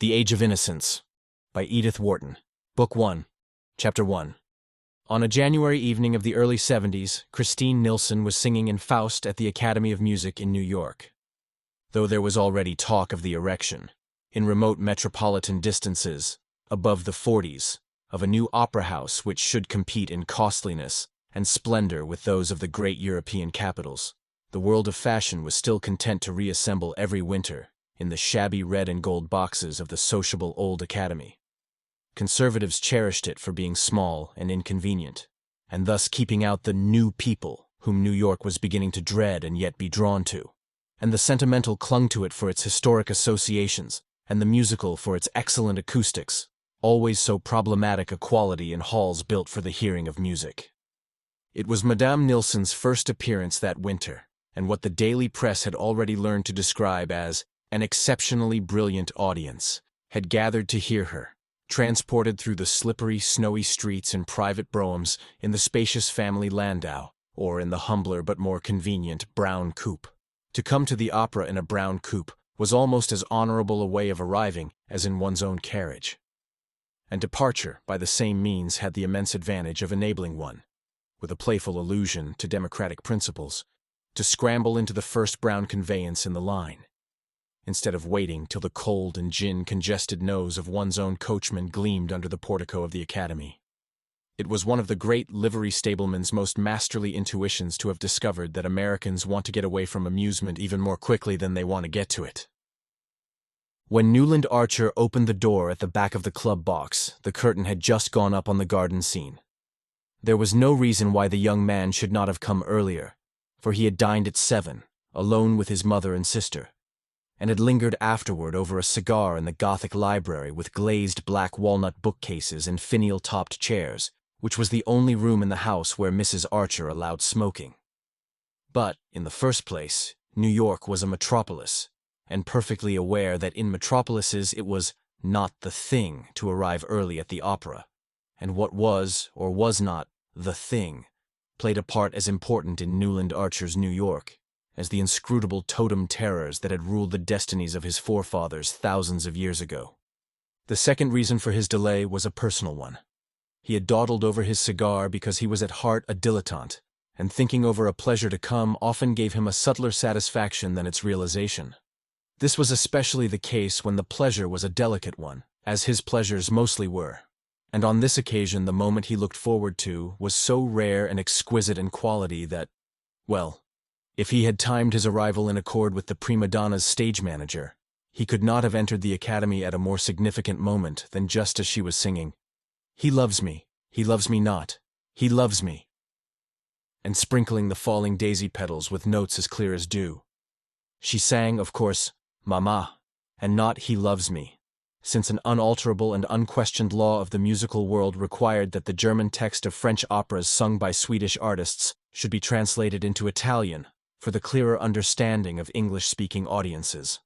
The Age of Innocence by Edith Wharton. Book 1, Chapter 1. On a January evening of the early 70s, Christine Nilsson was singing in Faust at the Academy of Music in New York. Though there was already talk of the erection, in remote metropolitan distances, above the 40s, of a new opera house which should compete in costliness and splendor with those of the great European capitals, the world of fashion was still content to reassemble every winter in the shabby red and gold boxes of the sociable old academy. Conservatives cherished it for being small and inconvenient, and thus keeping out the new people whom New York was beginning to dread and yet be drawn to, and the sentimental clung to it for its historic associations, and the musical for its excellent acoustics, always so problematic a quality in halls built for the hearing of music. It was Madame Nilsson's first appearance that winter, and what the daily press had already learned to describe as an exceptionally brilliant audience had gathered to hear her, transported through the slippery, snowy streets in private broughams, in the spacious family landau, or in the humbler but more convenient brown coupe. To come to the opera in a brown coupe was almost as honorable a way of arriving as in one's own carriage. And departure, by the same means, had the immense advantage of enabling one, with a playful allusion to democratic principles, to scramble into the first brown conveyance in the line, instead of waiting till the cold and gin-congested nose of one's own coachman gleamed under the portico of the academy. It was one of the great livery stableman's most masterly intuitions to have discovered that Americans want to get away from amusement even more quickly than they want to get to it. When Newland Archer opened the door at the back of the club box, the curtain had just gone up on the garden scene. There was no reason why the young man should not have come earlier, for he had dined at 7, alone with his mother and sister, and had lingered afterward over a cigar in the Gothic library with glazed black walnut bookcases and finial-topped chairs, which was the only room in the house where Mrs. Archer allowed smoking. But, in the first place, New York was a metropolis, and perfectly aware that in metropolises it was not the thing to arrive early at the opera, and what was or was not the thing played a part as important in Newland Archer's New York as the inscrutable totem terrors that had ruled the destinies of his forefathers thousands of years ago. The second reason for his delay was a personal one. He had dawdled over his cigar because he was at heart a dilettante, and thinking over a pleasure to come often gave him a subtler satisfaction than its realization. This was especially the case when the pleasure was a delicate one, as his pleasures mostly were, and on this occasion the moment he looked forward to was so rare and exquisite in quality that, well, if he had timed his arrival in accord with the prima donna's stage manager, he could not have entered the academy at a more significant moment than just as she was singing, he loves me not, he loves me," and sprinkling the falling daisy petals with notes as clear as dew. She sang, of course, Mama, and not he loves me, since an unalterable and unquestioned law of the musical world required that the German text of French operas sung by Swedish artists should be translated into Italian for the clearer understanding of English-speaking audiences.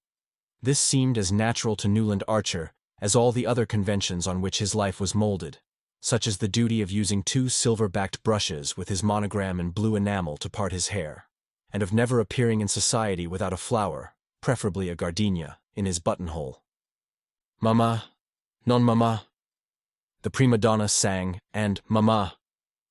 This seemed as natural to Newland Archer as all the other conventions on which his life was molded, such as the duty of using 2 silver-backed brushes with his monogram in blue enamel to part his hair, and of never appearing in society without a flower, preferably a gardenia, in his buttonhole. "Mama, non mama," the prima donna sang, and "Mama,"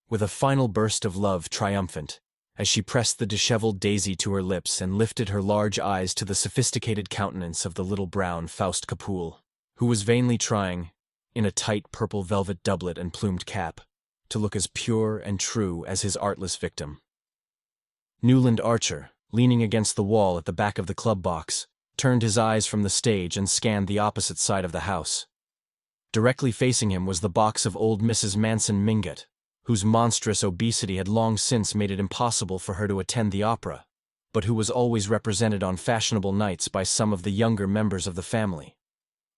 with a final burst of love triumphant, as she pressed the disheveled daisy to her lips and lifted her large eyes to the sophisticated countenance of the little brown Faust Capoul, who was vainly trying, in a tight purple velvet doublet and plumed cap, to look as pure and true as his artless victim. Newland Archer, leaning against the wall at the back of the club box, turned his eyes from the stage and scanned the opposite side of the house. Directly facing him was the box of old Mrs. Manson Mingott, whose monstrous obesity had long since made it impossible for her to attend the opera, but who was always represented on fashionable nights by some of the younger members of the family.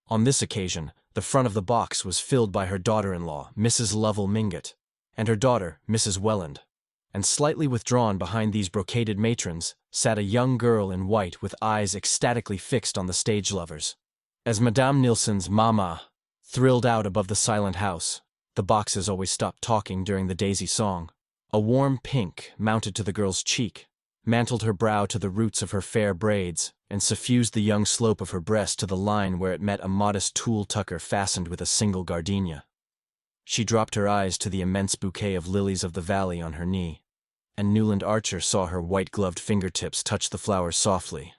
On this occasion, the front of the box was filled by her daughter-in-law, Mrs. Lovell Mingott, and her daughter, Mrs. Welland, and slightly withdrawn behind these brocaded matrons sat a young girl in white with eyes ecstatically fixed on the stage lovers. As Madame Nilsson's Mama thrilled out above the silent house, the boxes always stopped talking during the daisy song. A warm pink mounted to the girl's cheek, mantled her brow to the roots of her fair braids, and suffused the young slope of her breast to the line where it met a modest tulle tucker fastened with a single gardenia. She dropped her eyes to the immense bouquet of lilies of the valley on her knee, and Newland Archer saw her white-gloved fingertips touch the flowers softly.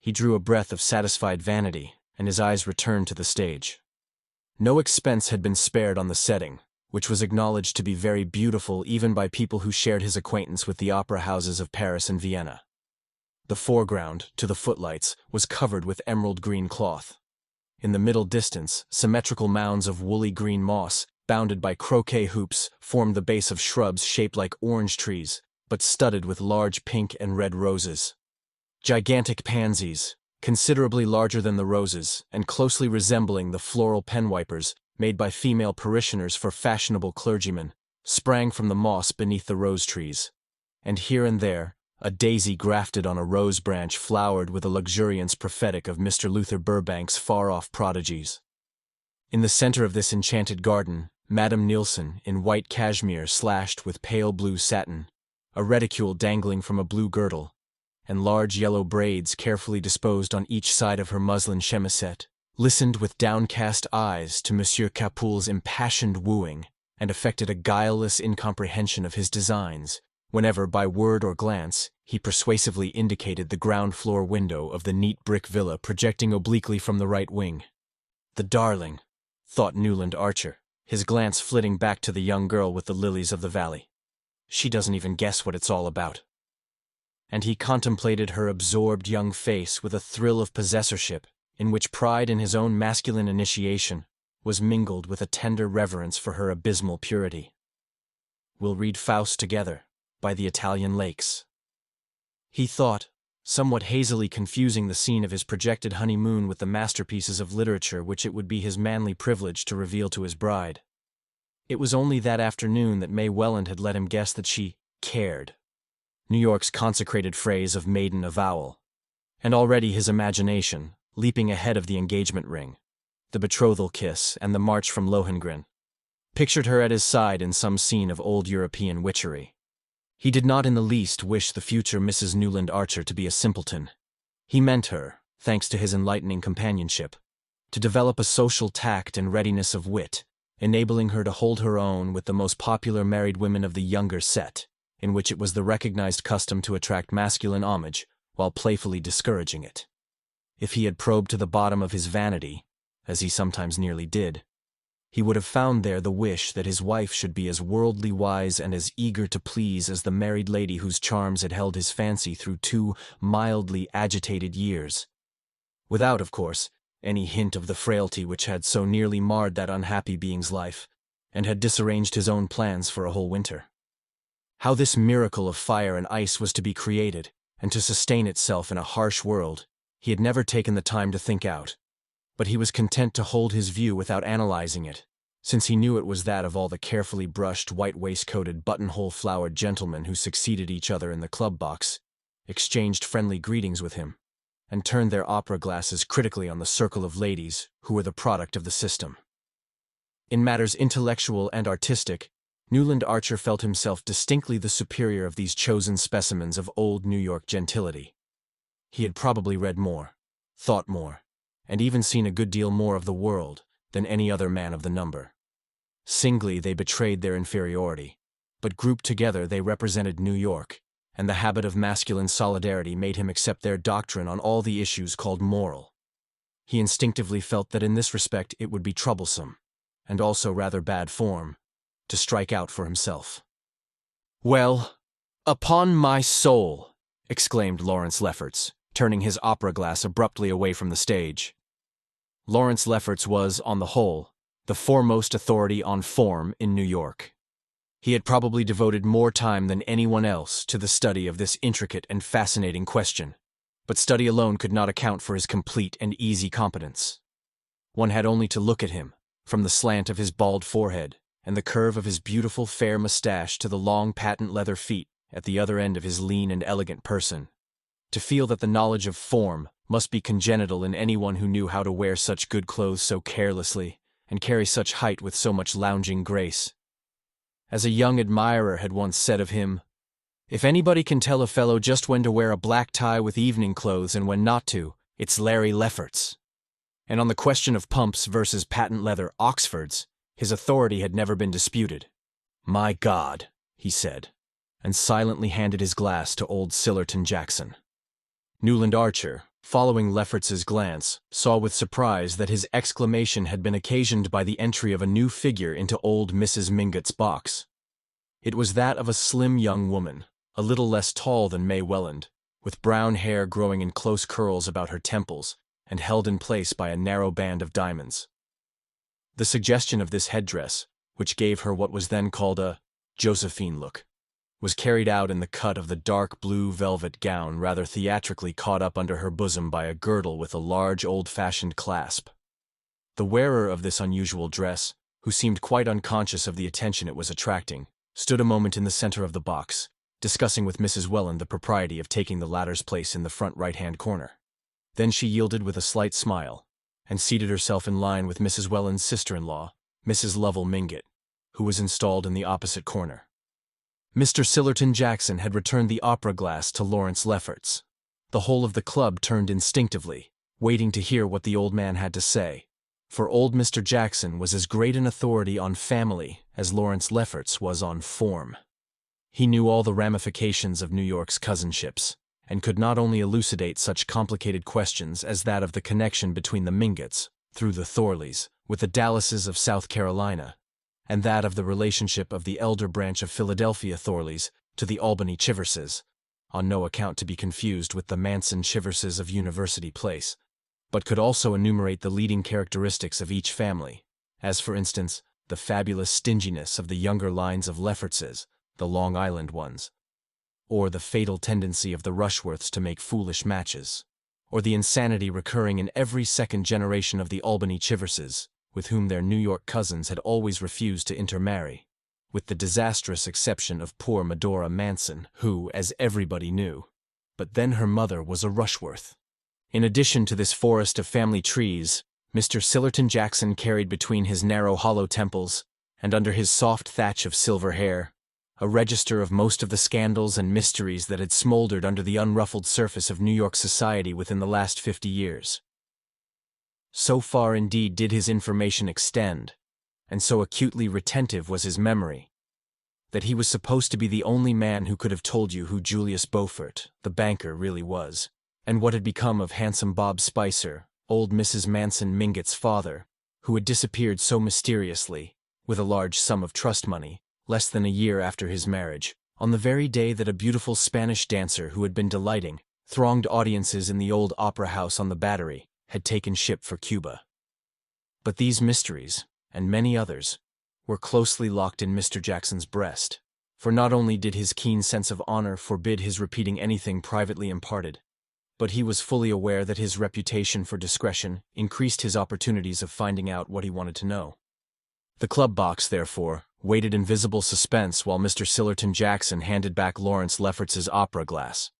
He drew a breath of satisfied vanity, and his eyes returned to the stage. No expense had been spared on the setting, which was acknowledged to be very beautiful even by people who shared his acquaintance with the opera houses of Paris and Vienna. The foreground, to the footlights, was covered with emerald green cloth. In the middle distance, symmetrical mounds of woolly green moss, bounded by croquet hoops, formed the base of shrubs shaped like orange trees, but studded with large pink and red roses. Gigantic pansies, considerably larger than the roses, and closely resembling the floral penwipers made by female parishioners for fashionable clergymen, sprang from the moss beneath the rose trees, and here and there, a daisy grafted on a rose branch flowered with a luxuriance prophetic of Mr. Luther Burbank's far-off prodigies. In the center of this enchanted garden, Madame Nilsson, in white cashmere slashed with pale blue satin, a reticule dangling from a blue girdle, and large yellow braids carefully disposed on each side of her muslin chemisette, listened with downcast eyes to Monsieur Capoul's impassioned wooing, and affected a guileless incomprehension of his designs, whenever by word or glance he persuasively indicated the ground-floor window of the neat brick villa projecting obliquely from the right wing. "The darling," thought Newland Archer, his glance flitting back to the young girl with the lilies of the valley. "She doesn't even guess what it's all about." And he contemplated her absorbed young face with a thrill of possessorship, in which pride in his own masculine initiation was mingled with a tender reverence for her abysmal purity. "We'll read Faust together, by the Italian lakes," he thought, somewhat hazily confusing the scene of his projected honeymoon with the masterpieces of literature which it would be his manly privilege to reveal to his bride. It was only that afternoon that May Welland had let him guess that she cared, New York's consecrated phrase of maiden avowal, and already his imagination, leaping ahead of the engagement ring, the betrothal kiss, and the march from Lohengrin, pictured her at his side in some scene of old European witchery. He did not in the least wish the future Mrs. Newland Archer to be a simpleton. He meant her, thanks to his enlightening companionship, to develop a social tact and readiness of wit, enabling her to hold her own with the most popular married women of the younger set, in which it was the recognized custom to attract masculine homage while playfully discouraging it. If he had probed to the bottom of his vanity, as he sometimes nearly did, he would have found there the wish that his wife should be as worldly wise and as eager to please as the married lady whose charms had held his fancy through 2 mildly agitated years, without, of course, any hint of the frailty which had so nearly marred that unhappy being's life, and had disarranged his own plans for a whole winter. How this miracle of fire and ice was to be created, and to sustain itself in a harsh world, he had never taken the time to think out, but he was content to hold his view without analyzing it, since he knew it was that of all the carefully brushed, white-waistcoated, buttonhole-flowered gentlemen who succeeded each other in the club box, exchanged friendly greetings with him, and turned their opera glasses critically on the circle of ladies who were the product of the system. In matters intellectual and artistic, Newland Archer felt himself distinctly the superior of these chosen specimens of old New York gentility. He had probably read more, thought more, and even seen a good deal more of the world than any other man of the number. Singly they betrayed their inferiority, but grouped together they represented New York, and the habit of masculine solidarity made him accept their doctrine on all the issues called moral. He instinctively felt that in this respect it would be troublesome, and also rather bad form, to strike out for himself. "Well, upon my soul!" exclaimed Lawrence Lefferts, turning his opera glass abruptly away from the stage. Lawrence Lefferts was, on the whole, the foremost authority on form in New York. He had probably devoted more time than anyone else to the study of this intricate and fascinating question, but study alone could not account for his complete and easy competence. One had only to look at him, from the slant of his bald forehead and the curve of his beautiful fair mustache to the long patent leather feet at the other end of his lean and elegant person, to feel that the knowledge of form must be congenital in anyone who knew how to wear such good clothes so carelessly and carry such height with so much lounging grace. As a young admirer had once said of him, If anybody can tell a fellow just when to wear a black tie with evening clothes and when not to, it's Larry Lefferts. And on the question of pumps versus patent leather Oxfords, his authority had never been disputed. "My God," he said, and silently handed his glass to old Sillerton Jackson. Newland Archer, following Lefferts's glance, saw with surprise that his exclamation had been occasioned by the entry of a new figure into old Mrs. Mingott's box. It was that of a slim young woman, a little less tall than May Welland, with brown hair growing in close curls about her temples and held in place by a narrow band of diamonds. The suggestion of this headdress, which gave her what was then called a Josephine look, was carried out in the cut of the dark blue velvet gown rather theatrically caught up under her bosom by a girdle with a large old-fashioned clasp. The wearer of this unusual dress, who seemed quite unconscious of the attention it was attracting, stood a moment in the center of the box, discussing with Mrs. Welland the propriety of taking the latter's place in the front right-hand corner. Then she yielded with a slight smile, and seated herself in line with Mrs. Welland's sister-in-law, Mrs. Lovell Mingott, who was installed in the opposite corner. Mr. Sillerton Jackson had returned the opera glass to Lawrence Lefferts. The whole of the club turned instinctively, waiting to hear what the old man had to say, for old Mr. Jackson was as great an authority on family as Lawrence Lefferts was on form. He knew all the ramifications of New York's cousinships, and could not only elucidate such complicated questions as that of the connection between the Mingotts, through the Thorleys, with the Dallases of South Carolina, and that of the relationship of the elder branch of Philadelphia Thorleys to the Albany Chiverses, on no account to be confused with the Manson Chiverses of University Place, but could also enumerate the leading characteristics of each family, as for instance, the fabulous stinginess of the younger lines of Leffertses, the Long Island ones, or the fatal tendency of the Rushworths to make foolish matches, or the insanity recurring in every second generation of the Albany Chiverses, with whom their New York cousins had always refused to intermarry, with the disastrous exception of poor Medora Manson, who, as everybody knew, but then her mother was a Rushworth. In addition to this forest of family trees, Mr. Sillerton Jackson carried between his narrow hollow temples, and under his soft thatch of silver hair, a register of most of the scandals and mysteries that had smoldered under the unruffled surface of New York society within the last 50 years. So far indeed did his information extend, and so acutely retentive was his memory, that he was supposed to be the only man who could have told you who Julius Beaufort, the banker, really was, and what had become of handsome Bob Spicer, old Mrs. Manson Mingott's father, who had disappeared so mysteriously, with a large sum of trust money, less than a year after his marriage, on the very day that a beautiful Spanish dancer who had been delighting thronged audiences in the old opera house on the Battery had taken ship for Cuba. But these mysteries, and many others, were closely locked in Mr. Jackson's breast, for not only did his keen sense of honor forbid his repeating anything privately imparted, but he was fully aware that his reputation for discretion increased his opportunities of finding out what he wanted to know. The club box, therefore, waited in visible suspense while Mr. Sillerton Jackson handed back Lawrence Lefferts's opera glass.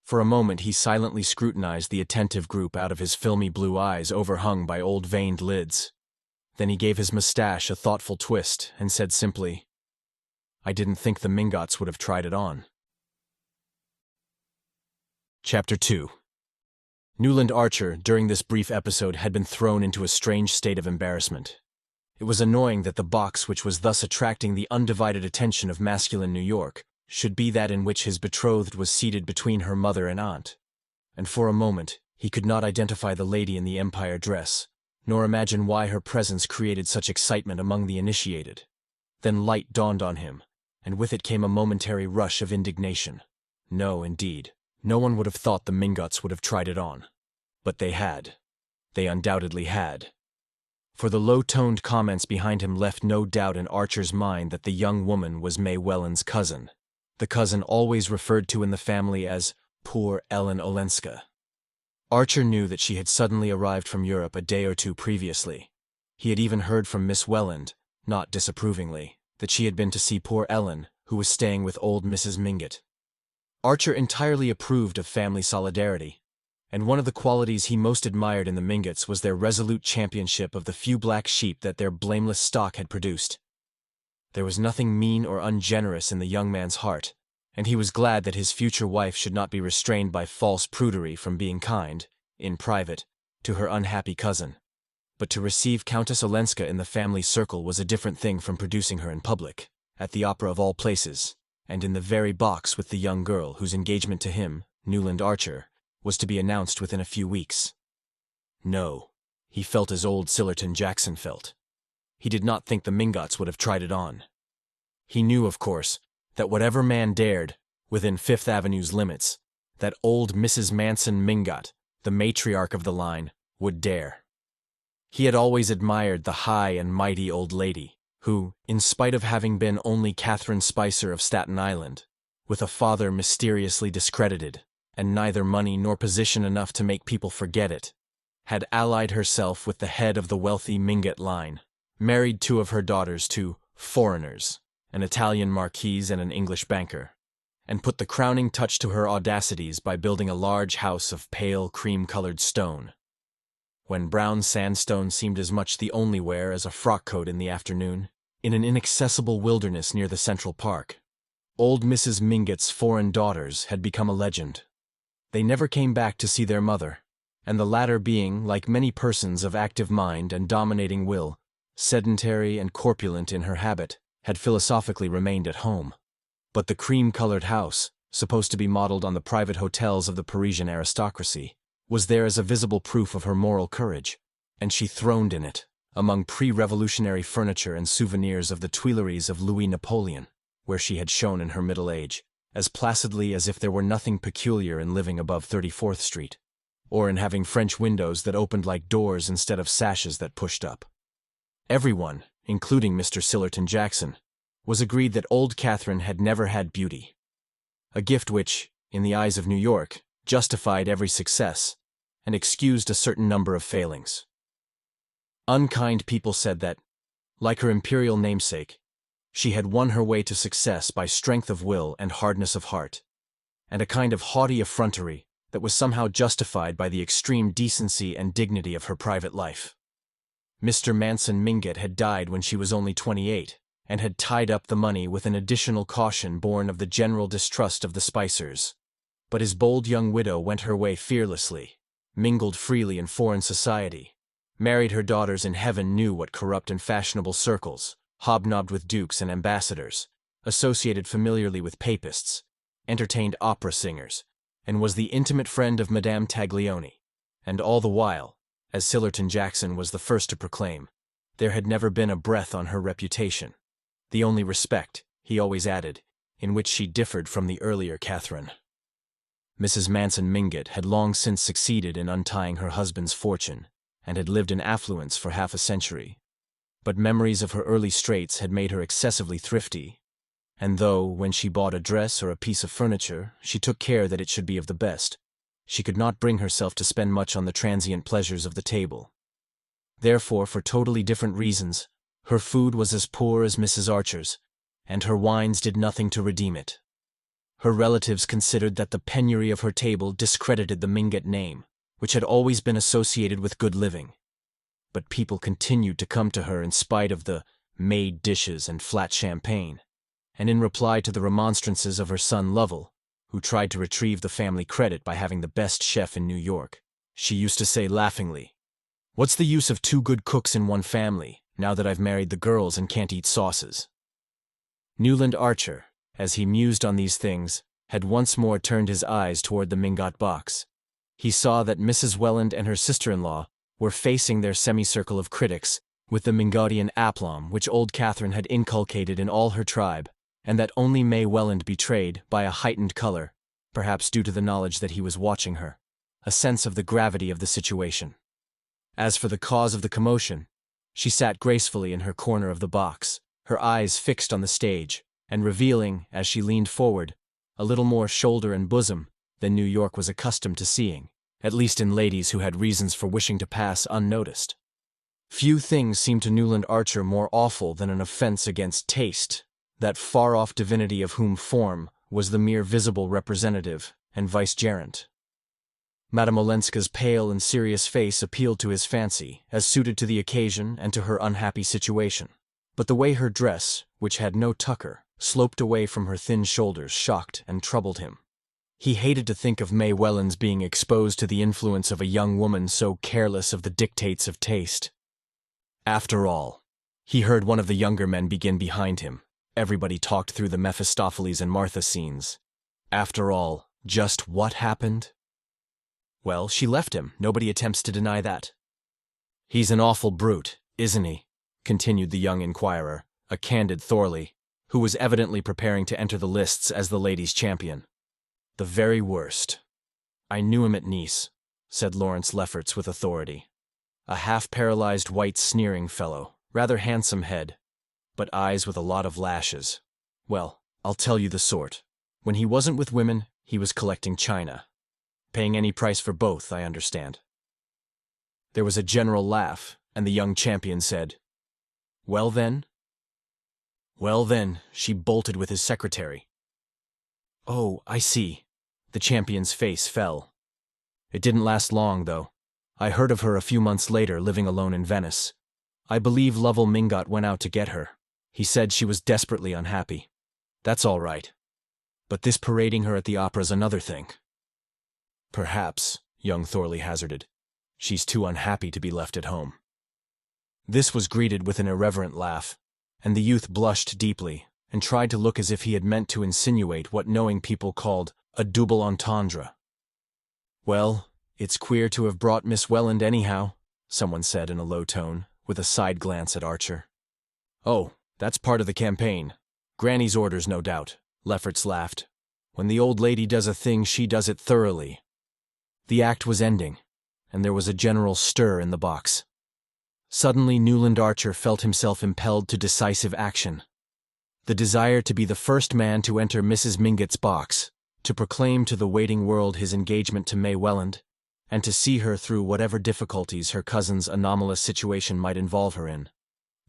For a moment he silently scrutinized the attentive group out of his filmy blue eyes overhung by old veined lids. Then he gave his mustache a thoughtful twist and said simply, "I didn't think the Mingotts would have tried it on." Chapter 2. Newland Archer, during this brief episode, had been thrown into a strange state of embarrassment. It was annoying that the box which was thus attracting the undivided attention of masculine New York should be that in which his betrothed was seated between her mother and aunt, and for a moment he could not identify the lady in the Empire dress, nor imagine why her presence created such excitement among the initiated. Then light dawned on him, and with it came a momentary rush of indignation. No, indeed, no one would have thought the Mingotts would have tried it on. But they had. They undoubtedly had. For the low-toned comments behind him left no doubt in Archer's mind that the young woman was May Welland's cousin, the cousin always referred to in the family as poor Ellen Olenska. Archer knew that she had suddenly arrived from Europe a day or two previously. He had even heard from Miss Welland, not disapprovingly, that she had been to see poor Ellen, who was staying with old Mrs. Mingott. Archer entirely approved of family solidarity, and one of the qualities he most admired in the Mingotts was their resolute championship of the few black sheep that their blameless stock had produced. There was nothing mean or ungenerous in the young man's heart, and he was glad that his future wife should not be restrained by false prudery from being kind, in private, to her unhappy cousin. But to receive Countess Olenska in the family circle was a different thing from producing her in public, at the opera of all places, and in the very box with the young girl whose engagement to him, Newland Archer, was to be announced within a few weeks. No, he felt as old Sillerton Jackson felt. He did not think the Mingots would have tried it on. He knew, of course, that whatever man dared, within Fifth Avenue's limits, that old Mrs. Manson Mingot, the matriarch of the line, would dare. He had always admired the high and mighty old lady, who, in spite of having been only Catherine Spicer of Staten Island, with a father mysteriously discredited, and neither money nor position enough to make people forget it, had allied herself with the head of the wealthy Mingot line, married 2 of her daughters to foreigners, an Italian marquise and an English banker, and put the crowning touch to her audacities by building a large house of pale cream-colored stone. When brown sandstone seemed as much the only wear as a frock-coat in the afternoon, in an inaccessible wilderness near the Central Park, old Mrs. Mingot's foreign daughters had become a legend. They never came back to see their mother, and the latter being, like many persons of active mind and dominating will, sedentary and corpulent in her habit, had philosophically remained at home. But the cream-colored house, supposed to be modeled on the private hotels of the Parisian aristocracy, was there as a visible proof of her moral courage, and she throned in it, among pre-revolutionary furniture and souvenirs of the Tuileries of Louis Napoleon, where she had shone in her middle age, as placidly as if there were nothing peculiar in living above 34th Street, or in having French windows that opened like doors instead of sashes that pushed up. Everyone, including Mr. Sillerton Jackson, was agreed that old Catherine had never had beauty, a gift which, in the eyes of New York, justified every success and excused a certain number of failings. Unkind people said that, like her imperial namesake, she had won her way to success by strength of will and hardness of heart, and a kind of haughty effrontery that was somehow justified by the extreme decency and dignity of her private life. Mr. Manson Mingot had died when she was only 28, and had tied up the money with an additional caution born of the general distrust of the Spicers. But his bold young widow went her way fearlessly, mingled freely in foreign society, married her daughters in heaven knew what corrupt and fashionable circles, hobnobbed with dukes and ambassadors, associated familiarly with papists, entertained opera singers, and was the intimate friend of Madame Taglioni. And all the while, as Sillerton Jackson was the first to proclaim, there had never been a breath on her reputation, the only respect, he always added, in which she differed from the earlier Catherine. Mrs. Manson Mingot had long since succeeded in untying her husband's fortune, and had lived in affluence for half a century. But memories of her early straits had made her excessively thrifty, and though, when she bought a dress or a piece of furniture, she took care that it should be of the best, she could not bring herself to spend much on the transient pleasures of the table. Therefore, for totally different reasons, her food was as poor as Mrs. Archer's, and her wines did nothing to redeem it. Her relatives considered that the penury of her table discredited the Mingot name, which had always been associated with good living. But people continued to come to her in spite of the made dishes and flat champagne, and in reply to the remonstrances of her son Lovell, who tried to retrieve the family credit by having the best chef in New York, she used to say laughingly, "What's the use of 2 good cooks in one family, now that I've married the girls and can't eat sauces?" Newland Archer, as he mused on these things, had once more turned his eyes toward the Mingot box. He saw that Mrs. Welland and her sister-in-law were facing their semicircle of critics with the Mingotian aplomb which old Catherine had inculcated in all her tribe, and that only May Welland betrayed by a heightened color, perhaps due to the knowledge that he was watching her, a sense of the gravity of the situation. As for the cause of the commotion, she sat gracefully in her corner of the box, her eyes fixed on the stage, and revealing, as she leaned forward, a little more shoulder and bosom than New York was accustomed to seeing, at least in ladies who had reasons for wishing to pass unnoticed. Few things seemed to Newland Archer more awful than an offense against taste, that far-off divinity of whom form was the mere visible representative and vicegerent. Madame Olenska's pale and serious face appealed to his fancy, as suited to the occasion and to her unhappy situation. But the way her dress, which had no tucker, sloped away from her thin shoulders, shocked and troubled him. He hated to think of May Welland's being exposed to the influence of a young woman so careless of the dictates of taste. After all, he heard one of the younger men begin behind him. Everybody talked through the Mephistopheles and Martha scenes. After all, just what happened? Well, she left him. Nobody attempts to deny that. He's an awful brute, isn't he? Continued the young inquirer, a candid Thorley, who was evidently preparing to enter the lists as the ladies' champion. The very worst. I knew him at Nice, said Lawrence Lefferts with authority. A half-paralyzed white sneering fellow, rather handsome head, but eyes with a lot of lashes. Well, I'll tell you the sort. When he wasn't with women, he was collecting china. Paying any price for both, I understand. There was a general laugh, and the young champion said, Well then, she bolted with his secretary. Oh, I see. The champion's face fell. It didn't last long, though. I heard of her a few months later, living alone in Venice. I believe Lovell Mingott went out to get her. He said she was desperately unhappy. That's all right. But this parading her at the opera's another thing. Perhaps, young Thorley hazarded, she's too unhappy to be left at home. This was greeted with an irreverent laugh, and the youth blushed deeply and tried to look as if he had meant to insinuate what knowing people called a double entendre. Well, it's queer to have brought Miss Welland anyhow, someone said in a low tone, with a side glance at Archer. Oh, that's part of the campaign. Granny's orders, no doubt, Lefferts laughed. When the old lady does a thing, she does it thoroughly. The act was ending, and there was a general stir in the box. Suddenly Newland Archer felt himself impelled to decisive action. The desire to be the first man to enter Mrs. Mingott's box, to proclaim to the waiting world his engagement to May Welland, and to see her through whatever difficulties her cousin's anomalous situation might involve her in.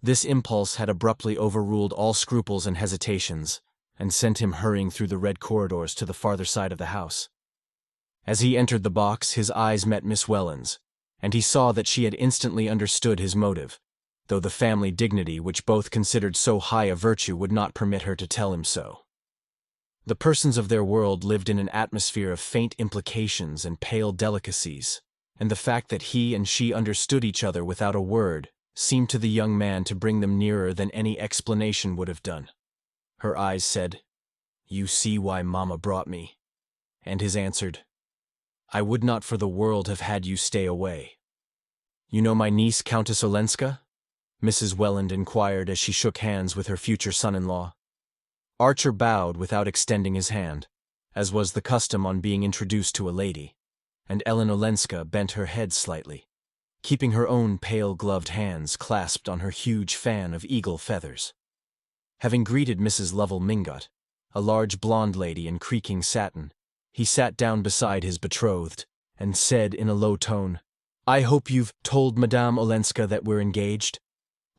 This impulse had abruptly overruled all scruples and hesitations, and sent him hurrying through the red corridors to the farther side of the house. As he entered the box, his eyes met Miss Welland's, and he saw that she had instantly understood his motive, though the family dignity which both considered so high a virtue would not permit her to tell him so. The persons of their world lived in an atmosphere of faint implications and pale delicacies, and the fact that he and she understood each other without a word seemed to the young man to bring them nearer than any explanation would have done. Her eyes said, "You see why Mama brought me," and his answered, "I would not for the world have had you stay away." "You know my niece, Countess Olenska?" Mrs. Welland inquired as she shook hands with her future son-in-law. Archer bowed without extending his hand, as was the custom on being introduced to a lady, and Ellen Olenska bent her head slightly, keeping her own pale gloved hands clasped on her huge fan of eagle feathers. Having greeted Mrs. Lovell Mingott, a large blonde lady in creaking satin, he sat down beside his betrothed, and said in a low tone, "I hope you've told Madame Olenska that we're engaged?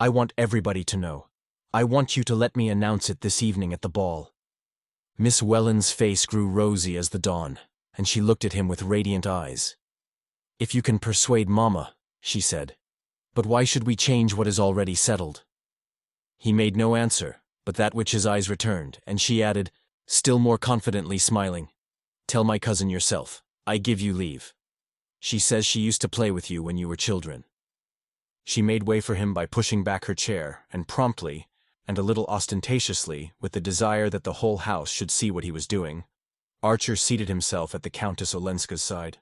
I want everybody to know. I want you to let me announce it this evening at the ball." Miss Welland's face grew rosy as the dawn, and she looked at him with radiant eyes. "If you can persuade Mama," she said. "But why should we change what is already settled?" He made no answer, but that which his eyes returned, and she added, still more confidently smiling, "Tell my cousin yourself. I give you leave. She says she used to play with you when you were children." She made way for him by pushing back her chair, and promptly, and a little ostentatiously, with the desire that the whole house should see what he was doing, Archer seated himself at the Countess Olenska's side.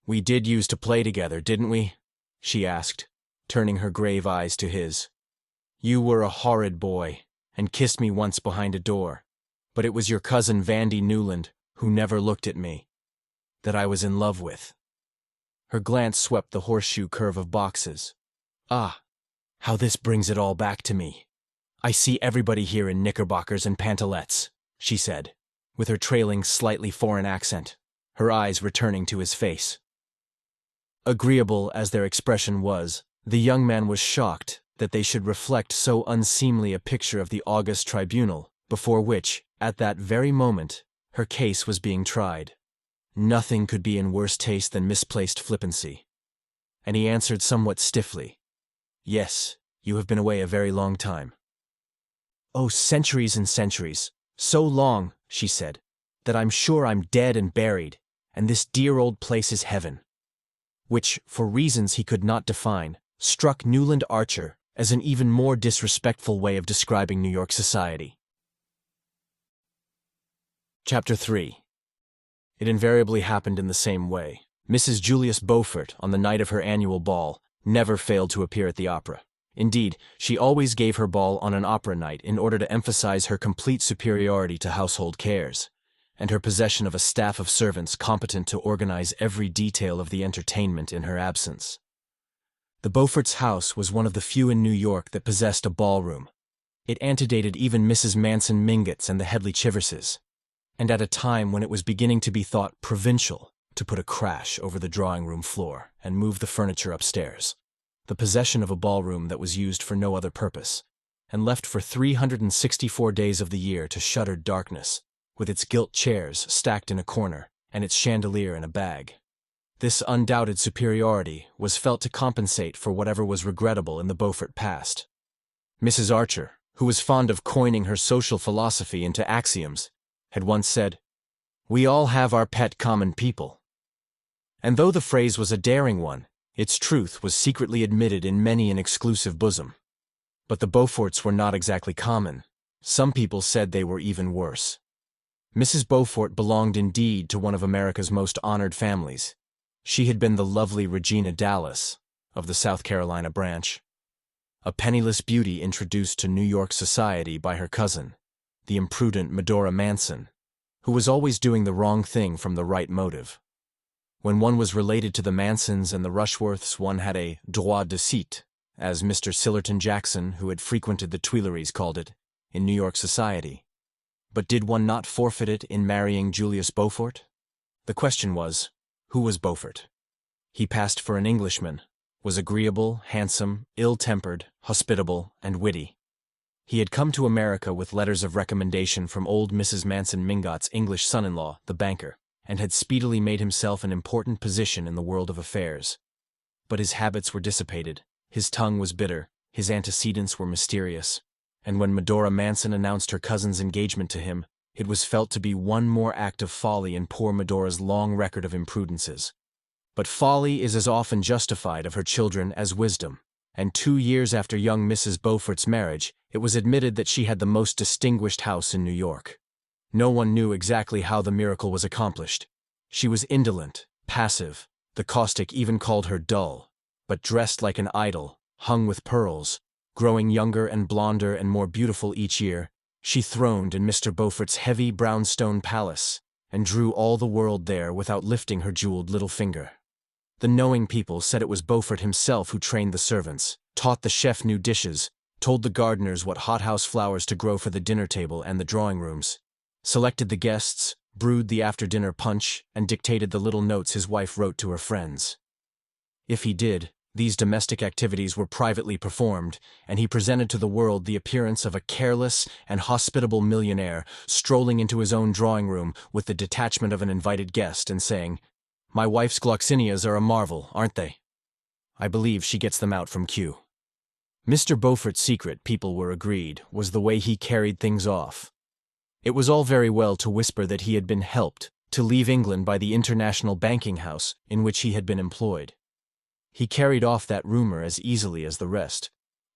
"We did use to play together, didn't we?" she asked, turning her grave eyes to his. "You were a horrid boy, and kissed me once behind a door, but it was your cousin Vandy Newland, who never looked at me, that I was in love with." Her glance swept the horseshoe curve of boxes. "Ah, how this brings it all back to me. I see everybody here in knickerbockers and pantalettes," she said, with her trailing, slightly foreign accent, her eyes returning to his face. Agreeable as their expression was, the young man was shocked that they should reflect so unseemly a picture of the august tribunal, before which, at that very moment, her case was being tried. Nothing could be in worse taste than misplaced flippancy. And he answered somewhat stiffly, "Yes, you have been away a very long time." "Oh, centuries and centuries. So long," she said, "that I'm sure I'm dead and buried, and this dear old place is heaven." Which, for reasons he could not define, struck Newland Archer as an even more disrespectful way of describing New York society. Chapter 3. It invariably happened in the same way. Mrs. Julius Beaufort, on the night of her annual ball, never failed to appear at the opera. Indeed, she always gave her ball on an opera night in order to emphasize her complete superiority to household cares, and her possession of a staff of servants competent to organize every detail of the entertainment in her absence. The Beauforts' house was one of the few in New York that possessed a ballroom. It antedated even Mrs. Manson Mingott's and the Headley Chiverses, and at a time when it was beginning to be thought provincial to put a crash over the drawing-room floor and move the furniture upstairs. The possession of a ballroom that was used for no other purpose, and left for 364 days of the year to shuttered darkness, with its gilt chairs stacked in a corner and its chandelier in a bag. This undoubted superiority was felt to compensate for whatever was regrettable in the Beaufort past. Mrs. Archer, who was fond of coining her social philosophy into axioms, had once said, "We all have our pet common people." And though the phrase was a daring one, its truth was secretly admitted in many an exclusive bosom. But the Beauforts were not exactly common. Some people said they were even worse. Mrs. Beaufort belonged indeed to one of America's most honored families. She had been the lovely Regina Dallas of the South Carolina branch, a penniless beauty introduced to New York society by her cousin, the imprudent Medora Manson, who was always doing the wrong thing from the right motive. When one was related to the Mansons and the Rushworths, one had a droit de cite, as Mr. Sillerton Jackson, who had frequented the Tuileries, called it, in New York society. But did one not forfeit it in marrying Julius Beaufort? The question was, who was Beaufort? He passed for an Englishman, was agreeable, handsome, ill-tempered, hospitable, and witty. He had come to America with letters of recommendation from old Mrs. Manson Mingott's English son-in-law, the banker, and had speedily made himself an important position in the world of affairs. But his habits were dissipated, his tongue was bitter, his antecedents were mysterious, and when Medora Manson announced her cousin's engagement to him, it was felt to be one more act of folly in poor Medora's long record of imprudences. But folly is as often justified of her children as wisdom, and 2 years after young Mrs. Beaufort's marriage, it was admitted that she had the most distinguished house in New York. No one knew exactly how the miracle was accomplished. She was indolent, passive, the caustic even called her dull, but dressed like an idol, hung with pearls, growing younger and blonder and more beautiful each year, she throned in Mr. Beaufort's heavy brownstone palace, and drew all the world there without lifting her jeweled little finger. The knowing people said it was Beaufort himself who trained the servants, taught the chef new dishes, told the gardeners what hothouse flowers to grow for the dinner table and the drawing rooms, selected the guests, brewed the after-dinner punch, and dictated the little notes his wife wrote to her friends. If he did, these domestic activities were privately performed, and he presented to the world the appearance of a careless and hospitable millionaire strolling into his own drawing-room with the detachment of an invited guest and saying, "My wife's gloxinias are a marvel, aren't they? I believe she gets them out from Kew." Mr. Beaufort's secret, people were agreed, was the way he carried things off. It was all very well to whisper that he had been helped to leave England by the international banking house in which he had been employed. He carried off that rumor as easily as the rest,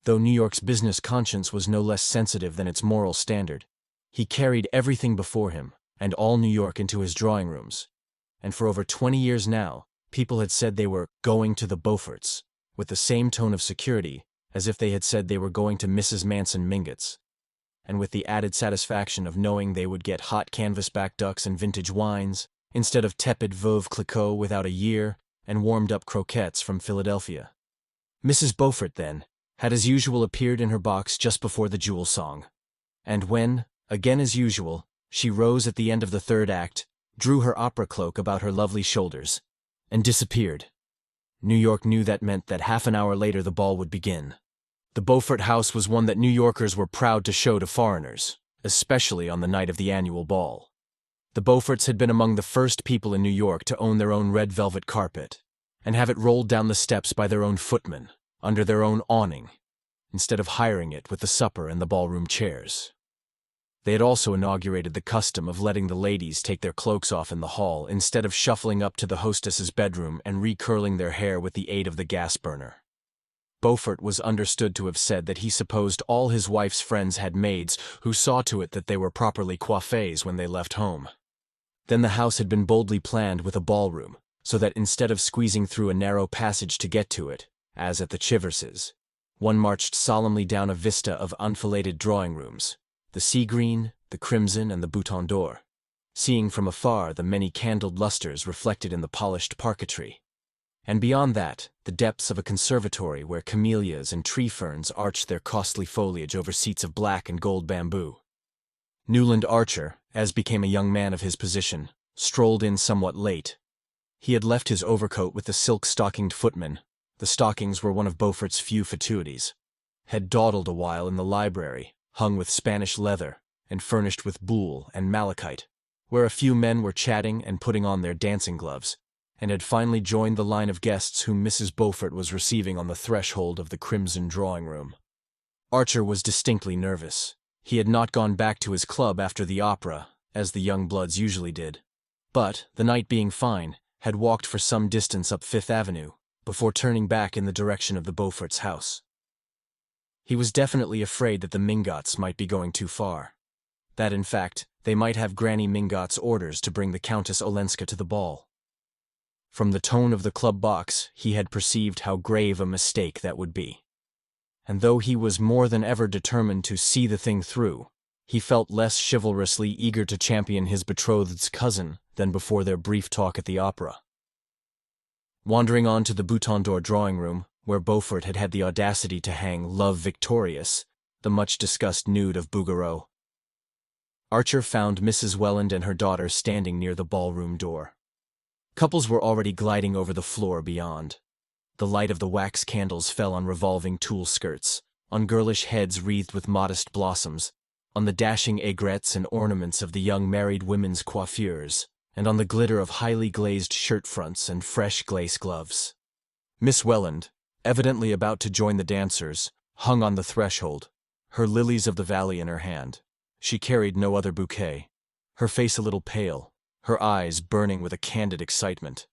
though New York's business conscience was no less sensitive than its moral standard. He carried everything before him, and all New York into his drawing rooms, and for over 20 years now, people had said they were going to the Beauforts, with the same tone of security as if they had said they were going to Mrs. Manson Mingott's, and with the added satisfaction of knowing they would get hot canvasback ducks and vintage wines, instead of tepid Veuve Clicquot without a year, and warmed-up croquettes from Philadelphia. Mrs. Beaufort, then, had as usual appeared in her box just before the Jewel Song, and when, again as usual, she rose at the end of the third act, drew her opera cloak about her lovely shoulders, and disappeared. New York knew that meant that half an hour later the ball would begin. The Beaufort house was one that New Yorkers were proud to show to foreigners, especially on the night of the annual ball. The Beauforts had been among the first people in New York to own their own red velvet carpet, and have it rolled down the steps by their own footmen, under their own awning. instead of hiring it with the supper and the ballroom chairs. They had also inaugurated the custom of letting the ladies take their cloaks off in the hall instead of shuffling up to the hostess's bedroom and recurling their hair with the aid of the gas burner. Beaufort was understood to have said that he supposed all his wife's friends had maids who saw to it that they were properly coiffées when they left home. Then the house had been boldly planned with a ballroom, so that instead of squeezing through a narrow passage to get to it, as at the Chiverses, one marched solemnly down a vista of enfiladed drawing rooms, the sea green, the crimson, and the bouton d'or, seeing from afar the many candled lustres reflected in the polished parquetry, and beyond that, the depths of a conservatory where camellias and tree ferns arched their costly foliage over seats of black and gold bamboo. Newland Archer, as became a young man of his position, strolled in somewhat late. He had left his overcoat with the silk-stockinged footman. The stockings were one of Beaufort's few fatuities. Had dawdled a while in the library, hung with Spanish leather, and furnished with buhl and malachite, where a few men were chatting and putting on their dancing gloves, and had finally joined the line of guests whom Mrs. Beaufort was receiving on the threshold of the crimson drawing-room. Archer was distinctly nervous. He had not gone back to his club after the opera, as the young bloods usually did, but, the night being fine, had walked for some distance up Fifth Avenue, before turning back in the direction of the Beaufort's house. He was definitely afraid that the Mingots might be going too far. That, in fact, they might have Granny Mingot's orders to bring the Countess Olenska to the ball. From the tone of the club box, he had perceived how grave a mistake that would be. And though he was more than ever determined to see the thing through, he felt less chivalrously eager to champion his betrothed's cousin than before their brief talk at the opera. Wandering on to the Bouton d'Or drawing-room, where Beaufort had had the audacity to hang Love Victorious, the much-discussed nude of Bouguereau, Archer found Mrs. Welland and her daughter standing near the ballroom door. Couples were already gliding over the floor beyond. The light of the wax candles fell on revolving tulle skirts, on girlish heads wreathed with modest blossoms, on the dashing aigrettes and ornaments of the young married women's coiffures, and on the glitter of highly glazed shirt-fronts and fresh glace gloves. Miss Welland, evidently about to join the dancers, hung on the threshold, her lilies of the valley in her hand. She carried no other bouquet, her face a little pale, her eyes burning with a candid excitement.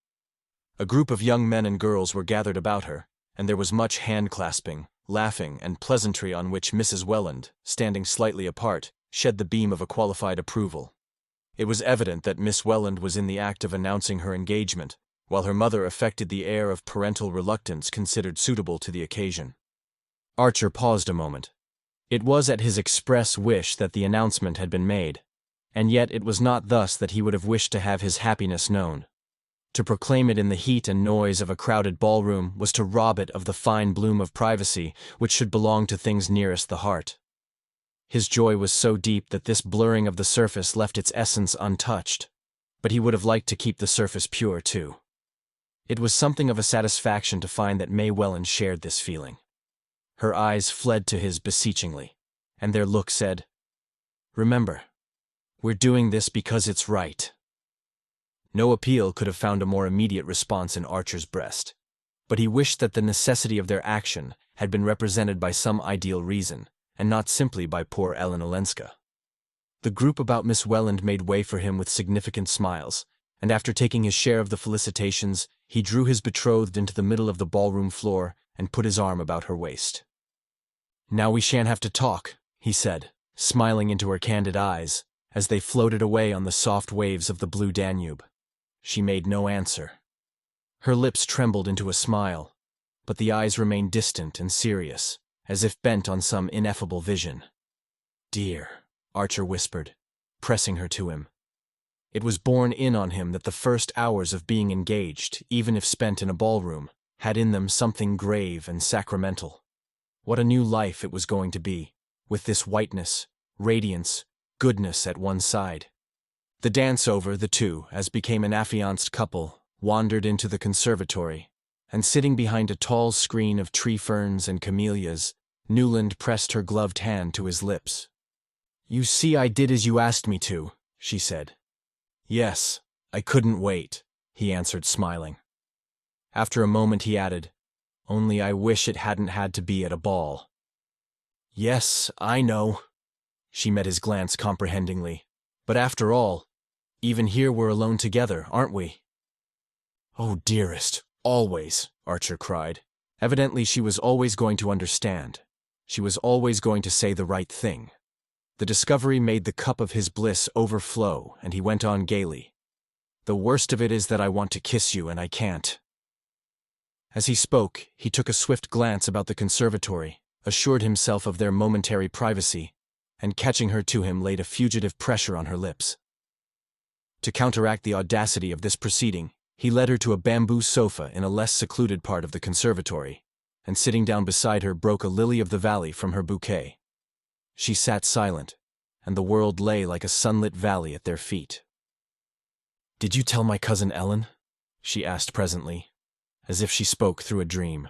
A group of young men and girls were gathered about her, and there was much hand-clasping, laughing, and pleasantry on which Mrs. Welland, standing slightly apart, shed the beam of a qualified approval. It was evident that Miss Welland was in the act of announcing her engagement, while her mother affected the air of parental reluctance considered suitable to the occasion. Archer paused a moment. It was at his express wish that the announcement had been made, and yet it was not thus that he would have wished to have his happiness known. To proclaim it in the heat and noise of a crowded ballroom was to rob it of the fine bloom of privacy which should belong to things nearest the heart. His joy was so deep that this blurring of the surface left its essence untouched, but he would have liked to keep the surface pure too. It was something of a satisfaction to find that May Welland shared this feeling. Her eyes fled to his beseechingly, and their look said, "Remember, we're doing this because it's right." No appeal could have found a more immediate response in Archer's breast, but he wished that the necessity of their action had been represented by some ideal reason, and not simply by poor Ellen Olenska. The group about Miss Welland made way for him with significant smiles, and after taking his share of the felicitations, he drew his betrothed into the middle of the ballroom floor and put his arm about her waist. "Now we shan't have to talk," he said, smiling into her candid eyes, as they floated away on the soft waves of the blue Danube. She made no answer. Her lips trembled into a smile, but the eyes remained distant and serious, as if bent on some ineffable vision. "Dear," Archer whispered, pressing her to him. It was borne in on him that the first hours of being engaged, even if spent in a ballroom, had in them something grave and sacramental. What a new life it was going to be, with this whiteness, radiance, goodness at one side. The dance over, the two, as became an affianced couple, wandered into the conservatory, and sitting behind a tall screen of tree ferns and camellias, Newland pressed her gloved hand to his lips. "You see, I did as you asked me to," she said. "Yes, I couldn't wait," he answered, smiling. After a moment he added, "Only I wish it hadn't had to be at a ball." Yes, I know. She met his glance comprehendingly. But after all, even here we're alone together, aren't we? Oh, dearest, always, Archer cried. Evidently she was always going to understand. She was always going to say the right thing. The discovery made the cup of his bliss overflow, and he went on gaily. The worst of it is that I want to kiss you and I can't. As he spoke, he took a swift glance about the conservatory, assured himself of their momentary privacy, and catching her to him laid a fugitive pressure on her lips. To counteract the audacity of this proceeding, he led her to a bamboo sofa in a less secluded part of the conservatory, and sitting down beside her broke a lily of the valley from her bouquet. She sat silent, and the world lay like a sunlit valley at their feet. "Did you tell my cousin Ellen?" she asked presently, as if she spoke through a dream.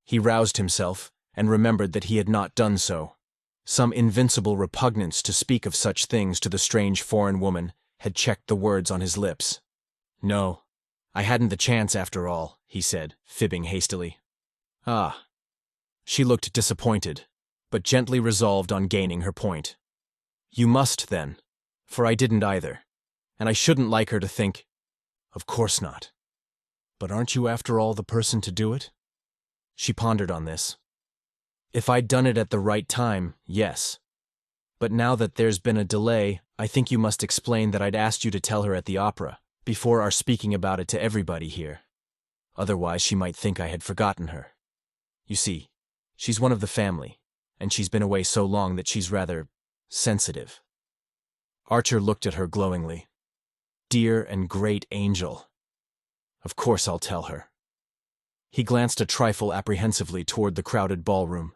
He roused himself, and remembered that he had not done so. Some invincible repugnance to speak of such things to the strange foreign woman had checked the words on his lips. "No, I hadn't the chance after all," he said, fibbing hastily. "Ah." She looked disappointed, but gently resolved on gaining her point. "You must, then, for I didn't either, and I shouldn't like her to think—" "Of course not. But aren't you after all the person to do it?" She pondered on this. "If I'd done it at the right time, yes. But now that there's been a delay, I think you must explain that I'd asked you to tell her at the opera, before our speaking about it to everybody here. Otherwise she might think I had forgotten her. You see, she's one of the family, and she's been away so long that she's rather sensitive." Archer looked at her glowingly. Dear and great angel. Of course I'll tell her. He glanced a trifle apprehensively toward the crowded ballroom.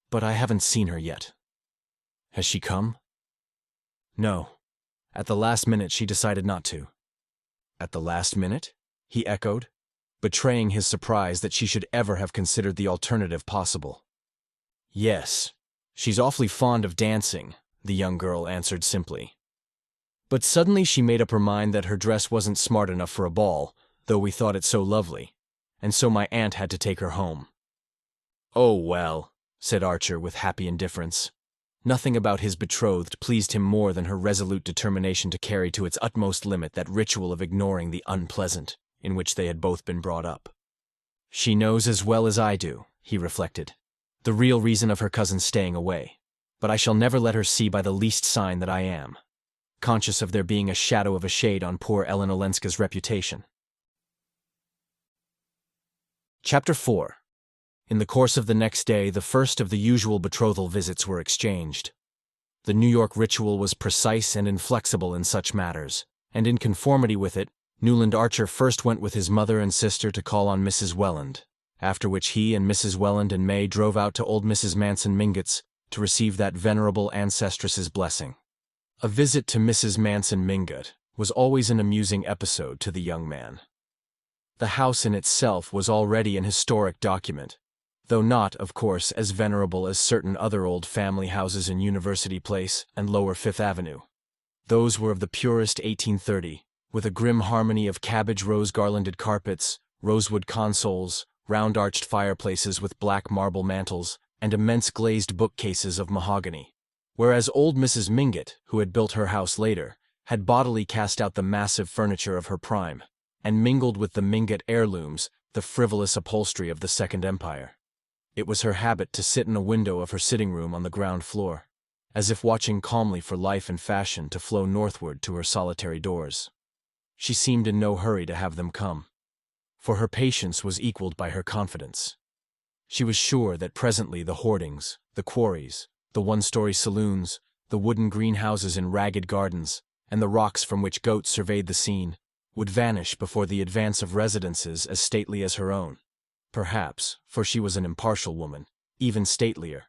"But I haven't seen her yet. Has she come?" "No. At the last minute she decided not to." "At the last minute?" he echoed, betraying his surprise that she should ever have considered the alternative possible. "Yes. She's awfully fond of dancing," the young girl answered simply. "But suddenly she made up her mind that her dress wasn't smart enough for a ball, though we thought it so lovely, and so my aunt had to take her home." "Oh, well," said Archer with happy indifference. Nothing about his betrothed pleased him more than her resolute determination to carry to its utmost limit that ritual of ignoring the unpleasant, in which they had both been brought up. She knows as well as I do, he reflected, the real reason of her cousin's staying away, but I shall never let her see by the least sign that I am, conscious of there being a shadow of a shade on poor Ellen Olenska's reputation. Chapter 4. In the course of the next day, the first of the usual betrothal visits were exchanged. The New York ritual was precise and inflexible in such matters, and in conformity with it, Newland Archer first went with his mother and sister to call on Mrs. Welland, after which he and Mrs. Welland and May drove out to old Mrs. Manson Mingott's to receive that venerable ancestress's blessing. A visit to Mrs. Manson Mingott was always an amusing episode to the young man. The house in itself was already an historic document, though not, of course, as venerable as certain other old family houses in University Place and Lower Fifth Avenue. Those were of the purest 1830, with a grim harmony of cabbage rose-garlanded carpets, rosewood consoles, round-arched fireplaces with black marble mantels, and immense glazed bookcases of mahogany. Whereas old Mrs. Mingott, who had built her house later, had bodily cast out the massive furniture of her prime, and mingled with the Mingott heirlooms the frivolous upholstery of the Second Empire. It was her habit to sit in a window of her sitting room on the ground floor, as if watching calmly for life and fashion to flow northward to her solitary doors. She seemed in no hurry to have them come, for her patience was equaled by her confidence. She was sure that presently the hoardings, the quarries, the one-story saloons, the wooden greenhouses in ragged gardens, and the rocks from which goats surveyed the scene, would vanish before the advance of residences as stately as her own. Perhaps, for she was an impartial woman, even statelier,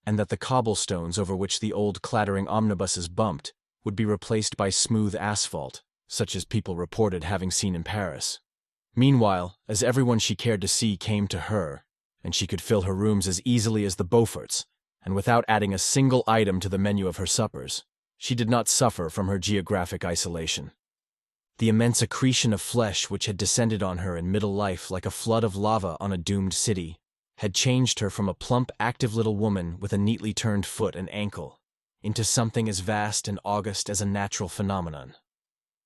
and that the cobblestones over which the old clattering omnibuses bumped would be replaced by smooth asphalt, such as people reported having seen in Paris. Meanwhile, as everyone she cared to see came to her, and she could fill her rooms as easily as the Beauforts, and without adding a single item to the menu of her suppers, she did not suffer from her geographic isolation. The immense accretion of flesh which had descended on her in middle life like a flood of lava on a doomed city had changed her from a plump, active little woman with a neatly turned foot and ankle into something as vast and august as a natural phenomenon.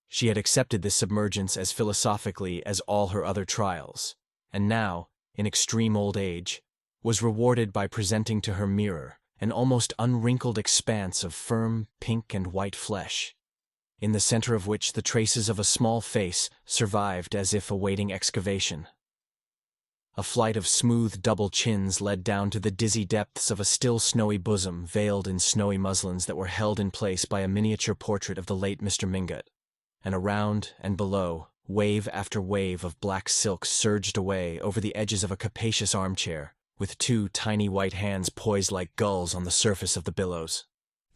She had accepted this submergence as philosophically as all her other trials, and now, in extreme old age, was rewarded by presenting to her mirror an almost unwrinkled expanse of firm pink and white flesh, in the center of which the traces of a small face survived as if awaiting excavation. A flight of smooth double chins led down to the dizzy depths of a still snowy bosom veiled in snowy muslins that were held in place by a miniature portrait of the late Mr. Mingott, and around and below, wave after wave of black silk surged away over the edges of a capacious armchair, with two tiny white hands poised like gulls on the surface of the billows.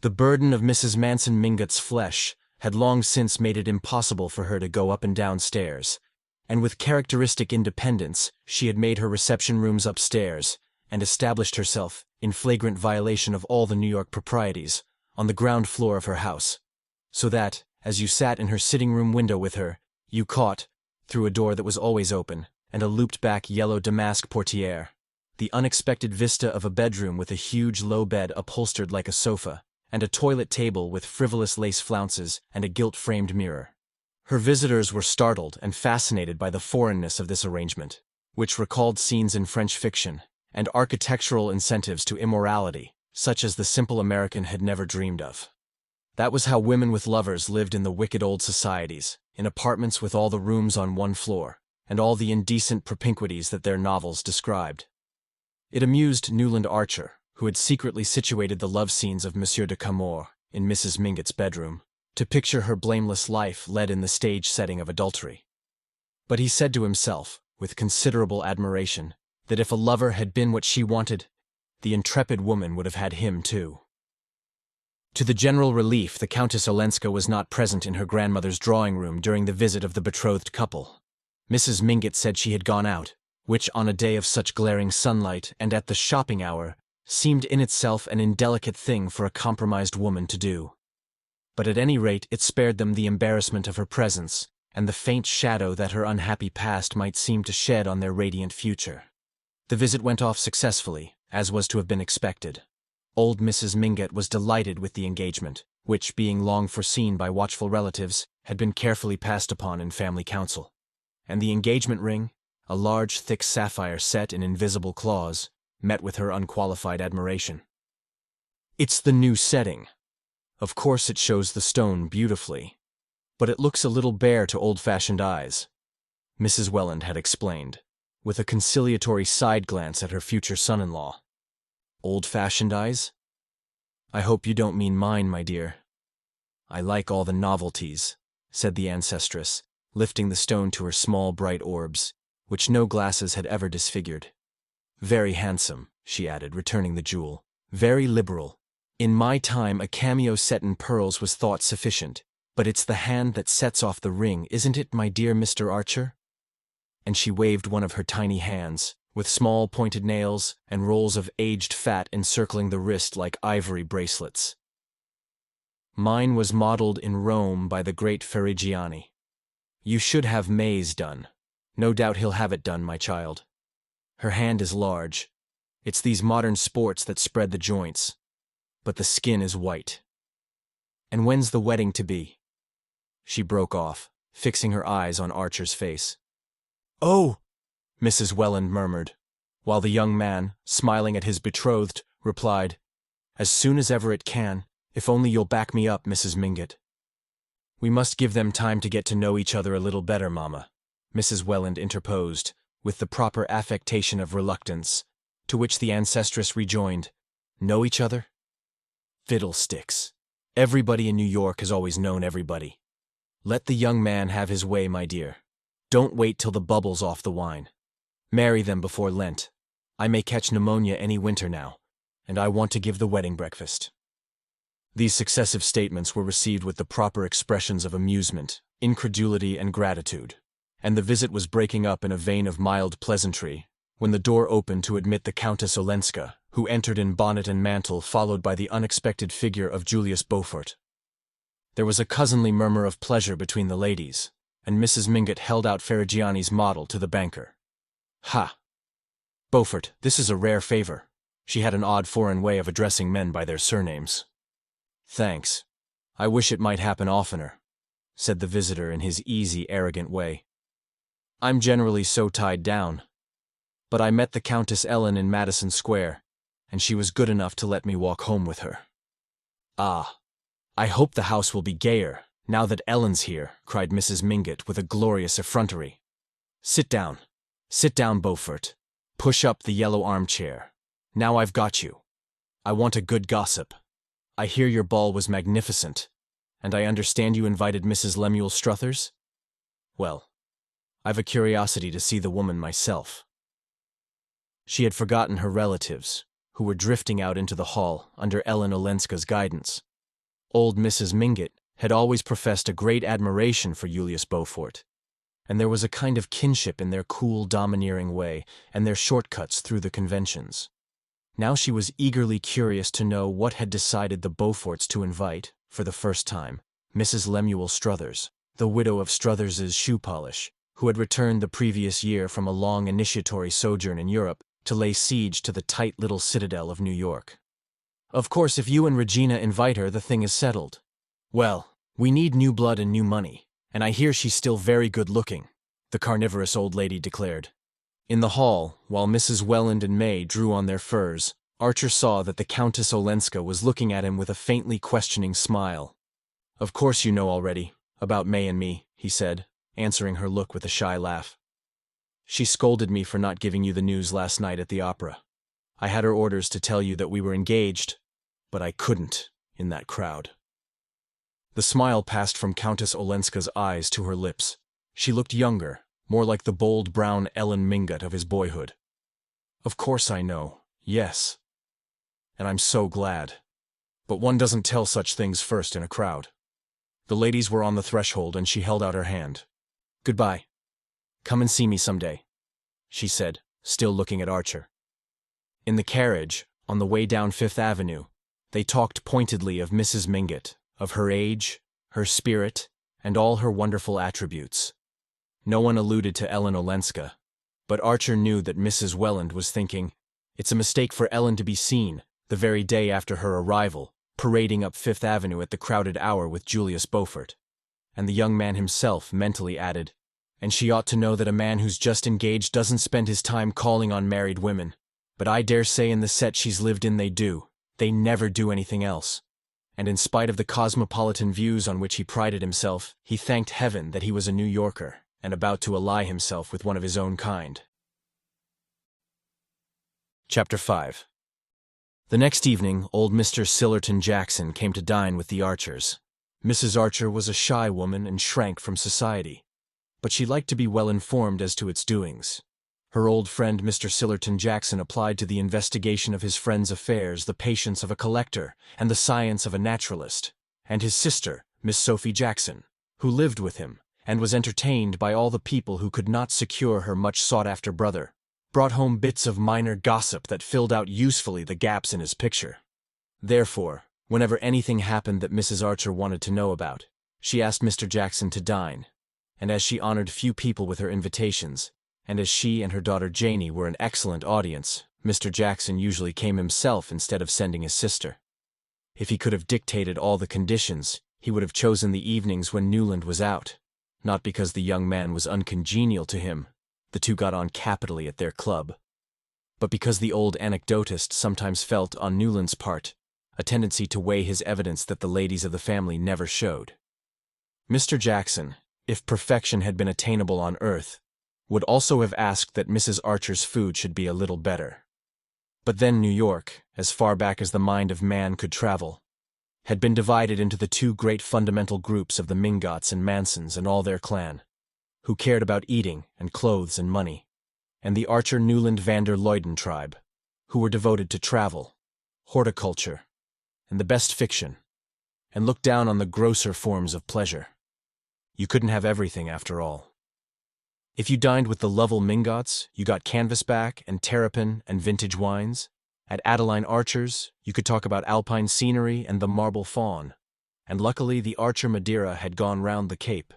The burden of Mrs. Manson Mingott's flesh had long since made it impossible for her to go up and down stairs, and with characteristic independence she had made her reception rooms upstairs and established herself, in flagrant violation of all the New York proprieties, on the ground floor of her house, so that, as you sat in her sitting-room window with her, you caught, through a door that was always open, and a looped-back yellow damask portière, the unexpected vista of a bedroom with a huge low bed upholstered like a sofa, and a toilet table with frivolous lace flounces and a gilt-framed mirror. Her visitors were startled and fascinated by the foreignness of this arrangement, which recalled scenes in French fiction, and architectural incentives to immorality, such as the simple American had never dreamed of. That was how women with lovers lived in the wicked old societies, in apartments with all the rooms on one floor, and all the indecent propinquities that their novels described. It amused Newland Archer, who had secretly situated the love scenes of Monsieur de Camors in Mrs. Mingott's bedroom, to picture her blameless life led in the stage setting of adultery. But he said to himself, with considerable admiration, that if a lover had been what she wanted, the intrepid woman would have had him too. To the general relief, the Countess Olenska was not present in her grandmother's drawing-room during the visit of the betrothed couple. Mrs. Mingott said she had gone out, which on a day of such glaring sunlight and at the shopping hour seemed in itself an indelicate thing for a compromised woman to do. But at any rate it spared them the embarrassment of her presence and the faint shadow that her unhappy past might seem to shed on their radiant future. The visit went off successfully, as was to have been expected. Old Mrs. Mingott was delighted with the engagement, which, being long foreseen by watchful relatives, had been carefully passed upon in family council. And the engagement ring, a large thick sapphire set in invisible claws, met with her unqualified admiration. "It's the new setting. Of course it shows the stone beautifully, but it looks a little bare to old-fashioned eyes," Mrs. Welland had explained, with a conciliatory side glance at her future son-in-law. "Old-fashioned eyes? I hope you don't mean mine, my dear." "I like all the novelties," said the ancestress, lifting the stone to her small bright orbs, which no glasses had ever disfigured. "Very handsome," she added, returning the jewel. "Very liberal. In my time a cameo set in pearls was thought sufficient, but it's the hand that sets off the ring, isn't it, my dear Mr. Archer?" And she waved one of her tiny hands, with small pointed nails and rolls of aged fat encircling the wrist like ivory bracelets. "Mine was modeled in Rome by the great Ferrigiani. You should have May's done. No doubt he'll have it done, my child. Her hand is large. It's these modern sports that spread the joints. But the skin is white. And when's the wedding to be?" She broke off, fixing her eyes on Archer's face. "Oh!" Mrs. Welland murmured, while the young man, smiling at his betrothed, replied, "As soon as ever it can, if only you'll back me up, Mrs. Mingott." "We must give them time to get to know each other a little better, Mamma," Mrs. Welland interposed, with the proper affectation of reluctance, to which the ancestress rejoined, "Know each other? Fiddlesticks. Everybody in New York has always known everybody. Let the young man have his way, my dear. Don't wait till the bubble's off the wine. Marry them before Lent. I may catch pneumonia any winter now, and I want to give the wedding breakfast." These successive statements were received with the proper expressions of amusement, incredulity, and gratitude, and the visit was breaking up in a vein of mild pleasantry, when the door opened to admit the Countess Olenska, who entered in bonnet and mantle followed by the unexpected figure of Julius Beaufort. There was a cousinly murmur of pleasure between the ladies, and Mrs. Mingott held out Ferrigiani's model to the banker. "Ha! Beaufort, this is a rare favor. She had an odd foreign way of addressing men by their surnames. Thanks. I wish it might happen oftener, said the visitor in his easy, arrogant way. I'm generally so tied down. But I met the Countess Ellen in Madison Square, and she was good enough to let me walk home with her. Ah, I hope the house will be gayer, now that Ellen's here, cried Mrs. Mingott with a glorious effrontery. Sit down, Beaufort. Push up the yellow armchair. Now I've got you. I want a good gossip. I hear your ball was magnificent, and I understand you invited Mrs. Lemuel Struthers? Well, I've a curiosity to see the woman myself. She had forgotten her relatives, who were drifting out into the hall under Ellen Olenska's guidance. Old Mrs. Mingott had always professed a great admiration for Julius Beaufort, and there was a kind of kinship in their cool, domineering way and their shortcuts through the conventions. Now she was eagerly curious to know what had decided the Beauforts to invite, for the first time, Mrs. Lemuel Struthers, the widow of Struthers's shoe polish, who had returned the previous year from a long initiatory sojourn in Europe to lay siege to the tight little citadel of New York. Of course, if you and Regina invite her, the thing is settled. Well, we need new blood and new money, and I hear she's still very good-looking, the carnivorous old lady declared. In the hall, while Mrs. Welland and May drew on their furs, Archer saw that the Countess Olenska was looking at him with a faintly questioning smile. Of course you know already, about May and me, he said, answering her look with a shy laugh. She scolded me for not giving you the news last night at the opera. I had her orders to tell you that we were engaged, but I couldn't in that crowd. The smile passed from Countess Olenska's eyes to her lips. She looked younger, more like the bold brown Ellen Mingott of his boyhood. Of course I know, yes. And I'm so glad. But one doesn't tell such things first in a crowd. The ladies were on the threshold and she held out her hand. Goodbye. Come and see me someday, she said, still looking at Archer. In the carriage, on the way down Fifth Avenue, they talked pointedly of Mrs. Mingott, of her age, her spirit, and all her wonderful attributes. No one alluded to Ellen Olenska, but Archer knew that Mrs. Welland was thinking, it's a mistake for Ellen to be seen, the very day after her arrival, parading up Fifth Avenue at the crowded hour with Julius Beaufort. And the young man himself mentally added, and she ought to know that a man who's just engaged doesn't spend his time calling on married women. But I dare say in the set she's lived in they do. They never do anything else. And in spite of the cosmopolitan views on which he prided himself, he thanked heaven that he was a New Yorker and about to ally himself with one of his own kind. Chapter 5. The next evening, old Mr. Sillerton Jackson came to dine with the Archers. Mrs. Archer was a shy woman and shrank from society, but she liked to be well informed as to its doings. Her old friend Mr. Sillerton Jackson applied to the investigation of his friend's affairs the patience of a collector and the science of a naturalist, and his sister, Miss Sophie Jackson, who lived with him, and was entertained by all the people who could not secure her much sought-after brother, brought home bits of minor gossip that filled out usefully the gaps in his picture. Therefore, whenever anything happened that Mrs. Archer wanted to know about, she asked Mr. Jackson to dine, and as she honored few people with her invitations, and as she and her daughter Janie were an excellent audience, Mr. Jackson usually came himself instead of sending his sister. If he could have dictated all the conditions, he would have chosen the evenings when Newland was out, not because the young man was uncongenial to him, the two got on capitally at their club, but because the old anecdotist sometimes felt, on Newland's part, a tendency to weigh his evidence that the ladies of the family never showed. Mr. Jackson, if perfection had been attainable on earth, would also have asked that Mrs. Archer's food should be a little better. But then New York, as far back as the mind of man could travel, had been divided into the two great fundamental groups of the Mingotts and Mansons and all their clan, who cared about eating and clothes and money, and the Archer Newland van der Luyden tribe, who were devoted to travel, horticulture, and the best fiction, and looked down on the grosser forms of pleasure. You couldn't have everything after all. If you dined with the Lovell Mingotts, you got canvasback and terrapin and vintage wines. At Adeline Archer's, you could talk about alpine scenery and the marble faun, and luckily the Archer Madeira had gone round the Cape.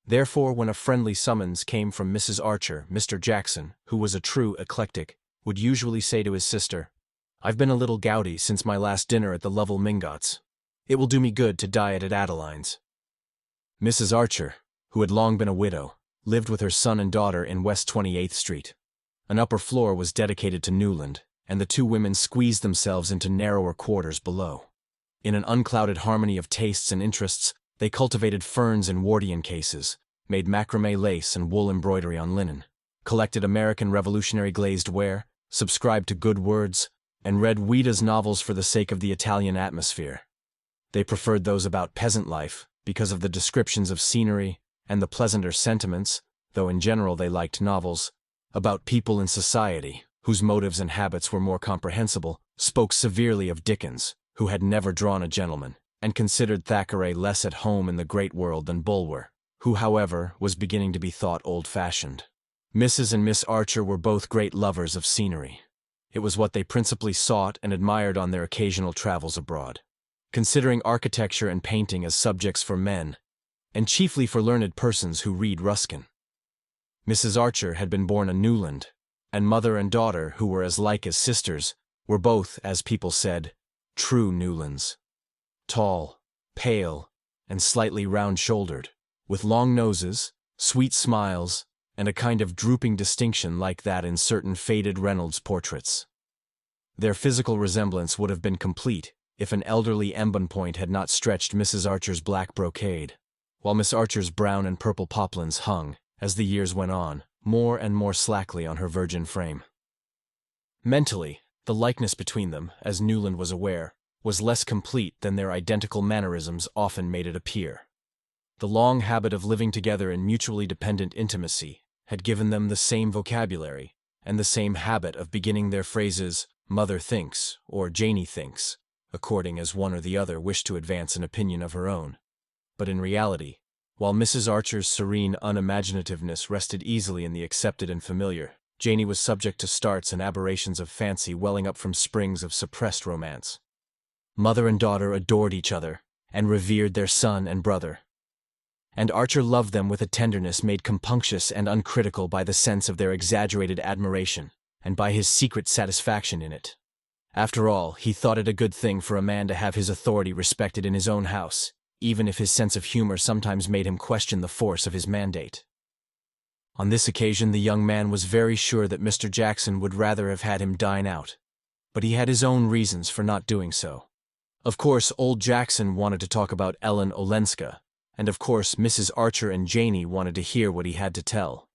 Therefore, when a friendly summons came from Mrs. Archer, Mr. Jackson, who was a true eclectic, would usually say to his sister, "I've been a little gouty since my last dinner at the Lovell Mingots. It will do me good to diet at Adeline's." Mrs. Archer, who had long been a widow, lived with her son and daughter in West 28th Street. An upper floor was dedicated to Newland, and the two women squeezed themselves into narrower quarters below. In an unclouded harmony of tastes and interests, they cultivated ferns in Wardian cases, made macrame lace and wool embroidery on linen, collected American Revolutionary glazed ware, subscribed to Good Words, and read Ouida's novels for the sake of the Italian atmosphere. They preferred those about peasant life because of the descriptions of scenery and the pleasanter sentiments, though in general they liked novels, about people in society, whose motives and habits were more comprehensible, spoke severely of Dickens, who had never drawn a gentleman, and considered Thackeray less at home in the great world than Bulwer, who, however, was beginning to be thought old-fashioned. Mrs. and Miss Archer were both great lovers of scenery. It was what they principally sought and admired on their occasional travels abroad. Considering architecture and painting as subjects for men, and chiefly for learned persons who read Ruskin. Mrs. Archer had been born a Newland, and mother and daughter, who were as like as sisters, were both, as people said, true Newlands. Tall, pale, and slightly round-shouldered, with long noses, sweet smiles, and a kind of drooping distinction like that in certain faded Reynolds portraits. Their physical resemblance would have been complete if an elderly embonpoint had not stretched Mrs. Archer's black brocade, while Miss Archer's brown and purple poplins hung, as the years went on, more and more slackly on her virgin frame. Mentally, the likeness between them, as Newland was aware, was less complete than their identical mannerisms often made it appear. The long habit of living together in mutually dependent intimacy had given them the same vocabulary, and the same habit of beginning their phrases, "Mother thinks," or "Janie thinks," according as one or the other wished to advance an opinion of her own. But in reality, while Mrs. Archer's serene unimaginativeness rested easily in the accepted and familiar, Janie was subject to starts and aberrations of fancy welling up from springs of suppressed romance. Mother and daughter adored each other, and revered their son and brother. And Archer loved them with a tenderness made compunctious and uncritical by the sense of their exaggerated admiration, and by his secret satisfaction in it. After all, he thought it a good thing for a man to have his authority respected in his own house, even if his sense of humor sometimes made him question the force of his mandate. On this occasion the young man was very sure that Mr. Jackson would rather have had him dine out, but he had his own reasons for not doing so. Of course, old Jackson wanted to talk about Ellen Olenska, and of course Mrs. Archer and Janie wanted to hear what he had to tell.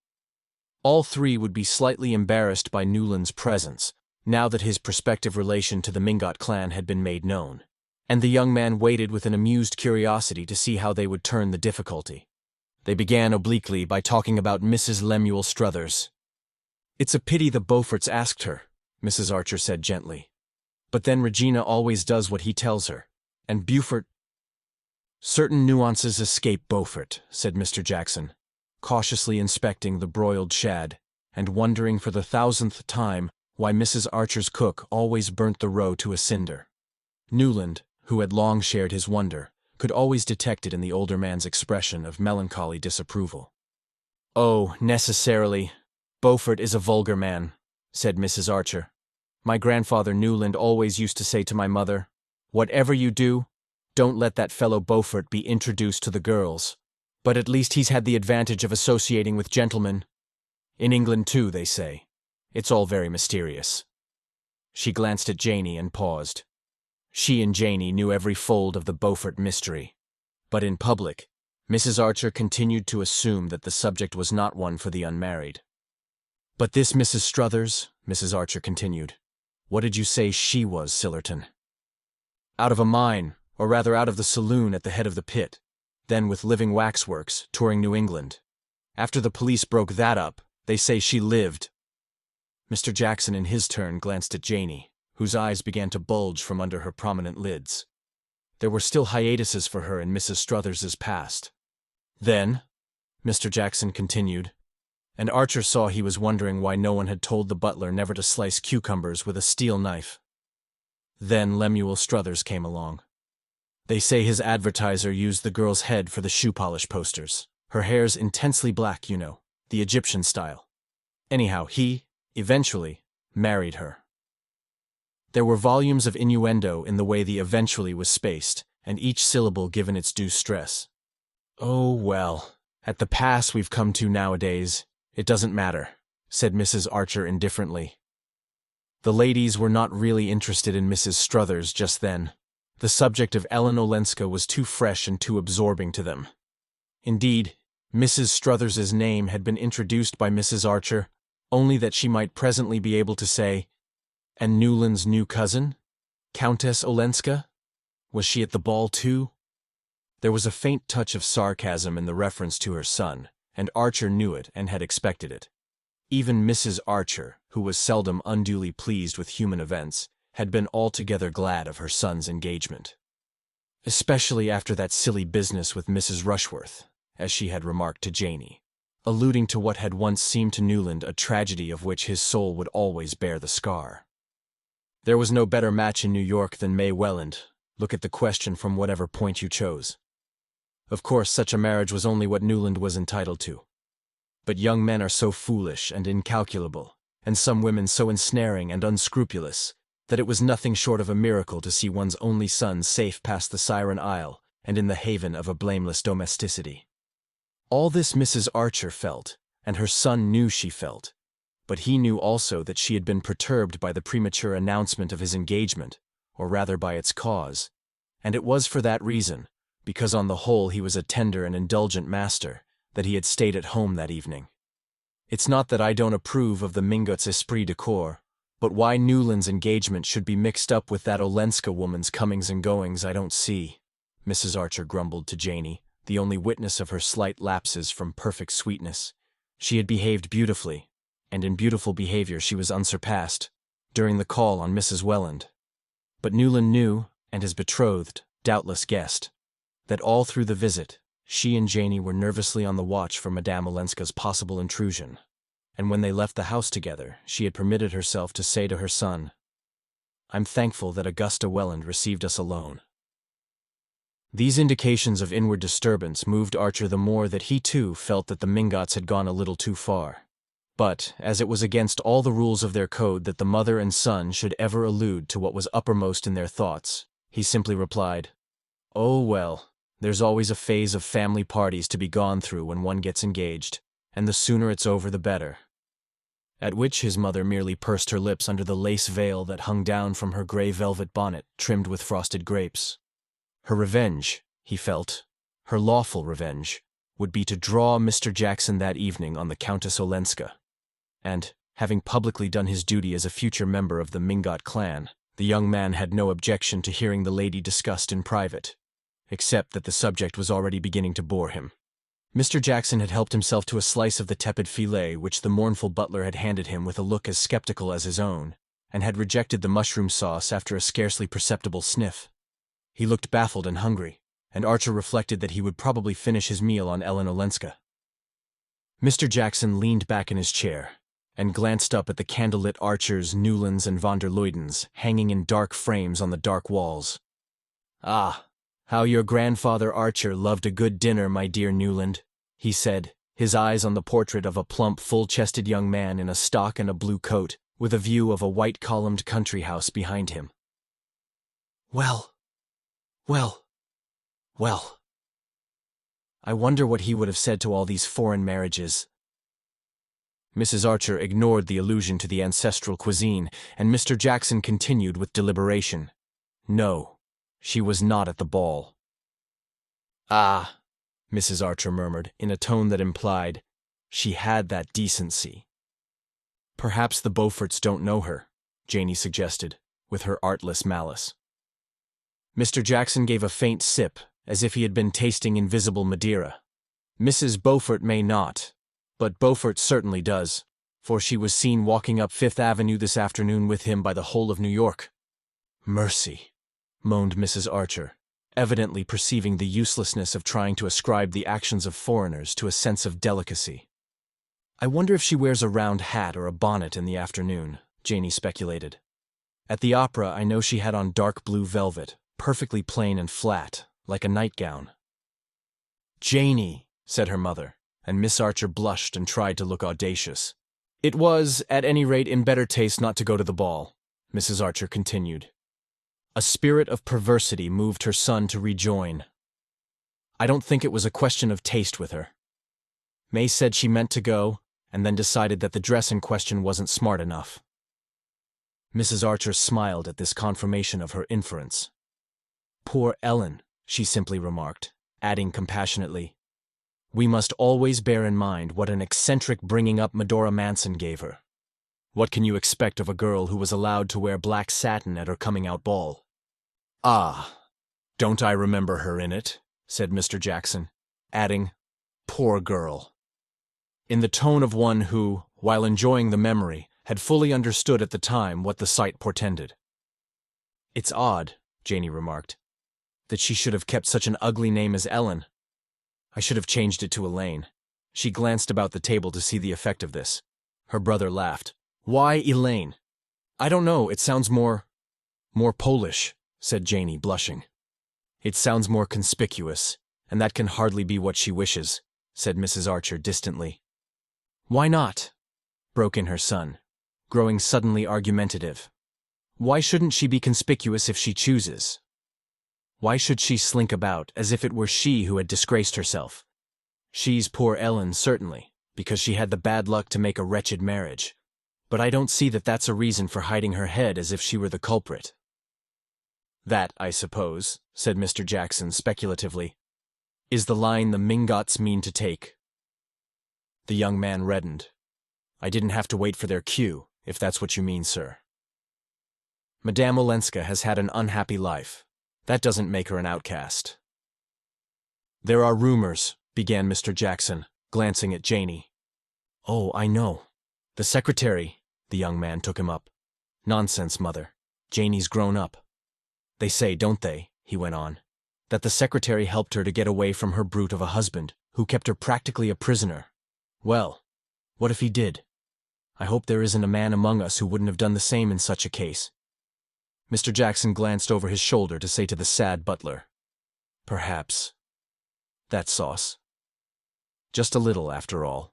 All three would be slightly embarrassed by Newland's presence, now that his prospective relation to the Mingot clan had been made known, and the young man waited with an amused curiosity to see how they would turn the difficulty. They began obliquely by talking about Mrs. Lemuel Struthers. "It's a pity the Beauforts asked her," Mrs. Archer said gently. "But then Regina always does what he tells her, and Beaufort—" "Certain nuances escape Beaufort," said Mr. Jackson, cautiously inspecting the broiled shad, and wondering for the 1000th time why Mrs. Archer's cook always burnt the roe to a cinder. Newland, who had long shared his wonder, could always detect it in the older man's expression of melancholy disapproval. "Oh, necessarily. Beaufort is a vulgar man," said Mrs. Archer. "My grandfather Newland always used to say to my mother, 'Whatever you do, don't let that fellow Beaufort be introduced to the girls. But at least he's had the advantage of associating with gentlemen. In England, too, they say. It's all very mysterious." She glanced at Janie and paused. She and Janie knew every fold of the Beaufort mystery. But in public, Mrs. Archer continued to assume that the subject was not one for the unmarried. "But this Mrs. Struthers," Mrs. Archer continued, "what did you say she was, Sillerton?" "Out of a mine, or rather out of the saloon at the head of the pit, then with Living Waxworks, touring New England. After the police broke that up, they say she lived." Mr. Jackson in his turn glanced at Janie, whose eyes began to bulge from under her prominent lids. There were still hiatuses for her in Mrs. Struthers's past. "Then," Mr. Jackson continued, and Archer saw he was wondering why no one had told the butler never to slice cucumbers with a steel knife. "Then Lemuel Struthers came along. They say his advertiser used the girl's head for the shoe polish posters. Her hair's intensely black, you know, the Egyptian style. Anyhow, he, eventually, married her. There were volumes of innuendo in the way the eventually was spaced, and each syllable given its due stress. "Oh, well, at the pass we've come to nowadays, it doesn't matter," said Mrs. Archer indifferently. The ladies were not really interested in Mrs. Struthers just then. The subject of Ellen Olenska was too fresh and too absorbing to them. Indeed, Mrs. Struthers's name had been introduced by Mrs. Archer, only that she might presently be able to say, "And Newland's new cousin? Countess Olenska? Was she at the ball too?" There was a faint touch of sarcasm in the reference to her son, and Archer knew it and had expected it. Even Mrs. Archer, who was seldom unduly pleased with human events, had been altogether glad of her son's engagement. Especially after that silly business with Mrs. Rushworth, as she had remarked to Janey, alluding to what had once seemed to Newland a tragedy of which his soul would always bear the scar. There was no better match in New York than May Welland, look at the question from whatever point you chose. Of course, such a marriage was only what Newland was entitled to. But young men are so foolish and incalculable, and some women so ensnaring and unscrupulous, that it was nothing short of a miracle to see one's only son safe past the Siren Isle and in the haven of a blameless domesticity. All this Mrs. Archer felt, and her son knew she felt, but he knew also that she had been perturbed by the premature announcement of his engagement, or rather by its cause, and it was for that reason, because on the whole he was a tender and indulgent master, that he had stayed at home that evening. It's not that I don't approve of the Mingot's esprit de corps, but why Newland's engagement should be mixed up with that Olenska woman's comings and goings I don't see, Mrs. Archer grumbled to Janey, the only witness of her slight lapses from perfect sweetness. She had behaved beautifully, and in beautiful behavior she was unsurpassed, during the call on Mrs. Welland. But Newland knew, and his betrothed doubtless guessed, that all through the visit, she and Janey were nervously on the watch for Madame Olenska's possible intrusion, and when they left the house together, she had permitted herself to say to her son, "I'm thankful that Augusta Welland received us alone." These indications of inward disturbance moved Archer the more that he too felt that the Mingots had gone a little too far. But, as it was against all the rules of their code that the mother and son should ever allude to what was uppermost in their thoughts, he simply replied, "Oh, well, there's always a phase of family parties to be gone through when one gets engaged, and the sooner it's over the better." At which his mother merely pursed her lips under the lace veil that hung down from her gray velvet bonnet trimmed with frosted grapes. Her revenge, he felt, her lawful revenge, would be to draw Mr. Jackson that evening on the Countess Olenska. And, having publicly done his duty as a future member of the Mingot clan, the young man had no objection to hearing the lady discussed in private, except that the subject was already beginning to bore him. Mr. Jackson had helped himself to a slice of the tepid filet which the mournful butler had handed him with a look as skeptical as his own, and had rejected the mushroom sauce after a scarcely perceptible sniff. He looked baffled and hungry, and Archer reflected that he would probably finish his meal on Ellen Olenska. Mr. Jackson leaned back in his chair, and glanced up at the candlelit Archers, Newlands, and von der Luydens hanging in dark frames on the dark walls. "Ah, how your grandfather Archer loved a good dinner, my dear Newland," he said, his eyes on the portrait of a plump, full-chested young man in a stock and a blue coat, with a view of a white-columned country house behind him. Well. I wonder what he would have said to all these foreign marriages." Mrs. Archer ignored the allusion to the ancestral cuisine, and Mr. Jackson continued with deliberation. No, she was not at the ball. "Ah," Mrs. Archer murmured, in a tone that implied, "she had that decency." "Perhaps the Beauforts don't know her," Janey suggested, with her artless malice. Mr. Jackson gave a faint sip, as if he had been tasting invisible Madeira. "Mrs. Beaufort may not, but Beaufort certainly does, for she was seen walking up Fifth Avenue this afternoon with him by the whole of New York." "Mercy," moaned Mrs. Archer, evidently perceiving the uselessness of trying to ascribe the actions of foreigners to a sense of delicacy. "I wonder if she wears a round hat or a bonnet in the afternoon," Janey speculated. "At the opera I know she had on dark blue velvet, perfectly plain and flat, like a nightgown." "Janey," said her mother, and Miss Archer blushed and tried to look audacious. It was, at any rate, in better taste not to go to the ball, Mrs. Archer continued. A spirit of perversity moved her son to rejoin. I don't think it was a question of taste with her. May said she meant to go, and then decided that the dress in question wasn't smart enough. Mrs. Archer smiled at this confirmation of her inference. Poor Ellen, she simply remarked, adding compassionately, we must always bear in mind what an eccentric bringing up Medora Manson gave her. What can you expect of a girl who was allowed to wear black satin at her coming-out ball? Ah, don't I remember her in it, said Mr. Jackson, adding, poor girl, in the tone of one who, while enjoying the memory, had fully understood at the time what the sight portended. It's odd, Janie remarked, that she should have kept such an ugly name as Ellen. I should have changed it to Elaine. She glanced about the table to see the effect of this. Her brother laughed. Why Elaine? I don't know, it sounds more Polish, said Janie, blushing. It sounds more conspicuous, and that can hardly be what she wishes, said Mrs. Archer distantly. Why not? Broke in her son, growing suddenly argumentative. Why shouldn't she be conspicuous if she chooses? Why should she slink about as if it were she who had disgraced herself? She's poor Ellen, certainly, because she had the bad luck to make a wretched marriage. But I don't see that that's a reason for hiding her head as if she were the culprit. That, I suppose, said Mr. Jackson speculatively, is the line the Mingots mean to take. The young man reddened. I didn't have to wait for their cue, if that's what you mean, sir. Madame Olenska has had an unhappy life. That doesn't make her an outcast. There are rumors, began Mr. Jackson, glancing at Janie. Oh, I know. The secretary, the young man took him up. Nonsense, mother. Janie's grown up. They say, don't they, he went on, that the secretary helped her to get away from her brute of a husband, who kept her practically a prisoner. Well, what if he did? I hope there isn't a man among us who wouldn't have done the same in such a case. Mr. Jackson glanced over his shoulder to say to the sad butler, perhaps. That's sauce. Just a little, after all.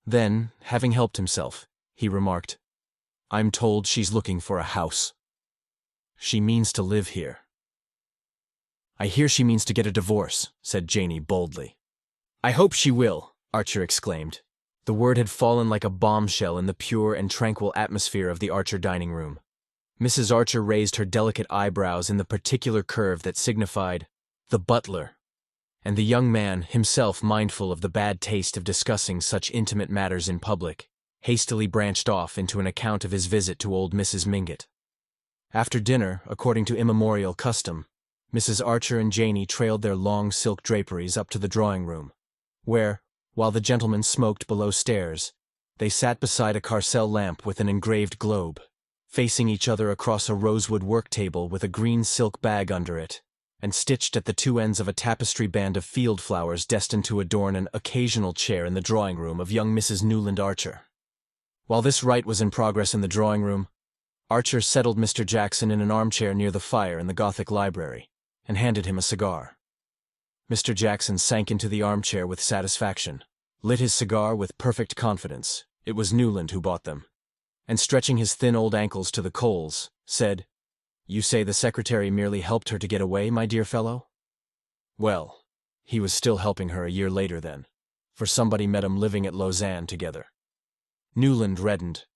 Then, having helped himself, he remarked, I'm told she's looking for a house. She means to live here. I hear she means to get a divorce, said Janie boldly. I hope she will, Archer exclaimed. The word had fallen like a bombshell in the pure and tranquil atmosphere of the Archer dining room. Mrs. Archer raised her delicate eyebrows in the particular curve that signified the butler, and the young man, himself mindful of the bad taste of discussing such intimate matters in public, hastily branched off into an account of his visit to old Mrs. Mingott. After dinner, according to immemorial custom, Mrs. Archer and Janie trailed their long silk draperies up to the drawing-room, where, while the gentlemen smoked below stairs, they sat beside a Carcel lamp with an engraved globe, facing each other across a rosewood work table with a green silk bag under it, and stitched at the two ends of a tapestry band of field flowers destined to adorn an occasional chair in the drawing-room of young Mrs. Newland Archer. While this rite was in progress in the drawing-room, Archer settled Mr. Jackson in an armchair near the fire in the Gothic library, and handed him a cigar. Mr. Jackson sank into the armchair with satisfaction, lit his cigar with perfect confidence, it was Newland who bought them, and stretching his thin old ankles to the coals, said, You say the secretary merely helped her to get away, my dear fellow? Well, he was still helping her a year later then, for somebody met 'em living at Lausanne together. Newland reddened.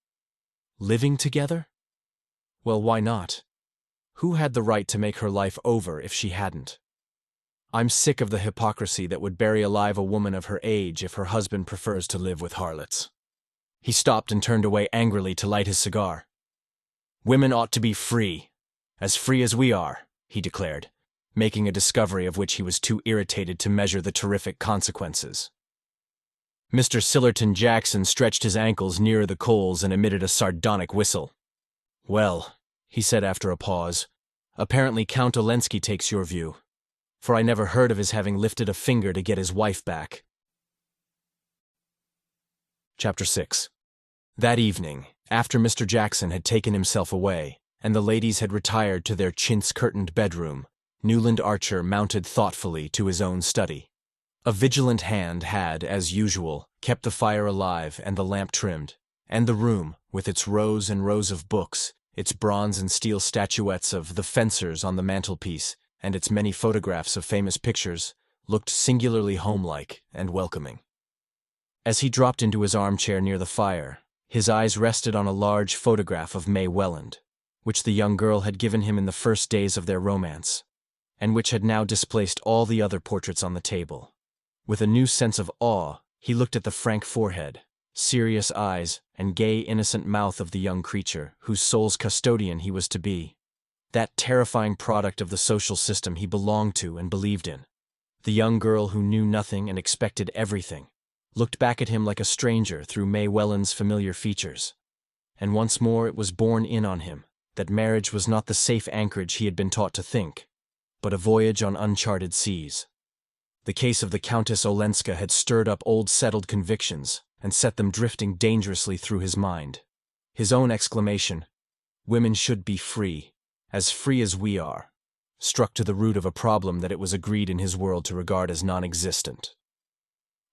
Living together? Well, why not? Who had the right to make her life over if she hadn't? I'm sick of the hypocrisy that would bury alive a woman of her age if her husband prefers to live with harlots. He stopped and turned away angrily to light his cigar. Women ought to be free as we are, he declared, making a discovery of which he was too irritated to measure the terrific consequences. Mr. Sillerton Jackson stretched his ankles nearer the coals and emitted a sardonic whistle. Well, he said after a pause, apparently Count Olenski takes your view, for I never heard of his having lifted a finger to get his wife back. Chapter 6. That evening, after Mr. Jackson had taken himself away, and the ladies had retired to their chintz-curtained bedroom, Newland Archer mounted thoughtfully to his own study. A vigilant hand had, as usual, kept the fire alive and the lamp trimmed, and the room, with its rows and rows of books, its bronze and steel statuettes of the fencers on the mantelpiece, and its many photographs of famous pictures, looked singularly homelike and welcoming. As he dropped into his armchair near the fire, his eyes rested on a large photograph of May Welland, which the young girl had given him in the first days of their romance, and which had now displaced all the other portraits on the table. With a new sense of awe, he looked at the frank forehead, serious eyes, and gay, innocent mouth of the young creature whose soul's custodian he was to be, that terrifying product of the social system he belonged to and believed in. The young girl who knew nothing and expected everything looked back at him like a stranger through May Welland's familiar features. And once more it was borne in on him that marriage was not the safe anchorage he had been taught to think, but a voyage on uncharted seas. The case of the Countess Olenska had stirred up old settled convictions and set them drifting dangerously through his mind. His own exclamation, "Women should be free as we are," struck to the root of a problem that it was agreed in his world to regard as non-existent.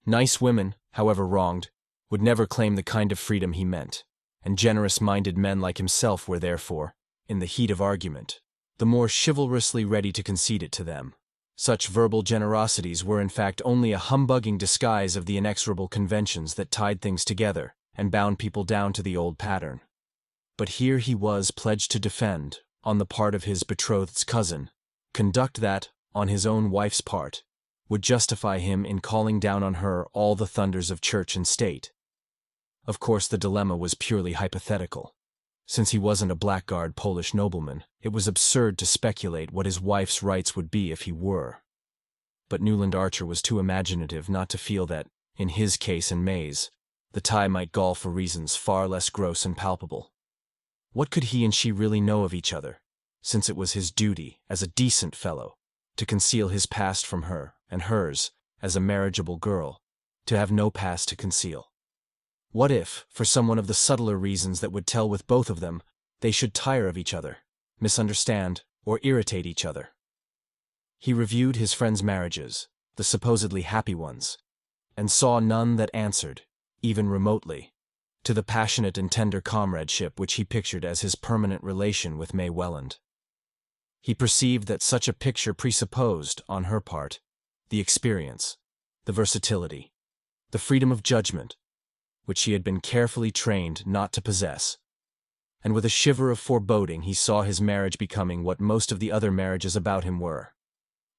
Nice women, however wronged, would never claim the kind of freedom he meant, and generous-minded men like himself were therefore, in the heat of argument, the more chivalrously ready to concede it to them. Such verbal generosities were in fact only a humbugging disguise of the inexorable conventions that tied things together and bound people down to the old pattern. But here he was pledged to defend, on the part of his betrothed's cousin, conduct that, on his own wife's part, would justify him in calling down on her all the thunders of church and state. Of course the dilemma was purely hypothetical. Since he wasn't a blackguard Polish nobleman, it was absurd to speculate what his wife's rights would be if he were. But Newland Archer was too imaginative not to feel that, in his case and May's, the tie might gall for reasons far less gross and palpable. What could he and she really know of each other, since it was his duty, as a decent fellow, to conceal his past from her, and hers, as a marriageable girl, to have no past to conceal? What if, for some one of the subtler reasons that would tell with both of them, they should tire of each other, misunderstand, or irritate each other? He reviewed his friends' marriages, the supposedly happy ones, and saw none that answered, even remotely, to the passionate and tender comradeship which he pictured as his permanent relation with May Welland. He perceived that such a picture presupposed, on her part, the experience, the versatility, the freedom of judgment, which she had been carefully trained not to possess. And with a shiver of foreboding he saw his marriage becoming what most of the other marriages about him were: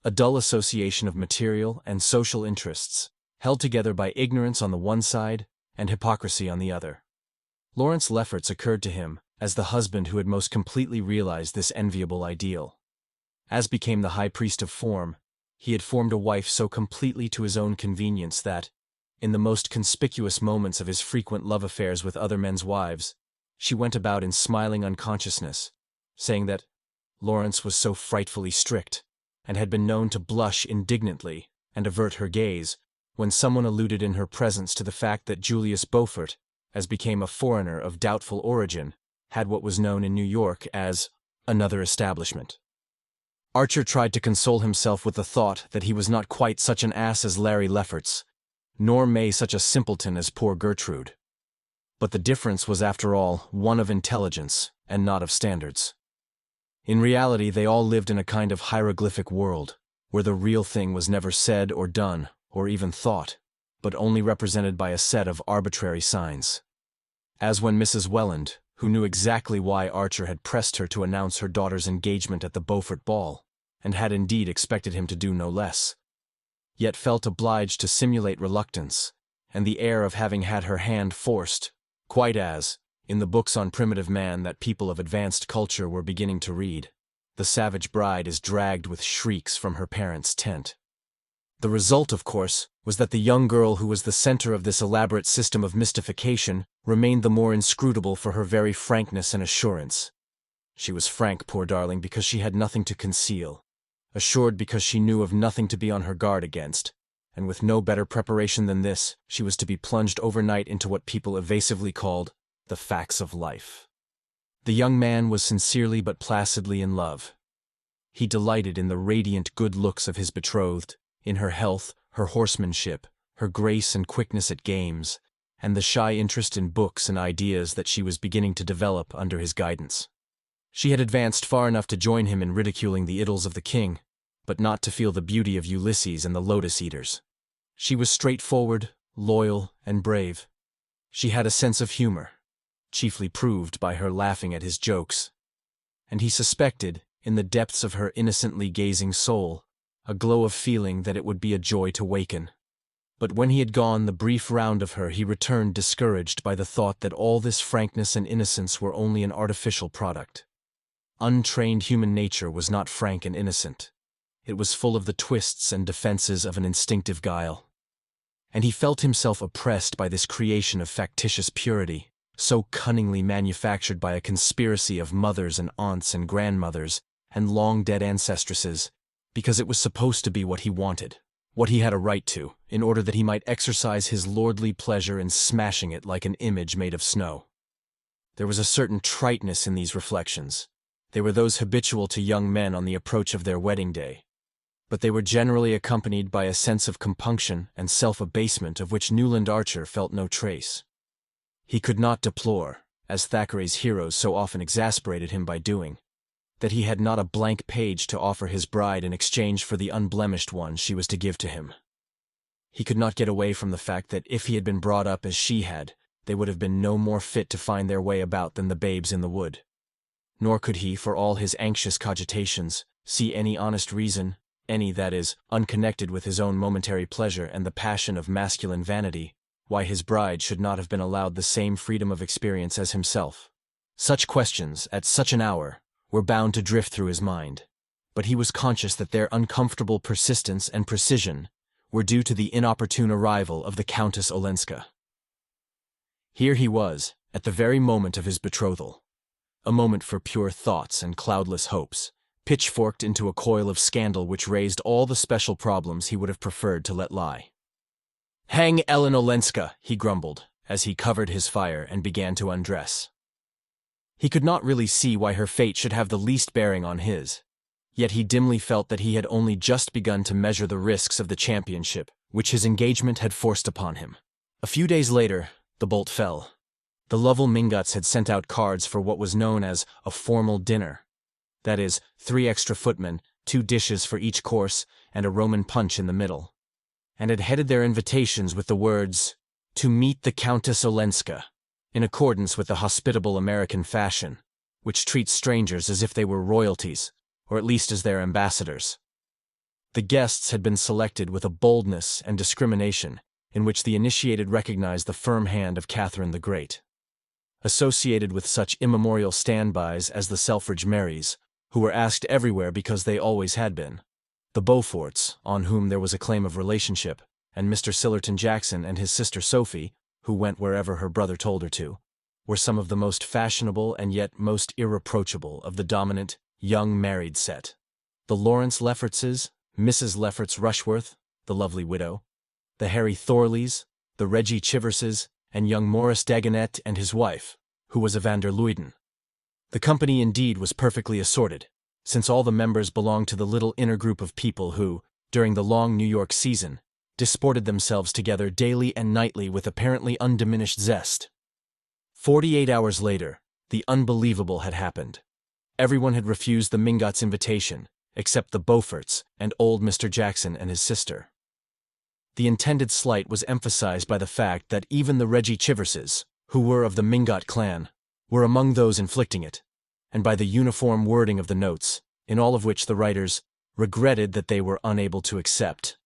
a dull association of material and social interests, held together by ignorance on the one side and hypocrisy on the other. Lawrence Lefferts occurred to him as the husband who had most completely realized this enviable ideal. As became the high priest of form, he had formed a wife so completely to his own convenience that, in the most conspicuous moments of his frequent love affairs with other men's wives, she went about in smiling unconsciousness, saying that Lawrence was so frightfully strict, and had been known to blush indignantly and avert her gaze when someone alluded in her presence to the fact that Julius Beaufort, as became a foreigner of doubtful origin, had what was known in New York as another establishment. Archer tried to console himself with the thought that he was not quite such an ass as Larry Lefferts, nor May such a simpleton as poor Gertrude. But the difference was, after all, one of intelligence and not of standards. In reality, they all lived in a kind of hieroglyphic world, where the real thing was never said or done, or even thought, but only represented by a set of arbitrary signs. As when Mrs. Welland, who knew exactly why Archer had pressed her to announce her daughter's engagement at the Beaufort ball, and had indeed expected him to do no less, yet felt obliged to simulate reluctance, and the air of having had her hand forced, quite as, in the books on primitive man that people of advanced culture were beginning to read, the savage bride is dragged with shrieks from her parents' tent. The result, of course, was that the young girl who was the center of this elaborate system of mystification remained the more inscrutable for her very frankness and assurance. She was frank, poor darling, because she had nothing to conceal, assured because she knew of nothing to be on her guard against, and with no better preparation than this, she was to be plunged overnight into what people evasively called the facts of life. The young man was sincerely but placidly in love. He delighted in the radiant good looks of his betrothed, in her health, her horsemanship, her grace and quickness at games, and the shy interest in books and ideas that she was beginning to develop under his guidance. She had advanced far enough to join him in ridiculing the idylls of the king, but not to feel the beauty of Ulysses and the Lotus Eaters. She was straightforward, loyal, and brave. She had a sense of humor, chiefly proved by her laughing at his jokes, and he suspected, in the depths of her innocently gazing soul, a glow of feeling that it would be a joy to waken. But when he had gone the brief round of her, he returned discouraged by the thought that all this frankness and innocence were only an artificial product. Untrained human nature was not frank and innocent. It was full of the twists and defenses of an instinctive guile. And he felt himself oppressed by this creation of factitious purity, so cunningly manufactured by a conspiracy of mothers and aunts and grandmothers and long-dead ancestresses, because it was supposed to be what he wanted, what he had a right to, in order that he might exercise his lordly pleasure in smashing it like an image made of snow. There was a certain triteness in these reflections. They were those habitual to young men on the approach of their wedding day, but they were generally accompanied by a sense of compunction and self-abasement of which Newland Archer felt no trace. He could not deplore, as Thackeray's heroes so often exasperated him by doing, that he had not a blank page to offer his bride in exchange for the unblemished one she was to give to him. He could not get away from the fact that if he had been brought up as she had, they would have been no more fit to find their way about than the babes in the wood. Nor could he, for all his anxious cogitations, see any honest reason, any, that is, unconnected with his own momentary pleasure and the passion of masculine vanity, why his bride should not have been allowed the same freedom of experience as himself. Such questions, at such an hour, were bound to drift through his mind, but he was conscious that their uncomfortable persistence and precision were due to the inopportune arrival of the Countess Olenska. Here he was, at the very moment of his betrothal, a moment for pure thoughts and cloudless hopes, pitchforked into a coil of scandal which raised all the special problems he would have preferred to let lie. "Hang Ellen Olenska," he grumbled, as he covered his fire and began to undress. He could not really see why her fate should have the least bearing on his, yet he dimly felt that he had only just begun to measure the risks of the championship which his engagement had forced upon him. A few days later, the bolt fell. The Lovell Mingots had sent out cards for what was known as a formal dinner. That is, 3 extra footmen, 2 dishes for each course, and a Roman punch in the middle, and had headed their invitations with the words, "To meet the Countess Olenska," in accordance with the hospitable American fashion, which treats strangers as if they were royalties, or at least as their ambassadors. The guests had been selected with a boldness and discrimination in which the initiated recognized the firm hand of Catherine the Great. Associated with such immemorial standbys as the Selfridge Marys, who were asked everywhere because they always had been, the Beauforts, on whom there was a claim of relationship, and Mr. Sillerton Jackson and his sister Sophie, who went wherever her brother told her to, were some of the most fashionable and yet most irreproachable of the dominant, young married set. The Lawrence Leffertses, Mrs. Lefferts Rushworth, the lovely widow, the Harry Thorleys, the Reggie Chiverses, and young Maurice Dagonet and his wife, who was a van der Luyden. The company indeed was perfectly assorted, since all the members belonged to the little inner group of people who, during the long New York season, disported themselves together daily and nightly with apparently undiminished zest. 48 hours later, the unbelievable had happened. Everyone had refused the Mingots' invitation, except the Beauforts and old Mr. Jackson and his sister. The intended slight was emphasized by the fact that even the Reggie Chiverses, who were of the Mingot clan, were among those inflicting it, and by the uniform wording of the notes, in all of which the writers regretted that they were unable to accept,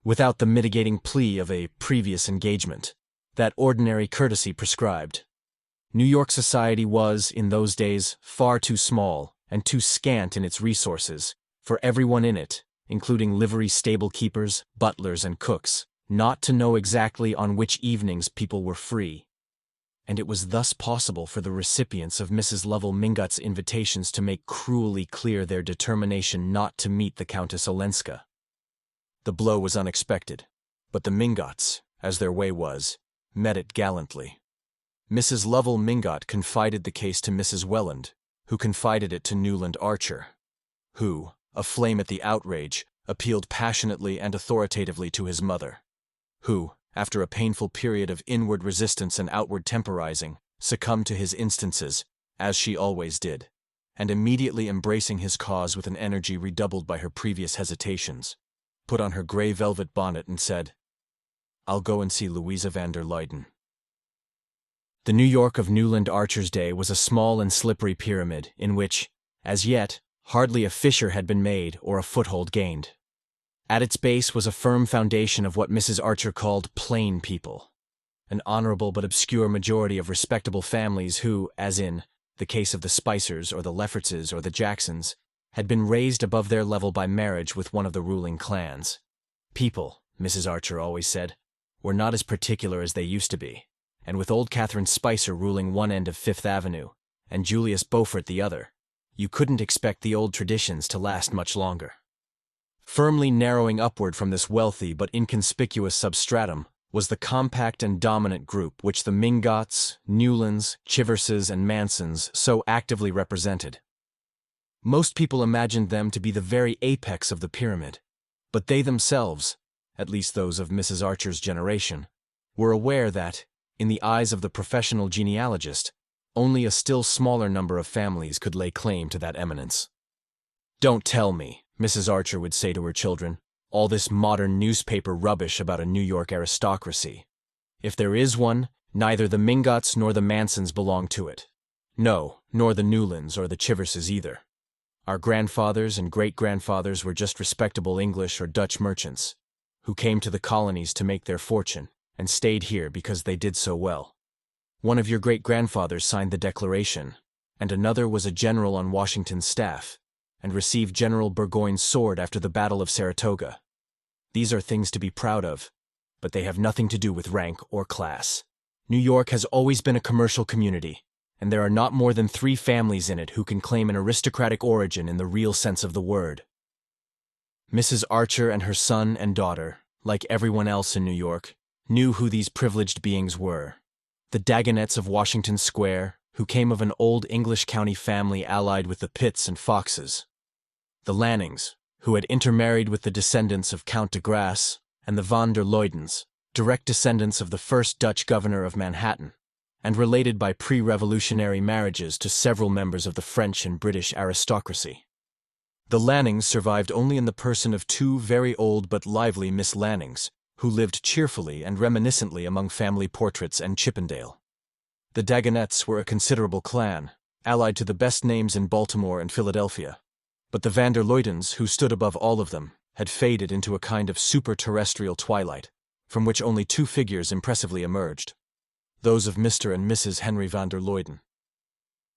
without the mitigating plea of a previous engagement, that ordinary courtesy prescribed. New York society was, in those days, far too small and too scant in its resources for everyone in it, including livery stable keepers, butlers, and cooks, not to know exactly on which evenings people were free. And it was thus possible for the recipients of Mrs. Lovell Mingot's invitations to make cruelly clear their determination not to meet the Countess Olenska. The blow was unexpected, but the Mingots, as their way was, met it gallantly. Mrs. Lovell Mingot confided the case to Mrs. Welland, who confided it to Newland Archer, who, aflame at the outrage, appealed passionately and authoritatively to his mother, who, after a painful period of inward resistance and outward temporizing, succumbed to his instances, as she always did, and immediately embracing his cause with an energy redoubled by her previous hesitations, put on her gray velvet bonnet and said, "I'll go and see Louisa van der Luyden." The New York of Newland Archer's day was a small and slippery pyramid in which, as yet, hardly a fissure had been made or a foothold gained. At its base was a firm foundation of what Mrs. Archer called plain people, an honorable but obscure majority of respectable families who, as in the case of the Spicers or the Leffertses or the Jacksons, had been raised above their level by marriage with one of the ruling clans. People, Mrs. Archer always said, were not as particular as they used to be, and with old Catherine Spicer ruling one end of Fifth Avenue and Julius Beaufort the other, you couldn't expect the old traditions to last much longer. Firmly narrowing upward from this wealthy but inconspicuous substratum was the compact and dominant group which the Mingots, Newlands, Chiverses, and Mansons so actively represented. Most people imagined them to be the very apex of the pyramid, but they themselves, at least those of Mrs. Archer's generation, were aware that, in the eyes of the professional genealogist, only a still smaller number of families could lay claim to that eminence. "Don't tell me," Mrs. Archer would say to her children, "all this modern newspaper rubbish about a New York aristocracy. If there is one, neither the Mingots nor the Mansons belong to it. No, nor the Newlands or the Chiverses either. Our grandfathers and great-grandfathers were just respectable English or Dutch merchants, who came to the colonies to make their fortune, and stayed here because they did so well. One of your great-grandfathers signed the Declaration, and another was a general on Washington's staff, and received General Burgoyne's sword after the Battle of Saratoga. These are things to be proud of, but they have nothing to do with rank or class. New York has always been a commercial community, and there are not more than 3 families in it who can claim an aristocratic origin in the real sense of the word." Mrs. Archer and her son and daughter, like everyone else in New York, knew who these privileged beings were. The Dagonets of Washington Square, who came of an old English county family allied with the Pitts and Foxes. The Lannings, who had intermarried with the descendants of Count de Grasse, and the van der Luydens, direct descendants of the first Dutch governor of Manhattan, and related by pre-revolutionary marriages to several members of the French and British aristocracy. The Lannings survived only in the person of 2 very old but lively Miss Lannings, who lived cheerfully and reminiscently among family portraits and Chippendale. The Dagonets were a considerable clan, allied to the best names in Baltimore and Philadelphia, but the van der Luydens, who stood above all of them, had faded into a kind of super-terrestrial twilight, from which only 2 figures impressively emerged, those of Mr. and Mrs. Henry van der Luyden.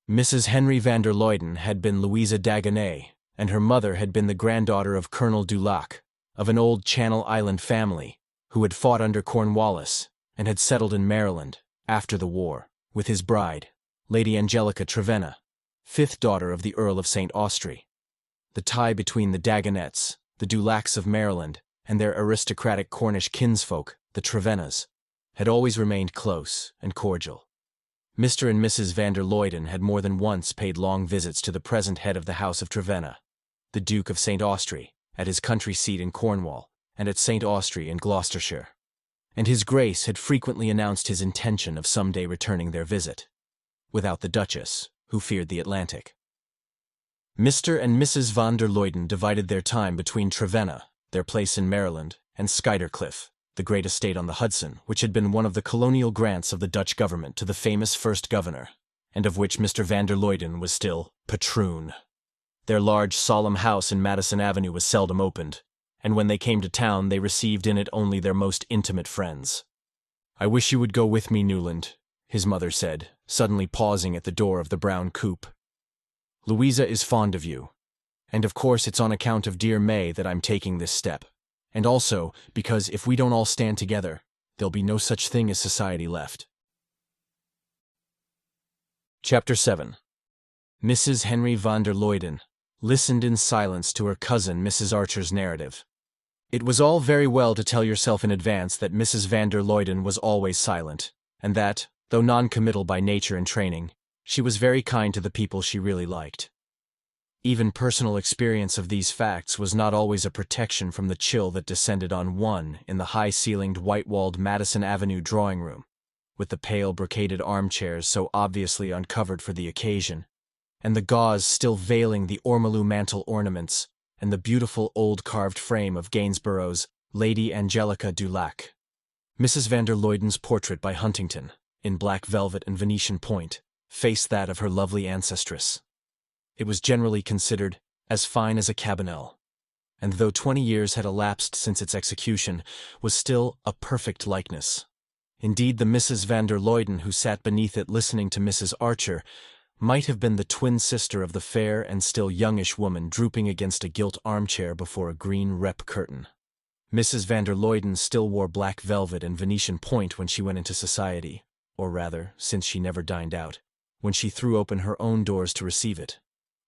Mrs. Henry van der Luyden had been Louisa Dagonet, and her mother had been the granddaughter of Colonel Dulac, of an old Channel Island family, who had fought under Cornwallis, and had settled in Maryland, after the war, with his bride, Lady Angelica Trevenna, 5th daughter of the Earl of St. Austry. The tie between the Dagonets, the Dulacs of Maryland, and their aristocratic Cornish kinsfolk, the Trevennas, had always remained close and cordial. Mr. and Mrs. van der Luyden had more than once paid long visits to the present head of the House of Trevenna, the Duke of St. Austry, at his country seat in Cornwall, and at St. Austry in Gloucestershire, and His Grace had frequently announced his intention of some day returning their visit, without the Duchess, who feared the Atlantic. Mr. and Mrs. van der Luyden divided their time between Trevenna, their place in Maryland, and Skuytercliff, the great estate on the Hudson, which had been one of the colonial grants of the Dutch government to the famous first governor, and of which Mr. van der Luyden was still patroon. Their large, solemn house in Madison Avenue was seldom opened, and when they came to town they received in it only their most intimate friends. "I wish you would go with me, Newland," his mother said, suddenly pausing at the door of the brown coupe. "Louisa is fond of you, and of course it's on account of dear May that I'm taking this step, and also because if we don't all stand together, there'll be no such thing as society left." Chapter 7. Mrs. Henry van der Luyden listened in silence to her cousin Mrs. Archer's narrative. It was all very well to tell yourself in advance that Mrs. van der Luyden was always silent, and that, though non-committal by nature and training, she was very kind to the people she really liked. Even personal experience of these facts was not always a protection from the chill that descended on one in the high-ceilinged, white-walled Madison Avenue drawing room, with the pale brocaded armchairs so obviously uncovered for the occasion, and the gauze still veiling the ormolu mantel ornaments, and the beautiful old carved frame of Gainsborough's Lady Angelica du Lac. Mrs. van der Luyden's portrait by Huntington, in black velvet and Venetian point, faced that of her lovely ancestress. It was generally considered as fine as a cabanel, and though 20 years had elapsed since its execution, was still a perfect likeness. Indeed, the Mrs. van der Luyden who sat beneath it listening to Mrs. Archer might have been the twin sister of the fair and still youngish woman drooping against a gilt armchair before a green rep curtain. Mrs. van der Luyden still wore black velvet and Venetian point when she went into society, or rather, since she never dined out, when she threw open her own doors to receive it.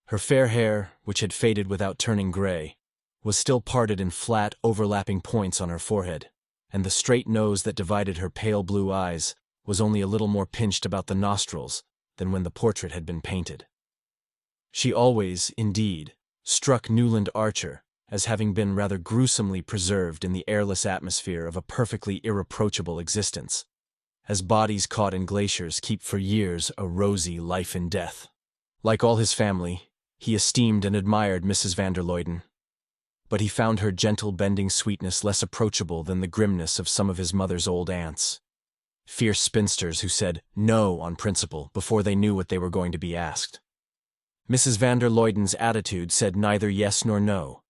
Her fair hair, which had faded without turning gray, was still parted in flat, overlapping points on her forehead, and the straight nose that divided her pale blue eyes was only a little more pinched about the nostrils than when the portrait had been painted. She always, indeed, struck Newland Archer as having been rather gruesomely preserved in the airless atmosphere of a perfectly irreproachable existence, as bodies caught in glaciers keep for years a rosy life in death. Like all his family, he esteemed and admired Mrs. van der Luyden, but he found her gentle bending sweetness less approachable than the grimness of some of his mother's old aunts, fierce spinsters who said no on principle before they knew what they were going to be asked. Mrs. van der Luyden's attitude said neither yes nor no,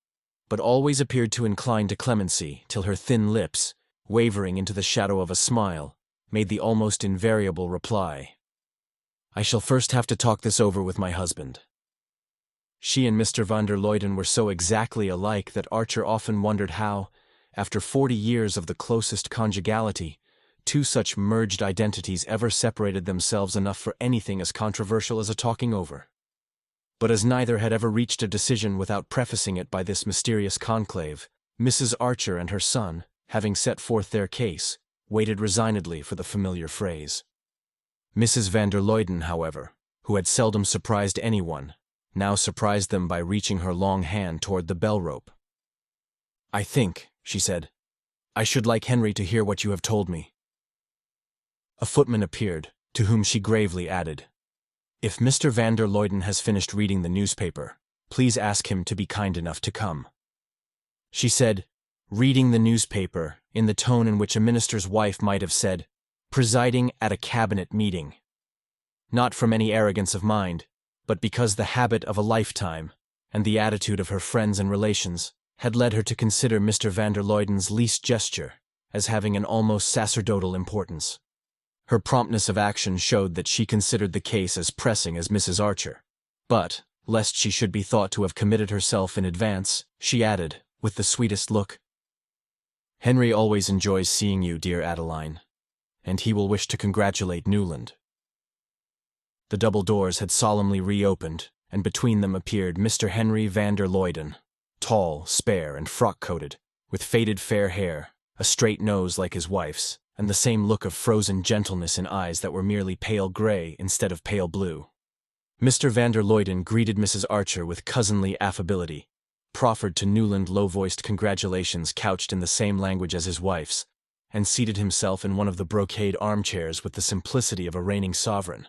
but always appeared to incline to clemency till her thin lips, wavering into the shadow of a smile, made the almost invariable reply, "I shall first have to talk this over with my husband." She and Mr. van der Luyden were so exactly alike that Archer often wondered how, after 40 years of the closest conjugality, two such merged identities ever separated themselves enough for anything as controversial as a talking over. But as neither had ever reached a decision without prefacing it by this mysterious conclave, Mrs. Archer and her son, having set forth their case, waited resignedly for the familiar phrase. Mrs. van der Luyden, however, who had seldom surprised anyone, now surprised them by reaching her long hand toward the bell rope. "I think," she said, "I should like Henry to hear what you have told me." A footman appeared, to whom she gravely added, "If Mr. van der Luyden has finished reading the newspaper, please ask him to be kind enough to come." She said, "reading the newspaper," in the tone in which a minister's wife might have said, "presiding at a cabinet meeting." Not from any arrogance of mind, but because the habit of a lifetime, and the attitude of her friends and relations, had led her to consider Mr. van der Luyden's least gesture as having an almost sacerdotal importance. Her promptness of action showed that she considered the case as pressing as Mrs. Archer, but, lest she should be thought to have committed herself in advance, she added, with the sweetest look, "Henry always enjoys seeing you, dear Adeline, and he will wish to congratulate Newland." The double doors had solemnly reopened, and between them appeared Mr. Henry van der Luyden, tall, spare, and frock-coated, with faded fair hair, a straight nose like his wife's, and the same look of frozen gentleness in eyes that were merely pale gray instead of pale blue. Mr. van der Luyden greeted Mrs. Archer with cousinly affability, proffered to Newland low-voiced congratulations couched in the same language as his wife's, and seated himself in one of the brocade armchairs with the simplicity of a reigning sovereign.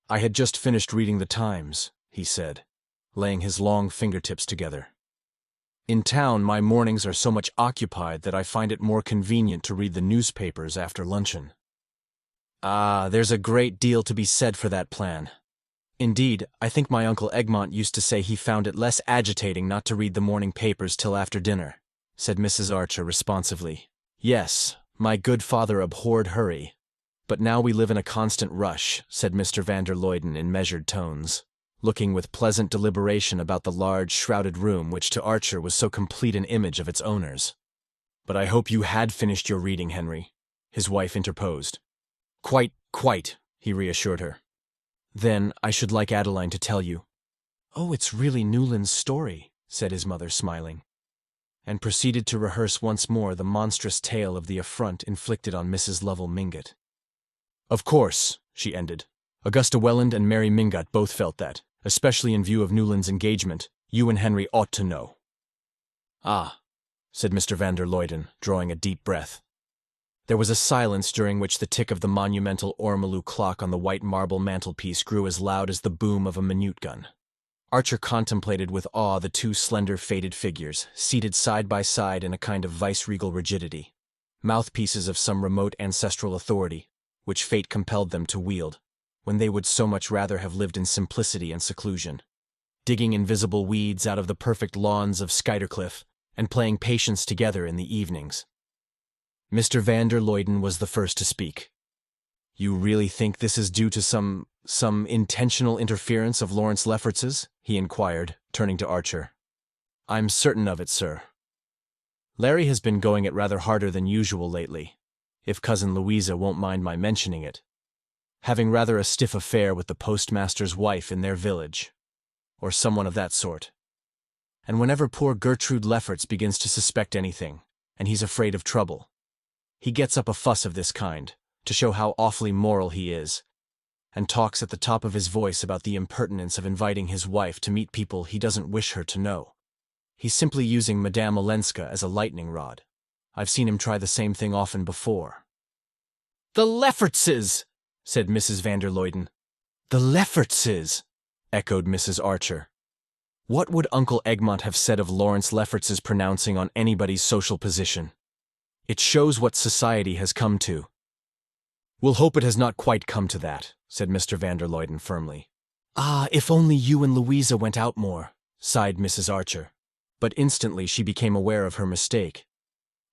"I had just finished reading the Times," he said, laying his long fingertips together. "In town, my mornings are so much occupied that I find it more convenient to read the newspapers after luncheon." "Ah, there's a great deal to be said for that plan. Indeed, I think my Uncle Egmont used to say he found it less agitating not to read the morning papers till after dinner," said Mrs. Archer responsively. "Yes, my good father abhorred hurry. But now we live in a constant rush," said Mr. van der Luyden in measured tones, looking with pleasant deliberation about the large, shrouded room which to Archer was so complete an image of its owners. "But I hope you had finished your reading, Henry," his wife interposed. Quite," he reassured her. "Then I should like Adeline to tell you." "Oh, it's really Newland's story," said his mother, smiling, and proceeded to rehearse once more the monstrous tale of the affront inflicted on Mrs. Lovell Mingott. "Of course," she ended. "Augusta Welland and Mary Mingott both felt that, Especially in view of Newland's engagement, you and Henry ought to know." "Ah," said Mr. van der Luyden, drawing a deep breath. There was a silence during which the tick of the monumental ormolu clock on the white marble mantelpiece grew as loud as the boom of a minute gun. Archer contemplated with awe the two slender, faded figures, seated side by side in a kind of viceregal rigidity, mouthpieces of some remote ancestral authority, which fate compelled them to wield, when they would so much rather have lived in simplicity and seclusion, digging invisible weeds out of the perfect lawns of Skuytercliff, and playing patience together in the evenings. Mr. van der Luyden was the first to speak. "You really think this is due to some intentional interference of Lawrence Lefferts's?" he inquired, turning to Archer. "I'm certain of it, sir. Larry has been going it rather harder than usual lately, if Cousin Louisa won't mind my mentioning it, having rather a stiff affair with the postmaster's wife in their village, or someone of that sort. And whenever poor Gertrude Lefferts begins to suspect anything, and he's afraid of trouble, he gets up a fuss of this kind, to show how awfully moral he is, and talks at the top of his voice about the impertinence of inviting his wife to meet people he doesn't wish her to know. He's simply using Madame Olenska as a lightning rod. I've seen him try the same thing often before." "The Leffertses!" said Mrs. van der Luyden. "The Leffertses!" echoed Mrs. Archer. What would Uncle Egmont have said of Lawrence Lefferts's pronouncing on anybody's social position? It shows what society has come to. "We'll hope it has not quite come to that," said Mr. van der Luyden firmly. "Ah, if only you and Louisa went out more," sighed Mrs. Archer. But instantly she became aware of her mistake.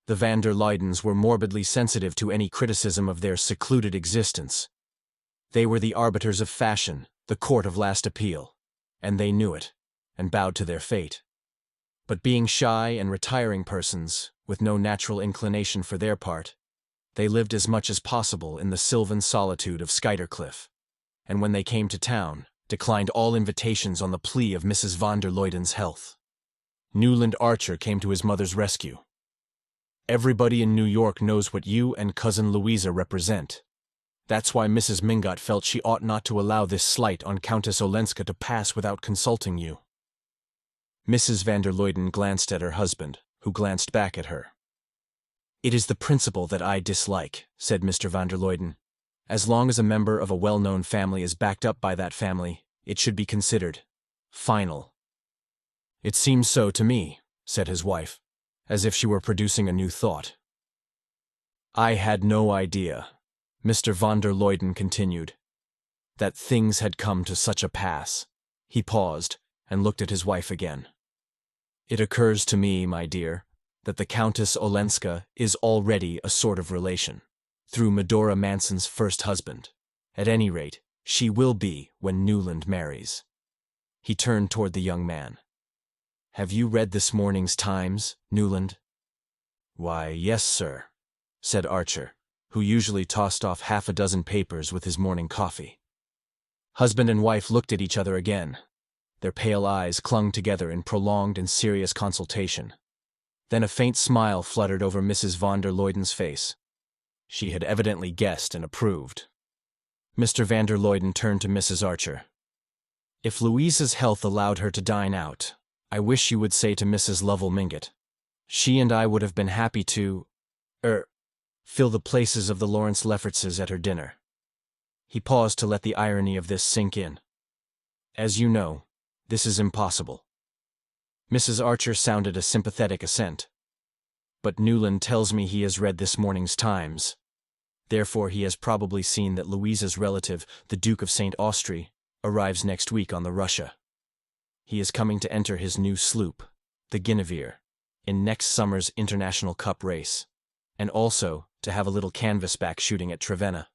The van der Luydens were morbidly sensitive to any criticism of their secluded existence. They were the arbiters of fashion, the court of last appeal, and they knew it, and bowed to their fate. But being shy and retiring persons, with no natural inclination for their part, they lived as much as possible in the sylvan solitude of Skuytercliff, and when they came to town, declined all invitations on the plea of Mrs. van der Luyden's health. Newland Archer came to his mother's rescue. "Everybody in New York knows what you and Cousin Louisa represent. That's why Mrs. Mingot felt she ought not to allow this slight on Countess Olenska to pass without consulting you." Mrs. van der Luyden glanced at her husband, who glanced back at her. "It is the principle that I dislike," said Mr. van der Luyden. "As long as a member of a well-known family is backed up by that family, it should be considered final." "It seems so to me," said his wife, as if she were producing a new thought. "I had no idea," Mr. van der Luyden continued, "that things had come to such a pass." He paused and looked at his wife again. "It occurs to me, my dear, that the Countess Olenska is already a sort of relation, through Medora Manson's first husband. At any rate, she will be when Newland marries." He turned toward the young man. "Have you read this morning's Times, Newland?" "Why, yes, sir," said Archer, who usually tossed off half a dozen papers with his morning coffee. Husband and wife looked at each other again. Their pale eyes clung together in prolonged and serious consultation. Then a faint smile fluttered over Mrs. van der Luyden's face. She had evidently guessed and approved. Mr. van der Luyden turned to Mrs. Archer. "If Louisa's health allowed her to dine out, I wish you would say to Mrs. Lovell Mingott. She and I would have been happy to, fill the places of the Lawrence Leffertses at her dinner." He paused to let the irony of this sink in. "As you know, this is impossible." Mrs. Archer sounded a sympathetic assent. "But Newland tells me he has read this morning's Times. Therefore he has probably seen that Louisa's relative, the Duke of St. Austry, arrives next week on the Russia. He is coming to enter his new sloop, the Guinevere, in next summer's International Cup race, and also to have a little canvasback shooting at Trevenna."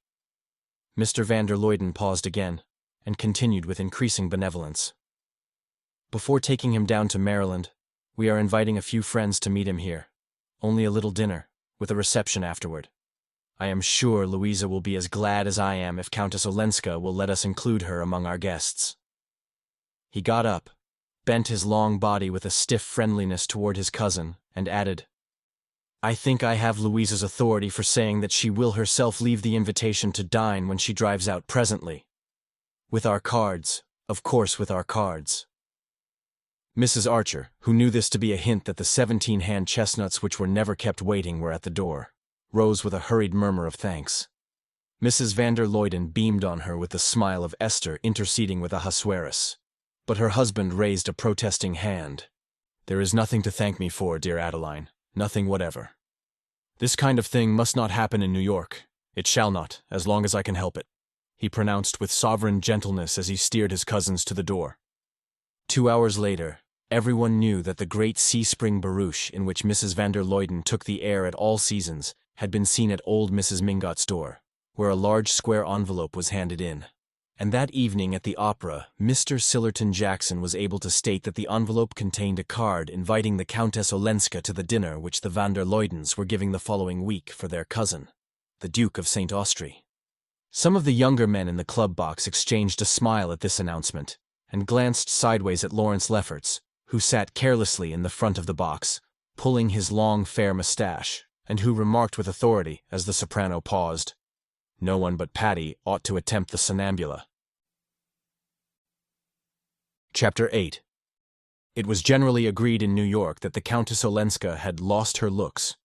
Mr. van der Luyden paused again, and continued with increasing benevolence. "Before taking him down to Maryland, we are inviting a few friends to meet him here. Only a little dinner, with a reception afterward. I am sure Louisa will be as glad as I am if Countess Olenska will let us include her among our guests." He got up, bent his long body with a stiff friendliness toward his cousin, and added, "I think I have Louisa's authority for saying that she will herself leave the invitation to dine when she drives out presently. With our cards, Of course with our cards. Mrs. Archer, who knew this to be a hint that the 17-hand chestnuts which were never kept waiting were at the door, rose with a hurried murmur of thanks. Mrs. van der Luyden beamed on her with the smile of Esther interceding with Ahasuerus. But her husband raised a protesting hand. "There is nothing to thank me for, dear Adeline, nothing whatever. This kind of thing must not happen in New York. It shall not, as long as I can help it," he pronounced with sovereign gentleness as he steered his cousins to the door. 2 hours later, everyone knew that the great sea-spring barouche in which Mrs. van der Luyden took the air at all seasons had been seen at old Mrs. Mingot's door, where a large square envelope was handed in. And that evening at the opera, Mr. Sillerton Jackson was able to state that the envelope contained a card inviting the Countess Olenska to the dinner which the van der Luydens were giving the following week for their cousin, the Duke of St. Austrie. Some of the younger men in the club box exchanged a smile at this announcement, and glanced sideways at Lawrence Lefferts, who sat carelessly in the front of the box, pulling his long fair mustache, and who remarked with authority, as the soprano paused, "No one but Patty ought to attempt the Sonnambula." Chapter 8. It was generally agreed in New York that the Countess Olenska had lost her looks.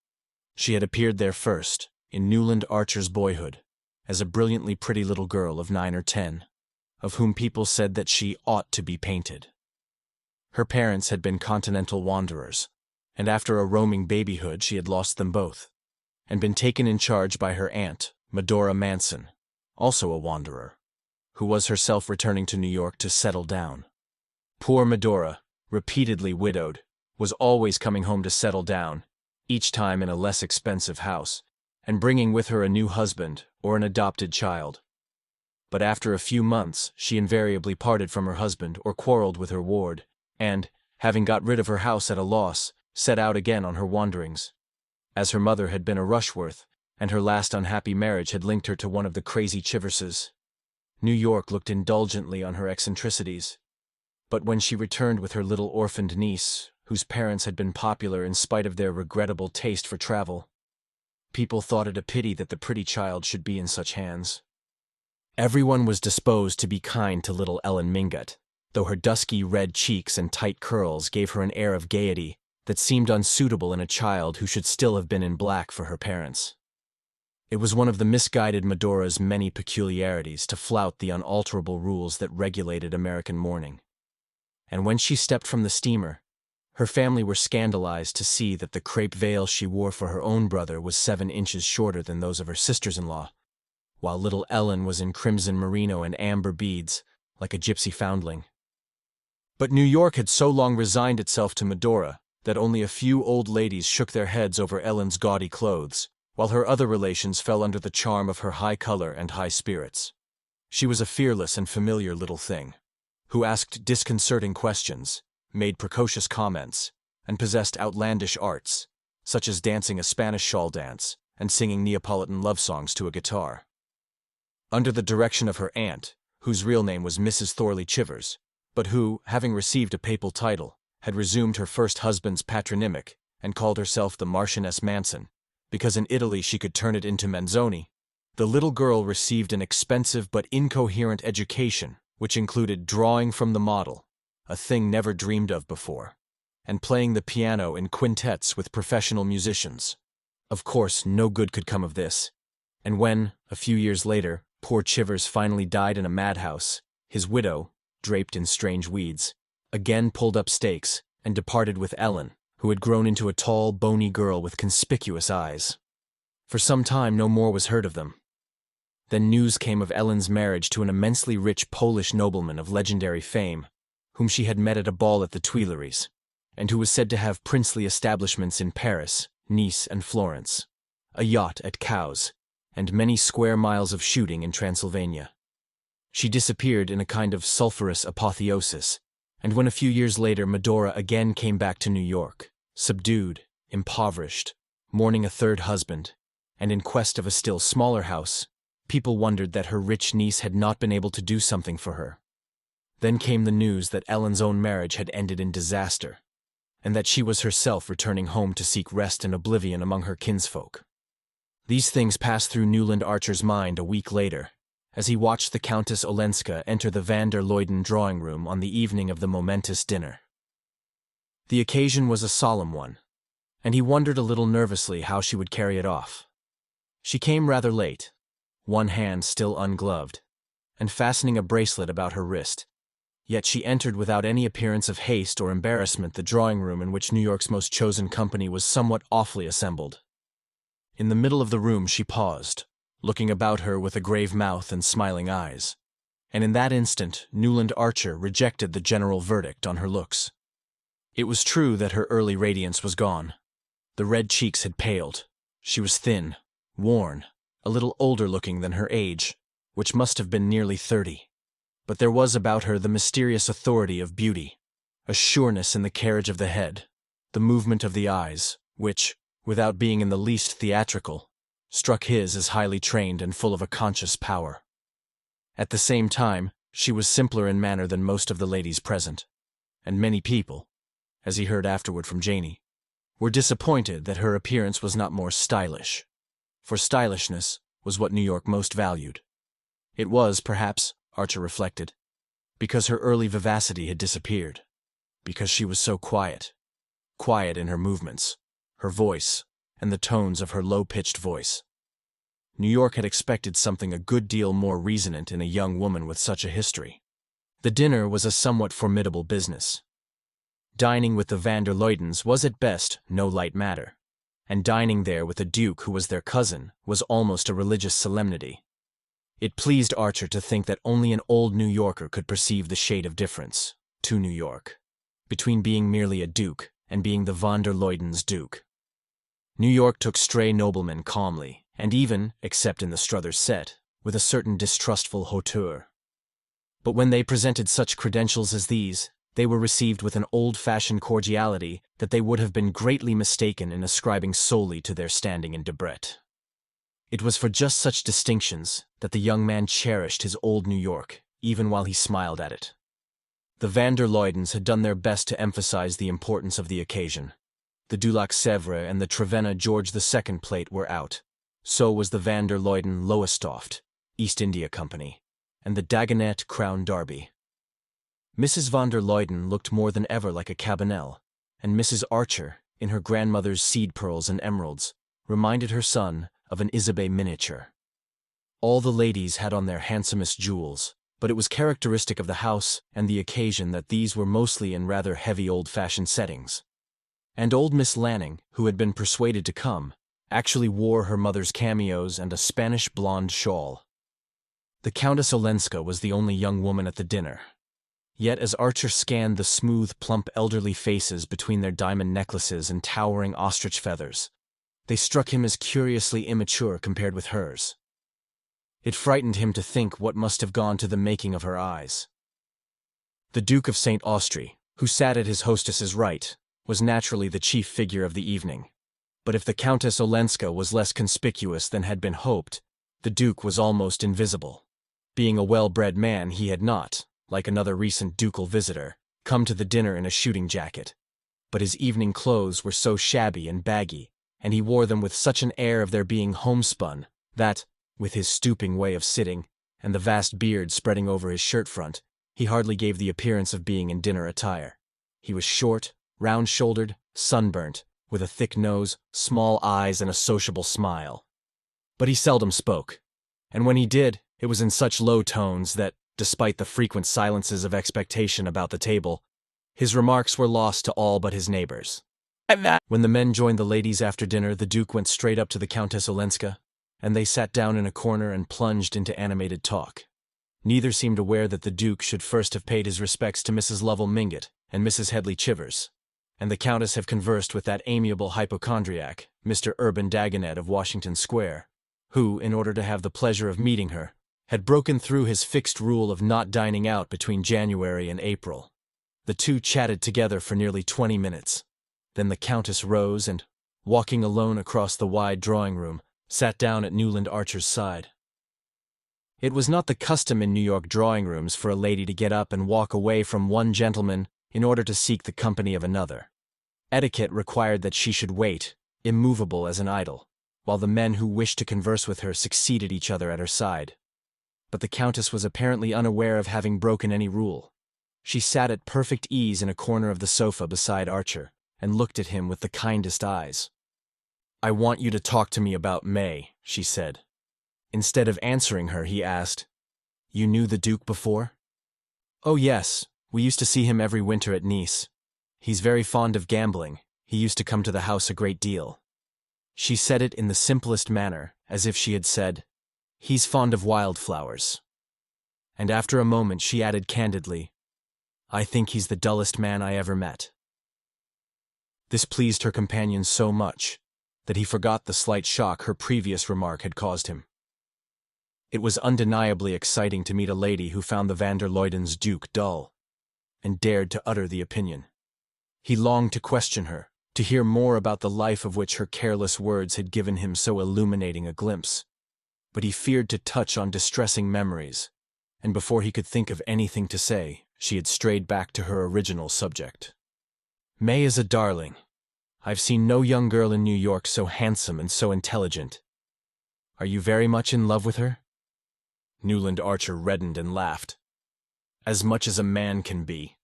She had appeared there first, in Newland Archer's boyhood, as a brilliantly pretty little girl of 9 or 10, of whom people said that she ought to be painted. Her parents had been continental wanderers, and after a roaming babyhood she had lost them both, and been taken in charge by her aunt, Medora Manson, also a wanderer, who was herself returning to New York to settle down. Poor Medora, repeatedly widowed, was always coming home to settle down, each time in a less expensive house, and bringing with her a new husband or an adopted child. But after a few months she invariably parted from her husband or quarreled with her ward, and, having got rid of her house at a loss, set out again on her wanderings. As her mother had been a Rushworth, and her last unhappy marriage had linked her to one of the crazy Chiverses, New York looked indulgently on her eccentricities. But when she returned with her little orphaned niece, whose parents had been popular in spite of their regrettable taste for travel, people thought it a pity that the pretty child should be in such hands. Everyone was disposed to be kind to little Ellen Mingott, though her dusky red cheeks and tight curls gave her an air of gaiety that seemed unsuitable in a child who should still have been in black for her parents. It was one of the misguided Medora's many peculiarities to flout the unalterable rules that regulated American mourning. And when she stepped from the steamer, her family were scandalized to see that the crepe veil she wore for her own brother was 7 inches shorter than those of her sisters-in-law, while little Ellen was in crimson merino and amber beads, like a gypsy foundling. But New York had so long resigned itself to Medora that only a few old ladies shook their heads over Ellen's gaudy clothes, while her other relations fell under the charm of her high color and high spirits. She was a fearless and familiar little thing, who asked disconcerting questions, made precocious comments, and possessed outlandish arts, such as dancing a Spanish shawl dance and singing Neapolitan love songs to a guitar. Under the direction of her aunt, whose real name was Mrs. Thorley Chivers, but who, having received a papal title, had resumed her first husband's patronymic and called herself the Marchioness Manson, because in Italy she could turn it into Manzoni, the little girl received an expensive but incoherent education which included drawing from the model, a thing never dreamed of before, and playing the piano in quintets with professional musicians. Of course, no good could come of this, and when, a few years later, poor Chivers finally died in a madhouse, his widow, draped in strange weeds, again pulled up stakes and departed with Ellen, who had grown into a tall, bony girl with conspicuous eyes. For some time no more was heard of them. Then news came of Ellen's marriage to an immensely rich Polish nobleman of legendary fame, whom she had met at a ball at the Tuileries, and who was said to have princely establishments in Paris, Nice, and Florence, a yacht at Cowes, and many square miles of shooting in Transylvania. She disappeared in a kind of sulphurous apotheosis, and when a few years later Medora again came back to New York, subdued, impoverished, mourning a third husband, and in quest of a still smaller house, people wondered that her rich niece had not been able to do something for her. Then came the news that Ellen's own marriage had ended in disaster, and that she was herself returning home to seek rest and oblivion among her kinsfolk. These things passed through Newland Archer's mind a week later, as he watched the Countess Olenska enter the van der Luyden drawing room on the evening of the momentous dinner. The occasion was a solemn one, and he wondered a little nervously how she would carry it off. She came rather late, one hand still ungloved, and fastening a bracelet about her wrist. Yet she entered without any appearance of haste or embarrassment the drawing room in which New York's most chosen company was somewhat awfully assembled. In the middle of the room she paused, looking about her with a grave mouth and smiling eyes, and in that instant Newland Archer rejected the general verdict on her looks. It was true that her early radiance was gone. The red cheeks had paled. She was thin, worn, a little older looking than her age, which must have been nearly 30. But there was about her the mysterious authority of beauty, a sureness in the carriage of the head, the movement of the eyes, which, without being in the least theatrical, struck his as highly trained and full of a conscious power. At the same time, she was simpler in manner than most of the ladies present, and many people, as he heard afterward from Janie, were disappointed that her appearance was not more stylish, for stylishness was what New York most valued. It was, perhaps, Archer reflected, because her early vivacity had disappeared, because she was so quiet in her movements, her voice, and the tones of her low-pitched voice. New York had expected something a good deal more resonant in a young woman with such a history. The dinner was a somewhat formidable business. Dining with the van der Luydens was at best no light matter, and dining there with a duke who was their cousin was almost a religious solemnity. It pleased Archer to think that only an old New Yorker could perceive the shade of difference, to New York, between being merely a duke and being the van der Luydens' duke. New York took stray noblemen calmly, and even, except in the Struthers set, with a certain distrustful hauteur. But when they presented such credentials as these, they were received with an old-fashioned cordiality that they would have been greatly mistaken in ascribing solely to their standing in Debrett. It was for just such distinctions that the young man cherished his old New York, even while he smiled at it. The van der Luydens had done their best to emphasize the importance of the occasion. The Dulac Sèvres and the Trevenna George II plate were out. So was the van der Luyden Lowestoft, East India Company, and the Dagonet Crown Derby. Mrs. van der Luyden looked more than ever like a Cabanel, and Mrs. Archer, in her grandmother's seed pearls and emeralds, reminded her son of an Isabey miniature. All the ladies had on their handsomest jewels, but it was characteristic of the house and the occasion that these were mostly in rather heavy old-fashioned settings. And old Miss Lanning, who had been persuaded to come, actually wore her mother's cameos and a Spanish blonde shawl. The Countess Olenska was the only young woman at the dinner. Yet as Archer scanned the smooth, plump elderly faces between their diamond necklaces and towering ostrich feathers, they struck him as curiously immature compared with hers. It frightened him to think what must have gone to the making of her eyes. The Duke of St. Austry, who sat at his hostess's right, was naturally the chief figure of the evening. But if the Countess Olenska was less conspicuous than had been hoped, the Duke was almost invisible. Being a well-bred man, he had not, like another recent ducal visitor, come to the dinner in a shooting jacket. But his evening clothes were so shabby and baggy, and he wore them with such an air of their being homespun, that, with his stooping way of sitting, and the vast beard spreading over his shirt front, he hardly gave the appearance of being in dinner attire. He was short, round-shouldered, sunburnt, with a thick nose, small eyes, and a sociable smile. But he seldom spoke, and when he did, it was in such low tones that, despite the frequent silences of expectation about the table, his remarks were lost to all but his neighbors. When the men joined the ladies after dinner, the Duke went straight up to the Countess Olenska, and they sat down in a corner and plunged into animated talk. Neither seemed aware that the Duke should first have paid his respects to Mrs. Lovell Mingott and Mrs. Headley Chivers, and the Countess have conversed with that amiable hypochondriac, Mr. Urban Dagonet of Washington Square, who, in order to have the pleasure of meeting her, had broken through his fixed rule of not dining out between January and April. The two chatted together for nearly 20 minutes. Then the Countess rose and, walking alone across the wide drawing-room, sat down at Newland Archer's side. It was not the custom in New York drawing-rooms for a lady to get up and walk away from one gentleman in order to seek the company of another. Etiquette required that she should wait, immovable as an idol, while the men who wished to converse with her succeeded each other at her side. but the Countess was apparently unaware of having broken any rule. She sat at perfect ease in a corner of the sofa beside Archer, and looked at him with the kindest eyes. "I want you to talk to me about May," she said. Instead of answering her, he asked, "You knew the Duke before?" "Oh yes, we used to see him every winter at Nice. He's very fond of gambling. He used to come to the house a great deal." She said it in the simplest manner, as if she had said, "He's fond of wildflowers." And after a moment she added candidly, "I think he's the dullest man I ever met." This pleased her companion so much that he forgot the slight shock her previous remark had caused him. It was undeniably exciting to meet a lady who found the van der Luydens' Duke dull, and dared to utter the opinion. He longed to question her, to hear more about the life of which her careless words had given him so illuminating a glimpse. But he feared to touch on distressing memories, and before he could think of anything to say, she had strayed back to her original subject. "May is a darling. I've seen no young girl in New York so handsome and so intelligent. Are you very much in love with her?" Newland Archer reddened and laughed. "As much as a man can be."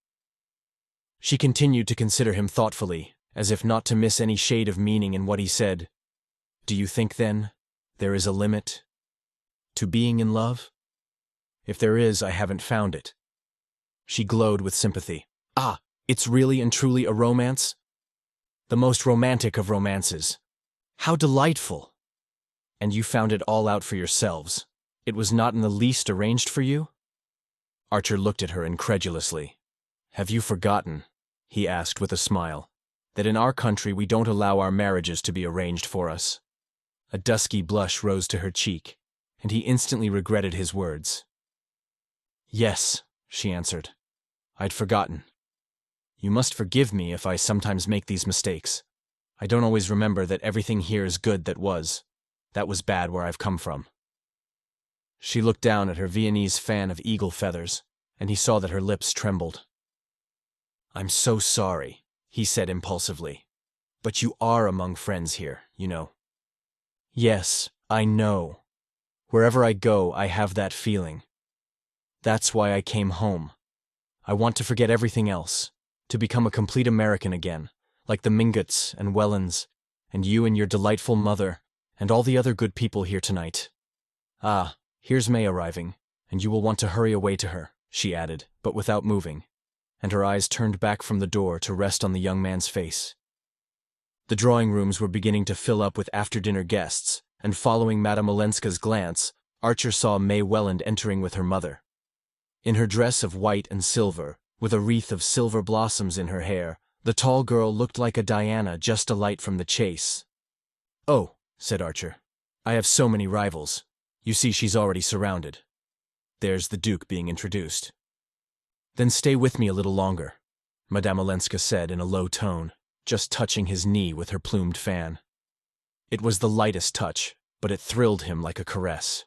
She continued to consider him thoughtfully, as if not to miss any shade of meaning in what he said. "Do you think, then, there is a limit to being in love? If there is, I haven't found it." She glowed with sympathy. "Ah, it's really and truly a romance? The most romantic of romances. How delightful! And you found it all out for yourselves. It was not in the least arranged for you?" Archer looked at her incredulously. "Have you forgotten," he asked with a smile, "that in our country we don't allow our marriages to be arranged for us?" A dusky blush rose to her cheek, and he instantly regretted his words. "Yes," she answered. "I'd forgotten. You must forgive me if I sometimes make these mistakes. I don't always remember that everything here is good that was bad where I've come from." She looked down at her Viennese fan of eagle feathers, and he saw that her lips trembled. "I'm so sorry," he said impulsively. "But you are among friends here, you know." "Yes, I know. Wherever I go, I have that feeling. That's why I came home. I want to forget everything else, to become a complete American again, like the Mingotts and Wellens, and you and your delightful mother, and all the other good people here tonight. Ah, here's May arriving, and you will want to hurry away to her," she added, but without moving, and her eyes turned back from the door to rest on the young man's face. The drawing rooms were beginning to fill up with after-dinner guests, and following Madame Olenska's glance, Archer saw May Welland entering with her mother. In her dress of white and silver, with a wreath of silver blossoms in her hair, the tall girl looked like a Diana just alight from the chase. "Oh," said Archer, "I have so many rivals. You see, she's already surrounded. There's the Duke being introduced." "Then stay with me a little longer," Madame Olenska said in a low tone, just touching his knee with her plumed fan. It was the lightest touch, but it thrilled him like a caress.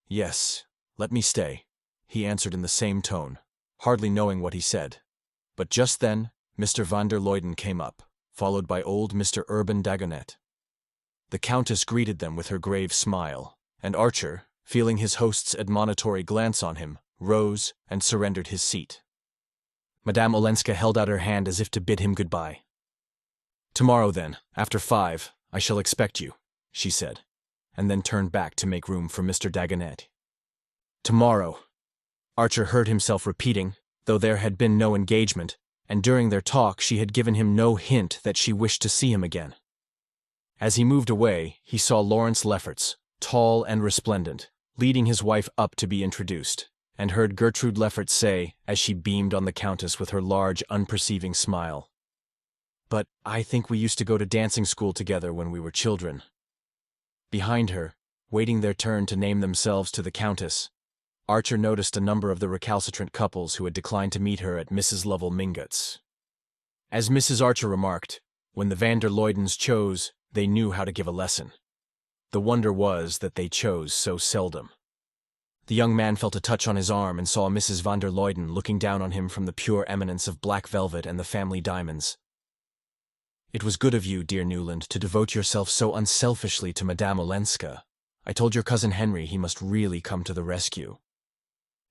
"Yes, let me stay," he answered in the same tone, hardly knowing what he said. But just then, Mr. van der Luyden came up, followed by old Mr. Urban Dagonet. The Countess greeted them with her grave smile, and Archer, feeling his host's admonitory glance on him, rose and surrendered his seat. Madame Olenska held out her hand as if to bid him goodbye. "Tomorrow, then, after 5, I shall expect you," she said, and then turned back to make room for Mr. Dagonet. "Tomorrow," Archer heard himself repeating, though there had been no engagement, and during their talk she had given him no hint that she wished to see him again. As he moved away, he saw Lawrence Lefferts, tall and resplendent, leading his wife up to be introduced, and heard Gertrude Lefferts say, as she beamed on the Countess with her large, unperceiving smile, "But I think we used to go to dancing school together when we were children." Behind her, waiting their turn to name themselves to the Countess, Archer noticed a number of the recalcitrant couples who had declined to meet her at Mrs. Lovell Mingott's. As Mrs. Archer remarked, when the van der Luydens chose, they knew how to give a lesson. The wonder was that they chose so seldom. The young man felt a touch on his arm and saw Mrs. van der Luyden looking down on him from the pure eminence of black velvet and the family diamonds. "It was good of you, dear Newland, to devote yourself so unselfishly to Madame Olenska," I told your cousin Henry he must really come to the rescue."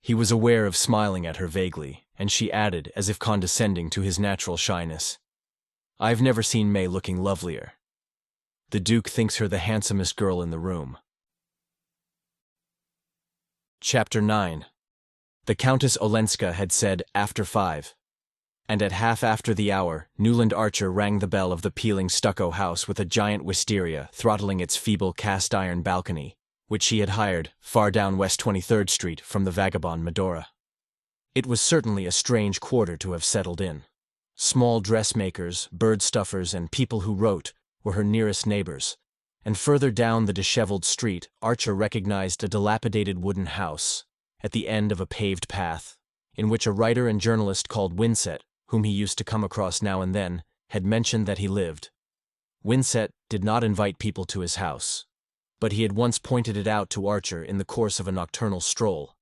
He was aware of smiling at her vaguely, and she added, as if condescending to his natural shyness, "I've never seen May looking lovelier. The Duke thinks her the handsomest girl in the room." Chapter 9. The Countess Olenska had said, "after 5." And at half after the hour, Newland Archer rang the bell of the peeling stucco house with a giant wisteria throttling its feeble cast-iron balcony, which she had hired, far down West 23rd Street, from the vagabond Medora. It was certainly a strange quarter to have settled in. Small dressmakers, bird-stuffers, and people who wrote were her nearest neighbors, and further down the disheveled street, Archer recognized a dilapidated wooden house, at the end of a paved path, in which a writer and journalist called Winsett, whom he used to come across now and then, had mentioned that he lived. Winsett did not invite people to his house, but he had once pointed it out to Archer in the course of a nocturnal stroll,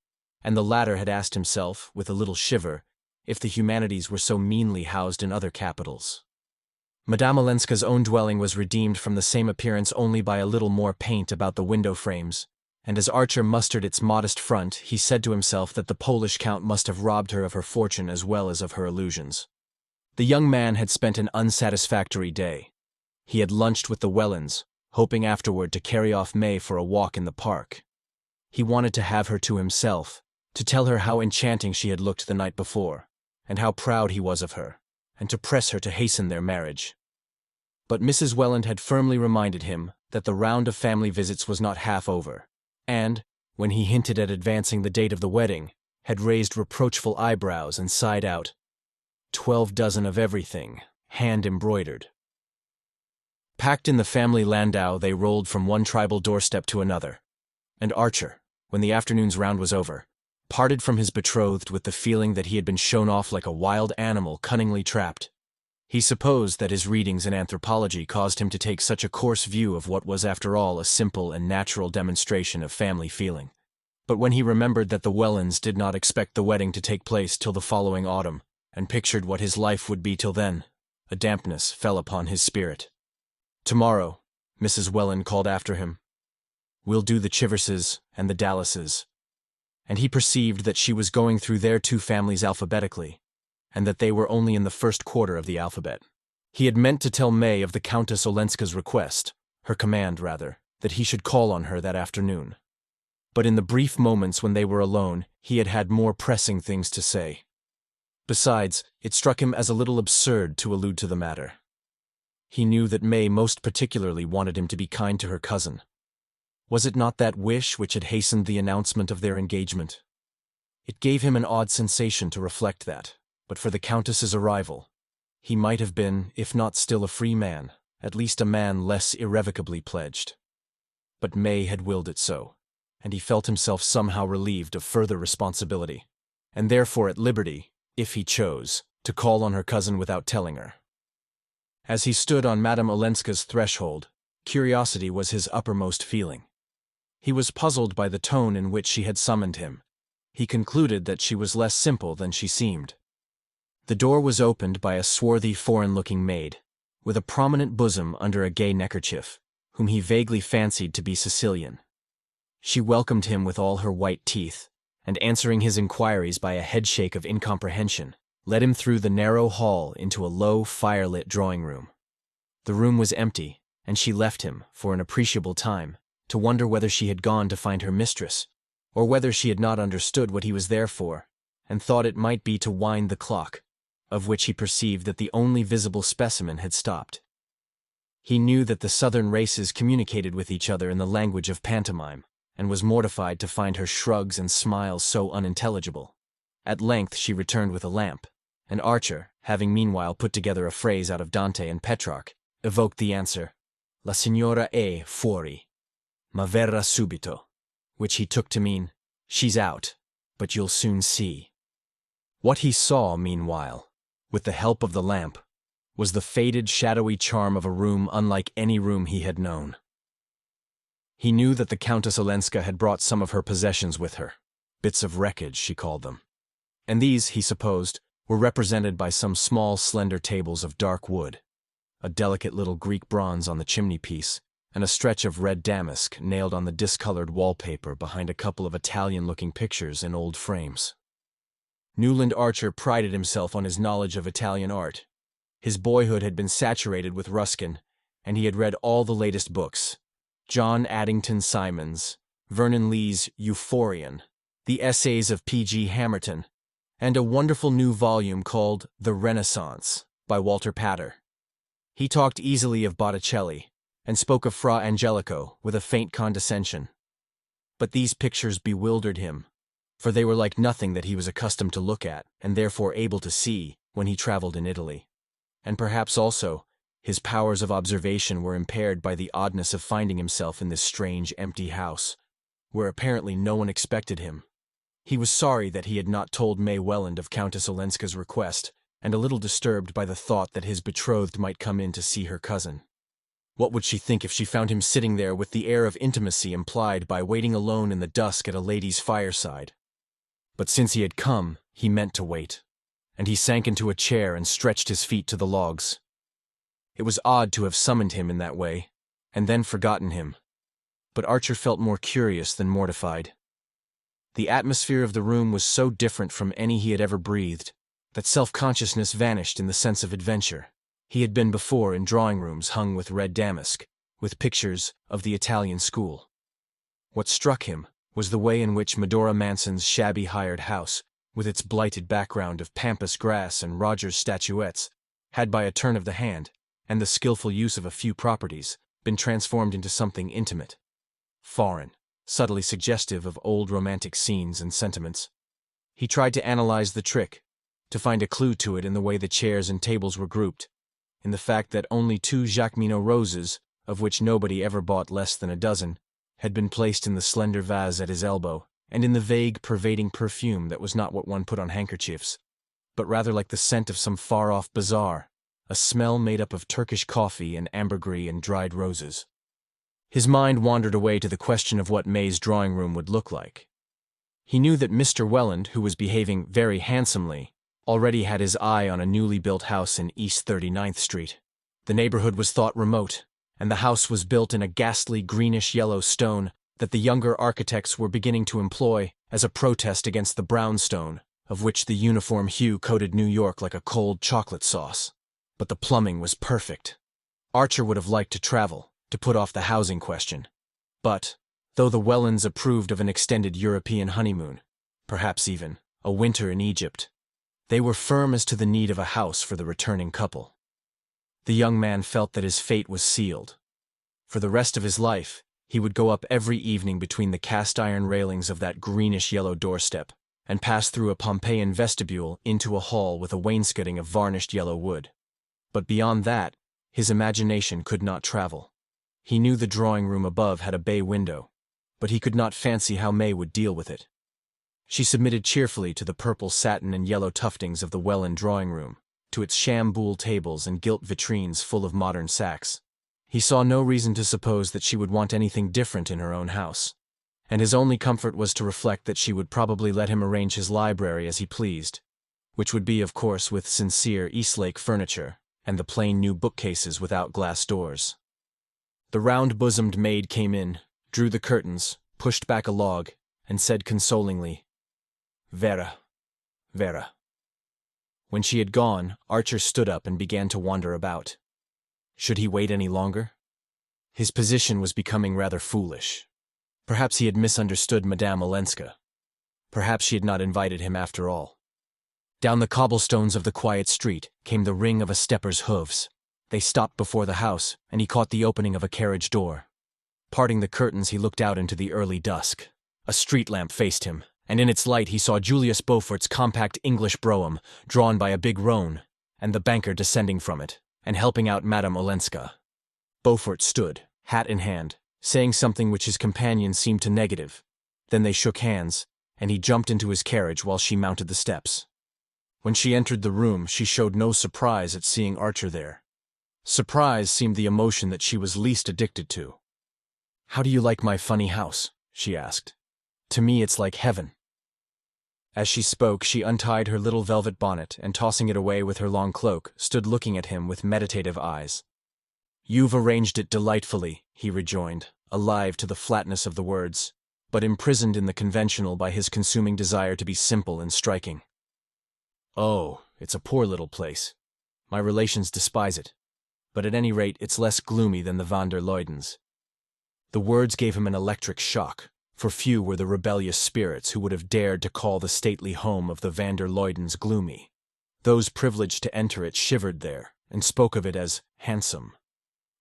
and the latter had asked himself, with a little shiver, if the humanities were so meanly housed in other capitals. Madame Olenska's own dwelling was redeemed from the same appearance only by a little more paint about the window frames, and as Archer mustered its modest front, he said to himself that the Polish count must have robbed her of her fortune as well as of her illusions. The young man had spent an unsatisfactory day. He had lunched with the Wellens, hoping afterward to carry off May for a walk in the park. He wanted to have her to himself, to tell her how enchanting she had looked the night before, and how proud he was of her, and to press her to hasten their marriage. But Mrs. Welland had firmly reminded him that the round of family visits was not half over, and, when he hinted at advancing the date of the wedding, had raised reproachful eyebrows and sighed out, 12 dozen of everything, hand-embroidered. Packed in the family landau, they rolled from one tribal doorstep to another, and Archer, when the afternoon's round was over, parted from his betrothed with the feeling that he had been shown off like a wild animal cunningly trapped. He supposed that his readings in anthropology caused him to take such a coarse view of what was after all a simple and natural demonstration of family feeling. But when he remembered that the Wellens did not expect the wedding to take place till the following autumn, and pictured what his life would be till then, a dampness fell upon his spirit. "Tomorrow," Mrs. Welland called after him, "we'll do the Chiverses and the Dallases." And he perceived that she was going through their two families alphabetically, and that they were only in the first quarter of the alphabet. He had meant to tell May of the Countess Olenska's request, her command, rather, that he should call on her that afternoon. But in the brief moments when they were alone, he had had more pressing things to say. Besides, it struck him as a little absurd to allude to the matter. He knew that May most particularly wanted him to be kind to her cousin. Was it not that wish which had hastened the announcement of their engagement? It gave him an odd sensation to reflect that, but for the Countess's arrival, he might have been, if not still a free man, at least a man less irrevocably pledged. But May had willed it so, and he felt himself somehow relieved of further responsibility, and therefore at liberty, if he chose, to call on her cousin without telling her. As he stood on Madame Olenska's threshold, curiosity was his uppermost feeling. He was puzzled by the tone in which she had summoned him. He concluded that she was less simple than she seemed. The door was opened by a swarthy, foreign-looking maid, with a prominent bosom under a gay neckerchief, whom he vaguely fancied to be Sicilian. She welcomed him with all her white teeth, and answering his inquiries by a headshake of incomprehension, led him through the narrow hall into a low, fire-lit drawing-room. The room was empty, and she left him, for an appreciable time, to wonder whether she had gone to find her mistress, or whether she had not understood what he was there for, and thought it might be to wind the clock, of which he perceived that the only visible specimen had stopped. He knew that the southern races communicated with each other in the language of pantomime, and was mortified to find her shrugs and smiles so unintelligible. At length she returned with a lamp, and Archer, having meanwhile put together a phrase out of Dante and Petrarch, evoked the answer, "La signora è fuori, ma verrà subito," which he took to mean, "She's out, but you'll soon see." What he saw, meanwhile, with the help of the lamp, was the faded, shadowy charm of a room unlike any room he had known. He knew that the Countess Olenska had brought some of her possessions with her, bits of wreckage, she called them, and these, he supposed, were represented by some small, slender tables of dark wood, a delicate little Greek bronze on the chimney-piece, and a stretch of red damask nailed on the discolored wallpaper behind a couple of Italian-looking pictures in old frames. Newland Archer prided himself on his knowledge of Italian art. His boyhood had been saturated with Ruskin, and he had read all the latest books: John Addington Symonds, Vernon Lee's Euphorion, the essays of P.G. Hamerton, and a wonderful new volume called The Renaissance by Walter Pater. He talked easily of Botticelli, and spoke of Fra Angelico with a faint condescension. But these pictures bewildered him, for they were like nothing that he was accustomed to look at, and therefore able to see, when he traveled in Italy. And perhaps also, his powers of observation were impaired by the oddness of finding himself in this strange, empty house, where apparently no one expected him. He was sorry that he had not told May Welland of Countess Olenska's request, and a little disturbed by the thought that his betrothed might come in to see her cousin. What would she think if she found him sitting there with the air of intimacy implied by waiting alone in the dusk at a lady's fireside? But since he had come, he meant to wait, and he sank into a chair and stretched his feet to the logs. It was odd to have summoned him in that way, and then forgotten him. But Archer felt more curious than mortified. The atmosphere of the room was so different from any he had ever breathed that self-consciousness vanished in the sense of adventure. He had been before in drawing-rooms hung with red damask, with pictures of the Italian school. What struck him was the way in which Medora Manson's shabby hired house, with its blighted background of pampas grass and Rogers statuettes, had by a turn of the hand, and the skillful use of a few properties, been transformed into something intimate, foreign, subtly suggestive of old romantic scenes and sentiments. He tried to analyze the trick, to find a clue to it in the way the chairs and tables were grouped, in the fact that only 2 Jacqueminot roses, of which nobody ever bought less than a dozen, had been placed in the slender vase at his elbow, and in the vague, pervading perfume that was not what one put on handkerchiefs, but rather like the scent of some far-off bazaar, a smell made up of Turkish coffee and ambergris and dried roses. His mind wandered away to the question of what May's drawing-room would look like. He knew that Mr. Welland, who was behaving very handsomely, already had his eye on a newly built house in East 39th Street. The neighborhood was thought remote, and the house was built in a ghastly greenish-yellow stone that the younger architects were beginning to employ as a protest against the brownstone, of which the uniform hue coated New York like a cold chocolate sauce. But the plumbing was perfect. Archer would have liked to travel, to put off the housing question. But, though the Wellands approved of an extended European honeymoon, perhaps even a winter in Egypt, they were firm as to the need of a house for the returning couple. The young man felt that his fate was sealed. For the rest of his life, he would go up every evening between the cast-iron railings of that greenish-yellow doorstep, and pass through a Pompeian vestibule into a hall with a wainscoting of varnished yellow wood. But beyond that, his imagination could not travel. He knew the drawing-room above had a bay window, but he could not fancy how May would deal with it. She submitted cheerfully to the purple satin and yellow tuftings of the Welland drawing-room, to its sham buhl tables and gilt vitrines full of modern sacks. He saw no reason to suppose that she would want anything different in her own house, and his only comfort was to reflect that she would probably let him arrange his library as he pleased, which would be, of course, with sincere Eastlake furniture, and the plain new bookcases without glass doors. The round-bosomed maid came in, drew the curtains, pushed back a log, and said consolingly, "Vera, Vera." When she had gone, Archer stood up and began to wander about. Should he wait any longer? His position was becoming rather foolish. Perhaps he had misunderstood Madame Olenska. Perhaps she had not invited him after all. Down the cobblestones of the quiet street came the ring of a stepper's hooves. They stopped before the house, and he caught the opening of a carriage door. Parting the curtains, he looked out into the early dusk. A street lamp faced him, and in its light he saw Julius Beaufort's compact English brougham, drawn by a big roan, and the banker descending from it, and helping out Madame Olenska. Beaufort stood, hat in hand, saying something which his companion seemed to negative. Then they shook hands, and he jumped into his carriage while she mounted the steps. When she entered the room, she showed no surprise at seeing Archer there. Surprise seemed the emotion that she was least addicted to. "How do you like my funny house?" she asked. "To me it's like heaven." As she spoke, she untied her little velvet bonnet and, tossing it away with her long cloak, stood looking at him with meditative eyes. You've arranged it delightfully, he rejoined, alive to the flatness of the words, but imprisoned in the conventional by his consuming desire to be simple and striking. Oh, it's a poor little place. My relations despise it, but at any rate it's less gloomy than the van der Luydens. The words gave him an electric shock, for few were the rebellious spirits who would have dared to call the stately home of the van der Luydens gloomy. Those privileged to enter it shivered there, and spoke of it as handsome.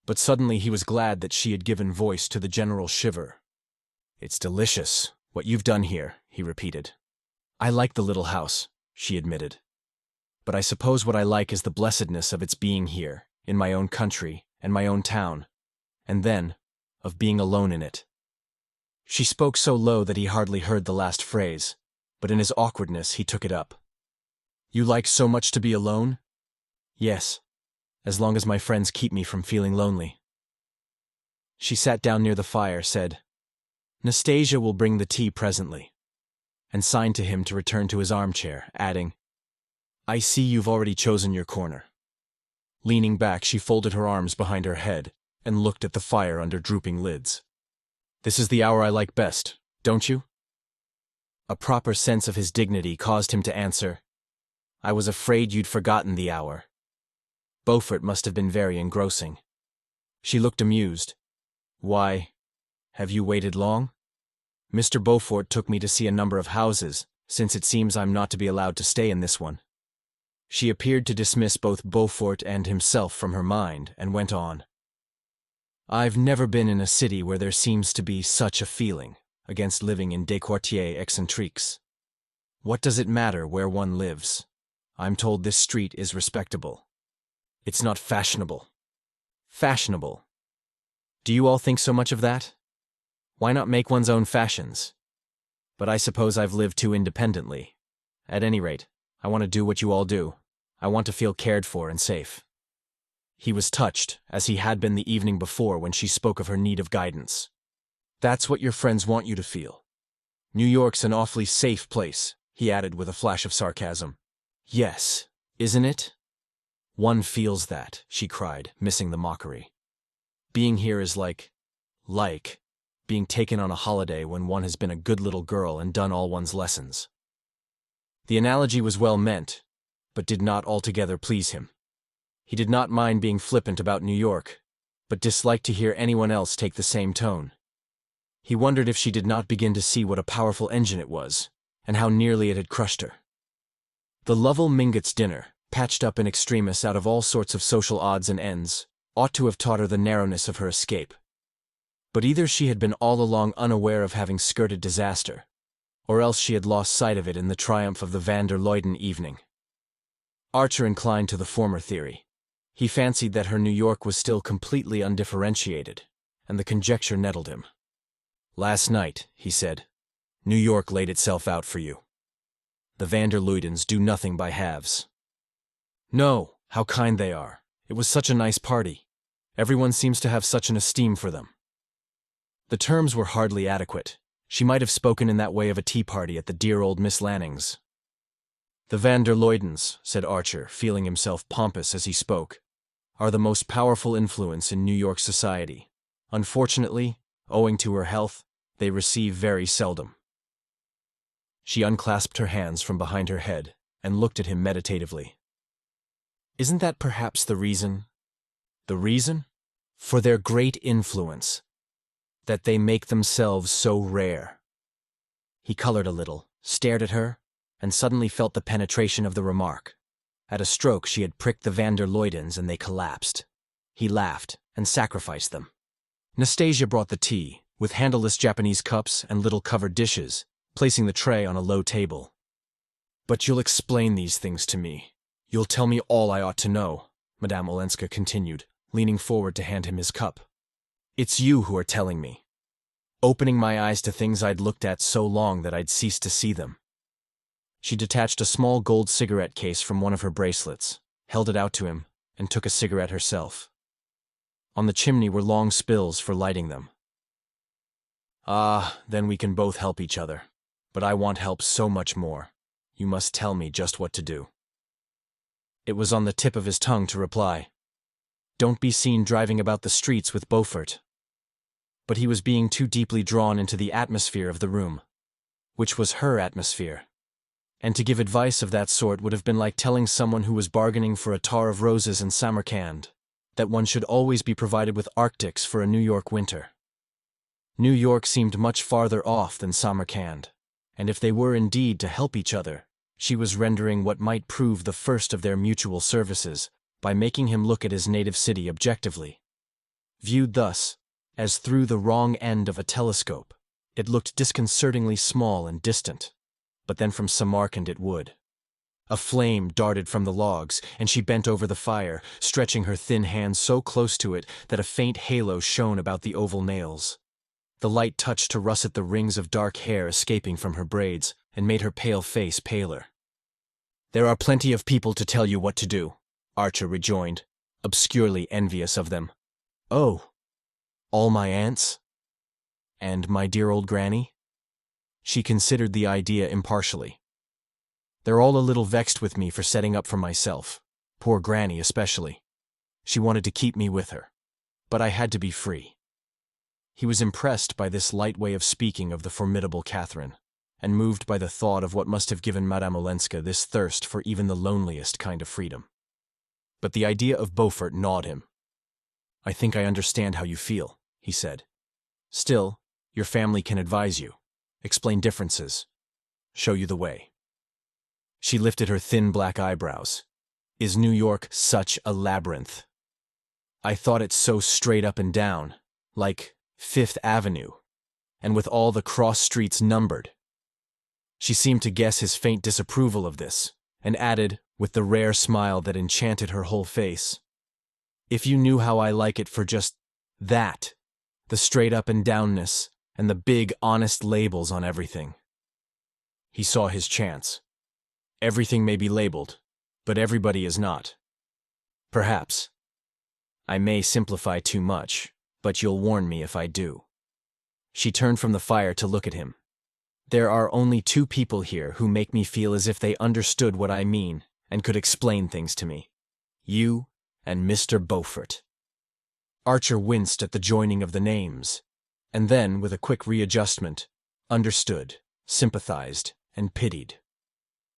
But suddenly he was glad that she had given voice to the general shiver. It's delicious, what you've done here, he repeated. I like the little house, she admitted. But I suppose what I like is the blessedness of its being here, in my own country, and my own town, and then, of being alone in it. She spoke so low that he hardly heard the last phrase, but in his awkwardness he took it up. You like so much to be alone? Yes, as long as my friends keep me from feeling lonely. She sat down near the fire, said, Nastasia will bring the tea presently, and signed to him to return to his armchair, adding, I see you've already chosen your corner. Leaning back, she folded her arms behind her head and looked at the fire under drooping lids. This is the hour I like best, don't you? A proper sense of his dignity caused him to answer, I was afraid you'd forgotten the hour. Beaufort must have been very engrossing. She looked amused. Why, have you waited long? Mr. Beaufort took me to see a number of houses, since it seems I'm not to be allowed to stay in this one. She appeared to dismiss both Beaufort and himself from her mind, and went on. I've never been in a city where there seems to be such a feeling against living in des quartiers excentriques. What does it matter where one lives? I'm told this street is respectable. It's not fashionable. Fashionable. Do you all think so much of that? Why not make one's own fashions? But I suppose I've lived too independently. At any rate, I want to do what you all do. I want to feel cared for and safe. He was touched, as he had been the evening before when she spoke of her need of guidance. That's what your friends want you to feel. New York's an awfully safe place, he added with a flash of sarcasm. Yes, isn't it? One feels that, she cried, missing the mockery. Being here is like being taken on a holiday when one has been a good little girl and done all one's lessons. The analogy was well meant, but did not altogether please him. He did not mind being flippant about New York, but disliked to hear anyone else take the same tone. He wondered if she did not begin to see what a powerful engine it was, and how nearly it had crushed her. The Lovell Mingotts' dinner, patched up in extremis out of all sorts of social odds and ends, ought to have taught her the narrowness of her escape. But either she had been all along unaware of having skirted disaster, or else she had lost sight of it in the triumph of the van der Luyden evening. Archer inclined to the former theory. He fancied that her New York was still completely undifferentiated, and the conjecture nettled him. Last night, he said, New York laid itself out for you. The van der Luydens do nothing by halves. No, how kind they are. It was such a nice party. Everyone seems to have such an esteem for them. The terms were hardly adequate. She might have spoken in that way of a tea party at the dear old Miss Lanning's. The van der Luydens, said Archer, feeling himself pompous as he spoke, are the most powerful influence in New York society. Unfortunately, owing to her health, they receive very seldom. She unclasped her hands from behind her head and looked at him meditatively. Isn't that perhaps the reason? The reason? For their great influence. That they make themselves so rare. He colored a little, stared at her, and suddenly felt the penetration of the remark. At a stroke she had pricked the van der Luydens and they collapsed. He laughed and sacrificed them. Nastasia brought the tea, with handleless Japanese cups and little covered dishes, placing the tray on a low table. But you'll explain these things to me. You'll tell me all I ought to know, Madame Olenska continued, leaning forward to hand him his cup. It's you who are telling me. Opening my eyes to things I'd looked at so long that I'd ceased to see them. She detached a small gold cigarette case from one of her bracelets, held it out to him, and took a cigarette herself. On the chimney were long spills for lighting them. Ah, then we can both help each other. But I want help so much more. You must tell me just what to do. It was on the tip of his tongue to reply. Don't be seen driving about the streets with Beaufort. But he was being too deeply drawn into the atmosphere of the room, which was her atmosphere. And to give advice of that sort would have been like telling someone who was bargaining for a tar of roses in Samarkand that one should always be provided with Arctics for a New York winter. New York seemed much farther off than Samarkand, and if they were indeed to help each other, she was rendering what might prove the first of their mutual services by making him look at his native city objectively. Viewed thus, as through the wrong end of a telescope, it looked disconcertingly small and distant, but then from Samarkand it would. A flame darted from the logs, and she bent over the fire, stretching her thin hands so close to it that a faint halo shone about the oval nails. The light touched to russet the rings of dark hair escaping from her braids, and made her pale face paler. "There are plenty of people to tell you what to do," Archer rejoined, obscurely envious of them. "Oh, all my aunts? And my dear old granny?" She considered the idea impartially. "They're all a little vexed with me for setting up for myself, poor granny especially. She wanted to keep me with her, but I had to be free." He was impressed by this light way of speaking of the formidable Catherine, and moved by the thought of what must have given Madame Olenska this thirst for even the loneliest kind of freedom. But the idea of Beaufort gnawed him. "I think I understand how you feel," he said. "Still, your family can advise you, explain differences, show you the way." She lifted her thin black eyebrows. "Is New York such a labyrinth? I thought it so straight up and down, like Fifth Avenue, and with all the cross streets numbered." She seemed to guess his faint disapproval of this, and added, with the rare smile that enchanted her whole face, "If you knew how I like it for just that, the straight up and downness, and the big, honest labels on everything." He saw his chance. "Everything may be labeled, but everybody is not. Perhaps. I may simplify too much, but you'll warn me if I do." She turned from the fire to look at him. "There are only two people here who make me feel as if they understood what I mean and could explain things to me. You and Mr. Beaufort." Archer winced at the joining of the names, and then, with a quick readjustment, understood, sympathized, and pitied.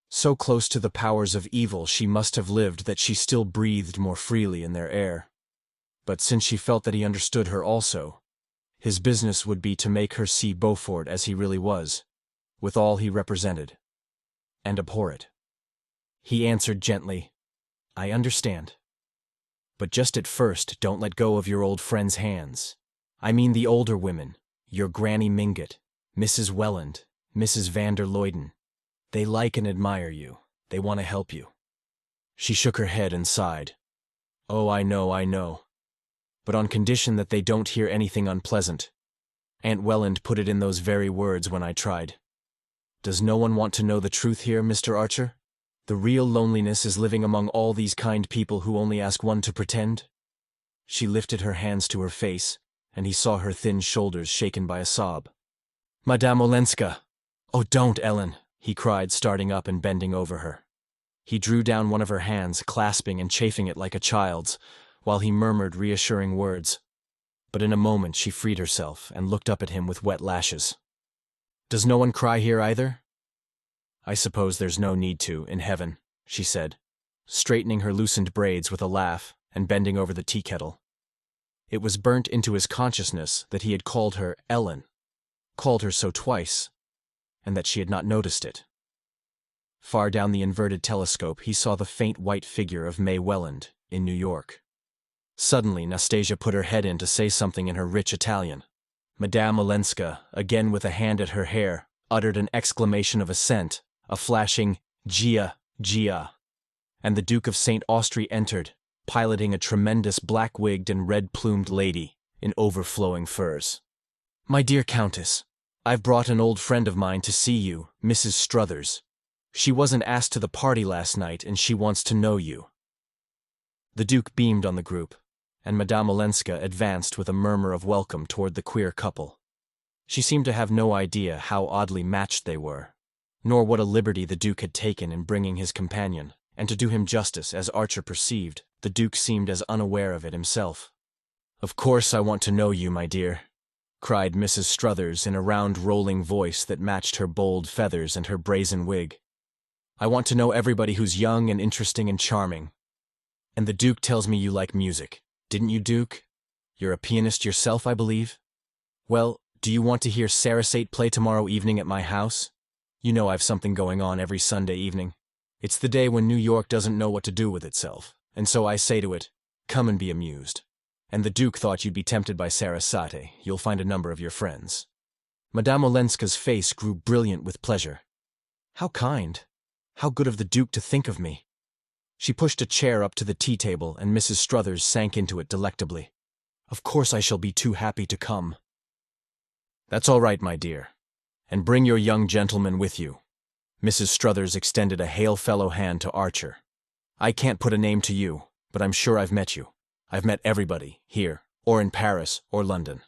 So close to the powers of evil she must have lived that she still breathed more freely in their air. But since she felt that he understood her also, his business would be to make her see Beaufort as he really was, with all he represented, and abhor it. He answered gently, "I understand. But just at first, don't let go of your old friend's hands. I mean the older women, your Granny Mingott, Mrs. Welland, Mrs. van der Luyden. They like and admire you. They want to help you." She shook her head and sighed. "Oh, I know. But on condition that they don't hear anything unpleasant. Aunt Welland put it in those very words when I tried. Does no one want to know the truth here, Mr. Archer? The real loneliness is living among all these kind people who only ask one to pretend." She lifted her hands to her face, and he saw her thin shoulders shaken by a sob. "Madame Olenska!" "Oh, don't, Ellen!" he cried, starting up and bending over her. He drew down one of her hands, clasping and chafing it like a child's, while he murmured reassuring words. But in a moment she freed herself and looked up at him with wet lashes. "Does no one cry here either?" "I suppose there's no need to, in heaven," she said, straightening her loosened braids with a laugh and bending over the tea kettle. It was burnt into his consciousness that he had called her Ellen, called her so twice, and that she had not noticed it. Far down the inverted telescope he saw the faint white figure of May Welland in New York. Suddenly Nastasia put her head in to say something in her rich Italian. Madame Olenska, again with a hand at her hair, uttered an exclamation of assent, a flashing "Gia, Gia," and the Duke of St. Austry entered, piloting a tremendous black-wigged and red-plumed lady in overflowing furs. "My dear Countess, I've brought an old friend of mine to see you, Mrs. Struthers. She wasn't asked to the party last night, and she wants to know you." The Duke beamed on the group, and Madame Olenska advanced with a murmur of welcome toward the queer couple. She seemed to have no idea how oddly matched they were, nor what a liberty the Duke had taken in bringing his companion, And to do him justice, as Archer perceived, the Duke seemed as unaware of it himself. "Of course I want to know you, my dear," cried Mrs. Struthers in a round rolling voice that matched her bold feathers and her brazen wig. "I want to know everybody who's young and interesting and charming. And the Duke tells me you like music. Didn't you, Duke? You're a pianist yourself, I believe? Well, do you want to hear Sarasate play tomorrow evening at my house? You know I've something going on every Sunday evening. It's the day when New York doesn't know what to do with itself, and so I say to it, come and be amused. And the Duke thought you'd be tempted by Sarasate. You'll find a number of your friends." Madame Olenska's face grew brilliant with pleasure. "How kind! How good of the Duke to think of me!" She pushed a chair up to the tea table, and Mrs. Struthers sank into it delectably. "Of course I shall be too happy to come." "That's all right, my dear. And bring your young gentleman with you." Mrs. Struthers extended a hail-fellow hand to Archer. "I can't put a name to you, but I'm sure I've met you. I've met everybody, here, or in Paris, or London.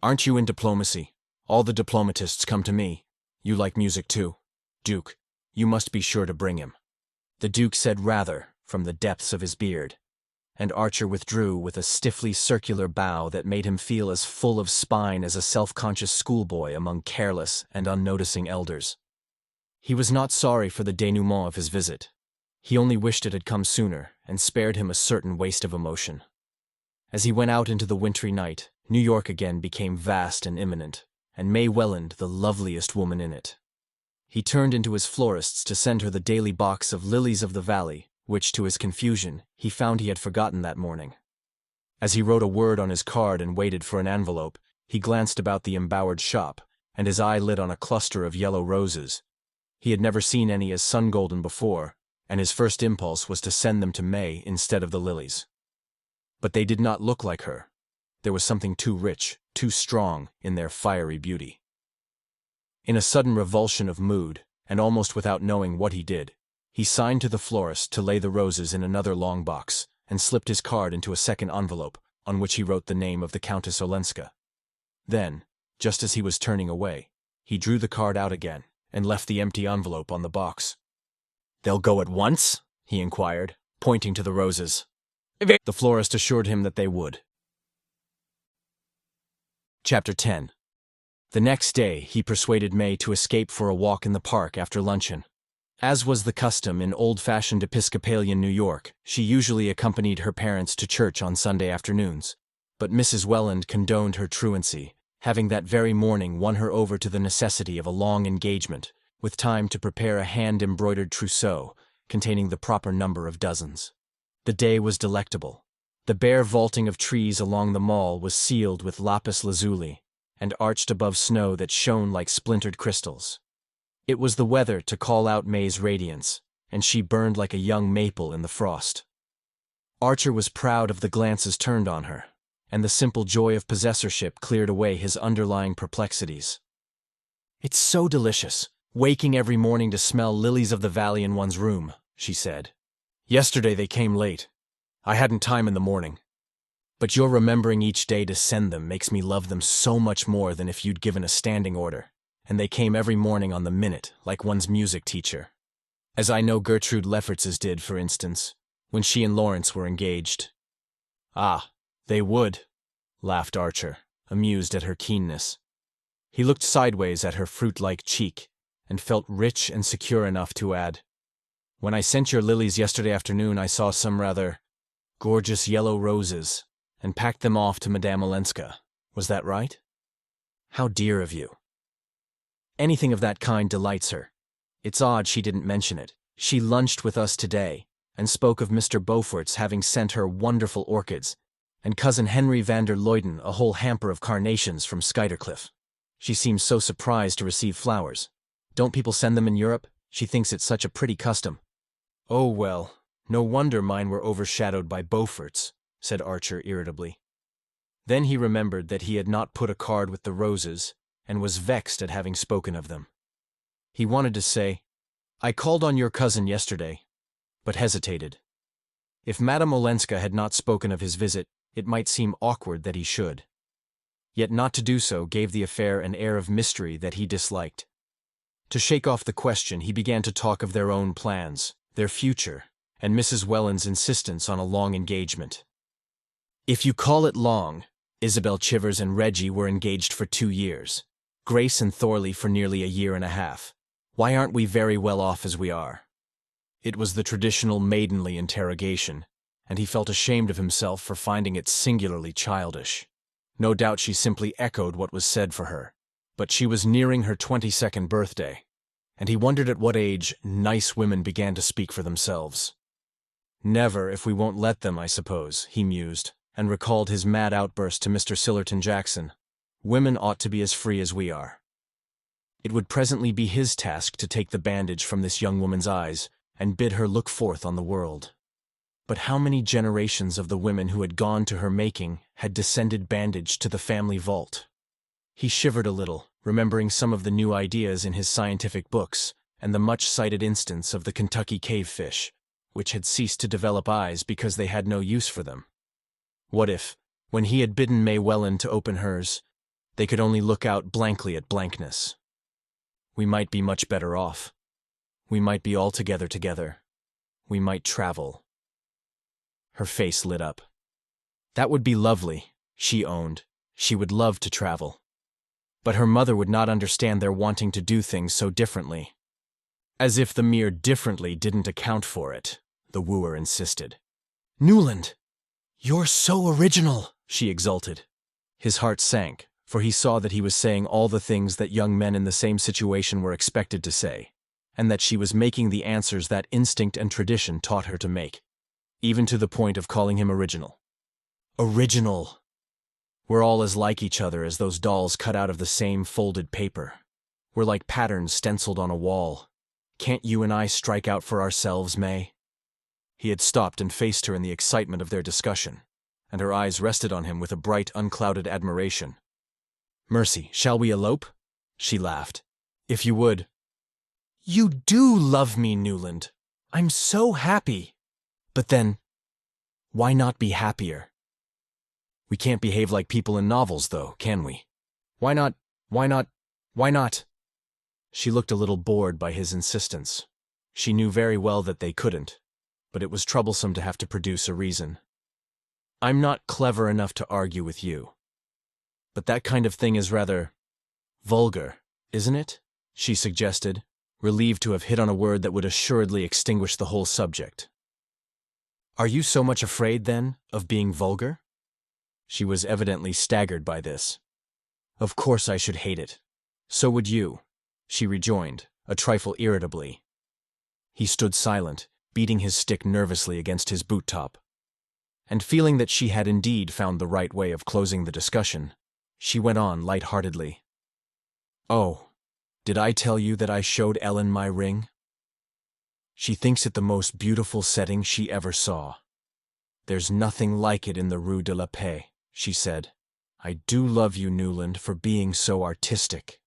Aren't you in diplomacy? All the diplomatists come to me. You like music too. Duke, you must be sure to bring him." The Duke said rather, from the depths of his beard, and Archer withdrew with a stiffly circular bow that made him feel as full of spine as a self-conscious schoolboy among careless and unnoticing elders. He was not sorry for the denouement of his visit. He only wished it had come sooner and spared him a certain waste of emotion. As he went out into the wintry night, New York again became vast and imminent, and May Welland the loveliest woman in it. He turned into his florist's to send her the daily box of lilies of the valley, which, to his confusion, he found he had forgotten that morning. As he wrote a word on his card and waited for an envelope, he glanced about the embowered shop, and his eye lit on a cluster of yellow roses. He had never seen any as sun-golden before, and his first impulse was to send them to May instead of the lilies. But they did not look like her. There was something too rich, too strong, in their fiery beauty. In a sudden revulsion of mood, and almost without knowing what he did, he signed to the florist to lay the roses in another long box, and slipped his card into a second envelope, on which he wrote the name of the Countess Olenska. Then, just as he was turning away, he drew the card out again, and left the empty envelope on the box. "They'll go at once?" he inquired, pointing to the roses. The florist assured him that they would. Chapter 10. The next day, he persuaded May to escape for a walk in the park after luncheon. As was the custom in old-fashioned Episcopalian New York, she usually accompanied her parents to church on Sunday afternoons. But Mrs. Welland condoned her truancy, having that very morning won her over to the necessity of a long engagement, with time to prepare a hand-embroidered trousseau containing the proper number of dozens. The day was delectable. The bare vaulting of trees along the Mall was sealed with lapis lazuli, and arched above snow that shone like splintered crystals. It was the weather to call out May's radiance, and she burned like a young maple in the frost. Archer was proud of the glances turned on her, and the simple joy of possessorship cleared away his underlying perplexities. "It's so delicious, waking every morning to smell lilies of the valley in one's room," she said. "Yesterday they came late. I hadn't time in the morning. But your remembering each day to send them makes me love them so much more than if you'd given a standing order, and they came every morning on the minute, like one's music teacher. As I know Gertrude Lefferts's did, for instance, when she and Lawrence were engaged." "Ah, they would," laughed Archer, amused at her keenness. He looked sideways at her fruit-like cheek, and felt rich and secure enough to add, "When I sent your lilies yesterday afternoon, I saw some rather gorgeous yellow roses, and packed them off to Madame Olenska. Was that right?" "How dear of you." Anything of that kind delights her. It's odd she didn't mention it. She lunched with us today, and spoke of Mr. Beaufort's having sent her wonderful orchids, and Cousin Henry van der Luyden a whole hamper of carnations from Skuytercliff. She seems so surprised to receive flowers. Don't people send them in Europe? She thinks it's such a pretty custom. "Oh, well, no wonder mine were overshadowed by Beaufort's," said Archer irritably. Then he remembered that he had not put a card with the roses, and was vexed at having spoken of them. He wanted to say, "I called on your cousin yesterday," but hesitated. If Madame Olenska had not spoken of his visit, it might seem awkward that he should. Yet not to do so gave the affair an air of mystery that he disliked. To shake off the question, he began to talk of their own plans, their future, and Mrs. Welland's insistence on a long engagement. If you call it long, Isabel Chivers and Reggie were engaged for 2 years, Grace and Thorley for nearly a year and a half. Why aren't we very well off as we are? It was the traditional maidenly interrogation, and he felt ashamed of himself for finding it singularly childish. No doubt she simply echoed what was said for her, but she was nearing her 22nd birthday, and he wondered at what age nice women began to speak for themselves. Never if we won't let them, I suppose, he mused, and recalled his mad outburst to Mr. Sillerton Jackson. Women ought to be as free as we are. It would presently be his task to take the bandage from this young woman's eyes and bid her look forth on the world. But how many generations of the women who had gone to her making had descended bandaged to the family vault? He shivered a little, remembering some of the new ideas in his scientific books and the much-cited instance of the Kentucky cavefish, which had ceased to develop eyes because they had no use for them. What if, when he had bidden May Welland to open hers, they could only look out blankly at blankness? We might be much better off. We might be altogether together. We might travel. Her face lit up. That would be lovely, she owned. She would love to travel. But her mother would not understand their wanting to do things so differently. As if the mere differently didn't account for it, the wooer insisted. Newland! You're so original, she exulted. His heart sank, for he saw that he was saying all the things that young men in the same situation were expected to say, and that she was making the answers that instinct and tradition taught her to make, even to the point of calling him original. Original! We're all as like each other as those dolls cut out of the same folded paper. We're like patterns stenciled on a wall. Can't you and I strike out for ourselves, May? He had stopped and faced her in the excitement of their discussion, and her eyes rested on him with a bright, unclouded admiration. Mercy, shall we elope? She laughed. If you would. You do love me, Newland. I'm so happy. But then, why not be happier? We can't behave like people in novels, though, can we? Why not? She looked a little bored by his insistence. She knew very well that they couldn't, but it was troublesome to have to produce a reason. I'm not clever enough to argue with you. But that kind of thing is rather vulgar, isn't it? She suggested, relieved to have hit on a word that would assuredly extinguish the whole subject. Are you so much afraid, then, of being vulgar? She was evidently staggered by this. Of course I should hate it. So would you, she rejoined, a trifle irritably. He stood silent, beating his stick nervously against his boot top. And feeling that she had indeed found the right way of closing the discussion, she went on light-heartedly. Oh, did I tell you that I showed Ellen my ring? She thinks it the most beautiful setting she ever saw. There's nothing like it in the Rue de la Paix, she said. I do love you, Newland, for being so artistic.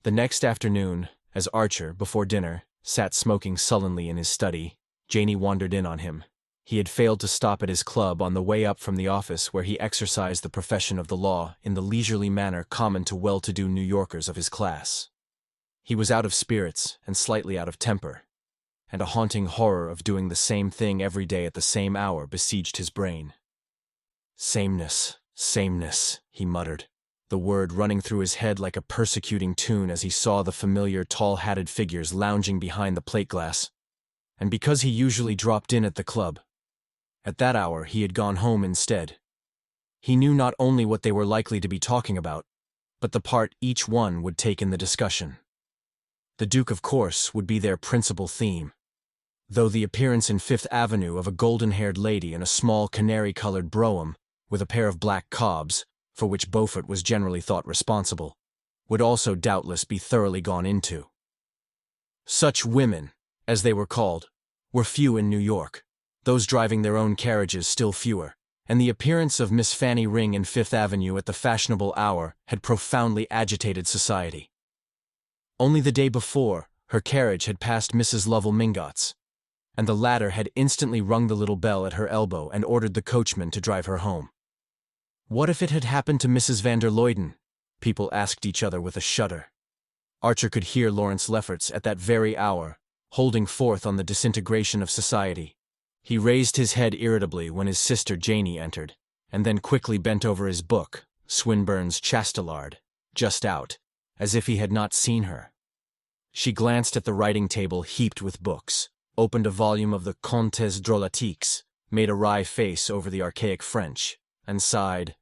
The next afternoon, as Archer, before dinner, sat smoking sullenly in his study, Janey wandered in on him. He had failed to stop at his club on the way up from the office where he exercised the profession of the law in the leisurely manner common to well-to-do New Yorkers of his class. He was out of spirits and slightly out of temper, and a haunting horror of doing the same thing every day at the same hour besieged his brain. Sameness, he muttered, the word running through his head like a persecuting tune as he saw the familiar tall-hatted figures lounging behind the plate glass. And because he usually dropped in at the club, at that hour he had gone home instead. He knew not only what they were likely to be talking about, but the part each one would take in the discussion. The Duke, of course, would be their principal theme, though the appearance in Fifth Avenue of a golden-haired lady in a small canary-colored brougham with a pair of black cobs, for which Beaufort was generally thought responsible, would also doubtless be thoroughly gone into. Such women, as they were called, were few in New York, those driving their own carriages still fewer, and the appearance of Miss Fanny Ring in Fifth Avenue at the fashionable hour had profoundly agitated society. Only the day before, her carriage had passed Mrs. Lovell Mingott's, and the latter had instantly rung the little bell at her elbow and ordered the coachman to drive her home. What if it had happened to Mrs. van der Luyden? People asked each other with a shudder. Archer could hear Lawrence Lefferts at that very hour, holding forth on the disintegration of society. He raised his head irritably when his sister Janie entered, and then quickly bent over his book, Swinburne's Chastelard, just out, as if he had not seen her. She glanced at the writing table heaped with books, opened a volume of the Contes Drolatiques, made a wry face over the archaic French, and sighed.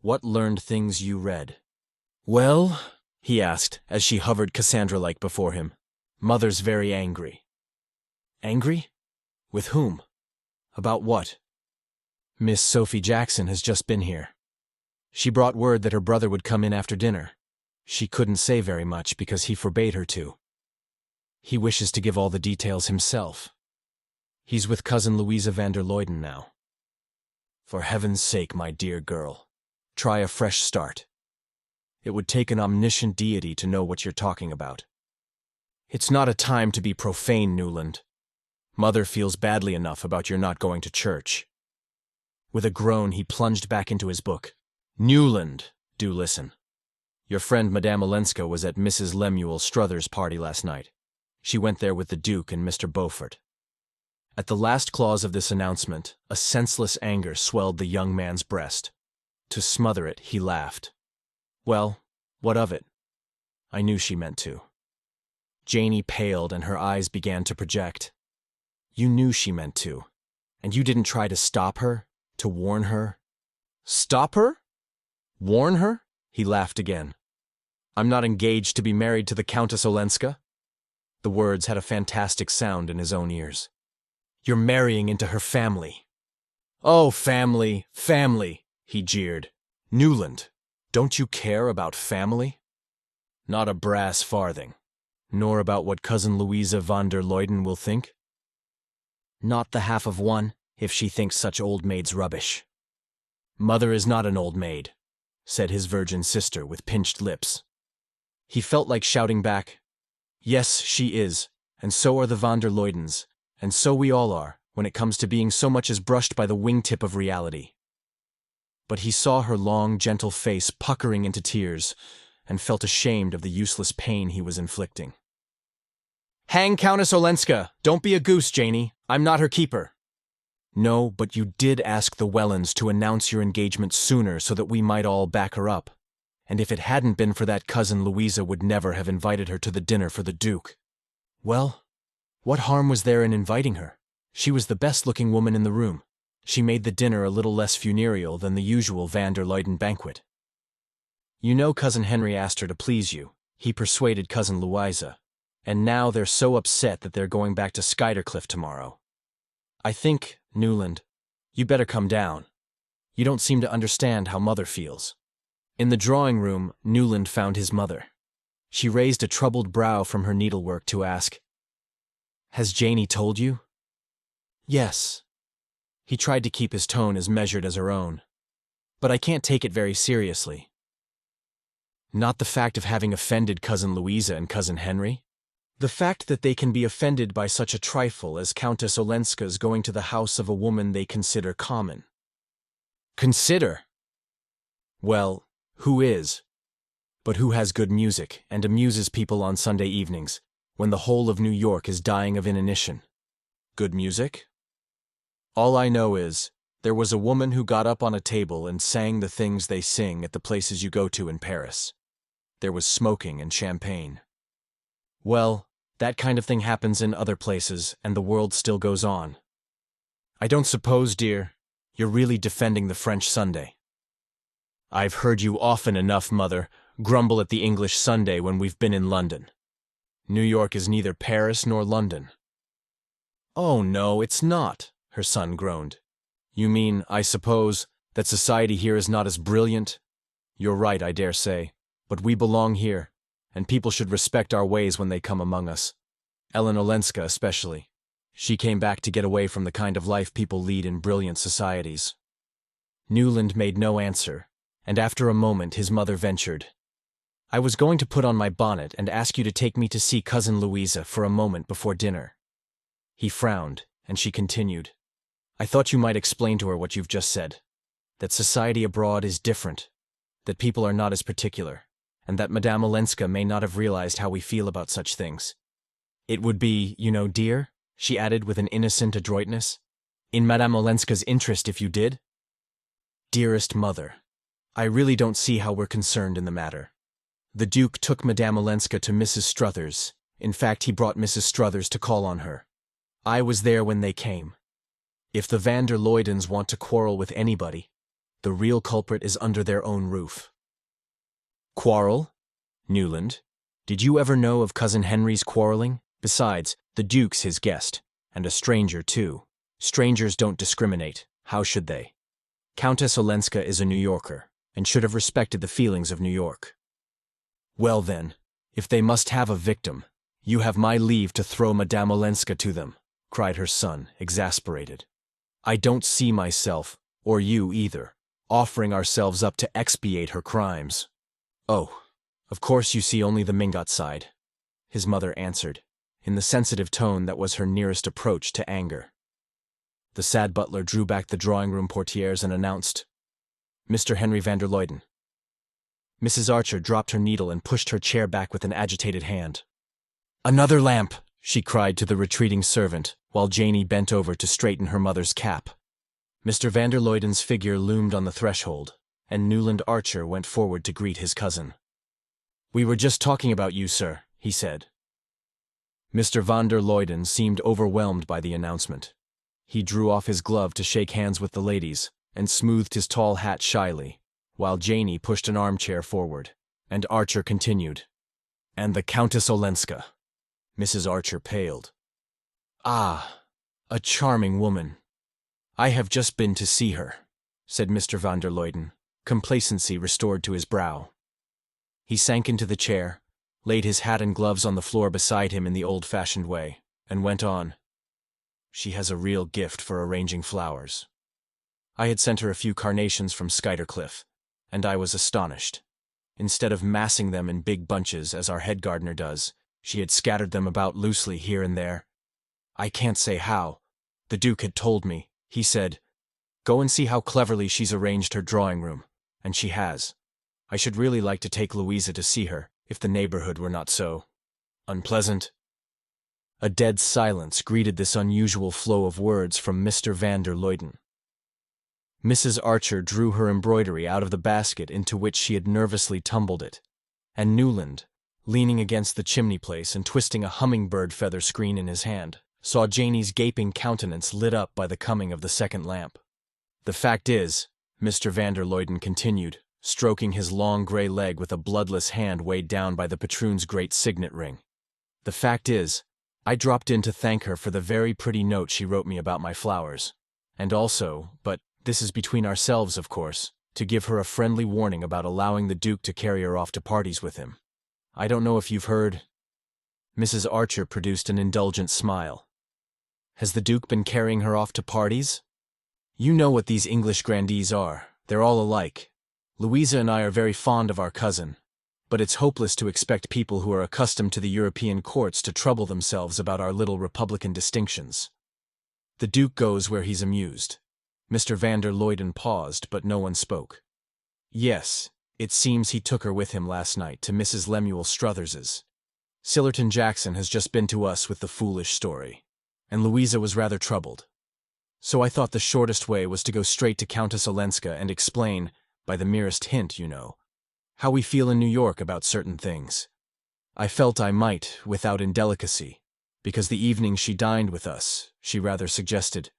"What learned things you read?" "Well," he asked, as she hovered Cassandra-like before him, "Mother's very angry." "Angry? With whom? About what?" "Miss Sophie Jackson has just been here. She brought word that her brother would come in after dinner. She couldn't say very much because he forbade her to. He wishes to give all the details himself. He's with Cousin Louisa van der Luyden now." "For heaven's sake, my dear girl, try a fresh start. It would take an omniscient deity to know what you're talking about. It's not a time to be profane, Newland. Mother feels badly enough about your not going to church." With a groan, he plunged back into his book. "Newland, do listen. Your friend Madame Olenska was at Mrs. Lemuel Struthers' party last night. She went there with the Duke and Mr. Beaufort." At the last clause of this announcement, a senseless anger swelled the young man's breast. To smother it, he laughed. "Well, what of it? I knew she meant to." Janie paled and her eyes began to project. "You knew she meant to, and you didn't try to stop her, to warn her?" "Stop her? Warn her?" He laughed again. "I'm not engaged to be married to the Countess Olenska." The words had a fantastic sound in his own ears. "You're marrying into her family." "Oh, family, family," he jeered. "Newland, don't you care about family?" "Not a brass farthing. Nor about what Cousin Louisa van der Luyden will think?" "Not the half of one, if she thinks such old maids rubbish." "Mother is not an old maid," said his virgin sister with pinched lips. He felt like shouting back, "Yes, she is, and so are the van der Luydens, and so we all are, when it comes to being so much as brushed by the wingtip of reality." But he saw her long, gentle face puckering into tears, and felt ashamed of the useless pain he was inflicting. "Hang Countess Olenska! Don't be a goose, Janie. I'm not her keeper." "No, but you did ask the Wellens to announce your engagement sooner so that we might all back her up. And if it hadn't been for that Cousin Louisa would never have invited her to the dinner for the Duke." "Well, what harm was there in inviting her? She was the best-looking woman in the room. She made the dinner a little less funereal than the usual van der Luyden banquet. You know Cousin Henry asked her to please you. He persuaded Cousin Louisa. And now they're so upset that they're going back to Skuytercliff tomorrow. I think, Newland, you better come down. You don't seem to understand how Mother feels." In the drawing room, Newland found his mother. She raised a troubled brow from her needlework to ask, "Has Janie told you?" "Yes." He tried to keep his tone as measured as her own. "But I can't take it very seriously." "Not the fact of having offended Cousin Louisa and Cousin Henry? The fact that they can be offended by such a trifle as Countess Olenska's going to the house of a woman they consider common." "Consider? Well, who is? But who has good music and amuses people on Sunday evenings, when the whole of New York is dying of inanition? Good music? All I know is, there was a woman who got up on a table and sang the things they sing at the places you go to in Paris. There was smoking and champagne. Well, that kind of thing happens in other places, and the world still goes on. I don't suppose, dear, you're really defending the French Sunday." "I've heard you often enough, Mother, grumble at the English Sunday when we've been in London. New York is neither Paris nor London." "Oh, no, it's not," her son groaned. "You mean, I suppose, that society here is not as brilliant? You're right, I dare say, but we belong here, and people should respect our ways when they come among us. Ellen Olenska especially. She came back to get away from the kind of life people lead in brilliant societies." Newland made no answer, and after a moment his mother ventured, "I was going to put on my bonnet and ask you to take me to see Cousin Louisa for a moment before dinner." He frowned, and she continued, "I thought you might explain to her what you've just said, that society abroad is different, that people are not as particular, and that Madame Olenska may not have realized how we feel about such things. It would be, dear, she added with an innocent adroitness, in Madame Olenska's interest if you did. Dearest mother, I really don't see how we're concerned in the matter. The Duke took Madame Olenska to Mrs. Struthers. In fact, he brought Mrs. Struthers to call on her. I was there when they came. If the van der Luydens want to quarrel with anybody, the real culprit is under their own roof. Quarrel? Newland, did you ever know of Cousin Henry's quarreling? Besides, the Duke's his guest, and a stranger too. Strangers don't discriminate. How should they? Countess Olenska is a New Yorker, and should have respected the feelings of New York. Well then, if they must have a victim, you have my leave to throw Madame Olenska to them, cried her son, exasperated. I don't see myself, or you either, offering ourselves up to expiate her crimes. Oh, of course you see only the Mingot side, his mother answered, in the sensitive tone that was her nearest approach to anger. The sad butler drew back the drawing-room portieres and announced, Mr. Henry van der Luyden. Mrs. Archer dropped her needle and pushed her chair back with an agitated hand. Another lamp, she cried to the retreating servant, while Janey bent over to straighten her mother's cap. Mr. van der Luyden's figure loomed on the threshold, and Newland Archer went forward to greet his cousin. We were just talking about you, sir, he said. Mr. van der Luyden seemed overwhelmed by the announcement. He drew off his glove to shake hands with the ladies, and smoothed his tall hat shyly, while Janey pushed an armchair forward, and Archer continued. And the Countess Olenska. Mrs. Archer paled. Ah, a charming woman. I have just been to see her, said Mr. van der Luyden, complacency restored to his brow. He sank into the chair, laid his hat and gloves on the floor beside him in the old-fashioned way, and went on. She has a real gift for arranging flowers. I had sent her a few carnations from Skuytercliff, and I was astonished. Instead of massing them in big bunches as our head gardener does, she had scattered them about loosely here and there. I can't say how. The Duke had told me. He said, Go and see how cleverly she's arranged her drawing-room, and she has. I should really like to take Louisa to see her, if the neighborhood were not so unpleasant. A dead silence greeted this unusual flow of words from Mr. van der Luyden. Mrs. Archer drew her embroidery out of the basket into which she had nervously tumbled it, and Newland, leaning against the chimney-place and twisting a hummingbird feather screen in his hand, saw Janey's gaping countenance lit up by the coming of the second lamp. The fact is, Mr. van der Luyden continued, stroking his long gray leg with a bloodless hand weighed down by the patroon's great signet ring. The fact is, I dropped in to thank her for the very pretty note she wrote me about my flowers, and also, but this is between ourselves, of course, to give her a friendly warning about allowing the Duke to carry her off to parties with him. I don't know if you've heard. Mrs. Archer produced an indulgent smile. Has the Duke been carrying her off to parties? You know what these English grandees are. They're all alike. Louisa and I are very fond of our cousin, but it's hopeless to expect people who are accustomed to the European courts to trouble themselves about our little republican distinctions. The Duke goes where he's amused. Mr. van der Luyden paused, but no one spoke. Yes, it seems he took her with him last night to Mrs. Lemuel Struthers's. Sillerton Jackson has just been to us with the foolish story, and Louisa was rather troubled. So I thought the shortest way was to go straight to Countess Olenska and explain, by the merest hint, how we feel in New York about certain things. I felt I might, without indelicacy, because the evening she dined with us, she rather suggested.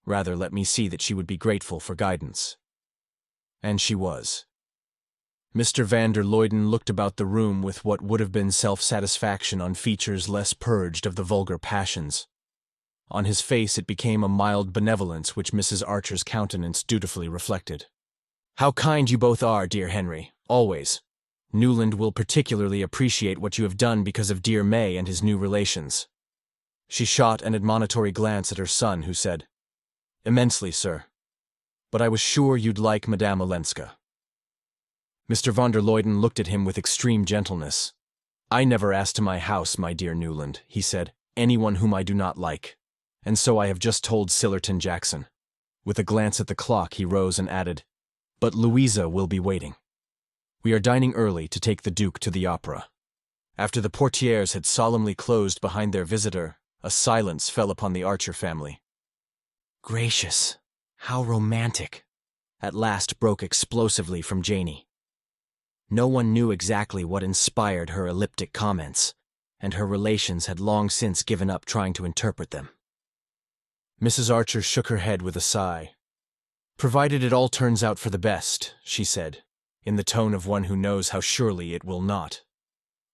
Rather let me see that she would be grateful for guidance. And she was. Mr. van der Luyden looked about the room with what would have been self-satisfaction on features less purged of the vulgar passions. On his face it became a mild benevolence which Mrs. Archer's countenance dutifully reflected. How kind you both are, dear Henry, always. Newland will particularly appreciate what you have done because of dear May and his new relations. She shot an admonitory glance at her son, who said, Immensely, sir. But I was sure you'd like Madame Olenska. Mr. van der Luyden looked at him with extreme gentleness. I never ask to my house, my dear Newland, he said, anyone whom I do not like. And so I have just told Sillerton Jackson. With a glance at the clock, he rose and added, But Louisa will be waiting. We are dining early to take the Duke to the opera. After the portieres had solemnly closed behind their visitor, a silence fell upon the Archer family. "Gracious, how romantic," at last broke explosively from Janey. No one knew exactly what inspired her elliptic comments, and her relations had long since given up trying to interpret them. Mrs. Archer shook her head with a sigh. "Provided it all turns out for the best," she said, in the tone of one who knows how surely it will not.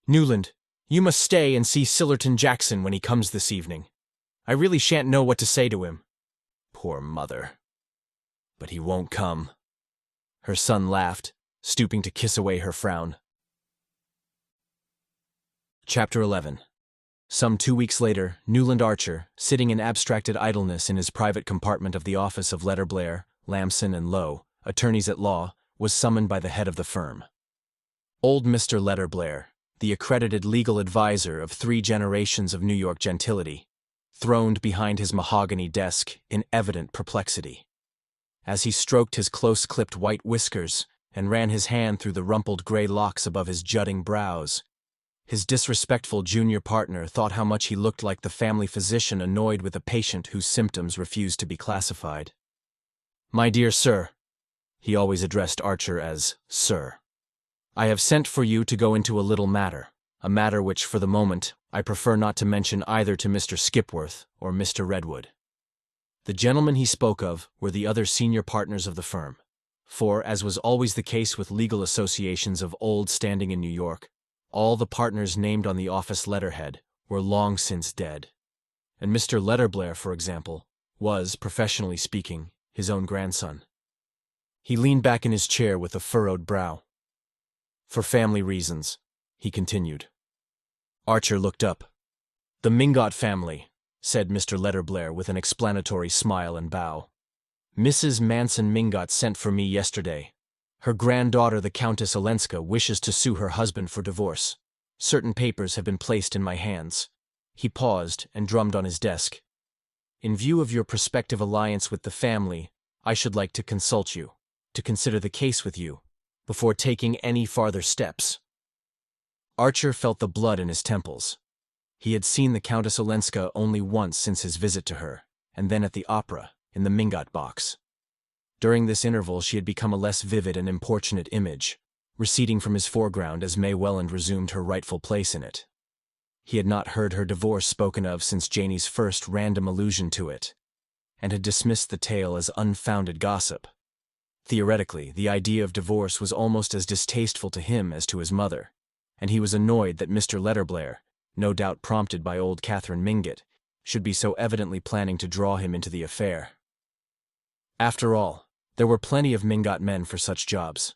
"Newland, you must stay and see Sillerton Jackson when he comes this evening. I really shan't know what to say to him. Poor mother. But he won't come." Her son laughed, stooping to kiss away her frown. Chapter 11. Some 2 weeks later, Newland Archer, sitting in abstracted idleness in his private compartment of the office of Letter Blair, Lamson and Lowe, attorneys at law, was summoned by the head of the firm. Old Mr. Letter Blair, the accredited legal advisor of 3 generations of New York gentility, throned behind his mahogany desk in evident perplexity. As he stroked his close-clipped white whiskers and ran his hand through the rumpled gray locks above his jutting brows, his disrespectful junior partner thought how much he looked like the family physician annoyed with a patient whose symptoms refused to be classified. "My dear sir," he always addressed Archer as sir, "I have sent for you to go into a little matter, a matter which, for the moment, I prefer not to mention either to Mr. Skipworth or Mr. Redwood." The gentlemen he spoke of were the other senior partners of the firm, for, as was always the case with legal associations of old standing in New York, all the partners named on the office letterhead were long since dead. And Mr. Letterblair, for example, was, professionally speaking, his own grandson. He leaned back in his chair with a furrowed brow. "For family reasons," he continued. Archer looked up. "The Mingott family," said Mr. Letterblair with an explanatory smile and bow. "Mrs. Manson Mingott sent for me yesterday. Her granddaughter, the Countess Olenska, wishes to sue her husband for divorce. Certain papers have been placed in my hands." He paused and drummed on his desk. "In view of your prospective alliance with the family, I should like to consult you, to consider the case with you, before taking any farther steps." Archer felt the blood in his temples. He had seen the Countess Olenska only once since his visit to her, and then at the opera, in the Mingott box. During this interval she had become a less vivid and importunate image, receding from his foreground as May Welland resumed her rightful place in it. He had not heard her divorce spoken of since Janey's first random allusion to it, and had dismissed the tale as unfounded gossip. Theoretically, the idea of divorce was almost as distasteful to him as to his mother, and he was annoyed that Mr. Letterblair, no doubt prompted by old Catherine Mingott, should be so evidently planning to draw him into the affair. After all, there were plenty of Mingott men for such jobs,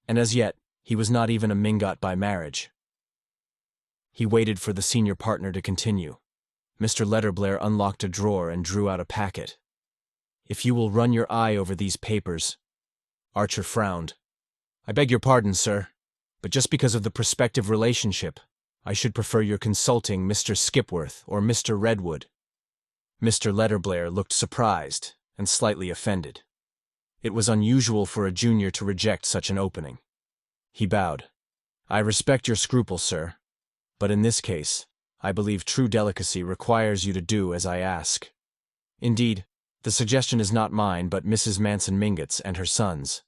and as yet, he was not even a Mingott by marriage. He waited for the senior partner to continue. Mr. Letterblair unlocked a drawer and drew out a packet. "If you will run your eye over these papers—" Archer frowned. "I beg your pardon, sir, but just because of the prospective relationship, I should prefer your consulting Mr. Skipworth or Mr. Redwood." Mr. Letterblair looked surprised and slightly offended. It was unusual for a junior to reject such an opening. He bowed. "I respect your scruples, sir, but in this case, I believe true delicacy requires you to do as I ask. Indeed, the suggestion is not mine, but Mrs. Manson Mingott's and her son's.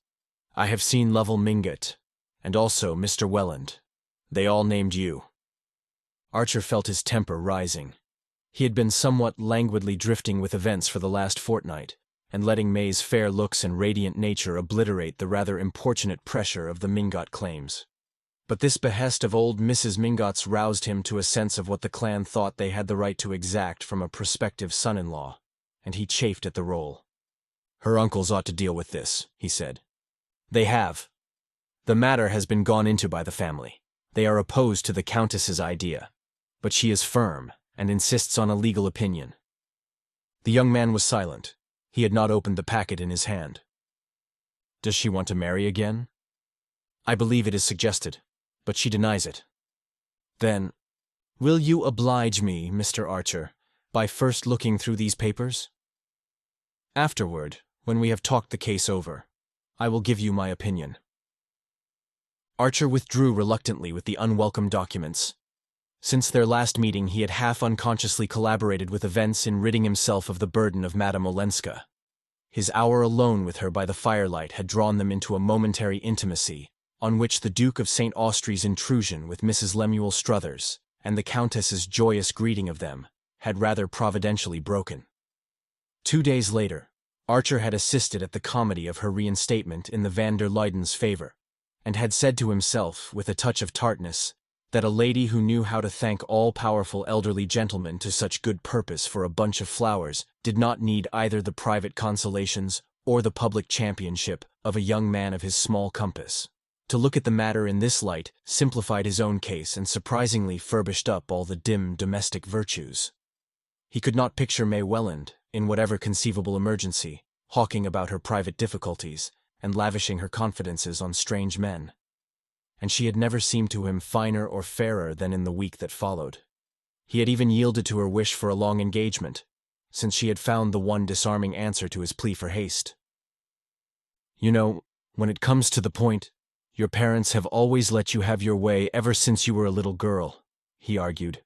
I have seen Lovell Mingott, and also Mr. Welland. They all named you." Archer felt his temper rising. He had been somewhat languidly drifting with events for the last fortnight, and letting May's fair looks and radiant nature obliterate the rather importunate pressure of the Mingott claims. But this behest of old Mrs. Mingott's roused him to a sense of what the clan thought they had the right to exact from a prospective son-in-law, and he chafed at the role. "Her uncles ought to deal with this," he said. "They have. The matter has been gone into by the family. They are opposed to the Countess's idea, but she is firm and insists on a legal opinion." The young man was silent. He had not opened the packet in his hand. "Does she want to marry again?" "I believe it is suggested, but she denies it." "Then, will you oblige me, Mr. Archer, by first looking through these papers? Afterward, when we have talked the case over, I will give you my opinion." Archer withdrew reluctantly with the unwelcome documents. Since their last meeting, he had half unconsciously collaborated with events in ridding himself of the burden of Madame Olenska. His hour alone with her by the firelight had drawn them into a momentary intimacy, on which the Duke of St. Austrey's intrusion with Mrs. Lemuel Struthers, and the Countess's joyous greeting of them, had rather providentially broken. 2 days later, Archer had assisted at the comedy of her reinstatement in the van der Luydens' favor, and had said to himself, with a touch of tartness, that a lady who knew how to thank all-powerful elderly gentlemen to such good purpose for a bunch of flowers did not need either the private consolations or the public championship of a young man of his small compass. To look at the matter in this light simplified his own case and surprisingly furbished up all the dim domestic virtues. He could not picture May Welland, in whatever conceivable emergency, hawking about her private difficulties and lavishing her confidences on strange men. And she had never seemed to him finer or fairer than in the week that followed. He had even yielded to her wish for a long engagement, since she had found the one disarming answer to his plea for haste. "You know, when it comes to the point, your parents have always let you have your way ever since you were a little girl," he argued.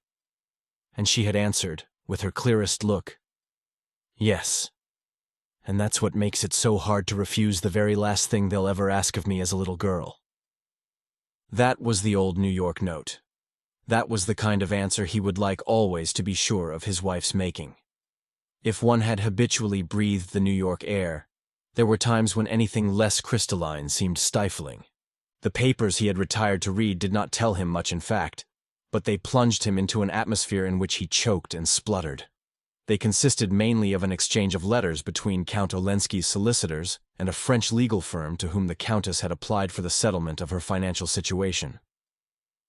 And she had answered, with her clearest look, "Yes. And that's what makes it so hard to refuse the very last thing they'll ever ask of me as a little girl." That was the old New York note. That was the kind of answer he would like always to be sure of his wife's making. If one had habitually breathed the New York air, there were times when anything less crystalline seemed stifling. The papers he had retired to read did not tell him much in fact, but they plunged him into an atmosphere in which he choked and spluttered. They consisted mainly of an exchange of letters between Count Olenski's solicitors and a French legal firm to whom the Countess had applied for the settlement of her financial situation.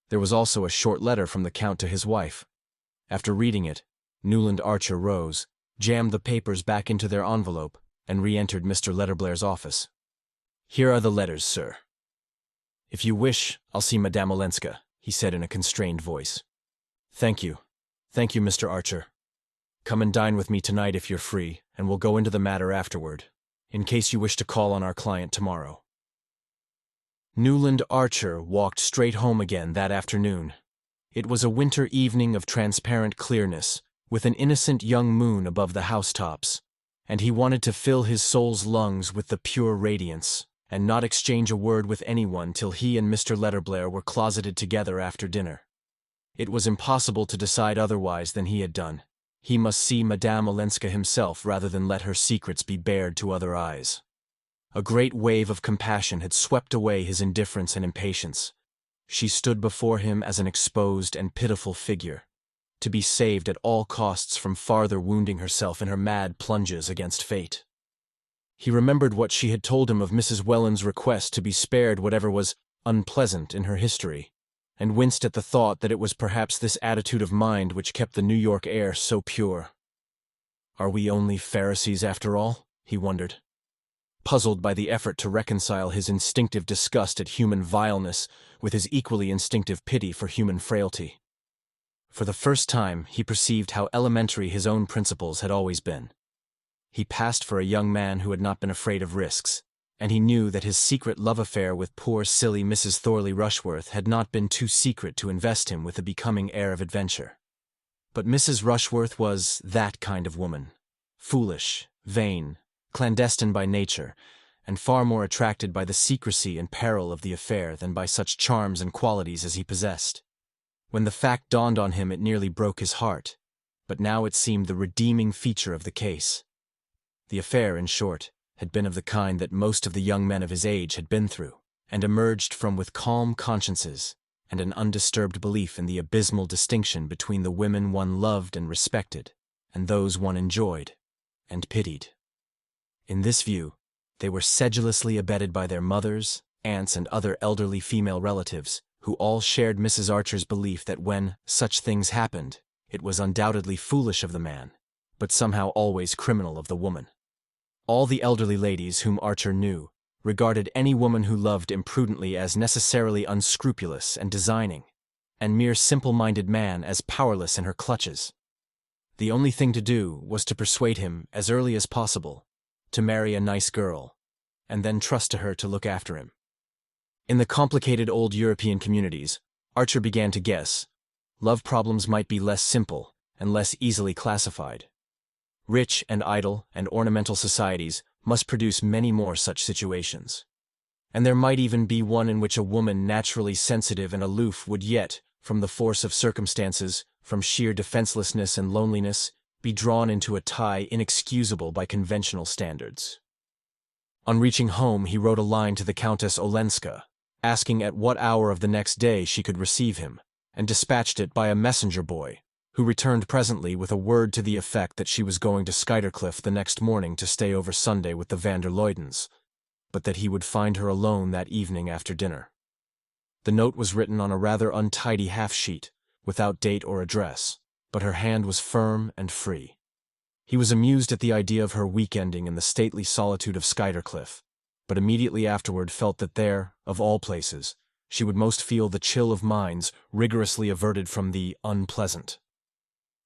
There was also a short letter from the Count to his wife. After reading it, Newland Archer rose, jammed the papers back into their envelope, and re-entered Mr. Letterblair's office. "Here are the letters, sir." "If you wish, I'll see Madame Olenska," he said in a constrained voice. Thank you, Mr. Archer. Come and dine with me tonight if you're free, and we'll go into the matter afterward, in case you wish to call on our client tomorrow." Newland Archer walked straight home again that afternoon. It was a winter evening of transparent clearness, with an innocent young moon above the housetops, and he wanted to fill his soul's lungs with the pure radiance, and not exchange a word with anyone till he and Mr. Letterblair were closeted together after dinner. It was impossible to decide otherwise than he had done. He must see Madame Olenska himself rather than let her secrets be bared to other eyes. A great wave of compassion had swept away his indifference and impatience. She stood before him as an exposed and pitiful figure, to be saved at all costs from farther wounding herself in her mad plunges against fate. He remembered what she had told him of Mrs. Welland's request to be spared whatever was unpleasant in her history, and winced at the thought that it was perhaps this attitude of mind which kept the New York air so pure. Are we only Pharisees after all? He wondered, puzzled by the effort to reconcile his instinctive disgust at human vileness with his equally instinctive pity for human frailty. For the first time, he perceived how elementary his own principles had always been. He passed for a young man who had not been afraid of risks, and he knew that his secret love affair with poor, silly Mrs. Thorley Rushworth had not been too secret to invest him with a becoming air of adventure. But Mrs. Rushworth was that kind of woman, foolish, vain, clandestine by nature, and far more attracted by the secrecy and peril of the affair than by such charms and qualities as he possessed. When the fact dawned on him, it nearly broke his heart, but now it seemed the redeeming feature of the case. The affair, in short, had been of the kind that most of the young men of his age had been through, and emerged from with calm consciences and an undisturbed belief in the abysmal distinction between the women one loved and respected and those one enjoyed and pitied. In this view, they were sedulously abetted by their mothers, aunts, and other elderly female relatives, who all shared Mrs. Archer's belief that when such things happened, it was undoubtedly foolish of the man, but somehow always criminal of the woman. All the elderly ladies whom Archer knew regarded any woman who loved imprudently as necessarily unscrupulous and designing, and mere simple-minded man as powerless in her clutches. The only thing to do was to persuade him, as early as possible, to marry a nice girl, and then trust to her to look after him. In the complicated old European communities, Archer began to guess, love problems might be less simple and less easily classified. Rich and idle and ornamental societies must produce many more such situations. And there might even be one in which a woman naturally sensitive and aloof would yet, from the force of circumstances, from sheer defenselessness and loneliness, be drawn into a tie inexcusable by conventional standards. On reaching home, he wrote a line to the Countess Olenska, asking at what hour of the next day she could receive him, and dispatched it by a messenger boy, who returned presently with a word to the effect that she was going to Skuytercliff the next morning to stay over Sunday with the van der Luydens, but that he would find her alone that evening after dinner. The note was written on a rather untidy half-sheet, without date or address, but her hand was firm and free. He was amused at the idea of her week-ending in the stately solitude of Skuytercliff, but immediately afterward felt that there, of all places, she would most feel the chill of minds rigorously averted from the unpleasant.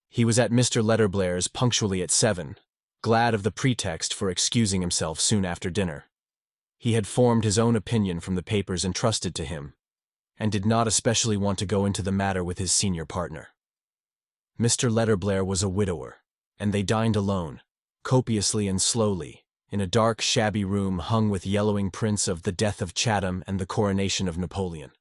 He was at Mr. Letterblair's punctually at 7, glad of the pretext for excusing himself soon after dinner. He had formed his own opinion from the papers entrusted to him, and did not especially want to go into the matter with his senior partner. Mr. Letterblair was a widower, and they dined alone, copiously and slowly, in a dark, shabby room hung with yellowing prints of the death of Chatham and the coronation of Napoleon.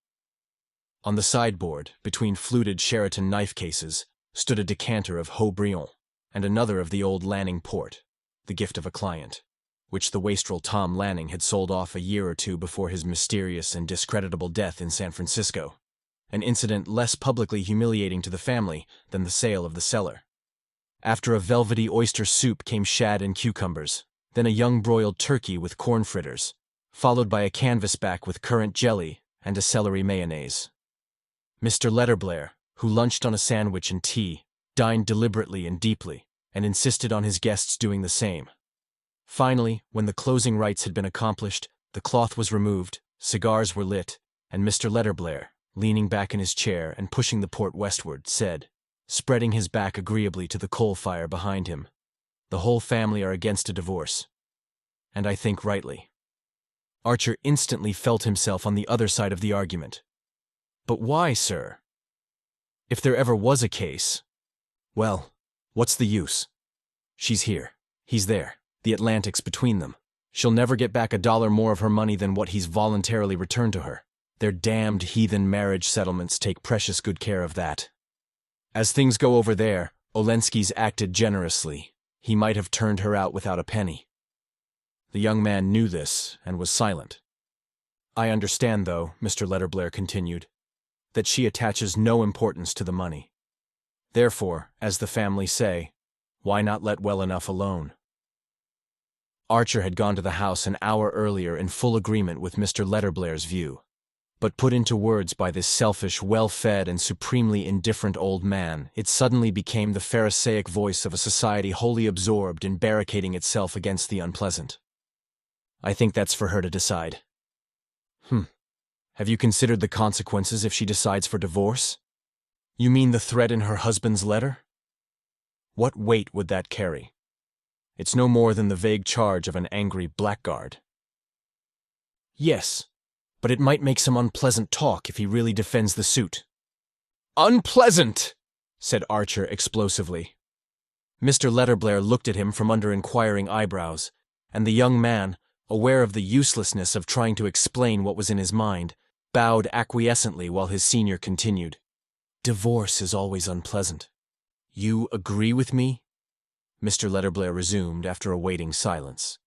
On the sideboard, between fluted Sheraton knife cases, stood a decanter of Haut-Brion, and another of the old Lanning port, the gift of a client, which the wastrel Tom Lanning had sold off a year or two before his mysterious and discreditable death in San Francisco, an incident less publicly humiliating to the family than the sale of the cellar. After a velvety oyster soup came shad and cucumbers, then a young broiled turkey with corn fritters, followed by a canvasback with currant jelly and a celery mayonnaise. Mr. Letterblair, who lunched on a sandwich and tea, dined deliberately and deeply, and insisted on his guests doing the same. Finally, when the closing rites had been accomplished, the cloth was removed, cigars were lit, and Mr. Letterblair, leaning back in his chair and pushing the port westward, said, spreading his back agreeably to the coal fire behind him, "The whole family are against a divorce, and I think rightly." Archer instantly felt himself on the other side of the argument. "But why, sir? If there ever was a case, well, what's the use? She's here, he's there, the Atlantic's between them. She'll never get back $1 more of her money than what he's voluntarily returned to her. Their damned heathen marriage settlements take precious good care of that. As things go over there, Olenski's acted generously. He might have turned her out without a penny." The young man knew this and was silent. "I understand, though," Mr. Letterblair continued, "that she attaches no importance to the money. Therefore, as the family say, why not let well enough alone?" Archer had gone to the house an hour earlier in full agreement with Mr. Letterblair's view, but put into words by this selfish, well-fed, and supremely indifferent old man, it suddenly became the Pharisaic voice of a society wholly absorbed in barricading itself against the unpleasant. "I think that's for her to decide." Have you considered the consequences if she decides for divorce? You mean the threat in her husband's letter? What weight would that carry? It's no more than the vague charge of an angry blackguard." "Yes, but it might make some unpleasant talk if he really defends the suit." "Unpleasant!" said Archer explosively. Mr. Letterblair looked at him from under inquiring eyebrows, and the young man, aware of the uselessness of trying to explain what was in his mind, bowed acquiescently while his senior continued, "Divorce is always unpleasant. You agree with me?" Mr. Letterblair resumed after a waiting silence.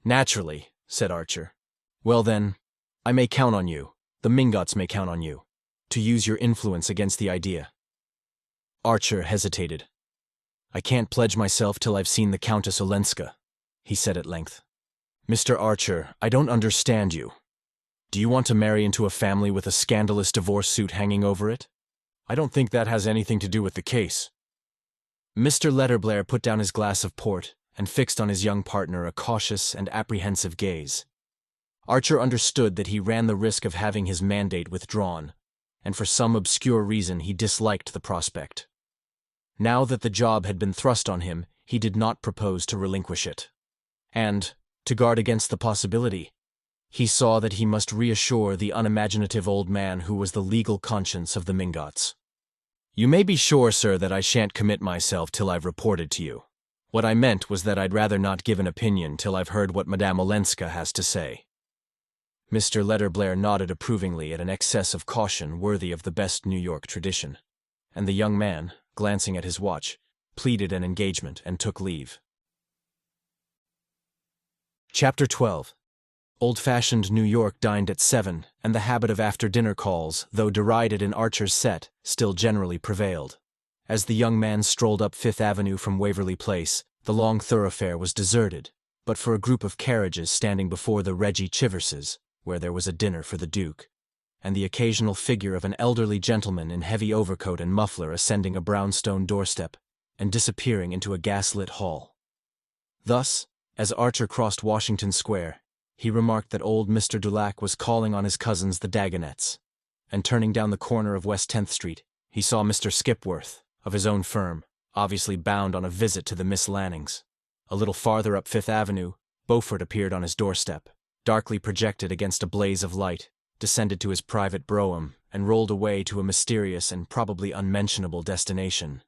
"Naturally," said Archer. "Well then, I may count on you, the Mingots may count on you, to use your influence against the idea." Archer hesitated. "I can't pledge myself till I've seen the Countess Olenska," he said at length. "Mr. Archer, I don't understand you. Do you want to marry into a family with a scandalous divorce suit hanging over it? I don't think that has anything to do with the case." Mr. Letterblair put down his glass of port and fixed on his young partner a cautious and apprehensive gaze. Archer understood that he ran the risk of having his mandate withdrawn, and for some obscure reason he disliked the prospect. Now that the job had been thrust on him, he did not propose to relinquish it. And, to guard against the possibility, he saw that he must reassure the unimaginative old man who was the legal conscience of the Mingots. You may be sure, sir, that I shan't commit myself till I've reported to you. What I meant was that I'd rather not give an opinion till I've heard what Madame Olenska has to say." Mr. Letterblair nodded approvingly at an excess of caution worthy of the best New York tradition, and the young man, glancing at his watch, pleaded an engagement and took leave. Chapter 12. Old-fashioned New York dined at 7, and the habit of after-dinner calls, though derided in Archer's set, still generally prevailed. As the young man strolled up Fifth Avenue from Waverly Place, the long thoroughfare was deserted, but for a group of carriages standing before the Reggie Chiverses, where there was a dinner for the Duke, and the occasional figure of an elderly gentleman in heavy overcoat and muffler ascending a brownstone doorstep and disappearing into a gas-lit hall. Thus, as Archer crossed Washington Square, he remarked that old Mr. Dulac was calling on his cousins the Dagonets, and turning down the corner of West 10th Street, he saw Mr. Skipworth, of his own firm, obviously bound on a visit to the Miss Lannings. A little farther up Fifth Avenue, Beaufort appeared on his doorstep, darkly projected against a blaze of light, descended to his private brougham, and rolled away to a mysterious and probably unmentionable destination.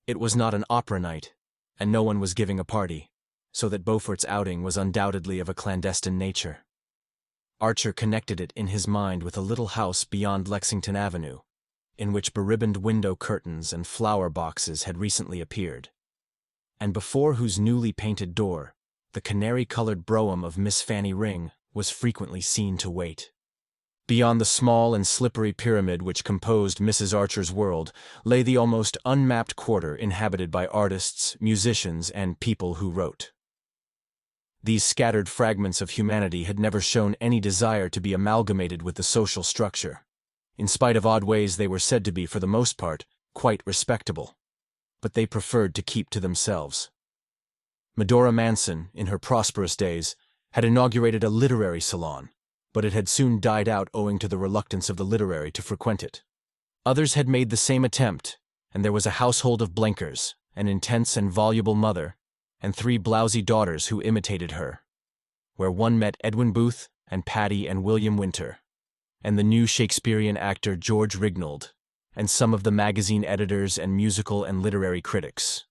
It was not an opera night, and no one was giving a party, so that Beaufort's outing was undoubtedly of a clandestine nature. Archer connected it in his mind with a little house beyond Lexington Avenue, in which beribboned window curtains and flower boxes had recently appeared, and before whose newly painted door the canary-colored brougham of Miss Fanny Ring was frequently seen to wait. Beyond the small and slippery pyramid which composed Mrs. Archer's world lay the almost unmapped quarter inhabited by artists, musicians, and people who wrote. These scattered fragments of humanity had never shown any desire to be amalgamated with the social structure, in spite of odd ways they were said to be, for the most part, quite respectable. But they preferred to keep to themselves. Medora Manson, in her prosperous days, had inaugurated a literary salon, but it had soon died out owing to the reluctance of the literary to frequent it. Others had made the same attempt, and there was a household of Blenkers, an intense and voluble mother, and 3 blousy daughters who imitated her, where one met Edwin Booth and Patty and William Winter, and the new Shakespearean actor George Rignold, and some of the magazine editors and musical and literary critics.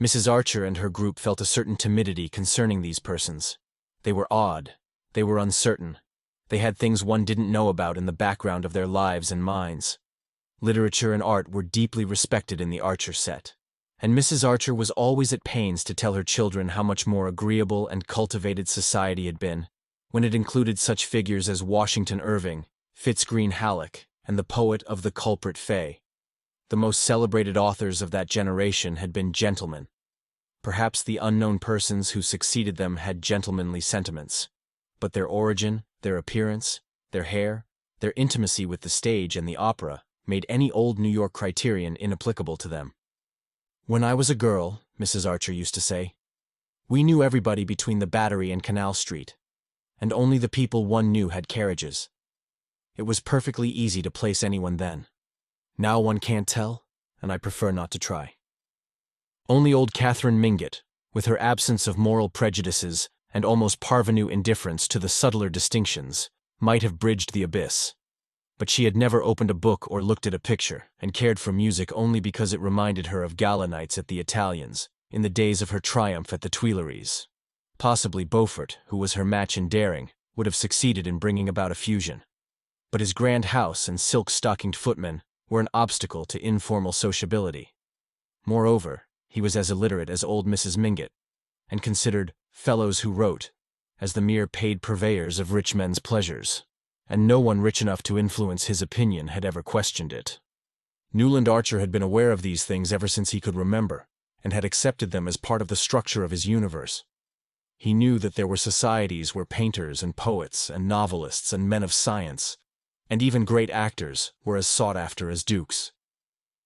Mrs. Archer and her group felt a certain timidity concerning these persons. They were odd, they were uncertain, they had things one didn't know about in the background of their lives and minds. Literature and art were deeply respected in the Archer set, and Mrs. Archer was always at pains to tell her children how much more agreeable and cultivated society had been when it included such figures as Washington Irving, Fitzgreen Halleck, and the poet of The Culprit Fay. The most celebrated authors of that generation had been gentlemen. Perhaps the unknown persons who succeeded them had gentlemanly sentiments, but their origin, their appearance, their hair, their intimacy with the stage and the opera made any old New York criterion inapplicable to them. "When I was a girl," Mrs. Archer used to say, "we knew everybody between the Battery and Canal Street, and only the people one knew had carriages. It was perfectly easy to place anyone then. Now one can't tell, and I prefer not to try." Only old Catherine Mingott, with her absence of moral prejudices and almost parvenu indifference to the subtler distinctions, might have bridged the abyss. But she had never opened a book or looked at a picture, and cared for music only because it reminded her of gala nights at the Italians, in the days of her triumph at the Tuileries. Possibly Beaufort, who was her match in daring, would have succeeded in bringing about a fusion. But his grand house and silk-stockinged footmen were an obstacle to informal sociability. Moreover, he was as illiterate as old Mrs. Mingott, and considered fellows who wrote as the mere paid purveyors of rich men's pleasures, and no one rich enough to influence his opinion had ever questioned it. Newland Archer had been aware of these things ever since he could remember, and had accepted them as part of the structure of his universe. He knew that there were societies where painters and poets and novelists and men of science, and even great actors, were as sought after as dukes.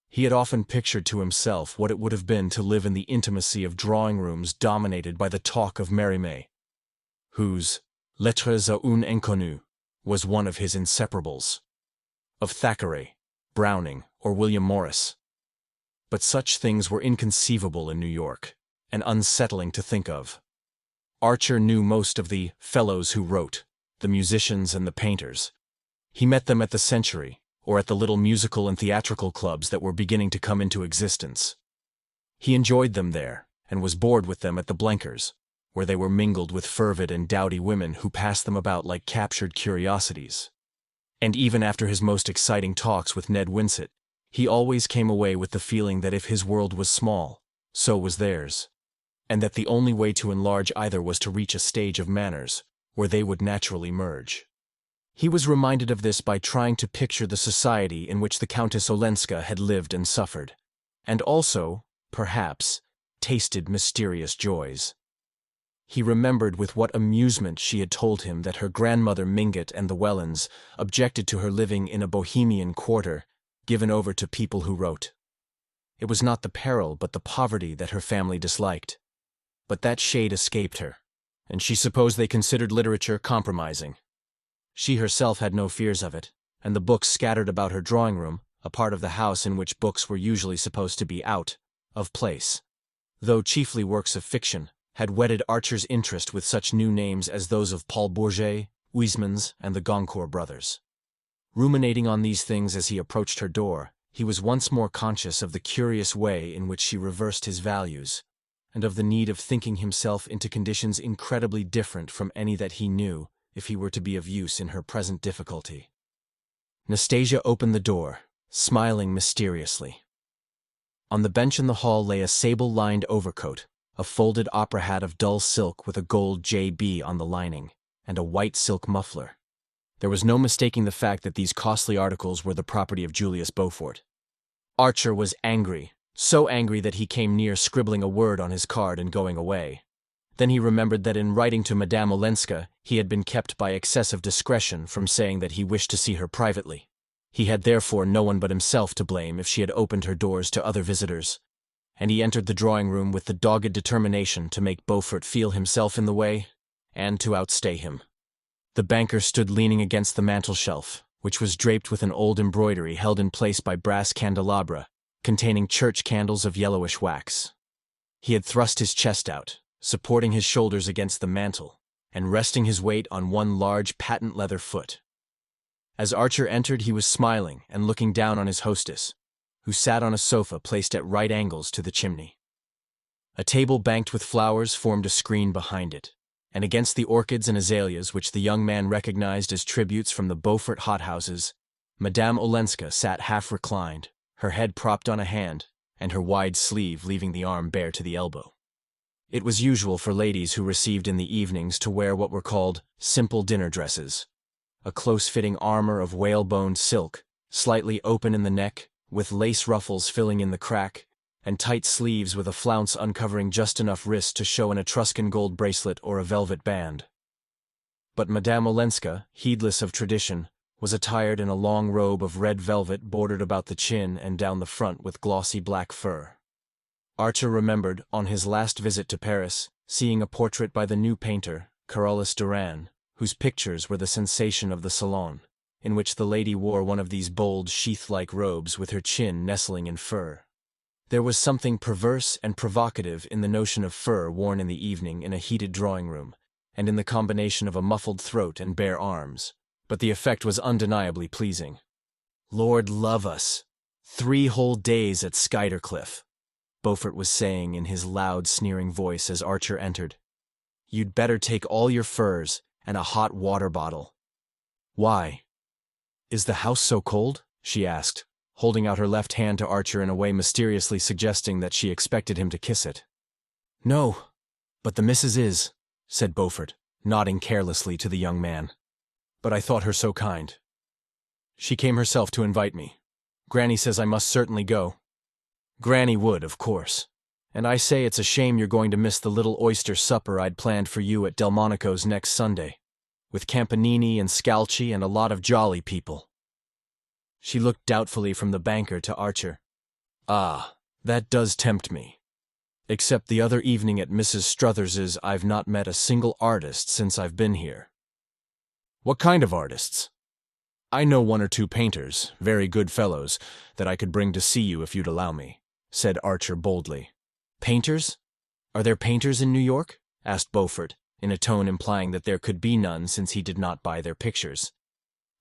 He had often pictured to himself what it would have been to live in the intimacy of drawing-rooms dominated by the talk of Mérimée, whose Lettres à un inconnu was one of his inseparables, of Thackeray, Browning, or William Morris. But such things were inconceivable in New York, and unsettling to think of. Archer knew most of the fellows who wrote, the musicians and the painters. He met them at the Century, or at the little musical and theatrical clubs that were beginning to come into existence. He enjoyed them there, and was bored with them at the Blenkers, where they were mingled with fervid and dowdy women who passed them about like captured curiosities. And even after his most exciting talks with Ned Winsett, he always came away with the feeling that if his world was small, so was theirs, and that the only way to enlarge either was to reach a stage of manners where they would naturally merge. He was reminded of this by trying to picture the society in which the Countess Olenska had lived and suffered, and also, perhaps, tasted mysterious joys. He remembered with what amusement she had told him that her grandmother Mingott and the Wellens objected to her living in a bohemian quarter, given over to people who wrote. It was not the peril but the poverty that her family disliked. But that shade escaped her, and she supposed they considered literature compromising. She herself had no fears of it, and the books scattered about her drawing room, a part of the house in which books were usually supposed to be out of place, though chiefly works of fiction, had whetted Archer's interest with such new names as those of Paul Bourget, Huysmans, and the Goncourt brothers. Ruminating on these things as he approached her door, he was once more conscious of the curious way in which she reversed his values, and of the need of thinking himself into conditions incredibly different from any that he knew if he were to be of use in her present difficulty. Nastasia opened the door, smiling mysteriously. On the bench in the hall lay a sable-lined overcoat, a folded opera hat of dull silk with a gold JB on the lining, and a white silk muffler. There was no mistaking the fact that these costly articles were the property of Julius Beaufort. Archer was angry, so angry that he came near scribbling a word on his card and going away. Then he remembered that in writing to Madame Olenska, he had been kept by excessive discretion from saying that he wished to see her privately. He had therefore no one but himself to blame if she had opened her doors to other visitors, and he entered the drawing-room with the dogged determination to make Beaufort feel himself in the way, and to outstay him. The banker stood leaning against the mantel-shelf, which was draped with an old embroidery held in place by brass candelabra, containing church candles of yellowish wax. He had thrust his chest out, supporting his shoulders against the mantel, and resting his weight on one large patent-leather foot. As Archer entered, he was smiling and looking down on his hostess, who sat on a sofa placed at right angles to the chimney. A table banked with flowers formed a screen behind it, and against the orchids and azaleas which the young man recognized as tributes from the Beaufort hothouses, Madame Olenska sat half-reclined, her head propped on a hand, and her wide sleeve leaving the arm bare to the elbow. It was usual for ladies who received in the evenings to wear what were called simple dinner dresses, a close-fitting armor of whaleboned silk, slightly open in the neck, with lace ruffles filling in the crack, and tight sleeves with a flounce uncovering just enough wrist to show an Etruscan gold bracelet or a velvet band. But Madame Olenska, heedless of tradition, was attired in a long robe of red velvet bordered about the chin and down the front with glossy black fur. Archer remembered, on his last visit to Paris, seeing a portrait by the new painter, Carolus Duran, whose pictures were the sensation of the salon, in which the lady wore one of these bold sheath-like robes with her chin nestling in fur. There was something perverse and provocative in the notion of fur worn in the evening in a heated drawing-room, and in the combination of a muffled throat and bare arms, but the effect was undeniably pleasing. "Lord love us! 3 whole days at Skuytercliff," Beaufort was saying in his loud, sneering voice as Archer entered. "You'd better take all your furs and a hot water bottle." "Why? Is the house so cold?" she asked, holding out her left hand to Archer in a way mysteriously suggesting that she expected him to kiss it. "No, but the missus is," said Beaufort, nodding carelessly to the young man. "But I thought her so kind. She came herself to invite me. Granny says I must certainly go." "Granny would, of course. And I say it's a shame you're going to miss the little oyster supper I'd planned for you at Delmonico's next Sunday, with Campanini and Scalchi and a lot of jolly people." She looked doubtfully from the banker to Archer. "Ah, that does tempt me. Except the other evening at Mrs. Struthers's, I've not met a single artist since I've been here." "What kind of artists?" "I know 1 or 2 painters, very good fellows, that I could bring to see you if you'd allow me," said Archer boldly. "Painters? Are there painters in New York?" asked Beaufort, in a tone implying that there could be none since he did not buy their pictures.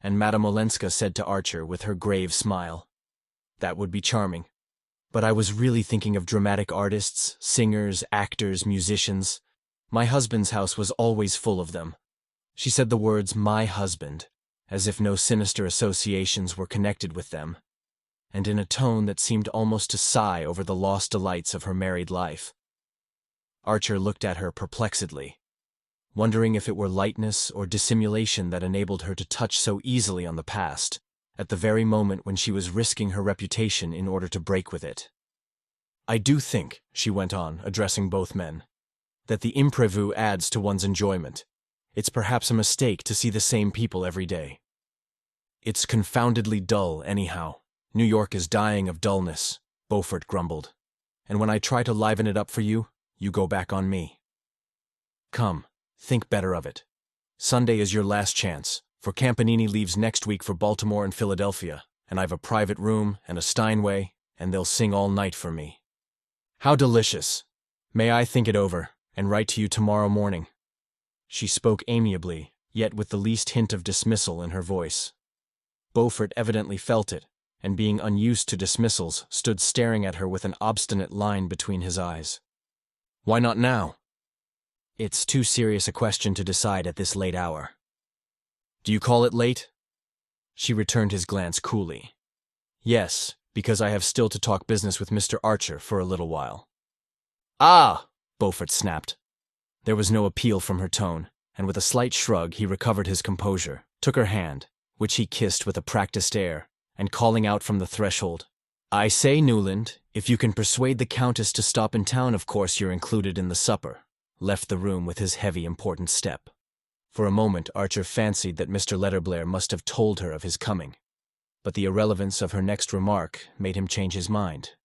and Madame Olenska said to Archer with her grave smile, "That would be charming. But I was really thinking of dramatic artists, singers, actors, musicians. My husband's house was always full of them." She said the words "my husband," as if no sinister associations were connected with them, and in a tone that seemed almost to sigh over the lost delights of her married life. Archer looked at her perplexedly, wondering if it were lightness or dissimulation that enabled her to touch so easily on the past, at the very moment when she was risking her reputation in order to break with it. "I do think," she went on, addressing both men, "that the imprévu adds to one's enjoyment. It's perhaps a mistake to see the same people every day. It's confoundedly dull, anyhow. New York is dying of dullness," Beaufort grumbled. "And when I try to liven it up for you, you go back on me. Come, think better of it. Sunday is your last chance, for Campanini leaves next week for Baltimore and Philadelphia, and I've a private room and a Steinway, and they'll sing all night for me. How delicious! May I think it over, and write to you tomorrow morning?" She spoke amiably, yet with the least hint of dismissal in her voice. Beaufort evidently felt it, and being unused to dismissals, stood staring at her with an obstinate line between his eyes. "Why not now?" "It's too serious a question to decide at this late hour." "Do you call it late?" She returned his glance coolly. "Yes, because I have still to talk business with Mr. Archer for a little while." "Ah!" Beaufort snapped. There was no appeal from her tone, and with a slight shrug he recovered his composure, took her hand, which he kissed with a practiced air, and calling out from the threshold, "I say, Newland, if you can persuade the Countess to stop in town, of course you're included in the supper," left the room with his heavy, important step. For a moment Archer fancied that Mr. Letterblair must have told her of his coming, but the irrelevance of her next remark made him change his mind.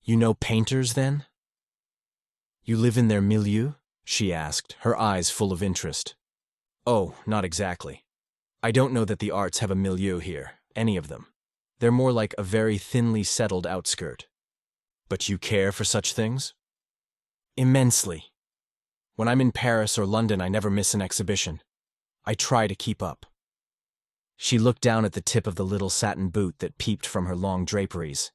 "You know painters, then?" "You live in their milieu?" she asked, her eyes full of interest. "Oh, not exactly. I don't know that the arts have a milieu here, any of them. They're more like a very thinly settled outskirt." "But you care for such things?" "Immensely. When I'm in Paris or London, I never miss an exhibition. I try to keep up." She looked down at the tip of the little satin boot that peeped from her long draperies.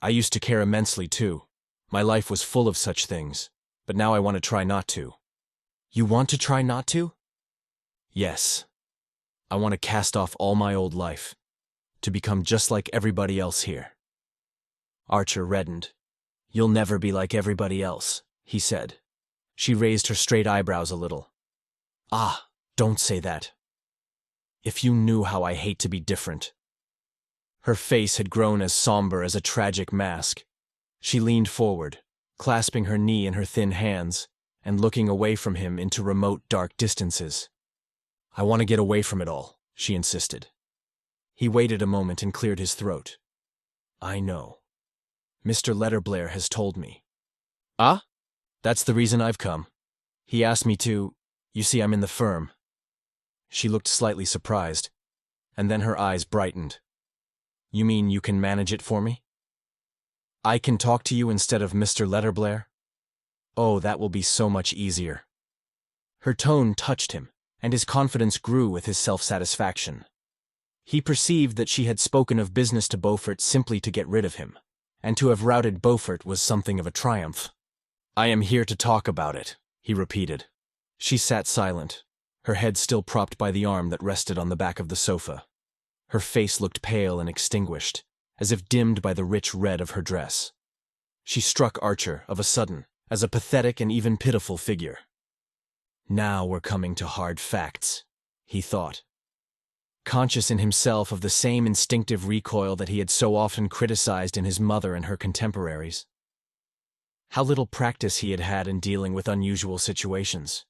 "I used to care immensely, too. My life was full of such things, but now I want to try not to." "You want to try not to?" "Yes. I want to cast off all my old life, to become just like everybody else here." Archer reddened. "You'll never be like everybody else," he said. She raised her straight eyebrows a little. "Ah, don't say that. If you knew how I hate to be different." Her face had grown as somber as a tragic mask. She leaned forward, clasping her knee in her thin hands, and looking away from him into remote, dark distances. "I want to get away from it all," she insisted. He waited a moment and cleared his throat. "I know. Mr. Letterblair has told me." "Ah? That's the reason I've come. He asked me to— You see, I'm in the firm." She looked slightly surprised, and then her eyes brightened. "You mean you can manage it for me? I can talk to you instead of Mr. Letterblair? Oh, that will be so much easier." Her tone touched him, and his confidence grew with his self-satisfaction. He perceived that she had spoken of business to Beaufort simply to get rid of him, and to have routed Beaufort was something of a triumph. "I am here to talk about it," he repeated. She sat silent, her head still propped by the arm that rested on the back of the sofa. Her face looked pale and extinguished, as if dimmed by the rich red of her dress. She struck Archer, of a sudden, as a pathetic and even pitiful figure. "Now we're coming to hard facts," he thought, conscious in himself of the same instinctive recoil that he had so often criticized in his mother and her contemporaries. How little practice he had had in dealing with unusual situations.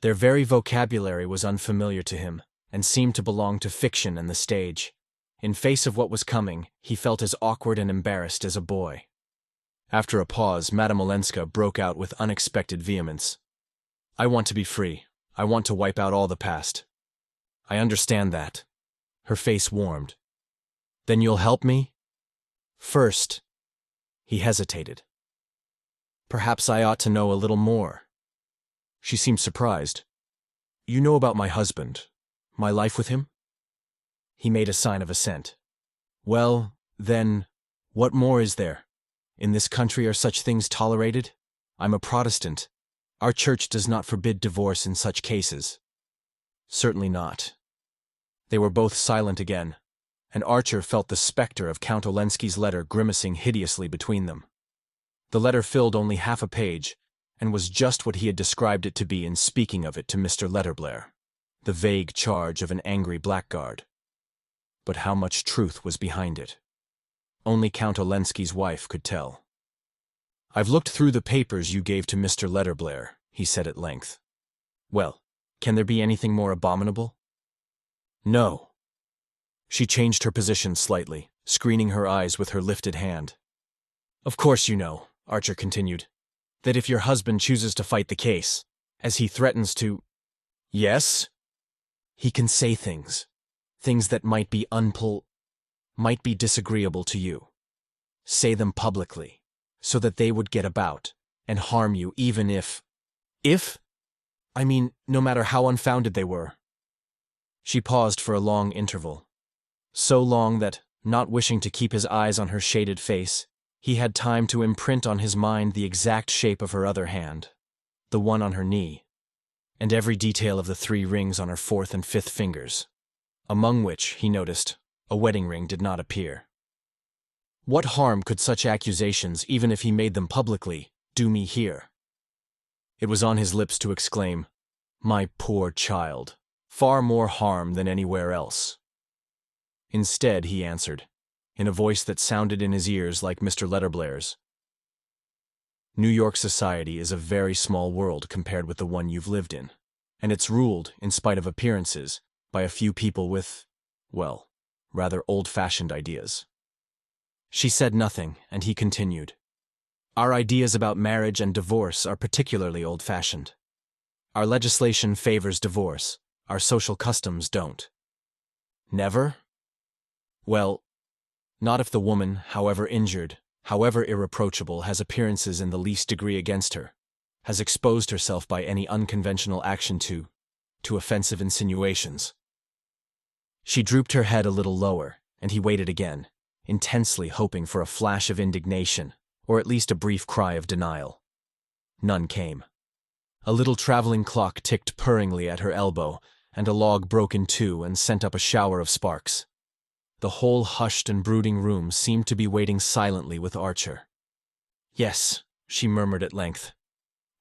Their very vocabulary was unfamiliar to him, and seemed to belong to fiction and the stage. In face of what was coming, he felt as awkward and embarrassed as a boy. After a pause, Madame Olenska broke out with unexpected vehemence. "I want to be free. I want to wipe out all the past." "I understand that." Her face warmed. "Then you'll help me?" "First—" He hesitated. "Perhaps I ought to know a little more." She seemed surprised. "You know about my husband, my life with him?" He made a sign of assent. Well, then, what more is there? In this country are such things tolerated? I'm a Protestant. Our church does not forbid divorce in such cases. Certainly not. They were both silent again, and Archer felt the specter of Count Olenski's letter grimacing hideously between them. The letter filled only half a page, and was just what he had described it to be in speaking of it to Mr. Letterblair, the vague charge of an angry blackguard. But how much truth was behind it? Only Count Olenski's wife could tell. "I've looked through the papers you gave to Mr. Letterblair," he said at length. "Well, can there be anything more abominable?" "No." She changed her position slightly, screening her eyes with her lifted hand. "Of course you know," Archer continued, "that if your husband chooses to fight the case, as he threatens to—" "Yes?" "He can say things that might be disagreeable to you. Say them publicly, so that they would get about, and harm you even if, no matter how unfounded they were." She paused for a long interval. So long that, not wishing to keep his eyes on her shaded face, he had time to imprint on his mind the exact shape of her other hand, the one on her knee, and every detail of the 3 rings on her 4th and 5th fingers, among which, he noticed, a wedding ring did not appear. What harm could such accusations, even if he made them publicly, do me here? It was on his lips to exclaim, "My poor child, far more harm than anywhere else." Instead, he answered, in a voice that sounded in his ears like Mr. Letterblair's, "New York society is a very small world compared with the one you've lived in, and it's ruled, in spite of appearances, by a few people with, well, rather old-fashioned ideas." She said nothing, and he continued, "Our ideas about marriage and divorce are particularly old-fashioned. Our legislation favors divorce, our social customs don't." "Never?" "Well, not if the woman, however injured, however irreproachable, has appearances in the least degree against her, has exposed herself by any unconventional action to offensive insinuations." She drooped her head a little lower, and he waited again, intensely hoping for a flash of indignation, or at least a brief cry of denial. None came. A little traveling clock ticked purringly at her elbow, and a log broke in 2 and sent up a shower of sparks. The whole hushed and brooding room seemed to be waiting silently with Archer. "Yes," she murmured at length.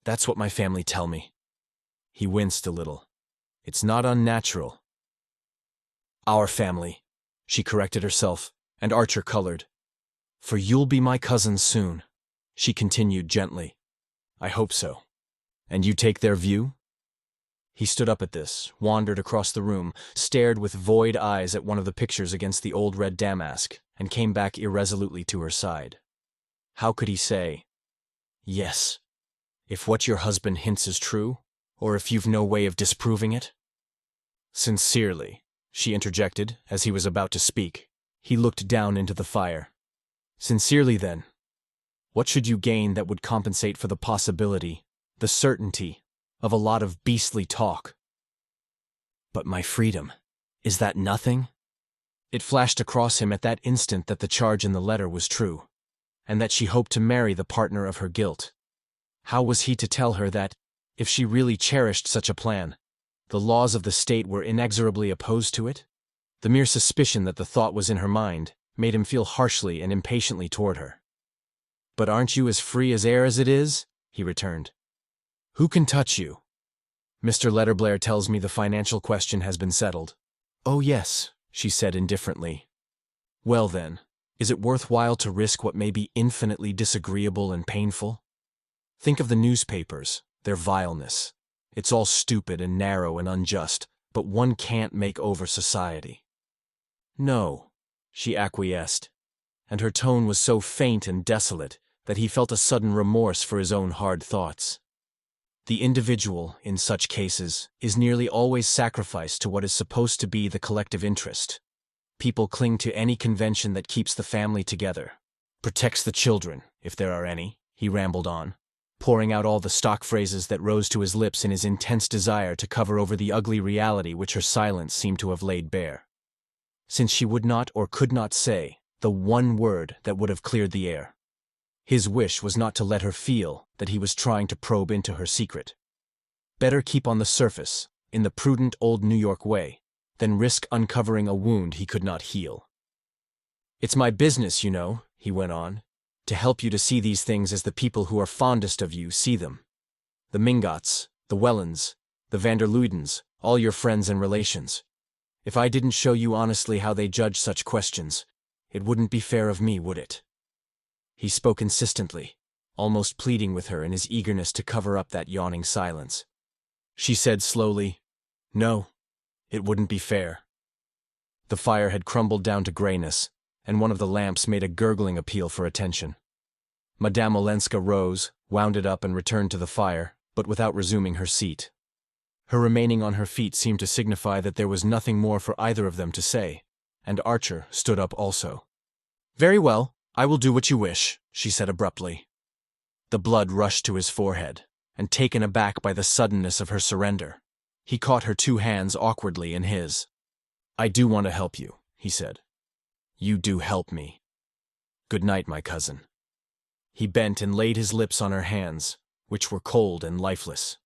"That's what my family tell me." He winced a little. "It's not unnatural." "Our family," she corrected herself, and Archer colored. "For you'll be my cousin soon," she continued gently. "I hope so. And you take their view?" He stood up at this, wandered across the room, stared with void eyes at one of the pictures against the old red damask, and came back irresolutely to her side. How could he say, "Yes," if what your husband hints is true, or if you've no way of disproving it? "Sincerely," she interjected, as he was about to speak. He looked down into the fire. "Sincerely, then, what should you gain that would compensate for the possibility, the certainty, of a lot of beastly talk?" "But my freedom, is that nothing?" It flashed across him at that instant that the charge in the letter was true, and that she hoped to marry the partner of her guilt. How was he to tell her that, if she really cherished such a plan, the laws of the state were inexorably opposed to it? The mere suspicion that the thought was in her mind made him feel harshly and impatiently toward her. "But aren't you as free as air as it is?" he returned. "Who can touch you? Mr. Letterblair tells me the financial question has been settled." "Oh yes," she said indifferently. "Well then, is it worthwhile to risk what may be infinitely disagreeable and painful? Think of the newspapers, their vileness. It's all stupid and narrow and unjust, but one can't make over society." "No," she acquiesced, and her tone was so faint and desolate that he felt a sudden remorse for his own hard thoughts. The individual, in such cases, is nearly always sacrificed to what is supposed to be the collective interest. People cling to any convention that keeps the family together, protects the children, if there are any, he rambled on, pouring out all the stock phrases that rose to his lips in his intense desire to cover over the ugly reality which her silence seemed to have laid bare. since she would not or could not say the one word that would have cleared the air. His wish was not to let her feel that he was trying to probe into her secret. Better keep on the surface, in the prudent old New York way, than risk uncovering a wound he could not heal. "It's my business, you know," he went on, "to help you to see these things as the people who are fondest of you see them. The Mingots, the Wellens, the Vanderluydens, all your friends and relations. If I didn't show you honestly how they judge such questions, it wouldn't be fair of me, would it?" He spoke insistently, almost pleading with her in his eagerness to cover up that yawning silence. She said slowly, "No, it wouldn't be fair." The fire had crumbled down to grayness, and one of the lamps made a gurgling appeal for attention. Madame Olenska rose, wound it up and returned to the fire, but without resuming her seat. Her remaining on her feet seemed to signify that there was nothing more for either of them to say, and Archer stood up also. "Very well, I will do what you wish," she said abruptly. The blood rushed to his forehead, and taken aback by the suddenness of her surrender, he caught her two hands awkwardly in his. "I do want to help you," he said. "You do help me. Good night, my cousin." He bent and laid his lips on her hands, which were cold and lifeless.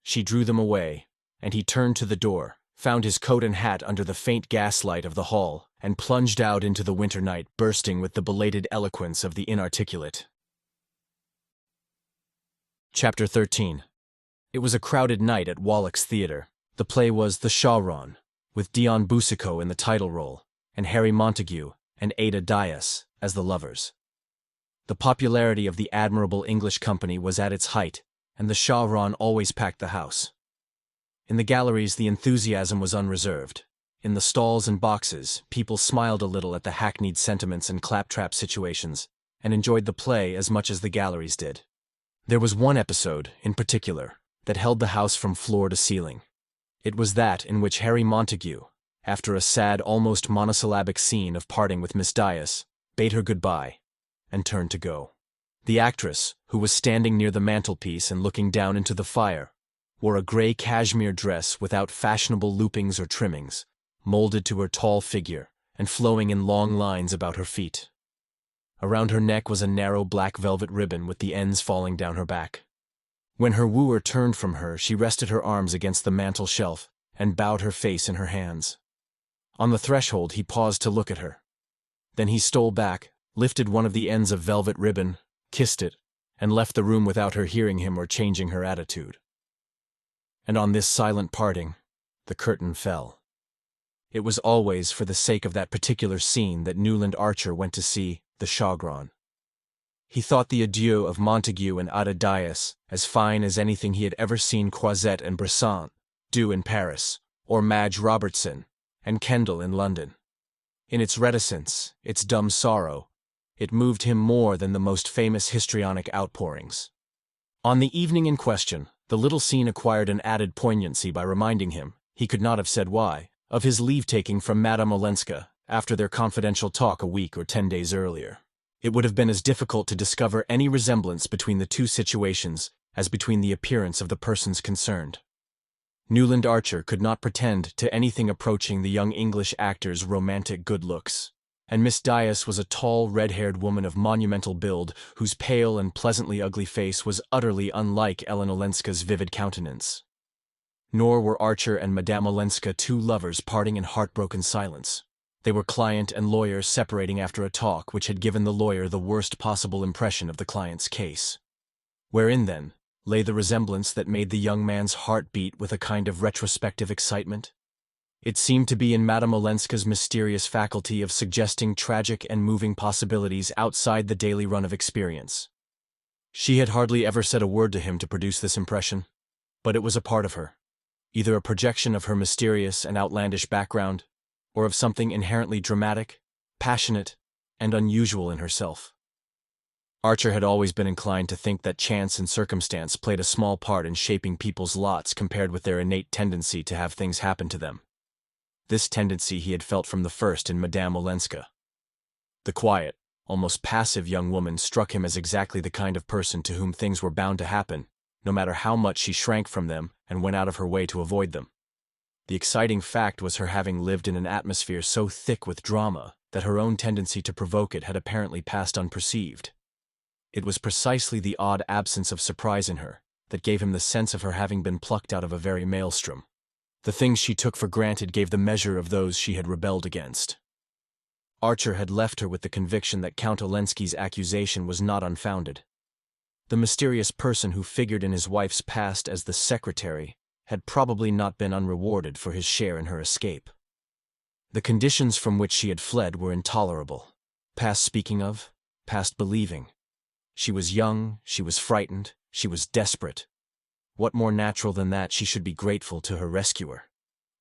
She drew them away, and he turned to the door, found his coat and hat under the faint gaslight of the hall, and plunged out into the winter night, bursting with the belated eloquence of the inarticulate. Chapter 13. It was a crowded night at Wallack's Theatre. The play was The Shaughraun, with Dion Boucicault in the title role, and Harry Montague and Ada Dias as the lovers. The popularity of the admirable English company was at its height, and the Shaughraun always packed the house. In the galleries the enthusiasm was unreserved. In the stalls and boxes, people smiled a little at the hackneyed sentiments and claptrap situations, and enjoyed the play as much as the galleries did. There was one episode, in particular, that held the house from floor to ceiling. It was that in which Harry Montague, after a sad, almost monosyllabic scene of parting with Miss Dias, bade her goodbye, and turned to go. The actress, who was standing near the mantelpiece and looking down into the fire, wore a gray cashmere dress without fashionable loopings or trimmings, molded to her tall figure and flowing in long lines about her feet. Around her neck was a narrow black velvet ribbon with the ends falling down her back. When her wooer turned from her, she rested her arms against the mantel shelf and bowed her face in her hands. On the threshold he paused to look at her. Then he stole back, lifted one of the ends of velvet ribbon, kissed it, and left the room without her hearing him or changing her attitude. And on this silent parting, the curtain fell. It was always for the sake of that particular scene that Newland Archer went to see The Shaughraun. He thought the adieu of Montague and Ada Dias as fine as anything he had ever seen Croizette and Bresson do in Paris, or Madge Robertson and Kendall in London. In its reticence, its dumb sorrow, it moved him more than the most famous histrionic outpourings. On the evening in question, the little scene acquired an added poignancy by reminding him, he could not have said why, of his leave-taking from Madame Olenska after their confidential talk a week or 10 days earlier. It would have been as difficult to discover any resemblance between the two situations as between the appearance of the persons concerned. Newland Archer could not pretend to anything approaching the young English actor's romantic good looks, and Miss Dias was a tall, red-haired woman of monumental build whose pale and pleasantly ugly face was utterly unlike Ellen Olenska's vivid countenance. Nor were Archer and Madame Olenska two lovers parting in heartbroken silence. They were client and lawyer separating after a talk which had given the lawyer the worst possible impression of the client's case. Wherein, then, lay the resemblance that made the young man's heart beat with a kind of retrospective excitement? It seemed to be in Madame Olenska's mysterious faculty of suggesting tragic and moving possibilities outside the daily run of experience. She had hardly ever said a word to him to produce this impression, but it was a part of her, either a projection of her mysterious and outlandish background, or of something inherently dramatic, passionate, and unusual in herself. Archer had always been inclined to think that chance and circumstance played a small part in shaping people's lots compared with their innate tendency to have things happen to them. This tendency he had felt from the first in Madame Olenska. The quiet, almost passive young woman struck him as exactly the kind of person to whom things were bound to happen, no matter how much she shrank from them and went out of her way to avoid them. The exciting fact was her having lived in an atmosphere so thick with drama that her own tendency to provoke it had apparently passed unperceived. It was precisely the odd absence of surprise in her that gave him the sense of her having been plucked out of a very maelstrom. The things she took for granted gave the measure of those she had rebelled against. Archer had left her with the conviction that Count Olenski's accusation was not unfounded. The mysterious person who figured in his wife's past as the secretary had probably not been unrewarded for his share in her escape. The conditions from which she had fled were intolerable. Past speaking of, past believing. She was young, she was frightened, she was desperate. What more natural than that she should be grateful to her rescuer?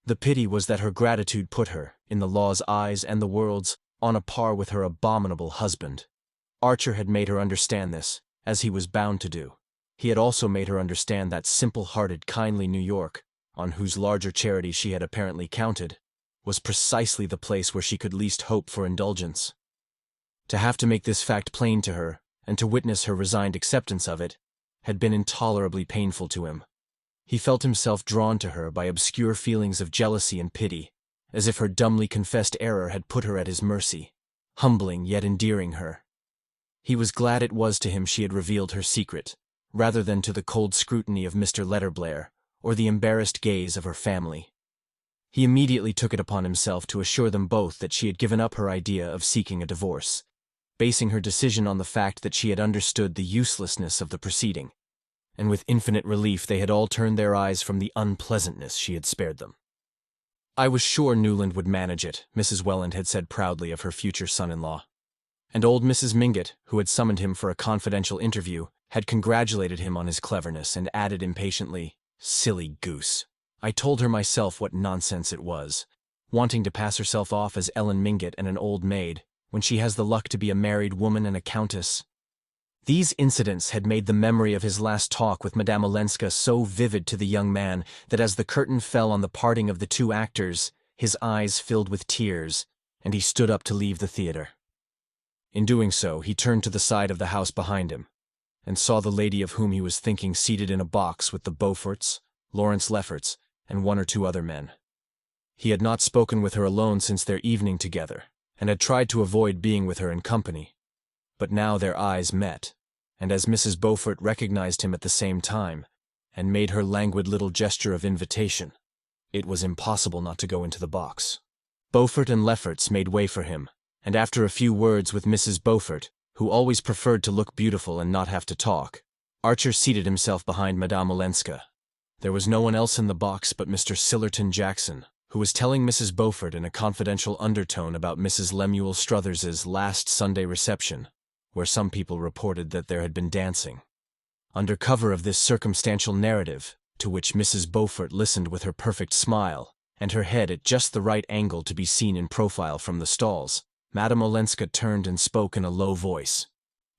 The pity was that her gratitude put her, in the law's eyes and the world's, on a par with her abominable husband. Archer had made her understand this, as he was bound to do. He had also made her understand that simple-hearted, kindly New York, on whose larger charity she had apparently counted, was precisely the place where she could least hope for indulgence. To have to make this fact plain to her, and to witness her resigned acceptance of it, had been intolerably painful to him. He felt himself drawn to her by obscure feelings of jealousy and pity, as if her dumbly confessed error had put her at his mercy, humbling yet endearing her. He was glad it was to him she had revealed her secret, rather than to the cold scrutiny of Mr. Letterblair or the embarrassed gaze of her family. He immediately took it upon himself to assure them both that she had given up her idea of seeking a divorce, basing her decision on the fact that she had understood the uselessness of the proceeding, and with infinite relief they had all turned their eyes from the unpleasantness she had spared them. "I was sure Newland would manage it," Mrs. Welland had said proudly of her future son-in-law. And old Mrs. Mingott, who had summoned him for a confidential interview, had congratulated him on his cleverness and added impatiently, "Silly goose. I told her myself what nonsense it was, wanting to pass herself off as Ellen Mingott and an old maid, when she has the luck to be a married woman and a countess." These incidents had made the memory of his last talk with Madame Olenska so vivid to the young man that as the curtain fell on the parting of the two actors, his eyes filled with tears, and he stood up to leave the theater. In doing so, he turned to the side of the house behind him, and saw the lady of whom he was thinking seated in a box with the Beauforts, Lawrence Lefferts, and one or two other men. He had not spoken with her alone since their evening together, and had tried to avoid being with her in company. But now their eyes met, and as Mrs. Beaufort recognized him at the same time, and made her languid little gesture of invitation, it was impossible not to go into the box. Beaufort and Lefferts made way for him, and after a few words with Mrs. Beaufort, who always preferred to look beautiful and not have to talk, Archer seated himself behind Madame Olenska. There was no one else in the box but Mr. Sillerton Jackson, who was telling Mrs. Beaufort in a confidential undertone about Mrs. Lemuel Struthers's last Sunday reception, where some people reported that there had been dancing. Under cover of this circumstantial narrative, to which Mrs. Beaufort listened with her perfect smile, and her head at just the right angle to be seen in profile from the stalls, Madame Olenska turned and spoke in a low voice.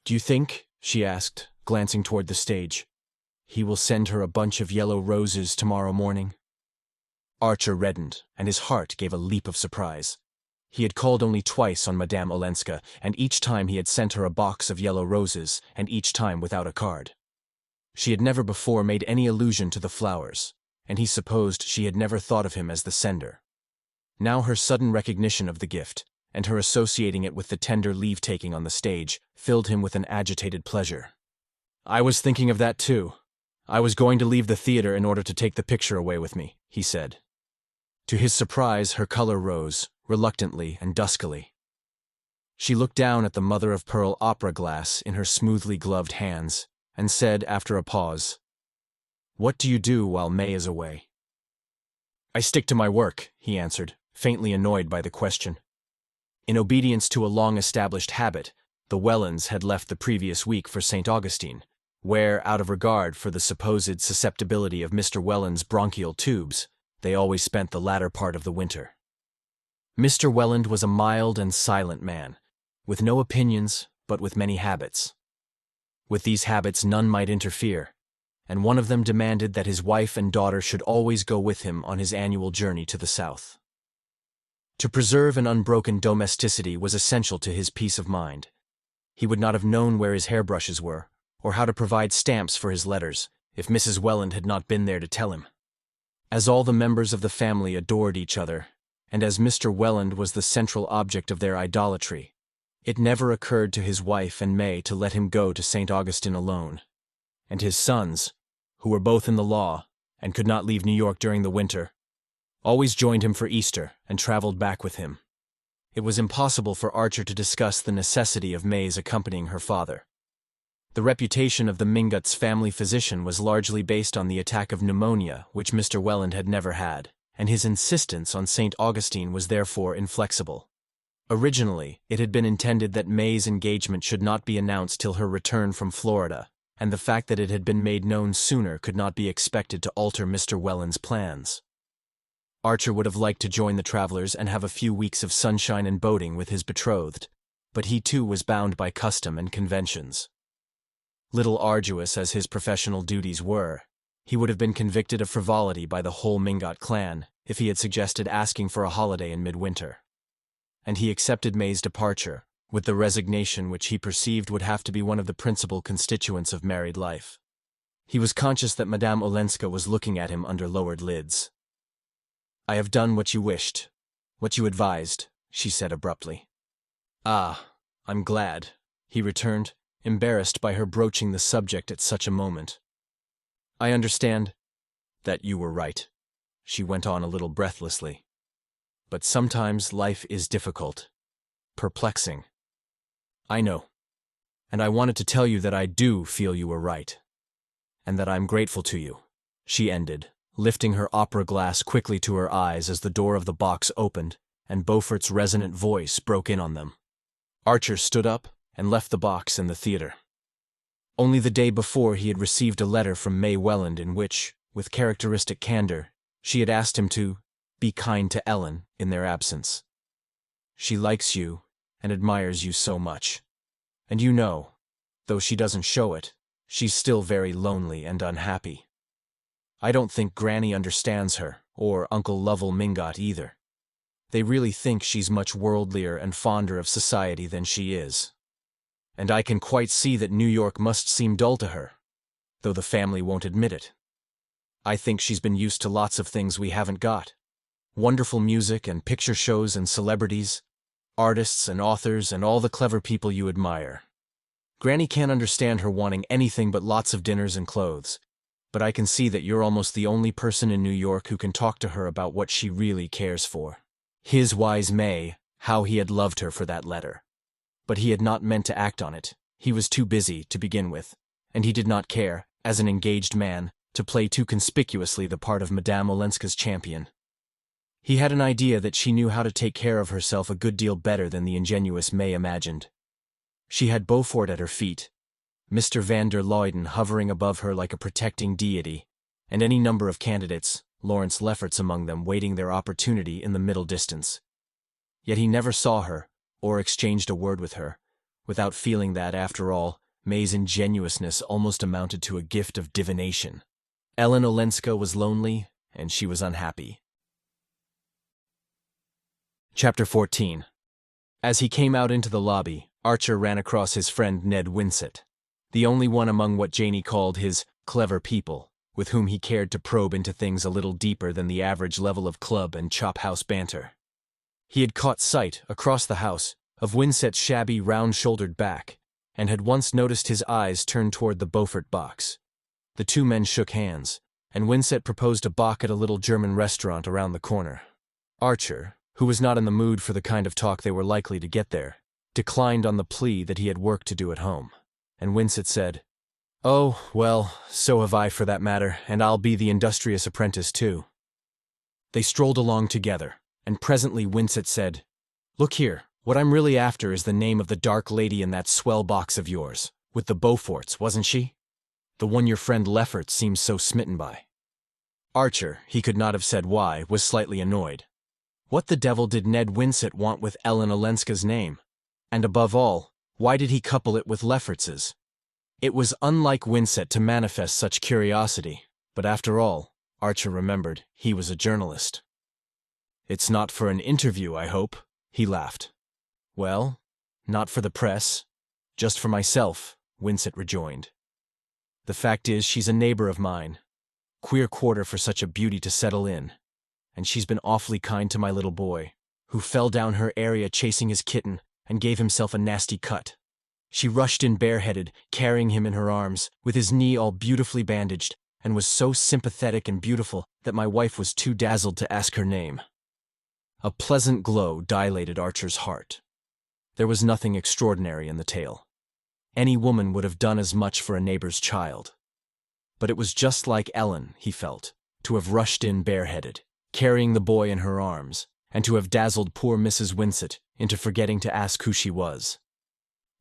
"Do you think," she asked, glancing toward the stage, "he will send her a bunch of yellow roses tomorrow morning?" Archer reddened, and his heart gave a leap of surprise. He had called only twice on Madame Olenska, and each time he had sent her a box of yellow roses, and each time without a card. She had never before made any allusion to the flowers, and he supposed she had never thought of him as the sender. Now her sudden recognition of the gift, and her associating it with the tender leave-taking on the stage, filled him with an agitated pleasure. "I was thinking of that too. I was going to leave the theater in order to take the picture away with me," he said. To his surprise, her color rose, reluctantly and duskily. She looked down at the mother-of-pearl opera glass in her smoothly gloved hands, and said after a pause, "What do you do while May is away?" "I stick to my work," he answered, faintly annoyed by the question. In obedience to a long-established habit, the Wellands had left the previous week for St. Augustine, where, out of regard for the supposed susceptibility of Mr. Welland's bronchial tubes, they always spent the latter part of the winter. Mr. Welland was a mild and silent man, with no opinions but with many habits. With these habits none might interfere, and one of them demanded that his wife and daughter should always go with him on his annual journey to the south. To preserve an unbroken domesticity was essential to his peace of mind. He would not have known where his hairbrushes were, or how to provide stamps for his letters, if Mrs. Welland had not been there to tell him. As all the members of the family adored each other, and as Mr. Welland was the central object of their idolatry, it never occurred to his wife and May to let him go to St. Augustine alone. And his sons, who were both in the law and could not leave New York during the winter, always joined him for Easter and traveled back with him. It was impossible for Archer to discuss the necessity of May's accompanying her father. The reputation of the Mingotts' family physician was largely based on the attack of pneumonia which Mr. Welland had never had, and his insistence on St. Augustine was therefore inflexible. Originally, it had been intended that May's engagement should not be announced till her return from Florida, and the fact that it had been made known sooner could not be expected to alter Mr. Welland's plans. Archer would have liked to join the travelers and have a few weeks of sunshine and boating with his betrothed, but he too was bound by custom and conventions. Little arduous as his professional duties were, he would have been convicted of frivolity by the whole Mingott clan if he had suggested asking for a holiday in midwinter. And he accepted May's departure, with the resignation which he perceived would have to be one of the principal constituents of married life. He was conscious that Madame Olenska was looking at him under lowered lids. "I have done what you wished, what you advised," she said abruptly. "Ah, I'm glad," he returned, embarrassed by her broaching the subject at such a moment. "I understand that you were right," she went on a little breathlessly. "But sometimes life is difficult, perplexing. I know. And I wanted to tell you that I do feel you were right, and that I'm grateful to you," she ended, lifting her opera glass quickly to her eyes as the door of the box opened and Beaufort's resonant voice broke in on them. Archer stood up and left the box in the theater. Only the day before he had received a letter from May Welland in which, with characteristic candor, she had asked him to be kind to Ellen in their absence. "She likes you and admires you so much. And you know, though she doesn't show it, she's still very lonely and unhappy. I don't think Granny understands her, or Uncle Lovell Mingott either. They really think she's much worldlier and fonder of society than she is. And I can quite see that New York must seem dull to her, though the family won't admit it. I think she's been used to lots of things we haven't got. Wonderful music and picture shows and celebrities, artists and authors and all the clever people you admire. Granny can't understand her wanting anything but lots of dinners and clothes, but I can see that you're almost the only person in New York who can talk to her about what she really cares for." His wise May, how he had loved her for that letter. But he had not meant to act on it. He was too busy, to begin with, and he did not care, as an engaged man, to play too conspicuously the part of Madame Olenska's champion. He had an idea that she knew how to take care of herself a good deal better than the ingenuous May imagined. She had Beaufort at her feet, Mr. van der Luyden hovering above her like a protecting deity, and any number of candidates, Lawrence Lefferts among them, waiting their opportunity in the middle distance. Yet he never saw her, or exchanged a word with her, without feeling that, after all, May's ingenuousness almost amounted to a gift of divination. Ellen Olenska was lonely, and she was unhappy. Chapter 14. As he came out into the lobby, Archer ran across his friend Ned Winsett, the only one among what Janey called his clever people, with whom he cared to probe into things a little deeper than the average level of club and chop-house banter. He had caught sight, across the house, of Winsett's shabby, round-shouldered back, and had once noticed his eyes turn toward the Beaufort box. The two men shook hands, and Winsett proposed a bock at a little German restaurant around the corner. Archer, who was not in the mood for the kind of talk they were likely to get there, declined on the plea that he had work to do at home, and Winsett said, "Oh, well, so have I for that matter, and I'll be the industrious apprentice too." They strolled along together, and presently Winsett said, "Look here, what I'm really after is the name of the dark lady in that swell box of yours, with the Beauforts, wasn't she? The one your friend Lefferts seems so smitten by." Archer, he could not have said why, was slightly annoyed. What the devil did Ned Winsett want with Ellen Olenska's name? And above all, why did he couple it with Lefferts's? It was unlike Winsett to manifest such curiosity, but after all, Archer remembered, he was a journalist. "It's not for an interview, I hope," he laughed. "Well, not for the press, just for myself," Winsett rejoined. "The fact is, she's a neighbor of mine. Queer quarter for such a beauty to settle in. And she's been awfully kind to my little boy, who fell down her area chasing his kitten and gave himself a nasty cut. She rushed in bareheaded, carrying him in her arms, with his knee all beautifully bandaged, and was so sympathetic and beautiful that my wife was too dazzled to ask her name. A pleasant glow dilated Archer's heart. There was nothing extraordinary in the tale. Any woman would have done as much for a neighbor's child. But it was just like Ellen, he felt, to have rushed in bareheaded, carrying the boy in her arms, and to have dazzled poor Mrs. Winsett into forgetting to ask who she was.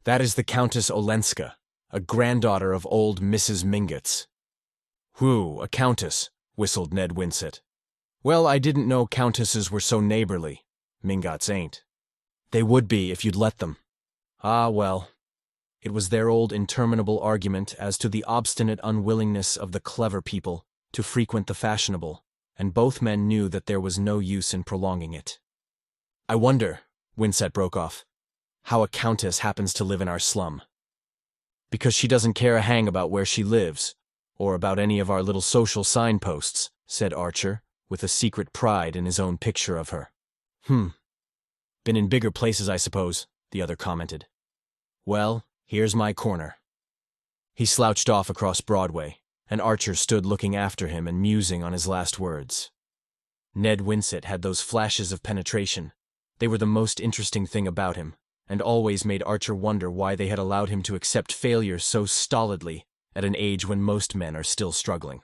"That is the Countess Olenska, a granddaughter of old Mrs. Mingott's." "Whew, a countess," whistled Ned Winsett. "Well, I didn't know countesses were so neighborly. Mingotts ain't." "They would be if you'd let them." "Ah, well." It was their old interminable argument as to the obstinate unwillingness of the clever people to frequent the fashionable, and both men knew that there was no use in prolonging it. "I wonder," Winsett broke off, "how a countess happens to live in our slum." "Because she doesn't care a hang about where she lives, or about any of our little social signposts," said Archer, with a secret pride in his own picture of her. Been in bigger places, I suppose," the other commented. "Well, here's my corner." He slouched off across Broadway, and Archer stood looking after him and musing on his last words. Ned Winsett had those flashes of penetration. They were the most interesting thing about him, and always made Archer wonder why they had allowed him to accept failure so stolidly at an age when most men are still struggling.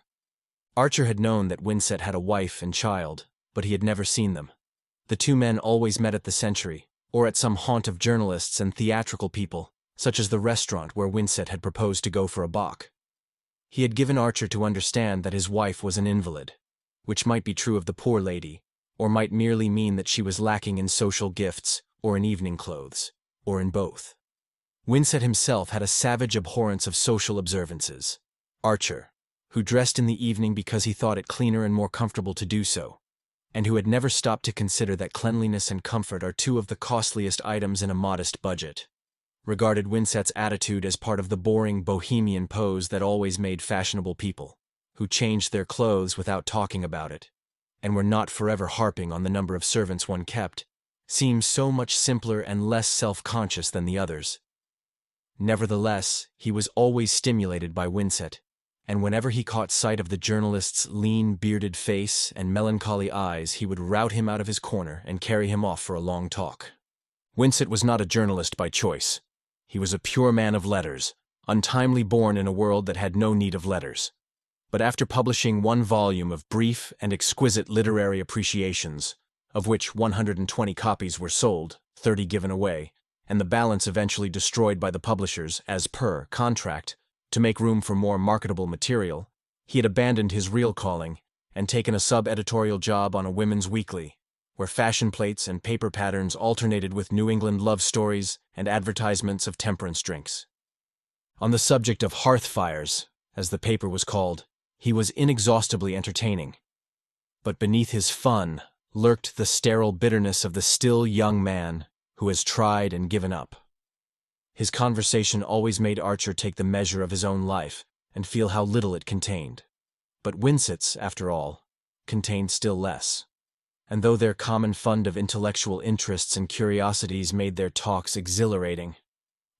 Archer had known that Winsett had a wife and child, but he had never seen them. The two men always met at the Century, or at some haunt of journalists and theatrical people, such as the restaurant where Winsett had proposed to go for a bock. He had given Archer to understand that his wife was an invalid, which might be true of the poor lady, or might merely mean that she was lacking in social gifts, or in evening clothes, or in both. Winsett himself had a savage abhorrence of social observances. Archer, who dressed in the evening because he thought it cleaner and more comfortable to do so, and who had never stopped to consider that cleanliness and comfort are two of the costliest items in a modest budget, regarded Winsett's attitude as part of the boring bohemian pose that always made fashionable people, who changed their clothes without talking about it, and were not forever harping on the number of servants one kept, seemed so much simpler and less self-conscious than the others. Nevertheless, he was always stimulated by Winsett, and whenever he caught sight of the journalist's lean, bearded face and melancholy eyes, he would rout him out of his corner and carry him off for a long talk. Winsett was not a journalist by choice. He was a pure man of letters, untimely born in a world that had no need of letters. But after publishing one volume of brief and exquisite literary appreciations, of which 120 copies were sold, 30 given away, and the balance eventually destroyed by the publishers as per contract, to make room for more marketable material, he had abandoned his real calling and taken a sub-editorial job on a women's weekly, where fashion plates and paper patterns alternated with New England love stories and advertisements of temperance drinks. On the subject of hearth fires, as the paper was called, he was inexhaustibly entertaining. But beneath his fun lurked the sterile bitterness of the still young man who has tried and given up. His conversation always made Archer take the measure of his own life and feel how little it contained. But Winsett's, after all, contained still less. And though their common fund of intellectual interests and curiosities made their talks exhilarating,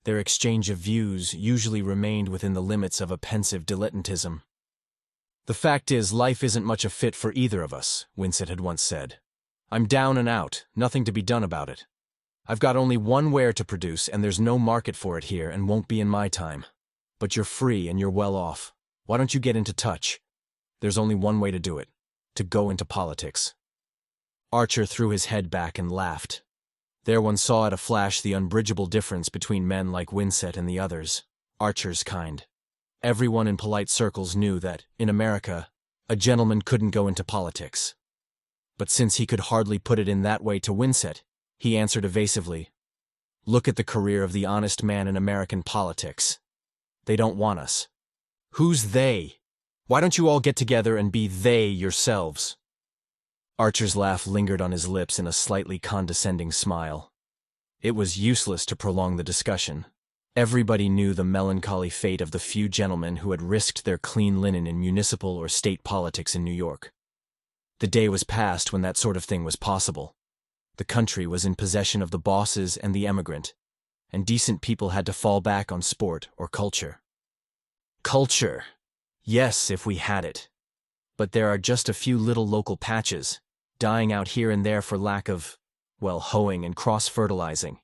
their exchange of views usually remained within the limits of a pensive dilettantism. "The fact is, life isn't much a fit for either of us," Winsett had once said. "I'm down and out, nothing to be done about it. I've got only one ware to produce, and there's no market for it here and won't be in my time. But you're free and you're well off. Why don't you get into touch? There's only one way to do it, to go into politics." Archer threw his head back and laughed. There one saw at a flash the unbridgeable difference between men like Winsett and the others, Archer's kind. Everyone in polite circles knew that, in America, a gentleman couldn't go into politics. But since he could hardly put it in that way to Winsett, he answered evasively, "Look at the career of the honest man in American politics. They don't want us." "Who's they? Why don't you all get together and be they yourselves?" Archer's laugh lingered on his lips in a slightly condescending smile. It was useless to prolong the discussion. Everybody knew the melancholy fate of the few gentlemen who had risked their clean linen in municipal or state politics in New York. The day was past when that sort of thing was possible. The country was in possession of the bosses and the emigrant, and decent people had to fall back on sport or culture. Culture! Yes, if we had it. But there are just a few little local patches, dying out here and there for lack of, well, hoeing and cross-fertilizing,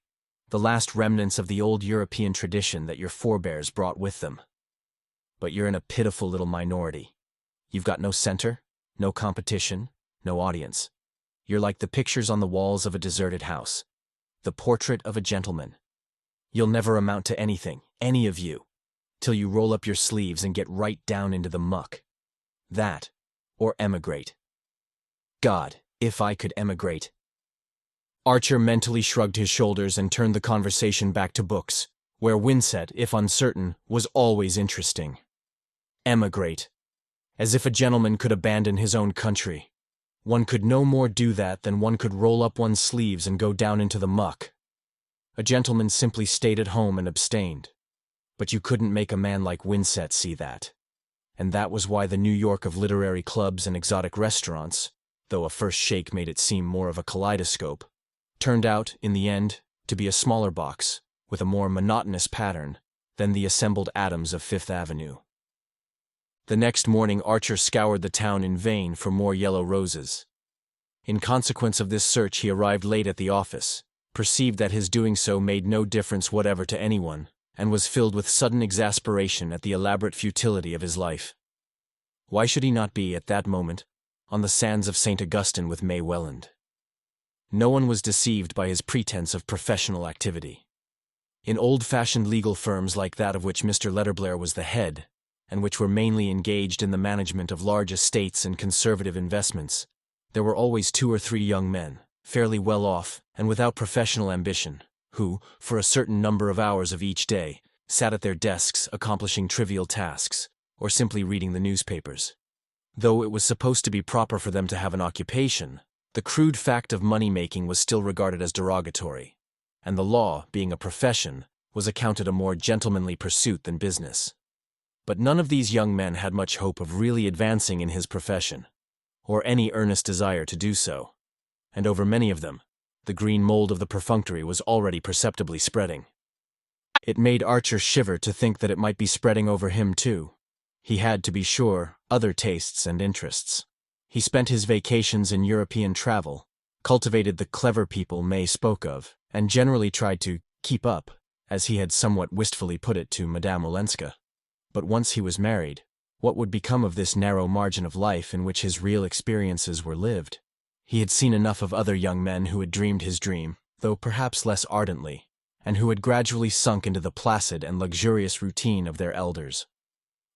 the last remnants of the old European tradition that your forebears brought with them. But you're in a pitiful little minority. You've got no center, no competition, no audience. You're like the pictures on the walls of a deserted house, the portrait of a gentleman. You'll never amount to anything, any of you, till you roll up your sleeves and get right down into the muck. That, or emigrate. God, if I could emigrate. Archer mentally shrugged his shoulders and turned the conversation back to books, where Winsett, if uncertain, was always interesting. Emigrate. As if a gentleman could abandon his own country. One could no more do that than one could roll up one's sleeves and go down into the muck. A gentleman simply stayed at home and abstained. But you couldn't make a man like Winsett see that. And that was why the New York of literary clubs and exotic restaurants, though a first shake made it seem more of a kaleidoscope, turned out, in the end, to be a smaller box, with a more monotonous pattern, than the assembled atoms of Fifth Avenue. The next morning Archer scoured the town in vain for more yellow roses. In consequence of this search he arrived late at the office, perceived that his doing so made no difference whatever to anyone, and was filled with sudden exasperation at the elaborate futility of his life. Why should he not be, at that moment, on the sands of St. Augustine with May Welland? No one was deceived by his pretense of professional activity. In old-fashioned legal firms like that of which Mr. Letterblair was the head, and which were mainly engaged in the management of large estates and conservative investments, there were always 2 or 3 young men, fairly well off and without professional ambition, who, for a certain number of hours of each day, sat at their desks accomplishing trivial tasks, or simply reading the newspapers. Though it was supposed to be proper for them to have an occupation, the crude fact of money-making was still regarded as derogatory, and the law, being a profession, was accounted a more gentlemanly pursuit than business. But none of these young men had much hope of really advancing in his profession, or any earnest desire to do so, and over many of them, the green mold of the perfunctory was already perceptibly spreading. It made Archer shiver to think that it might be spreading over him too. He had, to be sure, other tastes and interests. He spent his vacations in European travel, cultivated the clever people May spoke of, and generally tried to keep up, as he had somewhat wistfully put it to Madame Olenska. But once he was married, what would become of this narrow margin of life in which his real experiences were lived? He had seen enough of other young men who had dreamed his dream, though perhaps less ardently, and who had gradually sunk into the placid and luxurious routine of their elders.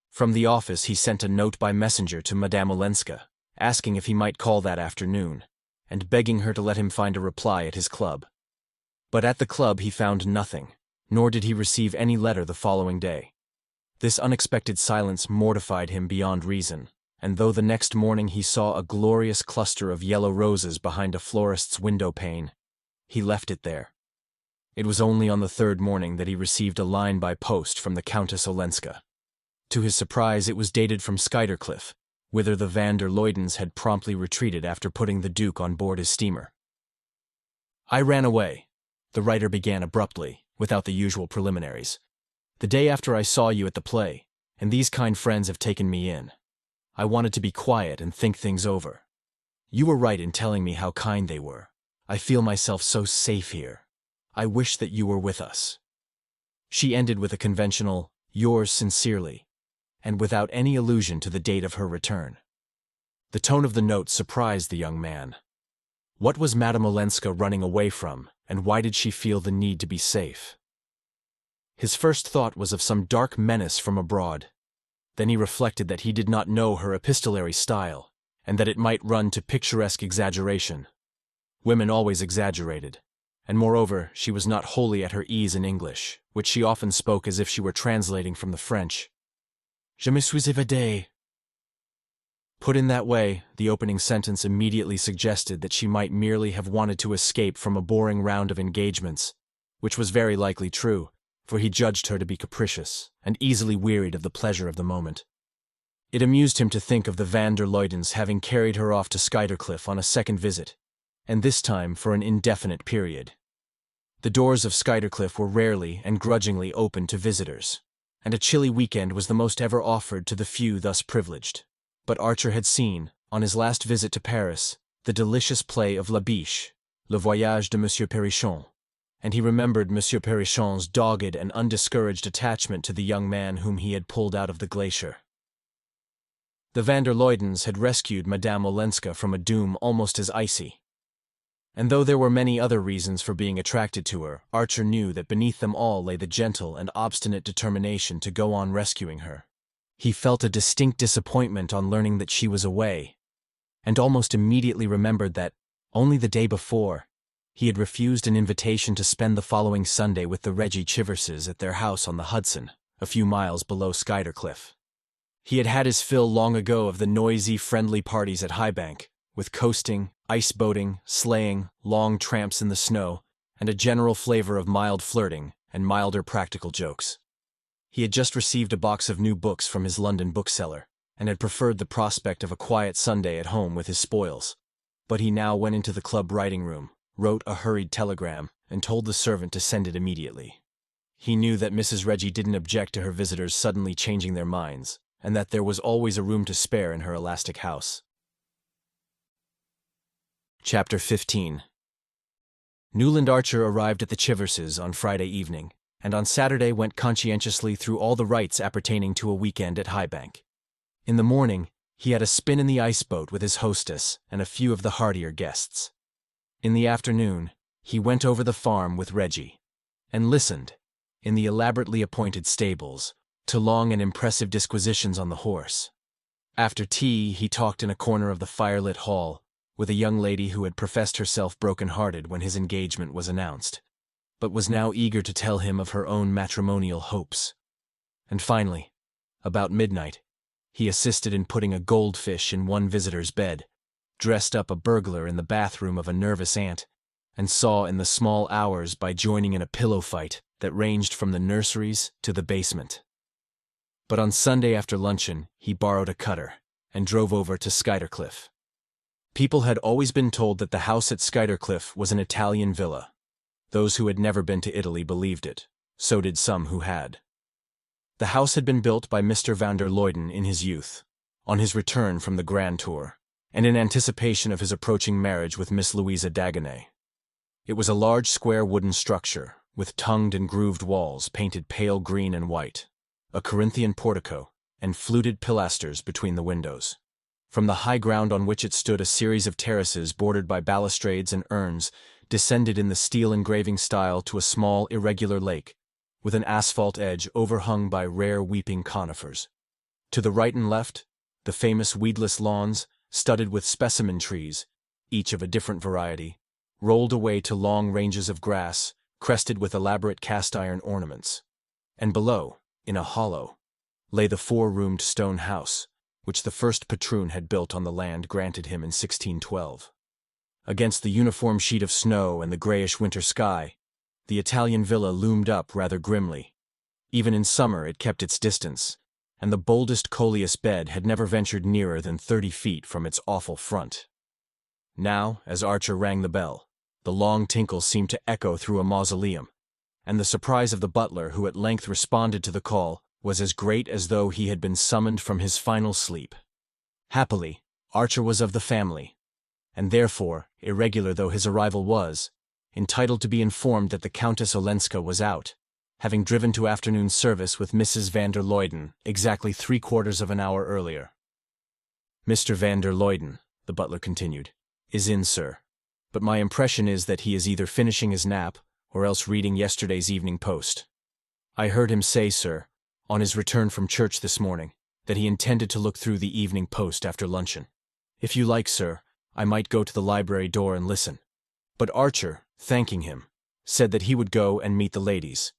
From the office he sent a note by messenger to Madame Olenska, asking if he might call that afternoon, and begging her to let him find a reply at his club. But at the club he found nothing, nor did he receive any letter the following day. This unexpected silence mortified him beyond reason, and though the next morning he saw a glorious cluster of yellow roses behind a florist's window-pane, he left it there. It was only on the 3rd morning that he received a line by post from the Countess Olenska. To his surprise, it was dated from Skuytercliff, whither the van der Luydens had promptly retreated after putting the Duke on board his steamer. "I ran away," the writer began abruptly, without the usual preliminaries, "the day after I saw you at the play, and these kind friends have taken me in. I wanted to be quiet and think things over. You were right in telling me how kind they were. I feel myself so safe here. I wish that you were with us." She ended with a conventional, "Yours sincerely," and without any allusion to the date of her return. The tone of the note surprised the young man. What was Madame Olenska running away from, and why did she feel the need to be safe? His first thought was of some dark menace from abroad. Then he reflected that he did not know her epistolary style, and that it might run to picturesque exaggeration. Women always exaggerated, and moreover she was not wholly at her ease in English, which she often spoke as if she were translating from the French. "Je me suis évadée." Put in that way, the opening sentence immediately suggested that she might merely have wanted to escape from a boring round of engagements, which was very likely true, for he judged her to be capricious and easily wearied of the pleasure of the moment. It amused him to think of the van der Luydens having carried her off to Skuytercliff on a second visit, and this time for an indefinite period. The doors of Skuytercliff were rarely and grudgingly opened to visitors, and a chilly weekend was the most ever offered to the few thus privileged. But Archer had seen, on his last visit to Paris, the delicious play of La Biche, Le Voyage de Monsieur Perrichon, and he remembered Monsieur Perrichon's dogged and undiscouraged attachment to the young man whom he had pulled out of the glacier. The van der Luydens had rescued Madame Olenska from a doom almost as icy. And though there were many other reasons for being attracted to her, Archer knew that beneath them all lay the gentle and obstinate determination to go on rescuing her. He felt a distinct disappointment on learning that she was away, and almost immediately remembered that, only the day before, he had refused an invitation to spend the following Sunday with the Reggie Chiverses at their house on the Hudson, a few miles below Skuytercliff. He had had his fill long ago of the noisy, friendly parties at Highbank, with coasting, ice boating, sleighing, long tramps in the snow, and a general flavor of mild flirting and milder practical jokes. He had just received a box of new books from his London bookseller, and had preferred the prospect of a quiet Sunday at home with his spoils. But he now went into the club writing room, wrote a hurried telegram, and told the servant to send it immediately. He knew that Mrs. Reggie didn't object to her visitors suddenly changing their minds, and that there was always a room to spare in her elastic house. Chapter 15. Newland Archer arrived at the Chiverses on Friday evening, and on Saturday went conscientiously through all the rites appertaining to a weekend at Highbank. In the morning, he had a spin in the ice boat with his hostess and a few of the heartier guests. In the afternoon, he went over the farm with Reggie, and listened, in the elaborately appointed stables, to long and impressive disquisitions on the horse. After tea, he talked in a corner of the firelit hall with a young lady who had professed herself broken-hearted when his engagement was announced, but was now eager to tell him of her own matrimonial hopes. And finally, about midnight, he assisted in putting a goldfish in one visitor's bed, dressed up a burglar in the bathroom of a nervous aunt, and saw in the small hours by joining in a pillow fight that ranged from the nurseries to the basement. But on Sunday after luncheon, he borrowed a cutter and drove over to Skuytercliff. People had always been told that the house at Skuytercliff was an Italian villa. Those who had never been to Italy believed it. So did some who had. The house had been built by Mr. van der Luyden in his youth, on his return from the Grand Tour, and in anticipation of his approaching marriage with Miss Louisa Dagonet. It was a large square wooden structure, with tongued and grooved walls painted pale green and white, a Corinthian portico, and fluted pilasters between the windows. From the high ground on which it stood, a series of terraces bordered by balustrades and urns descended in the steel engraving style to a small, irregular lake, with an asphalt edge overhung by rare weeping conifers. To the right and left, the famous weedless lawns, studded with specimen trees, each of a different variety, rolled away to long ranges of grass, crested with elaborate cast-iron ornaments. And below, in a hollow, lay the four-roomed stone house, which the first patroon had built on the land granted him in 1612. Against the uniform sheet of snow and the grayish winter sky, the Italian villa loomed up rather grimly. Even in summer it kept its distance, and the boldest coleus bed had never ventured nearer than 30 feet from its awful front. Now, as Archer rang the bell, the long tinkle seemed to echo through a mausoleum, and the surprise of the butler who at length responded to the call was as great as though he had been summoned from his final sleep. Happily, Archer was of the family, and therefore, irregular though his arrival was, entitled to be informed that the Countess Olenska was out, having driven to afternoon service with Mrs. van der Luyden exactly 3/4 of an hour earlier. "Mr. van der Luyden," the butler continued, "is in, sir, but my impression is that he is either finishing his nap or else reading yesterday's Evening Post. I heard him say, sir, on his return from church this morning, that he intended to look through the Evening Post after luncheon. If you like, sir, I might go to the library door and listen." But Archer, thanking him, said that he would go and meet the ladies,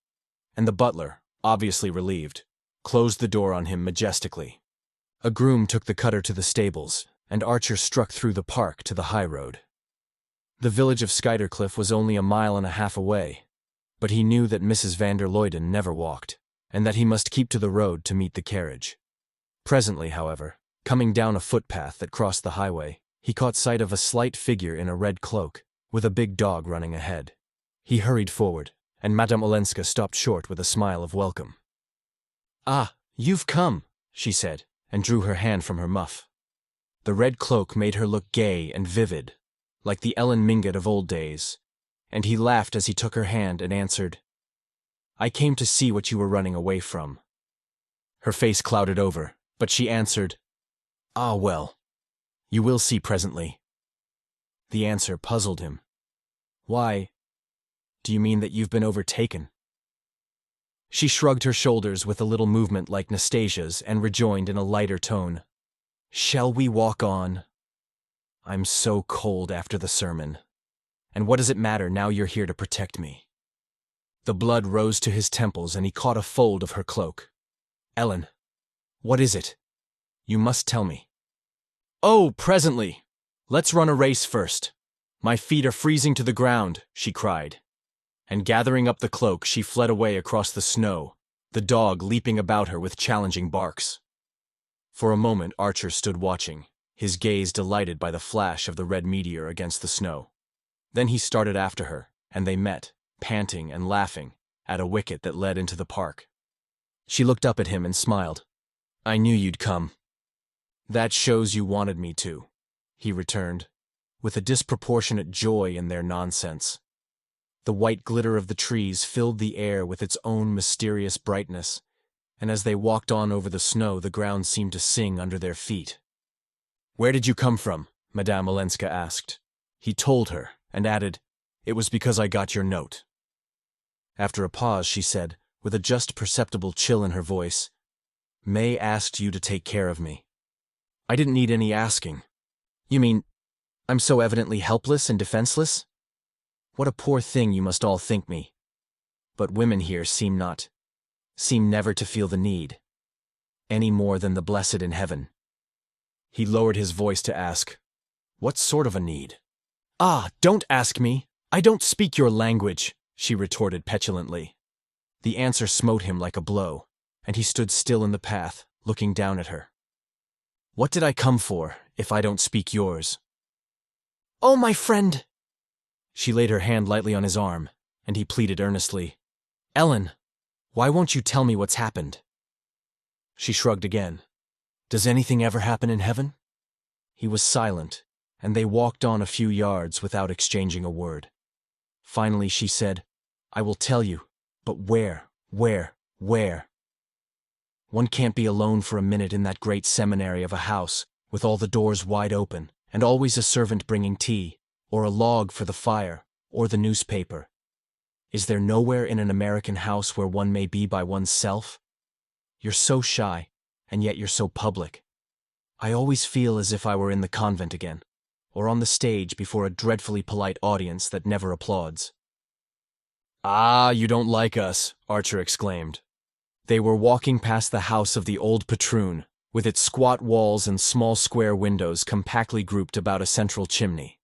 and the butler, obviously relieved, closed the door on him majestically. A groom took the cutter to the stables, and Archer struck through the park to the high road. The village of Skuytercliff was only 1.5 miles away, But he knew that Mrs. van der Luyden never walked, and that he must keep to the road to meet the carriage. Presently, however, coming down a footpath that crossed the highway, he caught sight of a slight figure in a red cloak, with a big dog running ahead. He hurried forward, and Madame Olenska stopped short with a smile of welcome. "Ah, you've come," she said, and drew her hand from her muff. The red cloak made her look gay and vivid, like the Ellen Mingott of old days, and he laughed as he took her hand and answered, "I came to see what you were running away from." Her face clouded over, but she answered, "Ah, well, you will see presently." The answer puzzled him. "Why, do you mean that you've been overtaken?" She shrugged her shoulders with a little movement like Nastasia's and rejoined in a lighter tone, "Shall we walk on? I'm so cold after the sermon. And what does it matter now you're here to protect me?" The blood rose to his temples and he caught a fold of her cloak. "Ellen, what is it? You must tell me." "Oh, presently. Let's run a race first. My feet are freezing to the ground," she cried. And gathering up the cloak, she fled away across the snow, the dog leaping about her with challenging barks. For a moment Archer stood watching, his gaze delighted by the flash of the red meteor against the snow. Then he started after her, and they met, panting and laughing, at a wicket that led into the park. She looked up at him and smiled. "I knew you'd come." "That shows you wanted me to," he returned, with a disproportionate joy in their nonsense. The white glitter of the trees filled the air with its own mysterious brightness, and as they walked on over the snow, the ground seemed to sing under their feet. "Where did you come from?" Madame Olenska asked. He told her, and added, "It was because I got your note." After a pause, she said, with a just perceptible chill in her voice, "May asked you to take care of me." "I didn't need any asking." "You mean, I'm so evidently helpless and defenseless? What a poor thing you must all think me. But women here seem never to feel the need, any more than the blessed in heaven." He lowered his voice to ask, "What sort of a need?" "Ah, don't ask me! I don't speak your language," she retorted petulantly. The answer smote him like a blow, and he stood still in the path, looking down at her. "What did I come for, if I don't speak yours?" "Oh, my friend!" She laid her hand lightly on his arm, and he pleaded earnestly, "Ellen, why won't you tell me what's happened?" She shrugged again. "Does anything ever happen in heaven?" He was silent, and they walked on a few yards without exchanging a word. Finally she said, "I will tell you, but where? One can't be alone for a minute in that great seminary of a house, with all the doors wide open, and always a servant bringing tea, or a log for the fire, or the newspaper. Is there nowhere in an American house where one may be by one's self? You're so shy, and yet you're so public. I always feel as if I were in the convent again, or on the stage before a dreadfully polite audience that never applauds." "Ah, you don't like us," Archer exclaimed. They were walking past the house of the old patroon, with its squat walls and small square windows compactly grouped about a central chimney.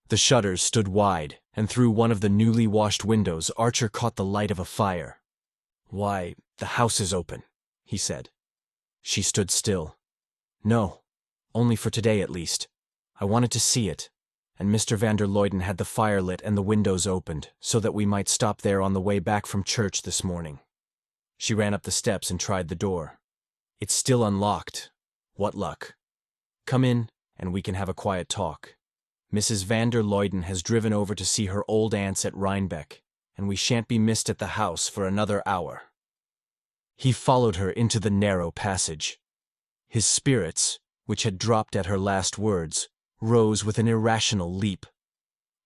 The shutters stood wide, and through one of the newly washed windows Archer caught the light of a fire. "Why, the house is open," he said. She stood still. "No, only for today at least. I wanted to see it, and Mr. van der Luyden had the fire lit and the windows opened, so that we might stop there on the way back from church this morning." She ran up the steps and tried the door. "It's still unlocked. What luck. Come in, and we can have a quiet talk. Mrs. van der Luyden has driven over to see her old aunts at Rhinebeck, and we shan't be missed at the house for another hour." He followed her into the narrow passage. His spirits, which had dropped at her last words, rose with an irrational leap.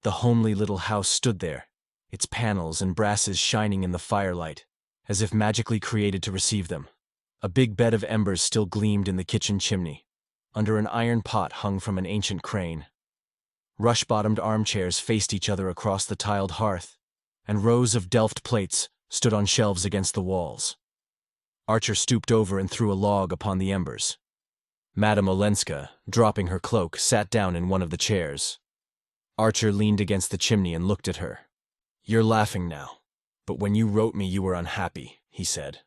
The homely little house stood there, its panels and brasses shining in the firelight, as if magically created to receive them. A big bed of embers still gleamed in the kitchen chimney, under an iron pot hung from an ancient crane. Rush-bottomed armchairs faced each other across the tiled hearth, and rows of Delft plates stood on shelves against the walls. Archer stooped over and threw a log upon the embers. Madame Olenska, dropping her cloak, sat down in one of the chairs. Archer leaned against the chimney and looked at her. "You're laughing now. But when you wrote me you were unhappy, he said.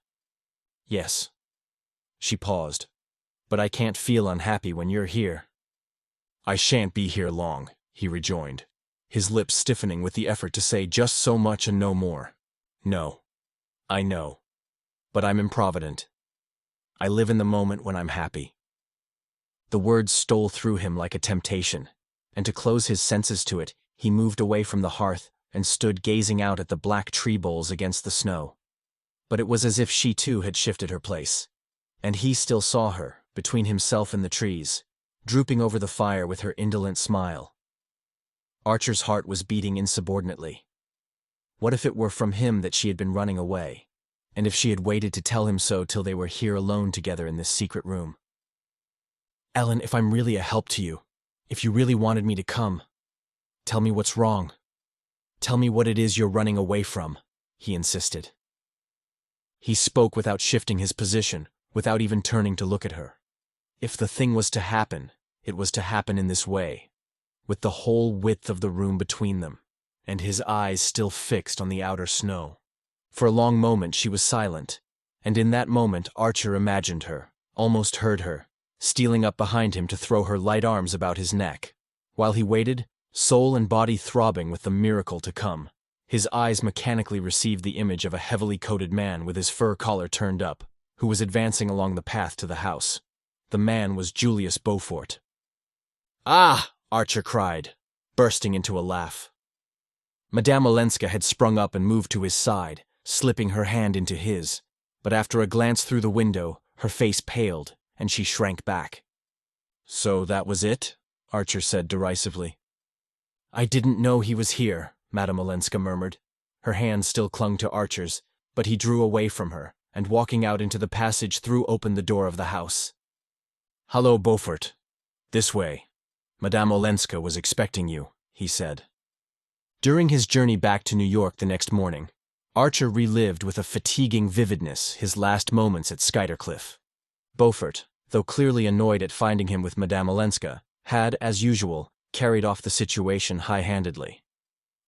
Yes. She paused. But I can't feel unhappy when you're here. I shan't be here long, he rejoined, his lips stiffening with the effort to say just so much and no more. No. I know. But I'm improvident. I live in the moment when I'm happy. The words stole through him like a temptation, and to close his senses to it, he moved away from the hearth and stood gazing out at the black tree boles against the snow. But it was as if she too had shifted her place, and he still saw her, between himself and the trees, drooping over the fire with her indolent smile. Archer's heart was beating insubordinately. What if it were from him that she had been running away, and if she had waited to tell him so till they were here alone together in this secret room? Ellen, if I'm really a help to you, if you really wanted me to come, tell me what's wrong. Tell me what it is you're running away from, he insisted. He spoke without shifting his position, without even turning to look at her. If the thing was to happen, it was to happen in this way, with the whole width of the room between them, and his eyes still fixed on the outer snow. For a long moment she was silent, and in that moment Archer imagined her, almost heard her, stealing up behind him to throw her light arms about his neck. While he waited, soul and body throbbing with the miracle to come, his eyes mechanically received the image of a heavily coated man with his fur collar turned up, who was advancing along the path to the house. The man was Julius Beaufort. "Ah!" Archer cried, bursting into a laugh. Madame Olenska had sprung up and moved to his side, slipping her hand into his, but after a glance through the window, her face paled, and she shrank back. "So that was it?" Archer said derisively. "I didn't know he was here," Madame Olenska murmured. Her hand still clung to Archer's, but he drew away from her, and walking out into the passage threw open the door of the house. "Hallo, Beaufort. This way. Madame Olenska was expecting you," he said. During his journey back to New York the next morning, Archer relived with a fatiguing vividness his last moments at Skuytercliff. Beaufort, though clearly annoyed at finding him with Madame Olenska, had, as usual, carried off the situation high-handedly.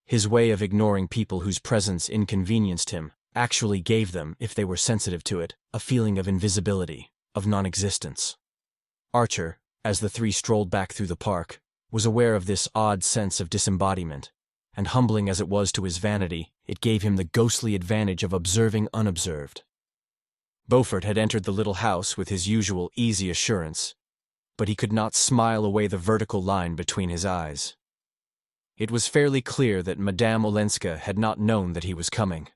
His way of ignoring people whose presence inconvenienced him actually gave them, if they were sensitive to it, a feeling of invisibility, of non-existence. Archer, as the three strolled back through the park, was aware of this odd sense of disembodiment, and humbling as it was to his vanity, it gave him the ghostly advantage of observing unobserved. Beaufort had entered the little house with his usual easy assurance, but he could not smile away the vertical line between his eyes. It was fairly clear that Madame Olenska had not known that he was coming,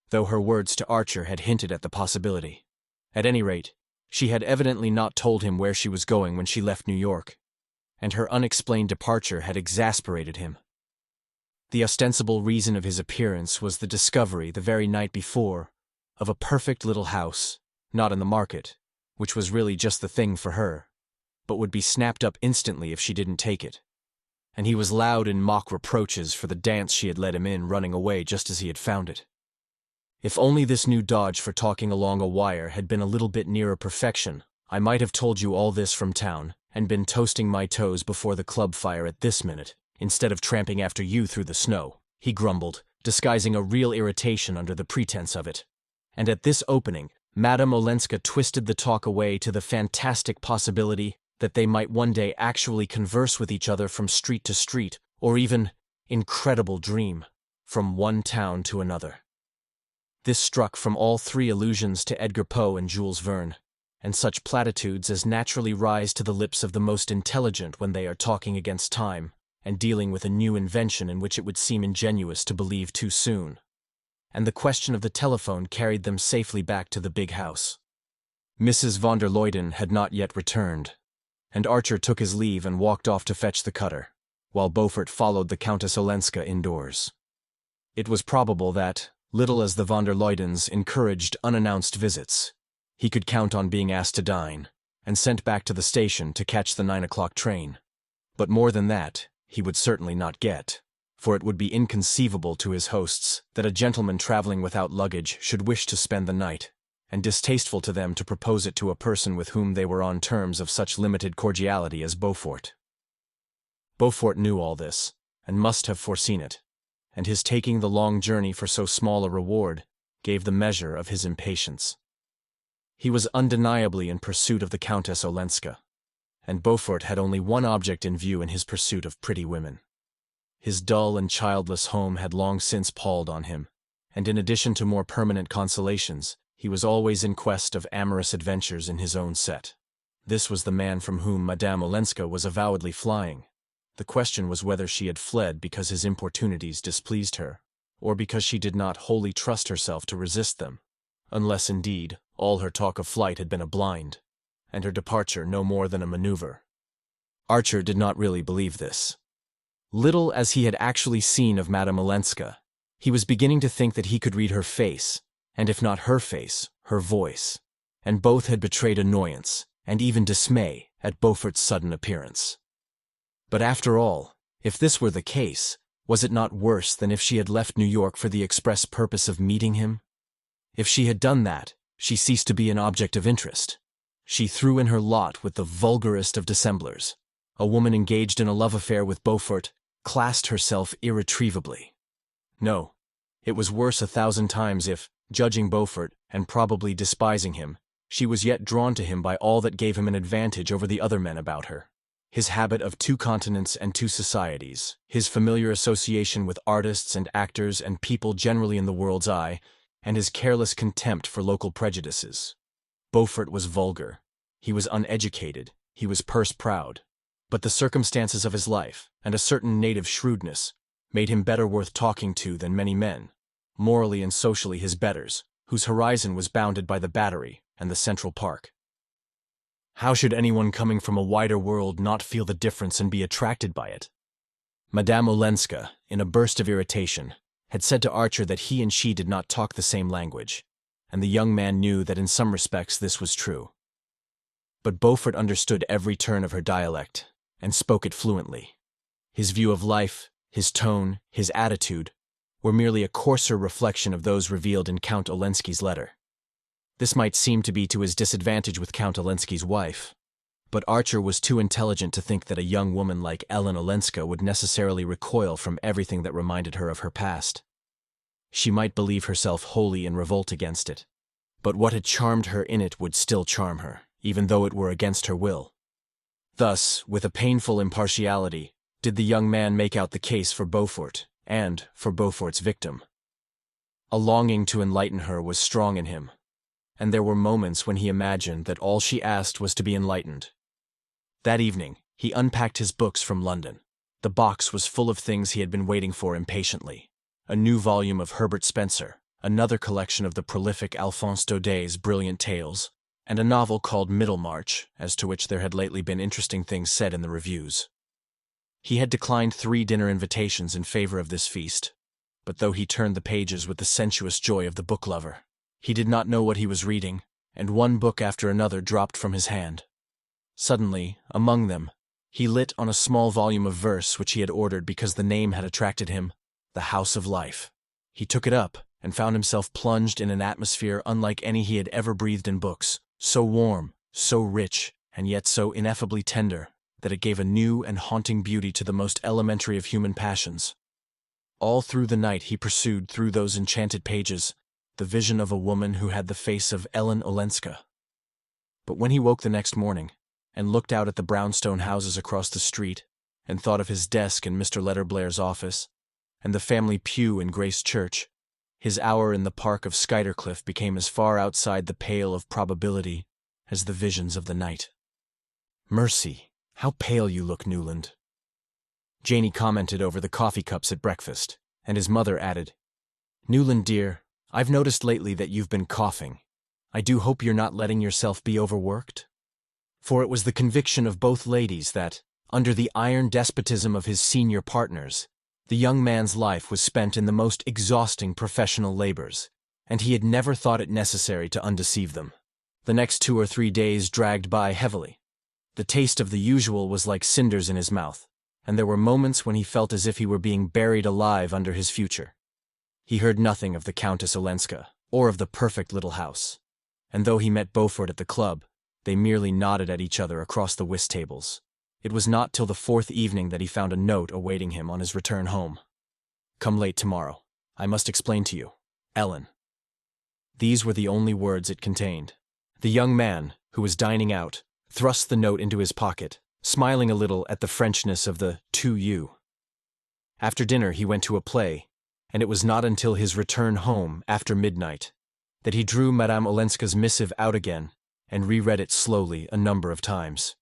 though her words to Archer had hinted at the possibility. At any rate, she had evidently not told him where she was going when she left New York, and her unexplained departure had exasperated him. The ostensible reason of his appearance was the discovery, the very night before, of a perfect little house, not in the market, which was really just the thing for her, but would be snapped up instantly if she didn't take it. And he was loud in mock reproaches for the dance she had led him in, running away just as he had found it. If only this new dodge for talking along a wire had been a little bit nearer perfection, I might have told you all this from town, and been toasting my toes before the club fire at this minute, instead of tramping after you through the snow, he grumbled, disguising a real irritation under the pretense of it. And at this opening, Madame Olenska twisted the talk away to the fantastic possibility that they might one day actually converse with each other from street to street, or even, incredible dream, from one town to another. This struck from all three allusions to Edgar Poe and Jules Verne, and such platitudes as naturally rise to the lips of the most intelligent when they are talking against time, and dealing with a new invention in which it would seem ingenuous to believe too soon. And the question of the telephone carried them safely back to the big house. Mrs. von der Luyden had not yet returned, and Archer took his leave and walked off to fetch the cutter, while Beaufort followed the Countess Olenska indoors. It was probable that, little as the von der Luydens encouraged unannounced visits, he could count on being asked to dine, and sent back to the station to catch the 9 o'clock train. But more than that, he would certainly not get, for it would be inconceivable to his hosts that a gentleman traveling without luggage should wish to spend the night, and distasteful to them to propose it to a person with whom they were on terms of such limited cordiality as Beaufort. Beaufort knew all this, and must have foreseen it, and his taking the long journey for so small a reward gave the measure of his impatience. He was undeniably in pursuit of the Countess Olenska, and Beaufort had only one object in view in his pursuit of pretty women. His dull and childless home had long since palled on him, and in addition to more permanent consolations, he was always in quest of amorous adventures in his own set. This was the man from whom Madame Olenska was avowedly flying. The question was whether she had fled because his importunities displeased her, or because she did not wholly trust herself to resist them, unless, indeed, all her talk of flight had been a blind, and her departure no more than a maneuver. Archer did not really believe this. Little as he had actually seen of Madame Olenska, he was beginning to think that he could read her face, and if not her face, her voice, and both had betrayed annoyance, and even dismay, at Beaufort's sudden appearance. But after all, if this were the case, was it not worse than if she had left New York for the express purpose of meeting him? If she had done that, she ceased to be an object of interest. She threw in her lot with the vulgarest of dissemblers. A woman engaged in a love affair with Beaufort classed herself irretrievably. No, it was worse 1,000 times if, judging Beaufort, and probably despising him, she was yet drawn to him by all that gave him an advantage over the other men about her. His habit of 2 continents and 2 societies, his familiar association with artists and actors and people generally in the world's eye, and his careless contempt for local prejudices. Beaufort was vulgar. He was uneducated. He was purse-proud. But the circumstances of his life, and a certain native shrewdness, made him better worth talking to than many men, morally and socially his betters, whose horizon was bounded by the Battery and the Central Park. How should anyone coming from a wider world not feel the difference and be attracted by it? Madame Olenska, in a burst of irritation, had said to Archer that he and she did not talk the same language, and the young man knew that in some respects this was true. But Beaufort understood every turn of her dialect, and spoke it fluently. His view of life, his tone, his attitude, were merely a coarser reflection of those revealed in Count Olenski's letter. This might seem to be to his disadvantage with Count Olenski's wife, but Archer was too intelligent to think that a young woman like Ellen Olenska would necessarily recoil from everything that reminded her of her past. She might believe herself wholly in revolt against it, but what had charmed her in it would still charm her, even though it were against her will. Thus, with a painful impartiality, did the young man make out the case for Beaufort, and for Beaufort's victim. A longing to enlighten her was strong in him, and there were moments when he imagined that all she asked was to be enlightened. That evening, he unpacked his books from London. The box was full of things he had been waiting for impatiently. A new volume of Herbert Spencer, another collection of the prolific Alphonse Daudet's brilliant tales, and a novel called Middlemarch, as to which there had lately been interesting things said in the reviews. He had declined 3 dinner invitations in favor of this feast, but though he turned the pages with the sensuous joy of the book lover, he did not know what he was reading, and one book after another dropped from his hand. Suddenly, among them, he lit on a small volume of verse which he had ordered because the name had attracted him, The House of Life. He took it up and found himself plunged in an atmosphere unlike any he had ever breathed in books, so warm, so rich, and yet so ineffably tender, that it gave a new and haunting beauty to the most elementary of human passions. All through the night he pursued through those enchanted pages the vision of a woman who had the face of Ellen Olenska. But when he woke the next morning, and looked out at the brownstone houses across the street, and thought of his desk in Mr. Letterblair's office, and the family pew in Grace Church, his hour in the park of Skuytercliff became as far outside the pale of probability as the visions of the night. "Mercy, how pale you look, Newland." Janey commented over the coffee cups at breakfast, and his mother added, "Newland, dear, I've noticed lately that you've been coughing. I do hope you're not letting yourself be overworked." For it was the conviction of both ladies that, under the iron despotism of his senior partners, the young man's life was spent in the most exhausting professional labors, and he had never thought it necessary to undeceive them. The next 2 or 3 days dragged by heavily. The taste of the usual was like cinders in his mouth, and there were moments when he felt as if he were being buried alive under his future. He heard nothing of the Countess Olenska, or of the perfect little house, and though he met Beaufort at the club, they merely nodded at each other across the whist tables. It was not till the 4th evening that he found a note awaiting him on his return home. Come late tomorrow. I must explain to you. Ellen. These were the only words it contained. The young man, who was dining out, thrust the note into his pocket, smiling a little at the Frenchness of the "to you." After dinner he went to a play, and it was not until his return home, after midnight, that he drew Madame Olenska's missive out again and reread it slowly a number of times.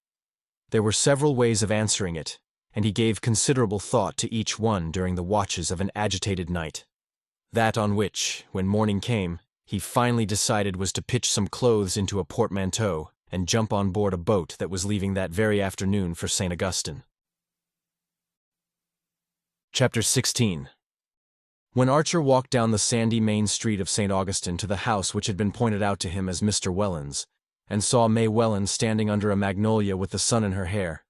There were several ways of answering it, and he gave considerable thought to each one during the watches of an agitated night. That on which, when morning came, he finally decided was to pitch some clothes into a portmanteau and jump on board a boat that was leaving that very afternoon for St. Augustine. Chapter 16. When Archer walked down the sandy main street of St. Augustine to the house which had been pointed out to him as Mr. Welland's, and saw May Welland standing under a magnolia with the sun in her hair,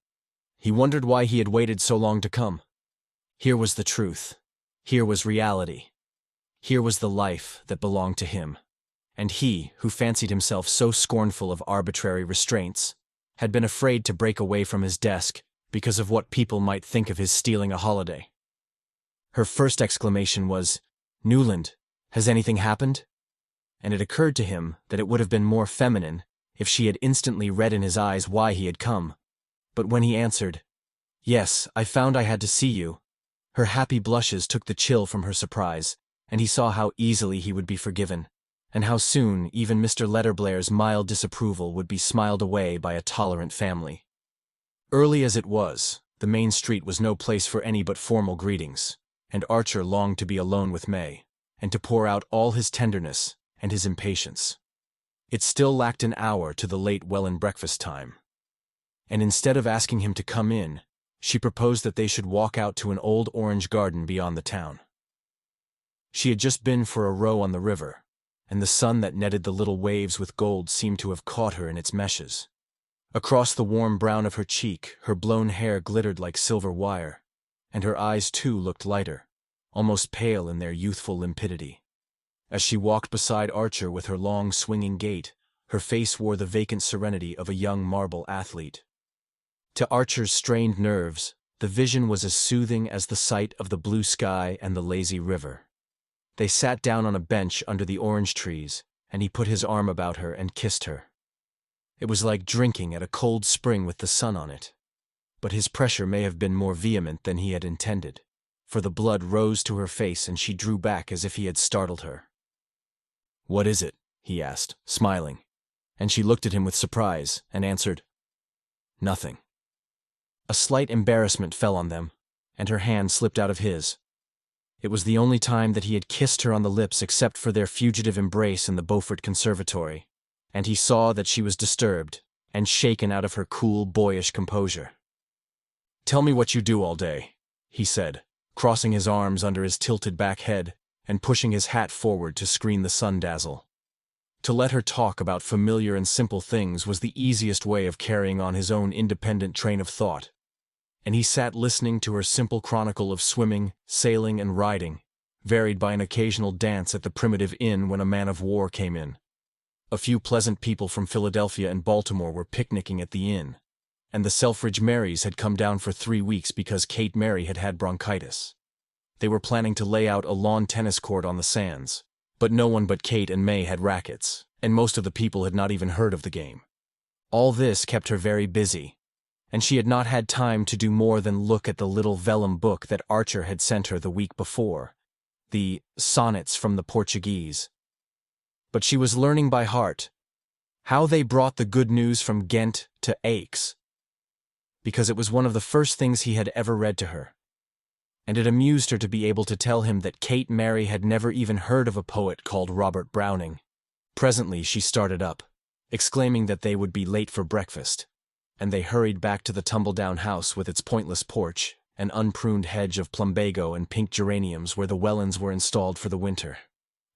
he wondered why he had waited so long to come. Here was the truth. Here was reality. Here was the life that belonged to him. And he, who fancied himself so scornful of arbitrary restraints, had been afraid to break away from his desk because of what people might think of his stealing a holiday. Her first exclamation was, "Newland, has anything happened?" And it occurred to him that it would have been more feminine if she had instantly read in his eyes why he had come. But when he answered, "Yes, I found I had to see you," her happy blushes took the chill from her surprise, and he saw how easily he would be forgiven, and how soon even Mr. Letterblair's mild disapproval would be smiled away by a tolerant family. Early as it was, the main street was no place for any but formal greetings, and Archer longed to be alone with May, and to pour out all his tenderness and his impatience. It still lacked an hour to the late Welland breakfast time, and instead of asking him to come in, she proposed that they should walk out to an old orange garden beyond the town. She had just been for a row on the river, and the sun that netted the little waves with gold seemed to have caught her in its meshes. Across the warm brown of her cheek, her blown hair glittered like silver wire, and her eyes too looked lighter, almost pale in their youthful limpidity. As she walked beside Archer with her long swinging gait, her face wore the vacant serenity of a young marble athlete. To Archer's strained nerves, the vision was as soothing as the sight of the blue sky and the lazy river. They sat down on a bench under the orange trees, and he put his arm about her and kissed her. It was like drinking at a cold spring with the sun on it. But his pressure may have been more vehement than he had intended, for the blood rose to her face and she drew back as if he had startled her. "What is it?" he asked, smiling, and she looked at him with surprise and answered, "Nothing." A slight embarrassment fell on them, and her hand slipped out of his. It was the only time that he had kissed her on the lips except for their fugitive embrace in the Beaufort Conservatory, and he saw that she was disturbed and shaken out of her cool, boyish composure. "Tell me what you do all day," he said, crossing his arms under his tilted back head and pushing his hat forward to screen the sun dazzle. To let her talk about familiar and simple things was the easiest way of carrying on his own independent train of thought, and he sat listening to her simple chronicle of swimming, sailing, and riding, varied by an occasional dance at the primitive inn when a man of war came in. A few pleasant people from Philadelphia and Baltimore were picnicking at the inn, and the Selfridge Marys had come down for 3 weeks because Kate Mary had had bronchitis. They were planning to lay out a lawn tennis court on the sands, but no one but Kate and May had rackets, and most of the people had not even heard of the game. All this kept her very busy, and she had not had time to do more than look at the little vellum book that Archer had sent her the week before, the Sonnets from the Portuguese. But she was learning by heart how they brought the good news from Ghent to Aix, because it was one of the first things he had ever read to her, and it amused her to be able to tell him that Kate Mary had never even heard of a poet called Robert Browning. Presently she started up, exclaiming that they would be late for breakfast, and they hurried back to the tumble-down house with its pointless porch, an unpruned hedge of plumbago and pink geraniums where the Wellands were installed for the winter.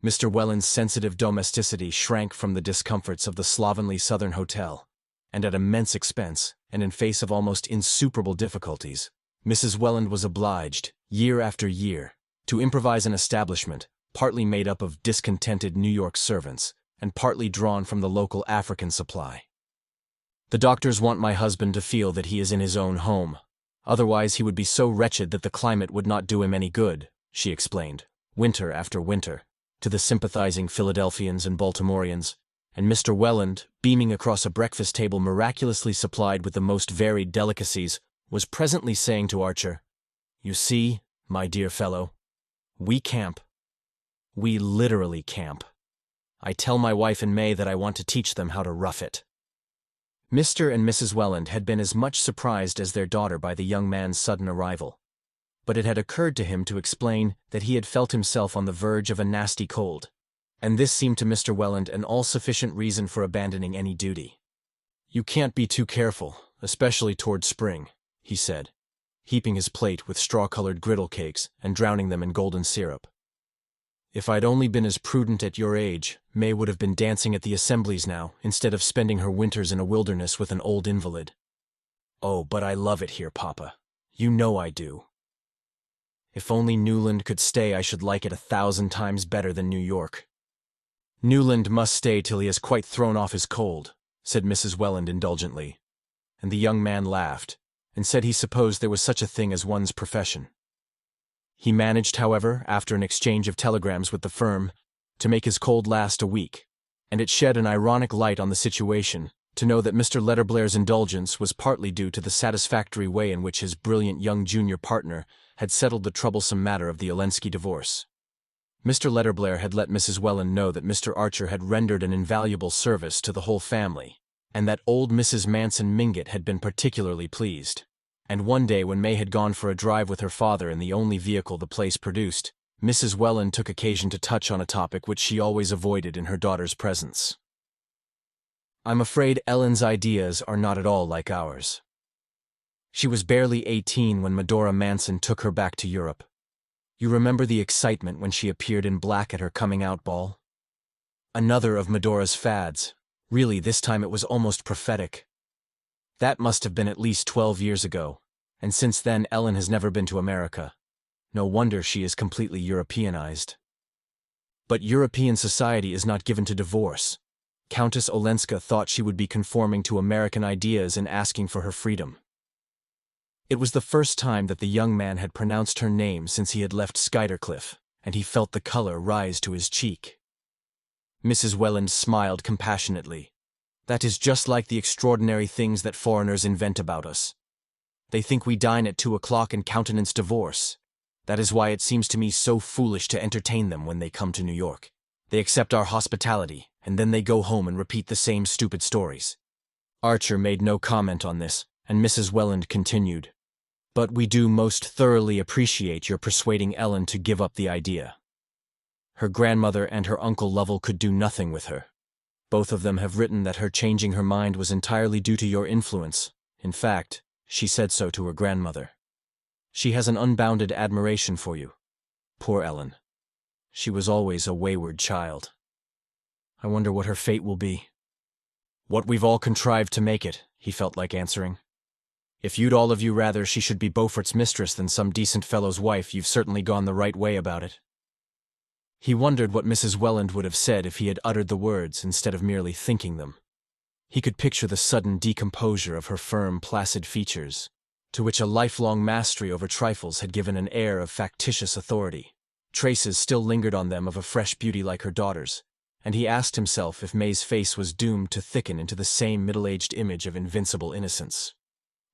Mr. Welland's sensitive domesticity shrank from the discomforts of the slovenly southern hotel, and at immense expense, and in face of almost insuperable difficulties, Mrs. Welland was obliged, year after year, to improvise an establishment, partly made up of discontented New York servants, and partly drawn from the local African supply. "The doctors want my husband to feel that he is in his own home. Otherwise he would be so wretched that the climate would not do him any good," she explained, winter after winter, to the sympathizing Philadelphians and Baltimoreans, and Mr. Welland, beaming across a breakfast table miraculously supplied with the most varied delicacies, was presently saying to Archer, "You see, my dear fellow, we camp. We literally camp. I tell my wife and May that I want to teach them how to rough it." Mr. and Mrs. Welland had been as much surprised as their daughter by the young man's sudden arrival, but it had occurred to him to explain that he had felt himself on the verge of a nasty cold, and this seemed to Mr. Welland an all-sufficient reason for abandoning any duty. "You can't be too careful, especially toward spring," he said, heaping his plate with straw-colored griddle cakes and drowning them in golden syrup. "If I'd only been as prudent at your age, May would have been dancing at the assemblies now, instead of spending her winters in a wilderness with an old invalid. Oh, but I love it here, Papa. You know I do. If only Newland could stay, I should like it 1,000 times better than New York." "Newland must stay till he has quite thrown off his cold," said Mrs. Welland indulgently, and the young man laughed, and said he supposed there was such a thing as one's profession. He managed, however, after an exchange of telegrams with the firm, to make his cold last a week, and it shed an ironic light on the situation to know that Mr. Letterblair's indulgence was partly due to the satisfactory way in which his brilliant young junior partner had settled the troublesome matter of the Olenski divorce. Mr. Letterblair had let Mrs. Welland know that Mr. Archer had rendered an invaluable service to the whole family, and that old Mrs. Manson Mingott had been particularly pleased. And one day when May had gone for a drive with her father in the only vehicle the place produced, Mrs. Welland took occasion to touch on a topic which she always avoided in her daughter's presence. "I'm afraid Ellen's ideas are not at all like ours. She was barely 18 when Medora Manson took her back to Europe. You remember the excitement when she appeared in black at her coming-out ball? Another of Medora's fads. Really, this time it was almost prophetic. That must have been at least 12 years ago, and since then Ellen has never been to America. No wonder she is completely Europeanized. But European society is not given to divorce. Countess Olenska thought she would be conforming to American ideas in asking for her freedom." It was the first time that the young man had pronounced her name since he had left Skuytercliff, and he felt the color rise to his cheek. Mrs. Welland smiled compassionately. "That is just like the extraordinary things that foreigners invent about us. They think we dine at 2 o'clock and countenance divorce. That is why it seems to me so foolish to entertain them when they come to New York. They accept our hospitality, and then they go home and repeat the same stupid stories." Archer made no comment on this, and Mrs. Welland continued, "But we do most thoroughly appreciate your persuading Ellen to give up the idea. Her grandmother and her Uncle Lovell could do nothing with her. Both of them have written that her changing her mind was entirely due to your influence. In fact, she said so to her grandmother. She has an unbounded admiration for you. Poor Ellen. She was always a wayward child. I wonder what her fate will be." "What we've all contrived to make it," he felt like answering. "If you'd all of you rather she should be Beaufort's mistress than some decent fellow's wife, you've certainly gone the right way about it." He wondered what Mrs. Welland would have said if he had uttered the words instead of merely thinking them. He could picture the sudden decomposure of her firm, placid features, to which a lifelong mastery over trifles had given an air of factitious authority. Traces still lingered on them of a fresh beauty like her daughter's, and he asked himself if May's face was doomed to thicken into the same middle-aged image of invincible innocence.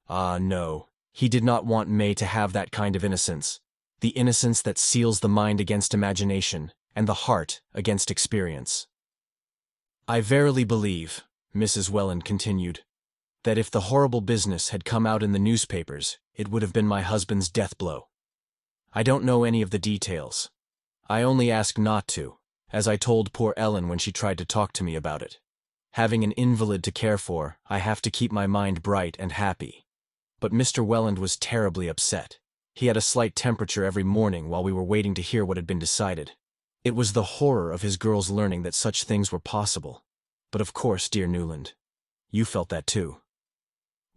Ah, no, he did not want May to have that kind of innocence, the innocence that seals the mind against imagination and the heart against experience. "I verily believe," Mrs. Welland continued, "that if the horrible business had come out in the newspapers, it would have been my husband's death blow. I don't know any of the details. I only ask not to, as I told poor Ellen when she tried to talk to me about it. Having an invalid to care for, I have to keep my mind bright and happy. But Mr. Welland was terribly upset. He had a slight temperature every morning while we were waiting to hear what had been decided. It was the horror of his girls learning that such things were possible. But of course, dear Newland, you felt that too.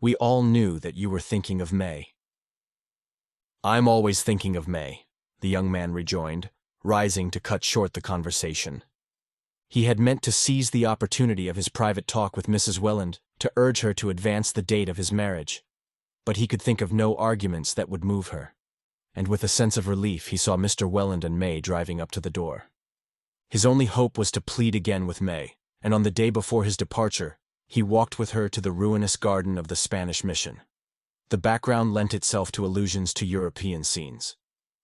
We all knew that you were thinking of May." "I'm always thinking of May," the young man rejoined, rising to cut short the conversation. He had meant to seize the opportunity of his private talk with Mrs. Welland to urge her to advance the date of his marriage, but he could think of no arguments that would move her. and with a sense of relief he saw Mr. Welland and May driving up to the door. His only hope was to plead again with May, and on the day before his departure, he walked with her to the ruinous garden of the Spanish mission. The background lent itself to allusions to European scenes,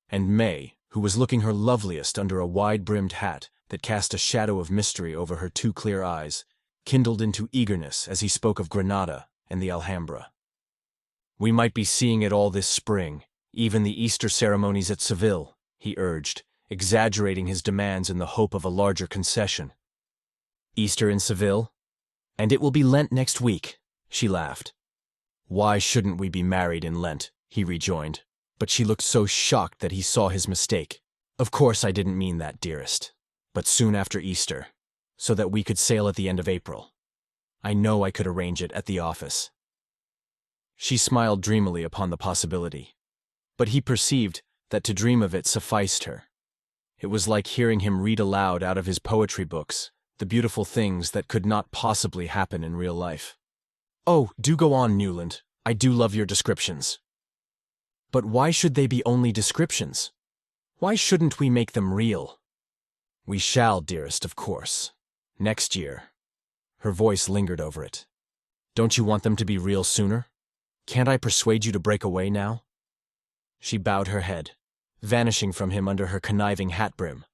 and May, who was looking her loveliest under a wide-brimmed hat that cast a shadow of mystery over her two clear eyes, kindled into eagerness as he spoke of Granada and the Alhambra. "We might be seeing it all this spring, even the Easter ceremonies at Seville," he urged, exaggerating his demands in the hope of a larger concession. "Easter in Seville? And it will be Lent next week," she laughed. "Why shouldn't we be married in Lent?" he rejoined, but she looked so shocked that he saw his mistake. "Of course I didn't mean that, dearest, but soon after Easter, so that we could sail at the end of April. I know I could arrange it at the office." She smiled dreamily upon the possibility, but he perceived that to dream of it sufficed her. It was like hearing him read aloud out of his poetry books the beautiful things that could not possibly happen in real life. "Oh, do go on, Newland. I do love your descriptions." "But why should they be only descriptions? Why shouldn't we make them real?" "We shall, dearest, of course. Next year." Her voice lingered over it. "Don't you want them to be real sooner? Can't I persuade you to break away now?" She bowed her head, vanishing from him under her conniving hat brim.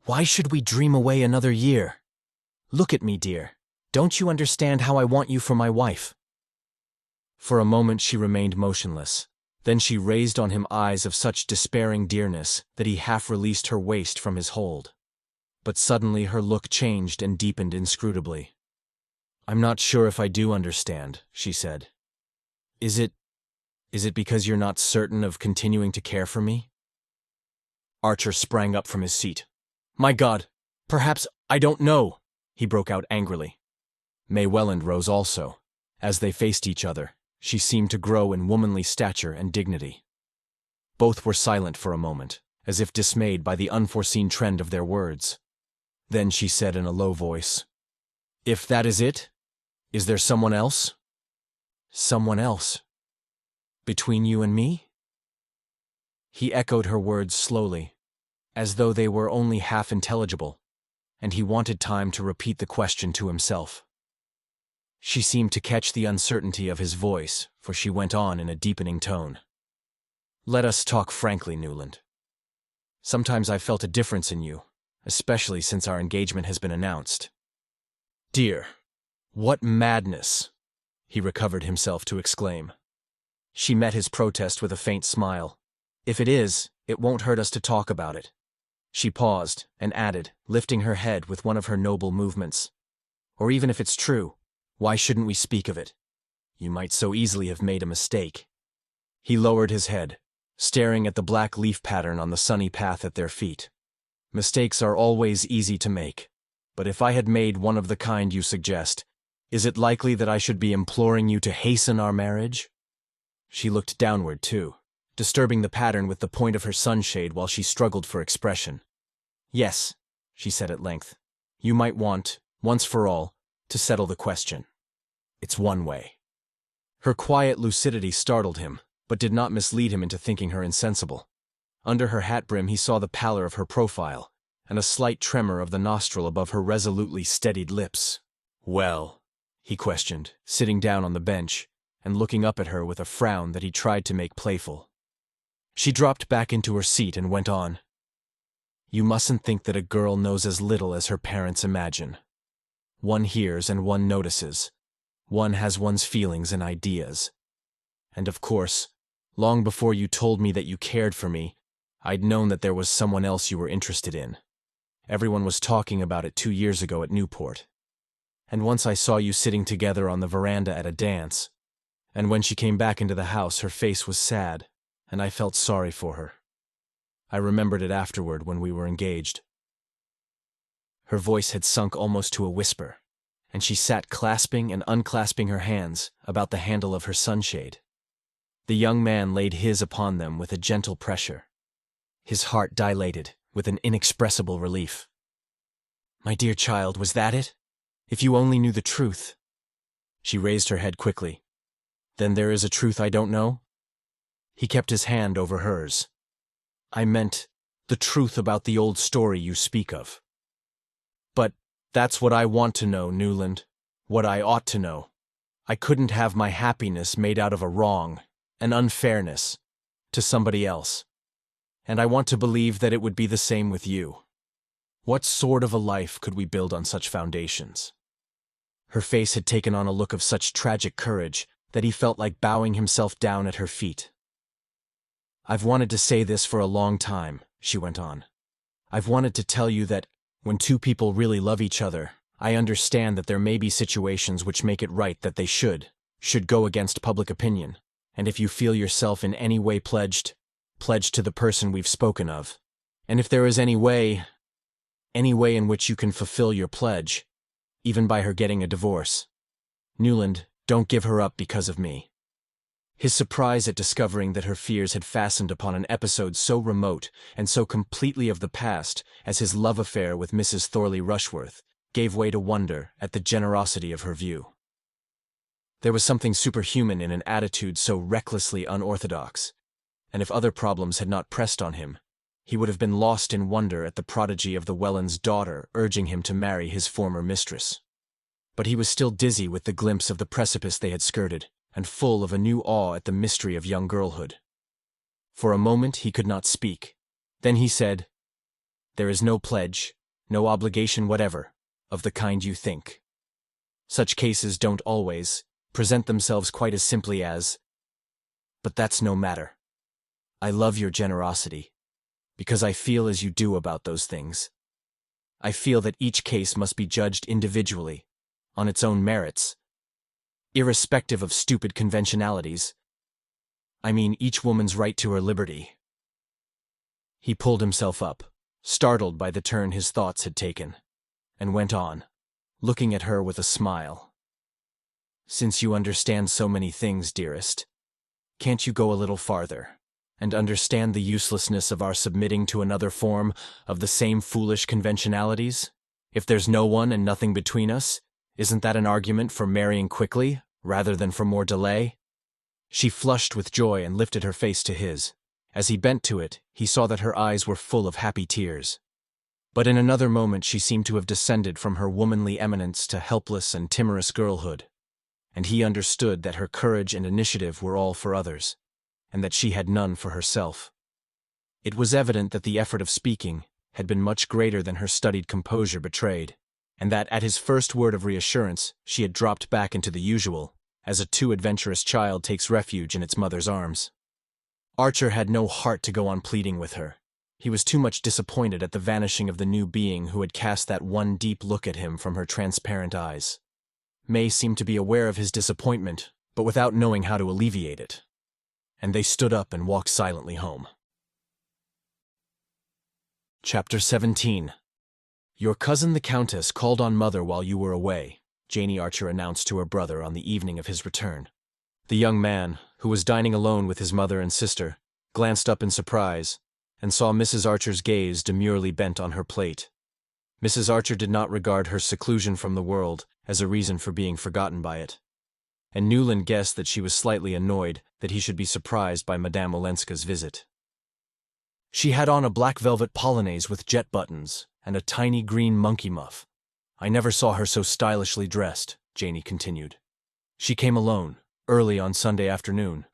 "Why should we dream away another year? Look at me, dear. Don't you understand how I want you for my wife?" For a moment she remained motionless. Then she raised on him eyes of such despairing dearness that he half released her waist from his hold. But suddenly her look changed and deepened inscrutably. "I'm not sure if I do understand," she said. Is it because you're not certain of continuing to care for me?" Archer sprang up from his seat. "My God! Perhaps I don't know!" he broke out angrily. May Welland rose also. As they faced each other, she seemed to grow in womanly stature and dignity. Both were silent for a moment, as if dismayed by the unforeseen trend of their words. Then she said in a low voice, "If that is it, is there someone else?" "Someone else? Between you and me?" He echoed her words slowly, as though they were only half intelligible, and he wanted time to repeat the question to himself. She seemed to catch the uncertainty of his voice, for she went on in a deepening tone. "Let us talk frankly, Newland. Sometimes I've felt a difference in you, especially since our engagement has been announced." "Dear, what madness!" he recovered himself to exclaim. She met his protest with a faint smile. "If it is, it won't hurt us to talk about it." She paused and added, lifting her head with one of her noble movements, "Or even if it's true, why shouldn't we speak of it? You might so easily have made a mistake." He lowered his head, staring at the black leaf pattern on the sunny path at their feet. "Mistakes are always easy to make, but if I had made one of the kind you suggest, is it likely that I should be imploring you to hasten our marriage?" She looked downward, too, disturbing the pattern with the point of her sunshade while she struggled for expression. "Yes," she said at length, "you might want, once for all, to settle the question. It's one way." Her quiet lucidity startled him, but did not mislead him into thinking her insensible. Under her hat brim he saw the pallor of her profile, and a slight tremor of the nostril above her resolutely steadied lips. "Well?" he questioned, sitting down on the bench, and looking up at her with a frown that he tried to make playful. She dropped back into her seat and went on. "You mustn't think that a girl knows as little as her parents imagine. One hears and one notices. One has one's feelings and ideas. And of course, long before you told me that you cared for me, I'd known that there was someone else you were interested in. Everyone was talking about it 2 years ago at Newport. And once I saw you sitting together on the veranda at a dance, and when she came back into the house her face was sad, and I felt sorry for her. I remembered it afterward when we were engaged." Her voice had sunk almost to a whisper, and she sat clasping and unclasping her hands about the handle of her sunshade. The young man laid his upon them with a gentle pressure. His heart dilated with an inexpressible relief. "My dear child, was that it? If you only knew the truth." She raised her head quickly. "Then there is a truth I don't know?" He kept his hand over hers. I meant the truth about the old story you speak of. But that's what I want to know, Newland. What I ought to know. I couldn't have my happiness made out of a wrong, an unfairness, to somebody else. And I want to believe that it would be the same with you. What sort of a life could we build on such foundations? Her face had taken on a look of such tragic courage that he felt like bowing himself down at her feet. I've wanted to say this for a long time, she went on. I've wanted to tell you that when two people really love each other, I understand that there may be situations which make it right that they should go against public opinion, and if you feel yourself in any way pledged to the person we've spoken of, and if there is any way in which you can fulfill your pledge, even by her getting a divorce. Newland, don't give her up because of me. His surprise at discovering that her fears had fastened upon an episode so remote and so completely of the past as his love affair with Mrs. Thorley Rushworth gave way to wonder at the generosity of her view. There was something superhuman in an attitude so recklessly unorthodox, and if other problems had not pressed on him, he would have been lost in wonder at the prodigy of the Wellens' daughter urging him to marry his former mistress. But he was still dizzy with the glimpse of the precipice they had skirted, and full of a new awe at the mystery of young girlhood. For a moment he could not speak. Then he said, "There is no pledge, no obligation whatever, of the kind you think. Such cases don't always present themselves quite as simply as, but that's no matter. I love your generosity, because I feel as you do about those things. I feel that each case must be judged individually, on its own merits, irrespective of stupid conventionalities. I mean each woman's right to her liberty." He pulled himself up, startled by the turn his thoughts had taken, and went on, looking at her with a smile. "Since you understand so many things, dearest, can't you go a little farther, and understand the uselessness of our submitting to another form of the same foolish conventionalities? If there's no one and nothing between us, isn't that an argument for marrying quickly, rather than for more delay?" She flushed with joy and lifted her face to his. As he bent to it, he saw that her eyes were full of happy tears. But in another moment she seemed to have descended from her womanly eminence to helpless and timorous girlhood, and he understood that her courage and initiative were all for others, and that she had none for herself. It was evident that the effort of speaking had been much greater than her studied composure betrayed, and that at his first word of reassurance she had dropped back into the usual, as a too adventurous child takes refuge in its mother's arms. Archer had no heart to go on pleading with her. He was too much disappointed at the vanishing of the new being who had cast that one deep look at him from her transparent eyes. May seemed to be aware of his disappointment, but without knowing how to alleviate it. And they stood up and walked silently home. Chapter 17. "Your cousin the Countess called on Mother while you were away," Janie Archer announced to her brother on the evening of his return. The young man, who was dining alone with his mother and sister, glanced up in surprise, and saw Mrs. Archer's gaze demurely bent on her plate. Mrs. Archer did not regard her seclusion from the world as a reason for being forgotten by it, and Newland guessed that she was slightly annoyed that he should be surprised by Madame Olenska's visit. She had on a black velvet polonaise with jet buttons and a tiny green monkey muff. "I never saw her so stylishly dressed," Janie continued. "She came alone, early on Sunday afternoon.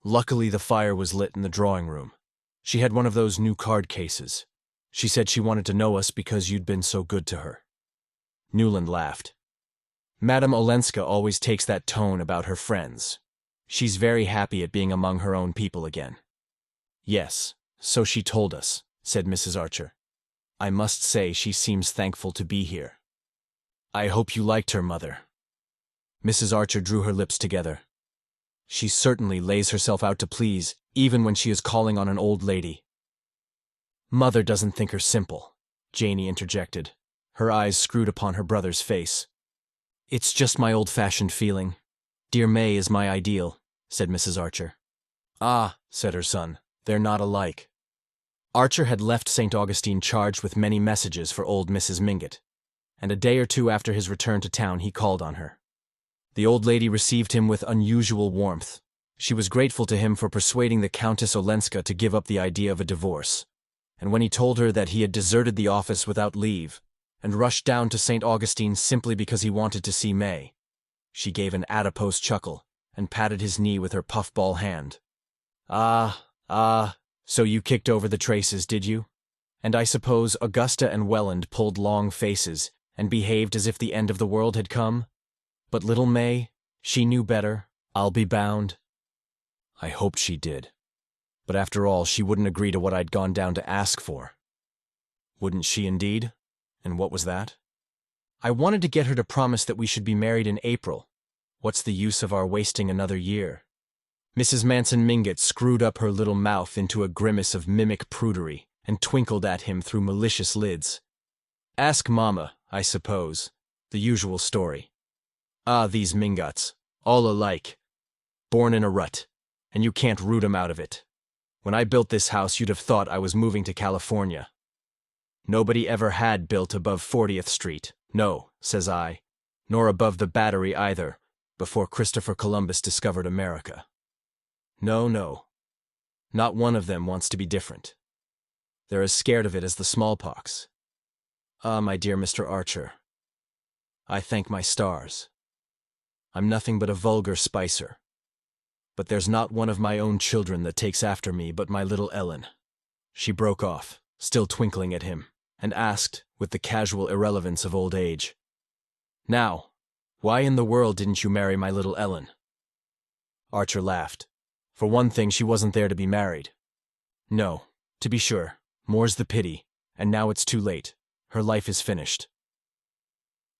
Luckily the fire was lit in the drawing room. She had one of those new card cases. She said she wanted to know us because you'd been so good to her." Newland laughed. "Madame Olenska always takes that tone about her friends. She's very happy at being among her own people again." "Yes, so she told us," said Mrs. Archer. "I must say she seems thankful to be here." "I hope you liked her, Mother." Mrs. Archer drew her lips together. "She certainly lays herself out to please, even when she is calling on an old lady." "Mother doesn't think her simple," Janie interjected, her eyes screwed upon her brother's face. "It's just my old-fashioned feeling. Dear May is my ideal," said Mrs. Archer. "Ah," said her son, "they're not alike." Archer had left St. Augustine charged with many messages for old Mrs. Mingott, and a day or two after his return to town he called on her. The old lady received him with unusual warmth. She was grateful to him for persuading the Countess Olenska to give up the idea of a divorce, and when he told her that he had deserted the office without leave and rushed down to St. Augustine simply because he wanted to see May, she gave an adipose chuckle and patted his knee with her puffball hand. So you kicked over the traces, did you? And I suppose Augusta and Welland pulled long faces and behaved as if the end of the world had come? But little May, she knew better, I'll be bound. I hoped she did. But after all, she wouldn't agree to what I'd gone down to ask for. Wouldn't she indeed? And what was that? I wanted to get her to promise that we should be married in April. What's the use of our wasting another year? Mrs. Manson Mingott screwed up her little mouth into a grimace of mimic prudery and twinkled at him through malicious lids. Ask Mama, I suppose. The usual story. These Mingotts. All alike. Born in a rut, and you can't root 'em out of it. When I built this house, you'd have thought I was moving to California. Nobody ever had built above 40th Street. No, says I, nor above the Battery either, before Christopher Columbus discovered America. No. Not one of them wants to be different. They're as scared of it as the smallpox. My dear Mr. Archer, I thank my stars. I'm nothing but a vulgar spicer. But there's not one of my own children that takes after me but my little Ellen. She broke off, still twinkling at him, and asked, with the casual irrelevance of old age, Now, why in the world didn't you marry my little Ellen? Archer laughed. For one thing, she wasn't there to be married. No, to be sure, more's the pity, and now it's too late. Her life is finished.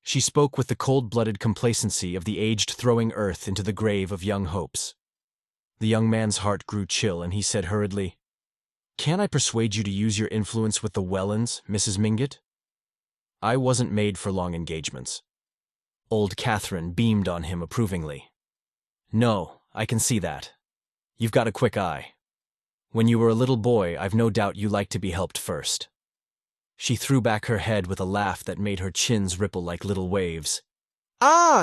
She spoke with the cold-blooded complacency of the aged throwing earth into the grave of young hopes. The young man's heart grew chill, and he said hurriedly, Can't I persuade you to use your influence with the Wellands, Mrs. Mingott? I wasn't made for long engagements. Old Catherine beamed on him approvingly. No, I can see that. You've got a quick eye. When you were a little boy, I've no doubt you liked to be helped first. She threw back her head with a laugh that made her chins ripple like little waves.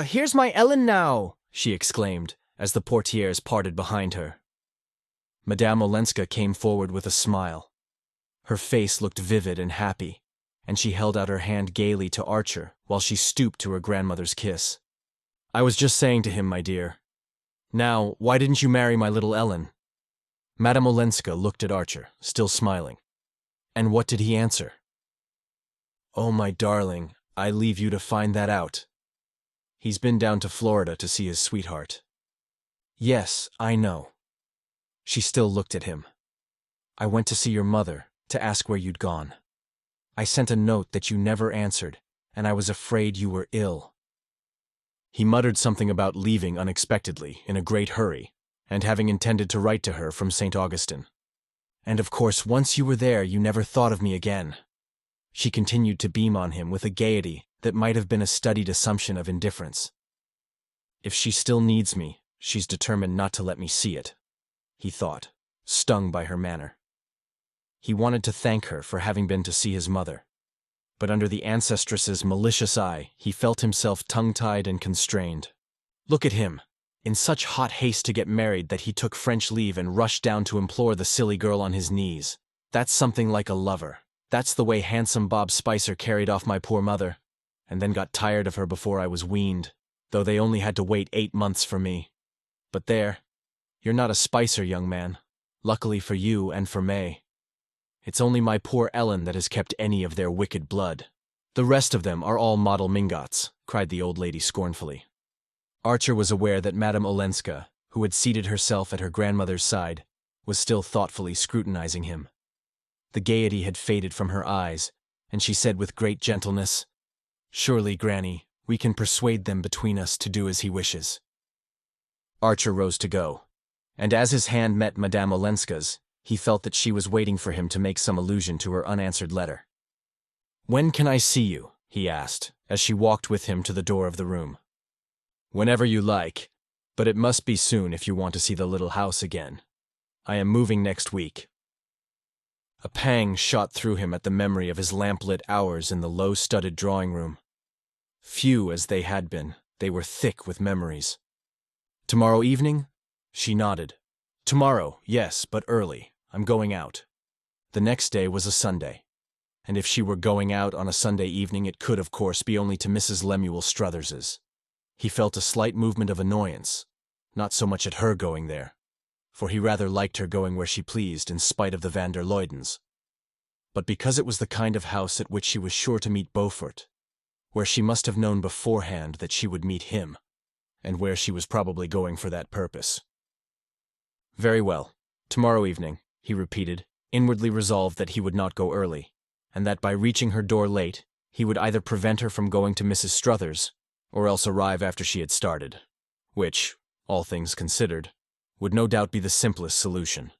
Here's my Ellen now, she exclaimed, as the portieres parted behind her. Madame Olenska came forward with a smile. Her face looked vivid and happy, and she held out her hand gaily to Archer while she stooped to her grandmother's kiss. I was just saying to him, my dear. Now, why didn't you marry my little Ellen? Madame Olenska looked at Archer, still smiling. And what did he answer? Oh, my darling, I leave you to find that out. He's been down to Florida to see his sweetheart. Yes, I know. She still looked at him. I went to see your mother, to ask where you'd gone. I sent a note that you never answered, and I was afraid you were ill. He muttered something about leaving unexpectedly, in a great hurry, and having intended to write to her from St. Augustine. And of course, once you were there, you never thought of me again. She continued to beam on him with a gaiety that might have been a studied assumption of indifference. If she still needs me, she's determined not to let me see it, he thought, stung by her manner. He wanted to thank her for having been to see his mother, but under the ancestress's malicious eye, he felt himself tongue-tied and constrained. Look at him, in such hot haste to get married that he took French leave and rushed down to implore the silly girl on his knees. That's something like a lover. That's the way handsome Bob Spicer carried off my poor mother, and then got tired of her before I was weaned, though they only had to wait 8 months for me. But there, you're not a Spicer, young man, luckily for you and for May. It's only my poor Ellen that has kept any of their wicked blood. The rest of them are all model Mingotts, cried the old lady scornfully. Archer was aware that Madame Olenska, who had seated herself at her grandmother's side, was still thoughtfully scrutinizing him. The gaiety had faded from her eyes, and she said with great gentleness, Surely, Granny, we can persuade them between us to do as he wishes. Archer rose to go, and as his hand met Madame Olenska's, he felt that she was waiting for him to make some allusion to her unanswered letter. When can I see you? He asked, as she walked with him to the door of the room. Whenever you like, but it must be soon if you want to see the little house again. I am moving next week. A pang shot through him at the memory of his lamp-lit hours in the low-studded drawing-room. Few as they had been, they were thick with memories. Tomorrow evening? She nodded. Tomorrow, yes, but early. I'm going out. The next day was a Sunday. And if she were going out on a Sunday evening, it could, of course, be only to Mrs. Lemuel Struthers's. He felt a slight movement of annoyance, not so much at her going there, for he rather liked her going where she pleased in spite of the van der Luydens, but because it was the kind of house at which she was sure to meet Beaufort, where she must have known beforehand that she would meet him, and where she was probably going for that purpose. Very well, tomorrow evening, he repeated, inwardly resolved that he would not go early, and that by reaching her door late, he would either prevent her from going to Mrs. Struthers, or else arrive after she had started, which, all things considered, would no doubt be the simplest solution.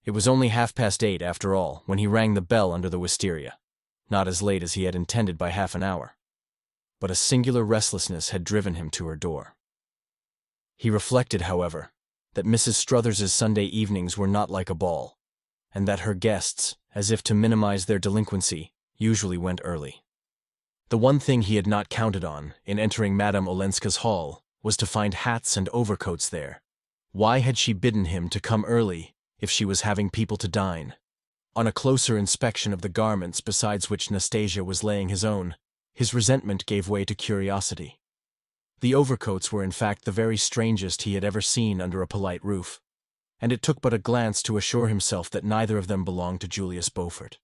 It was only 8:30 after all when he rang the bell under the wisteria, not as late as he had intended by half an hour, but a singular restlessness had driven him to her door. He reflected, however, that Mrs. Struthers's Sunday evenings were not like a ball, and that her guests, as if to minimize their delinquency, usually went early. The one thing he had not counted on, in entering Madame Olenska's hall, was to find hats and overcoats there. Why had she bidden him to come early if she was having people to dine? On a closer inspection of the garments besides which Nastasia was laying his own, his resentment gave way to curiosity. The overcoats were in fact the very strangest he had ever seen under a polite roof, and it took but a glance to assure himself that neither of them belonged to Julius Beaufort.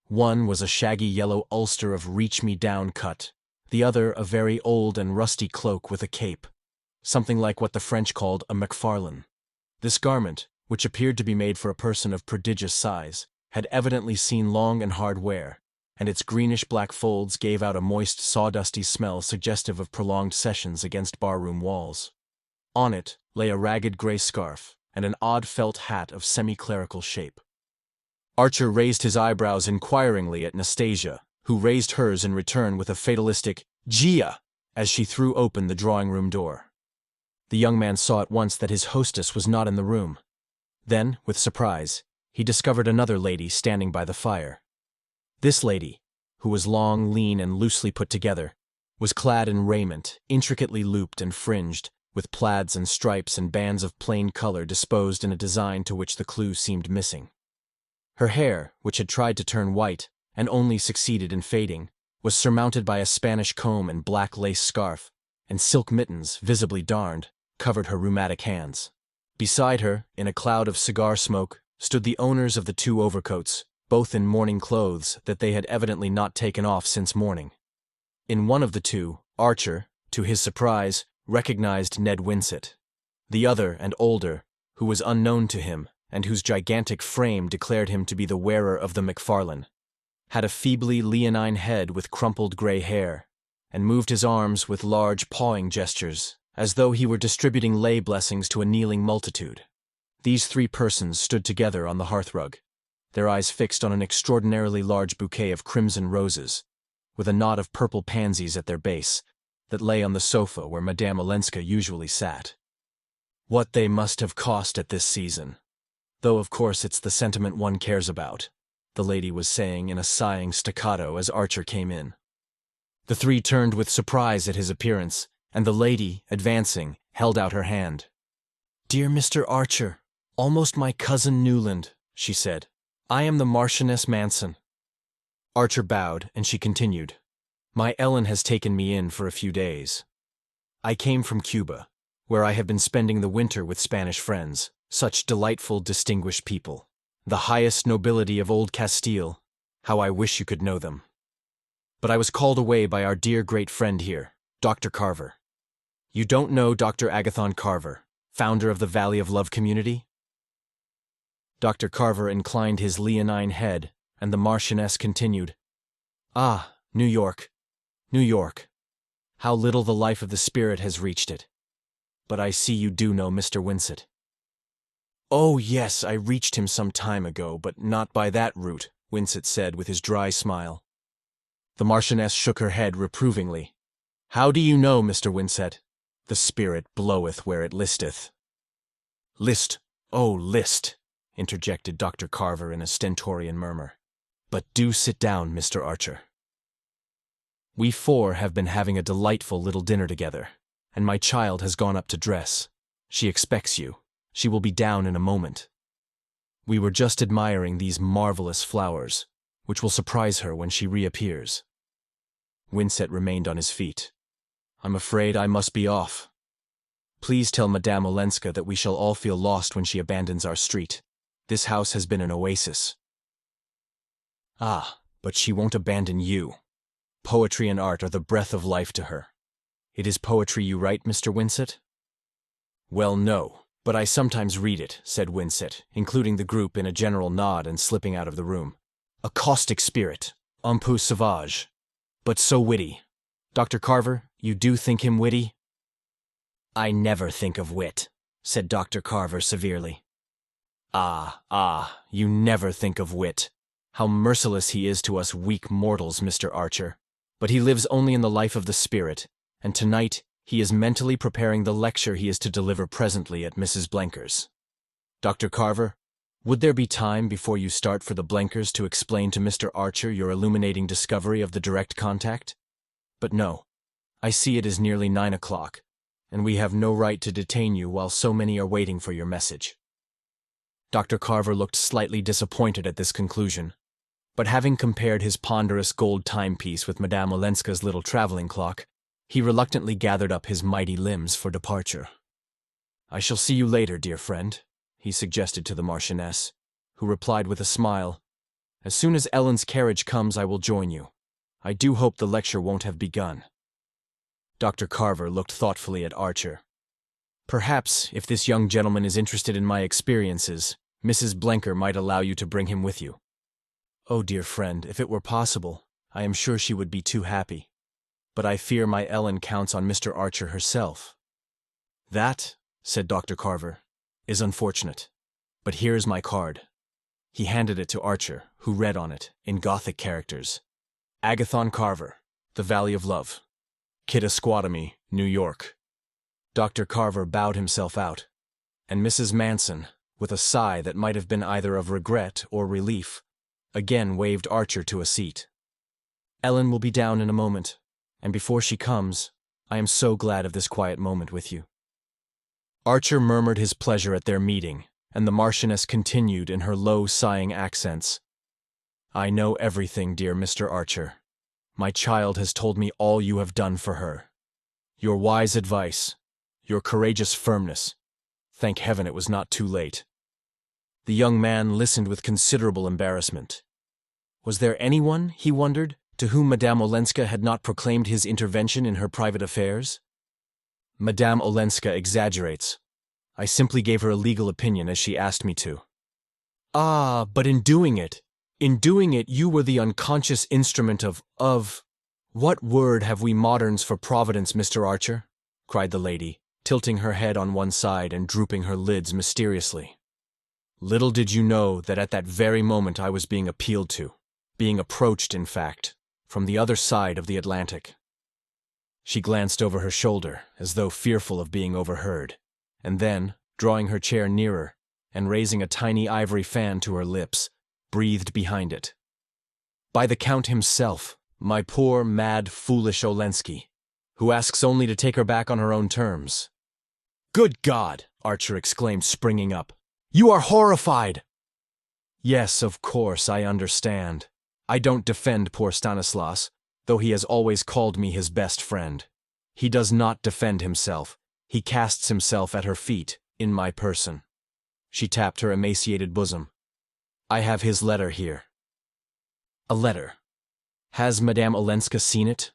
One was a shaggy yellow ulster of reach-me-down cut, the other a very old and rusty cloak with a cape, something like what the French called a Macfarlane. This garment, which appeared to be made for a person of prodigious size, had evidently seen long and hard wear, and its greenish-black folds gave out a moist, sawdusty smell suggestive of prolonged sessions against barroom walls. On it lay a ragged gray scarf and an odd felt hat of semi-clerical shape. Archer raised his eyebrows inquiringly at Nastasia, who raised hers in return with a fatalistic "Gia!" as she threw open the drawing-room door. The young man saw at once that his hostess was not in the room. Then, with surprise, he discovered another lady standing by the fire. This lady, who was long, lean, and loosely put together, was clad in raiment intricately looped and fringed, with plaids and stripes and bands of plain color disposed in a design to which the clue seemed missing. Her hair, which had tried to turn white, and only succeeded in fading, was surmounted by a Spanish comb and black lace scarf, and silk mittens, visibly darned, covered her rheumatic hands. Beside her, in a cloud of cigar smoke, stood the owners of the two overcoats, both in morning clothes that they had evidently not taken off since morning. In one of the two, Archer, to his surprise, recognized Ned Winsett. The other, and older, who was unknown to him, and whose gigantic frame declared him to be the wearer of the Macfarlane, had a feebly leonine head with crumpled gray hair, and moved his arms with large pawing gestures, as though he were distributing lay blessings to a kneeling multitude. These three persons stood together on the hearthrug, their eyes fixed on an extraordinarily large bouquet of crimson roses, with a knot of purple pansies at their base, that lay on the sofa where Madame Olenska usually sat. What they must have cost at this season! Though of course it's the sentiment one cares about, the lady was saying in a sighing staccato as Archer came in. The three turned with surprise at his appearance, and the lady, advancing, held out her hand. "Dear Mr. Archer, almost my cousin Newland," she said. "I am the Marchioness Manson." Archer bowed, and she continued, "My Ellen has taken me in for a few days. I came from Cuba, where I have been spending the winter with Spanish friends, such delightful, distinguished people. The highest nobility of old Castile. How I wish you could know them. But I was called away by our dear great friend here, Dr. Carver. You don't know Dr. Agathon Carver, founder of the Valley of Love community?" Dr. Carver inclined his leonine head, and the Marchioness continued, "Ah, New York, New York. How little the life of the spirit has reached it. But I see you do know Mr. Winsett." "Oh, yes, I reached him some time ago, but not by that route," Winsett said with his dry smile. The Marchioness shook her head reprovingly. "How do you know, Mr. Winsett? The spirit bloweth where it listeth." "List, oh, list," interjected Dr. Carver in a stentorian murmur. "But do sit down, Mr. Archer. We four have been having a delightful little dinner together, and my child has gone up to dress. She expects you. She will be down in a moment. We were just admiring these marvelous flowers, which will surprise her when she reappears." Winsett remained on his feet. "I'm afraid I must be off. Please tell Madame Olenska that we shall all feel lost when she abandons our street. This house has been an oasis." "Ah, but she won't abandon you. Poetry and art are the breath of life to her. It is poetry you write, Mr. Winsett?" "Well, no, but I sometimes read it," said Winsett, including the group in a general nod and slipping out of the room. "A caustic spirit, un peu sauvage, but so witty. Dr. Carver, you do think him witty?" "I never think of wit," said Dr. Carver severely. Ah, you never think of wit. How merciless he is to us weak mortals, Mr. Archer. But he lives only in the life of the spirit, and tonight he is mentally preparing the lecture he is to deliver presently at Mrs. Blenker's. Dr. Carver, would there be time before you start for the Blenkers to explain to Mr. Archer your illuminating discovery of the direct contact? But no, I see it is nearly 9 o'clock, and we have no right to detain you while so many are waiting for your message." Dr. Carver looked slightly disappointed at this conclusion, but having compared his ponderous gold timepiece with Madame Olenska's little traveling clock, he reluctantly gathered up his mighty limbs for departure. "I shall see you later, dear friend," he suggested to the Marchioness, who replied with a smile, "As soon as Ellen's carriage comes, I will join you. I do hope the lecture won't have begun." Dr. Carver looked thoughtfully at Archer. "Perhaps, if this young gentleman is interested in my experiences, Mrs. Blenker might allow you to bring him with you." "Oh, dear friend, if it were possible, I am sure she would be too happy. But I fear my Ellen counts on Mr. Archer herself." "That," said Dr. Carver, "is unfortunate. But here is my card." He handed it to Archer, who read on it, in Gothic characters, "Agathon Carver, The Valley of Love, Kittaskwatomie, New York." Dr. Carver bowed himself out, and Mrs. Manson, with a sigh that might have been either of regret or relief, again waved Archer to a seat. "Ellen will be down in a moment, and before she comes, I am so glad of this quiet moment with you." Archer murmured his pleasure at their meeting, and the Marchioness continued in her low, sighing accents. "I know everything, dear Mr. Archer. My child has told me all you have done for her. Your wise advice, your courageous firmness. Thank heaven it was not too late." The young man listened with considerable embarrassment. Was there anyone, he wondered, to whom Madame Olenska had not proclaimed his intervention in her private affairs? "Madame Olenska exaggerates. I simply gave her a legal opinion as she asked me to." "Ah, but in doing it, you were the unconscious instrument of— What word have we moderns for providence, Mr. Archer?" cried the lady, tilting her head on one side and drooping her lids mysteriously. "Little did you know that at that very moment I was being appealed to, being approached, in fact, from the other side of the Atlantic." She glanced over her shoulder, as though fearful of being overheard, and then, drawing her chair nearer, and raising a tiny ivory fan to her lips, breathed behind it. "By the Count himself, my poor, mad, foolish Olensky, who asks only to take her back on her own terms." "Good God!" Archer exclaimed, springing up. "You are horrified!" "Yes, of course, I understand. I don't defend poor Stanislas, though he has always called me his best friend. He does not defend himself. He casts himself at her feet, in my person." She tapped her emaciated bosom. "I have his letter here." "A letter? Has Madame Olenska seen it?"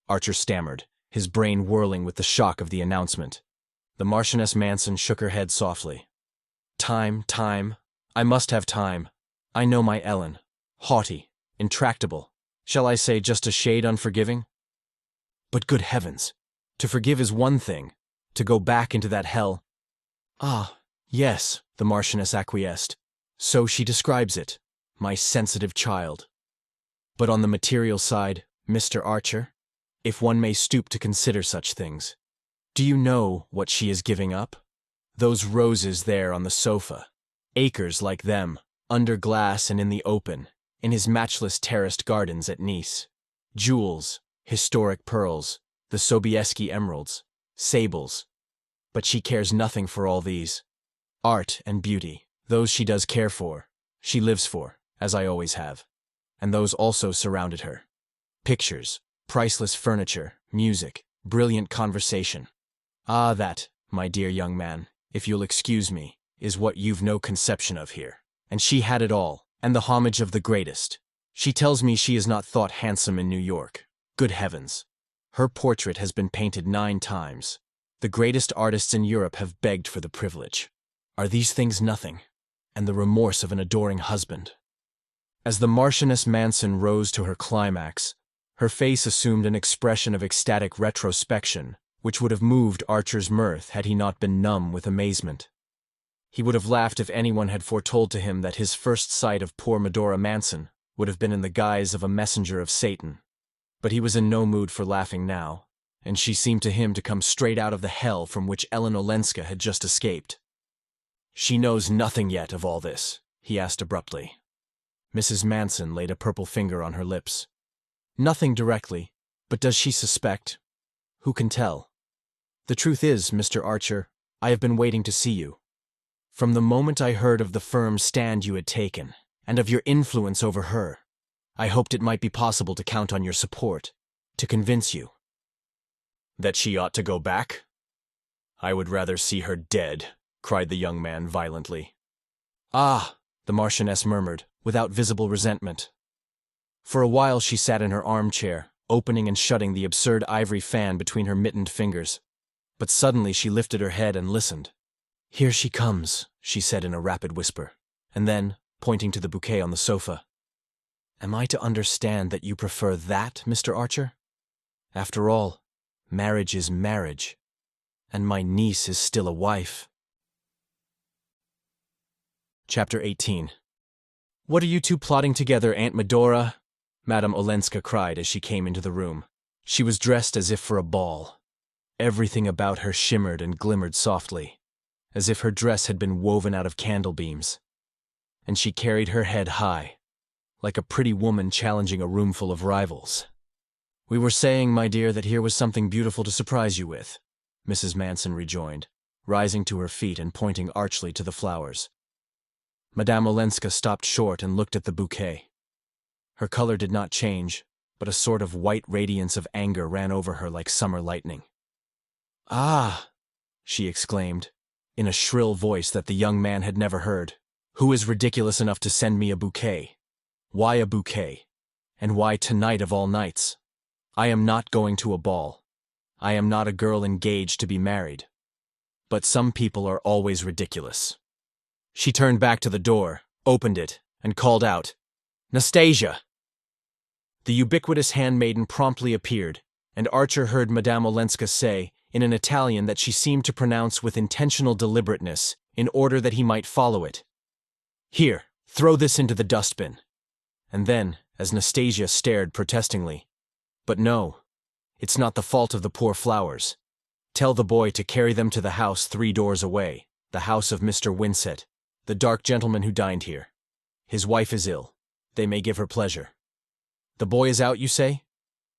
Archer stammered, his brain whirling with the shock of the announcement. The Marchioness Manson shook her head softly. Time. I must have time. I know my Ellen. Haughty, intractable. Shall I say just a shade unforgiving? But good heavens, to forgive is one thing. To go back into that hell— "Ah, yes," the Marchioness acquiesced. "So she describes it, my sensitive child. But on the material side, Mr. Archer, if one may stoop to consider such things, do you know what she is giving up? Those roses there on the sofa, acres like them, under glass and in the open, in his matchless terraced gardens at Nice. Jewels, historic pearls, the Sobieski emeralds, sables. But she cares nothing for all these. Art and beauty, those she does care for, she lives for, as I always have. And those also surrounded her. Pictures, priceless furniture, music, brilliant conversation. Ah, that, my dear young man, if you'll excuse me, is what you've no conception of here. And she had it all, and the homage of the greatest. She tells me she is not thought handsome in New York. Good heavens. Her portrait has been painted 9 times. The greatest artists in Europe have begged for the privilege. Are these things nothing? And the remorse of an adoring husband. As the Marchioness Manson rose to her climax, her face assumed an expression of ecstatic retrospection, which would have moved Archer's mirth had he not been numb with amazement. He would have laughed if anyone had foretold to him that his first sight of poor Medora Manson would have been in the guise of a messenger of Satan. But he was in no mood for laughing now, and she seemed to him to come straight out of the hell from which Ellen Olenska had just escaped. "She knows nothing yet of all this?" he asked abruptly. Mrs. Manson laid a purple finger on her lips. "Nothing directly, but does she suspect? Who can tell? The truth is, Mr. Archer, I have been waiting to see you. From the moment I heard of the firm stand you had taken, and of your influence over her, I hoped it might be possible to count on your support, to convince you." "That she ought to go back? I would rather see her dead," cried the young man violently. "Ah," the Marchioness murmured, without visible resentment. For a while she sat in her armchair, opening and shutting the absurd ivory fan between her mittened fingers. But suddenly she lifted her head and listened. "Here she comes," she said in a rapid whisper, and then, pointing to the bouquet on the sofa, "Am I to understand that you prefer that, Mr. Archer? After all, marriage is marriage, and my niece is still a wife." Chapter 18. "What are you two plotting together, Aunt Medora?" Madame Olenska cried as she came into the room. She was dressed as if for a ball. Everything about her shimmered and glimmered softly, as if her dress had been woven out of candle beams. And she carried her head high, like a pretty woman challenging a roomful of rivals. "We were saying, my dear, that here was something beautiful to surprise you with," Mrs. Manson rejoined, rising to her feet and pointing archly to the flowers. Madame Olenska stopped short and looked at the bouquet. Her color did not change, but a sort of white radiance of anger ran over her like summer lightning. "Ah!" she exclaimed, in a shrill voice that the young man had never heard. "Who is ridiculous enough to send me a bouquet? Why a bouquet? And why tonight of all nights? I am not going to a ball. I am not a girl engaged to be married. But some people are always ridiculous." She turned back to the door, opened it, and called out, "Nastasia!" The ubiquitous handmaiden promptly appeared, and Archer heard Madame Olenska say, in an Italian that she seemed to pronounce with intentional deliberateness, in order that he might follow it, "Here, throw this into the dustbin." And then, as Nastasia stared protestingly, "But no, it's not the fault of the poor flowers. Tell the boy to carry them to the house 3 doors away, the house of Mr. Winsett, the dark gentleman who dined here. His wife is ill. They may give her pleasure. The boy is out, you say?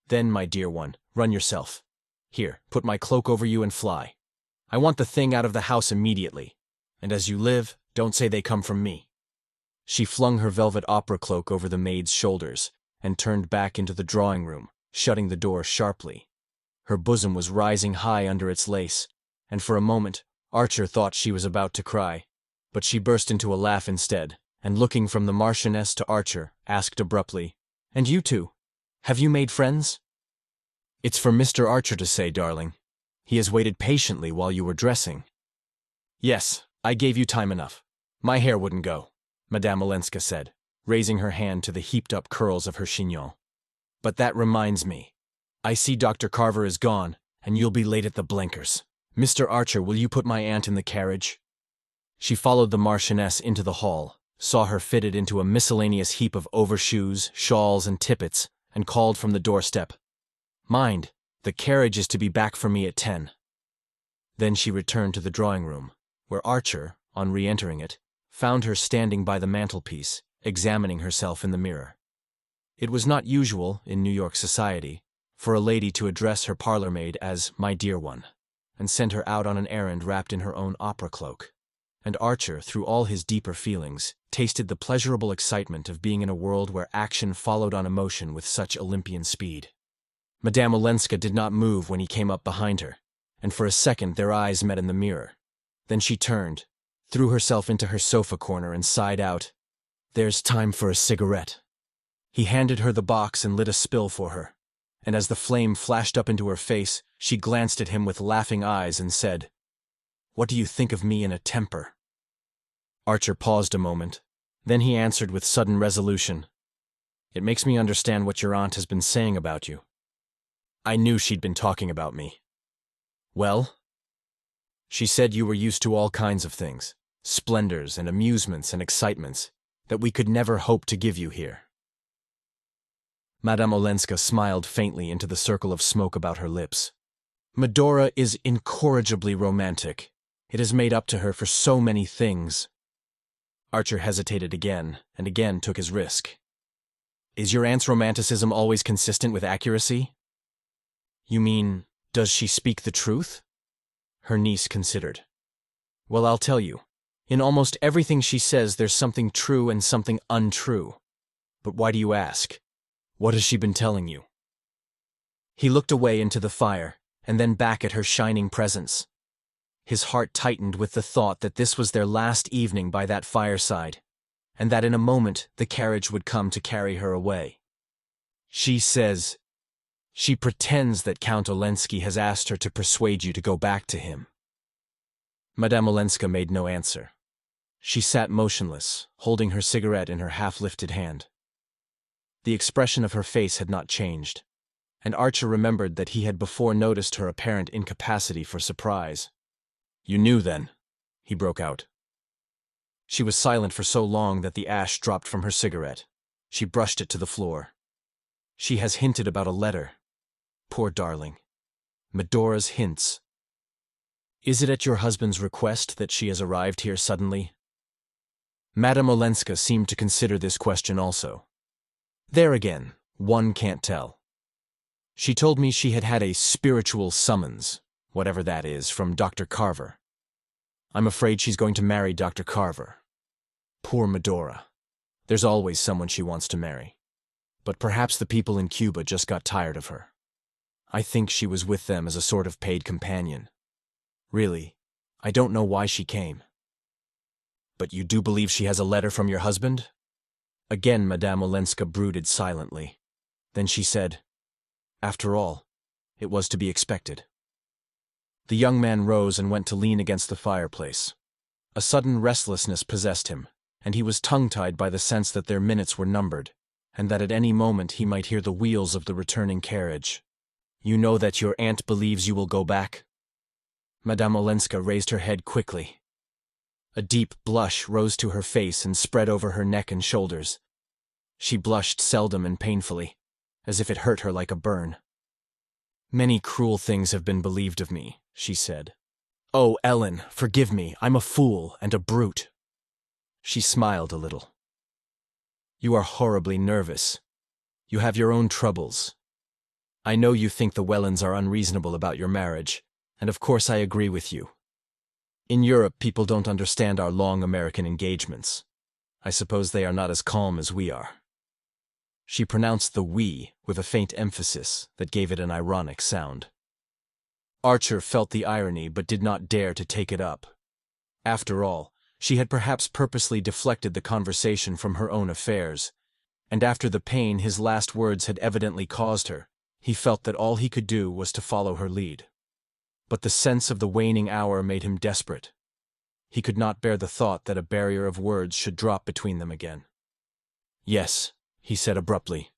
Then, my dear one, run yourself. Here, put my cloak over you and fly. I want the thing out of the house immediately, and as you live, don't say they come from me." She flung her velvet opera cloak over the maid's shoulders and turned back into the drawing room, shutting the door sharply. Her bosom was rising high under its lace, and for a moment Archer thought she was about to cry, but she burst into a laugh instead, and looking from the Marchioness to Archer, asked abruptly, "And you two? Have you made friends?" "It's for Mr. Archer to say, darling. He has waited patiently while you were dressing." "Yes, I gave you time enough. My hair wouldn't go," Madame Olenska said, raising her hand to the heaped-up curls of her chignon. "But that reminds me. I see Dr. Carver is gone, and you'll be late at the Blenkers. Mr. Archer, will you put my aunt in the carriage?" She followed the Marchioness into the hall, saw her fitted into a miscellaneous heap of overshoes, shawls, and tippets, and called from the doorstep, "Mind, the carriage is to be back for me at 10. Then she returned to the drawing-room, where Archer, on re-entering it, found her standing by the mantelpiece, examining herself in the mirror. It was not usual, in New York society, for a lady to address her parlor-maid as "my dear one," and send her out on an errand wrapped in her own opera cloak. And Archer, through all his deeper feelings, tasted the pleasurable excitement of being in a world where action followed on emotion with such Olympian speed. Madame Olenska did not move when he came up behind her, and for a second their eyes met in the mirror. Then she turned, threw herself into her sofa corner and sighed out, "There's time for a cigarette." He handed her the box and lit a spill for her, and as the flame flashed up into her face, she glanced at him with laughing eyes and said, "What do you think of me in a temper?" Archer paused a moment. Then he answered with sudden resolution, "It makes me understand what your aunt has been saying about you." I knew she'd been talking about me. Well? She said you were used to all kinds of things, splendors and amusements and excitements, that we could never hope to give you here. Madame Olenska smiled faintly into the circle of smoke about her lips. Medora is incorrigibly romantic. It has made up to her for so many things. Archer hesitated again, and again took his risk. Is your aunt's romanticism always consistent with accuracy? You mean, does she speak the truth? Her niece considered. Well, I'll tell you. In almost everything she says there's something true and something untrue. But why do you ask? What has she been telling you? He looked away into the fire, and then back at her shining presence. His heart tightened with the thought that this was their last evening by that fireside, and that in a moment the carriage would come to carry her away. She pretends that Count Olenski has asked her to persuade you to go back to him. Madame Olenska made no answer. She sat motionless, holding her cigarette in her half-lifted hand. The expression of her face had not changed, and Archer remembered that he had before noticed her apparent incapacity for surprise. You knew then, he broke out. She was silent for so long that the ash dropped from her cigarette. She brushed it to the floor. She has hinted about a letter. Poor darling. Medora's hints. Is it at your husband's request that she has arrived here suddenly? Madame Olenska seemed to consider this question also. There again, one can't tell. She told me she had had a spiritual summons, whatever that is, from Dr. Carver. I'm afraid she's going to marry Dr. Carver. Poor Medora. There's always someone she wants to marry. But perhaps the people in Cuba just got tired of her. I think she was with them as a sort of paid companion. Really, I don't know why she came. But you do believe she has a letter from your husband? Again Madame Olenska brooded silently. Then she said, After all, it was to be expected. The young man rose and went to lean against the fireplace. A sudden restlessness possessed him, and he was tongue-tied by the sense that their minutes were numbered, and that at any moment he might hear the wheels of the returning carriage. You know that your aunt believes you will go back? Madame Olenska raised her head quickly. A deep blush rose to her face and spread over her neck and shoulders. She blushed seldom and painfully, as if it hurt her like a burn. Many cruel things have been believed of me, she said. Oh, Ellen, forgive me, I'm a fool and a brute. She smiled a little. You are horribly nervous. You have your own troubles. I know you think the Wellens are unreasonable about your marriage, and of course I agree with you. In Europe, people don't understand our long American engagements. I suppose they are not as calm as we are. She pronounced the we with a faint emphasis that gave it an ironic sound. Archer felt the irony but did not dare to take it up. After all, she had perhaps purposely deflected the conversation from her own affairs, and after the pain his last words had evidently caused her, he felt that all he could do was to follow her lead. But the sense of the waning hour made him desperate. He could not bear the thought that a barrier of words should drop between them again. Yes, he said abruptly.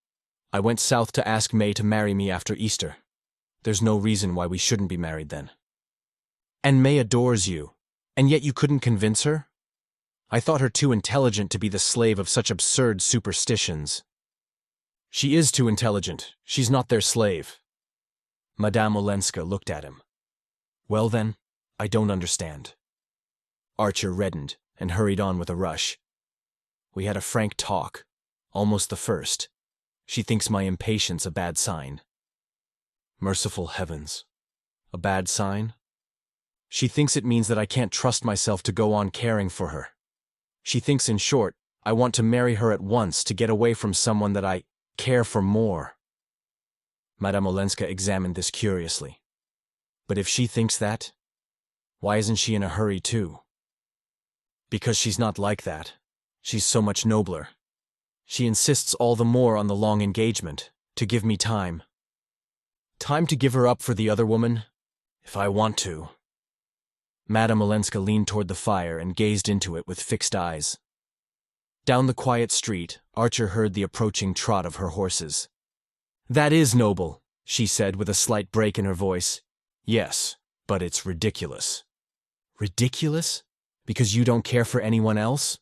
I went south to ask May to marry me after Easter. There's no reason why we shouldn't be married then. And May adores you, and yet you couldn't convince her? I thought her too intelligent to be the slave of such absurd superstitions. She is too intelligent. She's not their slave. Madame Olenska looked at him. Well then, I don't understand. Archer reddened and hurried on with a rush. We had a frank talk, almost the first. She thinks my impatience a bad sign. Merciful heavens. A bad sign? She thinks it means that I can't trust myself to go on caring for her. She thinks, in short, I want to marry her at once to get away from someone that I care for more. Madame Olenska examined this curiously. But if she thinks that, why isn't she in a hurry too? Because she's not like that. She's so much nobler. She insists all the more on the long engagement, to give me time. Time to give her up for the other woman, if I want to. Madame Olenska leaned toward the fire and gazed into it with fixed eyes. Down the quiet street, Archer heard the approaching trot of her horses. "That is noble," she said with a slight break in her voice. "Yes, but it's ridiculous." "Ridiculous? Because you don't care for anyone else?"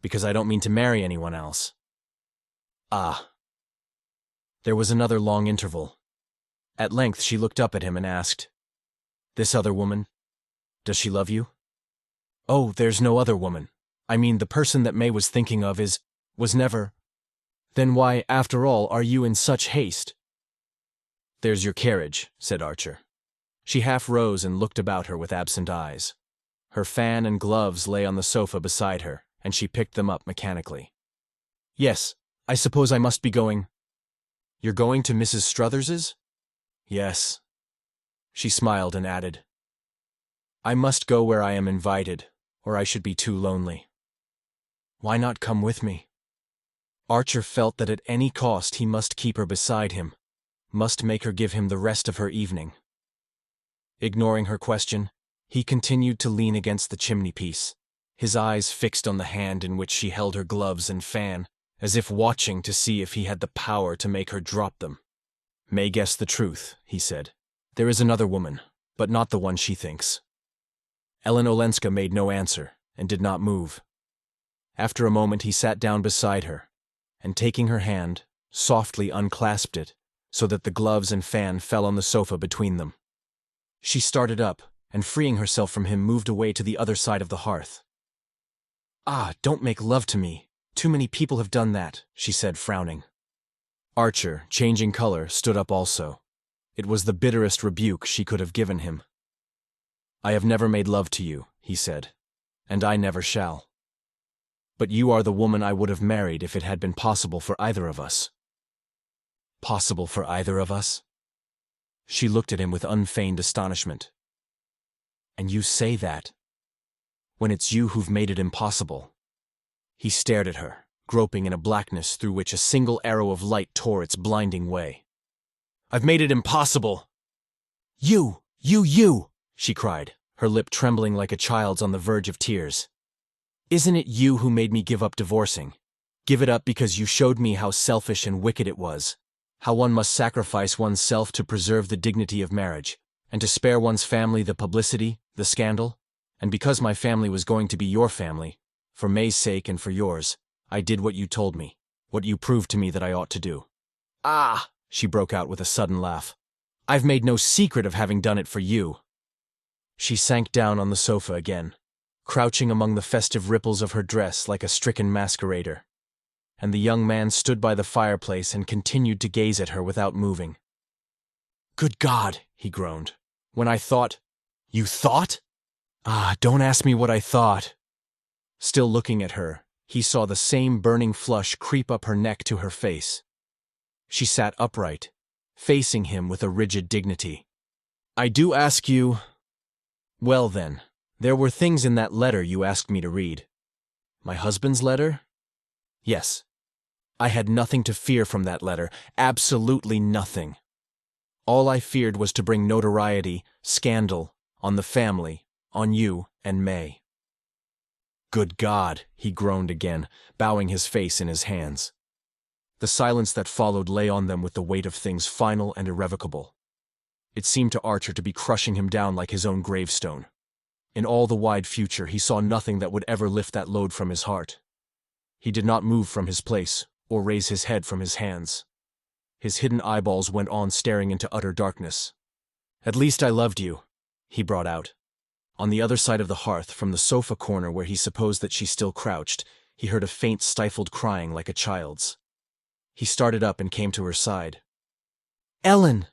"Because I don't mean to marry anyone else." "Ah." There was another long interval. At length she looked up at him and asked, "This other woman, does she love you?" "Oh, there's no other woman. I mean, the person that May was thinking of was never—" "Then why, after all, are you in such haste?" "There's your carriage," said Archer. She half rose and looked about her with absent eyes. Her fan and gloves lay on the sofa beside her, and she picked them up mechanically. "Yes, I suppose I must be going." "You're going to Mrs. Struthers's?" "Yes." She smiled and added, "I must go where I am invited, or I should be too lonely." "Why not come with me?" Archer felt that at any cost he must keep her beside him, must make her give him the rest of her evening. Ignoring her question, he continued to lean against the chimney-piece, his eyes fixed on the hand in which she held her gloves and fan, as if watching to see if he had the power to make her drop them. "May guessed the truth," he said. "There is another woman, but not the one she thinks." Ellen Olenska made no answer, and did not move. After a moment he sat down beside her, and taking her hand, softly unclasped it, so that the gloves and fan fell on the sofa between them. She started up, and freeing herself from him moved away to the other side of the hearth. "Ah, don't make love to me. Too many people have done that," she said, frowning. Archer, changing color, stood up also. It was the bitterest rebuke she could have given him. "I have never made love to you," he said, "and I never shall. But you are the woman I would have married if it had been possible for either of us." "Possible for either of us?" She looked at him with unfeigned astonishment. "And you say that, when it's you who've made it impossible?" He stared at her, groping in a blackness through which a single arrow of light tore its blinding way. "I've made it impossible!" You, she cried, her lip trembling like a child's on the verge of tears. "Isn't it you who made me give up divorcing? Give it up because you showed me how selfish and wicked it was, how one must sacrifice one's self to preserve the dignity of marriage, and to spare one's family the publicity, the scandal? And because my family was going to be your family, for May's sake and for yours, I did what you told me, what you proved to me that I ought to do." "Ah!" she broke out with a sudden laugh. "I've made no secret of having done it for you." She sank down on the sofa again, crouching among the festive ripples of her dress like a stricken masquerader. And the young man stood by the fireplace and continued to gaze at her without moving. "Good God," he groaned, "when I thought—" "You thought?" "Ah, don't ask me what I thought." Still looking at her, he saw the same burning flush creep up her neck to her face. She sat upright, facing him with a rigid dignity. "I do ask you— Well then, there were things in that letter you asked me to read." "My husband's letter?" "Yes. I had nothing to fear from that letter, absolutely nothing. All I feared was to bring notoriety, scandal, on the family, on you and May." "Good God," he groaned again, bowing his face in his hands. The silence that followed lay on them with the weight of things final and irrevocable. It seemed to Archer to be crushing him down like his own gravestone. In all the wide future he saw nothing that would ever lift that load from his heart. He did not move from his place, or raise his head from his hands. His hidden eyeballs went on staring into utter darkness. "At least I loved you," he brought out. On the other side of the hearth, from the sofa corner where he supposed that she still crouched, he heard a faint stifled crying like a child's. He started up and came to her side. "Ellen!"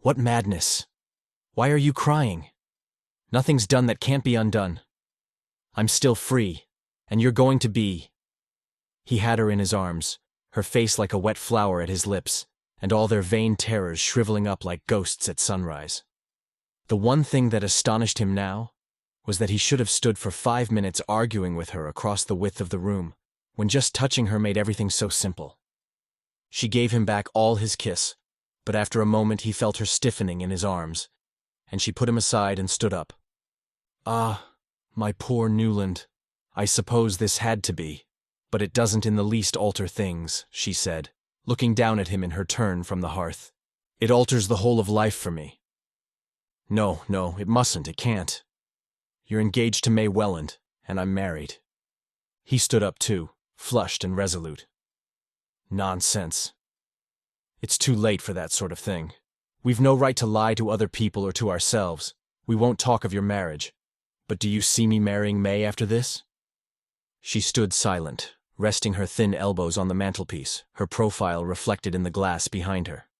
"What madness! Why are you crying?" Nothing's done that can't be undone. I'm still free, and you're going to be. He had her in his arms, her face like a wet flower at his lips, and all their vain terrors shriveling up like ghosts at sunrise. The one thing that astonished him now was that he should have stood for 5 minutes arguing with her across the width of the room, when just touching her made everything so simple. She gave him back all his kiss, but after a moment he felt her stiffening in his arms, and she put him aside and stood up. "Ah, my poor Newland, I suppose this had to be, but it doesn't in the least alter things," she said, looking down at him in her turn from the hearth. "It alters the whole of life for me." No, it mustn't, it can't. You're engaged to May Welland, and I'm married." He stood up too, flushed and resolute. "Nonsense. It's too late for that sort of thing. We've no right to lie to other people or to ourselves. We won't talk of your marriage. But do you see me marrying May after this?" She stood silent, resting her thin elbows on the mantelpiece, her profile reflected in the glass behind her.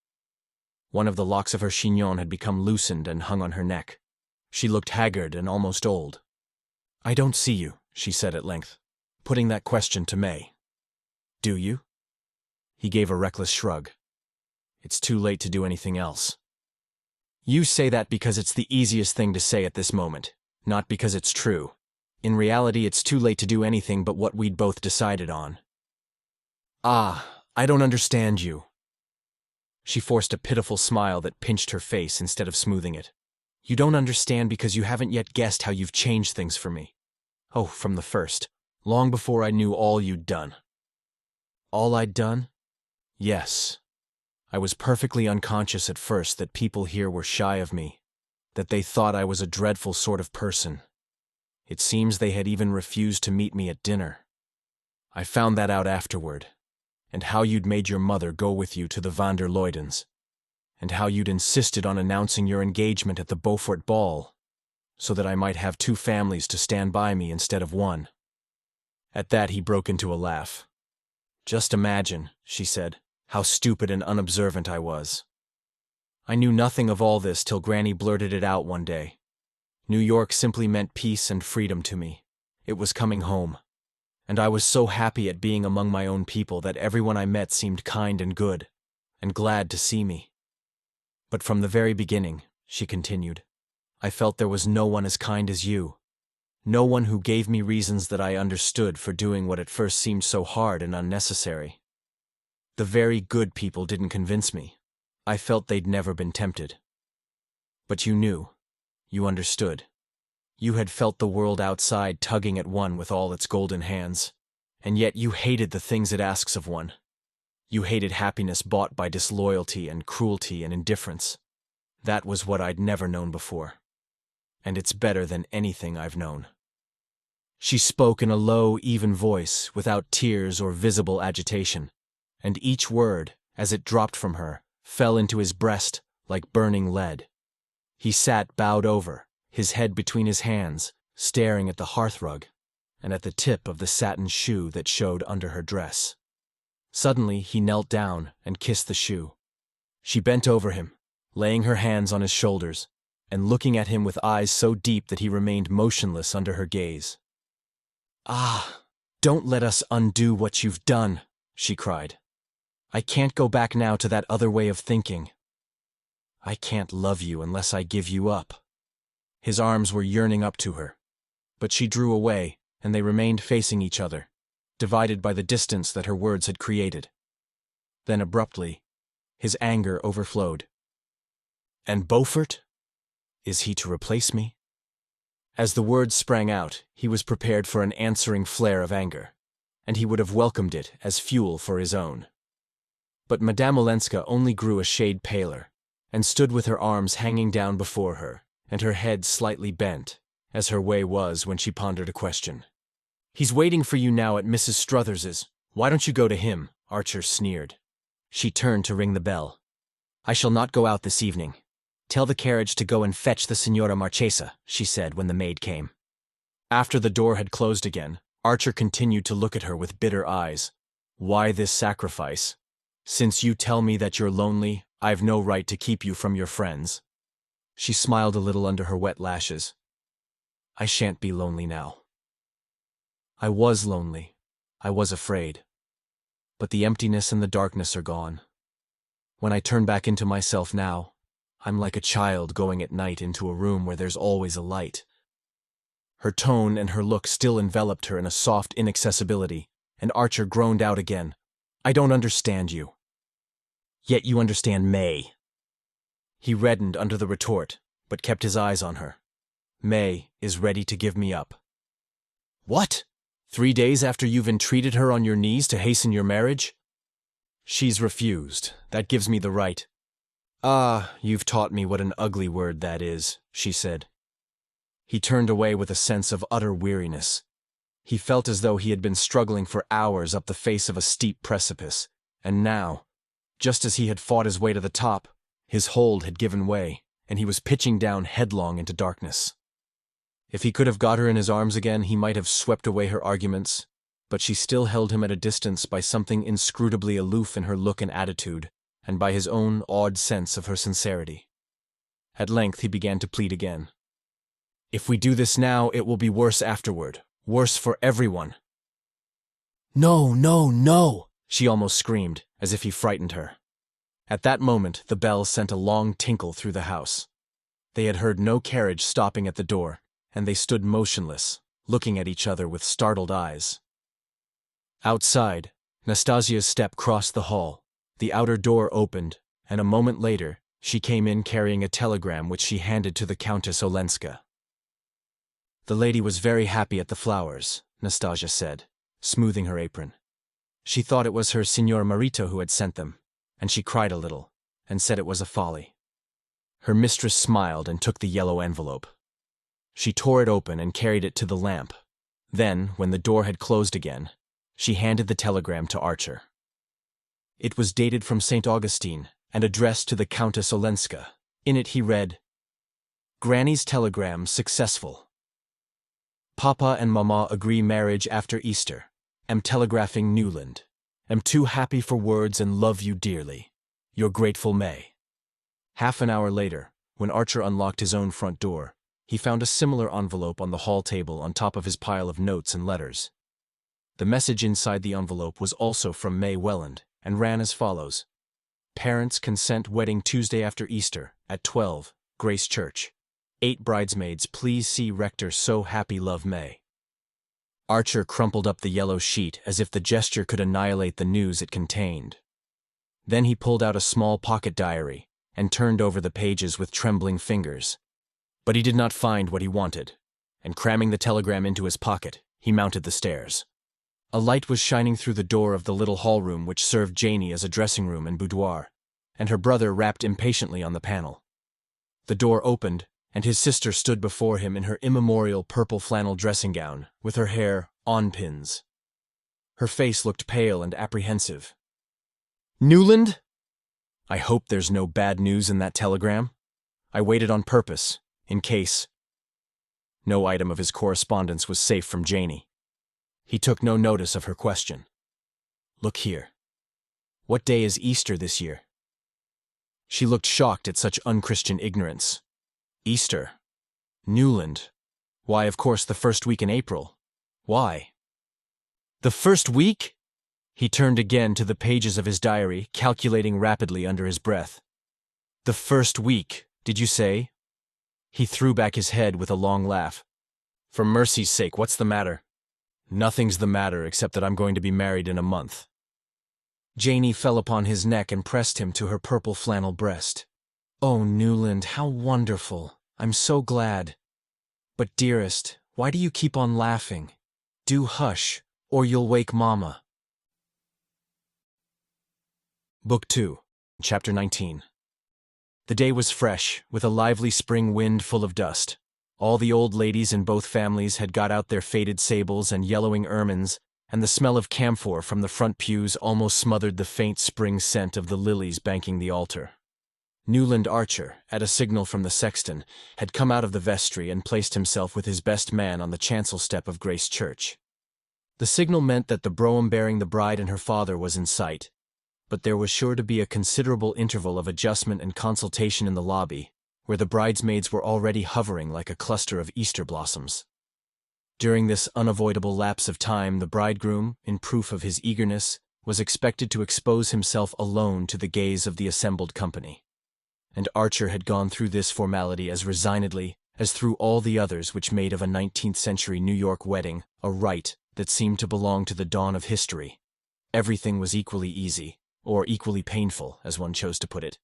One of the locks of her chignon had become loosened and hung on her neck. She looked haggard and almost old. "I don't see you," she said at length, putting that question to May. "Do you?" He gave a reckless shrug. "It's too late to do anything else." "You say that because it's the easiest thing to say at this moment, not because it's true. In reality, it's too late to do anything but what we'd both decided on." "Ah, I don't understand you." She forced a pitiful smile that pinched her face instead of smoothing it. "You don't understand because you haven't yet guessed how you've changed things for me. Oh, from the first, long before I knew all you'd done." "All I'd done?" "Yes. I was perfectly unconscious at first that people here were shy of me, that they thought I was a dreadful sort of person. It seems they had even refused to meet me at dinner. I found that out afterward, and how you'd made your mother go with you to the van der Luydens, and how you'd insisted on announcing your engagement at the Beaufort ball, so that I might have 2 families to stand by me instead of one." At that he broke into a laugh. "Just imagine," she said, "how stupid and unobservant I was. I knew nothing of all this till Granny blurted it out one day. New York simply meant peace and freedom to me. It was coming home. And I was so happy at being among my own people that everyone I met seemed kind and good, and glad to see me. But from the very beginning," she continued, "I felt there was no one as kind as you. No one who gave me reasons that I understood for doing what at first seemed so hard and unnecessary. The very good people didn't convince me. I felt they'd never been tempted. But you knew. You understood. You had felt the world outside tugging at one with all its golden hands, and yet you hated the things it asks of one. You hated happiness bought by disloyalty and cruelty and indifference. That was what I'd never known before. And it's better than anything I've known." She spoke in a low, even voice, without tears or visible agitation, and each word, as it dropped from her, fell into his breast like burning lead. He sat bowed over, his head between his hands, staring at the hearthrug, and at the tip of the satin shoe that showed under her dress. Suddenly he knelt down and kissed the shoe. She bent over him, laying her hands on his shoulders, and looking at him with eyes so deep that he remained motionless under her gaze. "Ah, don't let us undo what you've done," she cried. "I can't go back now to that other way of thinking. I can't love you unless I give you up." His arms were yearning up to her, but she drew away, and they remained facing each other, divided by the distance that her words had created. Then abruptly, his anger overflowed. "And Beaufort? Is he to replace me?" As the words sprang out, he was prepared for an answering flare of anger, and he would have welcomed it as fuel for his own. But Madame Olenska only grew a shade paler, and stood with her arms hanging down before her, and her head slightly bent, as her way was when she pondered a question. "He's waiting for you now at Mrs. Struthers's. Why don't you go to him?" Archer sneered. She turned to ring the bell. "I shall not go out this evening. Tell the carriage to go and fetch the Signora Marchesa," she said when the maid came. After the door had closed again, Archer continued to look at her with bitter eyes. "Why this sacrifice? Since you tell me that you're lonely, I've no right to keep you from your friends." She smiled a little under her wet lashes. I shan't be lonely now. I was lonely. I was afraid. But the emptiness and the darkness are gone. When I turn back into myself now, I'm like a child going at night into a room where there's always a light. Her tone and her look still enveloped her in a soft inaccessibility, and Archer groaned out again. I don't understand you. Yet you understand May. He reddened under the retort, but kept his eyes on her. May is ready to give me up. What? 3 days after you've entreated her on your knees to hasten your marriage? She's refused. That gives me the right. Ah, you've taught me what an ugly word that is, she said. He turned away with a sense of utter weariness. He felt as though he had been struggling for hours up the face of a steep precipice, and now, just as he had fought his way to the top, his hold had given way, and he was pitching down headlong into darkness. If he could have got her in his arms again, he might have swept away her arguments, but she still held him at a distance by something inscrutably aloof in her look and attitude, and by his own odd sense of her sincerity. At length he began to plead again. If we do this now, it will be worse afterward, worse for everyone. No, no, no, she almost screamed, as if he frightened her. At that moment, the bell sent a long tinkle through the house. They had heard no carriage stopping at the door, and they stood motionless, looking at each other with startled eyes. Outside, Nastasia's step crossed the hall, the outer door opened, and a moment later, she came in carrying a telegram which she handed to the Countess Olenska. The lady was very happy at the flowers, Nastasia said, smoothing her apron. She thought it was her Signor Marito who had sent them, and she cried a little, and said it was a folly. Her mistress smiled and took the yellow envelope. She tore it open and carried it to the lamp. Then, when the door had closed again, she handed the telegram to Archer. It was dated from St. Augustine and addressed to the Countess Olenska. In it he read, Granny's telegram successful. Papa and Mama agree marriage after Easter. Am telegraphing Newland. Am too happy for words and love you dearly. Your grateful May. Half an hour later, when Archer unlocked his own front door, he found a similar envelope on the hall table on top of his pile of notes and letters. The message inside the envelope was also from May Welland, and ran as follows. Parents consent wedding Tuesday after Easter, at 12, Grace Church. 8 bridesmaids, please see rector, so happy, love May. Archer crumpled up the yellow sheet as if the gesture could annihilate the news it contained. Then he pulled out a small pocket diary and turned over the pages with trembling fingers. But he did not find what he wanted, and cramming the telegram into his pocket, he mounted the stairs. A light was shining through the door of the little hall-room which served Janie as a dressing room and boudoir, and her brother rapped impatiently on the panel. The door opened, and his sister stood before him in her immemorial purple flannel dressing gown, with her hair on pins. Her face looked pale and apprehensive. Newland? I hope there's no bad news in that telegram. I waited on purpose, in case. No item of his correspondence was safe from Janie. He took no notice of her question. Look here. What day is Easter this year? She looked shocked at such unchristian ignorance. Easter. Newland. Why, of course, the first week in April. Why? The first week? He turned again to the pages of his diary, calculating rapidly under his breath. The first week, did you say? He threw back his head with a long laugh. For mercy's sake, what's the matter? Nothing's the matter except that I'm going to be married in a month. Janie fell upon his neck and pressed him to her purple flannel breast. Oh, Newland, how wonderful. I'm so glad. But dearest, why do you keep on laughing? Do hush, or you'll wake Mama. Book 2, Chapter 19. The day was fresh, with a lively spring wind full of dust. All the old ladies in both families had got out their faded sables and yellowing ermines, and the smell of camphor from the front pews almost smothered the faint spring scent of the lilies banking the altar. Newland Archer, at a signal from the sexton, had come out of the vestry and placed himself with his best man on the chancel step of Grace Church. The signal meant that the brougham bearing the bride and her father was in sight, but there was sure to be a considerable interval of adjustment and consultation in the lobby, where the bridesmaids were already hovering like a cluster of Easter blossoms. During this unavoidable lapse of time, the bridegroom, in proof of his eagerness, was expected to expose himself alone to the gaze of the assembled company. And Archer had gone through this formality as resignedly as through all the others which made of a 19th-century New York wedding a rite that seemed to belong to the dawn of history. Everything was equally easy, or equally painful, as one chose to put it,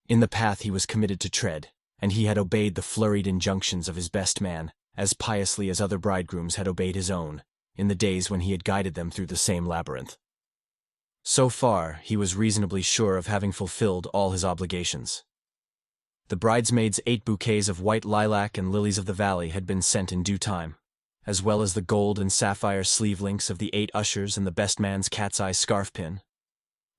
in the path he was committed to tread, and he had obeyed the flurried injunctions of his best man as piously as other bridegrooms had obeyed his own, in the days when he had guided them through the same labyrinth. So far, he was reasonably sure of having fulfilled all his obligations. The bridesmaids' 8 bouquets of white lilac and lilies of the valley had been sent in due time, as well as the gold and sapphire sleeve links of the 8 ushers and the best man's cat's-eye scarf pin.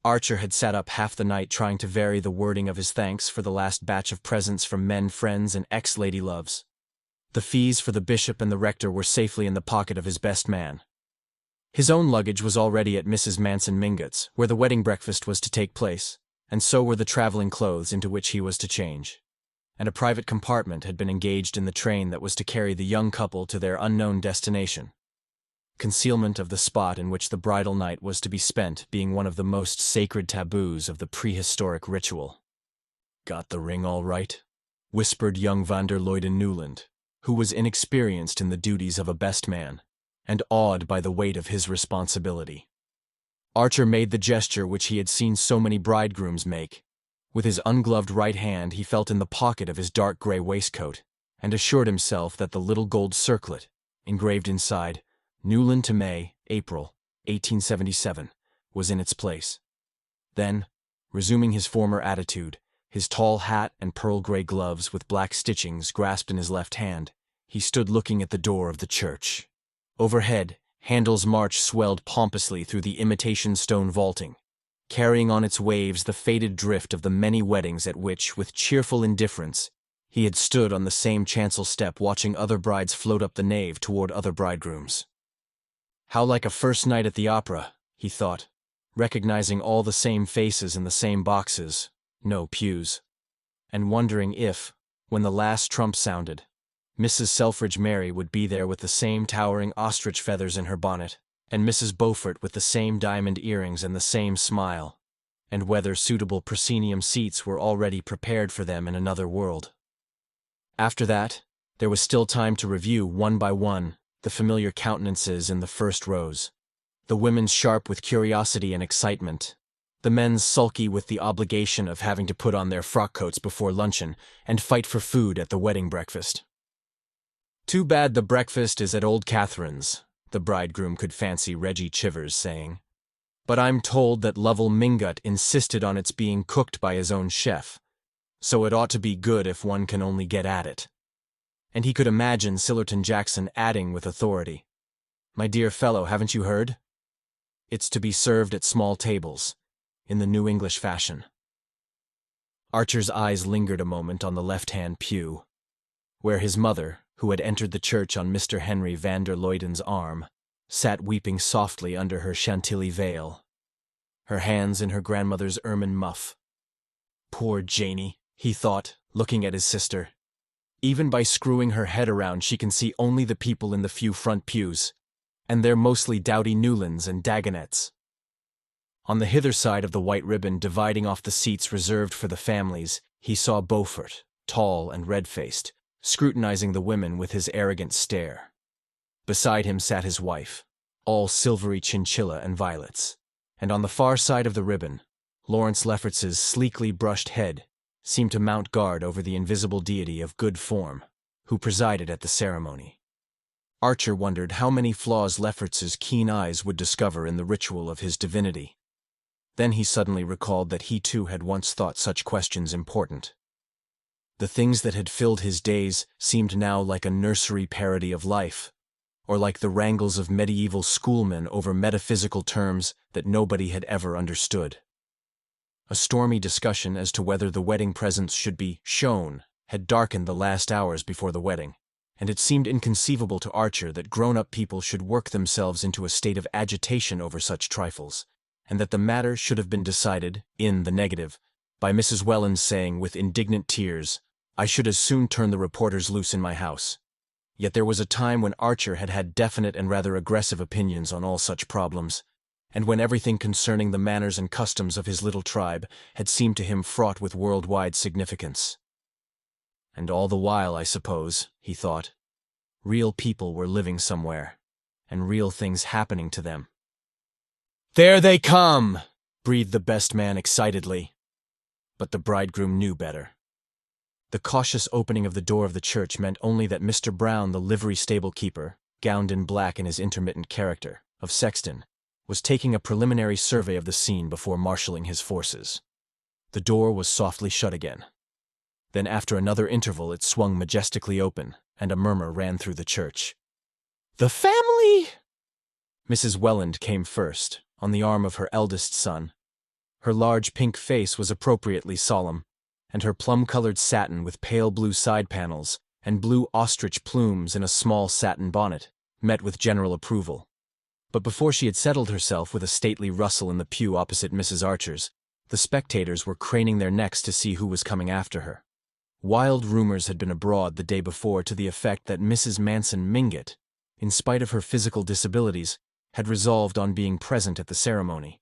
Archer had sat up half the night trying to vary the wording of his thanks for the last batch of presents from men friends and ex-lady loves. The fees for the bishop and the rector were safely in the pocket of his best man. His own luggage was already at Mrs. Manson Mingott's, where the wedding breakfast was to take place, and so were the traveling clothes into which he was to change. And a private compartment had been engaged in the train that was to carry the young couple to their unknown destination. Concealment of the spot in which the bridal night was to be spent being one of the most sacred taboos of the prehistoric ritual. "Got the ring all right?" whispered young van der Luyden Newland, who was inexperienced in the duties of a best man, and awed by the weight of his responsibility. Archer made the gesture which he had seen so many bridegrooms make. With his ungloved right hand he felt in the pocket of his dark gray waistcoat, and assured himself that the little gold circlet, engraved inside, Newland to May, April, 1877, was in its place. Then, resuming his former attitude, his tall hat and pearl-gray gloves with black stitchings grasped in his left hand, he stood looking at the door of the church. Overhead, Handel's march swelled pompously through the imitation stone vaulting, carrying on its waves the faded drift of the many weddings at which, with cheerful indifference, he had stood on the same chancel step watching other brides float up the nave toward other bridegrooms. How like a first night at the opera, he thought, recognizing all the same faces in the same boxes, no pews, and wondering if, when the last trump sounded, Mrs. Selfridge Mary would be there with the same towering ostrich feathers in her bonnet, and Mrs. Beaufort with the same diamond earrings and the same smile, and whether suitable proscenium seats were already prepared for them in another world. After that, there was still time to review, one by one, the familiar countenances in the first rows, the women's sharp with curiosity and excitement, the men's sulky with the obligation of having to put on their frock coats before luncheon and fight for food at the wedding breakfast. "Too bad the breakfast is at old Catherine's," the bridegroom could fancy Reggie Chivers saying. "But I'm told that Lovell Mingott insisted on its being cooked by his own chef, so it ought to be good if one can only get at it." And he could imagine Sillerton Jackson adding with authority, "My dear fellow, haven't you heard? It's to be served at small tables, in the New English fashion." Archer's eyes lingered a moment on the left-hand pew, where his mother, who had entered the church on Mr. Henry van der Luyden's arm, sat weeping softly under her Chantilly veil, her hands in her grandmother's ermine muff. Poor Janey, he thought, looking at his sister. Even by screwing her head around she can see only the people in the few front pews, and they're mostly dowdy Newlands and Dagonets. On the hither side of the white ribbon dividing off the seats reserved for the families, he saw Beaufort, tall and red-faced, scrutinizing the women with his arrogant stare. Beside him sat his wife, all silvery chinchilla and violets, and on the far side of the ribbon, Lawrence Lefferts's sleekly brushed head seemed to mount guard over the invisible deity of good form, who presided at the ceremony. Archer wondered how many flaws Lefferts's keen eyes would discover in the ritual of his divinity. Then he suddenly recalled that he too had once thought such questions important. The things that had filled his days seemed now like a nursery parody of life, or like the wrangles of medieval schoolmen over metaphysical terms that nobody had ever understood. A stormy discussion as to whether the wedding presents should be shown had darkened the last hours before the wedding, and it seemed inconceivable to Archer that grown-up people should work themselves into a state of agitation over such trifles, and that the matter should have been decided, in the negative, by Mrs. Welland's saying with indignant tears, I should as soon turn the reporters loose in my house. Yet there was a time when Archer had had definite and rather aggressive opinions on all such problems, and when everything concerning the manners and customs of his little tribe had seemed to him fraught with worldwide significance. And all the while, I suppose, he thought, real people were living somewhere, and real things happening to them. "There they come!" breathed the best man excitedly. But the bridegroom knew better. The cautious opening of the door of the church meant only that Mr. Brown, the livery stable keeper, gowned in black in his intermittent character of sexton, was taking a preliminary survey of the scene before marshalling his forces. The door was softly shut again. Then after another interval it swung majestically open, and a murmur ran through the church. "The family!" Mrs. Welland came first, on the arm of her eldest son. Her large pink face was appropriately solemn, and her plum-colored satin with pale blue side panels and blue ostrich plumes in a small satin bonnet met with general approval. But before she had settled herself with a stately rustle in the pew opposite Mrs. Archer's, the spectators were craning their necks to see who was coming after her. Wild rumors had been abroad the day before to the effect that Mrs. Manson Mingott, in spite of her physical disabilities, had resolved on being present at the ceremony.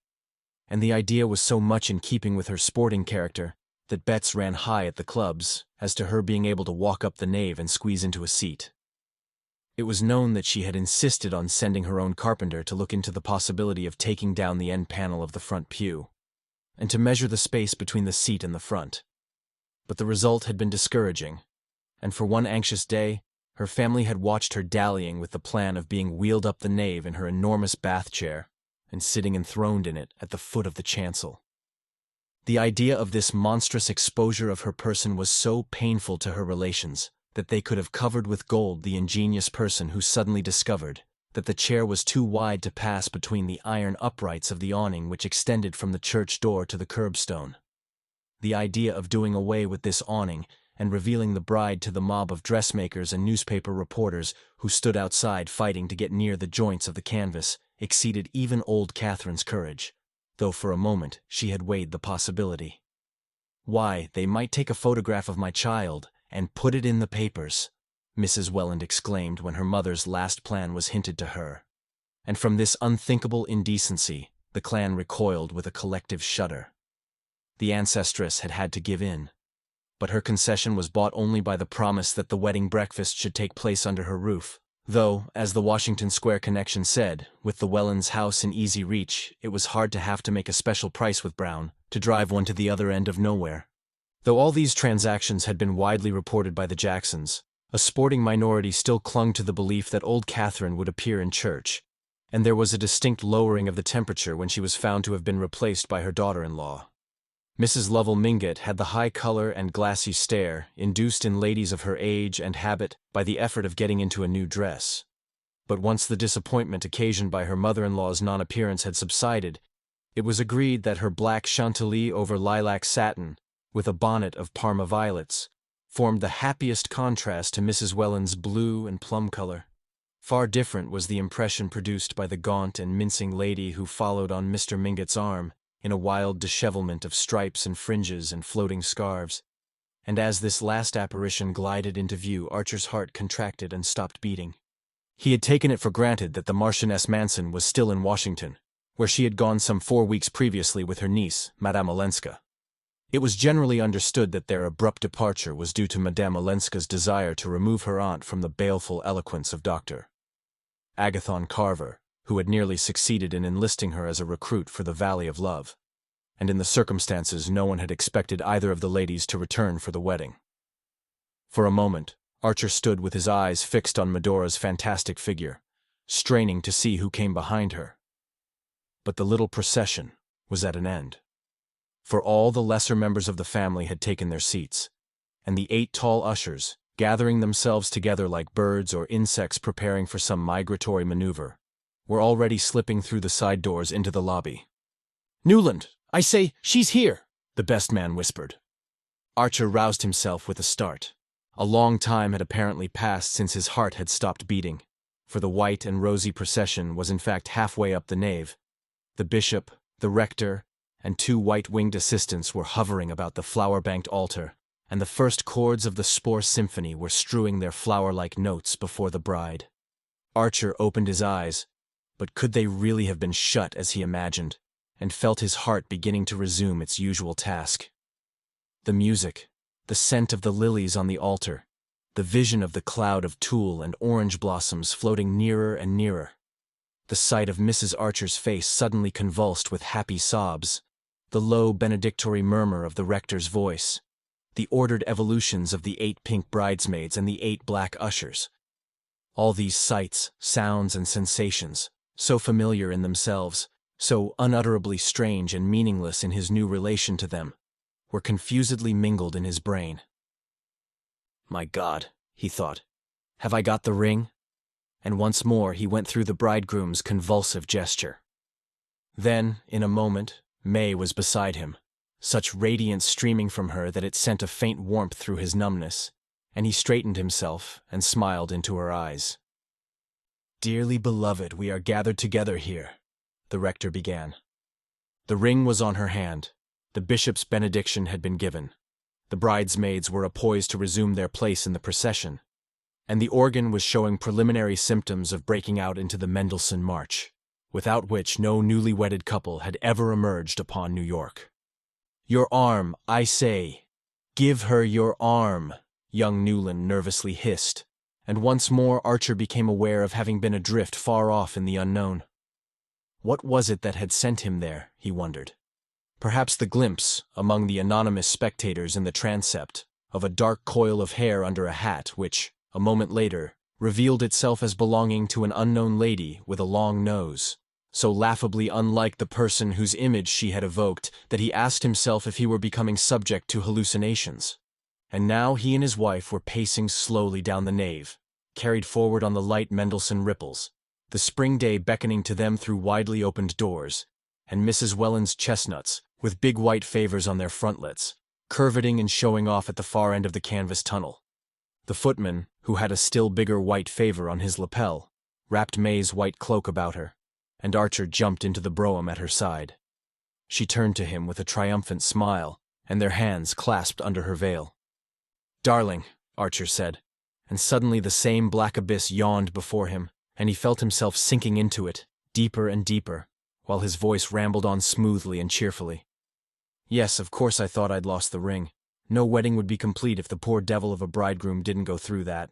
And the idea was so much in keeping with her sporting character that bets ran high at the clubs as to her being able to walk up the nave and squeeze into a seat. It was known that she had insisted on sending her own carpenter to look into the possibility of taking down the end panel of the front pew, and to measure the space between the seat and the front. But the result had been discouraging, and for one anxious day, her family had watched her dallying with the plan of being wheeled up the nave in her enormous bath chair and sitting enthroned in it at the foot of the chancel. The idea of this monstrous exposure of her person was so painful to her relations that they could have covered with gold the ingenious person who suddenly discovered that the chair was too wide to pass between the iron uprights of the awning which extended from the church door to the curbstone. The idea of doing away with this awning and revealing the bride to the mob of dressmakers and newspaper reporters who stood outside fighting to get near the joints of the canvas exceeded even old Catherine's courage, though for a moment she had weighed the possibility. "Why, they might take a photograph of my child and put it in the papers," Mrs. Welland exclaimed when her mother's last plan was hinted to her. And from this unthinkable indecency, the clan recoiled with a collective shudder. The ancestress had had to give in, but her concession was bought only by the promise that the wedding breakfast should take place under her roof. Though, as the Washington Square connection said, with the Wellands' house in easy reach, it was hard to have to make a special price with Brown, to drive one to the other end of nowhere. Though all these transactions had been widely reported by the Jacksons, a sporting minority still clung to the belief that old Catherine would appear in church, and there was a distinct lowering of the temperature when she was found to have been replaced by her daughter-in-law. Mrs. Lovell Mingott had the high color and glassy stare induced in ladies of her age and habit by the effort of getting into a new dress. But once the disappointment occasioned by her mother-in-law's non-appearance had subsided, it was agreed that her black chantilly over lilac satin, with a bonnet of Parma violets, formed the happiest contrast to Mrs. Welland's blue and plum color. Far different was the impression produced by the gaunt and mincing lady who followed on Mr. Mingott's arm, in a wild dishevelment of stripes and fringes and floating scarves, and as this last apparition glided into view Archer's heart contracted and stopped beating. He had taken it for granted that the Marchioness Manson was still in Washington, where she had gone some 4 weeks previously with her niece, Madame Olenska. It was generally understood that their abrupt departure was due to Madame Olenska's desire to remove her aunt from the baleful eloquence of Dr. Agathon Carver, who had nearly succeeded in enlisting her as a recruit for the Valley of Love, and in the circumstances no one had expected either of the ladies to return for the wedding. For a moment, Archer stood with his eyes fixed on Medora's fantastic figure, straining to see who came behind her. But the little procession was at an end. For all the lesser members of the family had taken their seats, and the 8 tall ushers, gathering themselves together like birds or insects preparing for some migratory maneuver, were already slipping through the side doors into the lobby. "Newland, I say, she's here," the best man whispered. Archer roused himself with a start. A long time had apparently passed since his heart had stopped beating, for the white and rosy procession was in fact halfway up the nave. The bishop, the rector, and 2 white-winged assistants were hovering about the flower-banked altar, and the first chords of the Spore Symphony were strewing their flower-like notes before the bride. Archer opened his eyes, but could they really have been shut as he imagined, and felt his heart beginning to resume its usual task. The music, the scent of the lilies on the altar, the vision of the cloud of tulle and orange blossoms floating nearer and nearer. The sight of Mrs. Archer's face suddenly convulsed with happy sobs, the low benedictory murmur of the rector's voice, the ordered evolutions of the 8 pink bridesmaids and the 8 black ushers. All these sights, sounds, and sensations, so familiar in themselves, so unutterably strange and meaningless in his new relation to them, were confusedly mingled in his brain. My God, he thought, have I got the ring? And once more he went through the bridegroom's convulsive gesture. Then, in a moment, May was beside him, such radiance streaming from her that it sent a faint warmth through his numbness, and he straightened himself and smiled into her eyes. Dearly beloved, we are gathered together here, the rector began. The ring was on her hand, the bishop's benediction had been given, the bridesmaids were poised to resume their place in the procession, and the organ was showing preliminary symptoms of breaking out into the Mendelssohn March, without which no newly wedded couple had ever emerged upon New York. Your arm, I say. Give her your arm, young Newland nervously hissed, and once more Archer became aware of having been adrift far off in the unknown. What was it that had sent him there, he wondered. Perhaps the glimpse, among the anonymous spectators in the transept, of a dark coil of hair under a hat which, a moment later, revealed itself as belonging to an unknown lady with a long nose, so laughably unlike the person whose image she had evoked that he asked himself if he were becoming subject to hallucinations. And now he and his wife were pacing slowly down the nave, carried forward on the light Mendelssohn ripples, the spring day beckoning to them through widely opened doors, and Mrs. Welland's chestnuts, with big white favors on their frontlets, curveting and showing off at the far end of the canvas tunnel. The footman, who had a still bigger white favor on his lapel, wrapped May's white cloak about her, and Archer jumped into the brougham at her side. She turned to him with a triumphant smile, and their hands clasped under her veil. Darling, Archer said, and suddenly the same black abyss yawned before him, and he felt himself sinking into it, deeper and deeper, while his voice rambled on smoothly and cheerfully. Yes, of course I thought I'd lost the ring. No wedding would be complete if the poor devil of a bridegroom didn't go through that.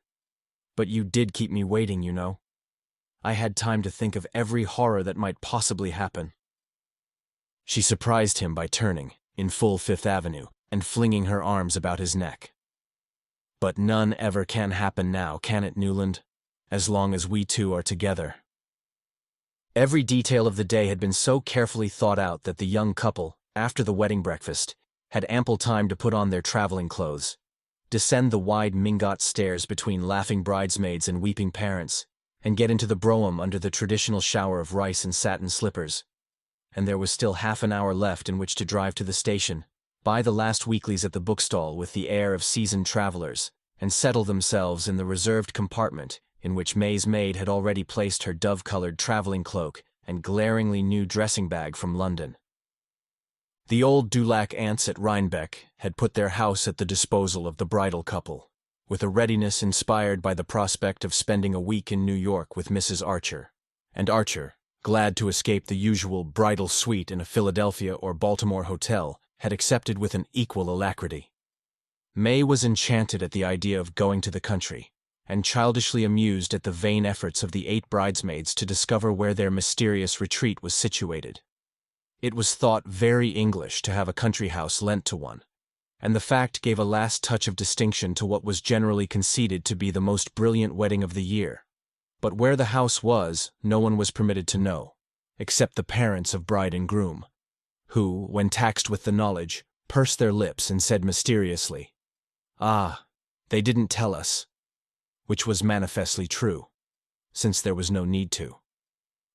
But you did keep me waiting, you know. I had time to think of every horror that might possibly happen. She surprised him by turning, in full Fifth Avenue, and flinging her arms about his neck. But none ever can happen now, can it, Newland? As long as we two are together. Every detail of the day had been so carefully thought out that the young couple, after the wedding breakfast, had ample time to put on their traveling clothes, descend the wide Mingot stairs between laughing bridesmaids and weeping parents, and get into the brougham under the traditional shower of rice and satin slippers. And there was still half an hour left in which to drive to the station, buy the last weeklies at the bookstall with the air of seasoned travelers, and settle themselves in the reserved compartment in which May's maid had already placed her dove-colored traveling cloak and glaringly new dressing bag from London. The old Dulac aunts at Rhinebeck had put their house at the disposal of the bridal couple, with a readiness inspired by the prospect of spending a week in New York with Mrs. Archer, and Archer, glad to escape the usual bridal suite in a Philadelphia or Baltimore hotel, had accepted with an equal alacrity. May was enchanted at the idea of going to the country, and childishly amused at the vain efforts of the 8 bridesmaids to discover where their mysterious retreat was situated. It was thought very English to have a country house lent to one, and the fact gave a last touch of distinction to what was generally conceded to be the most brilliant wedding of the year. But where the house was, no one was permitted to know, except the parents of bride and groom, who, when taxed with the knowledge, pursed their lips and said mysteriously, "Ah, they didn't tell us," which was manifestly true, since there was no need to.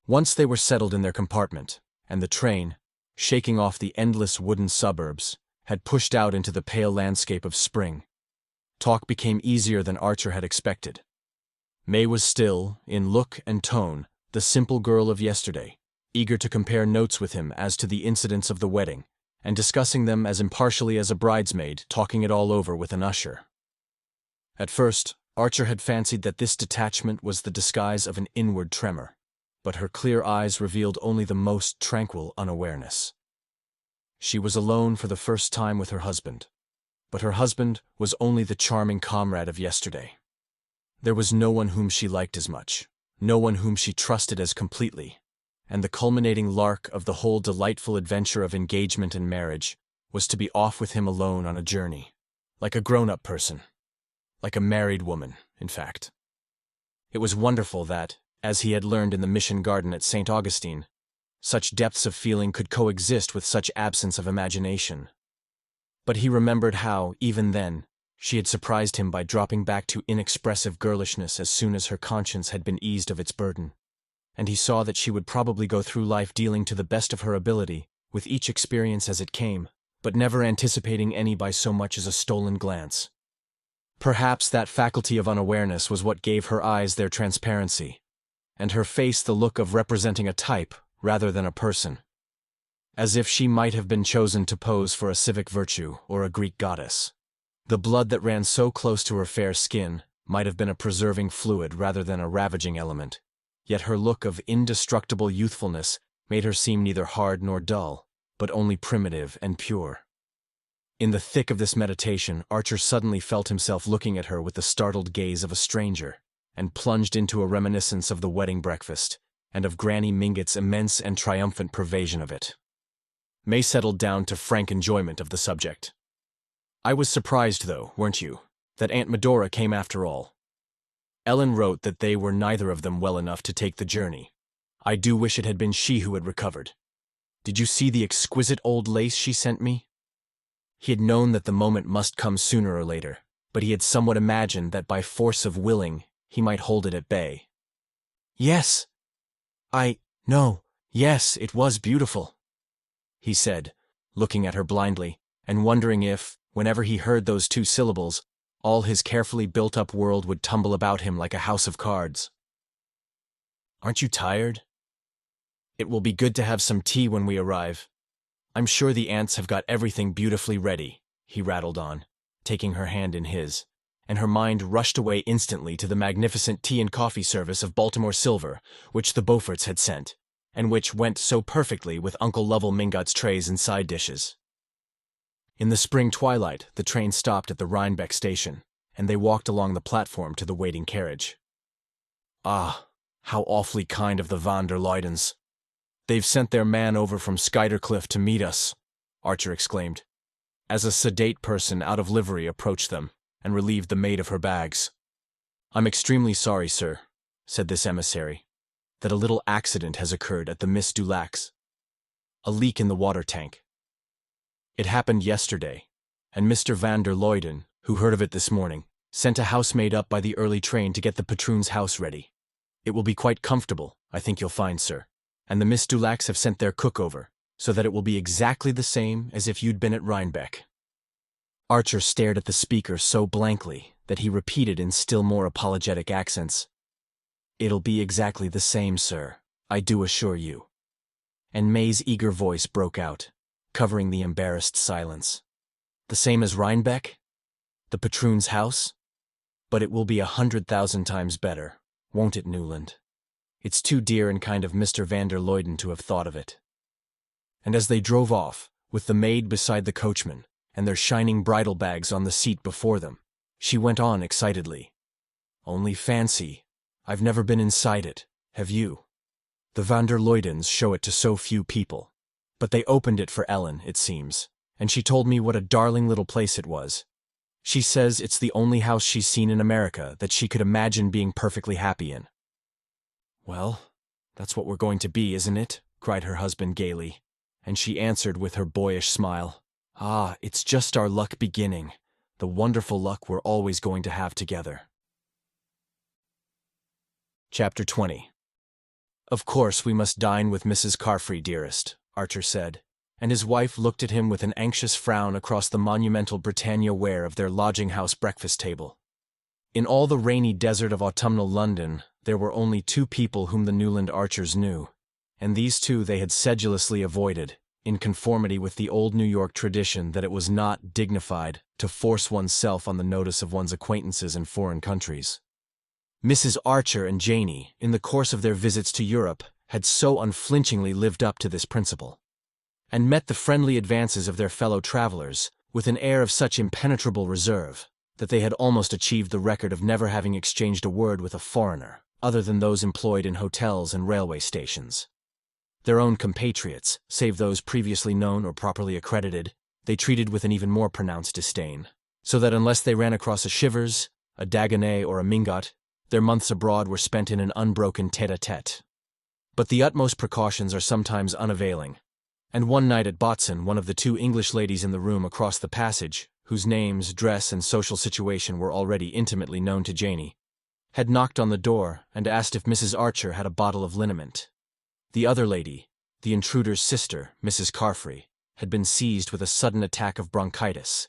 Once they were settled in their compartment, and the train, shaking off the endless wooden suburbs, had pushed out into the pale landscape of spring, talk became easier than Archer had expected. May was still, in look and tone, the simple girl of yesterday, eager to compare notes with him as to the incidents of the wedding, and discussing them as impartially as a bridesmaid talking it all over with an usher. At first, Archer had fancied that this detachment was the disguise of an inward tremor, but her clear eyes revealed only the most tranquil unawareness. She was alone for the first time with her husband, but her husband was only the charming comrade of yesterday. There was no one whom she liked as much, no one whom she trusted as completely, and the culminating lark of the whole delightful adventure of engagement and marriage was to be off with him alone on a journey, like a grown-up person, like a married woman, in fact. It was wonderful that, as he had learned in the mission garden at St. Augustine, such depths of feeling could coexist with such absence of imagination. But he remembered how, even then, she had surprised him by dropping back to inexpressive girlishness as soon as her conscience had been eased of its burden, and he saw that she would probably go through life dealing to the best of her ability with each experience as it came, but never anticipating any by so much as a stolen glance. Perhaps that faculty of unawareness was what gave her eyes their transparency, and her face the look of representing a type rather than a person, as if she might have been chosen to pose for a civic virtue or a Greek goddess. The blood that ran so close to her fair skin might have been a preserving fluid rather than a ravaging element, yet her look of indestructible youthfulness made her seem neither hard nor dull, but only primitive and pure. In the thick of this meditation, Archer suddenly felt himself looking at her with the startled gaze of a stranger, and plunged into a reminiscence of the wedding breakfast, and of Granny Mingott's immense and triumphant pervasion of it. May settled down to frank enjoyment of the subject. "I was surprised, though, weren't you, that Aunt Medora came after all? Ellen wrote that they were neither of them well enough to take the journey. I do wish it had been she who had recovered. Did you see the exquisite old lace she sent me?" He had known that the moment must come sooner or later, but he had somewhat imagined that by force of willing he might hold it at bay. "Yes, yes, it was beautiful," he said, looking at her blindly, and wondering if, whenever he heard those two syllables, all his carefully built-up world would tumble about him like a house of cards. "Aren't you tired? It will be good to have some tea when we arrive. I'm sure the aunts have got everything beautifully ready," he rattled on, taking her hand in his, and her mind rushed away instantly to the magnificent tea and coffee service of Baltimore silver, which the Beauforts had sent, and which went so perfectly with Uncle Lovell Mingott's trays and side dishes. In the spring twilight, the train stopped at the Rhinebeck station, and they walked along the platform to the waiting carriage. "Ah, how awfully kind of the van der Luydens. They've sent their man over from Skuytercliff to meet us," Archer exclaimed, as a sedate person out of livery approached them and relieved the maid of her bags. "I'm extremely sorry, sir," said this emissary, "that a little accident has occurred at the Miss Dulacs. A leak in the water tank. It happened yesterday, and Mr. van der Luyden, who heard of it this morning, sent a housemaid up by the early train to get the patroon's house ready. It will be quite comfortable, I think you'll find, sir, and the Miss Dulacs have sent their cook over, so that it will be exactly the same as if you'd been at Rhinebeck." Archer stared at the speaker so blankly that he repeated in still more apologetic accents, "It'll be exactly the same, sir, I do assure you." And May's eager voice broke out, covering the embarrassed silence. "The same as Rhinebeck? The patroon's house? But it will be 100,000 times better, won't it, Newland? It's too dear and kind of Mr. van der Luyden to have thought of it." And as they drove off, with the maid beside the coachman, and their shining bridle bags on the seat before them, she went on excitedly, "Only fancy, I've never been inside it, have you? The van der Luydens show it to so few people. But they opened it for Ellen, it seems, and she told me what a darling little place it was. She says it's the only house she's seen in America that she could imagine being perfectly happy in." "Well, that's what we're going to be, isn't it?" cried her husband gaily, and she answered with her boyish smile, "Ah, it's just our luck beginning, the wonderful luck we're always going to have together." Chapter 20. "Of course we must dine with Mrs. Carfrey, dearest," Archer said, and his wife looked at him with an anxious frown across the monumental Britannia ware of their lodging-house breakfast table. In all the rainy desert of autumnal London, there were only two people whom the Newland Archers knew, and these two they had sedulously avoided, in conformity with the old New York tradition that it was not dignified to force oneself on the notice of one's acquaintances in foreign countries. Mrs. Archer and Janie, in the course of their visits to Europe, had so unflinchingly lived up to this principle, and met the friendly advances of their fellow travelers with an air of such impenetrable reserve that they had almost achieved the record of never having exchanged a word with a foreigner, other than those employed in hotels and railway stations. Their own compatriots, save those previously known or properly accredited, they treated with an even more pronounced disdain, so that unless they ran across a Shivers, a Dagonet, or a Mingot, their months abroad were spent in an unbroken tête-à-tête. But the utmost precautions are sometimes unavailing, and one night at Botzen, one of the two English ladies in the room across the passage, whose names, dress, and social situation were already intimately known to Janie, had knocked on the door and asked if Mrs. Archer had a bottle of liniment. The other lady, the intruder's sister, Mrs. Carfrey, had been seized with a sudden attack of bronchitis,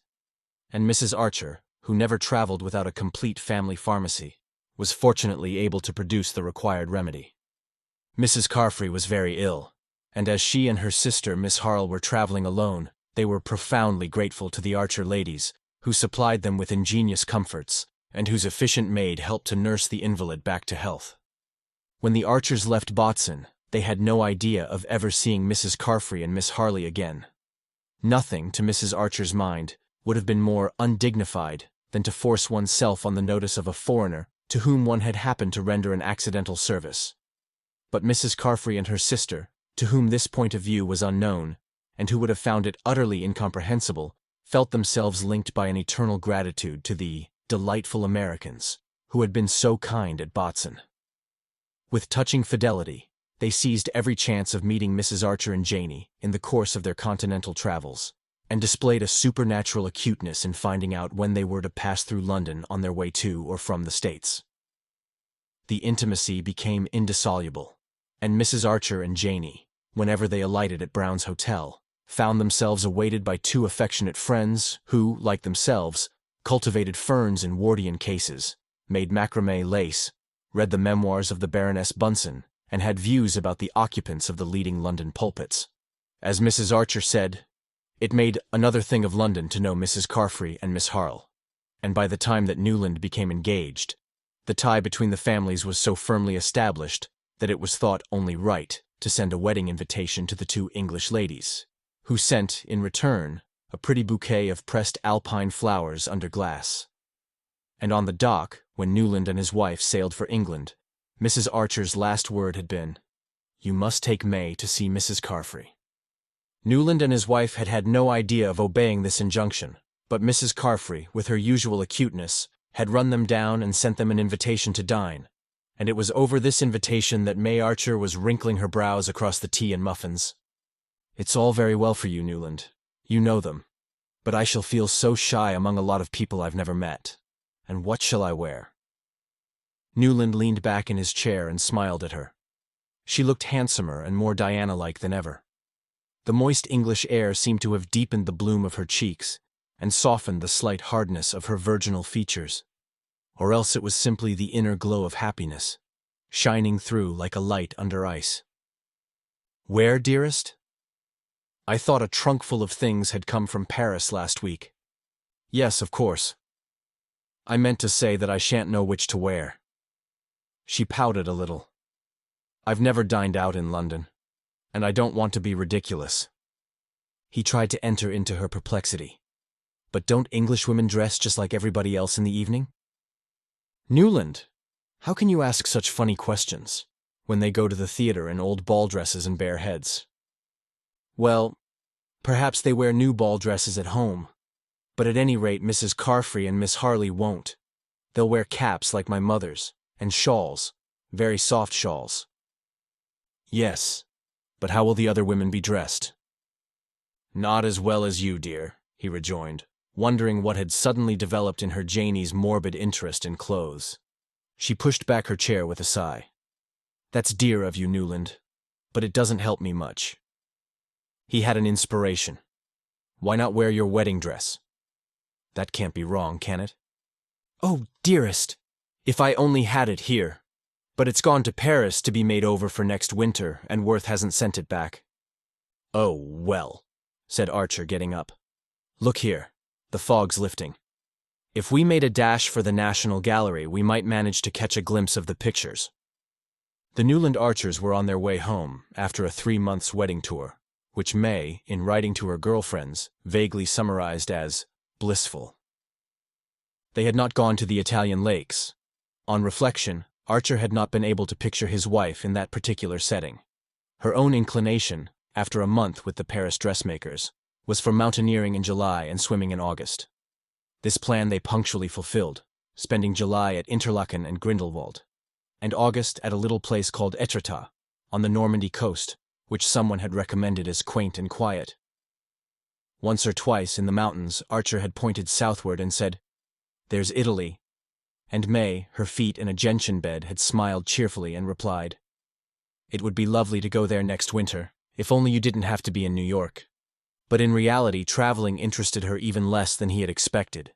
and Mrs. Archer, who never traveled without a complete family pharmacy, was fortunately able to produce the required remedy. Mrs. Carfrey was very ill, and as she and her sister, Miss Harle, were traveling alone, they were profoundly grateful to the Archer ladies, who supplied them with ingenious comforts, and whose efficient maid helped to nurse the invalid back to health. When the Archers left Botzen, they had no idea of ever seeing Mrs. Carfrey and Miss Harle again. Nothing, to Mrs. Archer's mind, would have been more undignified than to force oneself on the notice of a foreigner to whom one had happened to render an accidental service. But Mrs. Carfrey and her sister, to whom this point of view was unknown, and who would have found it utterly incomprehensible, felt themselves linked by an eternal gratitude to the delightful Americans who had been so kind at Botzen. With touching fidelity, they seized every chance of meeting Mrs. Archer and Janie in the course of their continental travels, and displayed a supernatural acuteness in finding out when they were to pass through London on their way to or from the States. The intimacy became indissoluble, and Mrs. Archer and Janie, whenever they alighted at Brown's Hotel, found themselves awaited by two affectionate friends who, like themselves, cultivated ferns in Wardian cases, made macrame lace, read the memoirs of the Baroness Bunsen, and had views about the occupants of the leading London pulpits. As Mrs. Archer said, it made another thing of London to know Mrs. Carfrey and Miss Harle, and by the time that Newland became engaged, the tie between the families was so firmly established that it was thought only right to send a wedding invitation to the two English ladies, who sent, in return, a pretty bouquet of pressed alpine flowers under glass. And on the dock, when Newland and his wife sailed for England, Mrs. Archer's last word had been, "You must take May to see Mrs. Carfrey." Newland and his wife had had no idea of obeying this injunction, but Mrs. Carfrey, with her usual acuteness, had run them down and sent them an invitation to dine, and it was over this invitation that May Archer was wrinkling her brows across the tea and muffins. "It's all very well for you, Newland. You know them. But I shall feel so shy among a lot of people I've never met. And what shall I wear?" Newland leaned back in his chair and smiled at her. She looked handsomer and more Diana-like than ever. The moist English air seemed to have deepened the bloom of her cheeks and softened the slight hardness of her virginal features. Or else it was simply the inner glow of happiness, shining through like a light under ice. "Where, dearest?" "I thought a trunkful of things had come from Paris last week." "Yes, of course. I meant to say that I shan't know which to wear." She pouted a little. "I've never dined out in London, and I don't want to be ridiculous." He tried to enter into her perplexity. "But don't Englishwomen dress just like everybody else in the evening?" "Newland, how can you ask such funny questions, when they go to the theater in old ball dresses and bare heads?" "Well, perhaps they wear new ball dresses at home, but at any rate Mrs. Carfrey and Miss Harle won't. They'll wear caps like my mother's, and shawls, very soft shawls." "Yes, but how will the other women be dressed?" "Not as well as you, dear," he rejoined, wondering what had suddenly developed in her Janie's morbid interest in clothes. She pushed back her chair with a sigh. "That's dear of you, Newland, but it doesn't help me much." He had an inspiration. "Why not wear your wedding dress?" "That can't be wrong, can it?" "Oh, dearest! If I only had it here. But it's gone to Paris to be made over for next winter, and Worth hasn't sent it back." "Oh, well," said Archer, getting up. "Look here, the fog's lifting. If we made a dash for the National Gallery, we might manage to catch a glimpse of the pictures." The Newland Archers were on their way home after a 3 months wedding tour, which May, in writing to her girlfriends, vaguely summarized as blissful. They had not gone to the Italian lakes. On reflection, Archer had not been able to picture his wife in that particular setting. Her own inclination, after a month with the Paris dressmakers, was for mountaineering in July and swimming in August. This plan they punctually fulfilled, spending July at Interlaken and Grindelwald, and August at a little place called Etretat, on the Normandy coast, which someone had recommended as quaint and quiet. Once or twice in the mountains, Archer had pointed southward and said, "There's Italy," and May, her feet in a gentian bed, had smiled cheerfully and replied, "It would be lovely to go there next winter, if only you didn't have to be in New York." But in reality, traveling interested her even less than he had expected.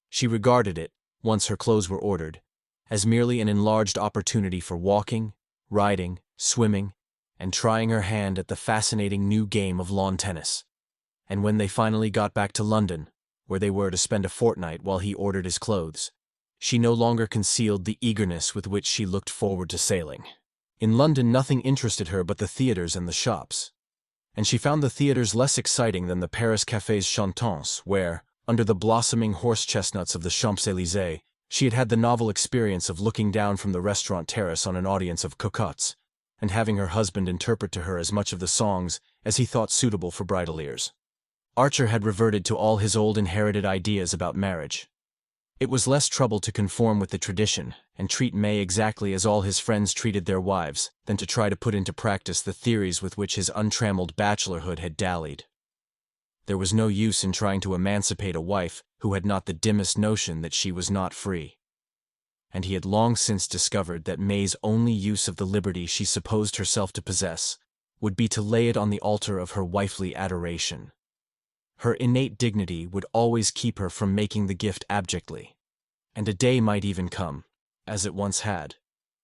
She regarded it, once her clothes were ordered, as merely an enlarged opportunity for walking, riding, swimming, and trying her hand at the fascinating new game of lawn tennis. And when they finally got back to London, where they were to spend a fortnight while he ordered his clothes, she no longer concealed the eagerness with which she looked forward to sailing. In London, nothing interested her but the theaters and the shops. And she found the theaters less exciting than the Paris cafés chantants, where, under the blossoming horse-chestnuts of the Champs-Élysées, she had had the novel experience of looking down from the restaurant terrace on an audience of cocottes, and having her husband interpret to her as much of the songs as he thought suitable for bridal ears. Archer had reverted to all his old inherited ideas about marriage. It was less trouble to conform with the tradition and treat May exactly as all his friends treated their wives than to try to put into practice the theories with which his untrammeled bachelorhood had dallied. There was no use in trying to emancipate a wife who had not the dimmest notion that she was not free. And he had long since discovered that May's only use of the liberty she supposed herself to possess would be to lay it on the altar of her wifely adoration. Her innate dignity would always keep her from making the gift abjectly, and a day might even come, as it once had,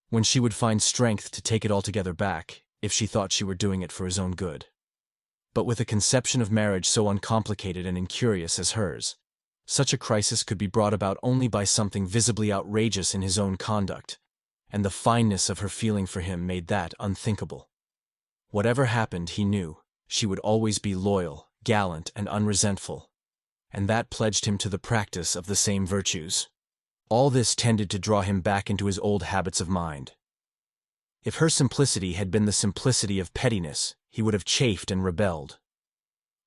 when she would find strength to take it altogether back if she thought she were doing it for his own good. But with a conception of marriage so uncomplicated and incurious as hers, such a crisis could be brought about only by something visibly outrageous in his own conduct, and the fineness of her feeling for him made that unthinkable. Whatever happened, he knew, she would always be loyal, gallant, and unresentful, and that pledged him to the practice of the same virtues. All this tended to draw him back into his old habits of mind. If her simplicity had been the simplicity of pettiness, he would have chafed and rebelled.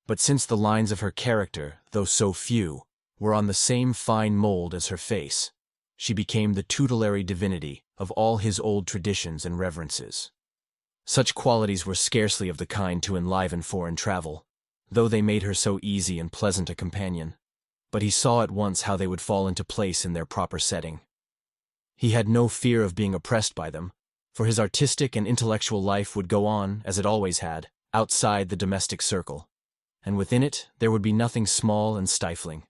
But since the lines of her character, though so few, were on the same fine mold as her face, she became the tutelary divinity of all his old traditions and reverences. Such qualities were scarcely of the kind to enliven foreign travel, though they made her so easy and pleasant a companion, but he saw at once how they would fall into place in their proper setting. He had no fear of being oppressed by them, for his artistic and intellectual life would go on, as it always had, outside the domestic circle, and within it there would be nothing small and stifling.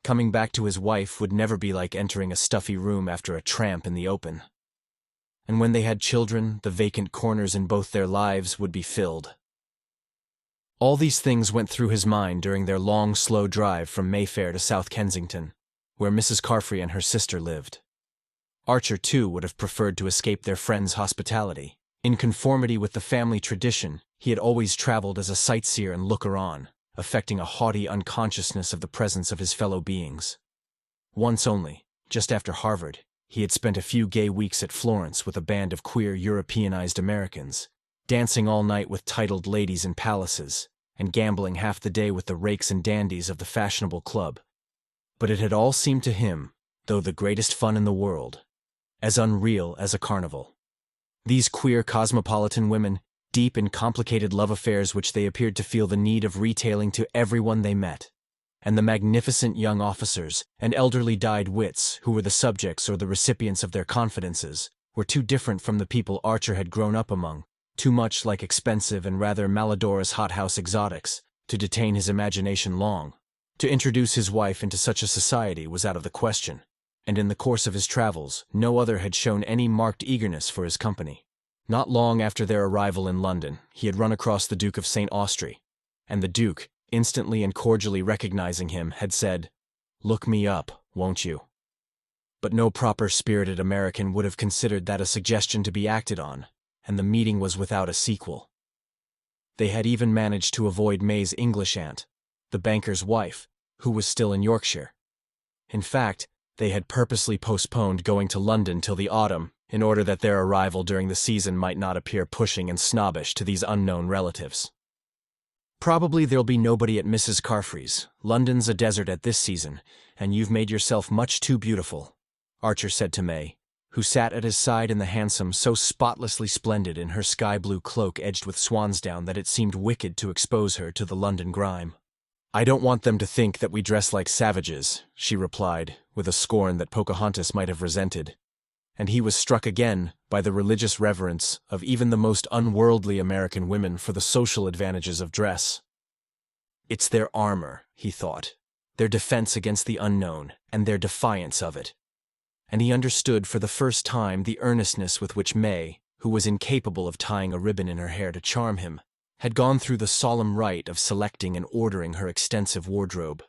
Coming back to his wife would never be like entering a stuffy room after a tramp in the open. And when they had children, the vacant corners in both their lives would be filled. All these things went through his mind during their long, slow drive from Mayfair to South Kensington, where Mrs. Carfry and her sister lived. Archer, too, would have preferred to escape their friends' hospitality. In conformity with the family tradition, he had always traveled as a sightseer and looker-on, affecting a haughty unconsciousness of the presence of his fellow beings. Once only, just after Harvard, he had spent a few gay weeks at Florence with a band of queer Europeanized Americans, dancing all night with titled ladies in palaces, and gambling half the day with the rakes and dandies of the fashionable club. But it had all seemed to him, though the greatest fun in the world, as unreal as a carnival. These queer cosmopolitan women, deep in complicated love affairs which they appeared to feel the need of retailing to everyone they met, and the magnificent young officers and elderly dyed wits who were the subjects or the recipients of their confidences, were too different from the people Archer had grown up among, too much like expensive and rather malodorous hothouse exotics, to detain his imagination long. To introduce his wife into such a society was out of the question, and in the course of his travels no other had shown any marked eagerness for his company. Not long after their arrival in London, he had run across the Duke of St. Austrey, and the Duke, instantly and cordially recognizing him, had said, "Look me up, won't you?" But no proper-spirited American would have considered that a suggestion to be acted on, and the meeting was without a sequel. They had even managed to avoid May's English aunt, the banker's wife, who was still in Yorkshire. In fact, they had purposely postponed going to London till the autumn, in order that their arrival during the season might not appear pushing and snobbish to these unknown relatives. "Probably there'll be nobody at Mrs. Carfry's. London's a desert at this season, and you've made yourself much too beautiful," Archer said to May, who sat at his side in the hansom so spotlessly splendid in her sky-blue cloak edged with swansdown that it seemed wicked to expose her to the London grime. "I don't want them to think that we dress like savages," she replied, with a scorn that Pocahontas might have resented. And he was struck again by the religious reverence of even the most unworldly American women for the social advantages of dress. It's their armor, he thought, their defense against the unknown, and their defiance of it. And he understood for the first time the earnestness with which May, who was incapable of tying a ribbon in her hair to charm him, had gone through the solemn rite of selecting and ordering her extensive wardrobe.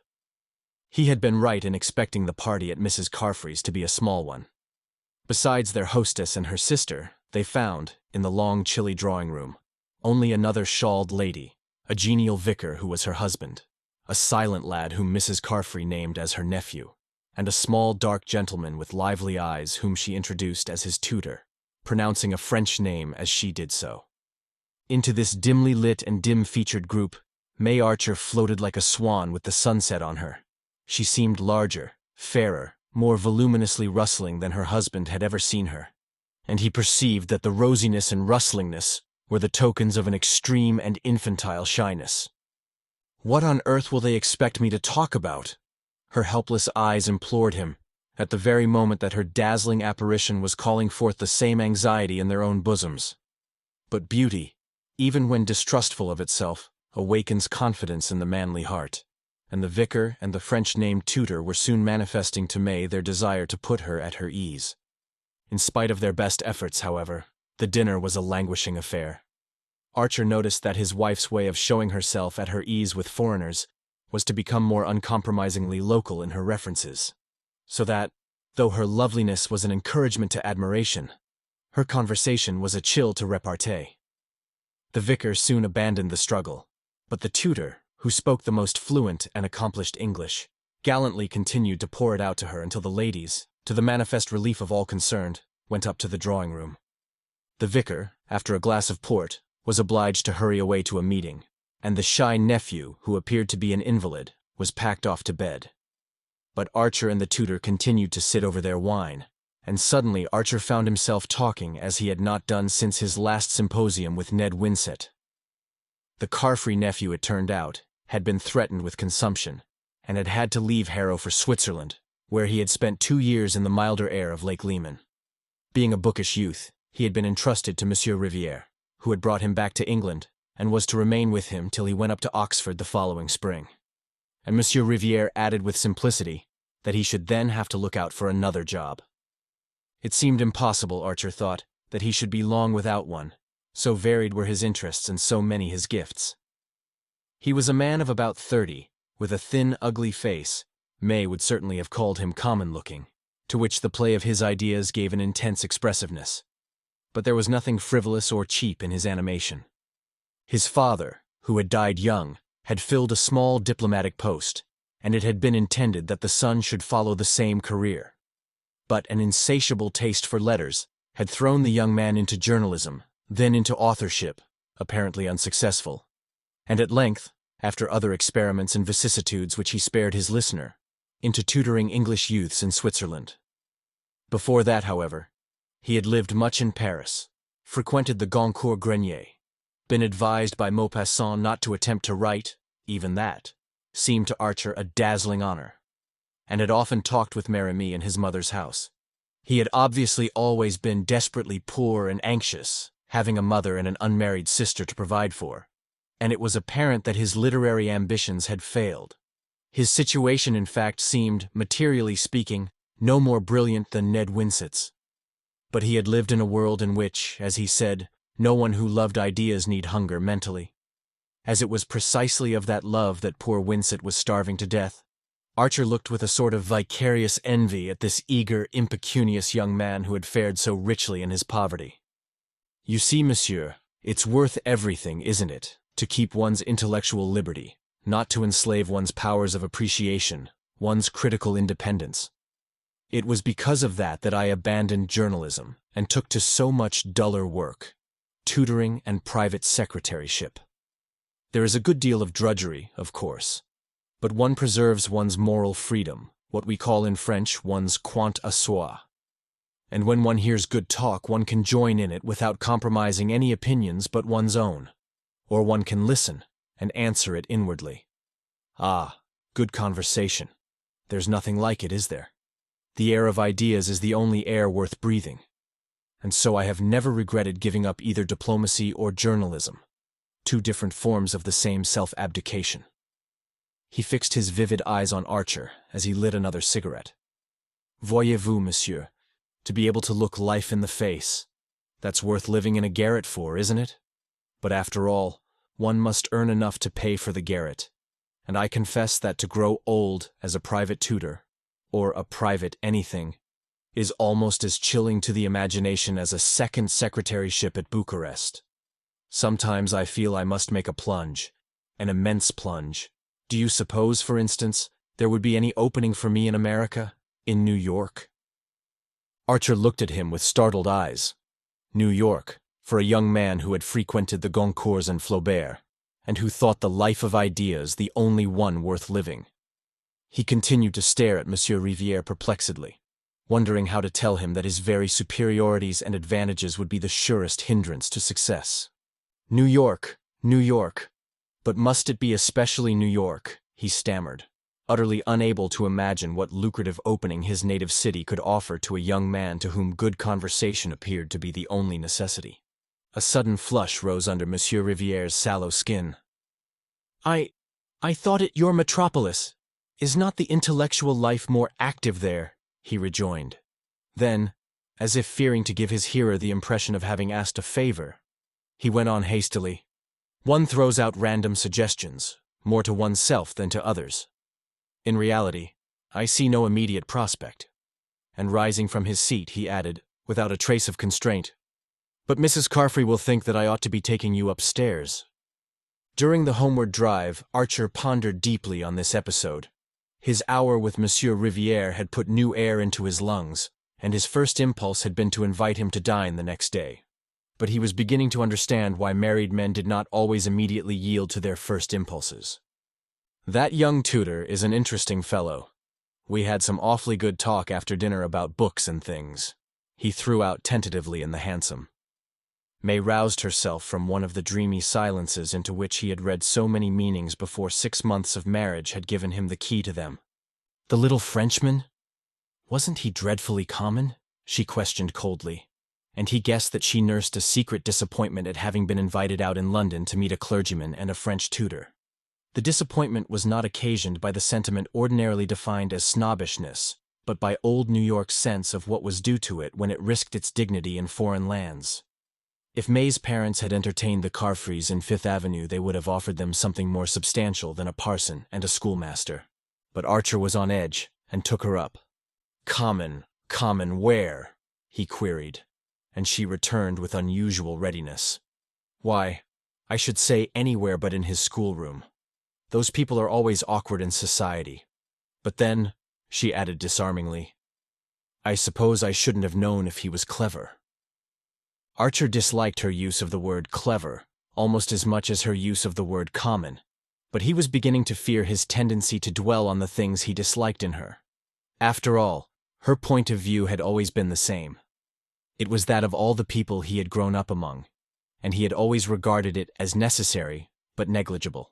He had been right in expecting the party at Mrs. Carfry's to be a small one. Besides their hostess and her sister, they found, in the long, chilly drawing-room, only another shawled lady, a genial vicar who was her husband, a silent lad whom Mrs. Carfry named as her nephew, and a small, dark gentleman with lively eyes whom she introduced as his tutor, pronouncing a French name as she did so. Into this dimly lit and dim-featured group, May Archer floated like a swan with the sunset on her. She seemed larger, fairer, more voluminously rustling than her husband had ever seen her, and he perceived that the rosiness and rustlingness were the tokens of an extreme and infantile shyness. "What on earth will they expect me to talk about?" Her helpless eyes implored him, at the very moment that her dazzling apparition was calling forth the same anxiety in their own bosoms. But beauty, even when distrustful of itself, awakens confidence in the manly heart, and the vicar and the French-named tutor were soon manifesting to May their desire to put her at her ease. In spite of their best efforts, however, the dinner was a languishing affair. Archer noticed that his wife's way of showing herself at her ease with foreigners was to become more uncompromisingly local in her references, so that, though her loveliness was an encouragement to admiration, her conversation was a chill to repartee. The vicar soon abandoned the struggle, but the tutor, who spoke the most fluent and accomplished English, gallantly continued to pour it out to her until the ladies, to the manifest relief of all concerned, went up to the drawing-room. The vicar, after a glass of port, was obliged to hurry away to a meeting, and the shy nephew, who appeared to be an invalid, was packed off to bed. But Archer and the tutor continued to sit over their wine, and suddenly Archer found himself talking as he had not done since his last symposium with Ned Winsett. The Carfry nephew, it turned out, had been threatened with consumption, and had had to leave Harrow for Switzerland, where he had spent 2 years in the milder air of Lake Leman. Being a bookish youth, he had been entrusted to Monsieur Riviere, who had brought him back to England, and was to remain with him till he went up to Oxford the following spring. And Monsieur Riviere added with simplicity that he should then have to look out for another job. It seemed impossible, Archer thought, that he should be long without one, so varied were his interests and so many his gifts. He was a man of about 30, with a thin, ugly face. May would certainly have called him common-looking, to which the play of his ideas gave an intense expressiveness. But there was nothing frivolous or cheap in his animation. His father, who had died young, had filled a small diplomatic post, and it had been intended that the son should follow the same career. But an insatiable taste for letters had thrown the young man into journalism, then into authorship, apparently unsuccessful, and at length, after other experiments and vicissitudes which he spared his listener, into tutoring English youths in Switzerland. Before that, however, he had lived much in Paris, frequented the Goncourt Grenier, been advised by Maupassant not to attempt to write, even that seemed to Archer a dazzling honor, and had often talked with Mérimée in his mother's house. He had obviously always been desperately poor and anxious, having a mother and an unmarried sister to provide for, and it was apparent that his literary ambitions had failed. His situation, in fact, seemed, materially speaking, no more brilliant than Ned Winsett's. But he had lived in a world in which, as he said, no one who loved ideas need hunger mentally. as it was precisely of that love that poor Winsett was starving to death. Archer looked with a sort of vicarious envy at this eager, impecunious young man who had fared so richly in his poverty. You see, monsieur, it's worth everything, isn't it, to keep one's intellectual liberty, not to enslave one's powers of appreciation, one's critical independence. It was because of that I abandoned journalism and took to so much duller work, tutoring and private secretaryship. There is a good deal of drudgery, of course, but one preserves one's moral freedom, what we call in French one's quant à soi. And when one hears good talk, one can join in it without compromising any opinions but one's own, or one can listen and answer it inwardly. Ah, good conversation. There's nothing like it, is there? The air of ideas is the only air worth breathing. And so I have never regretted giving up either diplomacy or journalism, two different forms of the same self-abdication. He fixed his vivid eyes on Archer as he lit another cigarette. Voyez-vous, monsieur, to be able to look life in the face, that's worth living in a garret for, isn't it? But after all, one must earn enough to pay for the garret, and I confess that to grow old as a private tutor, or a private anything, is almost as chilling to the imagination as a second secretaryship at Bucharest. Sometimes I feel I must make a plunge, an immense plunge. Do you suppose, for instance, there would be any opening for me in America, in New York? Archer looked at him with startled eyes. New York, for a young man who had frequented the Goncourts and Flaubert, and who thought the life of ideas the only one worth living. He continued to stare at Monsieur Riviere perplexedly, wondering how to tell him that his very superiorities and advantages would be the surest hindrance to success. New York, New York. But must it be especially New York, he stammered, utterly unable to imagine what lucrative opening his native city could offer to a young man to whom good conversation appeared to be the only necessity. A sudden flush rose under Monsieur Riviere's sallow skin. I thought it your metropolis. Is not the intellectual life more active there? He rejoined. Then, as if fearing to give his hearer the impression of having asked a favor, he went on hastily. One throws out random suggestions, more to oneself than to others. In reality, I see no immediate prospect. And rising from his seat, he added, without a trace of constraint, But Mrs. Carfrey will think that I ought to be taking you upstairs. During the homeward drive, Archer pondered deeply on this episode. His hour with Monsieur Riviere had put new air into his lungs, and his first impulse had been to invite him to dine the next day. But he was beginning to understand why married men did not always immediately yield to their first impulses. That young tutor is an interesting fellow. We had some awfully good talk after dinner about books and things. He threw out tentatively in the hansom. May roused herself from one of the dreamy silences into which he had read so many meanings before 6 months of marriage had given him the key to them. The little Frenchman? Wasn't he dreadfully common? She questioned coldly, and he guessed that she nursed a secret disappointment at having been invited out in London to meet a clergyman and a French tutor. The disappointment was not occasioned by the sentiment ordinarily defined as snobbishness, but by old New York's sense of what was due to it when it risked its dignity in foreign lands. If May's parents had entertained the Carfreys in Fifth Avenue, they would have offered them something more substantial than a parson and a schoolmaster. But Archer was on edge, and took her up. Common where? He queried, and she returned with unusual readiness. Why, I should say anywhere but in his schoolroom. Those people are always awkward in society. But then, she added disarmingly, I suppose I shouldn't have known if he was clever. Archer disliked her use of the word clever almost as much as her use of the word common, but he was beginning to fear his tendency to dwell on the things he disliked in her. After all, her point of view had always been the same. It was that of all the people he had grown up among, and he had always regarded it as necessary but negligible.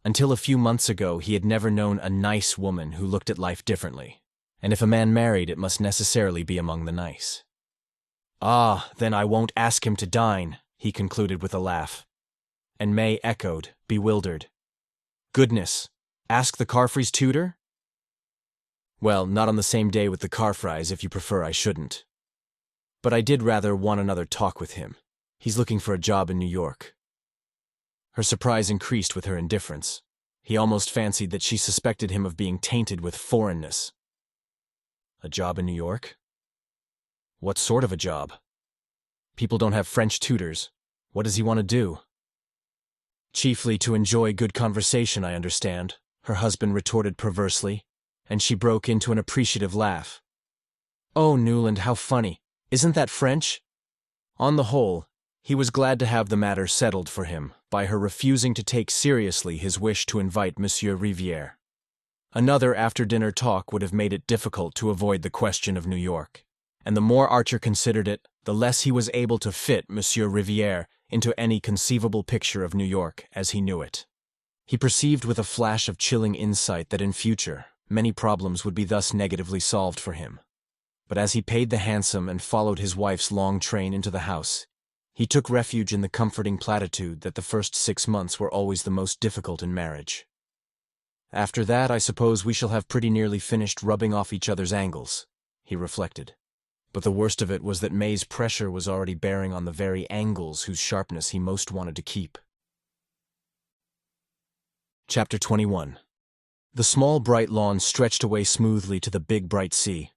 Until a few months ago, he had never known a nice woman who looked at life differently, and if a man married, it must necessarily be among the nice. Ah, then I won't ask him to dine, he concluded with a laugh. And May echoed, bewildered. Goodness, ask the Carfreys' tutor? Well, not on the same day with the Carfreys, if you prefer I shouldn't. But I did rather want another talk with him. He's looking for a job in New York. Her surprise increased with her indifference. He almost fancied that she suspected him of being tainted with foreignness. A job in New York? What sort of a job? People don't have French tutors. What does he want to do? Chiefly to enjoy good conversation, I understand, her husband retorted perversely, and she broke into an appreciative laugh. Oh, Newland, how funny. Isn't that French? On the whole, he was glad to have the matter settled for him by her refusing to take seriously his wish to invite Monsieur Rivière. Another after-dinner talk would have made it difficult to avoid the question of New York, and the more Archer considered it, the less he was able to fit Monsieur Rivière into any conceivable picture of New York as he knew it. He perceived with a flash of chilling insight that in future, many problems would be thus negatively solved for him. But as he paid the hansom and followed his wife's long train into the house, he took refuge in the comforting platitude that the first 6 months were always the most difficult in marriage. After that, I suppose we shall have pretty nearly finished rubbing off each other's angles, he reflected. But the worst of it was that May's pressure was already bearing on the very angles whose sharpness he most wanted to keep. Chapter 21. The small bright lawn stretched away smoothly to the big bright sea.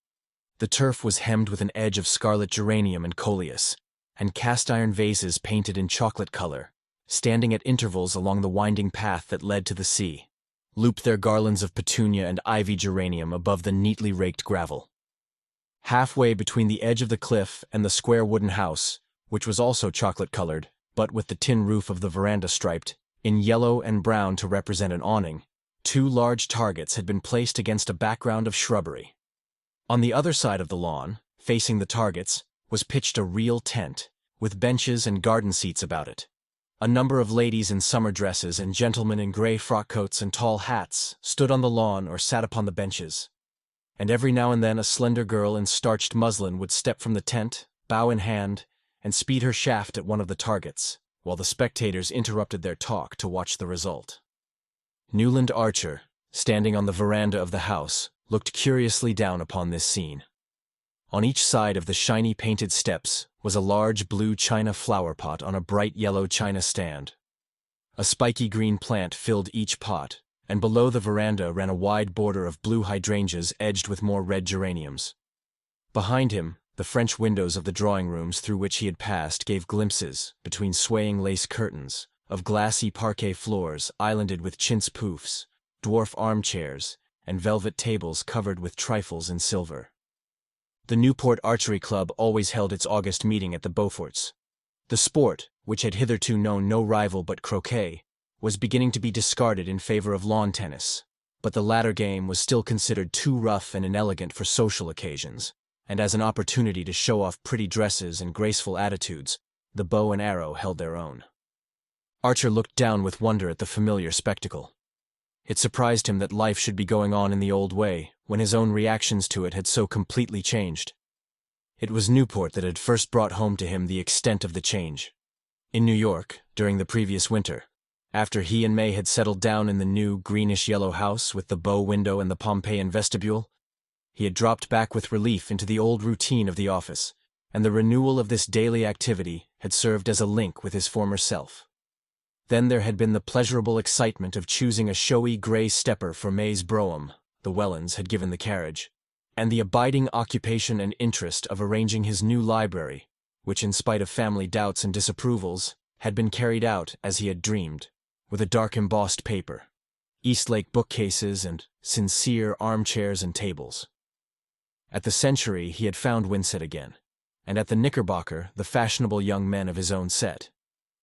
The turf was hemmed with an edge of scarlet geranium and coleus, and cast-iron vases painted in chocolate color, standing at intervals along the winding path that led to the sea, looped their garlands of petunia and ivy geranium above the neatly raked gravel. Halfway between the edge of the cliff and the square wooden house, which was also chocolate-colored, but with the tin roof of the veranda striped, in yellow and brown to represent an awning, 2 large targets had been placed against a background of shrubbery. On the other side of the lawn, facing the targets, was pitched a real tent, with benches and garden seats about it. A number of ladies in summer dresses and gentlemen in gray frock coats and tall hats stood on the lawn or sat upon the benches. And every now and then a slender girl in starched muslin would step from the tent, bow in hand, and speed her shaft at one of the targets, while the spectators interrupted their talk to watch the result. Newland Archer, standing on the veranda of the house, looked curiously down upon this scene. On each side of the shiny painted steps was a large blue china flower pot on a bright yellow china stand. A spiky green plant filled each pot, and below the veranda ran a wide border of blue hydrangeas edged with more red geraniums. Behind him, the French windows of the drawing rooms through which he had passed gave glimpses, between swaying lace curtains, of glassy parquet floors islanded with chintz poufs, dwarf armchairs, and velvet tables covered with trifles in silver. The Newport Archery Club always held its August meeting at the Beauforts. The sport, which had hitherto known no rival but croquet, was beginning to be discarded in favor of lawn tennis, but the latter game was still considered too rough and inelegant for social occasions, and as an opportunity to show off pretty dresses and graceful attitudes, the bow and arrow held their own. Archer looked down with wonder at the familiar spectacle. It surprised him that life should be going on in the old way, when his own reactions to it had so completely changed. It was Newport that had first brought home to him the extent of the change. In New York, during the previous winter, after he and May had settled down in the new greenish-yellow house with the bow window and the Pompeian vestibule, he had dropped back with relief into the old routine of the office, and the renewal of this daily activity had served as a link with his former self. Then there had been the pleasurable excitement of choosing a showy gray stepper for May's brougham, the Wellens had given the carriage, and the abiding occupation and interest of arranging his new library, which in spite of family doubts and disapprovals, had been carried out as he had dreamed, with a dark embossed paper, Eastlake bookcases and sincere armchairs and tables. At the Century he had found Winsett again, and at the Knickerbocker the fashionable young men of his own set.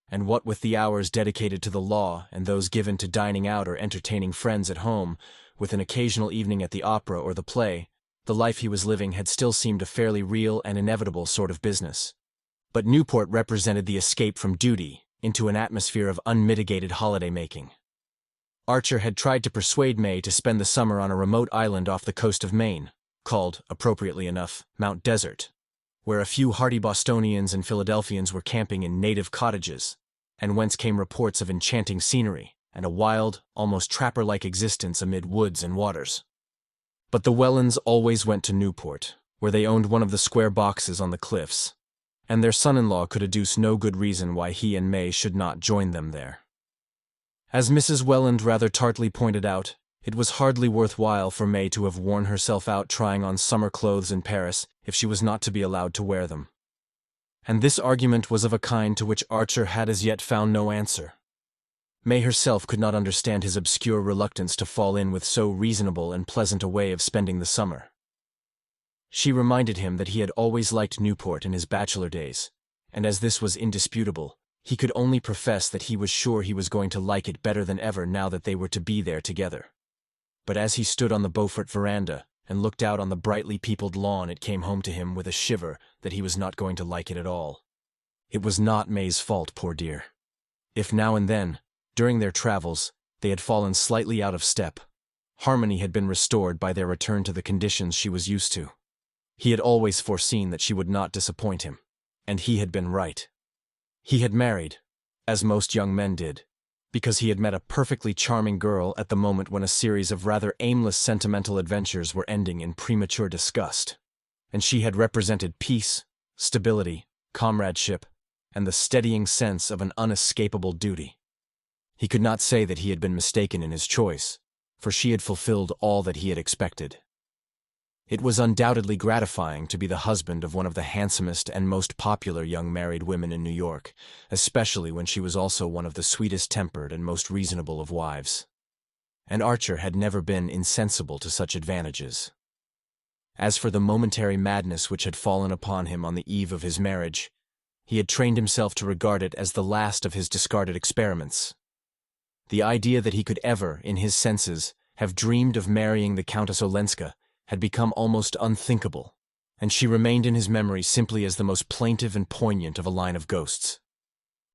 And what with the hours dedicated to the law and those given to dining out or entertaining friends at home, with an occasional evening at the opera or the play, the life he was living had still seemed a fairly real and inevitable sort of business. But Newport represented the escape from duty into an atmosphere of unmitigated holiday-making. Archer had tried to persuade May to spend the summer on a remote island off the coast of Maine, called, appropriately enough, Mount Desert, where a few hardy Bostonians and Philadelphians were camping in native cottages, and whence came reports of enchanting scenery and a wild, almost trapper-like existence amid woods and waters. But the Wellens always went to Newport, where they owned one of the square boxes on the cliffs, and their son-in-law could adduce no good reason why he and May should not join them there. As Mrs. Welland rather tartly pointed out, it was hardly worthwhile for May to have worn herself out trying on summer clothes in Paris if she was not to be allowed to wear them. And this argument was of a kind to which Archer had as yet found no answer. May herself could not understand his obscure reluctance to fall in with so reasonable and pleasant a way of spending the summer. She reminded him that he had always liked Newport in his bachelor days, and as this was indisputable, he could only profess that he was sure he was going to like it better than ever now that they were to be there together. But as he stood on the Beaufort veranda and looked out on the brightly peopled lawn, it came home to him with a shiver that he was not going to like it at all. It was not May's fault, poor dear. If now and then, during their travels, they had fallen slightly out of step, harmony had been restored by their return to the conditions she was used to. He had always foreseen that she would not disappoint him, and he had been right. He had married, as most young men did, because he had met a perfectly charming girl at the moment when a series of rather aimless sentimental adventures were ending in premature disgust, and she had represented peace, stability, comradeship, and the steadying sense of an unescapable duty. He could not say that he had been mistaken in his choice, for she had fulfilled all that he had expected. It was undoubtedly gratifying to be the husband of one of the handsomest and most popular young married women in New York, especially when she was also one of the sweetest-tempered and most reasonable of wives. And Archer had never been insensible to such advantages. As for the momentary madness which had fallen upon him on the eve of his marriage, he had trained himself to regard it as the last of his discarded experiments. The idea that he could ever, in his senses, have dreamed of marrying the Countess Olenska had become almost unthinkable, and she remained in his memory simply as the most plaintive and poignant of a line of ghosts.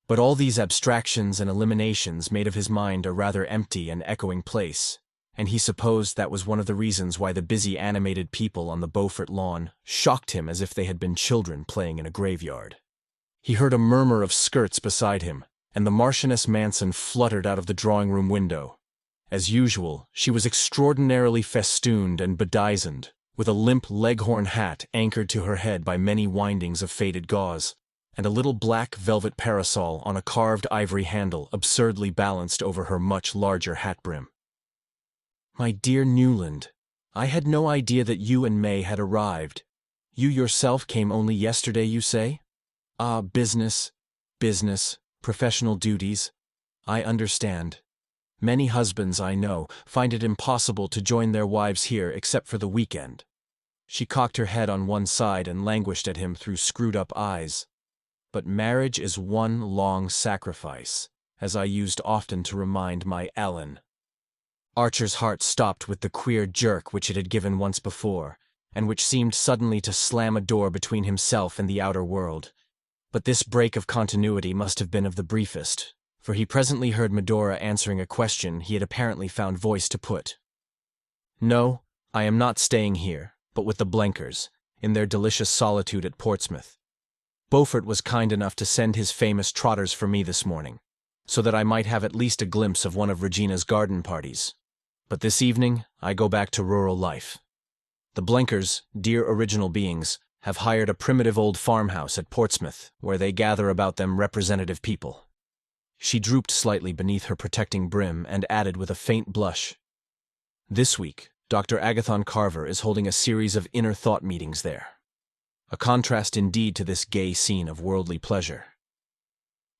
But all these abstractions and eliminations made of his mind a rather empty and echoing place, and he supposed that was one of the reasons why the busy animated people on the Beaufort lawn shocked him as if they had been children playing in a graveyard. He heard a murmur of skirts beside him, and the Marchioness Manson fluttered out of the drawing-room window. As usual, she was extraordinarily festooned and bedizened, with a limp leghorn hat anchored to her head by many windings of faded gauze, and a little black velvet parasol on a carved ivory handle absurdly balanced over her much larger hat brim. "My dear Newland, I had no idea that you and May had arrived. You yourself came only yesterday, you say? Ah, business, professional duties. I understand. Many husbands, I know, find it impossible to join their wives here except for the weekend." She cocked her head on one side and languished at him through screwed-up eyes. "But marriage is one long sacrifice, as I used often to remind my Ellen." Archer's heart stopped with the queer jerk which it had given once before, and which seemed suddenly to slam a door between himself and the outer world. But this break of continuity must have been of the briefest, for he presently heard Medora answering a question he had apparently found voice to put. "No, I am not staying here, but with the Blenkers, in their delicious solitude at Portsmouth. Beaufort was kind enough to send his famous trotters for me this morning, so that I might have at least a glimpse of one of Regina's garden parties. But this evening, I go back to rural life. The Blenkers, dear original beings, have hired a primitive old farmhouse at Portsmouth, where they gather about them representative people." She drooped slightly beneath her protecting brim and added with a faint blush, "This week, Dr. Agathon Carver is holding a series of inner thought meetings there. A contrast indeed to this gay scene of worldly pleasure.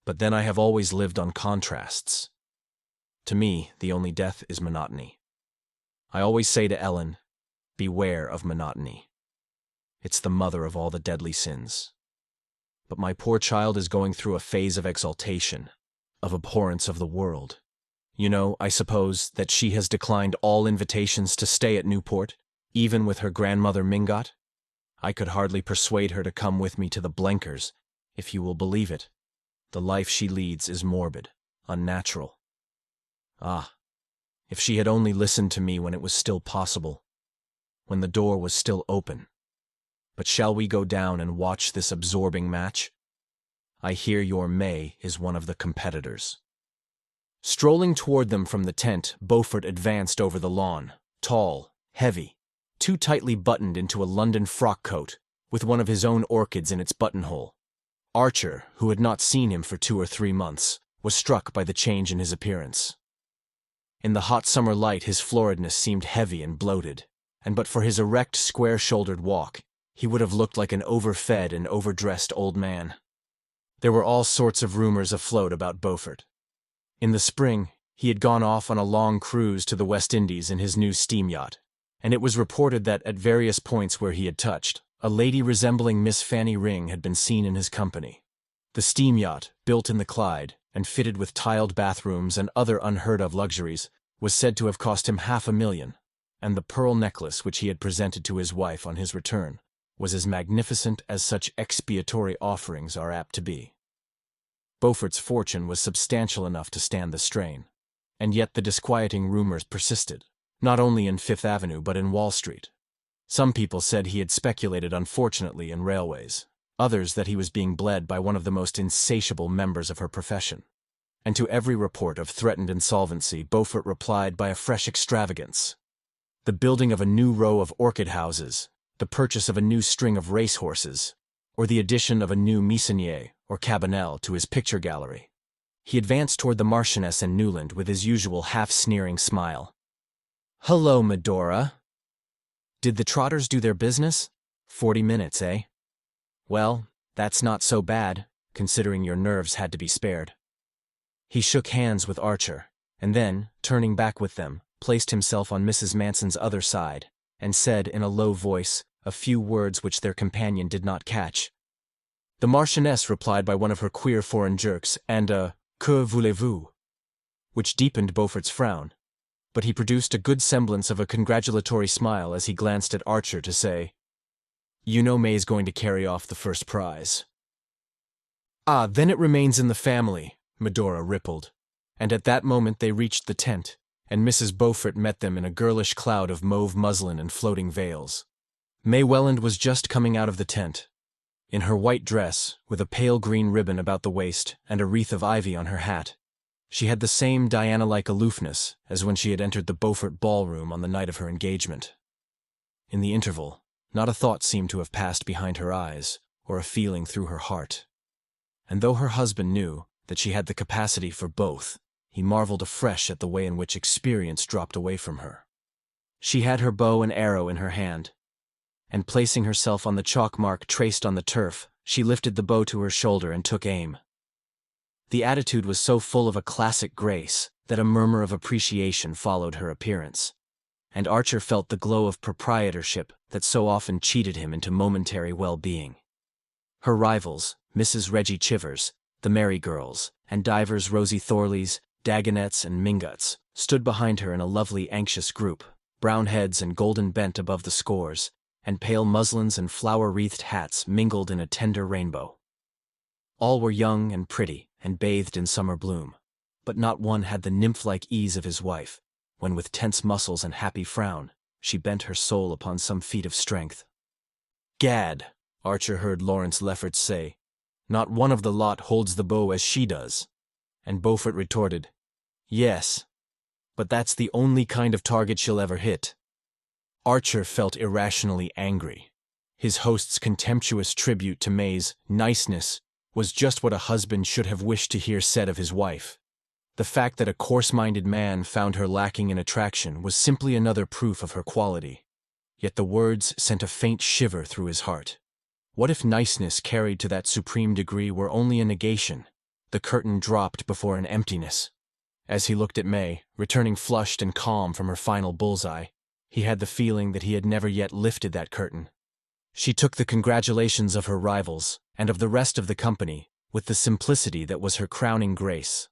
But then I have always lived on contrasts. To me, the only death is monotony. I always say to Ellen, beware of monotony. It's the mother of all the deadly sins. But my poor child is going through a phase of exaltation, of abhorrence of the world. You know, I suppose, that she has declined all invitations to stay at Newport, even with her grandmother Mingot. I could hardly persuade her to come with me to the Blenkers, if you will believe it. The life she leads is morbid, unnatural. Ah, if she had only listened to me when it was still possible, when the door was still open. But shall we go down and watch this absorbing match? I hear your May is one of the competitors." Strolling toward them from the tent, Beaufort advanced over the lawn, tall, heavy, too tightly buttoned into a London frock coat, with one of his own orchids in its buttonhole. Archer, who had not seen him for 2 or 3 months, was struck by the change in his appearance. In the hot summer light his floridness seemed heavy and bloated, and but for his erect, square-shouldered walk, he would have looked like an overfed and overdressed old man. There were all sorts of rumors afloat about Beaufort. In the spring, he had gone off on a long cruise to the West Indies in his new steam yacht, and it was reported that at various points where he had touched, a lady resembling Miss Fanny Ring had been seen in his company. The steam yacht, built in the Clyde, and fitted with tiled bathrooms and other unheard-of luxuries, was said to have cost him $500,000, and the pearl necklace which he had presented to his wife on his return was as magnificent as such expiatory offerings are apt to be. Beaufort's fortune was substantial enough to stand the strain, and yet the disquieting rumors persisted, not only in Fifth Avenue but in Wall Street. Some people said he had speculated unfortunately in railways, others that he was being bled by one of the most insatiable members of her profession. And to every report of threatened insolvency, Beaufort replied by a fresh extravagance: the building of a new row of orchid houses, the purchase of a new string of racehorses, or the addition of a new Meissonier or Cabanel to his picture gallery. He advanced toward the Marchioness and Newland with his usual half-sneering smile. "Hello, Medora. Did the Trotters do their business? 40 minutes, eh? Well, that's not so bad, considering your nerves had to be spared." He shook hands with Archer, and then, turning back with them, placed himself on Mrs. Manson's other side, and said in a low voice a few words which their companion did not catch. The Marchioness replied by one of her queer foreign jerks and a "Que voulez-vous?" which deepened Beaufort's frown, but he produced a good semblance of a congratulatory smile as he glanced at Archer to say, "You know May's going to carry off the first prize." "Ah, then it remains in the family," Medora rippled, and at that moment they reached the tent, and Mrs. Beaufort met them in a girlish cloud of mauve muslin and floating veils. May Welland was just coming out of the tent. In her white dress, with a pale green ribbon about the waist and a wreath of ivy on her hat, she had the same Diana-like aloofness as when she had entered the Beaufort ballroom on the night of her engagement. In the interval, not a thought seemed to have passed behind her eyes, or a feeling through her heart. And though her husband knew that she had the capacity for both, he marveled afresh at the way in which experience dropped away from her. She had her bow and arrow in her hand, and placing herself on the chalk mark traced on the turf, she lifted the bow to her shoulder and took aim. The attitude was so full of a classic grace that a murmur of appreciation followed her appearance, and Archer felt the glow of proprietorship that so often cheated him into momentary well-being. Her rivals, Mrs. Reggie Chivers, the Merry Girls, and divers Rosie Thorleys, Dagonets, and Minguts, stood behind her in a lovely anxious group, brown heads and golden bent above the scores, and pale muslins and flower-wreathed hats mingled in a tender rainbow. All were young and pretty, and bathed in summer bloom, but not one had the nymph-like ease of his wife, when with tense muscles and happy frown, she bent her soul upon some feat of strength. "Gad," Archer heard Lawrence Lefferts say, "not one of the lot holds the bow as she does." And Beaufort retorted, "Yes, but that's the only kind of target she'll ever hit." Archer felt irrationally angry. His host's contemptuous tribute to May's niceness was just what a husband should have wished to hear said of his wife. The fact that a coarse-minded man found her lacking in attraction was simply another proof of her quality. Yet the words sent a faint shiver through his heart. What if niceness carried to that supreme degree were only a negation, the curtain dropped before an emptiness? As he looked at May, returning flushed and calm from her final bullseye, he had the feeling that he had never yet lifted that curtain. She took the congratulations of her rivals, and of the rest of the company, with the simplicity that was her crowning grace.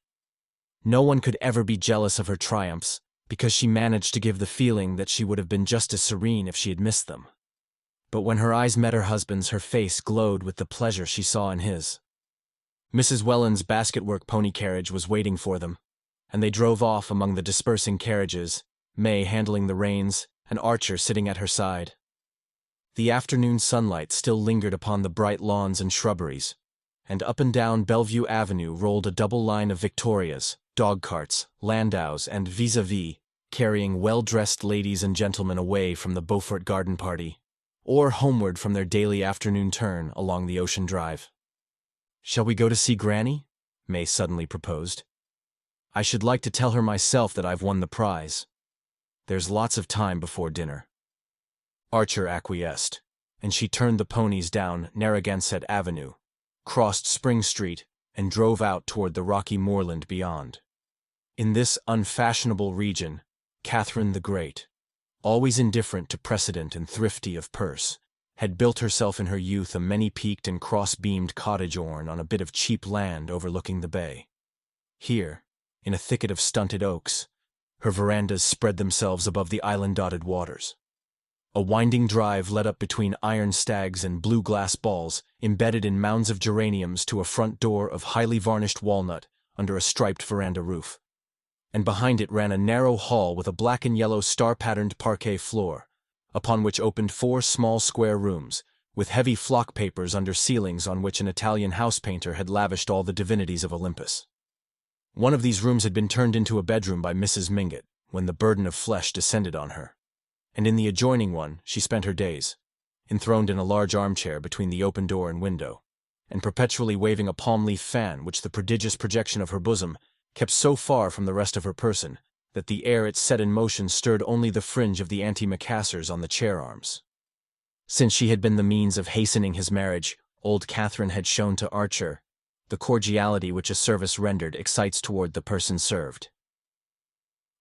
No one could ever be jealous of her triumphs, because she managed to give the feeling that she would have been just as serene if she had missed them. But when her eyes met her husband's, her face glowed with the pleasure she saw in his. Mrs. Welland's basketwork pony carriage was waiting for them, and they drove off among the dispersing carriages, May handling the reins, and Archer sitting at her side. The afternoon sunlight still lingered upon the bright lawns and shrubberies, and up and down Bellevue Avenue rolled a double line of Victorias, dog-carts, landaus, and vis-a-vis, carrying well-dressed ladies and gentlemen away from the Beaufort garden party, or homeward from their daily afternoon turn along the Ocean Drive. "Shall we go to see Granny?" May suddenly proposed. I should like to tell her myself that I've won the prize. There's lots of time before dinner." Archer acquiesced, and she turned the ponies down Narragansett Avenue, crossed Spring Street, and drove out toward the rocky moorland beyond. In this unfashionable region, Catherine the Great, always indifferent to precedent and thrifty of purse, had built herself in her youth a many-peaked and cross-beamed cottage-orn on a bit of cheap land overlooking the bay. Here, in a thicket of stunted oaks, her verandas spread themselves above the island-dotted waters. A winding drive led up between iron stags and blue glass balls embedded in mounds of geraniums to a front door of highly varnished walnut under a striped veranda roof. And behind it ran a narrow hall with a black and yellow star-patterned parquet floor, upon which opened 4 small square rooms, with heavy flock papers under ceilings on which an Italian house painter had lavished all the divinities of Olympus. One of these rooms had been turned into a bedroom by Mrs. Mingott when the burden of flesh descended on her, and in the adjoining one she spent her days, enthroned in a large armchair between the open door and window, and perpetually waving a palm-leaf fan which the prodigious projection of her bosom kept so far from the rest of her person that the air it set in motion stirred only the fringe of the antimacassars on the chair-arms. Since she had been the means of hastening his marriage, old Catherine had shown to Archer the cordiality which a service rendered excites toward the person served.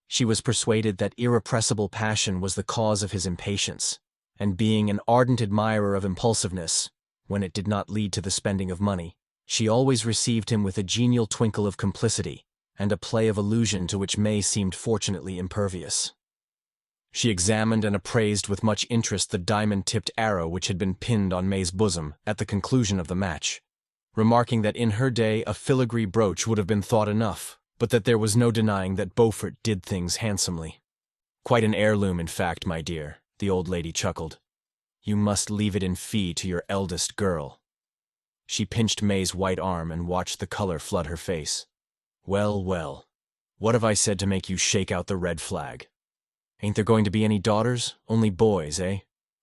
She was persuaded that irrepressible passion was the cause of his impatience, and being an ardent admirer of impulsiveness, when it did not lead to the spending of money, she always received him with a genial twinkle of complicity and a play of allusion to which May seemed fortunately impervious. She examined and appraised with much interest the diamond-tipped arrow which had been pinned on May's bosom at the conclusion of the match, remarking that in her day a filigree brooch would have been thought enough, but that there was no denying that Beaufort did things handsomely. "Quite an heirloom, in fact, my dear," the old lady chuckled. "You must leave it in fee to your eldest girl." She pinched May's white arm and watched the color flood her face. "Well, well, what have I said to make you shake out the red flag? Ain't there going to be any daughters? Only boys, eh?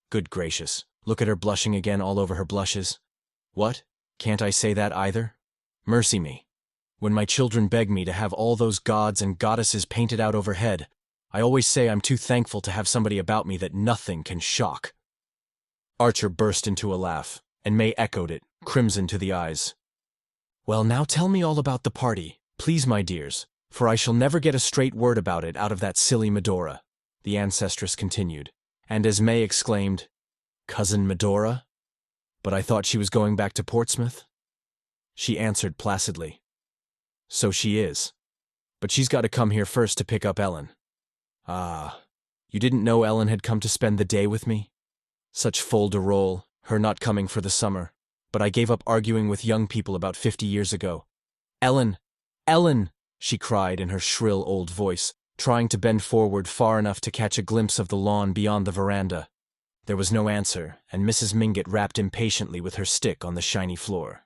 Good gracious, look at her blushing again all over her blushes. What? Can't I say that either? Mercy me. When my children beg me to have all those gods and goddesses painted out overhead, I always say I'm too thankful to have somebody about me that nothing can shock." Archer burst into a laugh, and May echoed it, crimson to the eyes. "Well, now tell me all about the party, please, my dears, for I shall never get a straight word about it out of that silly Medora," the ancestress continued, and as May exclaimed, "Cousin Medora? But I thought she was going back to Portsmouth?" She answered placidly, "So she is. But she's got to come here first to pick up Ellen." "Ah, you didn't know Ellen had come to spend the day with me? Such fol de rol, her not coming for the summer, but I gave up arguing with young people about 50 years ago. Ellen! Ellen!" she cried in her shrill old voice, trying to bend forward far enough to catch a glimpse of the lawn beyond the veranda. There was no answer, and Mrs. Mingott rapped impatiently with her stick on the shiny floor.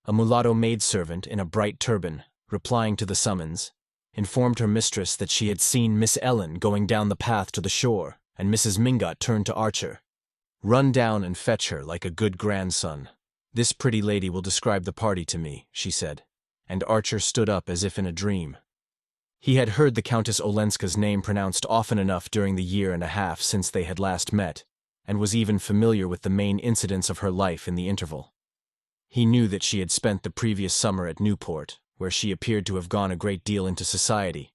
A mulatto maidservant in a bright turban, replying to the summons, informed her mistress that she had seen Miss Ellen going down the path to the shore, and Mrs. Mingott turned to Archer. "Run down and fetch her like a good grandson. This pretty lady will describe the party to me," she said, and Archer stood up as if in a dream. He had heard the Countess Olenska's name pronounced often enough during the year and a half since they had last met, and was even familiar with the main incidents of her life in the interval. He knew that she had spent the previous summer at Newport, where she appeared to have gone a great deal into society,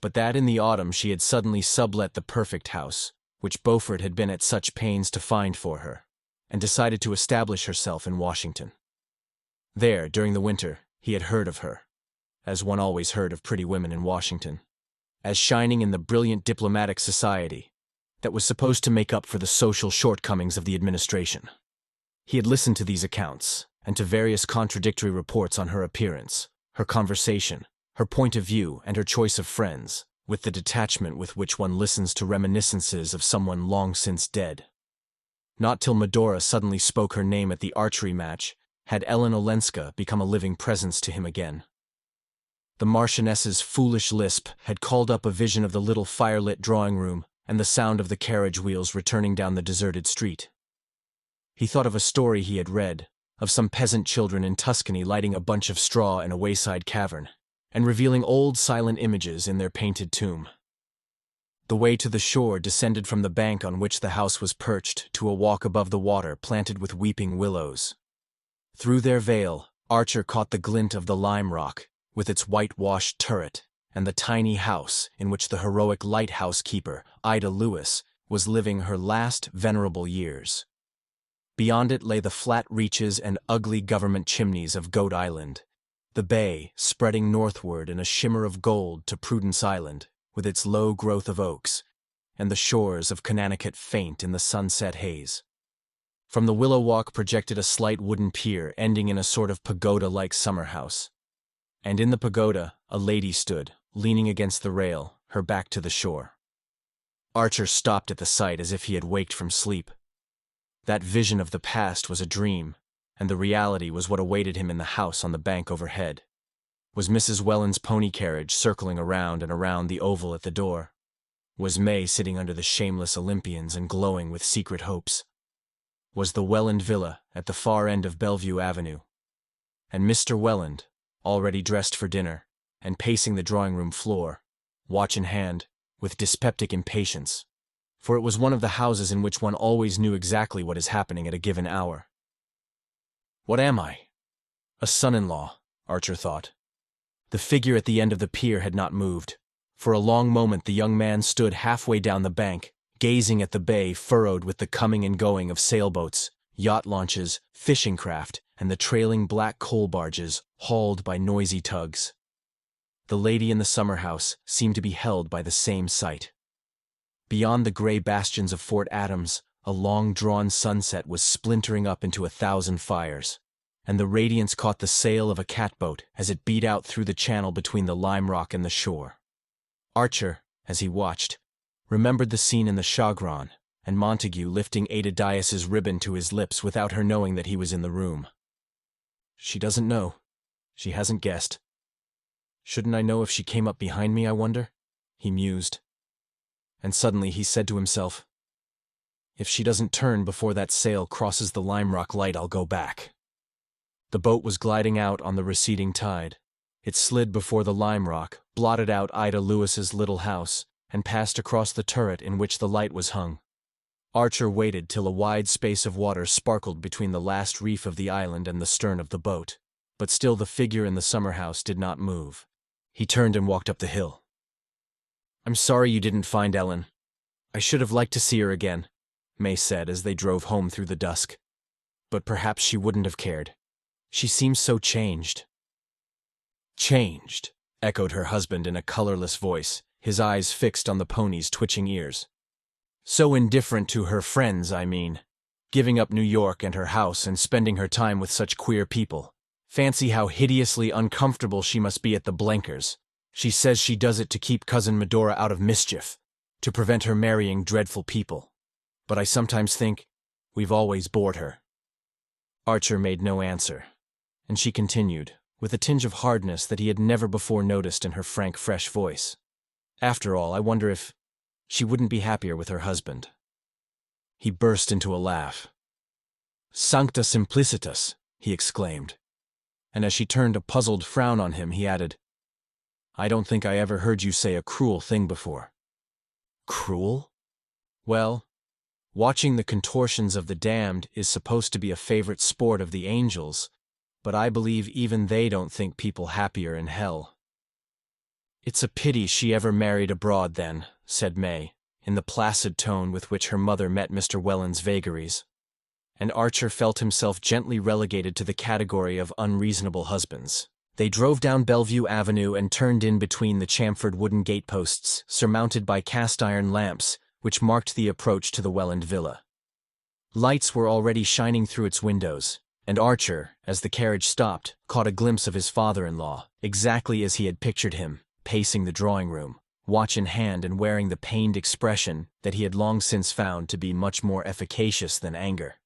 but that in the autumn she had suddenly sublet the Perfect House, which Beaufort had been at such pains to find for her, and decided to establish herself in Washington. There, during the winter, he had heard of her, as one always heard of pretty women in Washington, as shining in the brilliant diplomatic society that was supposed to make up for the social shortcomings of the administration. He had listened to these accounts, and to various contradictory reports on her appearance, her conversation, her point of view, and her choice of friends, with the detachment with which one listens to reminiscences of someone long since dead. Not till Medora suddenly spoke her name at the archery match had Ellen Olenska become a living presence to him again. The Marchioness's foolish lisp had called up a vision of the little firelit drawing-room and the sound of the carriage wheels returning down the deserted street. He thought of a story he had read, of some peasant children in Tuscany lighting a bunch of straw in a wayside cavern, and revealing old silent images in their painted tomb. The way to the shore descended from the bank on which the house was perched to a walk above the water planted with weeping willows. Through their veil, Archer caught the glint of the lime rock, with its whitewashed turret, and the tiny house in which the heroic lighthouse keeper, Ida Lewis, was living her last venerable years. Beyond it lay the flat reaches and ugly government chimneys of Goat Island, the bay spreading northward in a shimmer of gold to Prudence Island, with its low growth of oaks, and the shores of Connecticut faint in the sunset haze. From the willow walk projected a slight wooden pier ending in a sort of pagoda-like summer house. And in the pagoda, a lady stood, leaning against the rail, her back to the shore. Archer stopped at the sight as if he had waked from sleep. That vision of the past was a dream, and the reality was what awaited him in the house on the bank overhead. Was Mrs. Welland's pony carriage circling around and around the oval at the door? Was May sitting under the shameless Olympians and glowing with secret hopes? Was the Welland villa at the far end of Bellevue Avenue? And Mr. Welland, already dressed for dinner, and pacing the drawing-room floor, watch in hand, with dyspeptic impatience, for it was one of the houses in which one always knew exactly what is happening at a given hour. What am I? A son-in-law, Archer thought. The figure at the end of the pier had not moved. For a long moment the young man stood halfway down the bank, gazing at the bay furrowed with the coming and going of sailboats, yacht launches, fishing craft, and the trailing black coal barges hauled by noisy tugs. The lady in the summer house seemed to be held by the same sight. Beyond the gray bastions of Fort Adams, a long-drawn sunset was splintering up into 1,000 fires, and the radiance caught the sail of a catboat as it beat out through the channel between the lime rock and the shore. Archer, as he watched, remembered the scene in the Chagrin, and Montague lifting Ada Dyas's ribbon to his lips without her knowing that he was in the room. She doesn't know. She hasn't guessed. Shouldn't I know if she came up behind me, I wonder? He mused. And suddenly he said to himself, if she doesn't turn before that sail crosses the lime rock light, I'll go back. The boat was gliding out on the receding tide. It slid before the lime rock, blotted out Ida Lewis's little house, and passed across the turret in which the light was hung. Archer waited till a wide space of water sparkled between the last reef of the island and the stern of the boat, but still the figure in the summer house did not move. He turned and walked up the hill. I'm sorry you didn't find Ellen. I should have liked to see her again, May said as they drove home through the dusk. But perhaps she wouldn't have cared. She seems so changed. Changed, echoed her husband in a colorless voice, his eyes fixed on the pony's twitching ears. So indifferent to her friends, I mean. Giving up New York and her house and spending her time with such queer people. Fancy how hideously uncomfortable she must be at the Blenkers. She says she does it to keep Cousin Medora out of mischief, to prevent her marrying dreadful people. But I sometimes think we've always bored her. Archer made no answer, and she continued, with a tinge of hardness that he had never before noticed in her frank, fresh voice. After all, I wonder if she wouldn't be happier with her husband. He burst into a laugh. Sancta simplicitas, he exclaimed. And as she turned a puzzled frown on him, he added, I don't think I ever heard you say a cruel thing before. Cruel? Well, watching the contortions of the damned is supposed to be a favorite sport of the angels, but I believe even they don't think people happier in hell. It's a pity she ever married abroad then, said May, in the placid tone with which her mother met Mr. Welland's vagaries. And Archer felt himself gently relegated to the category of unreasonable husbands. They drove down Bellevue Avenue and turned in between the chamfered wooden gateposts, surmounted by cast-iron lamps, which marked the approach to the Welland villa. Lights were already shining through its windows, and Archer, as the carriage stopped, caught a glimpse of his father-in-law, exactly as he had pictured him, pacing the drawing-room, watch in hand and wearing the pained expression that he had long since found to be much more efficacious than anger.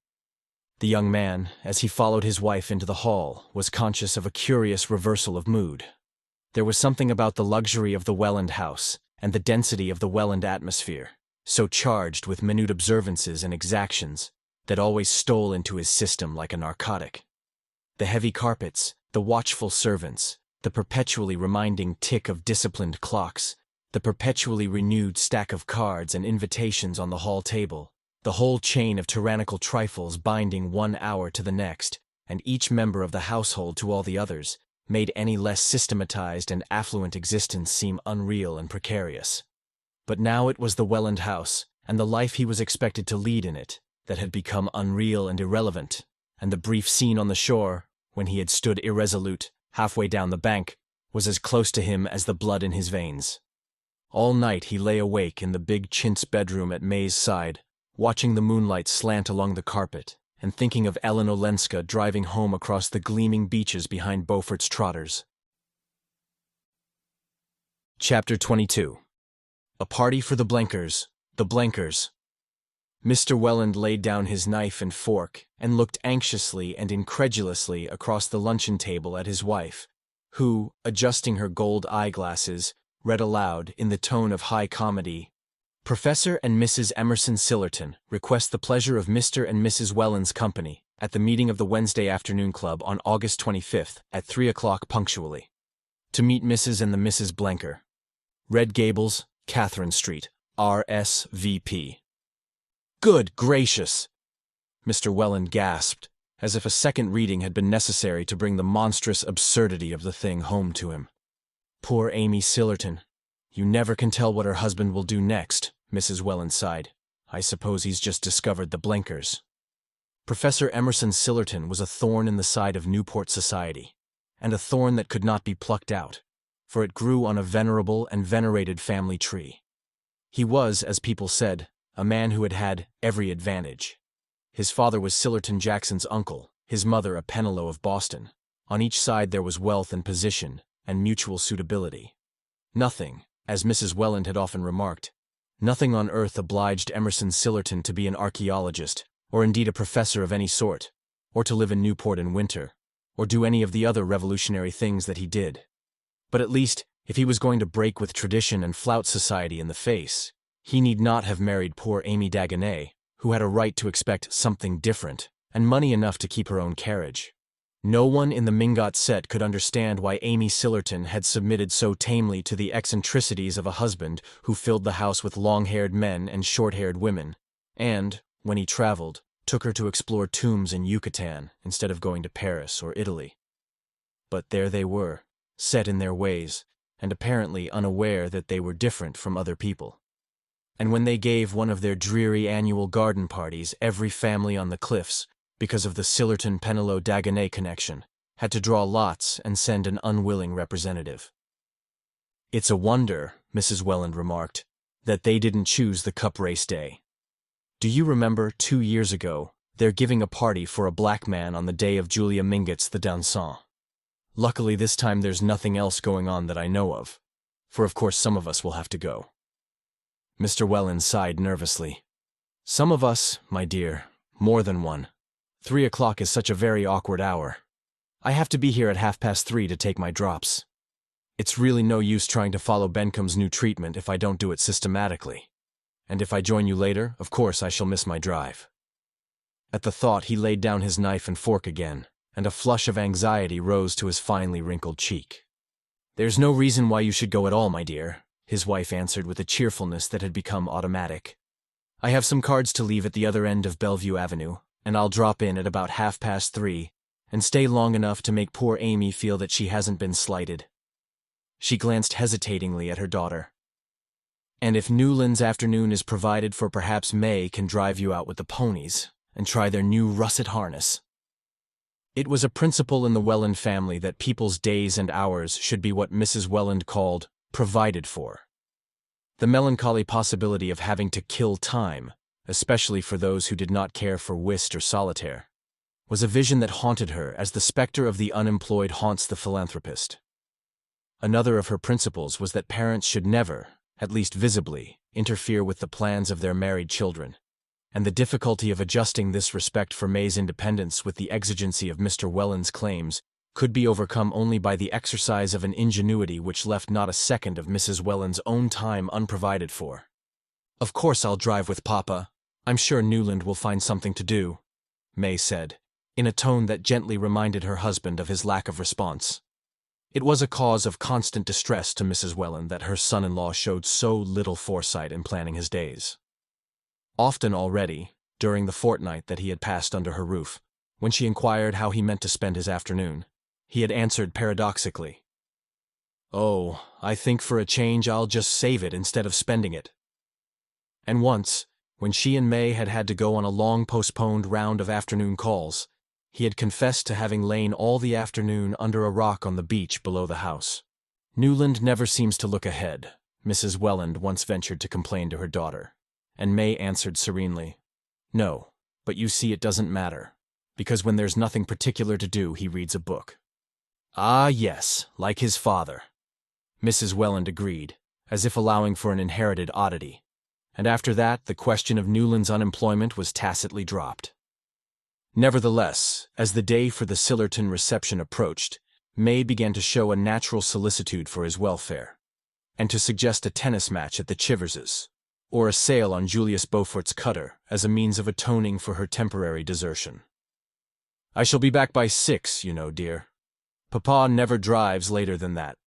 The young man, as he followed his wife into the hall, was conscious of a curious reversal of mood. There was something about the luxury of the Welland house and the density of the Welland atmosphere, so charged with minute observances and exactions, that always stole into his system like a narcotic. The heavy carpets, the watchful servants, The perpetually reminding tick of disciplined clocks, the perpetually renewed stack of cards and invitations on the hall table, the whole chain of tyrannical trifles binding 1 hour to the next, and each member of the household to all the others, made any less systematized and affluent existence seem unreal and precarious. But now it was the Welland house, and the life he was expected to lead in it, that had become unreal and irrelevant, and the brief scene on the shore, when he had stood irresolute, halfway down the bank, was as close to him as the blood in his veins. All night he lay awake in the big chintz bedroom at May's side, watching the moonlight slant along the carpet, and thinking of Ellen Olenska driving home across the gleaming beaches behind Beaufort's trotters. Chapter 22. A Party for the Blenkers. The Blenkers. Mr. Welland laid down his knife and fork and looked anxiously and incredulously across the luncheon table at his wife, who, adjusting her gold eyeglasses, read aloud in the tone of high comedy, "Professor and Mrs. Emerson Sillerton request the pleasure of Mr. and Mrs. Welland's company at the meeting of the Wednesday Afternoon Club on August 25th at 3 o'clock punctually. To meet Mrs. and the Misses Blenker. Red Gables, Catherine Street, RSVP." "Good gracious!" Mr. Welland gasped, as if a second reading had been necessary to bring the monstrous absurdity of the thing home to him. "Poor Amy Sillerton. You never can tell what her husband will do next," Mrs. Welland sighed. "I suppose he's just discovered the Blenkers." Professor Emerson Sillerton was a thorn in the side of Newport society, and a thorn that could not be plucked out, for it grew on a venerable and venerated family tree. He was, as people said, a man who had had every advantage. His father was Sillerton Jackson's uncle, his mother a Pennilow of Boston. On each side there was wealth and position, and mutual suitability. Nothing, as Mrs. Welland had often remarked, nothing on earth obliged Emerson Sillerton to be an archaeologist, or indeed a professor of any sort, or to live in Newport in winter, or do any of the other revolutionary things that he did. But at least, if he was going to break with tradition and flout society in the face, he need not have married poor Amy Dagonet, who had a right to expect something different, and money enough to keep her own carriage. No one in the Mingot set could understand why Amy Sillerton had submitted so tamely to the eccentricities of a husband who filled the house with long-haired men and short-haired women, and, when he traveled, took her to explore tombs in Yucatan instead of going to Paris or Italy. But there they were, set in their ways, and apparently unaware that they were different from other people. And when they gave one of their dreary annual garden parties, every family on the cliffs, because of the Sillerton-Pennilow-Dagonet connection, had to draw lots and send an unwilling representative. "It's a wonder," Mrs. Welland remarked, "that they didn't choose the cup race day. Do you remember, 2 years ago, they're giving a party for a black man on the day of Julia Mingott's The Dansant? Luckily this time there's nothing else going on that I know of, for of course some of us will have to go." Mr. Welland sighed nervously. "Some of us, my dear, more than one. 3 o'clock is such a very awkward hour. I have to be here at 3:30 to take my drops. It's really no use trying to follow Bencom's new treatment if I don't do it systematically. And if I join you later, of course I shall miss my drive." At the thought he laid down his knife and fork again, and a flush of anxiety rose to his finely wrinkled cheek. "There's no reason why you should go at all, my dear," his wife answered with a cheerfulness that had become automatic. "I have some cards to leave at the other end of Bellevue Avenue, and I'll drop in at about 3:30 and stay long enough to make poor Amy feel that she hasn't been slighted." She glanced hesitatingly at her daughter. "And if Newland's afternoon is provided for, perhaps May can drive you out with the ponies and try their new russet harness." It was a principle in the Welland family that people's days and hours should be what Mrs. Welland called provided for. The melancholy possibility of having to kill time, especially for those who did not care for whist or solitaire, was a vision that haunted her as the specter of the unemployed haunts the philanthropist. Another of her principles was that parents should never, at least visibly, interfere with the plans of their married children, and the difficulty of adjusting this respect for May's independence with the exigency of Mr. Welland's claims could be overcome only by the exercise of an ingenuity which left not a second of Mrs. Welland's own time unprovided for. "Of course I'll drive with Papa. I'm sure Newland will find something to do," May said, in a tone that gently reminded her husband of his lack of response. It was a cause of constant distress to Mrs. Welland that her son-in-law showed so little foresight in planning his days. Often already, during the fortnight that he had passed under her roof, when she inquired how he meant to spend his afternoon, he had answered paradoxically, "Oh, I think for a change I'll just save it instead of spending it." And once, when she and May had had to go on a long-postponed round of afternoon calls, he had confessed to having lain all the afternoon under a rock on the beach below the house. "Newland never seems to look ahead," Mrs. Welland once ventured to complain to her daughter, and May answered serenely, "No, but you see it doesn't matter, because when there's nothing particular to do he reads a book." "Ah, yes, like his father," Mrs. Welland agreed, as if allowing for an inherited oddity, and after that the question of Newland's unemployment was tacitly dropped. Nevertheless, as the day for the Sillerton reception approached, May began to show a natural solicitude for his welfare, and to suggest a tennis match at the Chiverses, or a sail on Julius Beaufort's cutter as a means of atoning for her temporary desertion. "I shall be back by 6, you know, dear. Papa never drives later than that."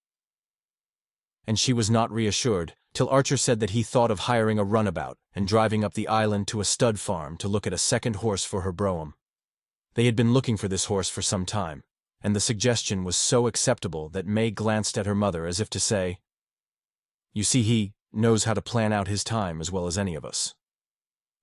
And she was not reassured till Archer said that he thought of hiring a runabout and driving up the island to a stud farm to look at a second horse for her brougham. They had been looking for this horse for some time, and the suggestion was so acceptable that May glanced at her mother as if to say, "You see, he knows how to plan out his time as well as any of us."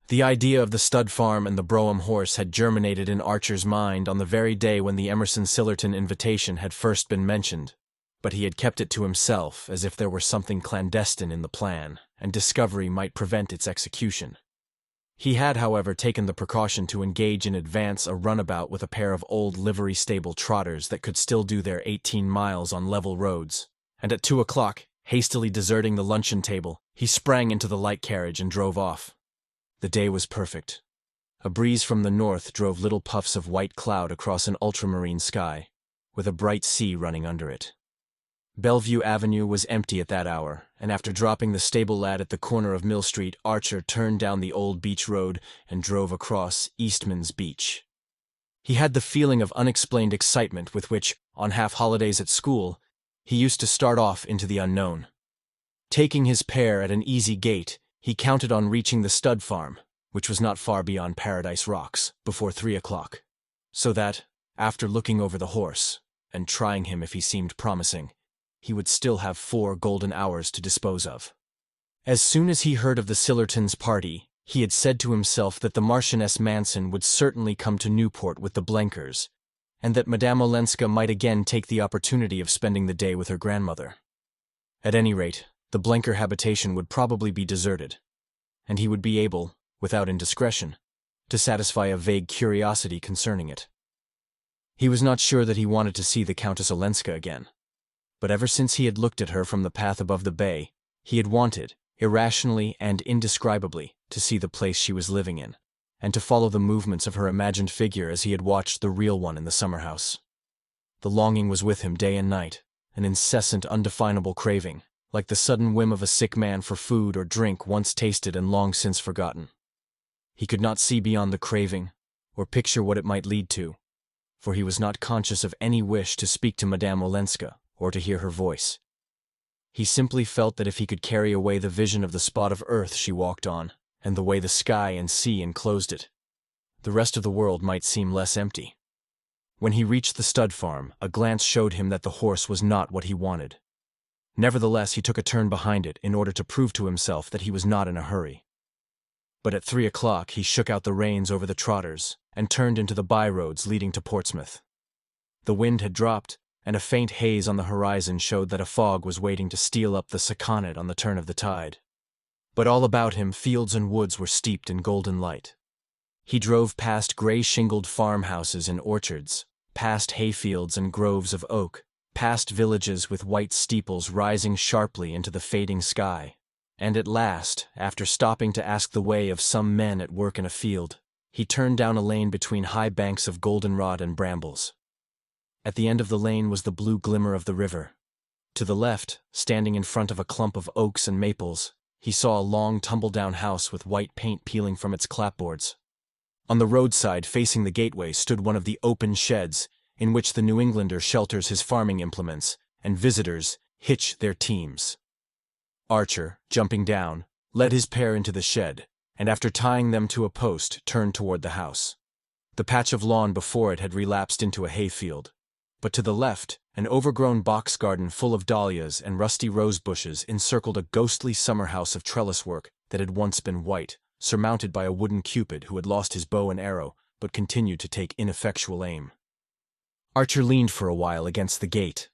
The idea of the stud farm and the brougham horse had germinated in Archer's mind on the very day when the Emerson Sillerton invitation had first been mentioned, but he had kept it to himself as if there were something clandestine in the plan, and discovery might prevent its execution. He had, however, taken the precaution to engage in advance a runabout with a pair of old livery stable trotters that could still do their 18 miles on level roads, and at 2 o'clock, hastily deserting the luncheon table, he sprang into the light carriage and drove off. The day was perfect. A breeze from the north drove little puffs of white cloud across an ultramarine sky, with a bright sea running under it. Bellevue Avenue was empty at that hour, and after dropping the stable lad at the corner of Mill Street, Archer turned down the old beach road and drove across Eastman's Beach. He had the feeling of unexplained excitement with which, on half-holidays at school, he used to start off into the unknown. Taking his pair at an easy gait, he counted on reaching the stud farm, which was not far beyond Paradise Rocks, before 3 o'clock, so that, after looking over the horse, and trying him if he seemed promising, he would still have 4 golden hours to dispose of. As soon as he heard of the Sillertons' party, he had said to himself that the Marchioness Manson would certainly come to Newport with the Blenkers, and that Madame Olenska might again take the opportunity of spending the day with her grandmother. At any rate, the Blenker habitation would probably be deserted, and he would be able, without indiscretion, to satisfy a vague curiosity concerning it. He was not sure that he wanted to see the Countess Olenska again, but ever since he had looked at her from the path above the bay, he had wanted, irrationally and indescribably, to see the place she was living in, and to follow the movements of her imagined figure as he had watched the real one in the summer-house. The longing was with him day and night, an incessant, undefinable craving, like the sudden whim of a sick man for food or drink once tasted and long since forgotten. He could not see beyond the craving, or picture what it might lead to, for he was not conscious of any wish to speak to Madame Olenska, or to hear her voice. He simply felt that if he could carry away the vision of the spot of earth she walked on, and the way the sky and sea enclosed it, the rest of the world might seem less empty. When he reached the stud farm, a glance showed him that the horse was not what he wanted. Nevertheless, he took a turn behind it in order to prove to himself that he was not in a hurry. But at 3 o'clock he shook out the reins over the trotters and turned into the by-roads leading to Portsmouth. The wind had dropped, and a faint haze on the horizon showed that a fog was waiting to steal up the Saconnet on the turn of the tide. But all about him fields and woods were steeped in golden light. He drove past gray-shingled farmhouses and orchards, past hayfields and groves of oak, past villages with white steeples rising sharply into the fading sky, and at last, after stopping to ask the way of some men at work in a field, he turned down a lane between high banks of goldenrod and brambles. At the end of the lane was the blue glimmer of the river. To the left, standing in front of a clump of oaks and maples, he saw a long tumble-down house with white paint peeling from its clapboards. On the roadside facing the gateway stood one of the open sheds in which the New Englander shelters his farming implements and visitors hitch their teams. Archer, jumping down, led his pair into the shed, and after tying them to a post, turned toward the house. The patch of lawn before it had relapsed into a hayfield, but to the left, an overgrown box garden full of dahlias and rusty rose bushes encircled a ghostly summer house of trellis work that had once been white, surmounted by a wooden cupid who had lost his bow and arrow but continued to take ineffectual aim. Archer leaned for a while against the gate.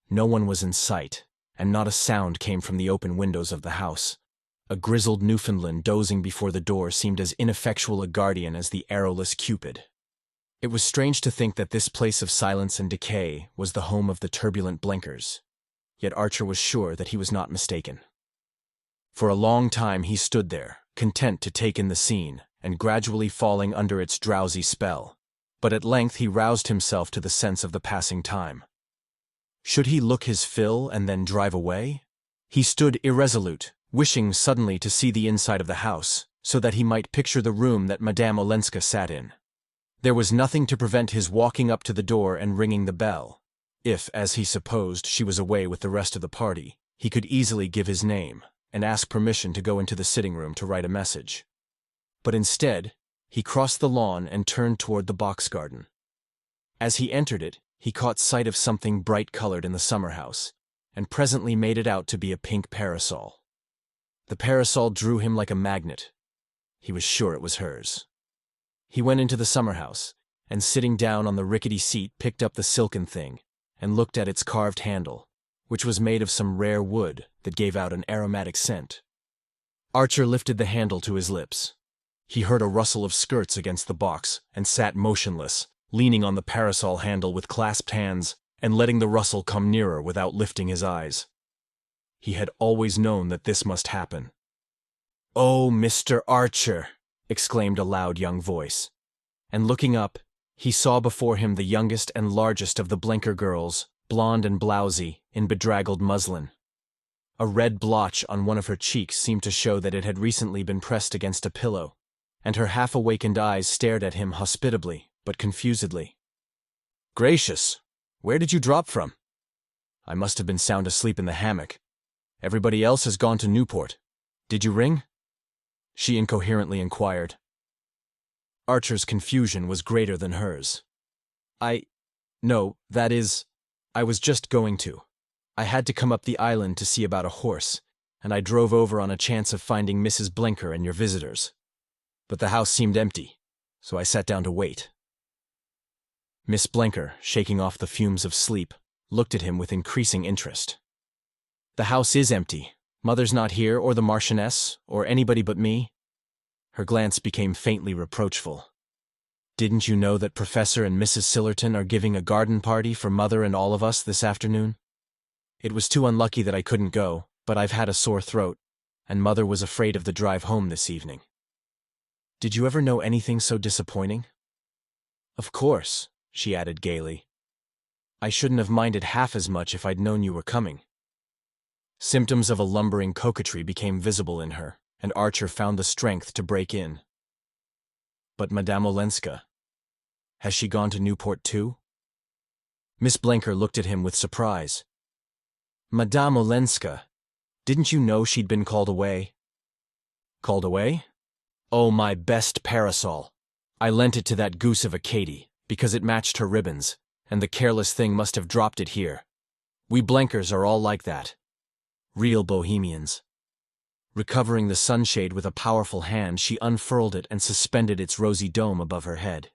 No one was in sight, and not a sound came from the open windows of the house. A grizzled Newfoundland dozing before the door seemed as ineffectual a guardian as the arrowless cupid. It was strange to think that this place of silence and decay was the home of the turbulent Blenkers, yet Archer was sure that he was not mistaken. For a long time he stood there, content to take in the scene, and gradually falling under its drowsy spell, but at length he roused himself to the sense of the passing time. Should he look his fill and then drive away? He stood irresolute, wishing suddenly to see the inside of the house, so that he might picture the room that Madame Olenska sat in. There was nothing to prevent his walking up to the door and ringing the bell. If, as he supposed, she was away with the rest of the party, he could easily give his name and ask permission to go into the sitting room to write a message. But instead, he crossed the lawn and turned toward the box garden. As he entered it, he caught sight of something bright-colored in the summer house, and presently made it out to be a pink parasol. The parasol drew him like a magnet. He was sure it was hers. He went into the summer house, and sitting down on the rickety seat picked up the silken thing, and looked at its carved handle, which was made of some rare wood that gave out an aromatic scent. Archer lifted the handle to his lips. He heard a rustle of skirts against the box, and sat motionless, leaning on the parasol handle with clasped hands, and letting the rustle come nearer without lifting his eyes. He had always known that this must happen. "Oh, Mr. Archer!" exclaimed a loud young voice. And looking up, he saw before him the youngest and largest of the Blenker girls, blonde and blousy, in bedraggled muslin. A red blotch on one of her cheeks seemed to show that it had recently been pressed against a pillow, and her half-awakened eyes stared at him hospitably, but confusedly. "Gracious! Where did you drop from?" "I must have been sound asleep in the hammock. Everybody else has gone to Newport. Did you ring?" she incoherently inquired. Archer's confusion was greater than hers. No, that is, I was just going to. I had to come up the island to see about a horse, and I drove over on a chance of finding Mrs. Blenker and your visitors. But the house seemed empty, so I sat down to wait." Miss Blenker, shaking off the fumes of sleep, looked at him with increasing interest. "The house is empty. Mother's not here, or the Marchioness, or anybody but me." Her glance became faintly reproachful. "Didn't you know that Professor and Mrs. Sillerton are giving a garden party for Mother and all of us this afternoon? It was too unlucky that I couldn't go, but I've had a sore throat, and Mother was afraid of the drive home this evening." "Did you ever know anything so disappointing?" "Of course," she added gaily. "I shouldn't have minded half as much if I'd known you were coming." Symptoms of a lumbering coquetry became visible in her, and Archer found the strength to break in. "But Madame Olenska, has she gone to Newport too?" Miss Blenker looked at him with surprise. "Madame Olenska? Didn't you know she'd been called away?" "Called away? Oh, my best parasol! I lent it to that goose of a Katie, because it matched her ribbons, and the careless thing must have dropped it here. We Blenkers are all like that. Real bohemians." Recovering the sunshade with a powerful hand, she unfurled it and suspended its rosy dome above her head.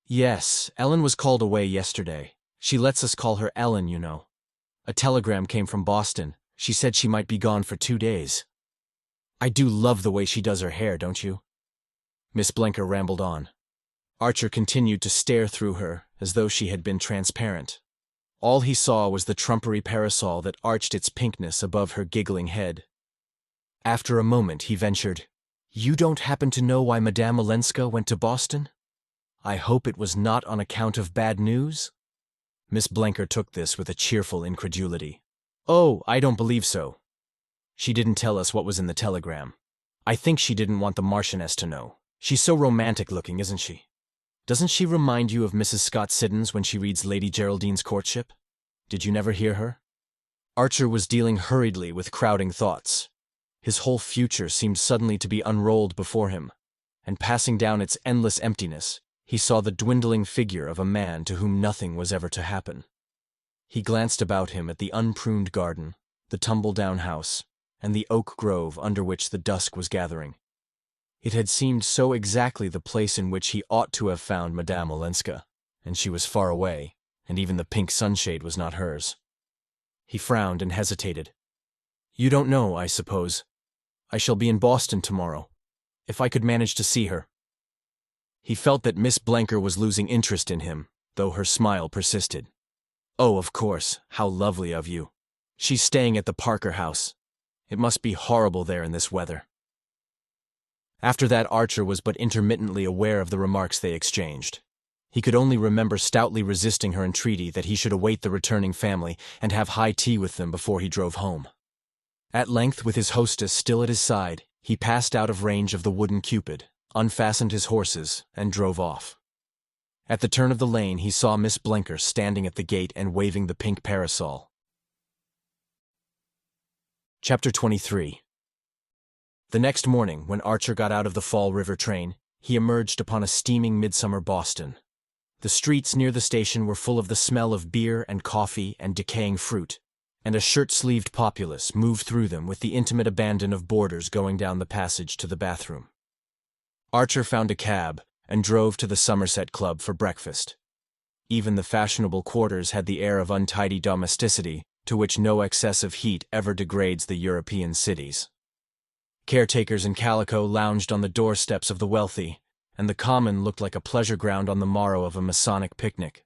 "Yes, Ellen was called away yesterday. She lets us call her Ellen, you know. A telegram came from Boston. She said she might be gone for 2 days. I do love the way she does her hair, don't you?" Miss Blenker rambled on. Archer continued to stare through her as though she had been transparent. All he saw was the trumpery parasol that arched its pinkness above her giggling head. After a moment he ventured, "You don't happen to know why Madame Olenska went to Boston? I hope it was not on account of bad news?" Miss Blenker took this with a cheerful incredulity. "Oh, I don't believe so. She didn't tell us what was in the telegram. I think she didn't want the Marchioness to know. She's so romantic-looking, isn't she? Doesn't she remind you of Mrs. Scott Siddons when she reads Lady Geraldine's Courtship? Did you never hear her?" Archer was dealing hurriedly with crowding thoughts. His whole future seemed suddenly to be unrolled before him, and passing down its endless emptiness, he saw the dwindling figure of a man to whom nothing was ever to happen. He glanced about him at the unpruned garden, the tumble-down house, and the oak grove under which the dusk was gathering. It had seemed so exactly the place in which he ought to have found Madame Olenska, and she was far away, and even the pink sunshade was not hers. He frowned and hesitated. "You don't know, I suppose. I shall be in Boston tomorrow. If I could manage to see her." He felt that Miss Blenker was losing interest in him, though her smile persisted. "Oh, of course, how lovely of you. She's staying at the Parker House. It must be horrible there in this weather." After that, Archer was but intermittently aware of the remarks they exchanged. He could only remember stoutly resisting her entreaty that he should await the returning family and have high tea with them before he drove home. At length, with his hostess still at his side, he passed out of range of the wooden Cupid, unfastened his horses, and drove off. At the turn of the lane, he saw Miss Blenker standing at the gate and waving the pink parasol. Chapter 23. The next morning, when Archer got out of the Fall River train, he emerged upon a steaming midsummer Boston. The streets near the station were full of the smell of beer and coffee and decaying fruit, and a shirt-sleeved populace moved through them with the intimate abandon of boarders going down the passage to the bathroom. Archer found a cab and drove to the Somerset Club for breakfast. Even the fashionable quarters had the air of untidy domesticity to which no excess of heat ever degrades the European cities. Caretakers in calico lounged on the doorsteps of the wealthy, and the common looked like a pleasure ground on the morrow of a Masonic picnic.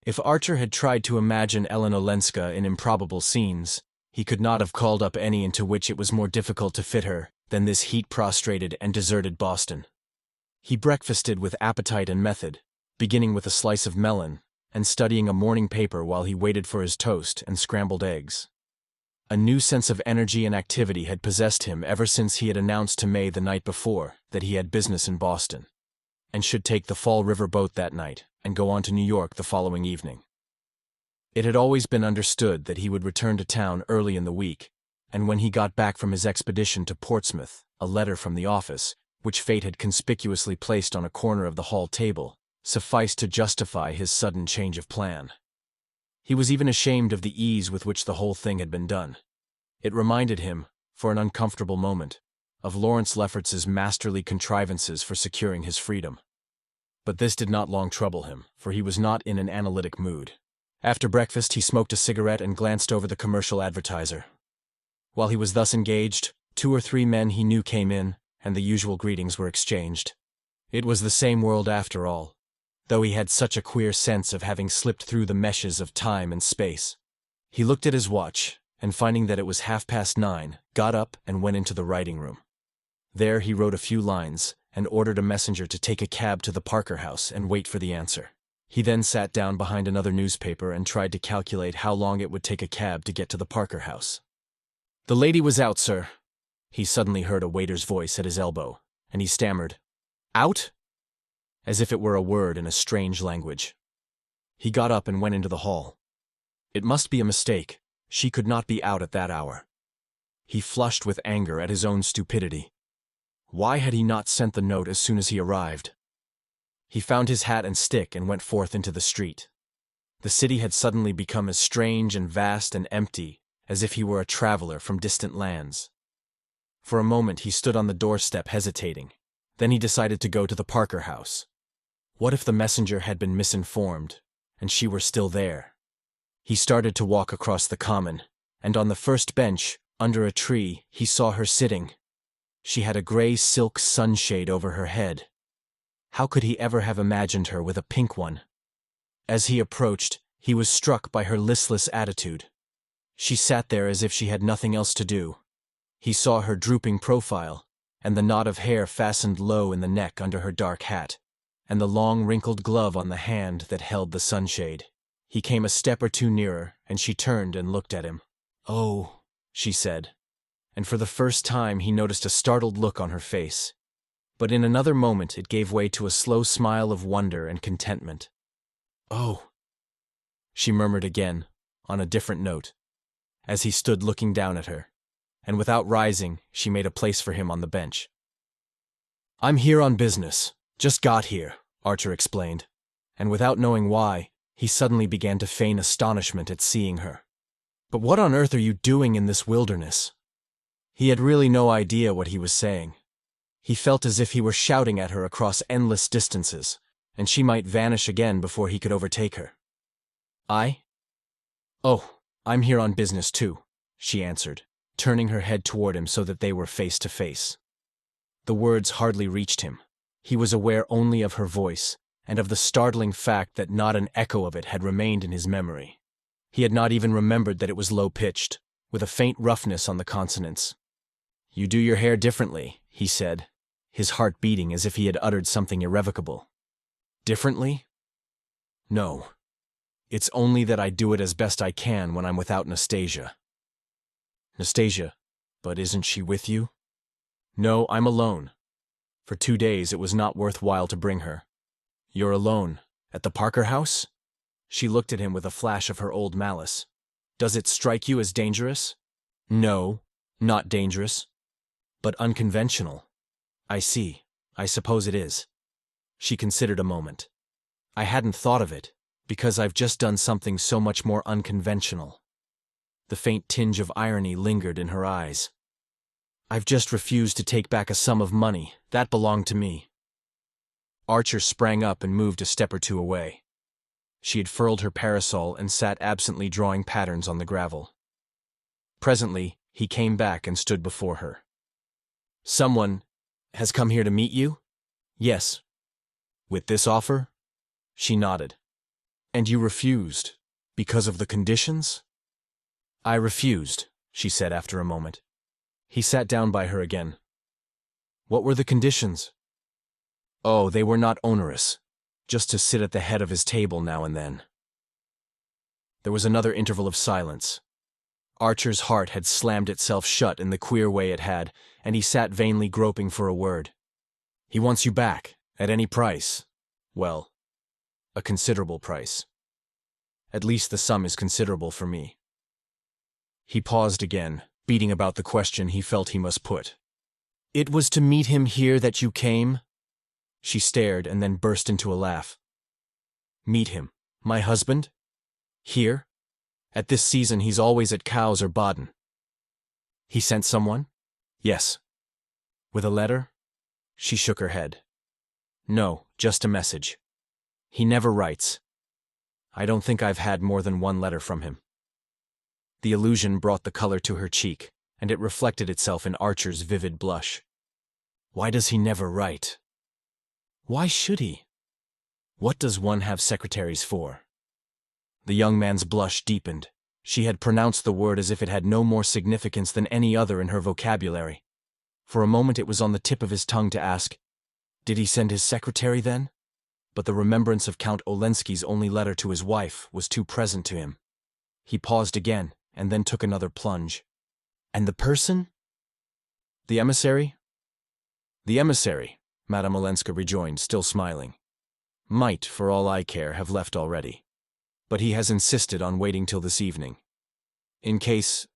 If Archer had tried to imagine Ellen Olenska in improbable scenes, he could not have called up any into which it was more difficult to fit her than this heat-prostrated and deserted Boston. He breakfasted with appetite and method, beginning with a slice of melon, and studying a morning paper while he waited for his toast and scrambled eggs. A new sense of energy and activity had possessed him ever since he had announced to May the night before that he had business in Boston, and should take the Fall River boat that night and go on to New York the following evening. It had always been understood that he would return to town early in the week, and when he got back from his expedition to Portsmouth, a letter from the office, which fate had conspicuously placed on a corner of the hall table, sufficed to justify his sudden change of plan. He was even ashamed of the ease with which the whole thing had been done. It reminded him, for an uncomfortable moment, of Lawrence Lefferts's masterly contrivances for securing his freedom. But this did not long trouble him, for he was not in an analytic mood. After breakfast, he smoked a cigarette and glanced over the commercial advertiser. While he was thus engaged, 2 or 3 men he knew came in, and the usual greetings were exchanged. It was the same world after all, though he had such a queer sense of having slipped through the meshes of time and space. He looked at his watch, and finding that it was 9:30, got up and went into the writing-room. There he wrote a few lines, and ordered a messenger to take a cab to the Parker House and wait for the answer. He then sat down behind another newspaper and tried to calculate how long it would take a cab to get to the Parker House. "The lady was out, sir." He suddenly heard a waiter's voice at his elbow, and he stammered, "Out?" as if it were a word in a strange language. He got up and went into the hall. It must be a mistake. She could not be out at that hour. He flushed with anger at his own stupidity. Why had he not sent the note as soon as he arrived? He found his hat and stick and went forth into the street. The city had suddenly become as strange and vast and empty as if he were a traveler from distant lands. For a moment he stood on the doorstep hesitating. Then he decided to go to the Parker House. What if the messenger had been misinformed, and she were still there? He started to walk across the common, and on the first bench, under a tree, he saw her sitting. She had a gray silk sunshade over her head. How could he ever have imagined her with a pink one? As he approached, he was struck by her listless attitude. She sat there as if she had nothing else to do. He saw her drooping profile, and the knot of hair fastened low in the neck under her dark hat, and the long wrinkled glove on the hand that held the sunshade. He came a step or two nearer, and she turned and looked at him. "Oh," she said, and for the first time he noticed a startled look on her face. But in another moment it gave way to a slow smile of wonder and contentment. "Oh," she murmured again, on a different note, as he stood looking down at her, and without rising, she made a place for him on the bench. "I'm here on business. Just got here," Archer explained, and without knowing why, he suddenly began to feign astonishment at seeing her. "But what on earth are you doing in this wilderness?" He had really no idea what he was saying. He felt as if he were shouting at her across endless distances, and she might vanish again before he could overtake her. "Oh, I'm here on business too," she answered, turning her head toward him so that they were face to face. The words hardly reached him. He was aware only of her voice, and of the startling fact that not an echo of it had remained in his memory. He had not even remembered that it was low-pitched, with a faint roughness on the consonants. "You do your hair differently," he said, his heart beating as if he had uttered something irrevocable. "Differently? No. It's only that I do it as best I can when I'm without Nastasia." "Nastasia? But isn't she with you?" "No, I'm alone. For 2 days it was not worthwhile to bring her." "You're alone? At the Parker house?" She looked at him with a flash of her old malice. "Does it strike you as dangerous?" "No, not dangerous. But unconventional." "I see. I suppose it is." She considered a moment. "I hadn't thought of it, because I've just done something so much more unconventional." The faint tinge of irony lingered in her eyes. "I've just refused to take back a sum of money that belonged to me." Archer sprang up and moved a step or two away. She had furled her parasol and sat absently drawing patterns on the gravel. Presently, he came back and stood before her. "Someone has come here to meet you?" "Yes." "With this offer?" She nodded. "And you refused, because of the conditions?" "I refused," she said after a moment. He sat down by her again. "What were the conditions?" "Oh, they were not onerous. Just to sit at the head of his table now and then." There was another interval of silence. Archer's heart had slammed itself shut in the queer way it had, and he sat vainly groping for a word. "He wants you back, at any price. Well, a considerable price. At least the sum is considerable for me." He paused again, beating about the question he felt he must put. "It was to meet him here that you came?" She stared and then burst into a laugh. "Meet him? My husband? Here? At this season he's always at Cowes or Baden." "He sent someone?" "Yes." "With a letter?" She shook her head. "No, just a message. He never writes. I don't think I've had more than one letter from him." The illusion brought the color to her cheek, and it reflected itself in Archer's vivid blush. Why does he never write? Why should he? What does one have secretaries for? The young man's blush deepened. She had pronounced the word as if it had no more significance than any other in her vocabulary. For a moment it was on the tip of his tongue to ask, did he send his secretary then? But the remembrance of Count Olenski's only letter to his wife was too present to him. He paused again, and then took another plunge. And the person? The emissary? The emissary, Madame Olenska rejoined, still smiling. Might, for all I care, have left already. But he has insisted on waiting till this evening. In case...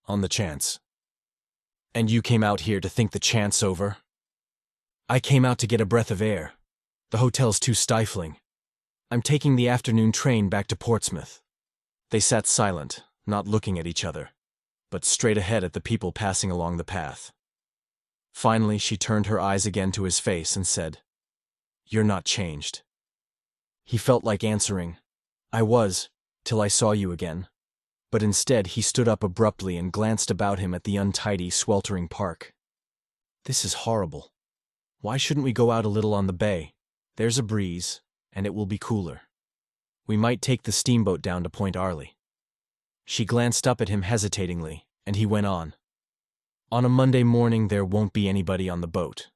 on the chance. And you came out here to think the chance over? I came out to get a breath of air. The hotel's too stifling. I'm taking the afternoon train back to Portsmouth. They sat silent, not looking at each other, but straight ahead at the people passing along the path. Finally, she turned her eyes again to his face and said, You're not changed. He felt like answering, I was, till I saw you again. But instead, he stood up abruptly and glanced about him at the untidy, sweltering park. This is horrible. Why shouldn't we go out a little on the bay? There's a breeze, and it will be cooler. We might take the steamboat down to Point Arley. She glanced up at him hesitatingly, and he went on. On a Monday morning, there won't be anybody on the boat.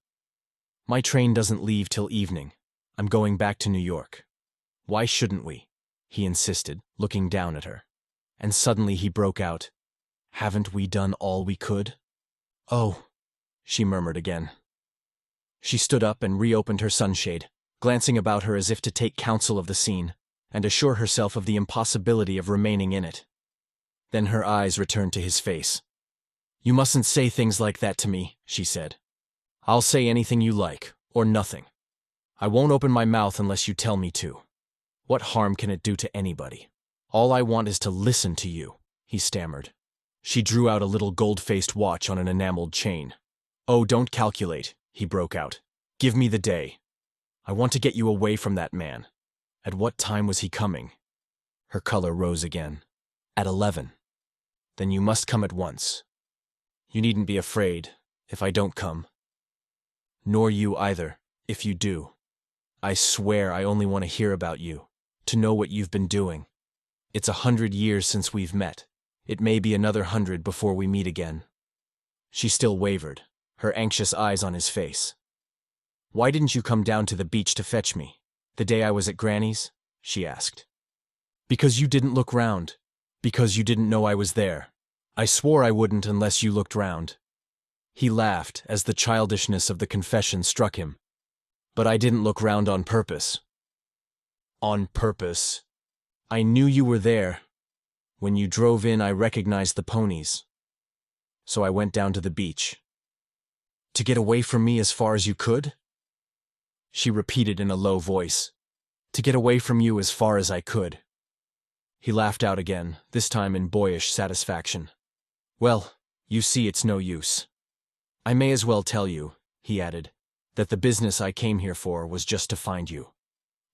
My train doesn't leave till evening. I'm going back to New York. Why shouldn't we? He insisted, looking down at her. And suddenly he broke out, Haven't we done all we could? Oh, she murmured again. She stood up and reopened her sunshade, glancing about her as if to take counsel of the scene, and assure herself of the impossibility of remaining in it. Then her eyes returned to his face. "You mustn't say things like that to me," she said. "I'll say anything you like, or nothing. I won't open my mouth unless you tell me to. What harm can it do to anybody? All I want is to listen to you," he stammered. She drew out a little gold-faced watch on an enameled chain. "Oh, don't calculate," he broke out. "Give me the day. I want to get you away from that man. At what time was he coming?" Her color rose again. "At 11. Then you must come at once. You needn't be afraid if I don't come. Nor you either, if you do. I swear I only want to hear about you, to know what you've been doing. It's 100 years since we've met. It may be another 100 before we meet again." She still wavered, her anxious eyes on his face. "Why didn't you come down to the beach to fetch me, the day I was at Granny's?" she asked. "Because you didn't look round. Because you didn't know I was there. I swore I wouldn't unless you looked round." He laughed as the childishness of the confession struck him. "But I didn't look round on purpose." "On purpose? I knew you were there. When you drove in, I recognized the ponies. So I went down to the beach." "To get away from me as far as you could?" She repeated in a low voice. "To get away from you as far as I could." He laughed out again, this time in boyish satisfaction. "Well, you see it's no use. I may as well tell you," he added, "that the business I came here for was just to find you.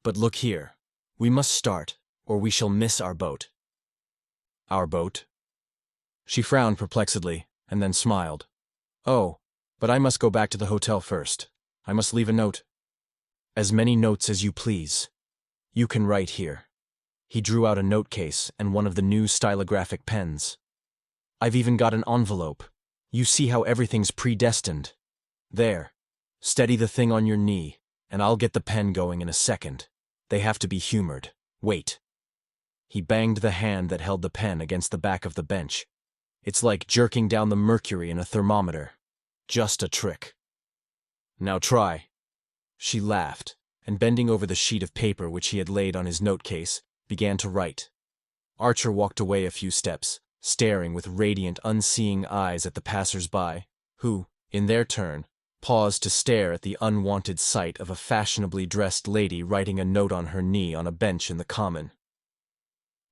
But look here, we must start, or we shall miss our boat." "Our boat?" She frowned perplexedly, and then smiled. "Oh, but I must go back to the hotel first. I must leave a note." "As many notes as you please. You can write here." He drew out a note case and one of the new stylographic pens. "I've even got an envelope. You see how everything's predestined. There. Steady the thing on your knee, and I'll get the pen going in a second. They have to be humored. Wait." He banged the hand that held the pen against the back of the bench. "It's like jerking down the mercury in a thermometer. Just a trick. Now try." She laughed, and bending over the sheet of paper which he had laid on his note case, began to write. Archer walked away a few steps, staring with radiant, unseeing eyes at the passers-by, who, in their turn, paused to stare at the unwanted sight of a fashionably dressed lady writing a note on her knee on a bench in the common.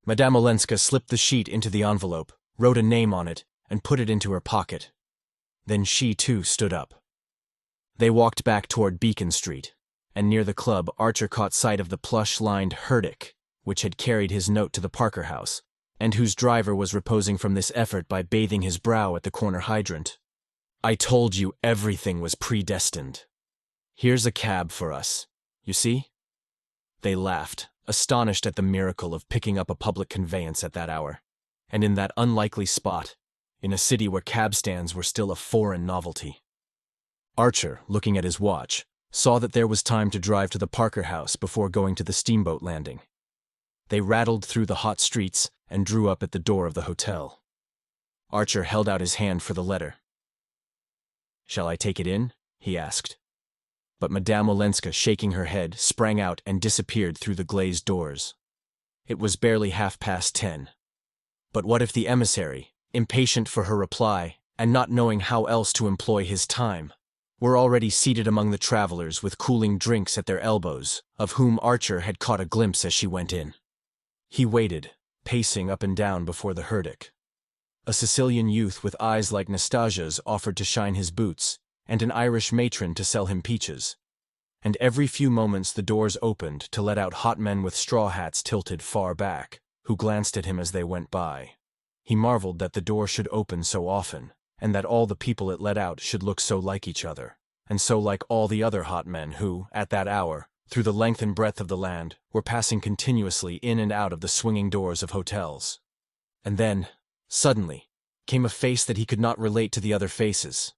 Madame Olenska slipped the sheet into the envelope, wrote a name on it, and put it into her pocket. Then she, too, stood up. They walked back toward Beacon Street, and near the club Archer caught sight of the plush-lined Herdic, which had carried his note to the Parker house, and whose driver was reposing from this effort by bathing his brow at the corner hydrant. "I told you everything was predestined. Here's a cab for us. You see?" They laughed, astonished at the miracle of picking up a public conveyance at that hour, and in that unlikely spot, in a city where cab stands were still a foreign novelty. Archer, looking at his watch, saw that there was time to drive to the Parker house before going to the steamboat landing. They rattled through the hot streets and drew up at the door of the hotel. Archer held out his hand for the letter. "Shall I take it in?" he asked. But Madame Olenska, shaking her head, sprang out and disappeared through the glazed doors. It was barely 10:30. But what if the emissary, impatient for her reply, and not knowing how else to employ his time, were already seated among the travelers with cooling drinks at their elbows, of whom Archer had caught a glimpse as she went in? He waited, pacing up and down before the Herdic. A Sicilian youth with eyes like Nastasia's offered to shine his boots, and an Irish matron to sell him peaches. And every few moments the doors opened to let out hot men with straw hats tilted far back, who glanced at him as they went by. He marveled that the door should open so often, and that all the people it let out should look so like each other, and so like all the other hot men who, at that hour, through the length and breadth of the land, were passing continuously in and out of the swinging doors of hotels. And then, suddenly, came a face that he could not relate to the other faces.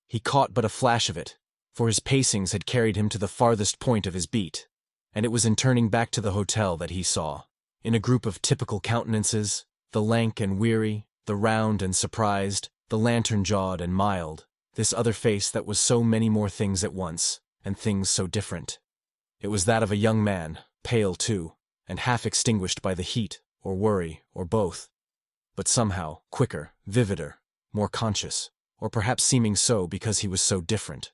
He caught but a flash of it, for his pacings had carried him to the farthest point of his beat, and it was in turning back to the hotel that he saw, in a group of typical countenances, the lank and weary, the round and surprised, the lantern-jawed and mild, this other face that was so many more things at once, and things so different. It was that of a young man, pale too, and half extinguished by the heat, or worry, or both. But somehow, quicker, vivider, more conscious, or perhaps seeming so because he was so different.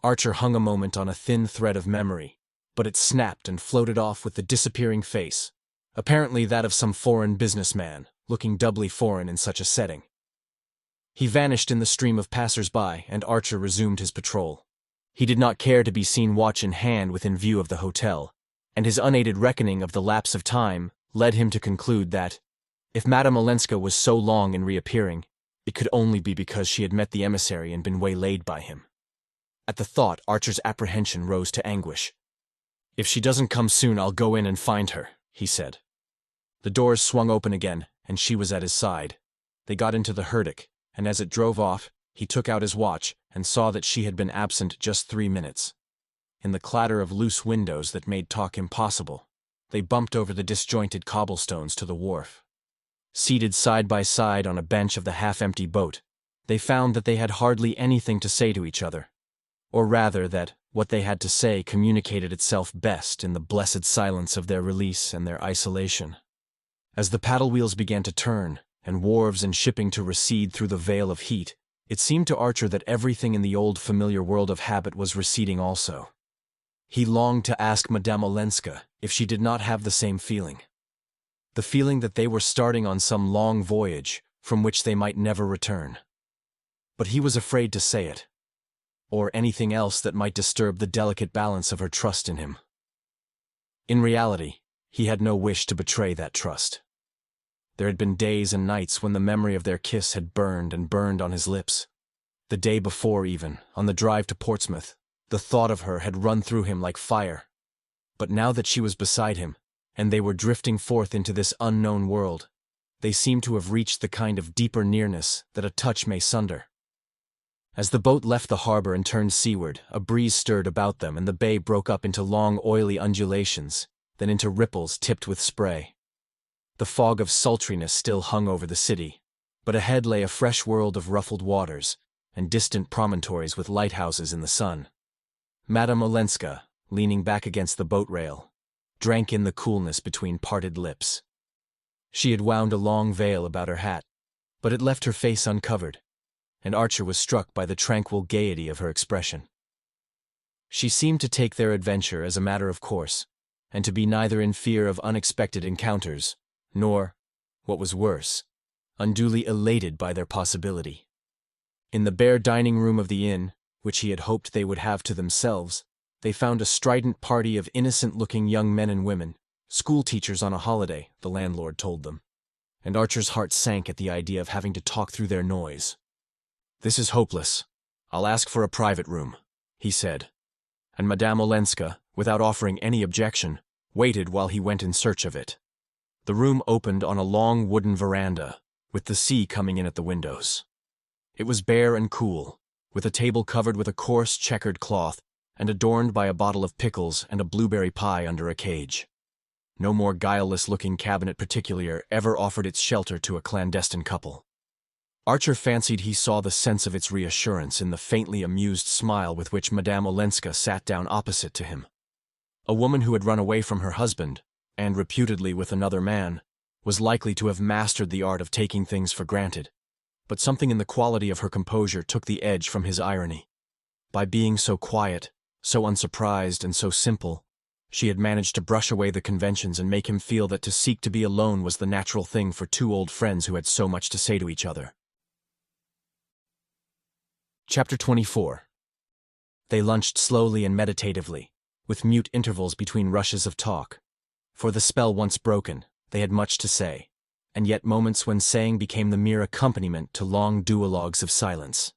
Archer hung a moment on a thin thread of memory, but it snapped and floated off with the disappearing face, apparently that of some foreign businessman, looking doubly foreign in such a setting. He vanished in the stream of passers-by, and Archer resumed his patrol. He did not care to be seen watch in hand within view of the hotel, and his unaided reckoning of the lapse of time led him to conclude that, if Madame Olenska was so long in reappearing, it could only be because she had met the emissary and been waylaid by him. At the thought, Archer's apprehension rose to anguish. "If she doesn't come soon, I'll go in and find her," he said. The doors swung open again, and she was at his side. They got into the Herdic, and as it drove off, he took out his watch and saw that she had been absent just 3 minutes. In the clatter of loose windows that made talk impossible, they bumped over the disjointed cobblestones to the wharf. Seated side by side on a bench of the half-empty boat, they found that they had hardly anything to say to each other, or rather that what they had to say communicated itself best in the blessed silence of their release and their isolation. As the paddle wheels began to turn, and wharves and shipping to recede through the veil of heat, it seemed to Archer that everything in the old familiar world of habit was receding also. He longed to ask Madame Olenska if she did not have the same feeling. The feeling that they were starting on some long voyage from which they might never return. But he was afraid to say it, or anything else that might disturb the delicate balance of her trust in him. In reality, he had no wish to betray that trust. There had been days and nights when the memory of their kiss had burned and burned on his lips. The day before even, on the drive to Portsmouth, the thought of her had run through him like fire. But now that she was beside him, and they were drifting forth into this unknown world, they seemed to have reached the kind of deeper nearness that a touch may sunder. As the boat left the harbor and turned seaward, a breeze stirred about them and the bay broke up into long oily undulations, then into ripples tipped with spray. The fog of sultriness still hung over the city, but ahead lay a fresh world of ruffled waters and distant promontories with lighthouses in the sun. Madame Olenska, leaning back against the boat rail, drank in the coolness between parted lips. She had wound a long veil about her hat, but it left her face uncovered, and Archer was struck by the tranquil gaiety of her expression. She seemed to take their adventure as a matter of course, and to be neither in fear of unexpected encounters, nor, what was worse, unduly elated by their possibility. In the bare dining room of the inn, which he had hoped they would have to themselves, they found a strident party of innocent-looking young men and women, school-teachers on a holiday, the landlord told them, and Archer's heart sank at the idea of having to talk through their noise. "This is hopeless. I'll ask for a private room," he said, and Madame Olenska, without offering any objection, waited while he went in search of it. The room opened on a long wooden veranda, with the sea coming in at the windows. It was bare and cool, with a table covered with a coarse checkered cloth and adorned by a bottle of pickles and a blueberry pie under a cage. No more guileless-looking cabinet particulier ever offered its shelter to a clandestine couple. Archer fancied he saw the sense of its reassurance in the faintly amused smile with which Madame Olenska sat down opposite to him. A woman who had run away from her husband, and reputedly with another man, was likely to have mastered the art of taking things for granted, but something in the quality of her composure took the edge from his irony. By being so quiet, so unsurprised and so simple, she had managed to brush away the conventions and make him feel that to seek to be alone was the natural thing for two old friends who had so much to say to each other. Chapter 24. They lunched slowly and meditatively, with mute intervals between rushes of talk. For the spell once broken, they had much to say, and yet moments when saying became the mere accompaniment to long duologues of silence.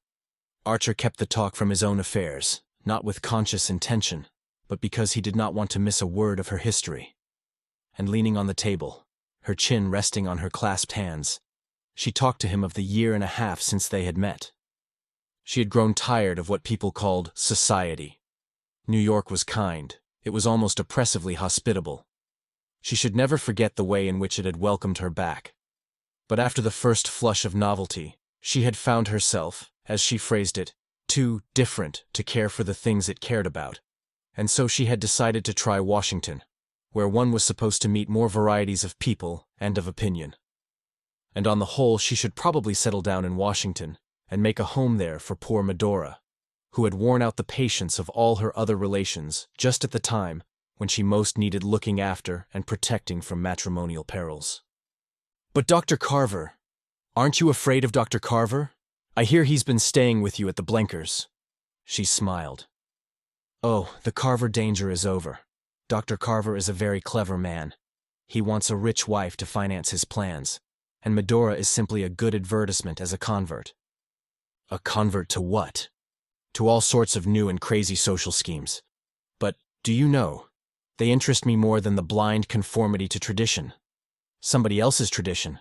Archer kept the talk from his own affairs, not with conscious intention, but because he did not want to miss a word of her history. And leaning on the table, her chin resting on her clasped hands, she talked to him of the 1.5 years since they had met. She had grown tired of what people called society. New York was kind, it was almost oppressively hospitable. She should never forget the way in which it had welcomed her back. But after the first flush of novelty, she had found herself, as she phrased it, too different to care for the things it cared about, and so she had decided to try Washington, where one was supposed to meet more varieties of people and of opinion. And on the whole, she should probably settle down in Washington and make a home there for poor Medora, who had worn out the patience of all her other relations just at the time when she most needed looking after and protecting from matrimonial perils. "But Dr. Carver, aren't you afraid of Dr. Carver? I hear he's been staying with you at the Blenkers." She smiled. "Oh, the Carver danger is over. Dr. Carver is a very clever man. He wants a rich wife to finance his plans, and Medora is simply a good advertisement as a convert." "A convert to what?" "To all sorts of new and crazy social schemes. But, do you know, they interest me more than the blind conformity to tradition, somebody else's tradition,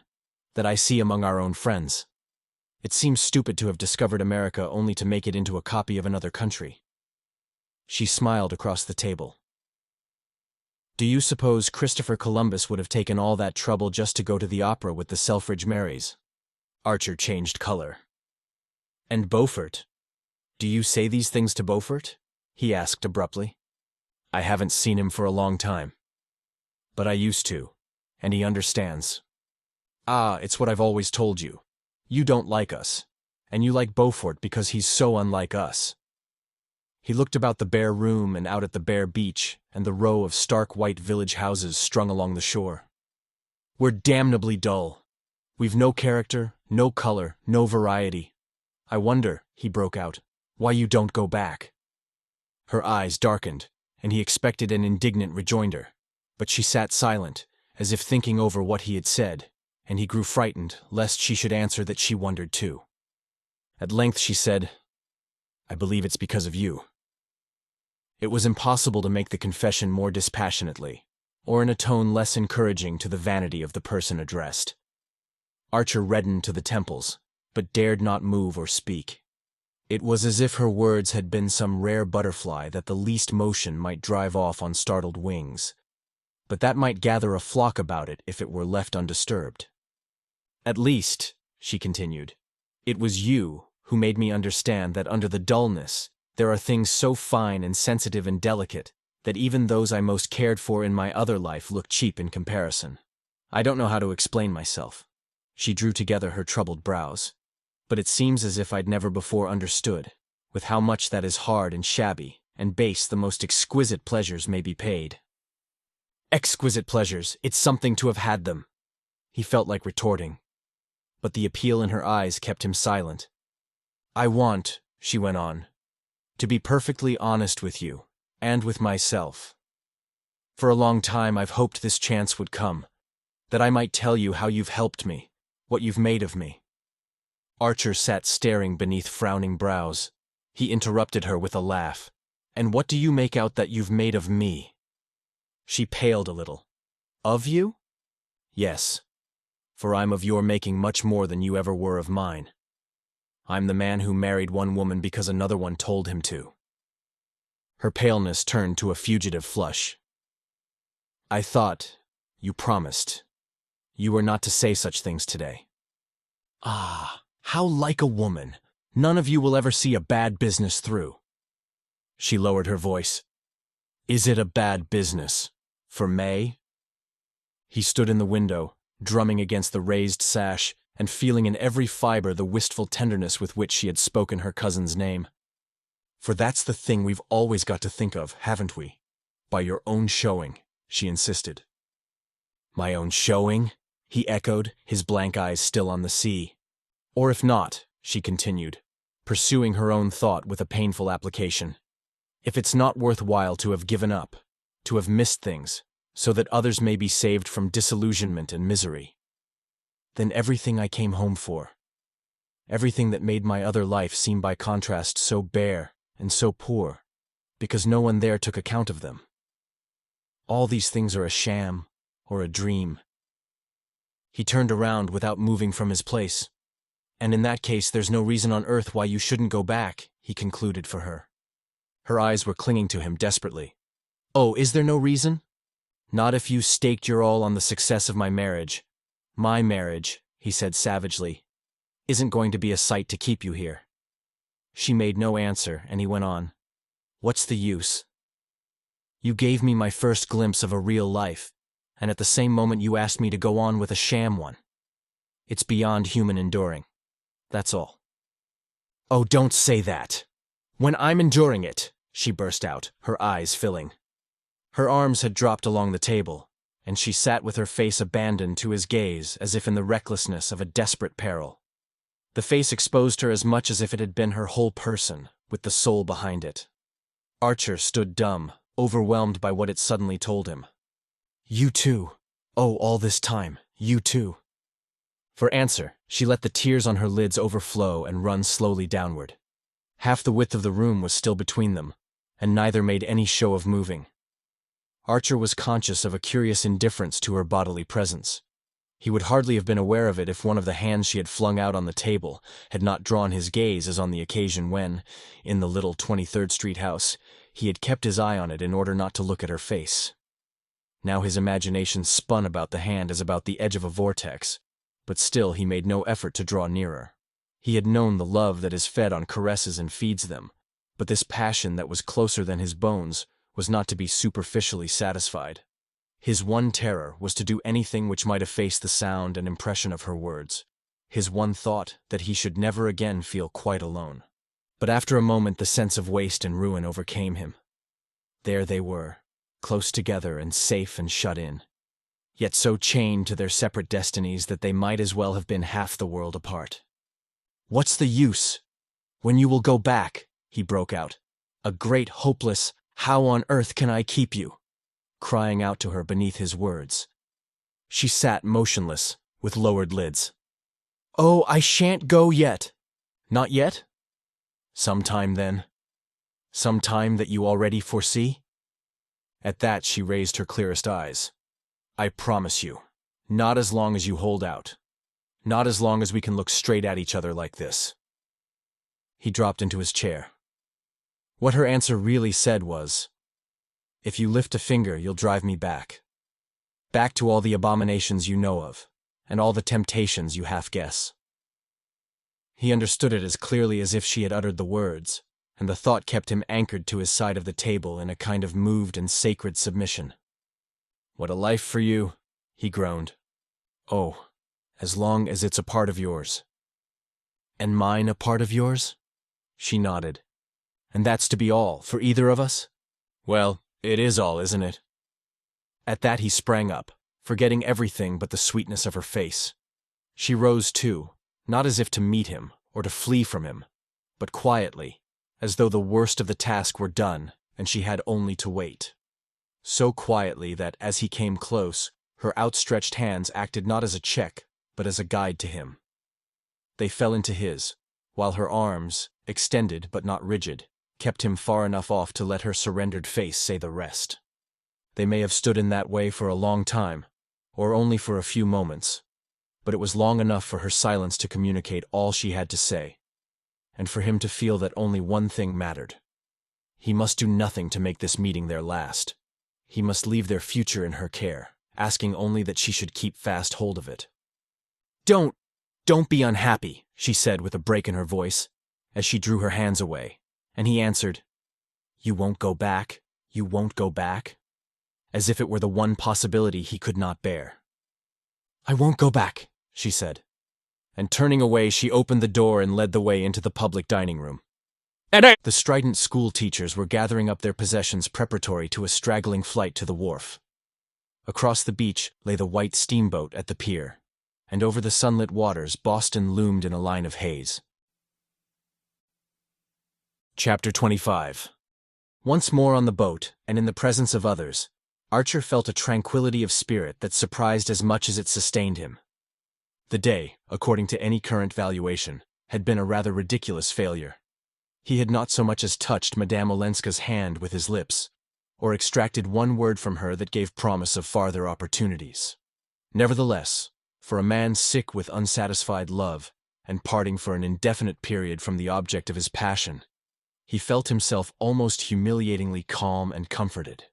that I see among our own friends. It seems stupid to have discovered America only to make it into a copy of another country." She smiled across the table. "Do you suppose Christopher Columbus would have taken all that trouble just to go to the opera with the Selfridge Marys?" Archer changed color. "And Beaufort? Do you say these things to Beaufort?" he asked abruptly. "I haven't seen him for a long time. But I used to, and he understands. Ah, it's what I've always told you. You don't like us, and you like Beaufort because he's so unlike us." He looked about the bare room and out at the bare beach and the row of stark white village houses strung along the shore. "We're damnably dull. We've no character, no color, no variety. I wonder," he broke out, "why you don't go back." Her eyes darkened, and he expected an indignant rejoinder, but she sat silent, as if thinking over what he had said, and he grew frightened lest she should answer that she wondered too. At length she said, "I believe it's because of you." It was impossible to make the confession more dispassionately, or in a tone less encouraging to the vanity of the person addressed. Archer reddened to the temples, but dared not move or speak. It was as if her words had been some rare butterfly that the least motion might drive off on startled wings, but that might gather a flock about it if it were left undisturbed. "At least," she continued, "it was you who made me understand that under the dullness there are things so fine and sensitive and delicate that even those I most cared for in my other life look cheap in comparison. I don't know how to explain myself." She drew together her troubled brows. "But it seems as if I'd never before understood, with how much that is hard and shabby and base the most exquisite pleasures may be paid." "Exquisite pleasures, it's something to have had them," he felt like retorting. But the appeal in her eyes kept him silent. "I want," she went on, "to be perfectly honest with you, and with myself. For a long time I've hoped this chance would come, that I might tell you how you've helped me, what you've made of me." Archer sat staring beneath frowning brows. He interrupted her with a laugh. "And what do you make out that you've made of me?" She paled a little. "Of you?" "Yes, for I'm of your making much more than you ever were of mine. I'm the man who married one woman because another one told him to." Her paleness turned to a fugitive flush. "I thought, you promised, you were not to say such things today." "Ah, how like a woman! None of you will ever see a bad business through." She lowered her voice. "Is it a bad business? For May?" He stood in the window, drumming against the raised sash, and feeling in every fiber the wistful tenderness with which she had spoken her cousin's name. "For that's the thing we've always got to think of, haven't we? By your own showing," she insisted. "My own showing?" he echoed, his blank eyes still on the sea. "Or if not," she continued, pursuing her own thought with a painful application, "if it's not worth while to have given up, to have missed things, so that others may be saved from disillusionment and misery, then everything I came home for, everything that made my other life seem by contrast so bare and so poor, because no one there took account of them, all these things are a sham or a dream." He turned around without moving from his place. "And in that case there's no reason on earth why you shouldn't go back," he concluded for her. Her eyes were clinging to him desperately. "Oh, is there no reason?" "Not if you staked your all on the success of my marriage. My marriage," he said savagely, "isn't going to be a sight to keep you here." She made no answer, and he went on. "What's the use?" You gave me my first glimpse of a real life, and at the same moment you asked me to go on with a sham one. It's beyond human enduring. That's all." "Oh, don't say that. When I'm enduring it," she burst out, her eyes filling. Her arms had dropped along the table, and she sat with her face abandoned to his gaze as if in the recklessness of a desperate peril. The face exposed her as much as if it had been her whole person, with the soul behind it. Archer stood dumb, overwhelmed by what it suddenly told him. "You too. Oh, all this time, you too." For answer, she let the tears on her lids overflow and run slowly downward. Half the width of the room was still between them, and neither made any show of moving. Archer was conscious of a curious indifference to her bodily presence. He would hardly have been aware of it if one of the hands she had flung out on the table had not drawn his gaze as on the occasion when, in the little 23rd Street house, he had kept his eye on it in order not to look at her face. Now his imagination spun about the hand as about the edge of a vortex, but still he made no effort to draw nearer. He had known the love that is fed on caresses and feeds them, but this passion that was closer than his bones was not to be superficially satisfied. His one terror was to do anything which might efface the sound and impression of her words. His one thought that he should never again feel quite alone. But after a moment the sense of waste and ruin overcame him. There they were, close together and safe and shut in, yet so chained to their separate destinies that they might as well have been half the world apart. "What's the use? When you will go back," he broke out. A great hopeless, "How on earth can I keep you?" crying out to her beneath his words. She sat motionless, with lowered lids. "Oh, I shan't go yet." "Not yet? Sometime then? Some time that you already foresee?" At that she raised her clearest eyes. "I promise you, not as long as you hold out. Not as long as we can look straight at each other like this." He dropped into his chair. What her answer really said was, "If you lift a finger, you'll drive me back. Back to all the abominations you know of, and all the temptations you half guess." He understood it as clearly as if she had uttered the words, and the thought kept him anchored to his side of the table in a kind of moved and sacred submission. "What a life for you," he groaned. "Oh, as long as it's a part of yours." "And mine a part of yours?" She nodded. "And that's to be all, for either of us?" "Well, it is all, isn't it?" At that he sprang up, forgetting everything but the sweetness of her face. She rose too, not as if to meet him or to flee from him, but quietly, as though the worst of the task were done and she had only to wait. So quietly that, as he came close, her outstretched hands acted not as a check, but as a guide to him. They fell into his, while her arms, extended but not rigid, kept him far enough off to let her surrendered face say the rest. They may have stood in that way for a long time, or only for a few moments, but it was long enough for her silence to communicate all she had to say, and for him to feel that only one thing mattered. He must do nothing to make this meeting their last. He must leave their future in her care, asking only that she should keep fast hold of it. Don't be unhappy," she said with a break in her voice, as she drew her hands away, and he answered, "You won't go back? You won't go back?" as if it were the one possibility he could not bear. "I won't go back," she said, and turning away she opened the door and led the way into the public dining room. The strident school teachers were gathering up their possessions preparatory to a straggling flight to the wharf. Across the beach lay the white steamboat at the pier, and over the sunlit waters Boston loomed in a line of haze. Chapter 25. Once more on the boat, and in the presence of others, Archer felt a tranquility of spirit that surprised as much as it sustained him. The day, according to any current valuation, had been a rather ridiculous failure. He had not so much as touched Madame Olenska's hand with his lips, or extracted one word from her that gave promise of farther opportunities. Nevertheless, for a man sick with unsatisfied love, and parting for an indefinite period from the object of his passion, he felt himself almost humiliatingly calm and comforted.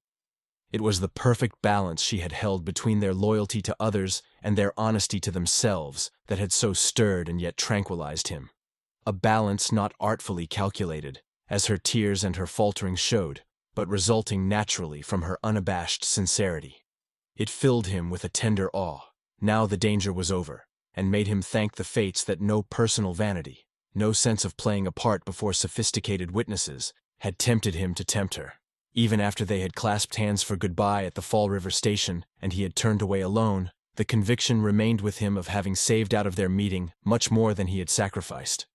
It was the perfect balance she had held between their loyalty to others and their honesty to themselves that had so stirred and yet tranquilized him. A balance not artfully calculated, as her tears and her faltering showed, but resulting naturally from her unabashed sincerity. It filled him with a tender awe. Now the danger was over, and made him thank the fates that no personal vanity, no sense of playing a part before sophisticated witnesses, had tempted him to tempt her. Even after they had clasped hands for goodbye at the Fall River station and he had turned away alone, the conviction remained with him of having saved out of their meeting much more than he had sacrificed.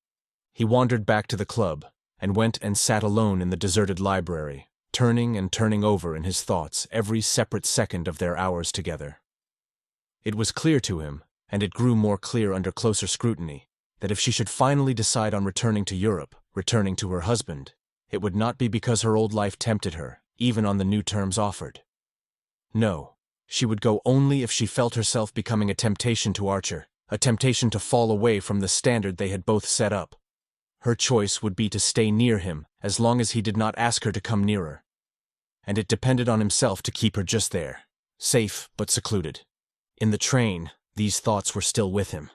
He wandered back to the club, and went and sat alone in the deserted library, turning and turning over in his thoughts every separate second of their hours together. It was clear to him, and it grew more clear under closer scrutiny, that if she should finally decide on returning to Europe, returning to her husband, it would not be because her old life tempted her, even on the new terms offered. No, she would go only if she felt herself becoming a temptation to Archer, a temptation to fall away from the standard they had both set up. Her choice would be to stay near him as long as he did not ask her to come nearer. And it depended on himself to keep her just there, safe but secluded. In the train, these thoughts were still with him.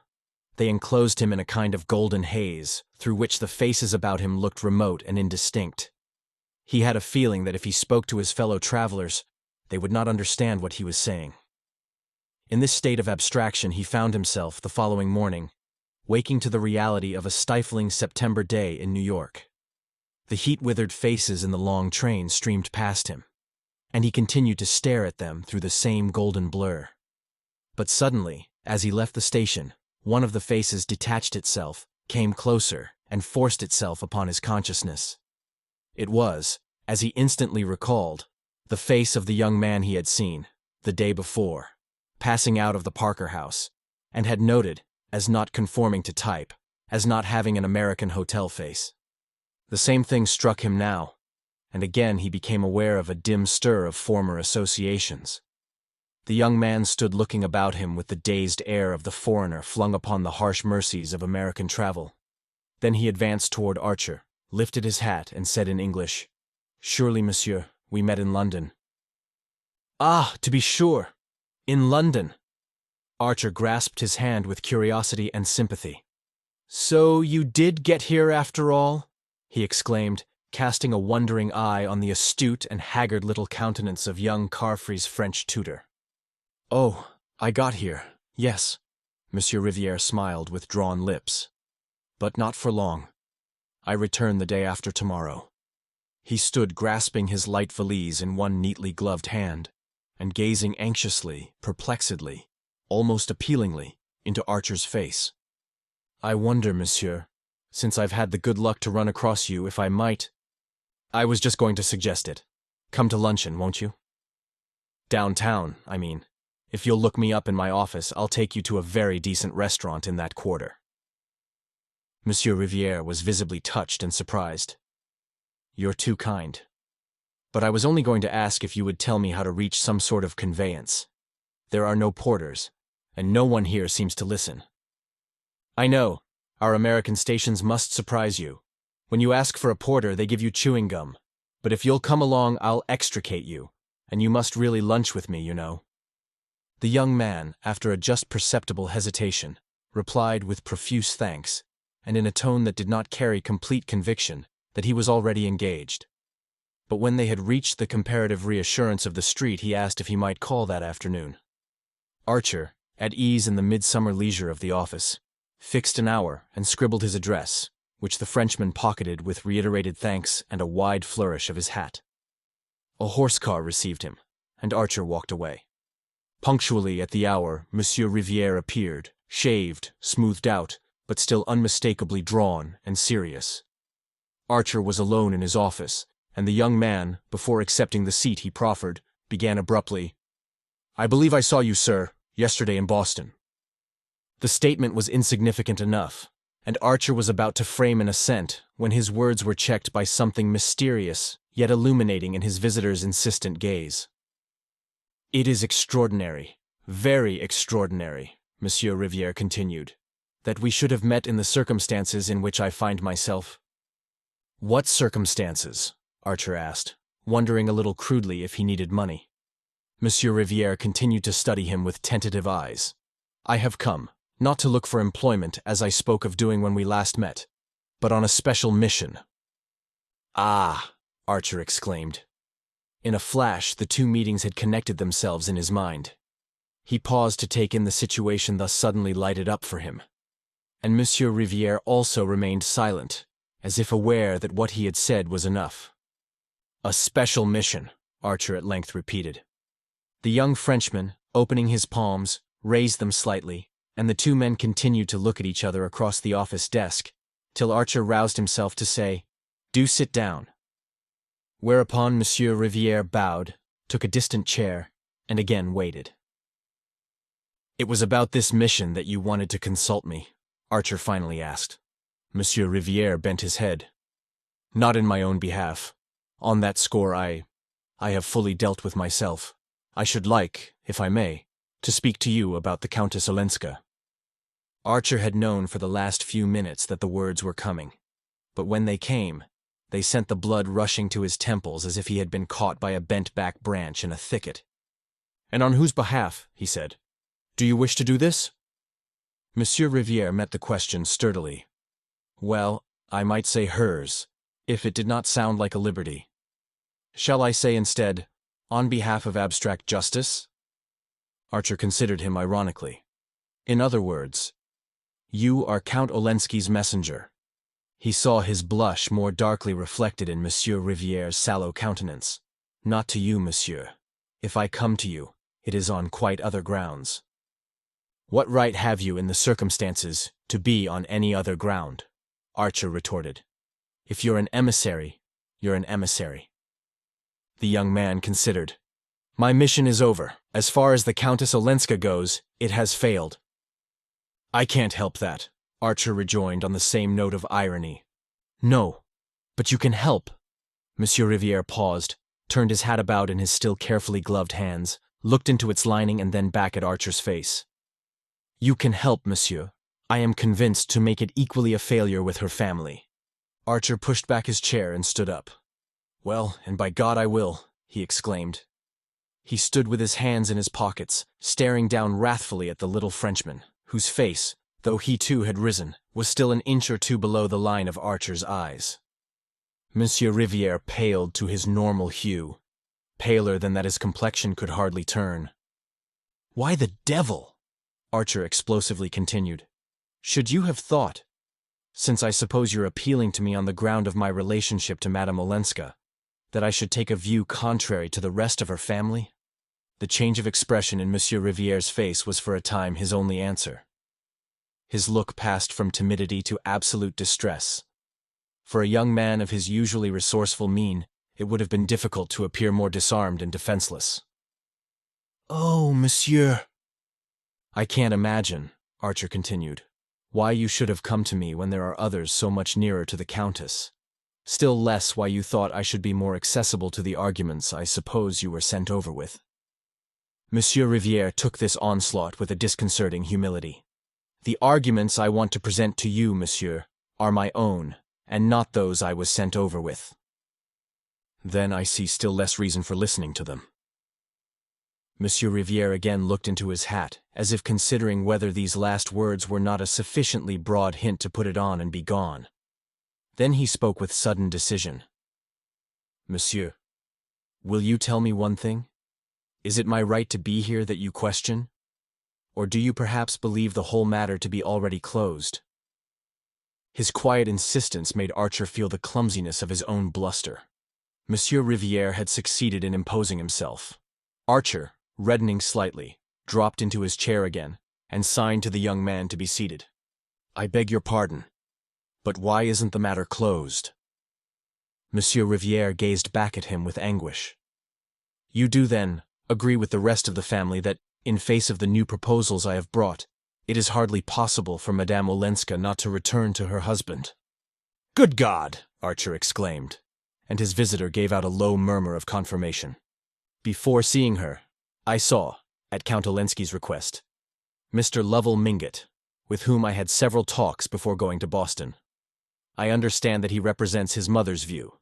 They enclosed him in a kind of golden haze, through which the faces about him looked remote and indistinct. He had a feeling that if he spoke to his fellow travelers, they would not understand what he was saying. In this state of abstraction he found himself, the following morning, waking to the reality of a stifling September day in New York. The heat-withered faces in the long train streamed past him, and he continued to stare at them through the same golden blur. But suddenly, as he left the station, one of the faces detached itself, came closer, and forced itself upon his consciousness. It was, as he instantly recalled, the face of the young man he had seen, the day before, passing out of the Parker house, and had noted, as not conforming to type, as not having an American hotel face. The same thing struck him now, and again he became aware of a dim stir of former associations. The young man stood looking about him with the dazed air of the foreigner flung upon the harsh mercies of American travel. Then he advanced toward Archer, lifted his hat, and said in English, "Surely, monsieur, we met in London." "Ah, to be sure! In London!" Archer grasped his hand with curiosity and sympathy. "So you did get here after all?" he exclaimed, casting a wondering eye on the astute and haggard little countenance of young Carfry's French tutor. "Oh, I got here, yes," Monsieur Riviere smiled with drawn lips. "But not for long. I return the day after tomorrow." He stood grasping his light valise in one neatly gloved hand, and gazing anxiously, perplexedly, almost appealingly, into Archer's face. "I wonder, monsieur, since I've had the good luck to run across you, if I might—" "I was just going to suggest it. Come to luncheon, won't you? Downtown, I mean. If you'll look me up in my office, I'll take you to a very decent restaurant in that quarter." Monsieur Riviere was visibly touched and surprised. "You're too kind. But I was only going to ask if you would tell me how to reach some sort of conveyance. There are no porters, and no one here seems to listen. I know, our American stations must surprise you. When you ask for a porter, they give you chewing gum. But if you'll come along, I'll extricate you, and you must really lunch with me, you know." The young man, after a just perceptible hesitation, replied with profuse thanks, and in a tone that did not carry complete conviction, that he was already engaged. But when they had reached the comparative reassurance of the street, he asked if he might call that afternoon. Archer, at ease in the midsummer leisure of the office, fixed an hour and scribbled his address, which the Frenchman pocketed with reiterated thanks and a wide flourish of his hat. A horse car received him, and Archer walked away. Punctually at the hour, Monsieur Riviere appeared, shaved, smoothed out, but still unmistakably drawn and serious. Archer was alone in his office, and the young man, before accepting the seat he proffered, began abruptly, "I believe I saw you, sir, yesterday in Boston." The statement was insignificant enough, and Archer was about to frame an assent when his words were checked by something mysterious yet illuminating in his visitor's insistent gaze. "It is extraordinary, very extraordinary," Monsieur Riviere continued, "that we should have met in the circumstances in which I find myself." "What circumstances?" Archer asked, wondering a little crudely if he needed money. Monsieur Riviere continued to study him with tentative eyes. "I have come, not to look for employment as I spoke of doing when we last met, but on a special mission." "Ah!" Archer exclaimed. In a flash, the two meetings had connected themselves in his mind. He paused to take in the situation thus suddenly lighted up for him. And Monsieur Rivière also remained silent, as if aware that what he had said was enough. "A special mission," Archer at length repeated. The young Frenchman, opening his palms, raised them slightly, and the two men continued to look at each other across the office desk, till Archer roused himself to say, "Do sit down." Whereupon Monsieur Rivière bowed, took a distant chair, and again waited. "It was about this mission that you wanted to consult me?" Archer finally asked. Monsieur Rivière bent his head. "Not in my own behalf. On that score I have fully dealt with myself. I should like, if I may, to speak to you about the Countess Olenska." Archer had known for the last few minutes that the words were coming, but when they came, they sent the blood rushing to his temples as if he had been caught by a bent-back branch in a thicket. "And on whose behalf?" he said. "Do you wish to do this?" Monsieur Rivière met the question sturdily. "Well, I might say hers, if it did not sound like a liberty. Shall I say instead, on behalf of abstract justice?" Archer considered him ironically. "In other words, you are Count Olenski's messenger." He saw his blush more darkly reflected in Monsieur Rivière's sallow countenance. "Not to you, monsieur. If I come to you, it is on quite other grounds." "What right have you in the circumstances to be on any other ground?" Archer retorted. "If you're an emissary, you're an emissary." The young man considered. "My mission is over. As far as the Countess Olenska goes, it has failed." "I can't help that," Archer rejoined on the same note of irony. "No, but you can help." Monsieur Rivière paused, turned his hat about in his still carefully gloved hands, looked into its lining and then back at Archer's face. "You can help, monsieur. I am convinced to make it equally a failure with her family." Archer pushed back his chair and stood up. "Well, and by God I will," he exclaimed. He stood with his hands in his pockets, staring down wrathfully at the little Frenchman, whose face, though he too had risen, was still an inch or two below the line of Archer's eyes. Monsieur Rivière paled to his normal hue, paler than that his complexion could hardly turn. "Why the devil," Archer explosively continued, "should you have thought, since I suppose you're appealing to me on the ground of my relationship to Madame Olenska, that I should take a view contrary to the rest of her family?" The change of expression in Monsieur Rivière's face was for a time his only answer. His look passed from timidity to absolute distress. For a young man of his usually resourceful mien, it would have been difficult to appear more disarmed and defenseless. "Oh, monsieur," "I can't imagine," Archer continued, "why you should have come to me when there are others so much nearer to the Countess. Still less why you thought I should be more accessible to the arguments I suppose you were sent over with." Monsieur Rivière took this onslaught with a disconcerting humility. "The arguments I want to present to you, monsieur, are my own, and not those I was sent over with." "Then I see still less reason for listening to them." Monsieur Rivière again looked into his hat, as if considering whether these last words were not a sufficiently broad hint to put it on and be gone. Then he spoke with sudden decision. "Monsieur, will you tell me one thing? Is it my right to be here that you question? Or do you perhaps believe the whole matter to be already closed?" His quiet insistence made Archer feel the clumsiness of his own bluster. Monsieur Rivière had succeeded in imposing himself. Archer, reddening slightly, dropped into his chair again, and signed to the young man to be seated. "I beg your pardon, but why isn't the matter closed?" Monsieur Rivière gazed back at him with anguish. "You do, then, agree with the rest of the family that, in face of the new proposals I have brought, it is hardly possible for Madame Olenska not to return to her husband?" "Good God!" Archer exclaimed, and his visitor gave out a low murmur of confirmation. "Before seeing her, I saw, at Count Olenski's request, Mr. Lovell Mingott, with whom I had several talks before going to Boston. I understand that he represents his mother's view,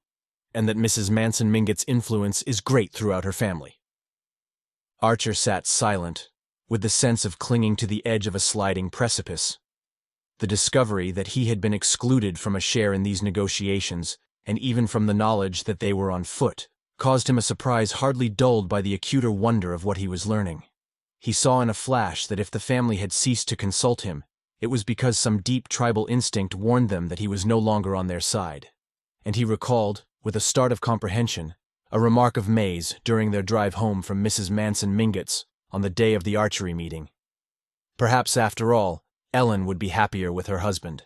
and that Mrs. Manson Mingott's influence is great throughout her family." Archer sat silent, with the sense of clinging to the edge of a sliding precipice. The discovery that he had been excluded from a share in these negotiations, and even from the knowledge that they were on foot, caused him a surprise hardly dulled by the acuter wonder of what he was learning. He saw in a flash that if the family had ceased to consult him, it was because some deep tribal instinct warned them that he was no longer on their side. And he recalled, with a start of comprehension, a remark of May's during their drive home from Mrs. Manson Mingott's on the day of the archery meeting. Perhaps, after all, Ellen would be happier with her husband.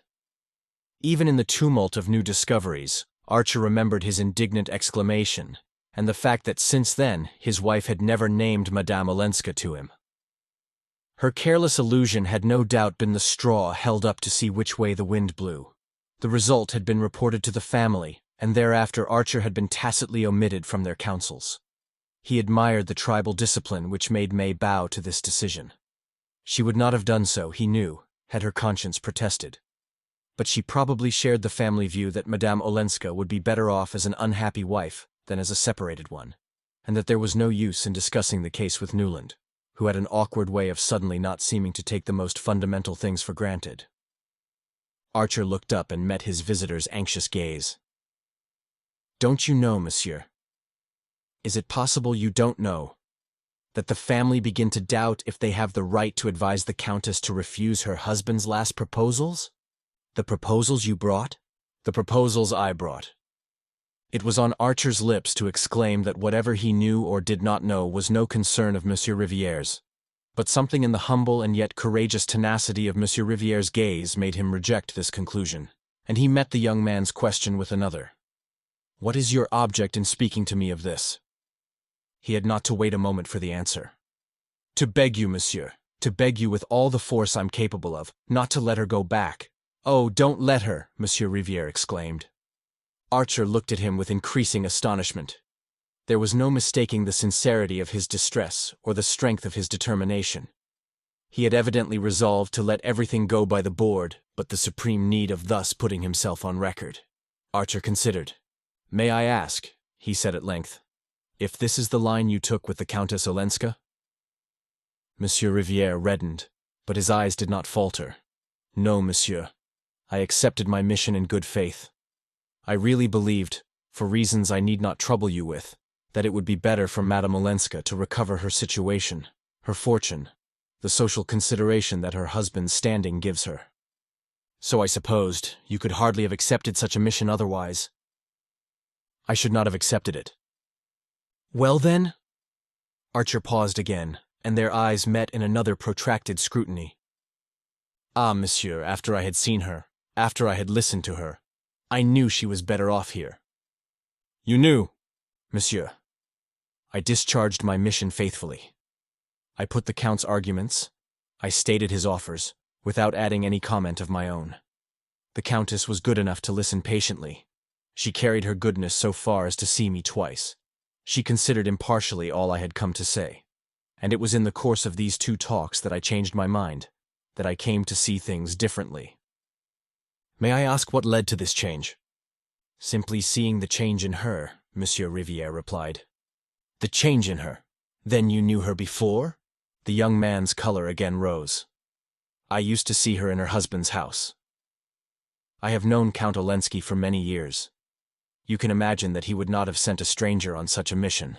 Even in the tumult of new discoveries, Archer remembered his indignant exclamation, and the fact that since then his wife had never named Madame Olenska to him. Her careless allusion had no doubt been the straw held up to see which way the wind blew. The result had been reported to the family, and thereafter Archer had been tacitly omitted from their councils. He admired the tribal discipline which made May bow to this decision. She would not have done so, he knew, had her conscience protested. But she probably shared the family view that Madame Olenska would be better off as an unhappy wife than as a separated one, and that there was no use in discussing the case with Newland, who had an awkward way of suddenly not seeming to take the most fundamental things for granted. Archer looked up and met his visitor's anxious gaze. "Don't you know, monsieur? Is it possible you don't know that the family begin to doubt if they have the right to advise the Countess to refuse her husband's last proposals? The proposals you brought? The proposals I brought." It was on Archer's lips to exclaim that whatever he knew or did not know was no concern of Monsieur Riviere's, but something in the humble and yet courageous tenacity of Monsieur Riviere's gaze made him reject this conclusion, and he met the young man's question with another. "What is your object in speaking to me of this?" He had not to wait a moment for the answer. "To beg you, monsieur, to beg you with all the force I'm capable of, not to let her go back." "Oh, don't let her," Monsieur Riviere exclaimed. Archer looked at him with increasing astonishment. There was no mistaking the sincerity of his distress or the strength of his determination. He had evidently resolved to let everything go by the board, but the supreme need of thus putting himself on record. Archer considered. "May I ask," he said at length, "if this is the line you took with the Countess Olenska?" Monsieur Riviere reddened, but his eyes did not falter. "No, monsieur. I accepted my mission in good faith. I really believed, for reasons I need not trouble you with, that it would be better for Madame Olenska to recover her situation, her fortune, the social consideration that her husband's standing gives her. So I supposed you could hardly have accepted such a mission otherwise." "I should not have accepted it." "Well then?" Archer paused again, and their eyes met in another protracted scrutiny. "Ah, monsieur, after I had seen her, after I had listened to her, I knew she was better off here." "You knew?" "Monsieur, I discharged my mission faithfully. I put the Count's arguments, I stated his offers, without adding any comment of my own. The Countess was good enough to listen patiently. She carried her goodness so far as to see me twice. She considered impartially all I had come to say. And it was in the course of these 2 talks that I changed my mind, that I came to see things differently." "May I ask what led to this change?" "Simply seeing the change in her," Monsieur Riviere replied. "The change in her? Then you knew her before?" The young man's color again rose. "I used to see her in her husband's house. I have known Count Olenski for many years. You can imagine that he would not have sent a stranger on such a mission."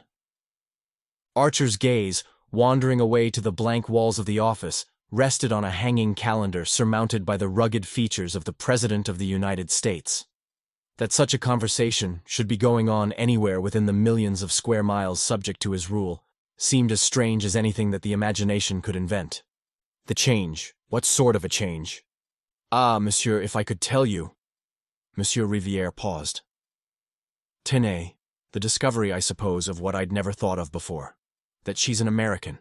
Archer's gaze, wandering away to the blank walls of the office, rested on a hanging calendar surmounted by the rugged features of the President of the United States. That such a conversation should be going on anywhere within the millions of square miles subject to his rule seemed as strange as anything that the imagination could invent. The change, what sort of a change? "Ah, monsieur, if I could tell you—" Monsieur Riviere paused. "Tenez, the discovery, I suppose, of what I'd never thought of before, that she's an American.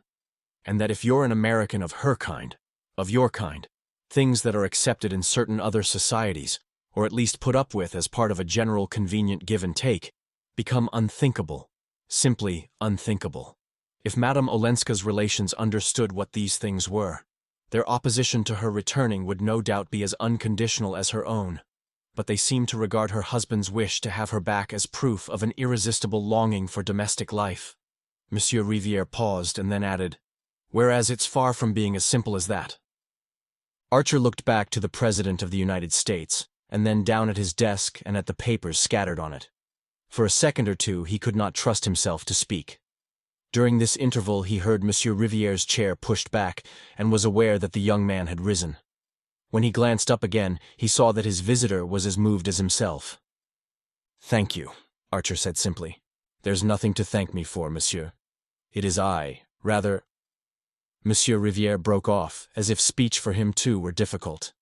And that if you're an American of her kind, of your kind, things that are accepted in certain other societies, or at least put up with as part of a general convenient give and take, become unthinkable, simply unthinkable. If Madame Olenska's relations understood what these things were, their opposition to her returning would no doubt be as unconditional as her own, but they seemed to regard her husband's wish to have her back as proof of an irresistible longing for domestic life." Monsieur Riviere paused and then added, "Whereas it's far from being as simple as that." Archer looked back to the President of the United States, and then down at his desk and at the papers scattered on it. For a second or two he could not trust himself to speak. During this interval he heard Monsieur Riviere's chair pushed back, and was aware that the young man had risen. When he glanced up again, he saw that his visitor was as moved as himself. "Thank you," Archer said simply. "There's nothing to thank me for, monsieur. It is rather—" Monsieur Riviere broke off, as if speech for him too were difficult.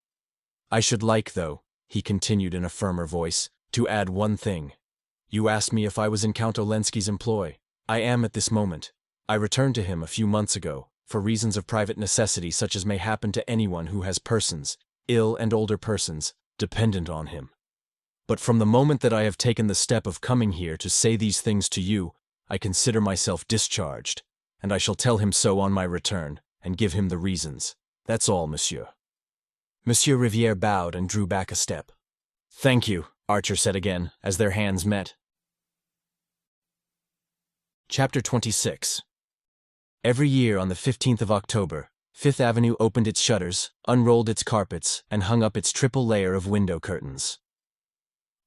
"I should like, though," he continued in a firmer voice, "to add one thing. You asked me if I was in Count Olenski's employ. I am at this moment. I returned to him a few months ago, for reasons of private necessity such as may happen to anyone who has persons, ill and older persons, dependent on him. But from the moment that I have taken the step of coming here to say these things to you, I consider myself discharged, and I shall tell him so on my return, and give him the reasons. That's all, monsieur." Monsieur Riviere bowed and drew back a step. "Thank you," Archer said again, as their hands met. Chapter 26. Every year on the 15th of October, Fifth Avenue opened its shutters, unrolled its carpets, and hung up its triple layer of window curtains.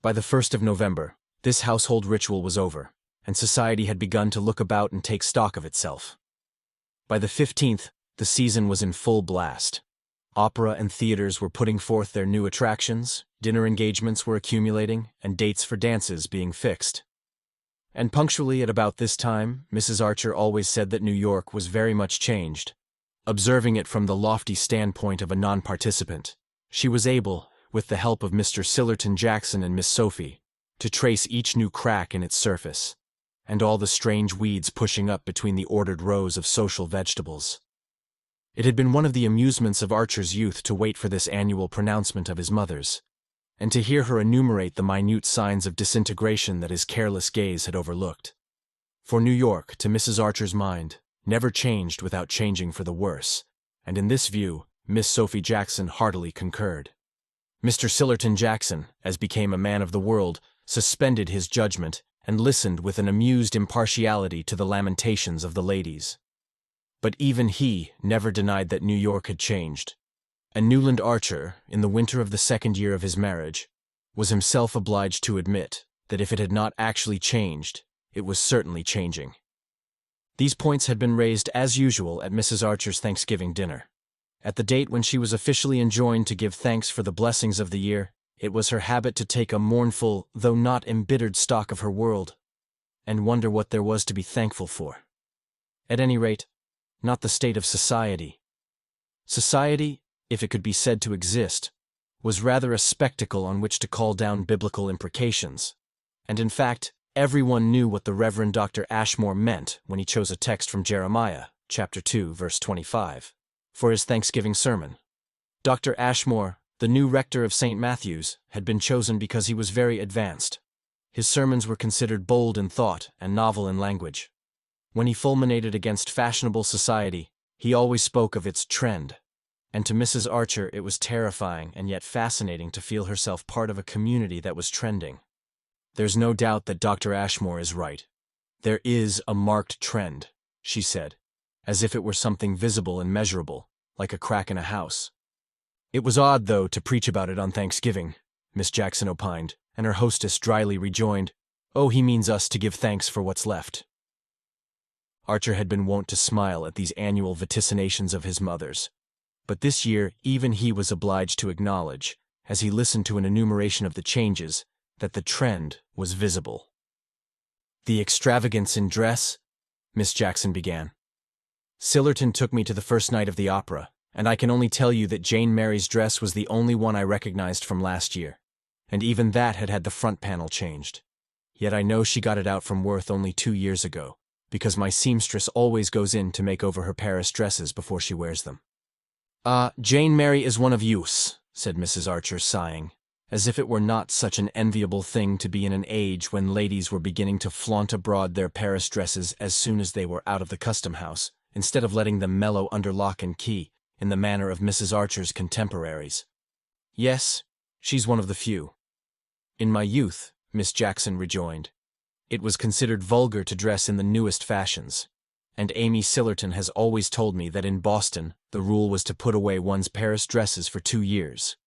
By the 1st of November, this household ritual was over, and society had begun to look about and take stock of itself. By the 15th, the season was in full blast. Opera and theaters were putting forth their new attractions, dinner engagements were accumulating, and dates for dances being fixed. And punctually at about this time, Mrs. Archer always said that New York was very much changed. Observing it from the lofty standpoint of a non-participant, she was able, with the help of Mr. Sillerton Jackson and Miss Sophie, to trace each new crack in its surface, and all the strange weeds pushing up between the ordered rows of social vegetables. It had been one of the amusements of Archer's youth to wait for this annual pronouncement of his mother's, and to hear her enumerate the minute signs of disintegration that his careless gaze had overlooked. For New York, to Mrs. Archer's mind, never changed without changing for the worse, and in this view, Miss Sophie Jackson heartily concurred. Mr. Sillerton Jackson, as became a man of the world, suspended his judgment and listened with an amused impartiality to the lamentations of the ladies. But even he never denied that New York had changed. And Newland Archer, in the winter of the second year of his marriage, was himself obliged to admit that if it had not actually changed, it was certainly changing. These points had been raised as usual at Mrs. Archer's Thanksgiving dinner. At the date when she was officially enjoined to give thanks for the blessings of the year, it was her habit to take a mournful, though not embittered stock of her world, and wonder what there was to be thankful for. At any rate, not the state of society. Society, if it could be said to exist, was rather a spectacle on which to call down biblical imprecations, and in fact, everyone knew what the Reverend Dr. Ashmore meant when he chose a text from Jeremiah, chapter 2, verse 25, for his Thanksgiving sermon. Dr. Ashmore, the new rector of St. Matthew's, had been chosen because he was very advanced. His sermons were considered bold in thought and novel in language. When he fulminated against fashionable society, he always spoke of its trend, and to Mrs. Archer it was terrifying and yet fascinating to feel herself part of a community that was trending. "There's no doubt that Dr. Ashmore is right. There is a marked trend," she said, as if it were something visible and measurable, like a crack in a house. "It was odd, though, to preach about it on Thanksgiving," Miss Jackson opined, and her hostess dryly rejoined, "Oh, he means us to give thanks for what's left." Archer had been wont to smile at these annual vaticinations of his mother's, but this year even he was obliged to acknowledge, as he listened to an enumeration of the changes, that the trend was visible. "The extravagance in dress," Miss Jackson began. "Sillerton took me to the first night of the opera, and I can only tell you that Jane Mary's dress was the only one I recognized from last year, and even that had had the front panel changed. Yet I know she got it out from Worth only 2 years ago, because my seamstress always goes in to make over her Paris dresses before she wears them." Jane Mary is one of use," said Mrs. Archer, sighing, as if it were not such an enviable thing to be in an age when ladies were beginning to flaunt abroad their Paris dresses as soon as they were out of the custom-house, instead of letting them mellow under lock and key, in the manner of Mrs. Archer's contemporaries. "Yes, she's one of the few." "In my youth," Miss Jackson rejoined, "it was considered vulgar to dress in the newest fashions, and Amy Sillerton has always told me that in Boston the rule was to put away one's Paris dresses for 2 years.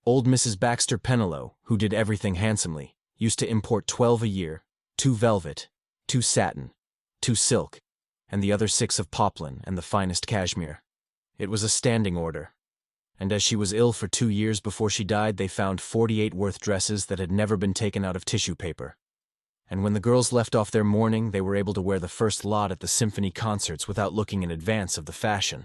Old Mrs. Baxter Pennilow, who did everything handsomely, used to import 12 a year, 2 velvet, 2 satin, 2 silk, and the other 6 of poplin and the finest cashmere. It was a standing order, and as she was ill for 2 years before she died, they found 48 worth dresses that had never been taken out of tissue paper. And when the girls left off their mourning, they were able to wear the first lot at the symphony concerts without looking in advance of the fashion.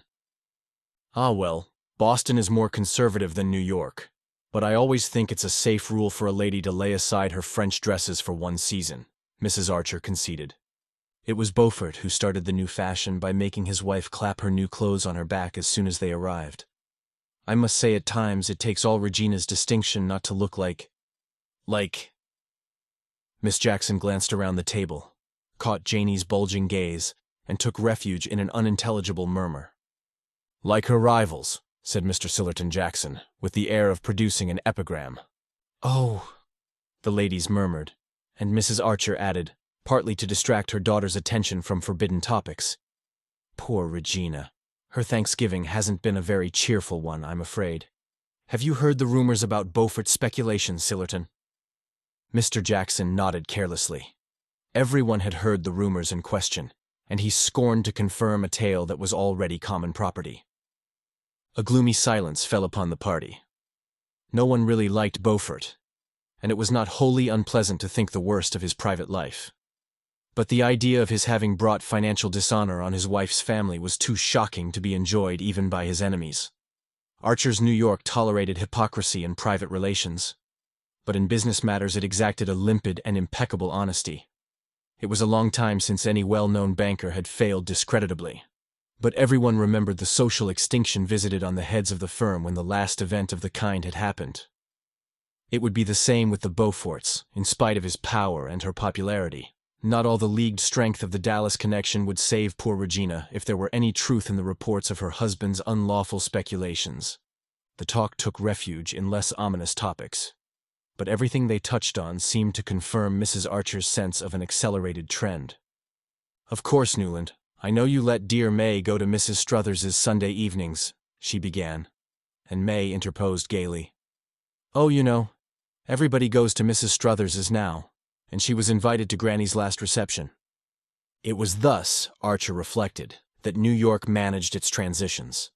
Ah well, Boston is more conservative than New York, but I always think it's a safe rule for a lady to lay aside her French dresses for one season, Mrs. Archer conceded. It was Beaufort who started the new fashion by making his wife clap her new clothes on her back as soon as they arrived. I must say at times it takes all Regina's distinction not to look like… Miss Jackson glanced around the table, caught Janie's bulging gaze, and took refuge in an unintelligible murmur. Like her rivals, said Mr. Sillerton Jackson, with the air of producing an epigram. Oh, the ladies murmured, and Mrs. Archer added, partly to distract her daughter's attention from forbidden topics. Poor Regina. Her Thanksgiving hasn't been a very cheerful one, I'm afraid. Have you heard the rumors about Beaufort's speculations, Sillerton? Mr. Jackson nodded carelessly. Everyone had heard the rumors in question, and he scorned to confirm a tale that was already common property. A gloomy silence fell upon the party. No one really liked Beaufort, and it was not wholly unpleasant to think the worst of his private life. But the idea of his having brought financial dishonor on his wife's family was too shocking to be enjoyed even by his enemies. Archer's New York tolerated hypocrisy in private relations, but in business matters it exacted a limpid and impeccable honesty. It was a long time since any well-known banker had failed discreditably, but everyone remembered the social extinction visited on the heads of the firm when the last event of the kind had happened. It would be the same with the Beauforts, in spite of his power and her popularity. Not all the leagued strength of the Dallas connection would save poor Regina if there were any truth in the reports of her husband's unlawful speculations. The talk took refuge in less ominous topics, but everything they touched on seemed to confirm Mrs. Archer's sense of an accelerated trend. Of course, Newland, I know you let dear May go to Mrs. Struthers's Sunday evenings, she began, and May interposed gaily. Oh, you know, everybody goes to Mrs. Struthers's now, and she was invited to Granny's last reception. It was thus, Archer reflected, that New York managed its transitions,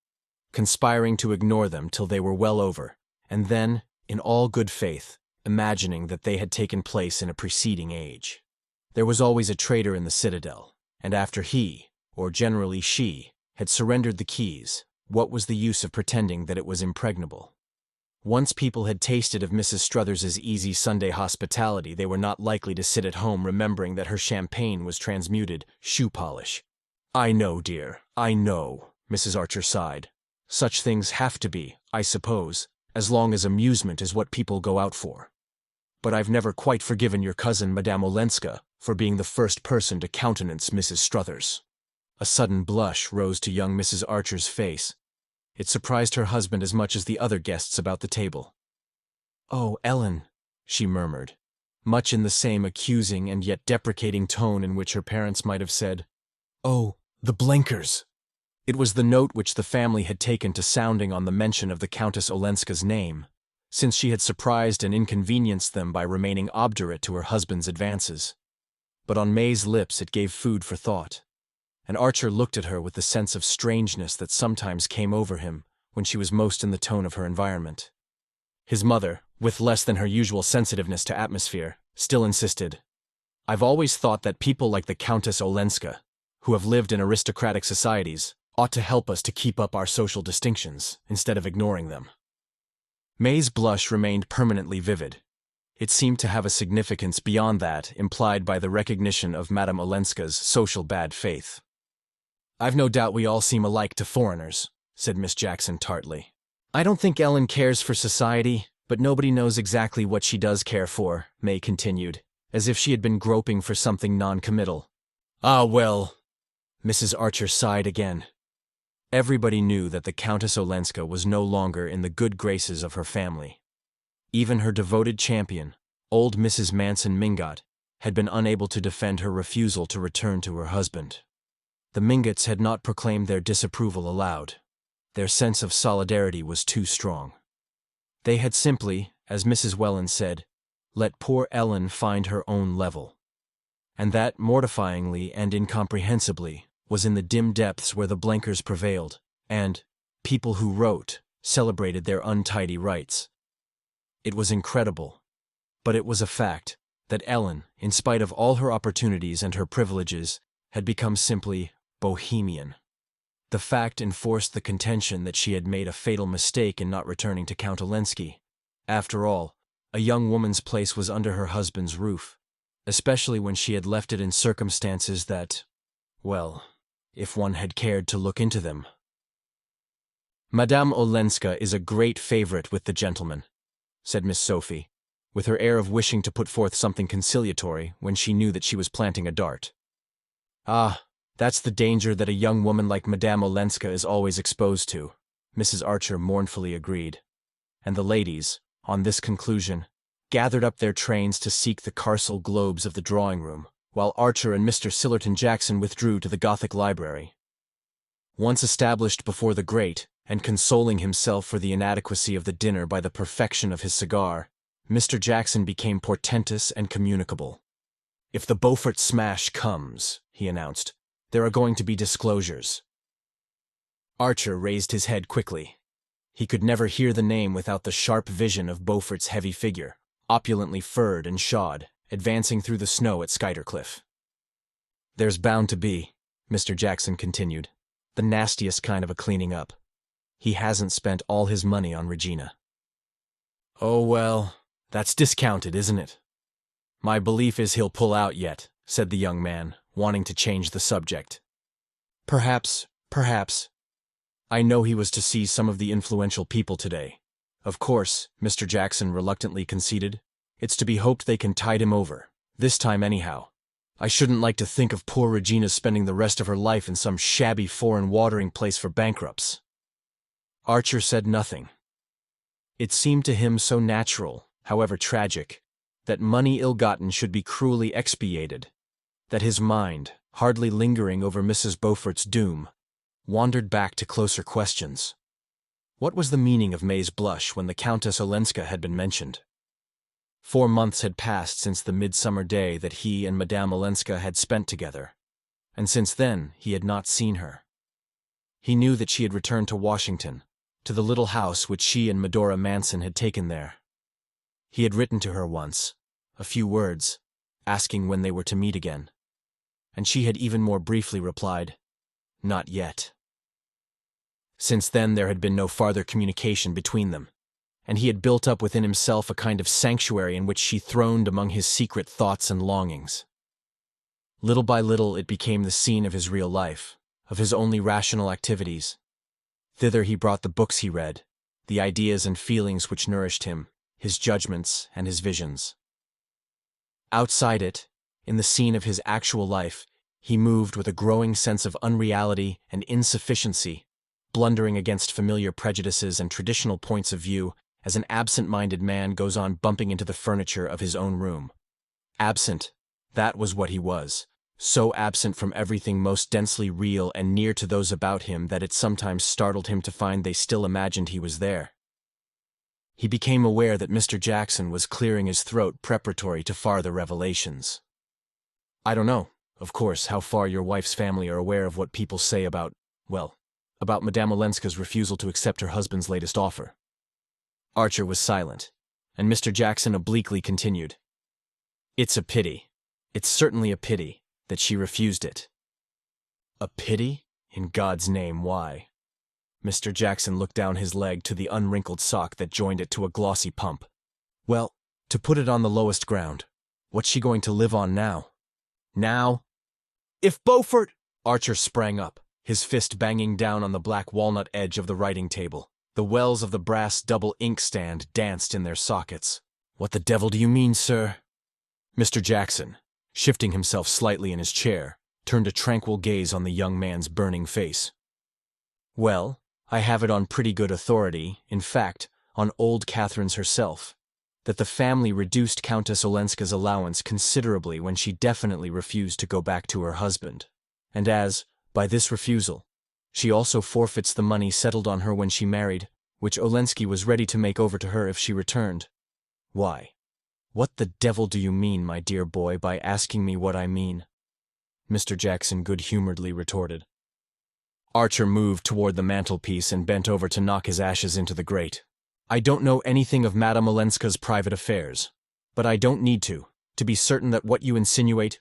conspiring to ignore them till they were well over, and then, in all good faith, imagining that they had taken place in a preceding age. There was always a traitor in the citadel, and after he, or generally she, had surrendered the keys, what was the use of pretending that it was impregnable? Once people had tasted of Mrs. Struthers's easy Sunday hospitality, they were not likely to sit at home remembering that her champagne was transmuted shoe polish. I know, dear, I know, Mrs. Archer sighed. Such things have to be, I suppose, as long as amusement is what people go out for. But I've never quite forgiven your cousin, Madame Olenska, for being the first person to countenance Mrs. Struthers. A sudden blush rose to young Mrs. Archer's face. It surprised her husband as much as the other guests about the table. Oh, Ellen, she murmured, much in the same accusing and yet deprecating tone in which her parents might have said, Oh, the Blenkers! It was the note which the family had taken to sounding on the mention of the Countess Olenska's name, since she had surprised and inconvenienced them by remaining obdurate to her husband's advances. But on May's lips it gave food for thought, and Archer looked at her with the sense of strangeness that sometimes came over him when she was most in the tone of her environment. His mother, with less than her usual sensitiveness to atmosphere, still insisted, I've always thought that people like the Countess Olenska, who have lived in aristocratic societies, ought to help us to keep up our social distinctions, instead of ignoring them. May's blush remained permanently vivid. It seemed to have a significance beyond that implied by the recognition of Madame Olenska's social bad faith. I've no doubt we all seem alike to foreigners, said Miss Jackson tartly. I don't think Ellen cares for society, but nobody knows exactly what she does care for, May continued, as if she had been groping for something non-committal. Ah, well, Mrs. Archer sighed again. Everybody knew that the Countess Olenska was no longer in the good graces of her family. Even her devoted champion, old Mrs. Manson Mingot, had been unable to defend her refusal to return to her husband. The Mingots had not proclaimed their disapproval aloud. Their sense of solidarity was too strong. They had simply, as Mrs. Welland said, let poor Ellen find her own level. and that, mortifyingly and incomprehensibly, was in the dim depths where the Blenkers prevailed, and people who wrote celebrated their untidy rights. It was incredible, but it was a fact, that Ellen, in spite of all her opportunities and her privileges, had become simply bohemian. The fact enforced the contention that she had made a fatal mistake in not returning to Count Olenski. After all, a young woman's place was under her husband's roof, especially when she had left it in circumstances that, well, if one had cared to look into them. "Madame Olenska is a great favorite with the gentleman," said Miss Sophie, with her air of wishing to put forth something conciliatory when she knew that she was planting a dart. "Ah, that's the danger that a young woman like Madame Olenska is always exposed to," Mrs. Archer mournfully agreed, and the ladies, on this conclusion, gathered up their trains to seek the carcel globes of the drawing-room, while Archer and Mr. Sillerton Jackson withdrew to the Gothic library. Once established before the grate, and consoling himself for the inadequacy of the dinner by the perfection of his cigar, Mr. Jackson became portentous and communicable. "If the Beaufort smash comes," he announced, "there are going to be disclosures." Archer raised his head quickly. He could never hear the name without the sharp vision of Beaufort's heavy figure, opulently furred and shod, advancing through the snow at Skuytercliff. "There's bound to be," Mr. Jackson continued, "the nastiest kind of a cleaning up. He hasn't spent all his money on Regina." "Oh, well, that's discounted, isn't it?" "My belief is he'll pull out yet," said the young man, wanting to change the subject. Perhaps. I know he was to see some of the influential people today. Of course," Mr. Jackson reluctantly conceded, "it's to be hoped they can tide him over, this time anyhow. I shouldn't like to think of poor Regina spending the rest of her life in some shabby foreign watering place for bankrupts." Archer said nothing. It seemed to him so natural, however tragic, that money ill-gotten should be cruelly expiated, that his mind, hardly lingering over Mrs. Beaufort's doom, wandered back to closer questions. What was the meaning of May's blush when the Countess Olenska had been mentioned? 4 months had passed since the midsummer day that he and Madame Olenska had spent together, and since then he had not seen her. He knew that she had returned to Washington, to the little house which she and Medora Manson had taken there. He had written to her once, a few words, asking when they were to meet again, and she had even more briefly replied, "Not yet." Since then there had been no farther communication between them, and he had built up within himself a kind of sanctuary in which she throned among his secret thoughts and longings. Little by little it became the scene of his real life, of his only rational activities. Thither he brought the books he read, the ideas and feelings which nourished him, his judgments and his visions. Outside it, in the scene of his actual life, he moved with a growing sense of unreality and insufficiency, blundering against familiar prejudices and traditional points of view as an absent-minded man goes on bumping into the furniture of his own room. Absent, that was what he was, so absent from everything most densely real and near to those about him that it sometimes startled him to find they still imagined he was there. He became aware that Mr. Jackson was clearing his throat preparatory to farther revelations. "I don't know, of course, how far your wife's family are aware of what people say about Madame Olenska's refusal to accept her husband's latest offer." Archer was silent, and Mr. Jackson obliquely continued, "It's a pity. It's certainly a pity that she refused it." "A pity? In God's name, why?" Mr. Jackson looked down his leg to the unwrinkled sock that joined it to a glossy pump. "Well, to put it on the lowest ground, what's she going to live on now?" "Now? If Beaufort—" Archer sprang up, his fist banging down on the black walnut edge of the writing table. The wells of the brass double inkstand danced in their sockets. "What the devil do you mean, sir?" Mr. Jackson, shifting himself slightly in his chair, turned a tranquil gaze on the young man's burning face. "Well, I have it on pretty good authority, in fact, on old Catherine's herself, that the family reduced Countess Olenska's allowance considerably when she definitely refused to go back to her husband, and as, by this refusal, she also forfeits the money settled on her when she married, which Olenski was ready to make over to her if she returned. Why, What the devil do you mean, my dear boy, by asking me what I mean? Mr. Jackson good-humoredly retorted. Archer moved toward the mantelpiece and bent over to knock his ashes into the grate. I don't know anything of Madame Olenska's private affairs, but I don't need to be certain that what you insinuate—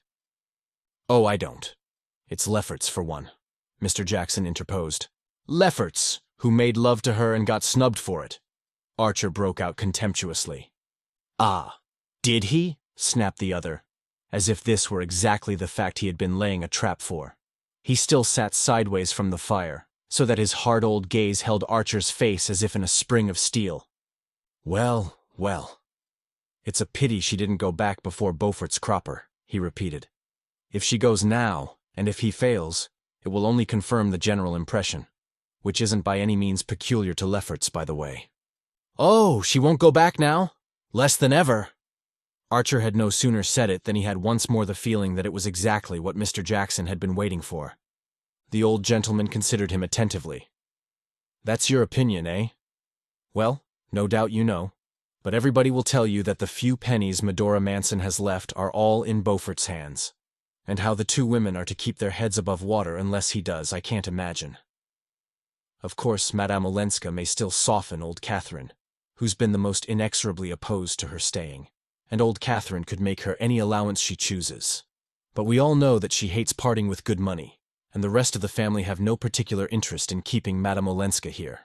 Oh, I don't. It's Lefferts, for one, Mr. Jackson interposed. Lefferts, who made love to her and got snubbed for it. Archer broke out contemptuously. Ah, did he? Snapped the other, as if this were exactly the fact he had been laying a trap for. He still sat sideways from the fire, so that his hard old gaze held Archer's face as if in a spring of steel. Well, well. It's a pity she didn't go back before Beaufort's cropper, he repeated. If she goes now, and if he fails, it will only confirm the general impression, which isn't by any means peculiar to Lefferts, by the way. Oh, she won't go back now? Less than ever. Archer had no sooner said it than he had once more the feeling that it was exactly what Mr. Jackson had been waiting for. The old gentleman considered him attentively. That's your opinion, eh? Well, no doubt you know, but everybody will tell you that the few pennies Medora Manson has left are all in Beaufort's hands. And how the two women are to keep their heads above water unless he does, I can't imagine. Of course, Madame Olenska may still soften old Catherine, who's been the most inexorably opposed to her staying, and old Catherine could make her any allowance she chooses. But we all know that she hates parting with good money, and the rest of the family have no particular interest in keeping Madame Olenska here.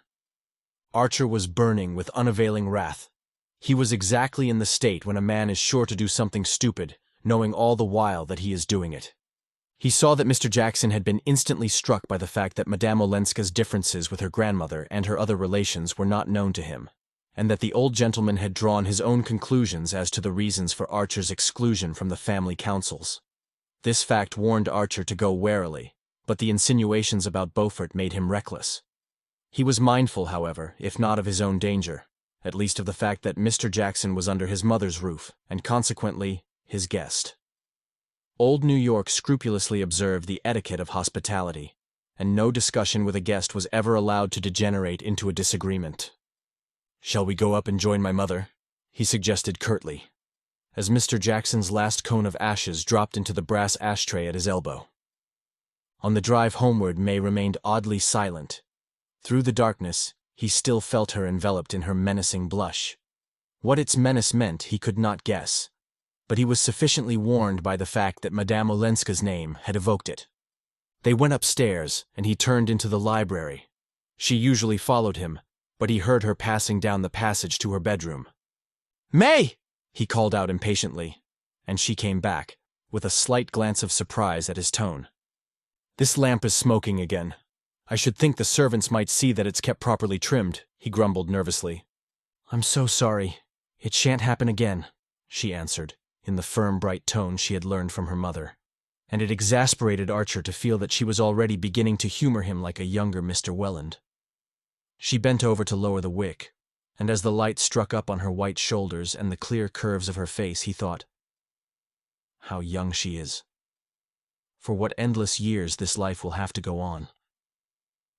Archer was burning with unavailing wrath. He was exactly in the state when a man is sure to do something stupid, knowing all the while that he is doing it. He saw that Mr. Jackson had been instantly struck by the fact that Madame Olenska's differences with her grandmother and her other relations were not known to him, and that the old gentleman had drawn his own conclusions as to the reasons for Archer's exclusion from the family councils. This fact warned Archer to go warily, but the insinuations about Beaufort made him reckless. He was mindful, however, if not of his own danger, at least of the fact that Mr. Jackson was under his mother's roof, and consequently his guest. Old New York scrupulously observed the etiquette of hospitality, and no discussion with a guest was ever allowed to degenerate into a disagreement. "Shall we go up and join my mother?" he suggested curtly, as Mr. Jackson's last cone of ashes dropped into the brass ashtray at his elbow. On the drive homeward, May remained oddly silent. Through the darkness, he still felt her enveloped in her menacing blush. What its menace meant he could not guess, but he was sufficiently warned by the fact that Madame Olenska's name had evoked it. They went upstairs, and he turned into the library. She usually followed him, but he heard her passing down the passage to her bedroom. "May!" he called out impatiently, and she came back, with a slight glance of surprise at his tone. "This lamp is smoking again. I should think the servants might see that it's kept properly trimmed," he grumbled nervously. "I'm so sorry. It shan't happen again," she answered, in the firm, bright tone she had learned from her mother, and it exasperated Archer to feel that she was already beginning to humor him like a younger Mr. Welland. She bent over to lower the wick, and as the light struck up on her white shoulders and the clear curves of her face, he thought, "How young she is. For what endless years this life will have to go on."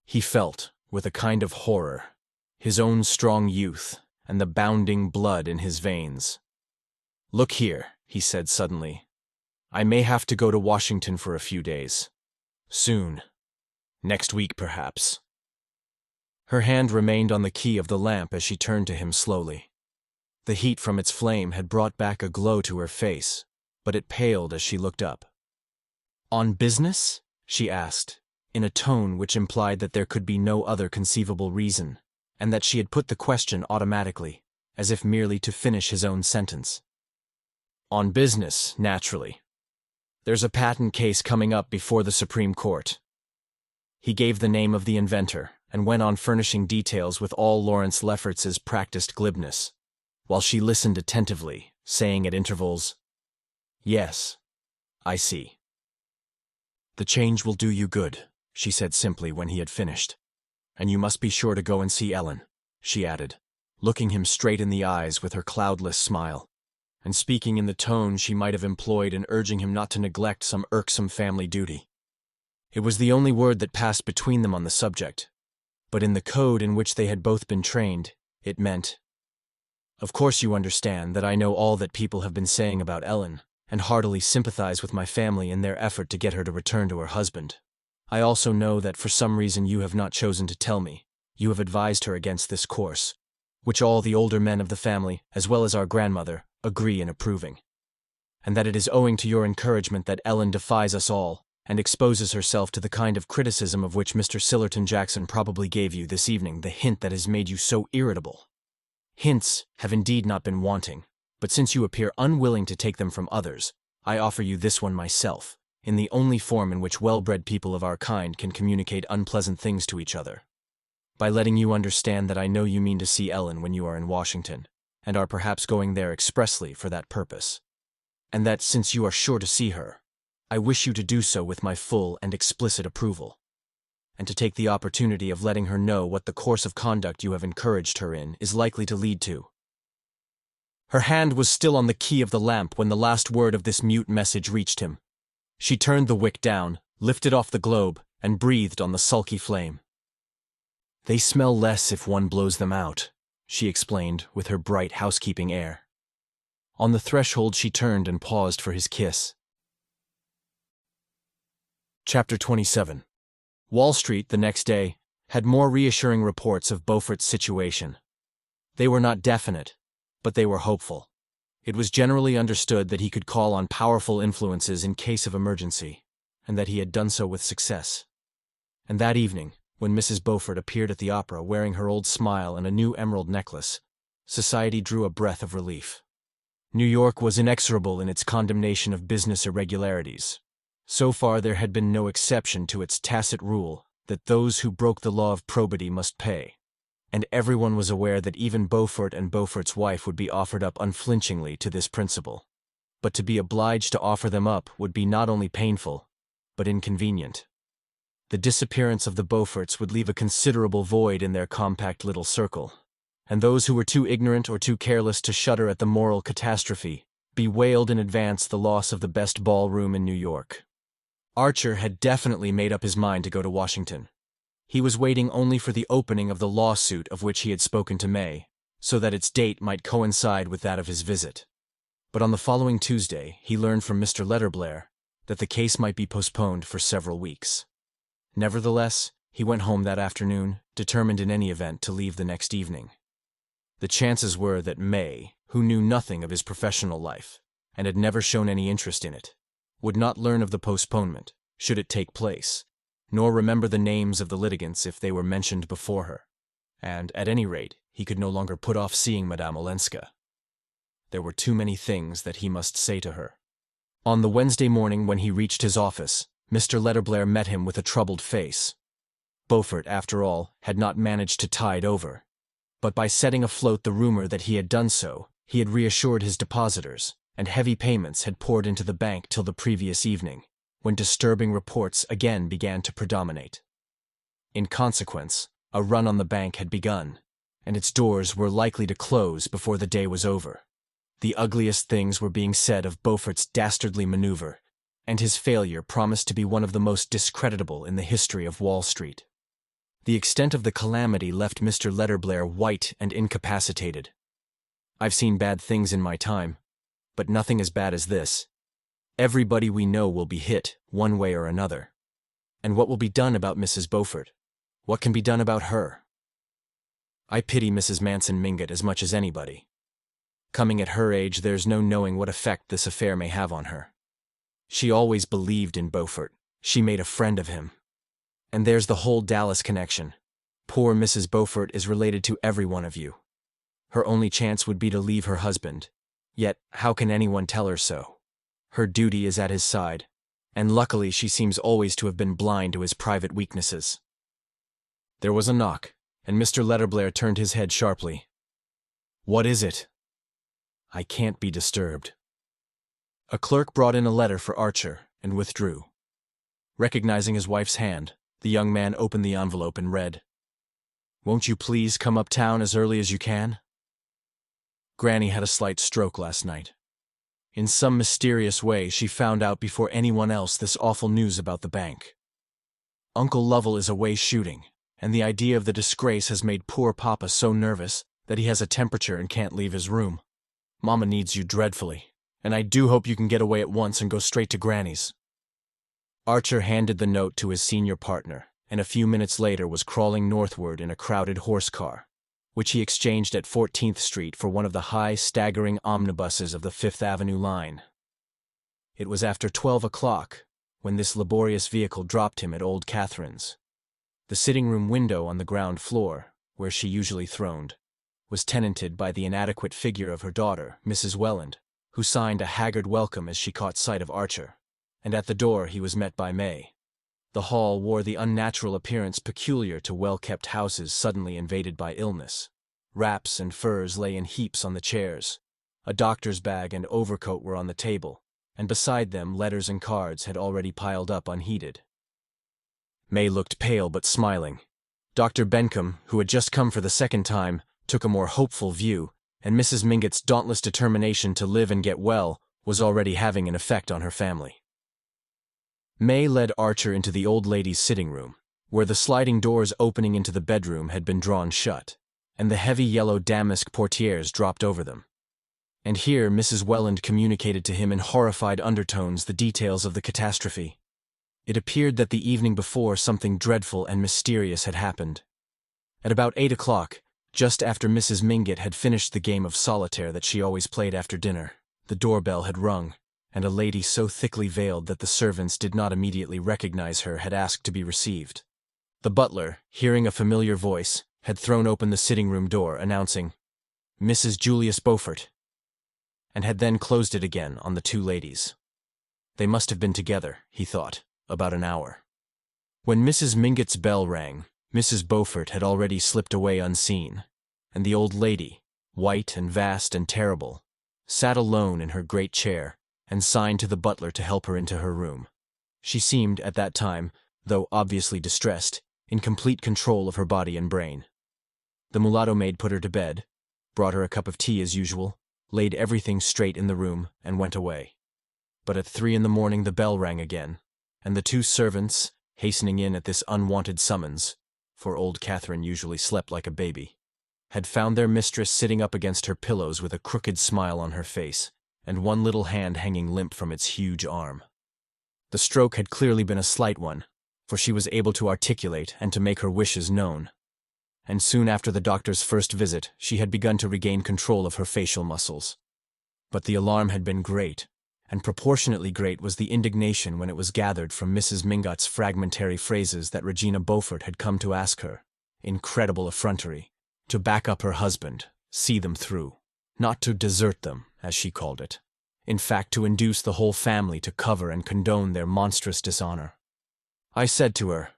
He felt, with a kind of horror, his own strong youth and the bounding blood in his veins. "Look here," he said suddenly. "I may have to go to Washington for a few days. Soon. Next week, perhaps." Her hand remained on the key of the lamp as she turned to him slowly. The heat from its flame had brought back a glow to her face, but it paled as she looked up. "On business?" she asked, in a tone which implied that there could be no other conceivable reason, and that she had put the question automatically, as if merely to finish his own sentence. "On business, naturally. There's a patent case coming up before the Supreme Court." He gave the name of the inventor, and went on furnishing details with all Lawrence Lefferts's practiced glibness, while she listened attentively, saying at intervals, "Yes, I see." "The change will do you good," she said simply when he had finished. "And you must be sure to go and see Ellen," she added, looking him straight in the eyes with her cloudless smile, and speaking in the tone she might have employed in urging him not to neglect some irksome family duty. It was the only word that passed between them on the subject, but in the code in which they had both been trained, it meant, Of course you understand that I know all that people have been saying about Ellen, and heartily sympathize with my family in their effort to get her to return to her husband. I also know that for some reason you have not chosen to tell me. You have advised her against this course, which all the older men of the family, as well as our grandmother, agree in approving. And that it is owing to your encouragement that Ellen defies us all, and exposes herself to the kind of criticism of which Mr. Sillerton Jackson probably gave you this evening the hint that has made you so irritable. Hints have indeed not been wanting, but since you appear unwilling to take them from others, I offer you this one myself, in the only form in which well-bred people of our kind can communicate unpleasant things to each other. By letting you understand that I know you mean to see Ellen when you are in Washington, and are perhaps going there expressly for that purpose. And that, since you are sure to see her, I wish you to do so with my full and explicit approval, and to take the opportunity of letting her know what the course of conduct you have encouraged her in is likely to lead to. Her hand was still on the key of the lamp when the last word of this mute message reached him. She turned the wick down, lifted off the globe, and breathed on the sulky flame. "They smell less if one blows them out," she explained with her bright housekeeping air. On the threshold she turned and paused for his kiss. Chapter 27. Wall Street, the next day, had more reassuring reports of Beaufort's situation. They were not definite, but they were hopeful. It was generally understood that he could call on powerful influences in case of emergency, and that he had done so with success. And that evening, when Mrs. Beaufort appeared at the opera wearing her old smile and a new emerald necklace, society drew a breath of relief. New York was inexorable in its condemnation of business irregularities. So far there had been no exception to its tacit rule that those who broke the law of probity must pay, and everyone was aware that even Beaufort and Beaufort's wife would be offered up unflinchingly to this principle. But to be obliged to offer them up would be not only painful, but inconvenient. The disappearance of the Beauforts would leave a considerable void in their compact little circle, and those who were too ignorant or too careless to shudder at the moral catastrophe bewailed in advance the loss of the best ballroom in New York. Archer had definitely made up his mind to go to Washington. He was waiting only for the opening of the lawsuit of which he had spoken to May, so that its date might coincide with that of his visit. But on the following Tuesday, he learned from Mr. Letterblair that the case might be postponed for several weeks. Nevertheless, he went home that afternoon, determined in any event to leave the next evening. The chances were that May, who knew nothing of his professional life, and had never shown any interest in it, would not learn of the postponement, should it take place, nor remember the names of the litigants if they were mentioned before her, and, at any rate, he could no longer put off seeing Madame Olenska. There were too many things that he must say to her. On the Wednesday morning when he reached his office, Mr. Letterblair met him with a troubled face. Beaufort, after all, had not managed to tide over, but by setting afloat the rumor that he had done so, he had reassured his depositors, and heavy payments had poured into the bank till the previous evening, when disturbing reports again began to predominate. In consequence, a run on the bank had begun, and its doors were likely to close before the day was over. The ugliest things were being said of Beaufort's dastardly maneuver, and his failure promised to be one of the most discreditable in the history of Wall Street. The extent of the calamity left Mr. Letterblair white and incapacitated. "I've seen bad things in my time, but nothing as bad as this. Everybody we know will be hit, one way or another. And what will be done about Mrs. Beaufort? What can be done about her? I pity Mrs. Manson Mingott as much as anybody. Coming at her age, there's no knowing what effect this affair may have on her. She always believed in Beaufort. She made a friend of him. And there's the whole Dallas connection. Poor Mrs. Beaufort is related to every one of you. Her only chance would be to leave her husband. Yet, how can anyone tell her so? Her duty is at his side, and luckily she seems always to have been blind to his private weaknesses." There was a knock, and Mr. Letterblair turned his head sharply. "What is it?" "I can't be disturbed." A clerk brought in a letter for Archer and withdrew. Recognizing his wife's hand, the young man opened the envelope and read, "Won't you please come uptown as early as you can? Granny had a slight stroke last night. In some mysterious way, she found out before anyone else this awful news about the bank. Uncle Lovell is away shooting, and the idea of the disgrace has made poor Papa so nervous that he has a temperature and can't leave his room. Mama needs you dreadfully, and I do hope you can get away at once and go straight to Granny's." Archer handed the note to his senior partner, and a few minutes later was crawling northward in a crowded horse car, which he exchanged at 14th Street for one of the high, staggering omnibuses of the Fifth Avenue line. It was after 12 o'clock when this laborious vehicle dropped him at Old Catherine's. The sitting-room window on the ground floor, where she usually throned, was tenanted by the inadequate figure of her daughter, Mrs. Welland, who signed a haggard welcome as she caught sight of Archer, and at the door he was met by May. The hall wore the unnatural appearance peculiar to well-kept houses suddenly invaded by illness. Wraps and furs lay in heaps on the chairs. A doctor's bag and overcoat were on the table, and beside them letters and cards had already piled up unheeded. May looked pale but smiling. Dr. Bencomb, who had just come for the second time, took a more hopeful view, and Mrs. Mingott's dauntless determination to live and get well was already having an effect on her family. May led Archer into the old lady's sitting room, where the sliding doors opening into the bedroom had been drawn shut, and the heavy yellow damask portieres dropped over them. And here Mrs. Welland communicated to him in horrified undertones the details of the catastrophe. It appeared that the evening before something dreadful and mysterious had happened. At about 8 o'clock, just after Mrs. Mingott had finished the game of solitaire that she always played after dinner, the doorbell had rung, and a lady so thickly veiled that the servants did not immediately recognize her had asked to be received. The butler, hearing a familiar voice, had thrown open the sitting-room door, announcing, "Mrs. Julius Beaufort," and had then closed it again on the two ladies. They must have been together, he thought, about an hour. When Mrs. Mingott's bell rang, Mrs. Beaufort had already slipped away unseen, and the old lady, white and vast and terrible, sat alone in her great chair and signed to the butler to help her into her room. She seemed, at that time, though obviously distressed, in complete control of her body and brain. The mulatto maid put her to bed, brought her a cup of tea as usual, laid everything straight in the room, and went away. But at 3 in the morning the bell rang again, and the two servants, hastening in at this unwanted summons, for old Catherine usually slept like a baby, had found their mistress sitting up against her pillows with a crooked smile on her face, and one little hand hanging limp from its huge arm. The stroke had clearly been a slight one, for she was able to articulate and to make her wishes known. And soon after the doctor's first visit, she had begun to regain control of her facial muscles. But the alarm had been great, and proportionately great was the indignation when it was gathered from Mrs. Mingott's fragmentary phrases that Regina Beaufort had come to ask her, incredible effrontery, to back up her husband, see them through, not to desert them, as she called it, in fact to induce the whole family to cover and condone their monstrous dishonor. I said to her,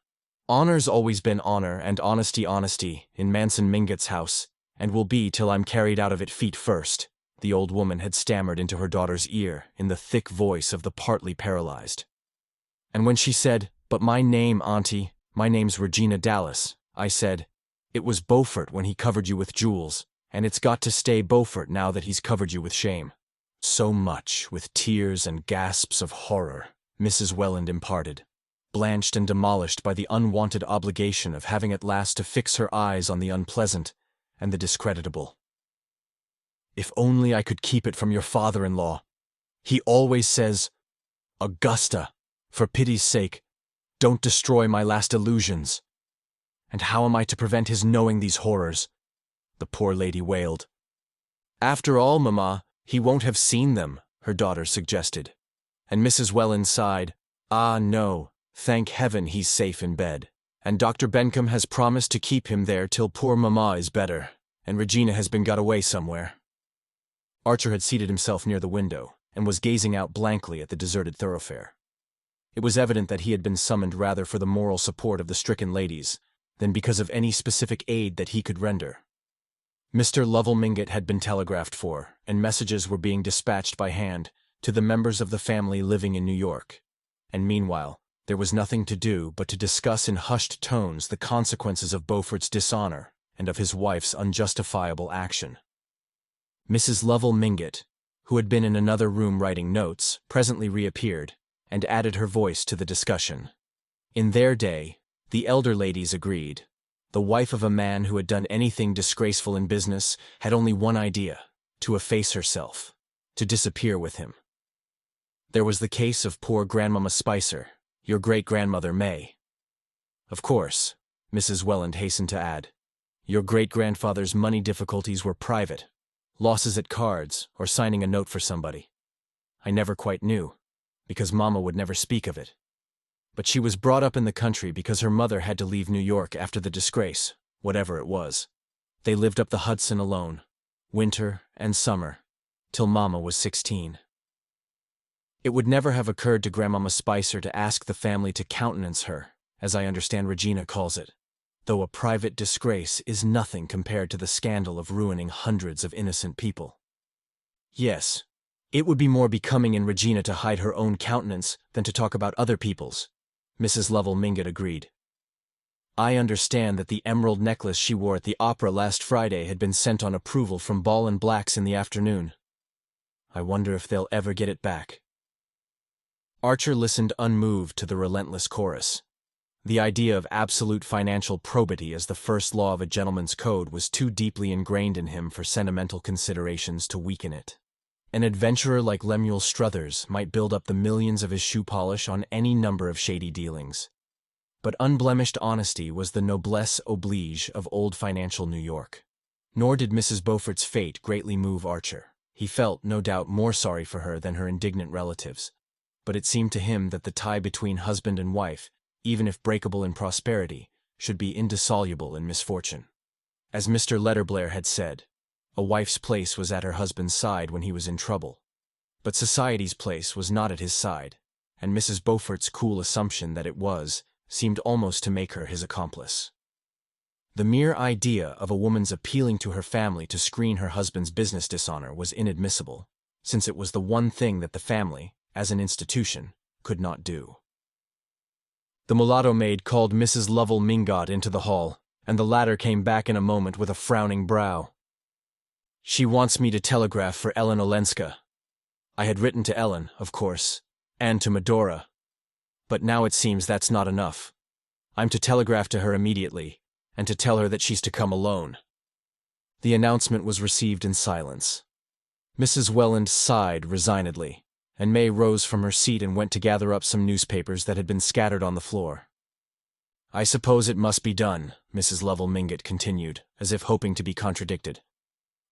"Honor's always been honor and honesty honesty in Manson Mingott's house, and will be till I'm carried out of it feet first," the old woman had stammered into her daughter's ear in the thick voice of the partly paralyzed. And when she said, "But my name, Auntie, my name's Regina Dallas," I said, "It was Beaufort when he covered you with jewels, and it's got to stay Beaufort now that he's covered you with shame." So much, with tears and gasps of horror, Mrs. Welland imparted, blanched and demolished by the unwanted obligation of having at last to fix her eyes on the unpleasant and the discreditable. "If only I could keep it from your father-in-law. He always says, 'Augusta, for pity's sake, don't destroy my last illusions.' And how am I to prevent his knowing these horrors?" the poor lady wailed. "After all, Mamma, he won't have seen them," her daughter suggested. And Mrs. Welland sighed, "Ah, no, thank heaven he's safe in bed. And Dr. Bencomb has promised to keep him there till poor Mamma is better, and Regina has been got away somewhere." Archer had seated himself near the window, and was gazing out blankly at the deserted thoroughfare. It was evident that he had been summoned rather for the moral support of the stricken ladies, than because of any specific aid that he could render. Mr. Lovell Mingott had been telegraphed for, and messages were being dispatched by hand to the members of the family living in New York. And meanwhile, there was nothing to do but to discuss in hushed tones the consequences of Beaufort's dishonor and of his wife's unjustifiable action. Mrs. Lovell Mingott, who had been in another room writing notes, presently reappeared, and added her voice to the discussion. In their day, the elder ladies agreed, The wife of a man who had done anything disgraceful in business had only one idea: to efface herself, to disappear with him. There was the case of poor Grandmama Spicer, your great-grandmother May. Of course, Mrs. Welland hastened to add, your great-grandfather's money difficulties were private, losses at cards or signing a note for somebody. I never quite knew, because Mama would never speak of it. But she was brought up in the country because her mother had to leave New York after the disgrace, whatever it was. They lived up the Hudson alone, winter and summer, till Mama was 16. It would never have occurred to Grandmama Spicer to ask the family to countenance her, as I understand Regina calls it, though a private disgrace is nothing compared to the scandal of ruining hundreds of innocent people. Yes, it would be more becoming in Regina to hide her own countenance than to talk about other people's, Mrs. Lovell Mingott agreed. I understand that the emerald necklace she wore at the opera last Friday had been sent on approval from Ball and Black's in the afternoon. I wonder if they'll ever get it back. Archer listened unmoved to the relentless chorus. The idea of absolute financial probity as the first law of a gentleman's code was too deeply ingrained in him for sentimental considerations to weaken it. An adventurer like Lemuel Struthers might build up the millions of his shoe polish on any number of shady dealings. But unblemished honesty was the noblesse oblige of old financial New York. Nor did Mrs. Beaufort's fate greatly move Archer. He felt, no doubt, more sorry for her than her indignant relatives. But it seemed to him that the tie between husband and wife, even if breakable in prosperity, should be indissoluble in misfortune. As Mr. Letterblair had said, a wife's place was at her husband's side when he was in trouble. But society's place was not at his side, and Mrs. Beaufort's cool assumption that it was seemed almost to make her his accomplice. The mere idea of a woman's appealing to her family to screen her husband's business dishonor was inadmissible, since it was the one thing that the family, as an institution, could not do. The mulatto maid called Mrs. Lovell Mingott into the hall, and the latter came back in a moment with a frowning brow. She wants me to telegraph for Ellen Olenska. I had written to Ellen, of course, and to Medora. But now it seems that's not enough. I'm to telegraph to her immediately, and to tell her that she's to come alone. The announcement was received in silence. Mrs. Welland sighed resignedly, and May rose from her seat and went to gather up some newspapers that had been scattered on the floor. I suppose it must be done, Mrs. Lovell Mingott continued, as if hoping to be contradicted.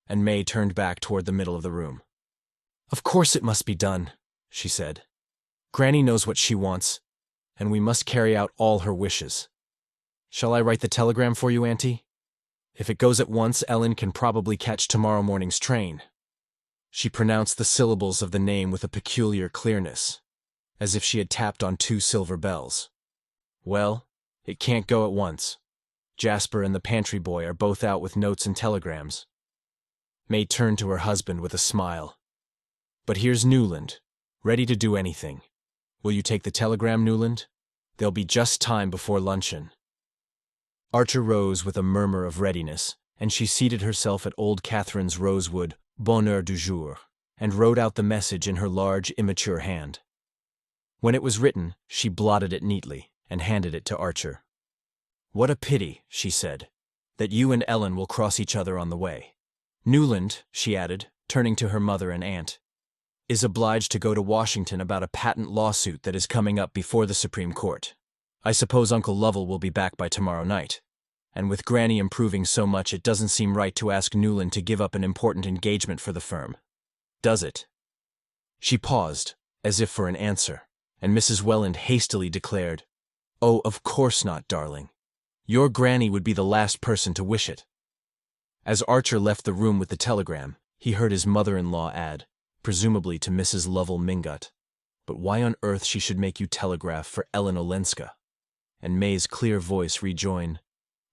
And May turned back toward the middle of the room. Of course it must be done, she said. Granny knows what she wants, and we must carry out all her wishes. Shall I write the telegram for you, Auntie? If it goes at once, Ellen can probably catch tomorrow morning's train. She pronounced the syllables of the name with a peculiar clearness, as if she had tapped on 2 silver bells. Well, it can't go at once. Jasper and the pantry boy are both out with notes and telegrams. May turned to her husband with a smile. But here's Newland, ready to do anything. Will you take the telegram, Newland? There'll be just time before luncheon. Archer rose with a murmur of readiness, and she seated herself at old Catherine's rosewood bonheur du jour, and wrote out the message in her large, immature hand. When it was written, she blotted it neatly and handed it to Archer. What a pity, she said, that you and Ellen will cross each other on the way. Newland, she added, turning to her mother and aunt, is obliged to go to Washington about a patent lawsuit that is coming up before the Supreme Court. I suppose Uncle Lovell will be back by tomorrow night. And with Granny improving so much, it doesn't seem right to ask Newland to give up an important engagement for the firm. Does it? She paused, as if for an answer, and Mrs. Welland hastily declared, Oh, of course not, darling. Your Granny would be the last person to wish it. As Archer left the room with the telegram, he heard his mother-in-law add, presumably to Mrs. Lovell Mingott, but why on earth she should make you telegraph for Ellen Olenska? And May's clear voice rejoin,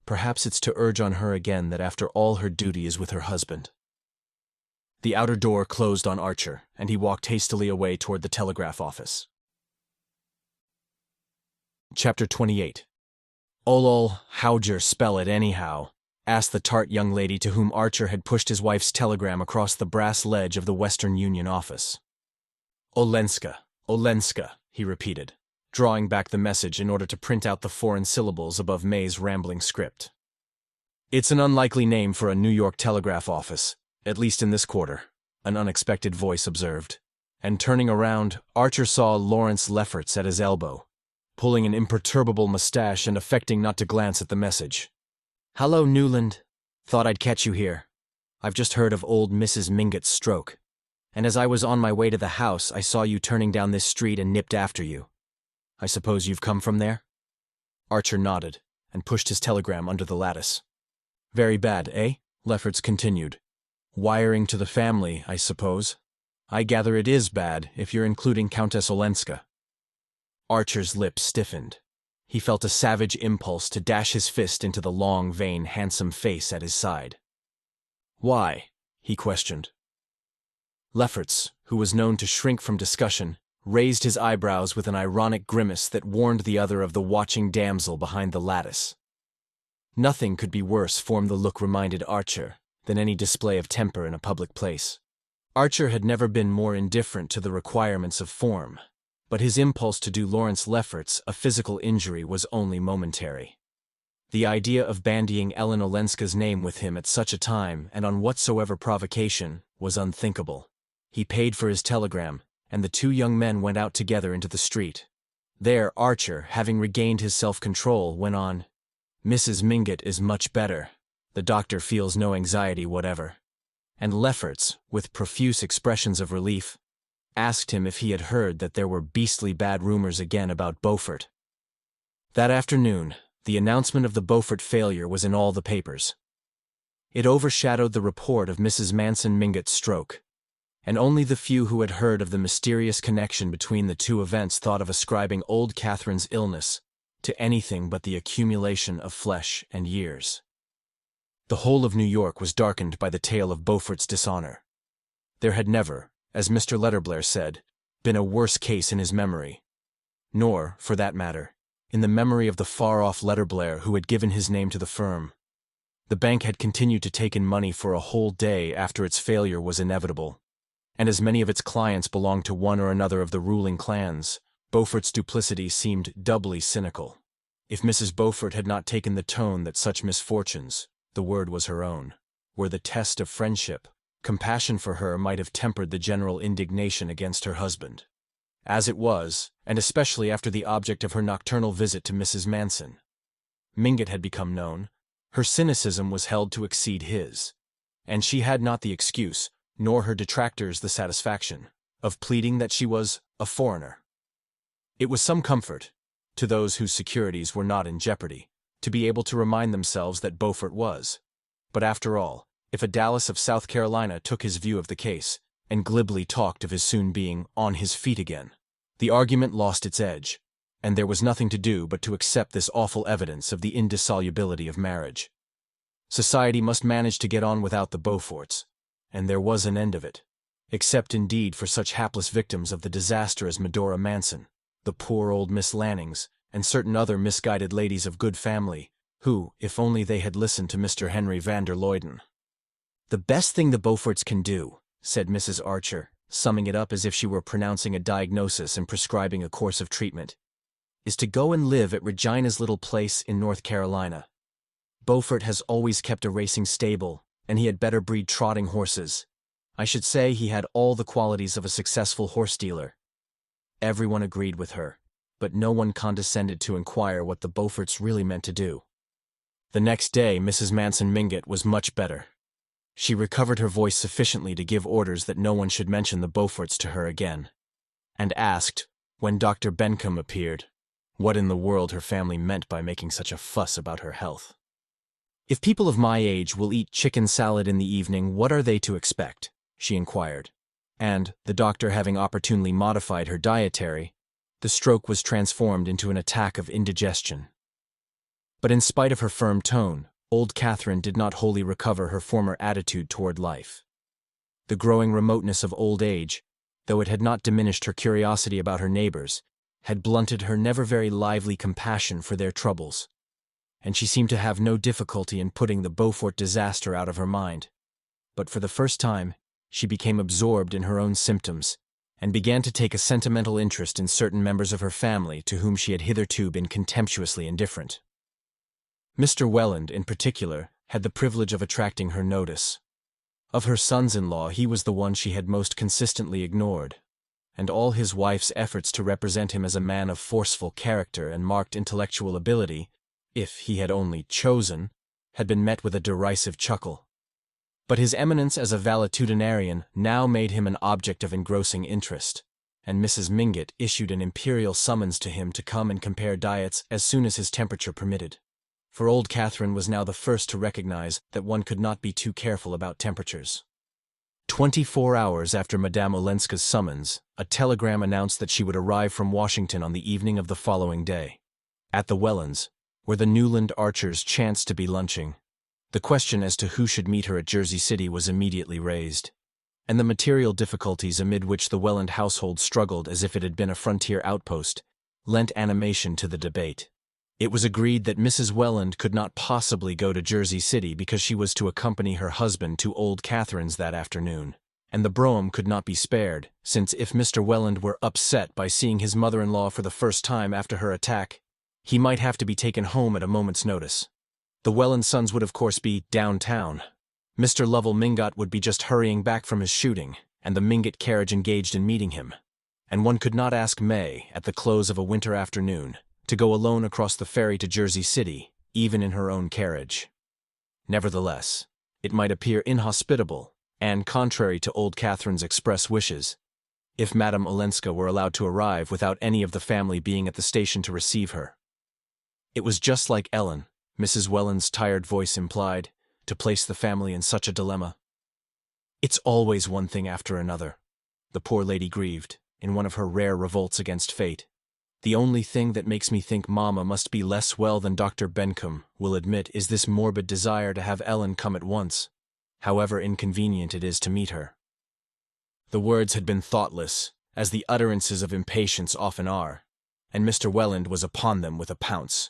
Perhaps it's to urge on her again that after all her duty is with her husband. The outer door closed on Archer, and he walked hastily away toward the telegraph office. Chapter 28. Olol, how'd yer spell it anyhow? Asked the tart young lady to whom Archer had pushed his wife's telegram across the brass ledge of the Western Union office. Olenska, Olenska, he repeated, drawing back the message in order to print out the foreign syllables above May's rambling script. It's an unlikely name for a New York telegraph office, at least in this quarter, an unexpected voice observed. And turning around, Archer saw Lawrence Lefferts at his elbow, pulling an imperturbable mustache and affecting not to glance at the message. "Hello, Newland. Thought I'd catch you here. I've just heard of old Mrs. Mingott's stroke, and as I was on my way to the house, I saw you turning down this street and nipped after you. I suppose you've come from there?" Archer nodded and pushed his telegram under the lattice. "Very bad, eh?" Lefferts continued. "Wiring to the family, I suppose. I gather it is bad, if you're including Countess Olenska." Archer's lips stiffened. He felt a savage impulse to dash his fist into the long, vain, handsome face at his side. "Why?" he questioned. Lefferts, who was known to shrink from discussion, raised his eyebrows with an ironic grimace that warned the other of the watching damsel behind the lattice. Nothing could be worse, form the look reminded Archer, than any display of temper in a public place. Archer had never been more indifferent to the requirements of form, but his impulse to do Lawrence Lefferts a physical injury was only momentary. The idea of bandying Ellen Olenska's name with him at such a time and on whatsoever provocation was unthinkable. He paid for his telegram, and the two young men went out together into the street. There Archer, having regained his self-control, went on, "Mrs. Mingott is much better. The doctor feels no anxiety whatever." And Lefferts, with profuse expressions of relief, asked him if he had heard that there were beastly bad rumors again about Beaufort. That afternoon, the announcement of the Beaufort failure was in all the papers. It overshadowed the report of Mrs. Manson Mingott's stroke, and only the few who had heard of the mysterious connection between the two events thought of ascribing old Catherine's illness to anything but the accumulation of flesh and years. The whole of New York was darkened by the tale of Beaufort's dishonor. There had never, as Mr. Letterblair said, been a worse case in his memory, nor, for that matter, in the memory of the far-off Letterblair who had given his name to the firm. The bank had continued to take in money for a whole day after its failure was inevitable, and as many of its clients belonged to one or another of the ruling clans, Beaufort's duplicity seemed doubly cynical. If Mrs. Beaufort had not taken the tone that such misfortunes, the word was her own, were the test of friendship, compassion for her might have tempered the general indignation against her husband. As it was, and especially after the object of her nocturnal visit to Mrs. Manson, Mingott had become known, her cynicism was held to exceed his, and she had not the excuse, nor her detractors the satisfaction, of pleading that she was a foreigner. It was some comfort, to those whose securities were not in jeopardy, to be able to remind themselves that Beaufort was. But after all, if a Dallas of South Carolina took his view of the case, and glibly talked of his soon being on his feet again, the argument lost its edge, and there was nothing to do but to accept this awful evidence of the indissolubility of marriage. Society must manage to get on without the Beauforts, and there was an end of it, except indeed for such hapless victims of the disaster as Medora Manson, the poor old Miss Lannings, and certain other misguided ladies of good family, who, if only they had listened to Mr. Henry van der Luyden. "The best thing the Beauforts can do," said Mrs. Archer, summing it up as if she were pronouncing a diagnosis and prescribing a course of treatment, "is to go and live at Regina's little place in North Carolina. Beaufort has always kept a racing stable, and he had better breed trotting horses. I should say he had all the qualities of a successful horse dealer." Everyone agreed with her, but no one condescended to inquire what the Beauforts really meant to do. The next day Mrs. Manson Mingott was much better. She recovered her voice sufficiently to give orders that no one should mention the Beauforts to her again, and asked, when Dr. Bencomb appeared, what in the world her family meant by making such a fuss about her health. "If people of my age will eat chicken salad in the evening, what are they to expect?" she inquired, and, the doctor having opportunely modified her dietary, the stroke was transformed into an attack of indigestion. But in spite of her firm tone, old Catherine did not wholly recover her former attitude toward life. The growing remoteness of old age, though it had not diminished her curiosity about her neighbors, had blunted her never very lively compassion for their troubles, and she seemed to have no difficulty in putting the Beaufort disaster out of her mind. But for the first time, she became absorbed in her own symptoms, and began to take a sentimental interest in certain members of her family to whom she had hitherto been contemptuously indifferent. Mr. Welland, in particular, had the privilege of attracting her notice. Of her sons-in-law, he was the one she had most consistently ignored, and all his wife's efforts to represent him as a man of forceful character and marked intellectual ability, if he had only chosen, had been met with a derisive chuckle. But his eminence as a valetudinarian now made him an object of engrossing interest, and Mrs. Mingott issued an imperial summons to him to come and compare diets as soon as his temperature permitted. For old Catherine was now the first to recognize that one could not be too careful about temperatures. 24 hours after Madame Olenska's summons, a telegram announced that she would arrive from Washington on the evening of the following day. At the Wellens, where the Newland Archers chanced to be lunching, the question as to who should meet her at Jersey City was immediately raised, and the material difficulties amid which the Welland household struggled as if it had been a frontier outpost lent animation to the debate. It was agreed that Mrs. Welland could not possibly go to Jersey City because she was to accompany her husband to Old Catherine's that afternoon, and the brougham could not be spared, since if Mr. Welland were upset by seeing his mother-in-law for the first time after her attack, he might have to be taken home at a moment's notice. The Welland sons would of course be downtown. Mr. Lovell Mingott would be just hurrying back from his shooting, and the Mingott carriage engaged in meeting him, and one could not ask May, at the close of a winter afternoon, to go alone across the ferry to Jersey City, even in her own carriage. Nevertheless, it might appear inhospitable, and contrary to old Catherine's express wishes, if Madame Olenska were allowed to arrive without any of the family being at the station to receive her. It was just like Ellen, Mrs. Welland's tired voice implied, to place the family in such a dilemma. "It's always one thing after another," the poor lady grieved, in one of her rare revolts against fate. "The only thing that makes me think Mama must be less well than Dr. Bencomb will admit is this morbid desire to have Ellen come at once, however inconvenient it is to meet her." The words had been thoughtless, as the utterances of impatience often are, and Mr. Welland was upon them with a pounce.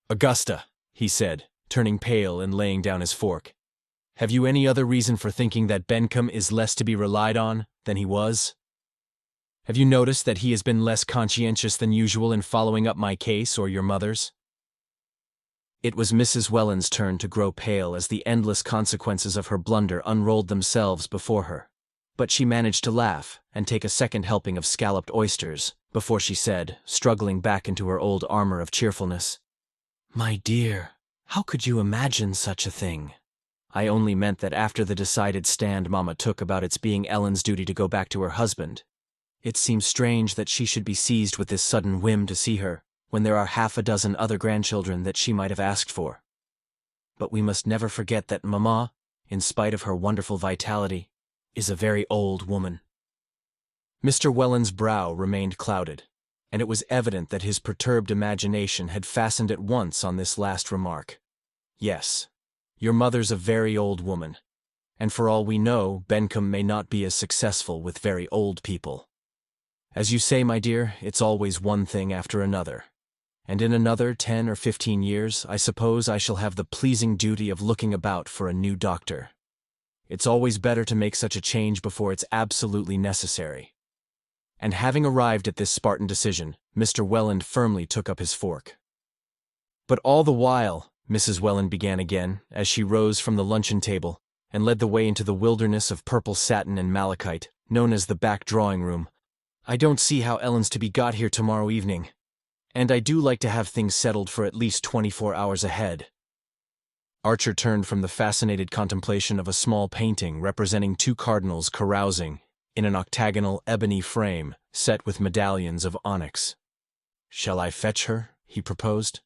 "Augusta," he said, turning pale and laying down his fork, "have you any other reason for thinking that Bencomb is less to be relied on than he was? Have you noticed that he has been less conscientious than usual in following up my case or your mother's?" It was Mrs. Welland's turn to grow pale as the endless consequences of her blunder unrolled themselves before her, but she managed to laugh and take a second helping of scalloped oysters before she said, struggling back into her old armor of cheerfulness, "My dear, how could you imagine such a thing? I only meant that after the decided stand Mama took about its being Ellen's duty to go back to her husband, it seems strange that she should be seized with this sudden whim to see her, when there are half a dozen other grandchildren that she might have asked for. But we must never forget that Mamma, in spite of her wonderful vitality, is a very old woman." Mr. Welland's brow remained clouded, and it was evident that his perturbed imagination had fastened at once on this last remark. "Yes, your mother's a very old woman, and for all we know, Bencomb may not be as successful with very old people. As you say, my dear, it's always one thing after another, and in another 10 or 15 years, I suppose I shall have the pleasing duty of looking about for a new doctor. It's always better to make such a change before it's absolutely necessary." And having arrived at this Spartan decision, Mr. Welland firmly took up his fork. "But all the while," Mrs. Welland began again, as she rose from the luncheon table and led the way into the wilderness of purple satin and malachite, known as the back drawing-room, "I don't see how Ellen's to be got here tomorrow evening, and I do like to have things settled for at least 24 hours ahead." Archer turned from the fascinated contemplation of a small painting representing two cardinals carousing in an octagonal ebony frame set with medallions of onyx. "Shall I fetch her?" he proposed.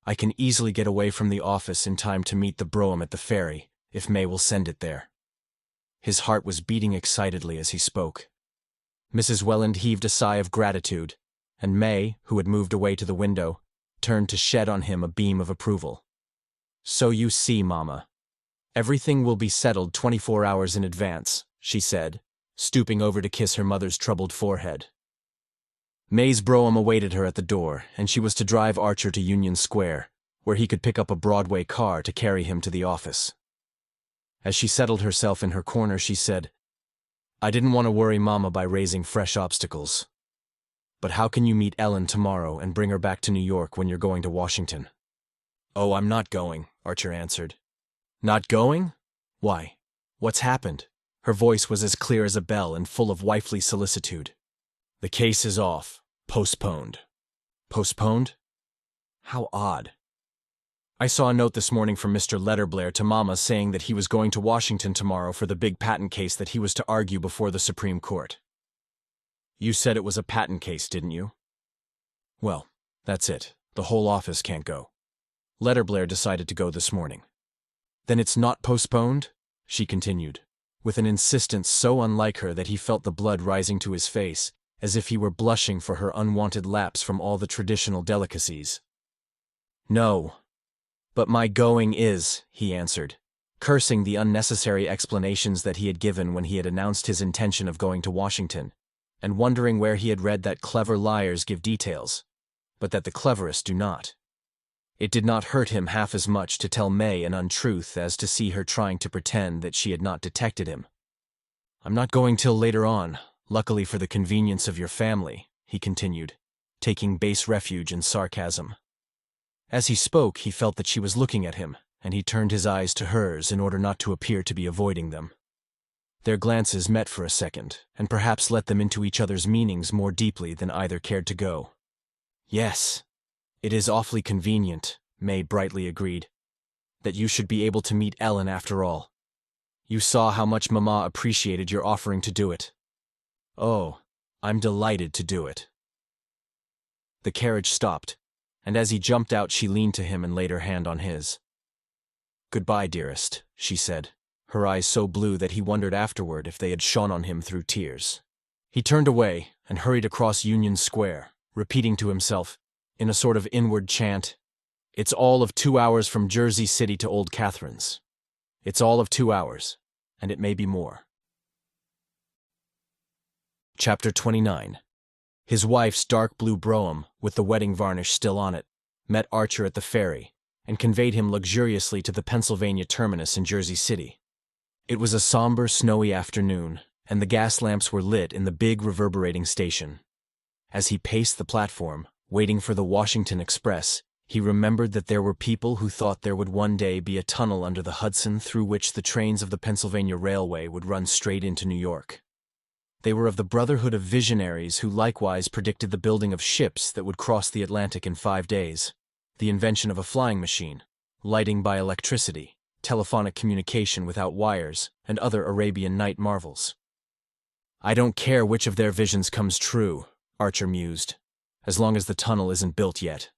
"I can easily get away from the office in time to meet the brougham at the ferry, if May will send it there." His heart was beating excitedly as he spoke. Mrs. Welland heaved a sigh of gratitude, and May, who had moved away to the window, turned to shed on him a beam of approval. "So you see, Mama, everything will be settled 24 hours in advance," she said, stooping over to kiss her mother's troubled forehead. May's brougham awaited her at the door, and she was to drive Archer to Union Square, where he could pick up a Broadway car to carry him to the office. As she settled herself in her corner, she said, "I didn't want to worry Mama by raising fresh obstacles. But how can you meet Ellen tomorrow and bring her back to New York when you're going to Washington?" "Oh, I'm not going," Archer answered. Not going? Why? What's happened? Her voice was as clear as a bell and full of wifely solicitude. The case is off. Postponed. Postponed? How odd. I saw a note this morning from Mr. Letterblair to Mama saying that he was going to Washington tomorrow for the big patent case that he was to argue before the Supreme Court. You said it was a patent case, didn't you? Well, that's it. The whole office can't go. Letterblair decided to go this morning. Then it's not postponed? She continued, with an insistence so unlike her that he felt the blood rising to his face, as if he were blushing for her unwanted lapse from all the traditional delicacies. No. But my going is, he answered, cursing the unnecessary explanations that he had given when he had announced his intention of going to Washington, and wondering where he had read that clever liars give details, but that the cleverest do not. It did not hurt him half as much to tell May an untruth as to see her trying to pretend that she had not detected him. I'm not going till later on, luckily for the convenience of your family, he continued, taking base refuge in sarcasm. As he spoke, he felt that she was looking at him, and he turned his eyes to hers in order not to appear to be avoiding them. Their glances met for a second, and perhaps let them into each other's meanings more deeply than either cared to go. Yes, it is awfully convenient, May brightly agreed, that you should be able to meet Ellen after all. You saw how much Mama appreciated your offering to do it. Oh, I'm delighted to do it. The carriage stopped, and as he jumped out she leaned to him and laid her hand on his. Goodbye, dearest, she said, her eyes so blue that he wondered afterward if they had shone on him through tears. He turned away and hurried across Union Square, repeating to himself, in a sort of inward chant, "It's all of 2 hours from Jersey City to Old Catherine's. It's all of 2 hours, and it may be more." Chapter 29. His wife's dark blue brougham, with the wedding varnish still on it, met Archer at the ferry and conveyed him luxuriously to the Pennsylvania terminus in Jersey City. It was a somber, snowy afternoon, and the gas lamps were lit in the big reverberating station. As he paced the platform, waiting for the Washington Express, he remembered that there were people who thought there would one day be a tunnel under the Hudson through which the trains of the Pennsylvania Railway would run straight into New York. They were of the brotherhood of visionaries who likewise predicted the building of ships that would cross the Atlantic in 5 days, the invention of a flying machine, lighting by electricity, telephonic communication without wires, and other Arabian Night marvels. I don't care which of their visions comes true, Archer mused, as long as the tunnel isn't built yet.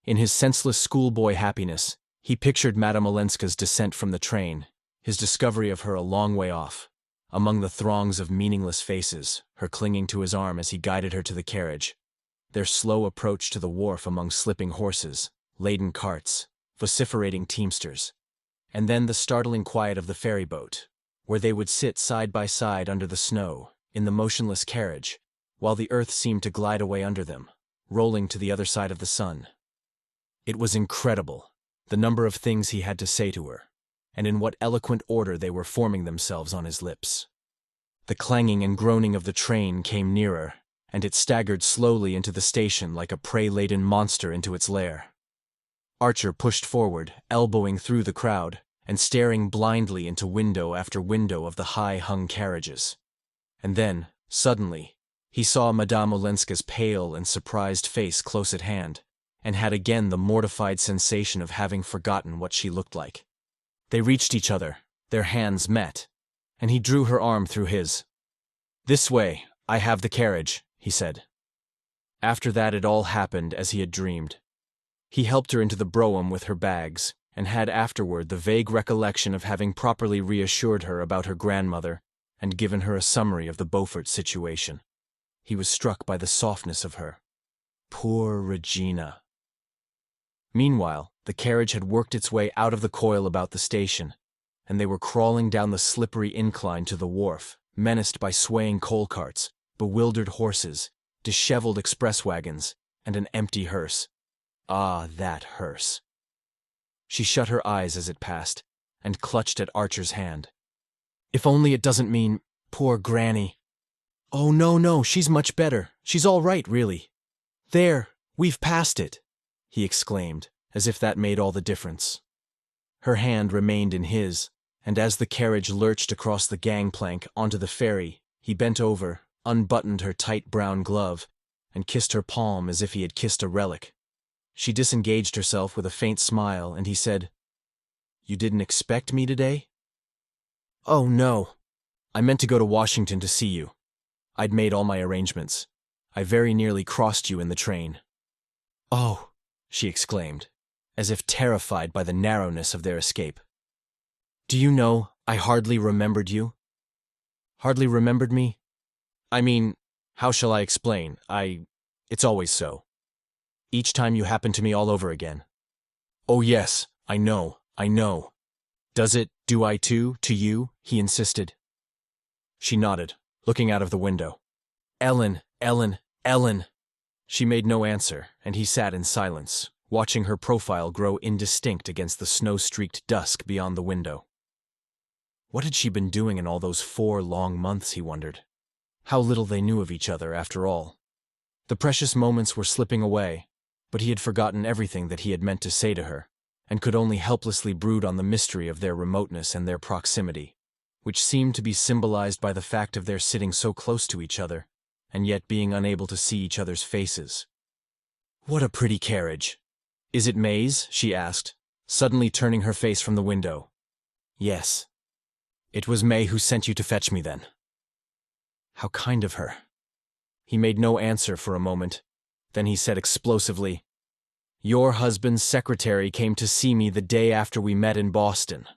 In his senseless schoolboy happiness, he pictured Madame Olenska's descent from the train, his discovery of her a long way off, among the throngs of meaningless faces, her clinging to his arm as he guided her to the carriage, their slow approach to the wharf among slipping horses, laden carts, vociferating teamsters, and then the startling quiet of the ferry boat, where they would sit side by side under the snow, in the motionless carriage, while the earth seemed to glide away under them, rolling to the other side of the sun. It was incredible, the number of things he had to say to her, and in what eloquent order they were forming themselves on his lips. The clanging and groaning of the train came nearer, and it staggered slowly into the station like a prey-laden monster into its lair. Archer pushed forward, elbowing through the crowd, and staring blindly into window after window of the high-hung carriages. And then, suddenly, he saw Madame Olenska's pale and surprised face close at hand, and had again the mortified sensation of having forgotten what she looked like. They reached each other, their hands met, and he drew her arm through his. "This way, I have the carriage," he said. After that it all happened as he had dreamed. He helped her into the brougham with her bags, and had afterward the vague recollection of having properly reassured her about her grandmother and given her a summary of the Beaufort situation. He was struck by the softness of her. Poor Regina. Meanwhile, the carriage had worked its way out of the coil about the station, and they were crawling down the slippery incline to the wharf, menaced by swaying coal carts, bewildered horses, disheveled express wagons, and an empty hearse. Ah, that hearse. She shut her eyes as it passed, and clutched at Archer's hand. If only it doesn't mean, poor Granny. Oh, no, she's much better. She's all right, really. There, we've passed it, he exclaimed, as if that made all the difference. Her hand remained in his, and as the carriage lurched across the gangplank onto the ferry, he bent over, unbuttoned her tight brown glove, and kissed her palm as if he had kissed a relic. She disengaged herself with a faint smile, and he said, "You didn't expect me today?" "Oh, no. I meant to go to Washington to see you. I'd made all my arrangements. I very nearly crossed you in the train." "Oh," she exclaimed, as if terrified by the narrowness of their escape. "Do you know, I hardly remembered you." "Hardly remembered me? I mean, how shall I explain? It's always so. Each time you happen to me all over again." "Oh yes, I know. Do I too, to you?" he insisted. She nodded, looking out of the window. "Ellen, Ellen, Ellen!" She made no answer, and he sat in silence, watching her profile grow indistinct against the snow-streaked dusk beyond the window. What had she been doing in all those 4 long months, he wondered? How little they knew of each other, after all. The precious moments were slipping away, but he had forgotten everything that he had meant to say to her, and could only helplessly brood on the mystery of their remoteness and their proximity, which seemed to be symbolized by the fact of their sitting so close to each other, and yet being unable to see each other's faces. "What a pretty carriage! Is it May's?" she asked, suddenly turning her face from the window. "Yes." "It was May who sent you to fetch me, then." "How kind of her." He made no answer for a moment. Then he said explosively, "Your husband's secretary came to see me the day after we met in Boston."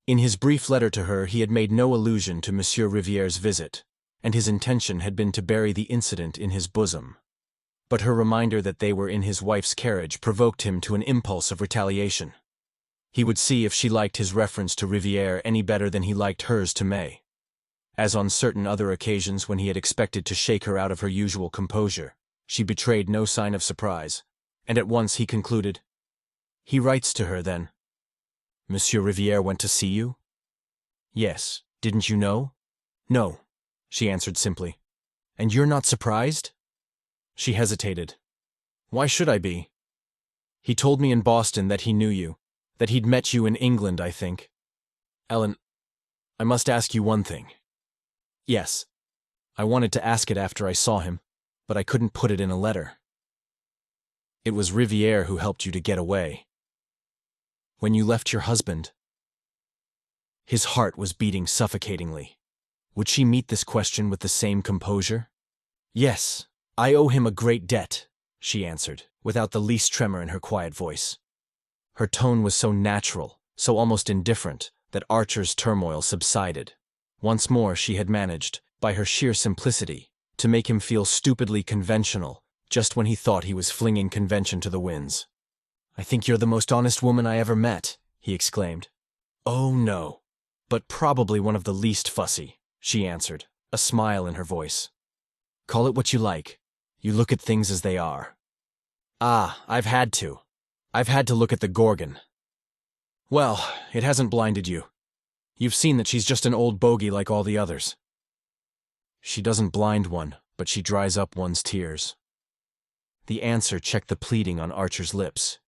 In his brief letter to her, he had made no allusion to Monsieur Riviere's visit, and his intention had been to bury the incident in his bosom. But her reminder that they were in his wife's carriage provoked him to an impulse of retaliation. He would see if she liked his reference to Riviere any better than he liked hers to May. As on certain other occasions when he had expected to shake her out of her usual composure, she betrayed no sign of surprise, and at once he concluded, "He writes to her, then." "Monsieur Riviere went to see you?" "Yes. Didn't you know?" "No," she answered simply. "And you're not surprised?" She hesitated. "Why should I be?" "He told me in Boston that he knew you, that he'd met you in England, I think." "Ellen, I must ask you one thing." "Yes. I wanted to ask it after I saw him, but I couldn't put it in a letter." "It was Riviere who helped you to get away." "When you left your husband?" His heart was beating suffocatingly. Would she meet this question with the same composure? "Yes, I owe him a great debt," she answered, without the least tremor in her quiet voice. Her tone was so natural, so almost indifferent, that Archer's turmoil subsided. Once more she had managed, by her sheer simplicity, to make him feel stupidly conventional, just when he thought he was flinging convention to the winds. "I think you're the most honest woman I ever met," he exclaimed. "Oh, no, but probably one of the least fussy," she answered, a smile in her voice. "Call it what you like. You look at things as they are." "Ah, I've had to. I've had to look at the Gorgon." "Well, it hasn't blinded you. You've seen that she's just an old bogey like all the others." "She doesn't blind one, but she dries up one's tears." The answer checked the pleading on Archer's lips.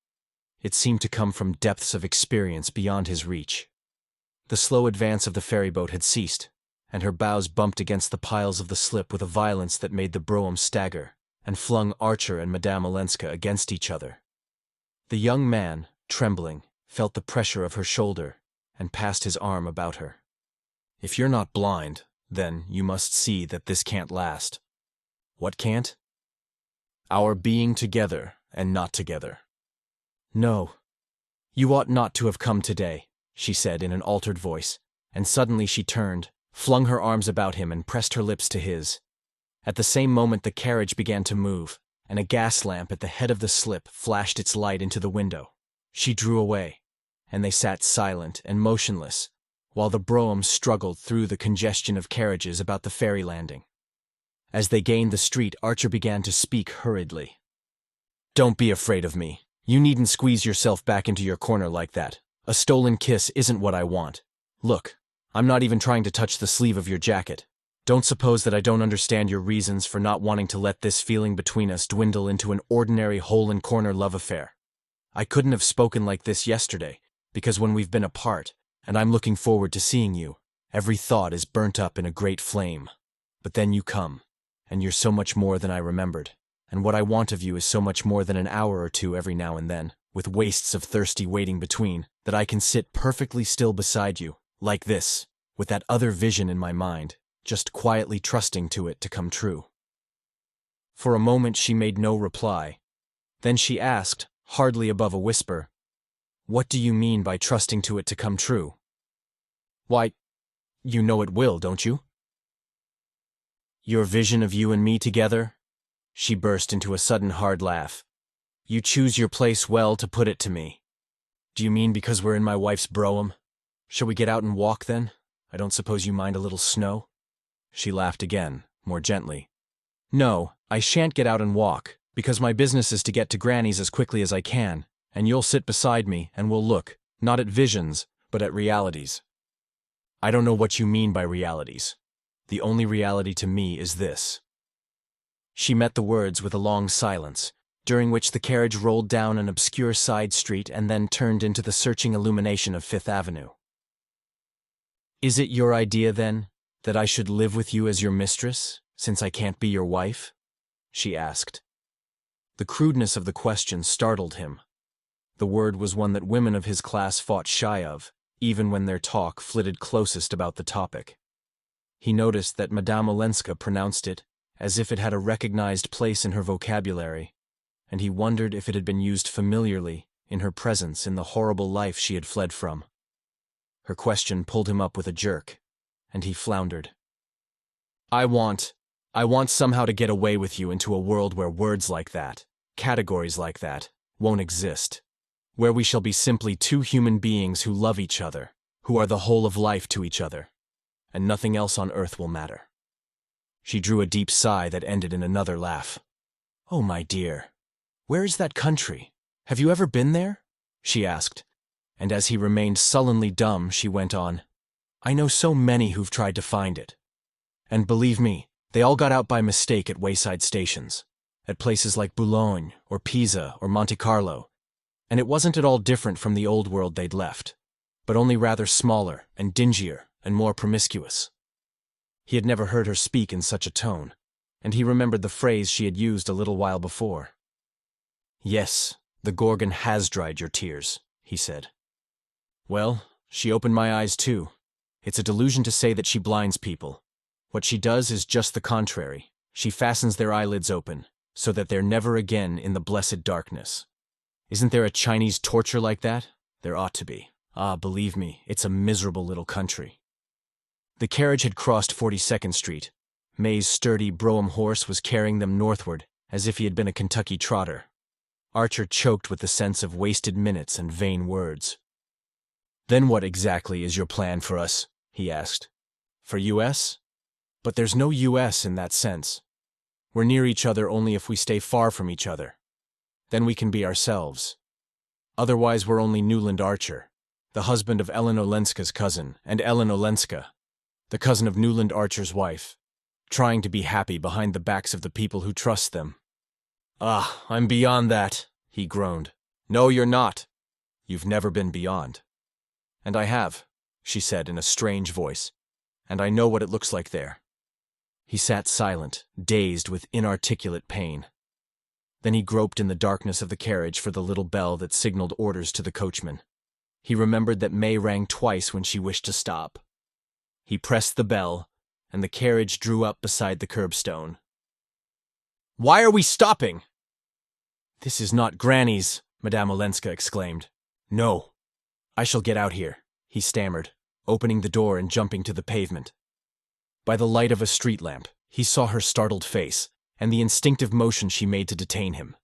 It seemed to come from depths of experience beyond his reach. The slow advance of the ferryboat had ceased, and her bows bumped against the piles of the slip with a violence that made the brougham stagger, and flung Archer and Madame Olenska against each other. The young man, trembling, felt the pressure of her shoulder, and passed his arm about her. "If you're not blind, then you must see that this can't last." "What can't?" "Our being together and not together." "No. You ought not to have come today," she said in an altered voice, and suddenly she turned, flung her arms about him and pressed her lips to his. At the same moment the carriage began to move, and a gas lamp at the head of the slip flashed its light into the window. She drew away, and they sat silent and motionless, while the brougham struggled through the congestion of carriages about the ferry landing. As they gained the street, Archer began to speak hurriedly. "Don't be afraid of me. You needn't squeeze yourself back into your corner like that. A stolen kiss isn't what I want. Look, I'm not even trying to touch the sleeve of your jacket. Don't suppose that I don't understand your reasons for not wanting to let this feeling between us dwindle into an ordinary hole-and-corner love affair. I couldn't have spoken like this yesterday, Because when we've been apart, and I'm looking forward to seeing you, every thought is burnt up in a great flame. But then you come, and you're so much more than I remembered, and what I want of you is so much more than an hour or two every now and then, with wastes of thirsty waiting between, that I can sit perfectly still beside you, like this, with that other vision in my mind, just quietly trusting to it to come true." For a moment she made no reply. Then she asked, hardly above a whisper, "What do you mean by trusting to it to come true?" "Why, you know it will, don't you?" "Your vision of you and me together?" She burst into a sudden hard laugh. "You choose your place well to put it to me. Do you mean because we're in my wife's brougham? Shall we get out and walk then? I don't suppose you mind a little snow?" She laughed again, more gently. "No, I shan't get out and walk, because my business is to get to Granny's as quickly as I can, and you'll sit beside me and we'll look, not at visions, but at realities." "I don't know what you mean by realities. The only reality to me is this." She met the words with a long silence, during which the carriage rolled down an obscure side street and then turned into the searching illumination of Fifth Avenue. "Is it your idea, then, that I should live with you as your mistress, since I can't be your wife?" she asked. The crudeness of the question startled him. The word was one that women of his class fought shy of, even when their talk flitted closest about the topic. He noticed that Madame Olenska pronounced it as if it had a recognized place in her vocabulary, and he wondered if it had been used familiarly in her presence in the horrible life she had fled from. Her question pulled him up with a jerk, and he floundered. I want somehow to get away with you into a world where words like that, categories like that, won't exist. Where we shall be simply two human beings who love each other, who are the whole of life to each other, and nothing else on earth will matter." She drew a deep sigh that ended in another laugh. "Oh, my dear, where is that country? Have you ever been there?" she asked, and as he remained sullenly dumb, she went on, "I know so many who've tried to find it. And believe me, they all got out by mistake at wayside stations, at places like Boulogne or Pisa or Monte Carlo, and it wasn't at all different from the old world they'd left, but only rather smaller and dingier and more promiscuous." He had never heard her speak in such a tone, and he remembered the phrase she had used a little while before. "Yes, the Gorgon has dried your tears," he said. "Well, she opened my eyes too. It's a delusion to say that she blinds people. What she does is just the contrary. She fastens their eyelids open, so that they're never again in the blessed darkness. Isn't there a Chinese torture like that? There ought to be. Ah, believe me, it's a miserable little country." The carriage had crossed 42nd Street. May's sturdy brougham horse was carrying them northward, as if he had been a Kentucky trotter. Archer choked with the sense of wasted minutes and vain words. "Then what exactly is your plan for us?" he asked. "For U.S.? But there's no U.S. in that sense. We're near each other only if we stay far from each other. Then we can be ourselves. Otherwise we're only Newland Archer, the husband of Ellen Olenska's cousin, and Ellen Olenska, the cousin of Newland Archer's wife, trying to be happy behind the backs of the people who trust them." "Ah, I'm beyond that," he groaned. "No, you're not. You've never been beyond." "And I have," she said in a strange voice, "and I know what it looks like there." He sat silent, dazed with inarticulate pain. Then he groped in the darkness of the carriage for the little bell that signaled orders to the coachman. He remembered that May rang twice when she wished to stop. He pressed the bell, and the carriage drew up beside the curbstone. "Why are we stopping?" "This is not Granny's," Madame Olenska exclaimed. "No. I shall get out here," he stammered, opening the door and jumping to the pavement. By the light of a street lamp, he saw her startled face and the instinctive motion she made to detain him.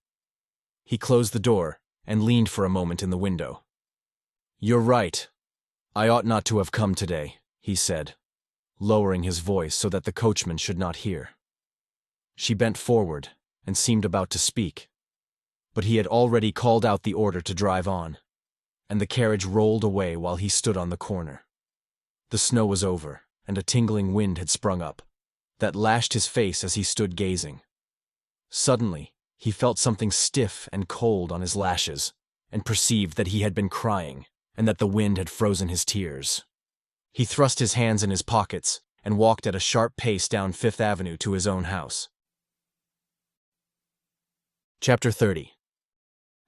He closed the door and leaned for a moment in the window. "You're right. I ought not to have come today," he said, lowering his voice so that the coachman should not hear. She bent forward and seemed about to speak, but he had already called out the order to drive on, and the carriage rolled away while he stood on the corner. The snow was over, and a tingling wind had sprung up, that lashed his face as he stood gazing. Suddenly, he felt something stiff and cold on his lashes, and perceived that he had been crying, and that the wind had frozen his tears. He thrust his hands in his pockets and walked at a sharp pace down Fifth Avenue to his own house. Chapter 30.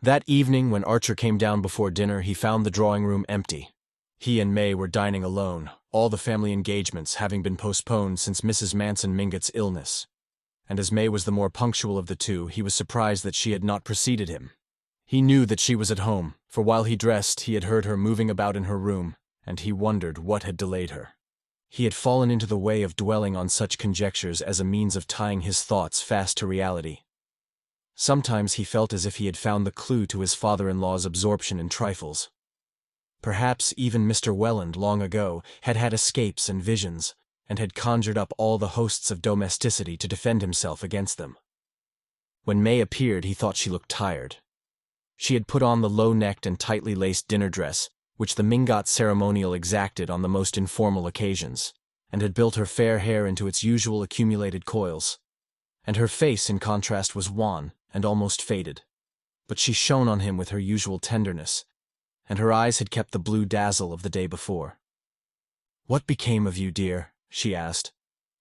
That evening, when Archer came down before dinner, he found the drawing room empty. He and May were dining alone, all the family engagements having been postponed since Mrs. Manson Mingott's illness. And as May was the more punctual of the two, he was surprised that she had not preceded him. He knew that she was at home, for while he dressed, he had heard her moving about in her room, and he wondered what had delayed her. He had fallen into the way of dwelling on such conjectures as a means of tying his thoughts fast to reality. Sometimes he felt as if he had found the clue to his father-in-law's absorption in trifles. Perhaps even Mr. Welland, long ago, had had escapes and visions, and had conjured up all the hosts of domesticity to defend himself against them. When May appeared, he thought she looked tired. She had put on the low-necked and tightly laced dinner dress, which the Mingott ceremonial exacted on the most informal occasions, and had built her fair hair into its usual accumulated coils. And her face, in contrast, was wan and almost faded. But she shone on him with her usual tenderness, and her eyes had kept the blue dazzle of the day before. "What became of you, dear?" she asked.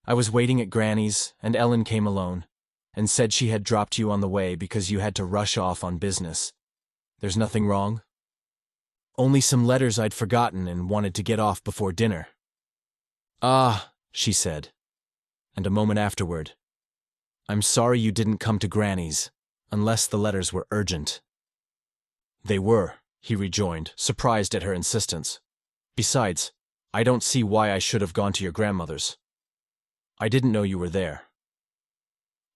"I was waiting at Granny's, and Ellen came alone, and said she had dropped you on the way because you had to rush off on business. There's nothing wrong?" "Only some letters I'd forgotten and wanted to get off before dinner." "Ah," she said, and a moment afterward, "I'm sorry you didn't come to Granny's, unless the letters were urgent." "They were," he rejoined, surprised at her insistence. "Besides, I don't see why I should have gone to your grandmother's. I didn't know you were there."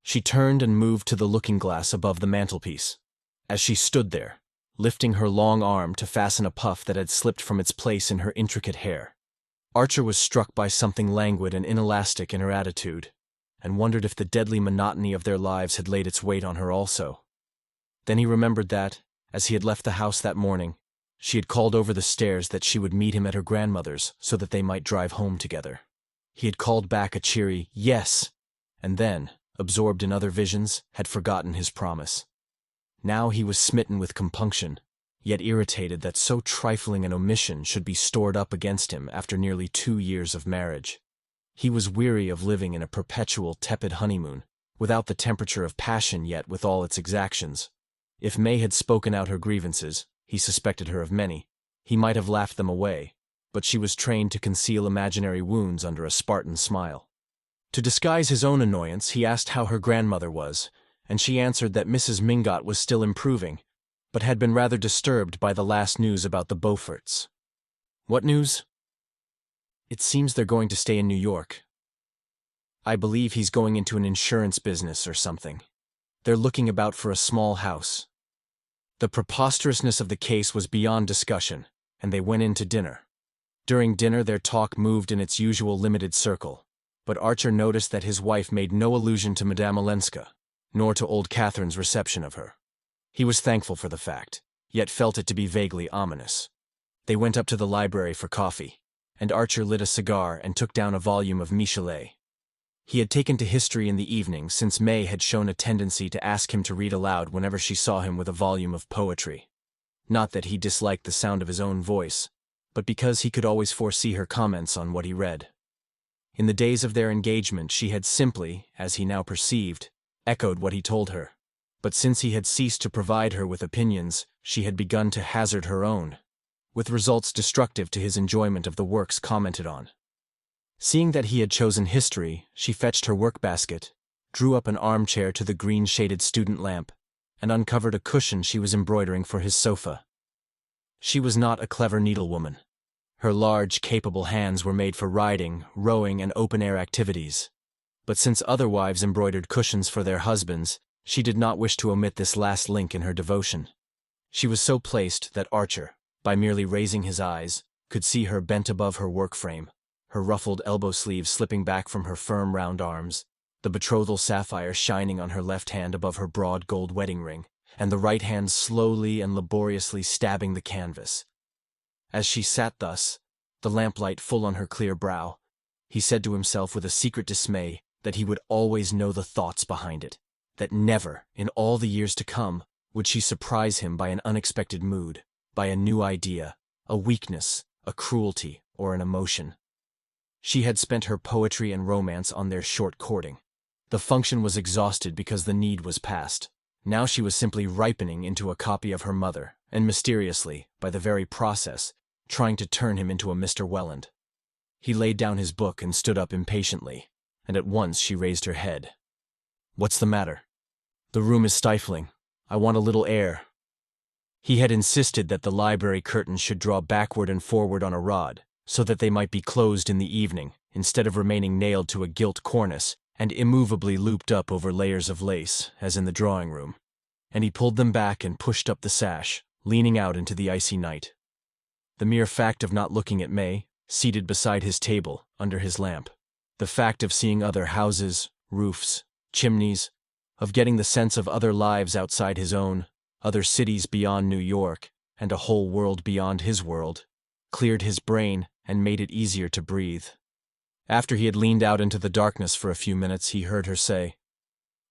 She turned and moved to the looking-glass above the mantelpiece. As she stood there, lifting her long arm to fasten a puff that had slipped from its place in her intricate hair, Archer was struck by something languid and inelastic in her attitude, and wondered if the deadly monotony of their lives had laid its weight on her also. Then he remembered that, as he had left the house that morning, she had called over the stairs that she would meet him at her grandmother's so that they might drive home together. He had called back a cheery "yes," and then, absorbed in other visions, had forgotten his promise. Now he was smitten with compunction, yet irritated that so trifling an omission should be stored up against him after nearly 2 years of marriage. He was weary of living in a perpetual tepid honeymoon, without the temperature of passion yet with all its exactions. If May had spoken out her grievances, he suspected her of many, he might have laughed them away, but she was trained to conceal imaginary wounds under a Spartan smile. To disguise his own annoyance, he asked how her grandmother was, and she answered that Mrs. Mingott was still improving, but had been rather disturbed by the last news about the Beauforts. "What news?" "It seems they're going to stay in New York. I believe he's going into an insurance business or something. They're looking about for a small house." The preposterousness of the case was beyond discussion, and they went in to dinner. During dinner their talk moved in its usual limited circle, but Archer noticed that his wife made no allusion to Madame Olenska, nor to old Catherine's reception of her. He was thankful for the fact, yet felt it to be vaguely ominous. They went up to the library for coffee, and Archer lit a cigar and took down a volume of Michelet. He had taken to history in the evening since May had shown a tendency to ask him to read aloud whenever she saw him with a volume of poetry. Not that he disliked the sound of his own voice, but because he could always foresee her comments on what he read. In the days of their engagement she had simply, as he now perceived, echoed what he told her, but since he had ceased to provide her with opinions, she had begun to hazard her own, with results destructive to his enjoyment of the works commented on. Seeing that he had chosen history, she fetched her work-basket, drew up an armchair to the green-shaded student lamp, and uncovered a cushion she was embroidering for his sofa. She was not a clever needlewoman. Her large, capable hands were made for riding, rowing, and open-air activities. But since other wives embroidered cushions for their husbands, she did not wish to omit this last link in her devotion. She was so placed that Archer, by merely raising his eyes, could see her bent above her work frame, her ruffled elbow sleeves slipping back from her firm round arms, the betrothal sapphire shining on her left hand above her broad gold wedding ring, and the right hand slowly and laboriously stabbing the canvas. As she sat thus, the lamplight full on her clear brow, he said to himself with a secret dismay that he would always know the thoughts behind it, that never, in all the years to come, would she surprise him by an unexpected mood, by a new idea, a weakness, a cruelty, or an emotion. She had spent her poetry and romance on their short courting. The function was exhausted because the need was past. Now she was simply ripening into a copy of her mother, and mysteriously, by the very process, trying to turn him into a Mr. Welland. He laid down his book and stood up impatiently, and at once she raised her head. "What's the matter?" "The room is stifling. I want a little air." He had insisted that the library curtains should draw backward and forward on a rod, so that they might be closed in the evening, instead of remaining nailed to a gilt cornice and immovably looped up over layers of lace, as in the drawing-room. And he pulled them back and pushed up the sash, leaning out into the icy night. The mere fact of not looking at May, seated beside his table, under his lamp, the fact of seeing other houses, roofs, chimneys, of getting the sense of other lives outside his own, other cities beyond New York, and a whole world beyond his world, cleared his brain and made it easier to breathe. After he had leaned out into the darkness for a few minutes, he heard her say,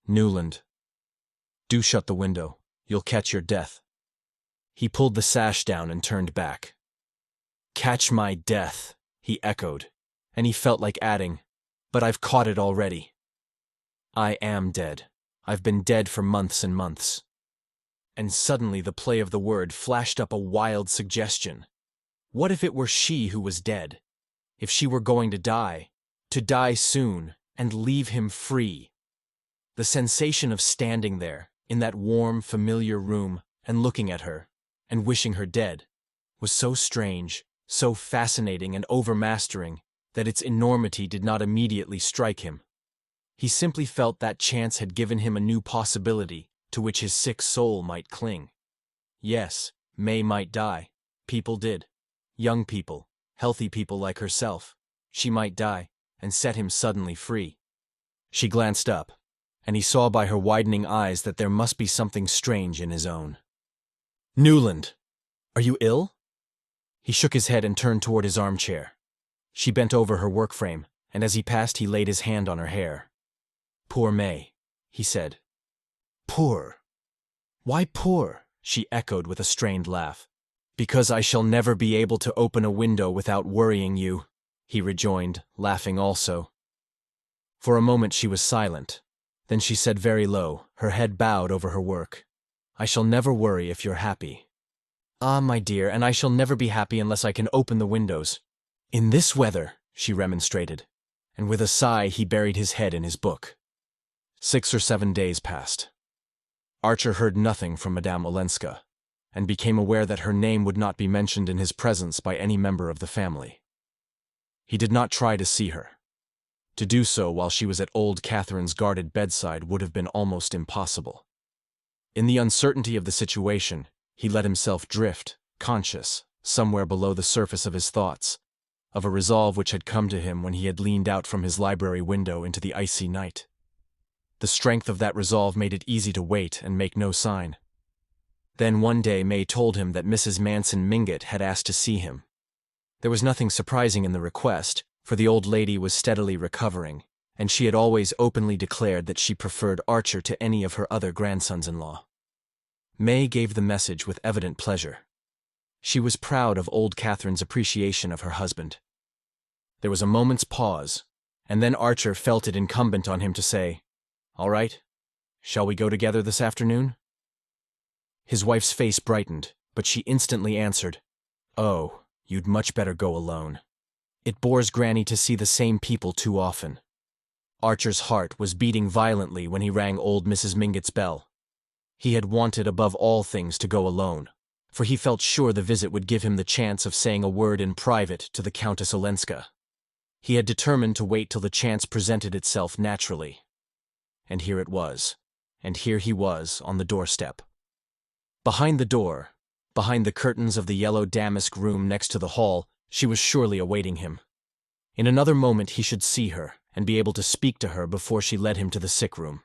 "Newland, do shut the window. You'll catch your death." He pulled the sash down and turned back. "Catch my death," he echoed, and he felt like adding, "But I've caught it already. I am dead. I've been dead for months and months." And suddenly the play of the word flashed up a wild suggestion. What if it were she who was dead? If she were going to die soon, and leave him free? The sensation of standing there, in that warm, familiar room, and looking at her, and wishing her dead, was so strange, so fascinating and overmastering, that its enormity did not immediately strike him. He simply felt that chance had given him a new possibility to which his sick soul might cling. Yes, May might die. People did. Young people, healthy people like herself. She might die, and set him suddenly free. She glanced up, and he saw by her widening eyes that there must be something strange in his own. "Newland, are you ill?" He shook his head and turned toward his armchair. She bent over her work frame, and as he passed he laid his hand on her hair. "Poor May," he said. "Poor? Why poor?" she echoed with a strained laugh. "Because I shall never be able to open a window without worrying you," he rejoined, laughing also. For a moment she was silent. Then she said very low, her head bowed over her work, "I shall never worry if you're happy." "Ah, my dear, and I shall never be happy unless I can open the windows." "In this weather," she remonstrated, and with a sigh he buried his head in his book. 6 or 7 days passed. Archer heard nothing from Madame Olenska, and became aware that her name would not be mentioned in his presence by any member of the family. He did not try to see her. To do so while she was at old Catherine's guarded bedside would have been almost impossible. In the uncertainty of the situation, he let himself drift, conscious, somewhere below the surface of his thoughts, of a resolve which had come to him when he had leaned out from his library window into the icy night. The strength of that resolve made it easy to wait and make no sign. Then one day May told him that Mrs. Manson Mingott had asked to see him. There was nothing surprising in the request, for the old lady was steadily recovering, and she had always openly declared that she preferred Archer to any of her other grandsons-in-law. May gave the message with evident pleasure. She was proud of old Catherine's appreciation of her husband. There was a moment's pause, and then Archer felt it incumbent on him to say, "All right, shall we go together this afternoon?" His wife's face brightened, but she instantly answered, "Oh, you'd much better go alone. It bores Granny to see the same people too often." Archer's heart was beating violently when he rang old Mrs. Mingott's bell. He had wanted above all things to go alone, for he felt sure the visit would give him the chance of saying a word in private to the Countess Olenska. He had determined to wait till the chance presented itself naturally. And here it was, and here he was on the doorstep. Behind the door, behind the curtains of the yellow damask room next to the hall, she was surely awaiting him. In another moment he should see her, and be able to speak to her before she led him to the sick room.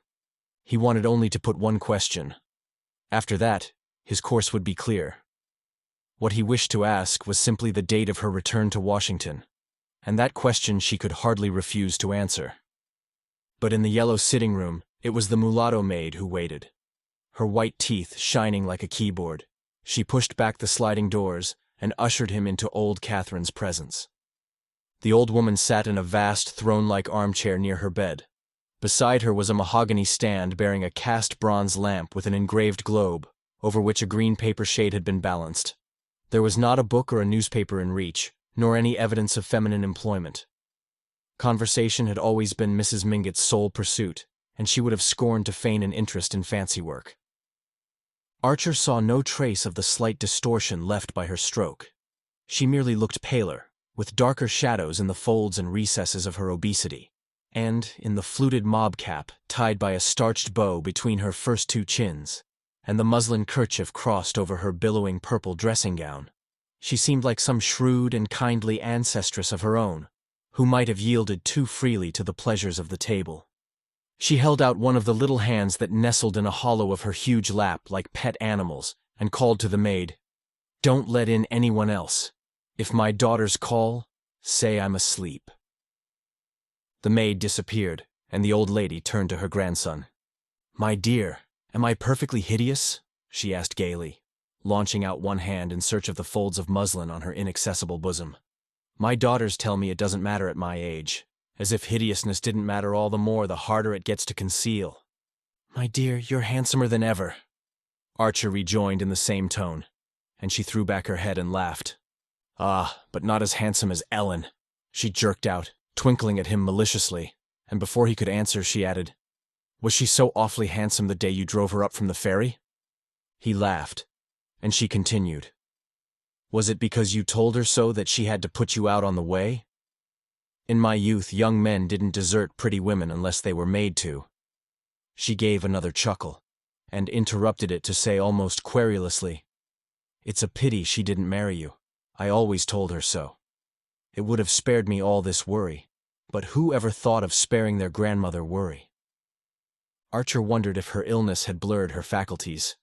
He wanted only to put one question. After that, his course would be clear. What he wished to ask was simply the date of her return to Washington, and that question she could hardly refuse to answer. But in the yellow sitting room, it was the mulatto maid who waited. Her white teeth shining like a keyboard, she pushed back the sliding doors, and ushered him into old Catherine's presence. The old woman sat in a vast throne-like armchair near her bed. Beside her was a mahogany stand bearing a cast bronze lamp with an engraved globe, over which a green paper shade had been balanced. There was not a book or a newspaper in reach, nor any evidence of feminine employment. Conversation had always been Mrs. Mingott's sole pursuit, and she would have scorned to feign an interest in fancy work. Archer saw no trace of the slight distortion left by her stroke. She merely looked paler, with darker shadows in the folds and recesses of her obesity, and in the fluted mob cap tied by a starched bow between her first two chins, and the muslin kerchief crossed over her billowing purple dressing gown. She seemed like some shrewd and kindly ancestress of her own, who might have yielded too freely to the pleasures of the table. She held out one of the little hands that nestled in a hollow of her huge lap like pet animals, and called to the maid, "Don't let in anyone else. If my daughters call, say I'm asleep." The maid disappeared, and the old lady turned to her grandson. "My dear, am I perfectly hideous?" she asked gaily, launching out one hand in search of the folds of muslin on her inaccessible bosom. "My daughters tell me it doesn't matter at my age, as if hideousness didn't matter all the more the harder it gets to conceal." "My dear, you're handsomer than ever," Archer rejoined in the same tone, and she threw back her head and laughed. "Ah, but not as handsome as Ellen," she jerked out, twinkling at him maliciously, and before he could answer she added, "Was she so awfully handsome the day you drove her up from the ferry?" He laughed, and she continued, "Was it because you told her so that she had to put you out on the way? In my youth, young men didn't desert pretty women unless they were made to." She gave another chuckle, and interrupted it to say almost querulously, "It's a pity she didn't marry you. I always told her so. It would have spared me all this worry, but who ever thought of sparing their grandmother worry?" Archer wondered if her illness had blurred her faculties,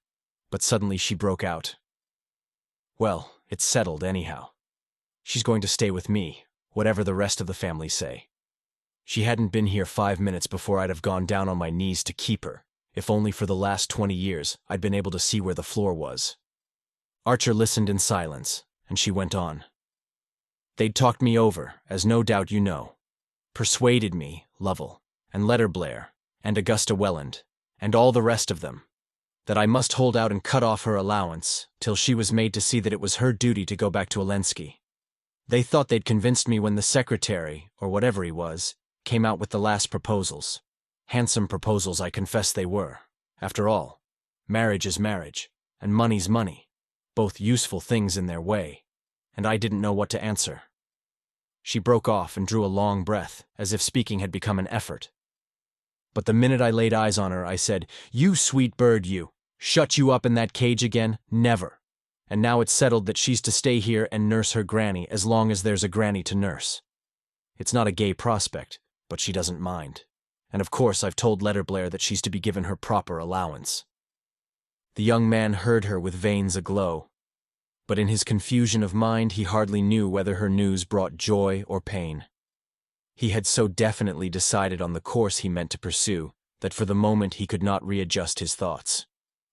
but suddenly she broke out. "Well, it's settled anyhow. She's going to stay with me, whatever the rest of the family say. She hadn't been here 5 minutes before I'd have gone down on my knees to keep her, if only for the last 20 years I'd been able to see where the floor was." Archer listened in silence, and she went on. "They'd talked me over, as no doubt you know. Persuaded me, Lovell, and Letterblair, and Augusta Welland, and all the rest of them, that I must hold out and cut off her allowance till she was made to see that it was her duty to go back to Olenski. They thought they'd convinced me when the secretary, or whatever he was, came out with the last proposals. Handsome proposals I confess they were. After all, marriage is marriage, and money's money, both useful things in their way, and I didn't know what to answer." She broke off and drew a long breath, as if speaking had become an effort. "But the minute I laid eyes on her, I said, 'You sweet bird, you. Shut you up in that cage again? Never.' And now it's settled that she's to stay here and nurse her granny as long as there's a granny to nurse. It's not a gay prospect, but she doesn't mind. And of course I've told Letterblair that she's to be given her proper allowance." The young man heard her with veins aglow, but in his confusion of mind he hardly knew whether her news brought joy or pain. He had so definitely decided on the course he meant to pursue that for the moment he could not readjust his thoughts.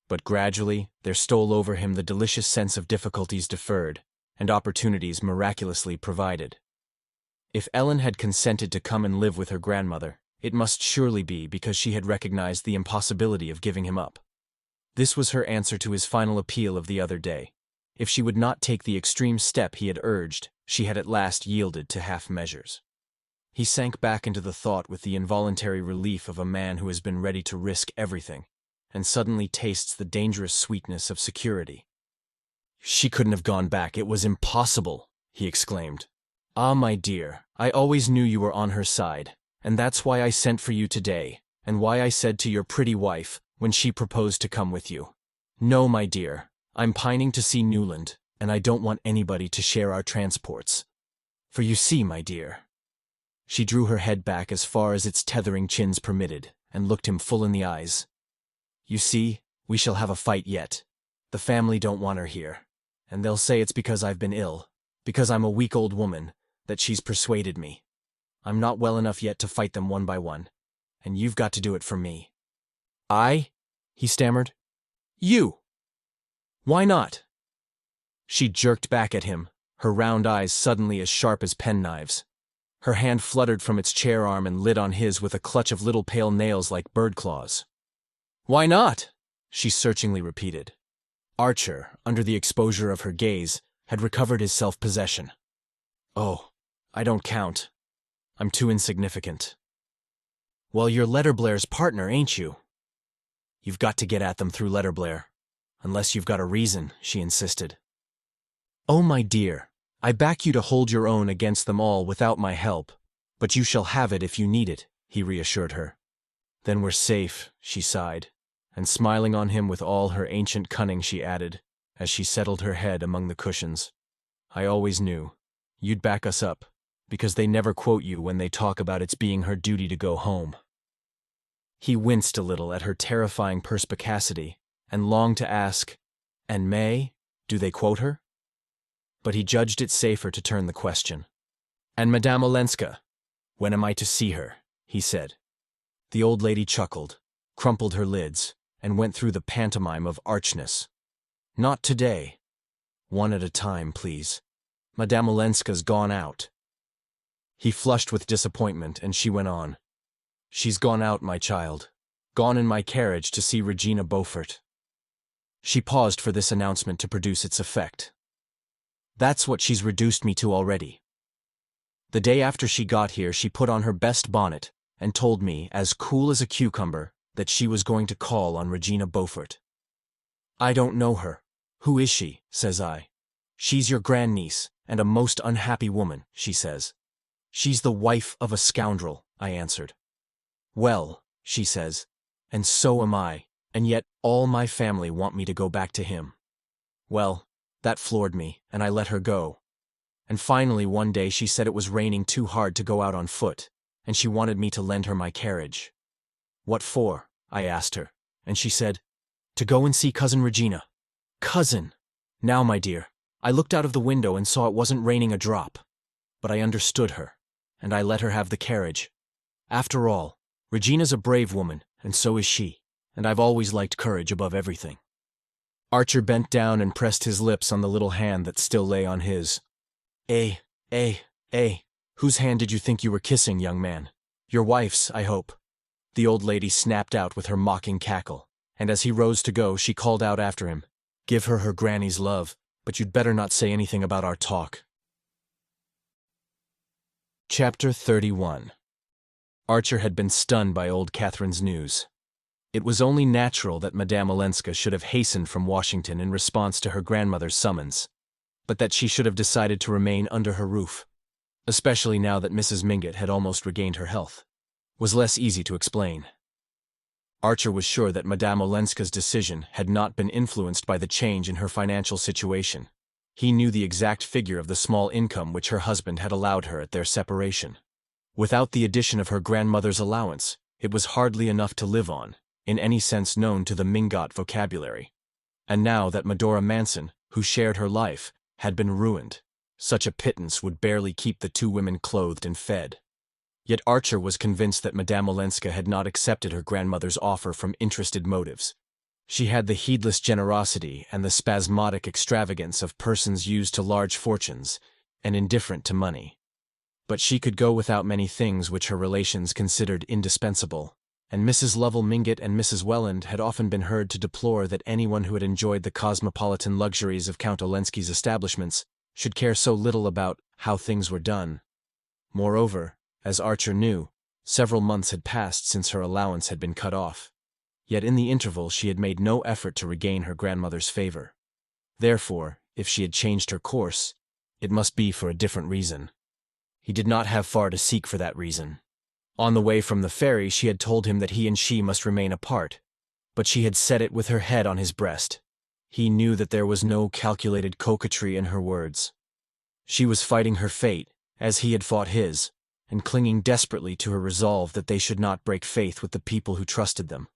But gradually there stole over him the delicious sense of difficulties deferred and opportunities miraculously provided. If Ellen had consented to come and live with her grandmother, it must surely be because she had recognized the impossibility of giving him up. This was her answer to his final appeal of the other day. If she would not take the extreme step he had urged, she had at last yielded to half measures. He sank back into the thought with the involuntary relief of a man who has been ready to risk everything, and suddenly tastes the dangerous sweetness of security. "She couldn't have gone back. It was impossible," he exclaimed. "Ah, my dear, I always knew you were on her side, and that's why I sent for you today, and why I said to your pretty wife, when she proposed to come with you, 'No, my dear, I'm pining to see Newland, and I don't want anybody to share our transports. For you see, my dear—'" She drew her head back as far as its tethering chins permitted, and looked him full in the eyes. "You see, we shall have a fight yet. The family don't want her here, and they'll say it's because I've been ill, because I'm a weak old woman, that she's persuaded me. I'm not well enough yet to fight them one by one, and you've got to do it for me." "I?" he stammered. "You? Why not?" She jerked back at him, her round eyes suddenly as sharp as penknives. Her hand fluttered from its chair arm and lit on his with a clutch of little pale nails like bird claws. "Why not?" she searchingly repeated. Archer, under the exposure of her gaze, had recovered his self-possession. "Oh, I don't count. I'm too insignificant." "Well, you're Letterblair's partner, ain't you?" "You've got to get at them through Letterblair. Unless you've got a reason," she insisted. "Oh, my dear, I back you to hold your own against them all without my help, but you shall have it if you need it," he reassured her. "Then we're safe," she sighed, and smiling on him with all her ancient cunning she added, as she settled her head among the cushions, "I always knew. You'd back us up, because they never quote you when they talk about its being her duty to go home." He winced a little at her terrifying perspicacity, and longed to ask, "And May, do they quote her?" But he judged it safer to turn the question. "And Madame Olenska, when am I to see her?" he said. The old lady chuckled, crumpled her lids, and went through the pantomime of archness. "Not today. One at a time, please. Madame Olenska's gone out." He flushed with disappointment, and she went on. "She's gone out, my child. Gone in my carriage to see Regina Beaufort." She paused for this announcement to produce its effect. "That's what she's reduced me to already. The day after she got here, she put on her best bonnet and told me, as cool as a cucumber, that she was going to call on Regina Beaufort. 'I don't know her. Who is she?' says I. 'She's your grandniece, and a most unhappy woman,' she says. 'She's the wife of a scoundrel,' I answered. 'Well,' she says, 'and so am I, and yet all my family want me to go back to him.' Well, that floored me, and I let her go. And finally one day she said it was raining too hard to go out on foot, and she wanted me to lend her my carriage. 'What for?' I asked her, and she said, 'To go and see Cousin Regina.' Cousin! Now, my dear, I looked out of the window and saw it wasn't raining a drop. But I understood her, and I let her have the carriage. After all, Regina's a brave woman, and so is she, and I've always liked courage above everything." Archer bent down and pressed his lips on the little hand that still lay on his. Eh, whose hand did you think you were kissing, young man? Your wife's, I hope." The old lady snapped out with her mocking cackle, and as he rose to go, she called out after him, "Give her her granny's love, but you'd better not say anything about our talk." Chapter 31. Archer had been stunned by old Catherine's news. It was only natural that Madame Olenska should have hastened from Washington in response to her grandmother's summons, but that she should have decided to remain under her roof, especially now that Mrs. Mingott had almost regained her health, was less easy to explain. Archer was sure that Madame Olenska's decision had not been influenced by the change in her financial situation. He knew the exact figure of the small income which her husband had allowed her at their separation. Without the addition of her grandmother's allowance, it was hardly enough to live on, in any sense known to the Mingott vocabulary. And now that Medora Manson, who shared her life, had been ruined, such a pittance would barely keep the two women clothed and fed. Yet Archer was convinced that Madame Olenska had not accepted her grandmother's offer from interested motives. She had the heedless generosity and the spasmodic extravagance of persons used to large fortunes and indifferent to money. But she could go without many things which her relations considered indispensable, and Mrs. Lovell Mingott and Mrs. Welland had often been heard to deplore that anyone who had enjoyed the cosmopolitan luxuries of Count Olenski's establishments should care so little about how things were done. Moreover, as Archer knew, several months had passed since her allowance had been cut off. Yet in the interval she had made no effort to regain her grandmother's favor. Therefore, if she had changed her course, it must be for a different reason. He did not have far to seek for that reason. On the way from the ferry she had told him that he and she must remain apart, but she had said it with her head on his breast. He knew that there was no calculated coquetry in her words. She was fighting her fate, as he had fought his, and clinging desperately to her resolve that they should not break faith with the people who trusted them.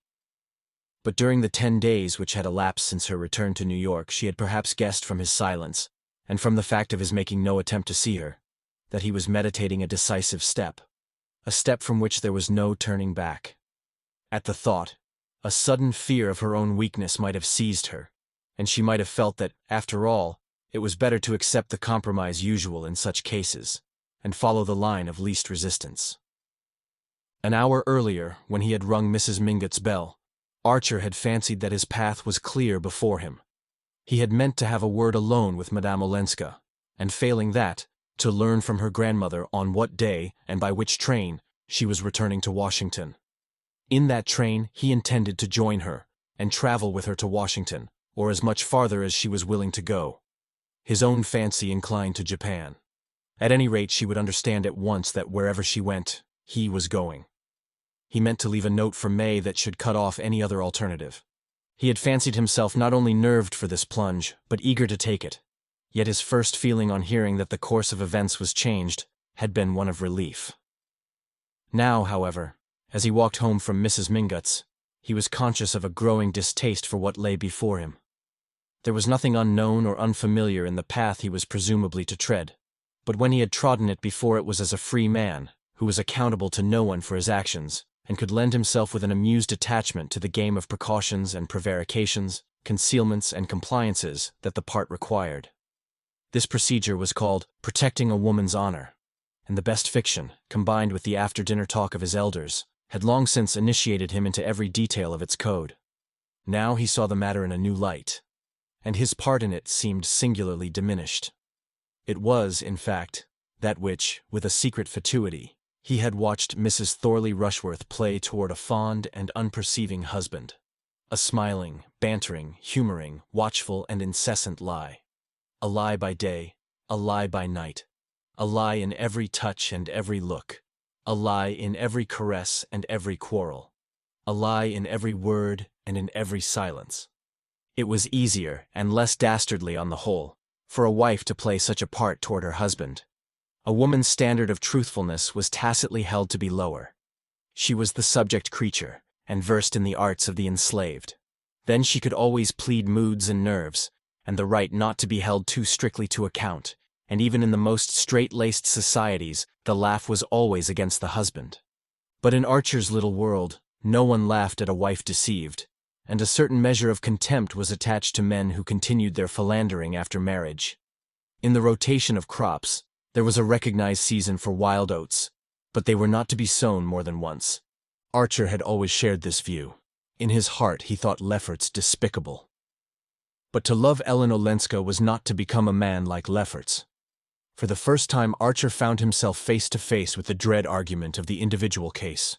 But during the 10 days which had elapsed since her return to New York, she had perhaps guessed from his silence, and from the fact of his making no attempt to see her, that he was meditating a decisive step, a step from which there was no turning back. At the thought, a sudden fear of her own weakness might have seized her, and she might have felt that, after all, It was better to accept the compromise usual in such cases, and follow the line of least resistance. An hour earlier, when he had rung Mrs. Mingott's bell, Archer had fancied that his path was clear before him. He had meant to have a word alone with Madame Olenska, and failing that, to learn from her grandmother on what day and by which train she was returning to Washington. In that train he intended to join her, and travel with her to Washington, or as much farther as she was willing to go. His own fancy inclined to Japan. At any rate, she would understand at once that wherever she went, he was going. He meant to leave a note for May that should cut off any other alternative. He had fancied himself not only nerved for this plunge, but eager to take it. Yet his first feeling on hearing that the course of events was changed had been one of relief. Now, however, as he walked home from Mrs. Mingott's, he was conscious of a growing distaste for what lay before him. There was nothing unknown or unfamiliar in the path he was presumably to tread, but when he had trodden it before, it was as a free man, who was accountable to no one for his actions, and could lend himself with an amused attachment to the game of precautions and prevarications, concealments and compliances that the part required. This procedure was called protecting a woman's honor, and the best fiction, combined with the after-dinner talk of his elders, had long since initiated him into every detail of its code. Now he saw the matter in a new light, and his part in it seemed singularly diminished. It was, in fact, that which, with a secret fatuity, he had watched Mrs. Thorley Rushworth play toward a fond and unperceiving husband. A smiling, bantering, humoring, watchful and incessant lie. A lie by day, a lie by night. A lie in every touch and every look. A lie in every caress and every quarrel. A lie in every word and in every silence. It was easier, and less dastardly on the whole, for a wife to play such a part toward her husband. A woman's standard of truthfulness was tacitly held to be lower. She was the subject creature, and versed in the arts of the enslaved. Then she could always plead moods and nerves, and the right not to be held too strictly to account, and even in the most straight-laced societies, the laugh was always against the husband. But in Archer's little world, no one laughed at a wife deceived, and a certain measure of contempt was attached to men who continued their philandering after marriage. In the rotation of crops, there was a recognized season for wild oats, but they were not to be sown more than once. Archer had always shared this view. In his heart he thought Lefferts despicable. But to love Ellen Olenska was not to become a man like Lefferts. For the first time Archer found himself face to face with the dread argument of the individual case.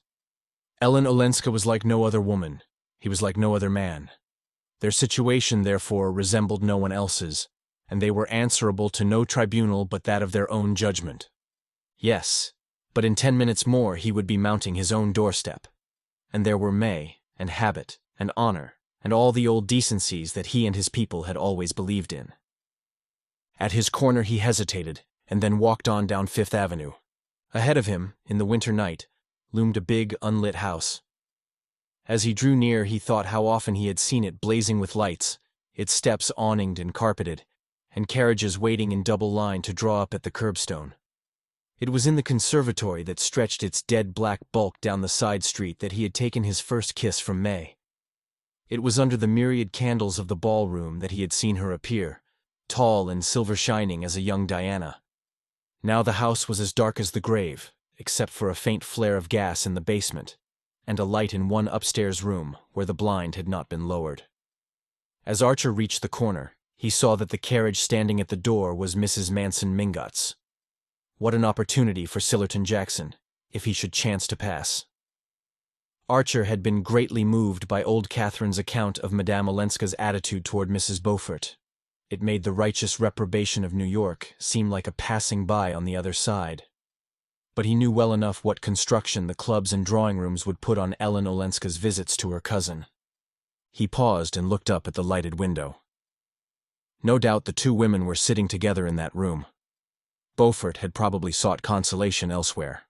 Ellen Olenska was like no other woman. He was like no other man. Their situation, therefore, resembled no one else's, and they were answerable to no tribunal but that of their own judgment. Yes, but in 10 minutes more he would be mounting his own doorstep. And there were May, and habit, and honor, and all the old decencies that he and his people had always believed in. At his corner he hesitated, and then walked on down Fifth Avenue. Ahead of him, in the winter night, loomed a big, unlit house. As he drew near, he thought how often he had seen it blazing with lights, its steps awninged and carpeted, and carriages waiting in double line to draw up at the curbstone. It was in the conservatory that stretched its dead black bulk down the side street that he had taken his first kiss from May. It was under the myriad candles of the ballroom that he had seen her appear, tall and silver-shining as a young Diana. Now the house was as dark as the grave, except for a faint flare of gas in the basement, and a light in one upstairs room where the blind had not been lowered. As Archer reached the corner, he saw that the carriage standing at the door was Mrs. Manson Mingott's. What an opportunity for Sillerton Jackson, if he should chance to pass. Archer had been greatly moved by old Catherine's account of Madame Olenska's attitude toward Mrs. Beaufort. It made the righteous reprobation of New York seem like a passing by on the other side. But he knew well enough what construction the clubs and drawing-rooms would put on Ellen Olenska's visits to her cousin. He paused and looked up at the lighted window. No doubt the two women were sitting together in that room. Beaufort had probably sought consolation elsewhere.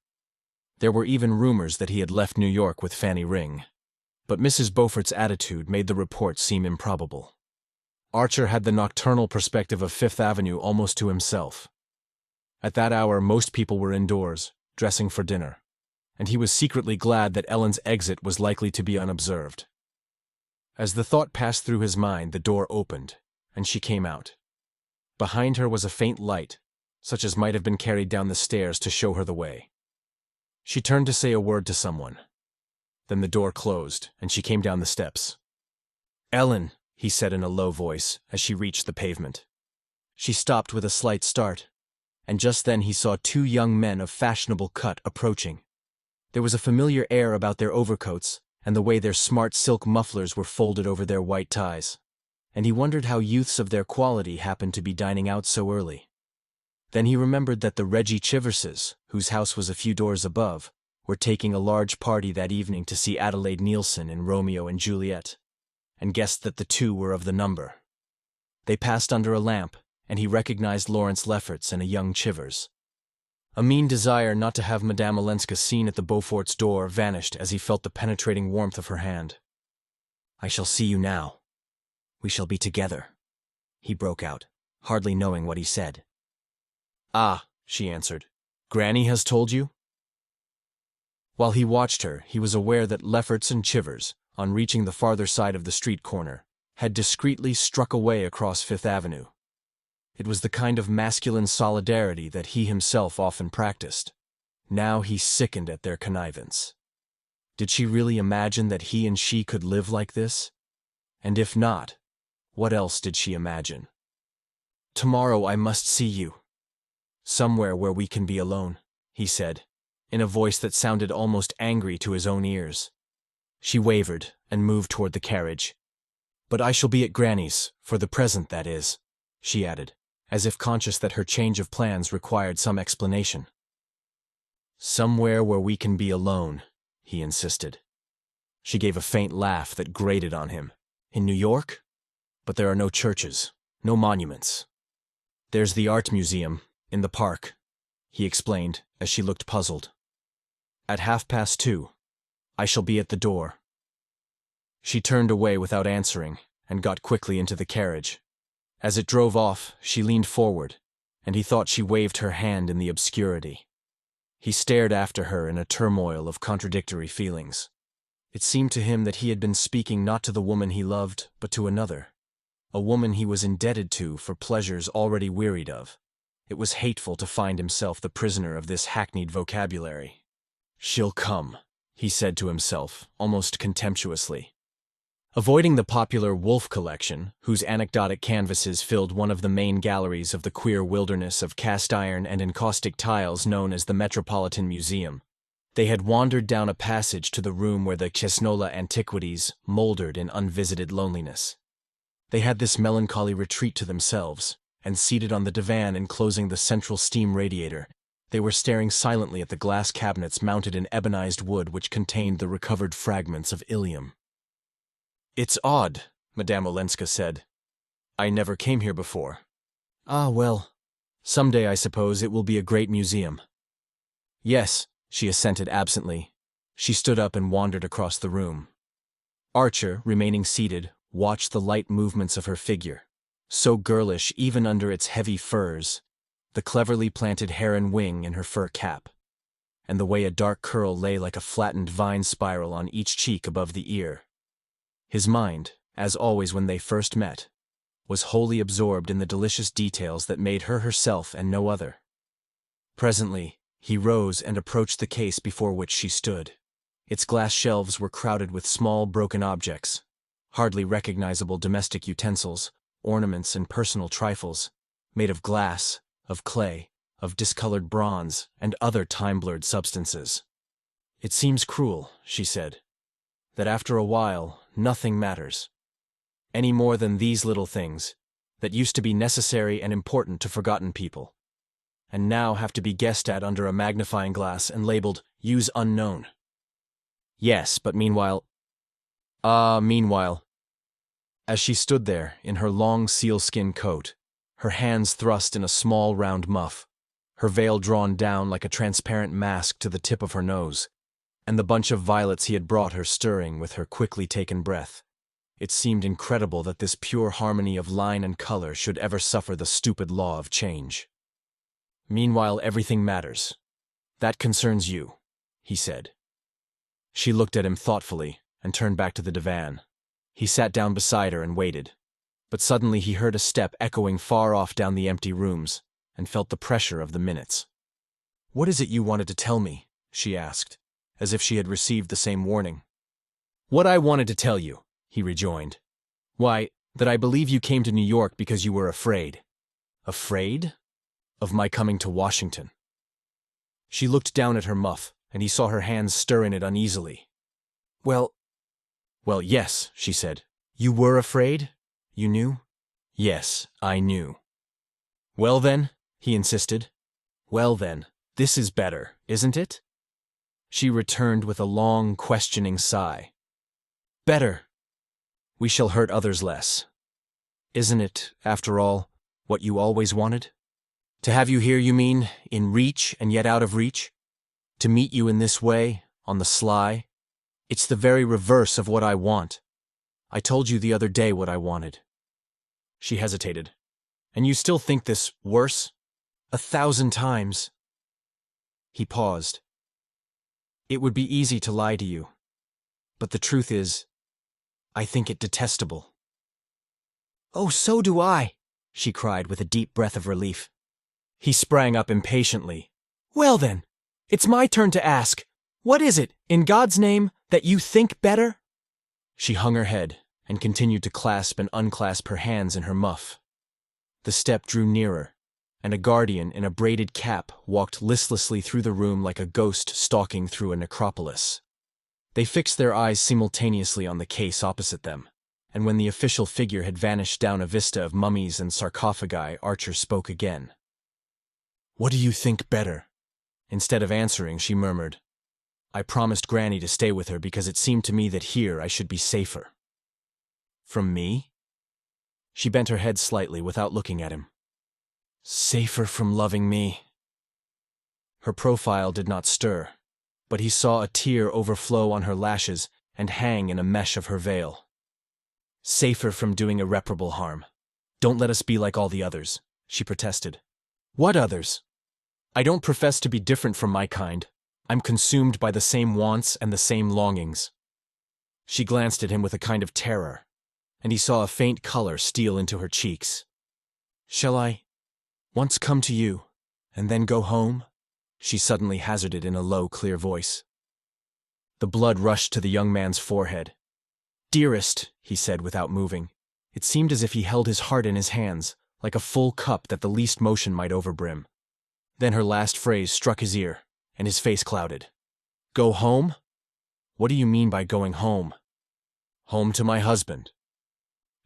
There were even rumors that he had left New York with Fanny Ring. But Mrs. Beaufort's attitude made the report seem improbable. Archer had the nocturnal perspective of Fifth Avenue almost to himself. At that hour most people were indoors, dressing for dinner, and he was secretly glad that Ellen's exit was likely to be unobserved. As the thought passed through his mind, the door opened, and she came out. Behind her was a faint light, such as might have been carried down the stairs to show her the way. She turned to say a word to someone. Then the door closed, and she came down the steps. "Ellen," he said in a low voice as she reached the pavement. She stopped with a slight start, and just then he saw two young men of fashionable cut approaching. There was a familiar air about their overcoats and the way their smart silk mufflers were folded over their white ties, and he wondered how youths of their quality happened to be dining out so early. Then he remembered that the Reggie Chiverses, whose house was a few doors above, were taking a large party that evening to see Adelaide Neilson in Romeo and Juliet, and guessed that the two were of the number. They passed under a lamp, and he recognized Lawrence Lefferts and a young Chivers. A mean desire not to have Madame Olenska seen at the Beaufort's door vanished as he felt the penetrating warmth of her hand. "I shall see you now. We shall be together," he broke out, hardly knowing what he said. "Ah," she answered. "Granny has told you?" While he watched her, he was aware that Lefferts and Chivers, on reaching the farther side of the street corner, had discreetly struck away across Fifth Avenue. It was the kind of masculine solidarity that he himself often practiced. Now he sickened at their connivance. Did she really imagine that he and she could live like this? And if not, what else did she imagine? "Tomorrow I must see you. Somewhere where we can be alone," he said, in a voice that sounded almost angry to his own ears. She wavered and moved toward the carriage. "But I shall be at Granny's, for the present, that is," she added, as if conscious that her change of plans required some explanation. "Somewhere where we can be alone," he insisted. She gave a faint laugh that grated on him. "In New York? But there are no churches, no monuments. There's the art museum, in the park," he explained as she looked puzzled. "At 2:30, I shall be at the door." She turned away without answering and got quickly into the carriage. As it drove off, she leaned forward, and he thought she waved her hand in the obscurity. He stared after her in a turmoil of contradictory feelings. It seemed to him that he had been speaking not to the woman he loved, but to another, a woman he was indebted to for pleasures already wearied of. It was hateful to find himself the prisoner of this hackneyed vocabulary. "She'll come," he said to himself, almost contemptuously. Avoiding the popular Wolfe collection, whose anecdotic canvases filled one of the main galleries of the queer wilderness of cast iron and encaustic tiles known as the Metropolitan Museum, they had wandered down a passage to the room where the Cesnola antiquities mouldered in unvisited loneliness. They had this melancholy retreat to themselves, and seated on the divan enclosing the central steam radiator, they were staring silently at the glass cabinets mounted in ebonized wood which contained the recovered fragments of Ilium. "It's odd," Madame Olenska said. "I never came here before." "Ah, well, someday I suppose it will be a great museum." "Yes," she assented absently. She stood up and wandered across the room. Archer, remaining seated, watched the light movements of her figure, so girlish even under its heavy furs, the cleverly planted heron wing in her fur cap, and the way a dark curl lay like a flattened vine spiral on each cheek above the ear. His mind, as always when they first met, was wholly absorbed in the delicious details that made her herself and no other. Presently, he rose and approached the case before which she stood. Its glass shelves were crowded with small broken objects, hardly recognizable domestic utensils, ornaments and personal trifles, made of glass, of clay, of discolored bronze, and other time-blurred substances. "It seems cruel," she said, "that after a while, nothing matters. Any more than these little things, that used to be necessary and important to forgotten people, and now have to be guessed at under a magnifying glass and labeled, 'Use unknown.' Yes, but meanwhile—" meanwhile. As she stood there, in her long sealskin coat, her hands thrust in a small round muff, her veil drawn down like a transparent mask to the tip of her nose, and the bunch of violets he had brought her stirring with her quickly taken breath, it seemed incredible that this pure harmony of line and color should ever suffer the stupid law of change. "Meanwhile, everything matters. That concerns you," he said. She looked at him thoughtfully and turned back to the divan. He sat down beside her and waited. But suddenly he heard a step echoing far off down the empty rooms, and felt the pressure of the minutes. "What is it you wanted to tell me?" she asked, as if she had received the same warning. "What I wanted to tell you," he rejoined. "Why, that I believe you came to New York because you were afraid." "Afraid?" "Of my coming to Washington." She looked down at her muff, and he saw her hands stir in it uneasily. Well, yes," she said. "You were afraid? You knew?" "Yes, I knew." "Well then," he insisted. "Well then, this is better, isn't it?" She returned with a long, questioning sigh. "Better. We shall hurt others less. Isn't it, after all, what you always wanted? To have you here, you mean, in reach and yet out of reach? To meet you in this way, on the sly? It's the very reverse of what I want. I told you the other day what I wanted." She hesitated. "And you still think this worse? 1,000 times." He paused. "It would be easy to lie to you. But the truth is, I think it detestable." "Oh, so do I," she cried with a deep breath of relief. He sprang up impatiently. "Well then, it's my turn to ask. What is it, in God's name, that you think better?" She hung her head and continued to clasp and unclasp her hands in her muff. The step drew nearer, and a guardian in a braided cap walked listlessly through the room like a ghost stalking through a necropolis. They fixed their eyes simultaneously on the case opposite them, and when the official figure had vanished down a vista of mummies and sarcophagi, Archer spoke again. "What do you think better?" Instead of answering, she murmured, "I promised Granny to stay with her because it seemed to me that here I should be safer." "From me?" She bent her head slightly without looking at him. "Safer from loving me." Her profile did not stir, but he saw a tear overflow on her lashes and hang in a mesh of her veil. "Safer from doing irreparable harm. Don't let us be like all the others," she protested. "What others? I don't profess to be different from my kind. I'm consumed by the same wants and the same longings." She glanced at him with a kind of terror, and he saw a faint color steal into her cheeks. "Shall I once come to you, and then go home?" she suddenly hazarded in a low, clear voice. The blood rushed to the young man's forehead. "Dearest," he said without moving. It seemed as if he held his heart in his hands, like a full cup that the least motion might overbrim. Then her last phrase struck his ear, and his face clouded. "Go home? What do you mean by going home?" "Home to my husband."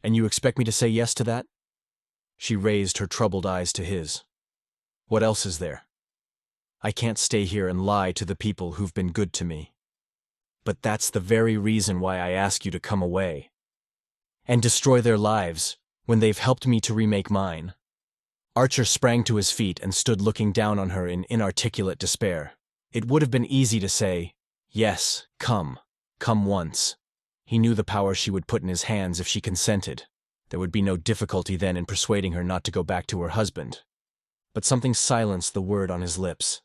"And you expect me to say yes to that?" She raised her troubled eyes to his. "What else is there? I can't stay here and lie to the people who've been good to me. But that's the very reason why I ask you to come away. And destroy their lives, when they've helped me to remake mine." Archer sprang to his feet and stood looking down on her in inarticulate despair. It would have been easy to say, "Yes, come once." He knew the power she would put in his hands if she consented. There would be no difficulty then in persuading her not to go back to her husband. But something silenced the word on his lips.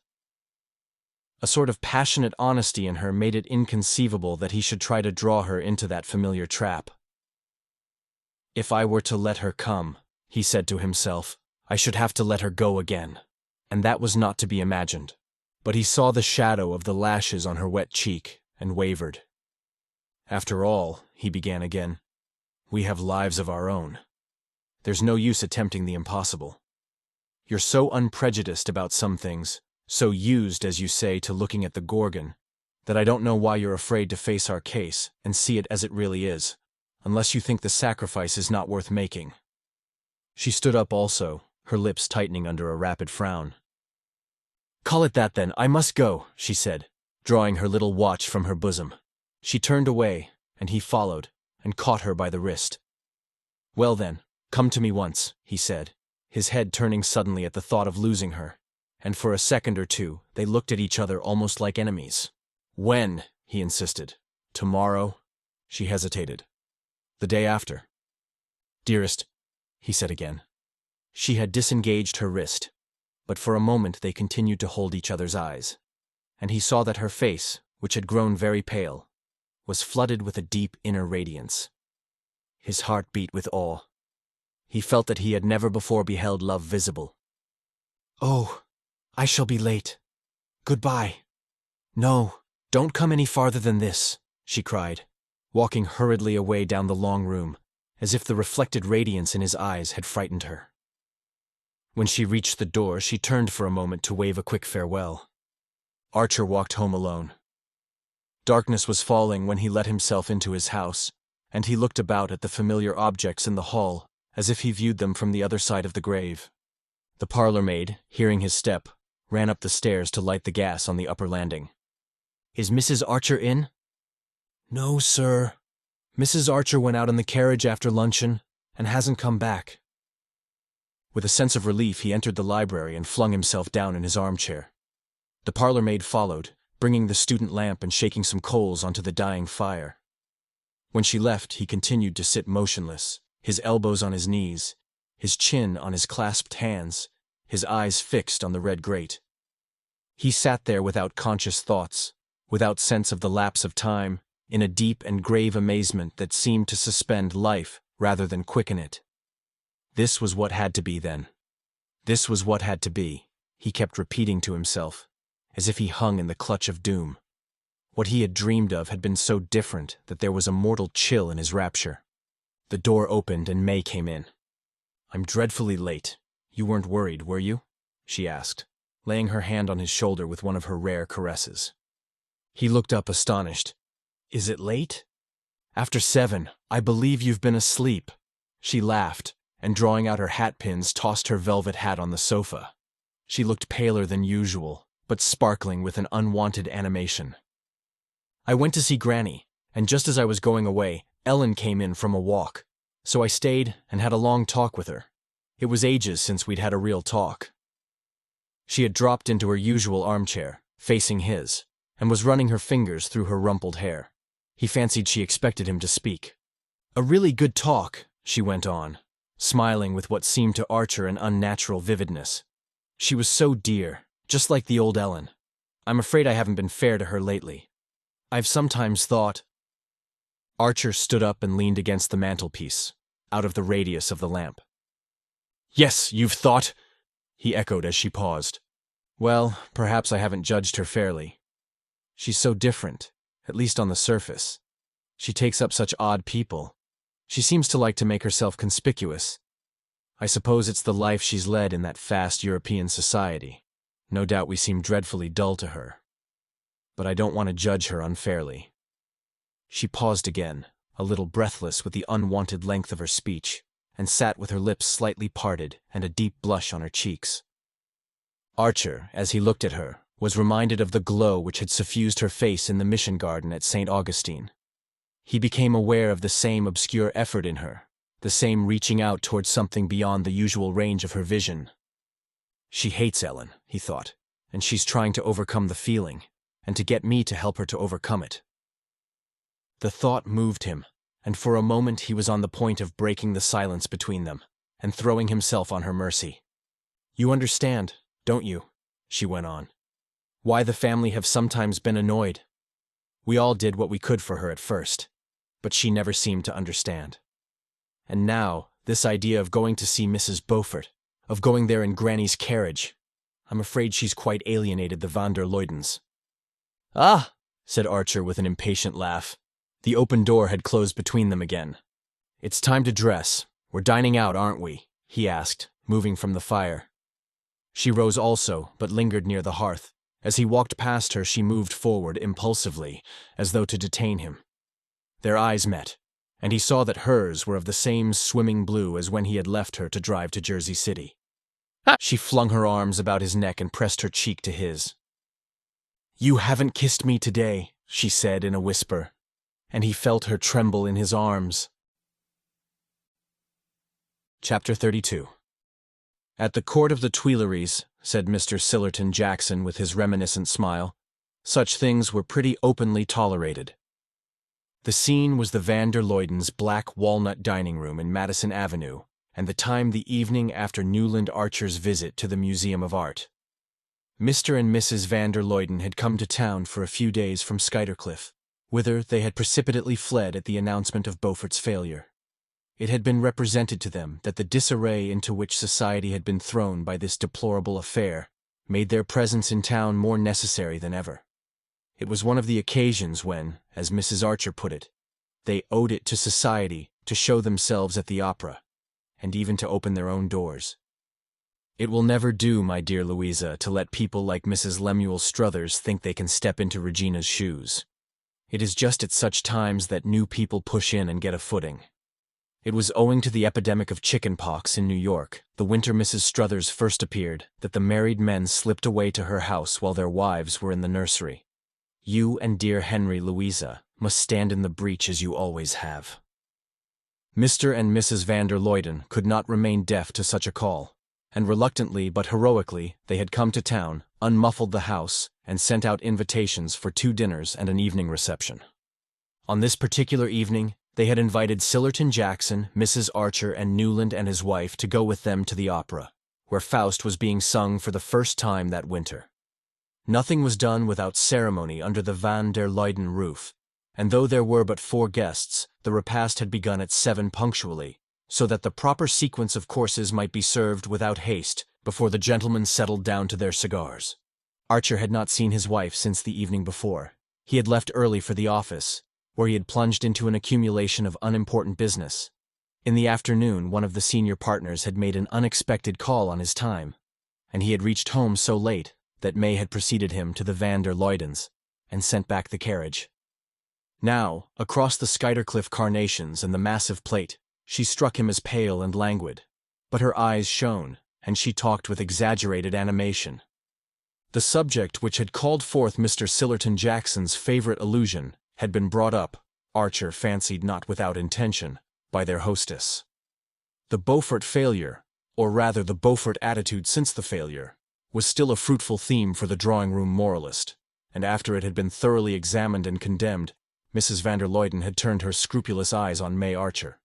A sort of passionate honesty in her made it inconceivable that he should try to draw her into that familiar trap. "If I were to let her come," he said to himself, "I should have to let her go again." And that was not to be imagined. But he saw the shadow of the lashes on her wet cheek and wavered. "After all," he began again, "we have lives of our own. There's no use attempting the impossible. You're so unprejudiced about some things, so used, as you say, to looking at the Gorgon, that I don't know why you're afraid to face our case and see it as it really is, unless you think the sacrifice is not worth making." She stood up also, her lips tightening under a rapid frown. "Call it that then, I must go," she said, drawing her little watch from her bosom. She turned away, and he followed, and caught her by the wrist. "Well then, come to me once," he said, his head turning suddenly at the thought of losing her, and for a second or two they looked at each other almost like enemies. "When?" he insisted. "Tomorrow?" She hesitated. "The day after." "Dearest," he said again. She had disengaged her wrist, but for a moment they continued to hold each other's eyes, and he saw that her face, which had grown very pale, was flooded with a deep inner radiance. His heart beat with awe. He felt that he had never before beheld love visible. "Oh, I shall be late. Goodbye." "No, don't come any farther than this," she cried, walking hurriedly away down the long room, as if the reflected radiance in his eyes had frightened her. When she reached the door, she turned for a moment to wave a quick farewell. Archer walked home alone. Darkness was falling when he let himself into his house, and he looked about at the familiar objects in the hall as if he viewed them from the other side of the grave. The parlor-maid, hearing his step, ran up the stairs to light the gas on the upper landing. "Is Mrs. Archer in?" "No, sir. Mrs. Archer went out in the carriage after luncheon and hasn't come back." With a sense of relief, he entered the library and flung himself down in his armchair. The parlor-maid followed, bringing the student lamp and shaking some coals onto the dying fire. When she left, he continued to sit motionless, his elbows on his knees, his chin on his clasped hands, his eyes fixed on the red grate. He sat there without conscious thoughts, without sense of the lapse of time, in a deep and grave amazement that seemed to suspend life rather than quicken it. This was what had to be then. This was what had to be, he kept repeating to himself, as if he hung in the clutch of doom. What he had dreamed of had been so different that there was a mortal chill in his rapture. The door opened and May came in. "I'm dreadfully late. You weren't worried, were you?" she asked, laying her hand on his shoulder with one of her rare caresses. He looked up astonished. "Is it late?" "After 7, I believe you've been asleep." She laughed, and drawing out her hat pins, tossed her velvet hat on the sofa. She looked paler than usual, but sparkling with an unwanted animation. "I went to see Granny, and just as I was going away, Ellen came in from a walk. So I stayed and had a long talk with her. It was ages since we'd had a real talk." She had dropped into her usual armchair, facing his, and was running her fingers through her rumpled hair. He fancied she expected him to speak. "A really good talk," she went on, smiling with what seemed to Archer an unnatural vividness. "She was so dear, just like the old Ellen. I'm afraid I haven't been fair to her lately. I've sometimes thought—" Archer stood up and leaned against the mantelpiece, out of the radius of the lamp. "Yes, you've thought," he echoed as she paused. "Well, perhaps I haven't judged her fairly. She's so different, at least on the surface. She takes up such odd people. She seems to like to make herself conspicuous. I suppose it's the life she's led in that fast European society. No doubt we seem dreadfully dull to her. But I don't want to judge her unfairly." She paused again, a little breathless with the unwanted length of her speech, and sat with her lips slightly parted and a deep blush on her cheeks. Archer, as he looked at her, was reminded of the glow which had suffused her face in the mission garden at St. Augustine. He became aware of the same obscure effort in her, the same reaching out towards something beyond the usual range of her vision. "She hates Ellen," he thought, "and she's trying to overcome the feeling, and to get me to help her to overcome it." The thought moved him, and for a moment he was on the point of breaking the silence between them, and throwing himself on her mercy. "You understand, don't you?" she went on. "Why the family have sometimes been annoyed. We all did what we could for her at first, but she never seemed to understand. And now, this idea of going to see Mrs. Beaufort, of going there in Granny's carriage, I'm afraid she's quite alienated the van der Luydens." "Ah," said Archer with an impatient laugh. The open door had closed between them again. "It's time to dress. We're dining out, aren't we?" he asked, moving from the fire. She rose also, but lingered near the hearth. As he walked past her, she moved forward impulsively, as though to detain him. Their eyes met, and he saw that hers were of the same swimming blue as when he had left her to drive to Jersey City. She flung her arms about his neck and pressed her cheek to his. "You haven't kissed me today," she said in a whisper, and he felt her tremble in his arms. Chapter 32. "At the court of the Tuileries," said Mr. Sillerton Jackson with his reminiscent smile, "such things were pretty openly tolerated." The scene was the van der Luydens' black walnut dining room in Madison Avenue, and the time the evening after Newland Archer's visit to the Museum of Art. Mr. and Mrs. van der Luyden had come to town for a few days from Skuytercliff, whither they had precipitately fled at the announcement of Beaufort's failure. It had been represented to them that the disarray into which society had been thrown by this deplorable affair made their presence in town more necessary than ever. It was one of the occasions when, as Mrs. Archer put it, they owed it to society to show themselves at the opera, and even to open their own doors. It will never do, my dear Louisa, to let people like Mrs. Lemuel Struthers think they can step into Regina's shoes. It is just at such times that new people push in and get a footing. It was owing to the epidemic of chicken-pox in New York, the winter Mrs. Struthers first appeared, that the married men slipped away to her house while their wives were in the nursery. You and dear Henry, Louisa, must stand in the breach as you always have. Mr. and Mrs. van der Luyden could not remain deaf to such a call, and reluctantly but heroically they had come to town, unmuffled the house, and sent out invitations for 2 dinners and an evening reception. On this particular evening, they had invited Sillerton Jackson, Mrs. Archer, and Newland and his wife to go with them to the opera, where Faust was being sung for the first time that winter. Nothing was done without ceremony under the van der Luyden roof, and though there were but 4 guests, the repast had begun at 7 punctually, so that the proper sequence of courses might be served without haste before the gentlemen settled down to their cigars. Archer had not seen his wife since the evening before. He had left early for the office, where he had plunged into an accumulation of unimportant business. In the afternoon, one of the senior partners had made an unexpected call on his time, and he had reached home so late that May had preceded him to the van der Luydens and sent back the carriage. Now, across the Skuytercliff carnations and the massive plate, she struck him as pale and languid, but her eyes shone, and she talked with exaggerated animation. The subject which had called forth Mr. Sillerton Jackson's favorite allusion had been brought up, Archer fancied not without intention, by their hostess. The Beaufort failure, or rather the Beaufort attitude since the failure, was still a fruitful theme for the drawing-room moralist, and after it had been thoroughly examined and condemned, Mrs. van der Luyden had turned her scrupulous eyes on May Archer.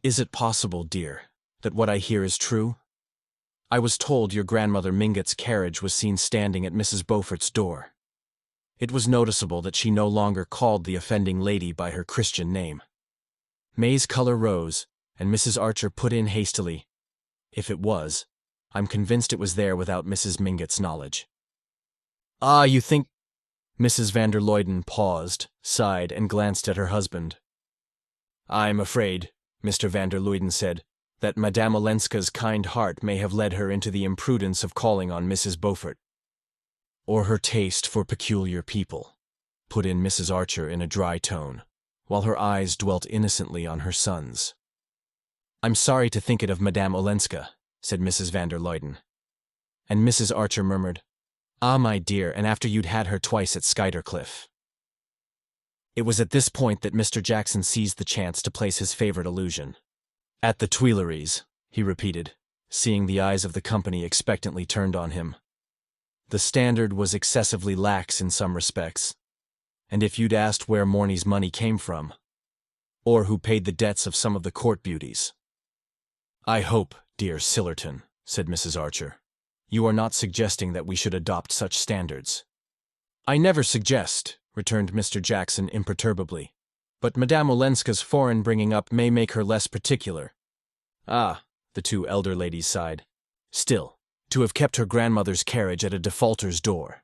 "Is it possible, dear, that what I hear is true? I was told your grandmother Mingott's carriage was seen standing at Mrs. Beaufort's door." It was noticeable that she no longer called the offending lady by her Christian name. May's color rose, and Mrs. Archer put in hastily, "If it was, I'm convinced it was there without Mrs. Mingott's knowledge." "Ah, you think—" Mrs. van der Luyden paused, sighed, and glanced at her husband. "I'm afraid," Mr. van der Luyden said, "that Madame Olenska's kind heart may have led her into the imprudence of calling on Mrs. Beaufort." "Or her taste for peculiar people," put in Mrs. Archer in a dry tone, while her eyes dwelt innocently on her son's. "I'm sorry to think it of Madame Olenska," said Mrs. van der Luyden. And Mrs. Archer murmured, "Ah, my dear, and after you'd had her twice at Skuytercliff." It was at this point that Mr. Jackson seized the chance to place his favorite allusion. "At the Tuileries," he repeated, seeing the eyes of the company expectantly turned on him. "The standard was excessively lax in some respects, and if you'd asked where Morny's money came from, or who paid the debts of some of the court beauties—" "I hope, dear Sillerton," said Mrs. Archer, "you are not suggesting that we should adopt such standards." "I never suggest," returned Mr. Jackson imperturbably, "but Madame Olenska's foreign bringing up may make her less particular." "Ah," the 2 elder ladies sighed. "Still, to have kept her grandmother's carriage at a defaulter's door."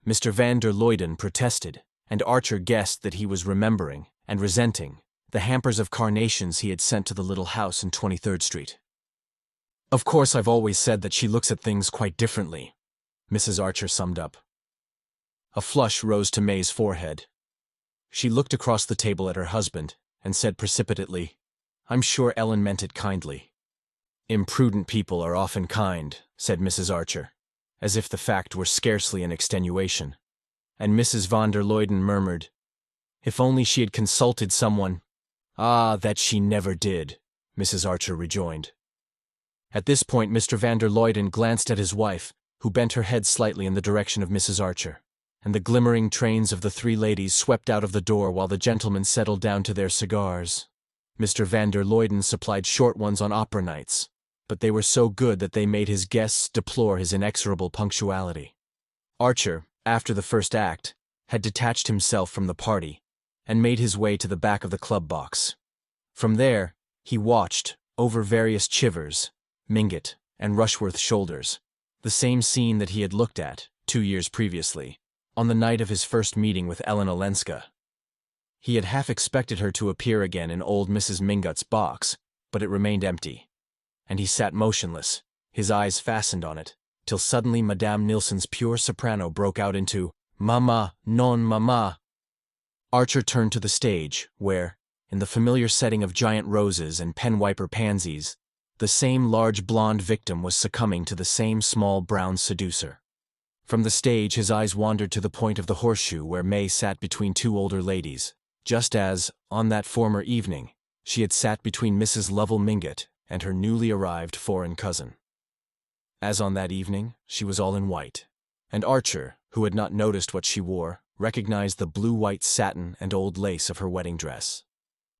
Mr. van der Luyden protested, and Archer guessed that he was remembering, and resenting, the hampers of carnations he had sent to the little house in 23rd Street. "Of course I've always said that she looks at things quite differently," Mrs. Archer summed up. A flush rose to May's forehead. She looked across the table at her husband, and said precipitately, "I'm sure Ellen meant it kindly." "Imprudent people are often kind," said Mrs. Archer, as if the fact were scarcely an extenuation, and Mrs. van der Luyden murmured, "If only she had consulted someone—" "Ah, that she never did," Mrs. Archer rejoined. At this point Mr. van der Luyden glanced at his wife, who bent her head slightly in the direction of Mrs. Archer, and the glimmering trains of the 3 ladies swept out of the door while the gentlemen settled down to their cigars. Mr. van der Luyden supplied short ones on opera nights, but they were so good that they made his guests deplore his inexorable punctuality. Archer, after the first act, had detached himself from the party, and made his way to the back of the club box. From there, He watched, over various Chivers, Mingott, and Rushworth's shoulders, the same scene that he had looked at, 2 years previously, on the night of his first meeting with Ellen Olenska. He had half expected her to appear again in old Mrs. Mingott's box, but it remained empty, and he sat motionless, his eyes fastened on it, till suddenly Madame Nilsson's pure soprano broke out into, "Mama, non mama." Archer turned to the stage, where, in the familiar setting of giant roses and pen-wiper pansies, the same large blonde victim was succumbing to the same small brown seducer. From the stage his eyes wandered to the point of the horseshoe where May sat between two older ladies, just as, on that former evening, she had sat between Mrs. Lovell Mingott and her newly arrived foreign cousin. As on that evening, she was all in white, and Archer, who had not noticed what she wore, recognized the blue-white satin and old lace of her wedding dress.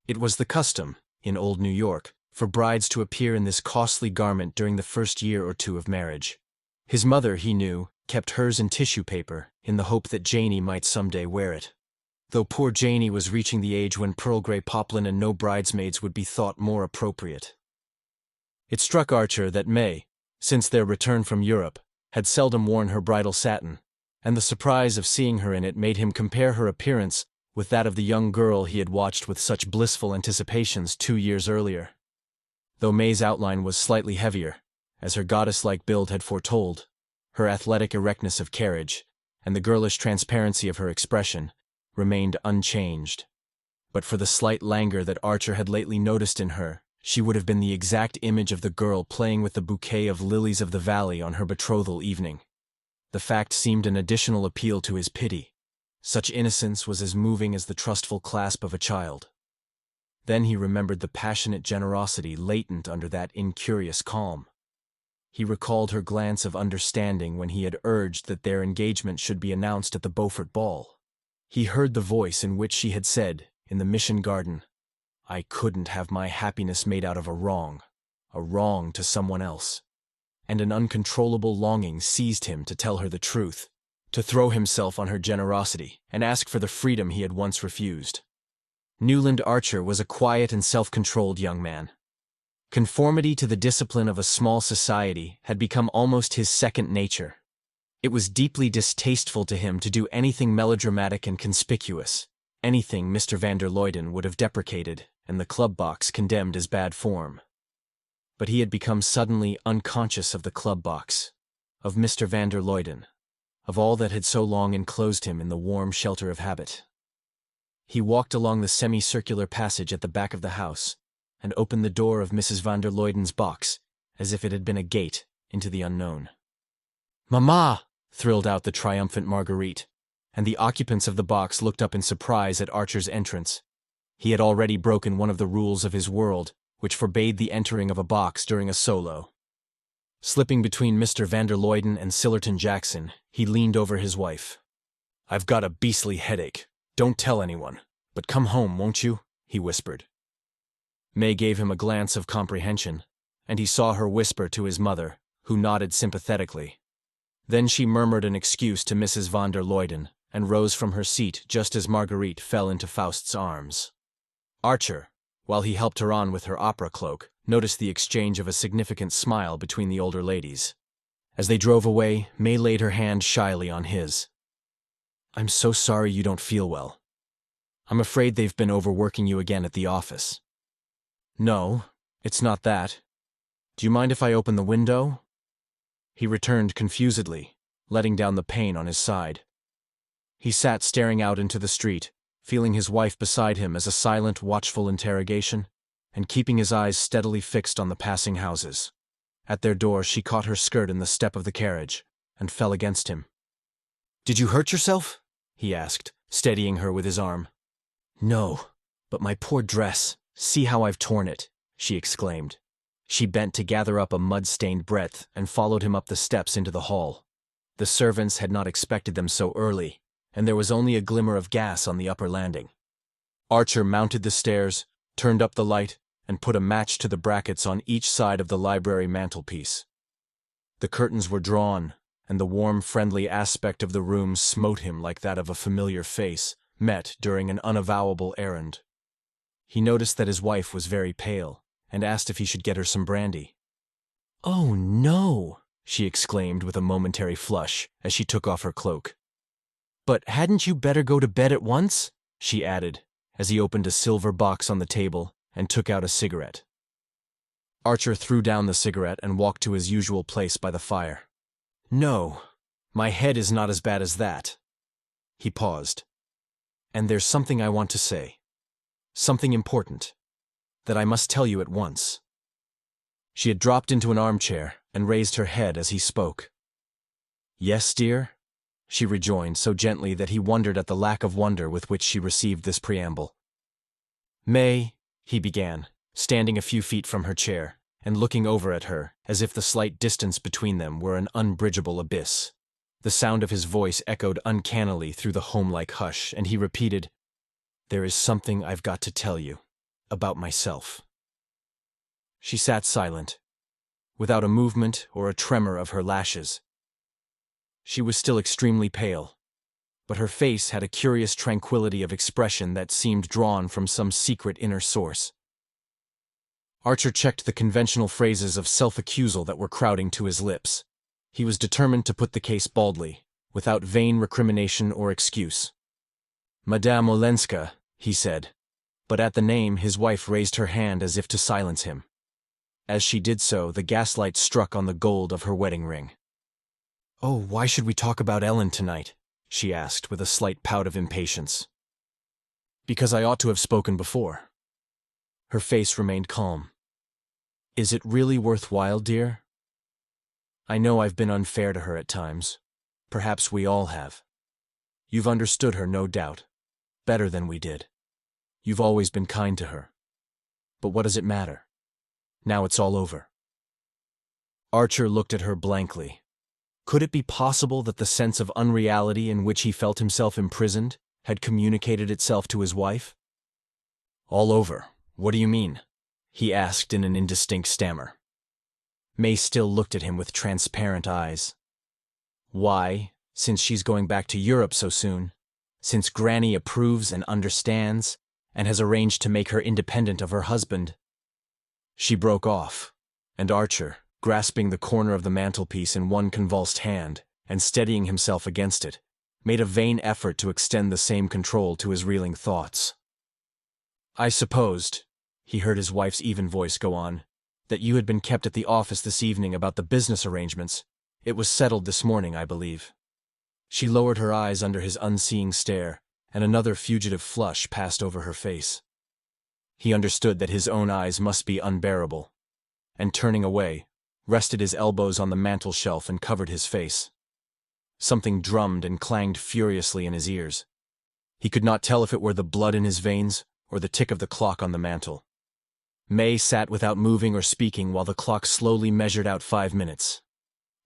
It was the custom, in old New York, for brides to appear in this costly garment during the first year or two of marriage. His mother, he knew, kept hers in tissue paper, in the hope that Janie might someday wear it. Though poor Janie was reaching the age when pearl-gray poplin and no bridesmaids would be thought more appropriate. It struck Archer that May, since their return from Europe, had seldom worn her bridal satin, and the surprise of seeing her in it made him compare her appearance with that of the young girl he had watched with such blissful anticipations 2 years earlier. Though May's outline was slightly heavier, as her goddess-like build had foretold, her athletic erectness of carriage, and the girlish transparency of her expression, remained unchanged. But for the slight languor that Archer had lately noticed in her, she would have been the exact image of the girl playing with the bouquet of lilies of the valley on her betrothal evening. The fact seemed an additional appeal to his pity. Such innocence was as moving as the trustful clasp of a child. Then he remembered the passionate generosity latent under that incurious calm. He recalled her glance of understanding when he had urged that their engagement should be announced at the Beaufort ball. He heard the voice in which she had said, in the Mission Garden, "I couldn't have my happiness made out of a wrong to someone else." And an uncontrollable longing seized him to tell her the truth, to throw himself on her generosity and ask for the freedom he had once refused. Newland Archer was a quiet and self-controlled young man. Conformity to the discipline of a small society had become almost his second nature. It was deeply distasteful to him to do anything melodramatic and conspicuous, anything Mr. van der Luyden would have deprecated and the club box condemned as bad form. But he had become suddenly unconscious of the club box, of Mr. van der Luyden, of all that had so long enclosed him in the warm shelter of habit. He walked along the semicircular passage at the back of the house, and opened the door of Mrs. van der Luyden's box, as if it had been a gate into the unknown. "Mamma!" thrilled out the triumphant Marguerite, and the occupants of the box looked up in surprise at Archer's entrance. He had already broken one of the rules of his world, which forbade the entering of a box during a solo. Slipping between Mr. van der Luyden and Sillerton Jackson, he leaned over his wife. "I've got a beastly headache. Don't tell anyone, but come home, won't you?" he whispered. May gave him a glance of comprehension, and he saw her whisper to his mother, who nodded sympathetically. Then she murmured an excuse to Mrs. van der Luyden and rose from her seat just as Marguerite fell into Faust's arms. Archer, while he helped her on with her opera cloak, noticed the exchange of a significant smile between the older ladies. As they drove away, May laid her hand shyly on his. "I'm so sorry you don't feel well. I'm afraid they've been overworking you again at the office." "No, it's not that. Do you mind if I open the window?" He returned confusedly, letting down the pane on his side. He sat staring out into the street, feeling his wife beside him as a silent, watchful interrogation, and keeping his eyes steadily fixed on the passing houses. At their door she caught her skirt in the step of the carriage, and fell against him. "Did you hurt yourself?" he asked, steadying her with his arm. "No, but my poor dress, see how I've torn it," she exclaimed. She bent to gather up a mud-stained breadth and followed him up the steps into the hall. The servants had not expected them so early, and there was only a glimmer of gas on the upper landing. Archer mounted the stairs, turned up the light, and put a match to the brackets on each side of the library mantelpiece. The curtains were drawn, and the warm, friendly aspect of the room smote him like that of a familiar face, met during an unavowable errand. He noticed that his wife was very pale, and asked if he should get her some brandy. "Oh, no!" she exclaimed with a momentary flush as she took off her cloak. "But hadn't you better go to bed at once?" she added, as he opened a silver box on the table and took out a cigarette. Archer threw down the cigarette and walked to his usual place by the fire. "No, my head is not as bad as that." He paused. "And there's something I want to say. Something important, that I must tell you at once." She had dropped into an armchair and raised her head as he spoke. "Yes, dear?" she rejoined so gently that he wondered at the lack of wonder with which she received this preamble. "May," he began, standing a few feet from her chair and looking over at her as if the slight distance between them were an unbridgeable abyss. The sound of his voice echoed uncannily through the home-like hush, and he repeated, "There is something I've got to tell you, about myself." She sat silent, without a movement or a tremor of her lashes. She was still extremely pale, but her face had a curious tranquility of expression that seemed drawn from some secret inner source. Archer checked the conventional phrases of self-accusal that were crowding to his lips. He was determined to put the case baldly, without vain recrimination or excuse. "Madame Olenska," he said, but at the name his wife raised her hand as if to silence him. As she did so, the gaslight struck on the gold of her wedding ring. "Oh, why should we talk about Ellen tonight?" she asked with a slight pout of impatience. "Because I ought to have spoken before." Her face remained calm. "Is it really worthwhile, dear? I know I've been unfair to her at times. Perhaps we all have. You've understood her, no doubt, better than we did. You've always been kind to her. But what does it matter? Now it's all over." Archer looked at her blankly. Could it be possible that the sense of unreality in which he felt himself imprisoned had communicated itself to his wife? "All over? What do you mean?" he asked in an indistinct stammer. May still looked at him with transparent eyes. "Why, since she's going back to Europe so soon, since Granny approves and understands, and has arranged to make her independent of her husband." She broke off, and Archer, grasping the corner of the mantelpiece in one convulsed hand and steadying himself against it, made a vain effort to extend the same control to his reeling thoughts. "I supposed," he heard his wife's even voice go on, "that you had been kept at the office this evening about the business arrangements. It was settled this morning, I believe." She lowered her eyes under his unseeing stare, and another fugitive flush passed over her face. He understood that his own eyes must be unbearable, and turning away, rested his elbows on the mantel shelf and covered his face. Something drummed and clanged furiously in his ears. He could not tell if it were the blood in his veins or the tick of the clock on the mantel. May sat without moving or speaking while the clock slowly measured out 5 minutes.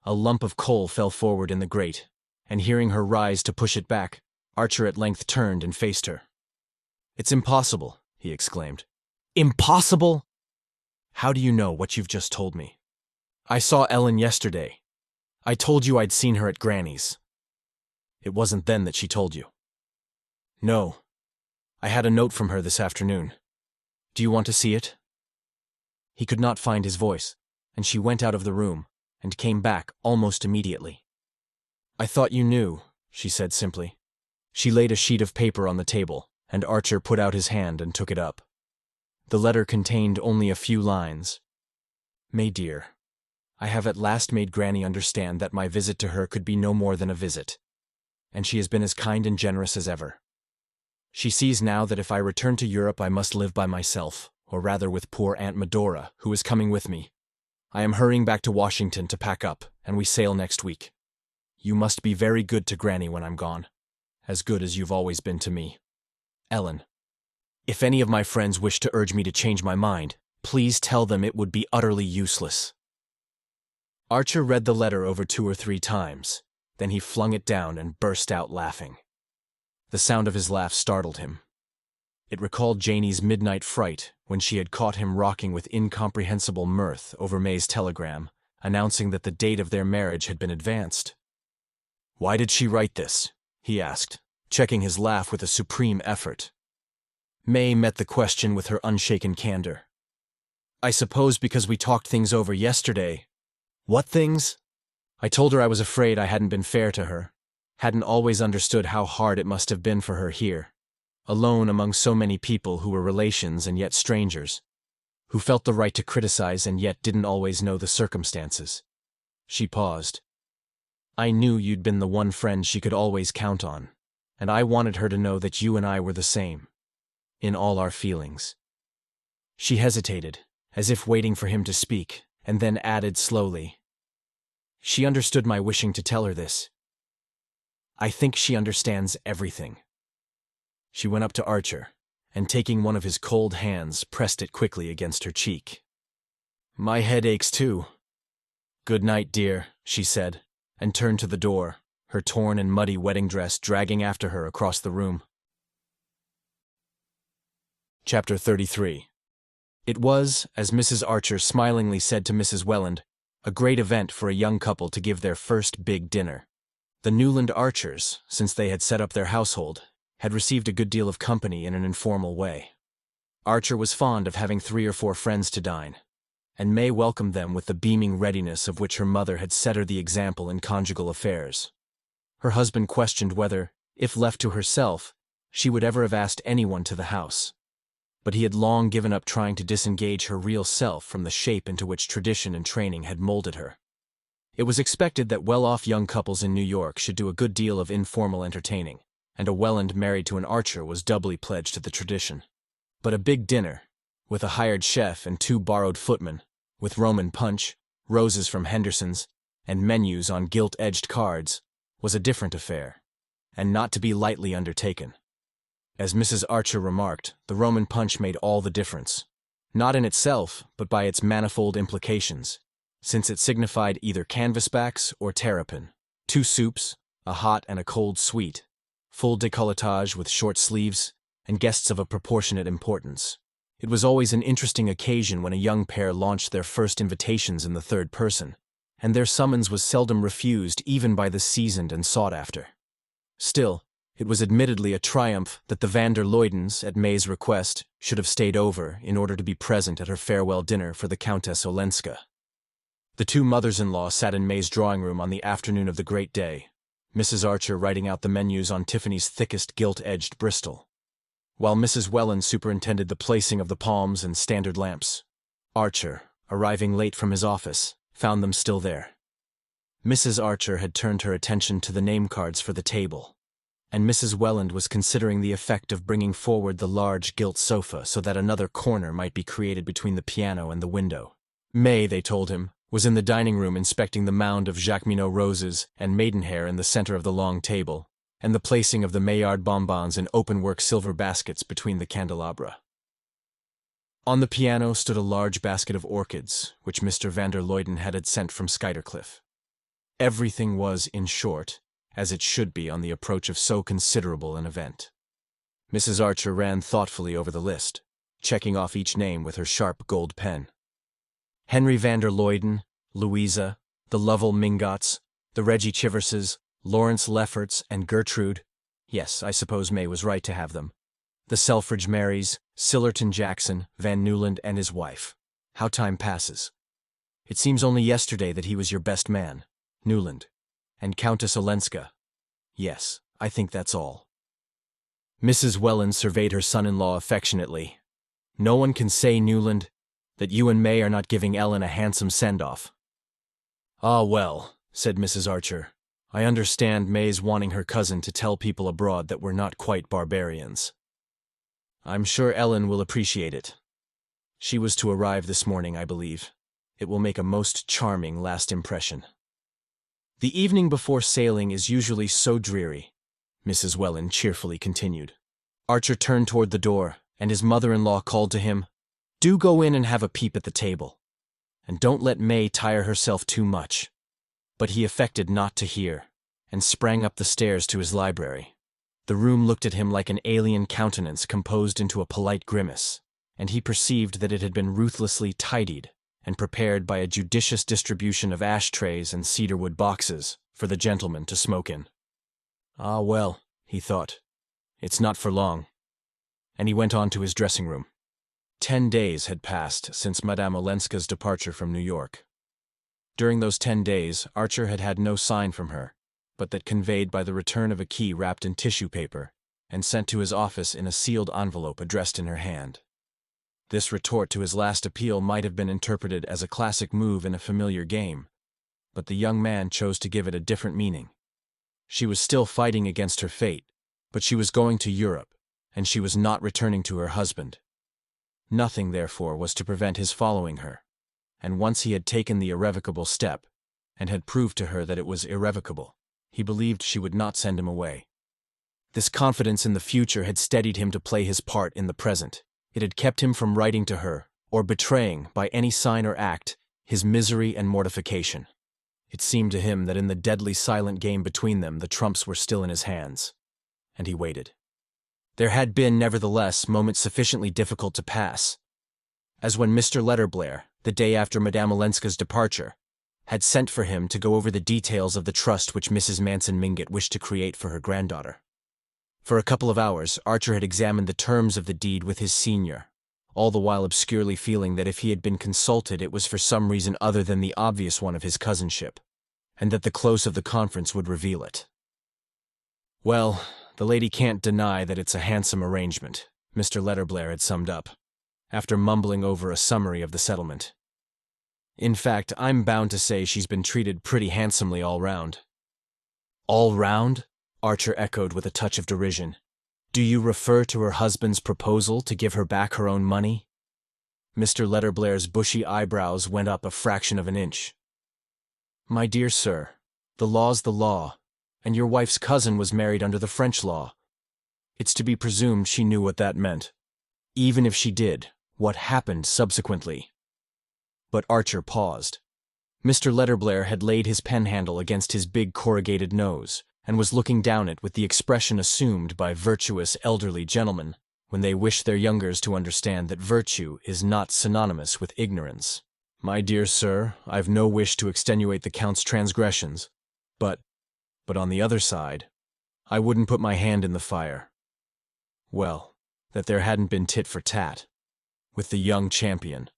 A lump of coal fell forward in the grate, and hearing her rise to push it back, Archer at length turned and faced her. "It's impossible," he exclaimed. "Impossible? How do you know what you've just told me?" "I saw Ellen yesterday. I told you I'd seen her at Granny's." "It wasn't then that she told you." "No. I had a note from her this afternoon. Do you want to see it?" He could not find his voice, and she went out of the room and came back almost immediately. "I thought you knew," she said simply. She laid a sheet of paper on the table, and Archer put out his hand and took it up. The letter contained only a few lines. "May dear, I have at last made Granny understand that my visit to her could be no more than a visit, and she has been as kind and generous as ever. She sees now that if I return to Europe I must live by myself, or rather with poor Aunt Medora, who is coming with me. I am hurrying back to Washington to pack up, and we sail next week. You must be very good to Granny when I'm gone, as good as you've always been to me. Ellen. If any of my friends wish to urge me to change my mind, please tell them it would be utterly useless." Archer read the letter over 2 or 3 times, then he flung it down and burst out laughing. The sound of his laugh startled him. It recalled Janie's midnight fright when she had caught him rocking with incomprehensible mirth over May's telegram, announcing that the date of their marriage had been advanced. "Why did she write this?" he asked, checking his laugh with a supreme effort. May met the question with her unshaken candor. I suppose because we talked things over yesterday. What things? I told her I was afraid I hadn't been fair to her, hadn't always understood how hard it must have been for her here, alone among so many people who were relations and yet strangers, who felt the right to criticize and yet didn't always know the circumstances. She paused. I knew you'd been the one friend she could always count on, and I wanted her to know that you and I were the same, in all our feelings. She hesitated, as if waiting for him to speak, and then added slowly. She understood my wishing to tell her this. I think she understands everything. She went up to Archer, and taking one of his cold hands, pressed it quickly against her cheek. My head aches too. Good night, dear, she said, and turned to the door, her torn and muddy wedding dress dragging after her across the room. Chapter 33. It was, as Mrs. Archer smilingly said to Mrs. Welland, a great event for a young couple to give their first big dinner. The Newland Archers, since they had set up their household, had received a good deal of company in an informal way. Archer was fond of having 3 or 4 friends to dine, and May welcomed them with the beaming readiness of which her mother had set her the example in conjugal affairs. Her husband questioned whether, if left to herself, she would ever have asked anyone to the house. But he had long given up trying to disengage her real self from the shape into which tradition and training had molded her. It was expected that well-off young couples in New York should do a good deal of informal entertaining, and a Welland married to an Archer was doubly pledged to the tradition. But a big dinner, with a hired chef and 2 borrowed footmen, with Roman punch, roses from Henderson's, and menus on gilt-edged cards, was a different affair, and not to be lightly undertaken. As Mrs. Archer remarked, the Roman punch made all the difference, not in itself, but by its manifold implications, since it signified either canvasbacks or terrapin, 2 soups, a hot and a cold sweet, full décolletage with short sleeves, and guests of a proportionate importance. It was always an interesting occasion when a young pair launched their first invitations in the third person, and their summons was seldom refused even by the seasoned and sought after. Still, it was admittedly a triumph that the van der Luydens, at May's request, should have stayed over in order to be present at her farewell dinner for the Countess Olenska. The 2 mothers-in-law sat in May's drawing room on the afternoon of the great day, Mrs. Archer writing out the menus on Tiffany's thickest gilt-edged Bristol, while Mrs. Welland superintended the placing of the palms and standard lamps. Archer, arriving late from his office, found them still there. Mrs. Archer had turned her attention to the name cards for the table, and Mrs. Welland was considering the effect of bringing forward the large gilt sofa so that another corner might be created between the piano and the window. May, they told him, was in the dining room inspecting the mound of Jacqueminot roses and maidenhair in the center of the long table, and the placing of the Maillard bonbons in open-work silver baskets between the candelabra. On the piano stood a large basket of orchids, which Mr. van der Luyden had sent from Skuytercliff. Everything was, in short, as it should be on the approach of so considerable an event. Mrs. Archer ran thoughtfully over the list, checking off each name with her sharp gold pen. Henry van der Luyden, Louisa, the Lovell Mingots, the Reggie Chiverses, Lawrence Lefferts, and Gertrude. Yes, I suppose May was right to have them. The Selfridge Marys, Sillerton Jackson, Van Newland, and his wife. How time passes. It seems only yesterday that he was your best man, Newland. And Countess Olenska. Yes, I think that's all. Mrs. Welland surveyed her son-in-law affectionately. No one can say, Newland, that you and May are not giving Ellen a handsome send-off. Ah, well, said Mrs. Archer, I understand May's wanting her cousin to tell people abroad that we're not quite barbarians. I'm sure Ellen will appreciate it. She was to arrive this morning, I believe. It will make a most charming last impression. The evening before sailing is usually so dreary, Mrs. Welland cheerfully continued. Archer turned toward the door, and his mother-in-law called to him, Do go in and have a peep at the table, and don't let May tire herself too much. But he affected not to hear, and sprang up the stairs to his library. The room looked at him like an alien countenance composed into a polite grimace, and he perceived that it had been ruthlessly tidied and prepared by a judicious distribution of ashtrays and cedarwood boxes for the gentlemen to smoke in. Ah, well, he thought, it's not for long. And he went on to his dressing room. 10 days had passed since Madame Olenska's departure from New York. During those 10 days, Archer had had no sign from her, but that conveyed by the return of a key wrapped in tissue paper and sent to his office in a sealed envelope addressed in her hand. This retort to his last appeal might have been interpreted as a classic move in a familiar game, but the young man chose to give it a different meaning. She was still fighting against her fate, but she was going to Europe, and she was not returning to her husband. Nothing, therefore, was to prevent his following her, and once he had taken the irrevocable step, and had proved to her that it was irrevocable, he believed she would not send him away. This confidence in the future had steadied him to play his part in the present. It had kept him from writing to her, or betraying, by any sign or act, his misery and mortification. It seemed to him that in the deadly silent game between them the trumps were still in his hands, and he waited. There had been, nevertheless, moments sufficiently difficult to pass, as when Mr. Letterblair, the day after Madame Olenska's departure, had sent for him to go over the details of the trust which Mrs. Manson Mingott wished to create for her granddaughter. For a couple of hours, Archer had examined the terms of the deed with his senior, all the while obscurely feeling that if he had been consulted it was for some reason other than the obvious one of his cousinship, and that the close of the conference would reveal it. "Well, the lady can't deny that it's a handsome arrangement," Mr. Letterblair had summed up, after mumbling over a summary of the settlement. "In fact, I'm bound to say she's been treated pretty handsomely all round." "All round?" Archer echoed with a touch of derision. "Do you refer to her husband's proposal to give her back her own money?" Mr. Letterblair's bushy eyebrows went up a fraction of an inch. "My dear sir, the law's the law, and your wife's cousin was married under the French law. It's to be presumed she knew what that meant. Even if she did, what happened subsequently?" But Archer paused. Mr. Letterblair had laid his pen handle against his big corrugated nose, and was looking down it with the expression assumed by virtuous elderly gentlemen when they wish their youngers to understand that virtue is not synonymous with ignorance. "My dear sir, I've no wish to extenuate the Count's transgressions, but on the other side, I wouldn't put my hand in the fire. Well, that there hadn't been tit for tat with the young champion."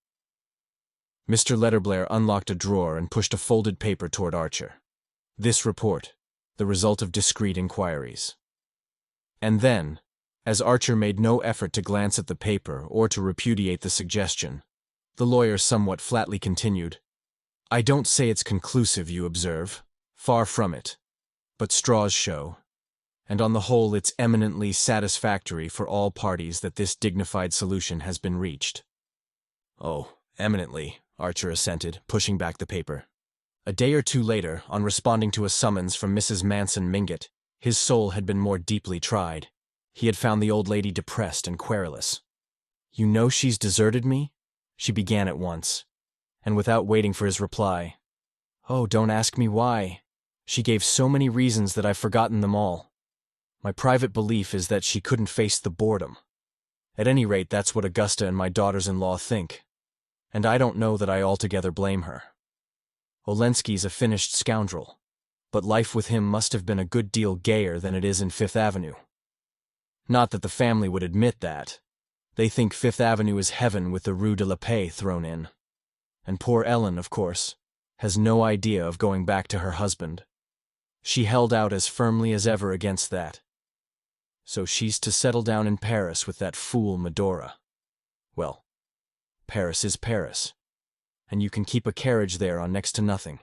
Mr. Letterblair unlocked a drawer and pushed a folded paper toward Archer. This report, the result of discreet inquiries. And then, as Archer made no effort to glance at the paper or to repudiate the suggestion, the lawyer somewhat flatly continued, "I don't say it's conclusive, you observe. Far from it. But straws show, and on the whole it's eminently satisfactory for all parties that this dignified solution has been reached." "Oh, eminently," Archer assented, pushing back the paper. A day or two later, on responding to a summons from Mrs. Manson Mingott, his soul had been more deeply tried. He had found the old lady depressed and querulous. "You know she's deserted me?" she began at once, and without waiting for his reply, "Oh, don't ask me why. She gave so many reasons that I've forgotten them all. My private belief is that she couldn't face the boredom. At any rate, that's what Augusta and my daughters-in-law think, and I don't know that I altogether blame her. Olenski's a finished scoundrel, but life with him must have been a good deal gayer than it is in Fifth Avenue. Not that the family would admit that. They think Fifth Avenue is heaven with the Rue de la Paix thrown in. And poor Ellen, of course, has no idea of going back to her husband. She held out as firmly as ever against that. So she's to settle down in Paris with that fool Medora. Well, Paris is Paris, and you can keep a carriage there on next to nothing.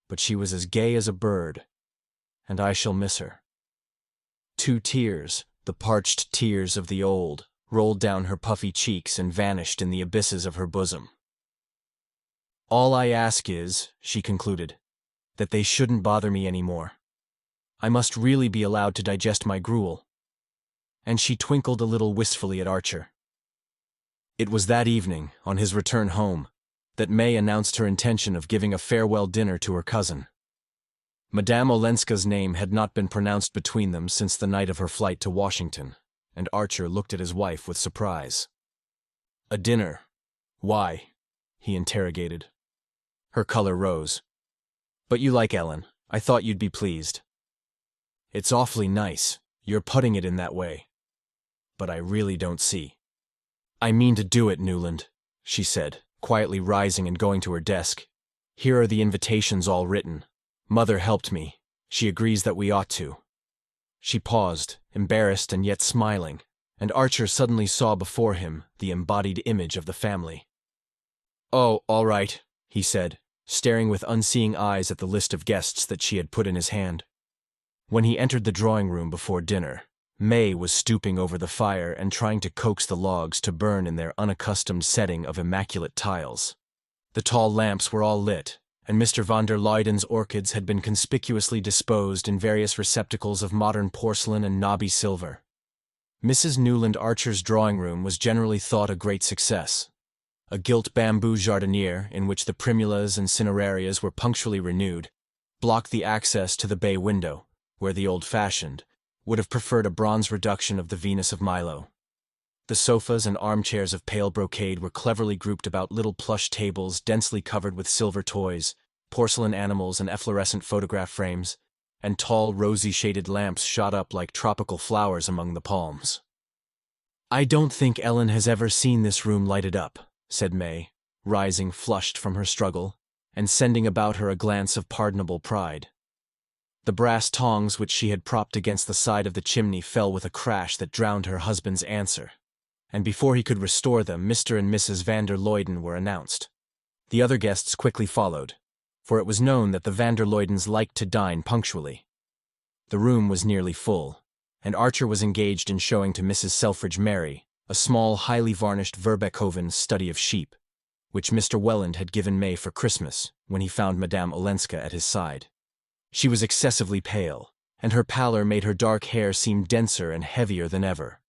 But she was as gay as a bird, and I shall miss her." 2 tears, the parched tears of the old, rolled down her puffy cheeks and vanished in the abysses of her bosom. "All I ask is," she concluded, "that they shouldn't bother me any more. I must really be allowed to digest my gruel." And she twinkled a little wistfully at Archer. It was that evening, on his return home, that May announced her intention of giving a farewell dinner to her cousin. Madame Olenska's name had not been pronounced between them since the night of her flight to Washington, and Archer looked at his wife with surprise. "A dinner? Why?" he interrogated. Her color rose. "But you like Ellen. I thought you'd be pleased." "It's awfully nice. You're putting it in that way. But I really don't see." I mean to do it, Newland, she said, quietly rising and going to her desk. Here are the invitations all written. Mother helped me. She agrees that we ought to. She paused, embarrassed and yet smiling, and Archer suddenly saw before him the embodied image of the family. Oh, all right, he said, staring with unseeing eyes at the list of guests that she had put in his hand. When he entered the drawing room before dinner, May was stooping over the fire and trying to coax the logs to burn in their unaccustomed setting of immaculate tiles. The tall lamps were all lit, and Mr. van der Luyden's orchids had been conspicuously disposed in various receptacles of modern porcelain and knobby silver. Mrs. Newland Archer's drawing room was generally thought a great success. A gilt bamboo jardiniere, in which the primulas and cinerarias were punctually renewed, blocked the access to the bay window, where the old-fashioned would have preferred a bronze reduction of the Venus of Milo. The sofas and armchairs of pale brocade were cleverly grouped about little plush tables densely covered with silver toys, porcelain animals and efflorescent photograph frames, and tall rosy-shaded lamps shot up like tropical flowers among the palms. I don't think Ellen has ever seen this room lighted up, said May, rising flushed from her struggle, and sending about her a glance of pardonable pride. The brass tongs which she had propped against the side of the chimney fell with a crash that drowned her husband's answer, and before he could restore them, Mr. and Mrs. van der Luyden were announced. The other guests quickly followed, for it was known that the van der Luydens liked to dine punctually. The room was nearly full, and Archer was engaged in showing to Mrs. Selfridge Mary a small, highly varnished Verbeekhoven study of sheep, which Mr. Welland had given May for Christmas when he found Madame Olenska at his side. She was excessively pale, and her pallor made her dark hair seem denser and heavier than ever.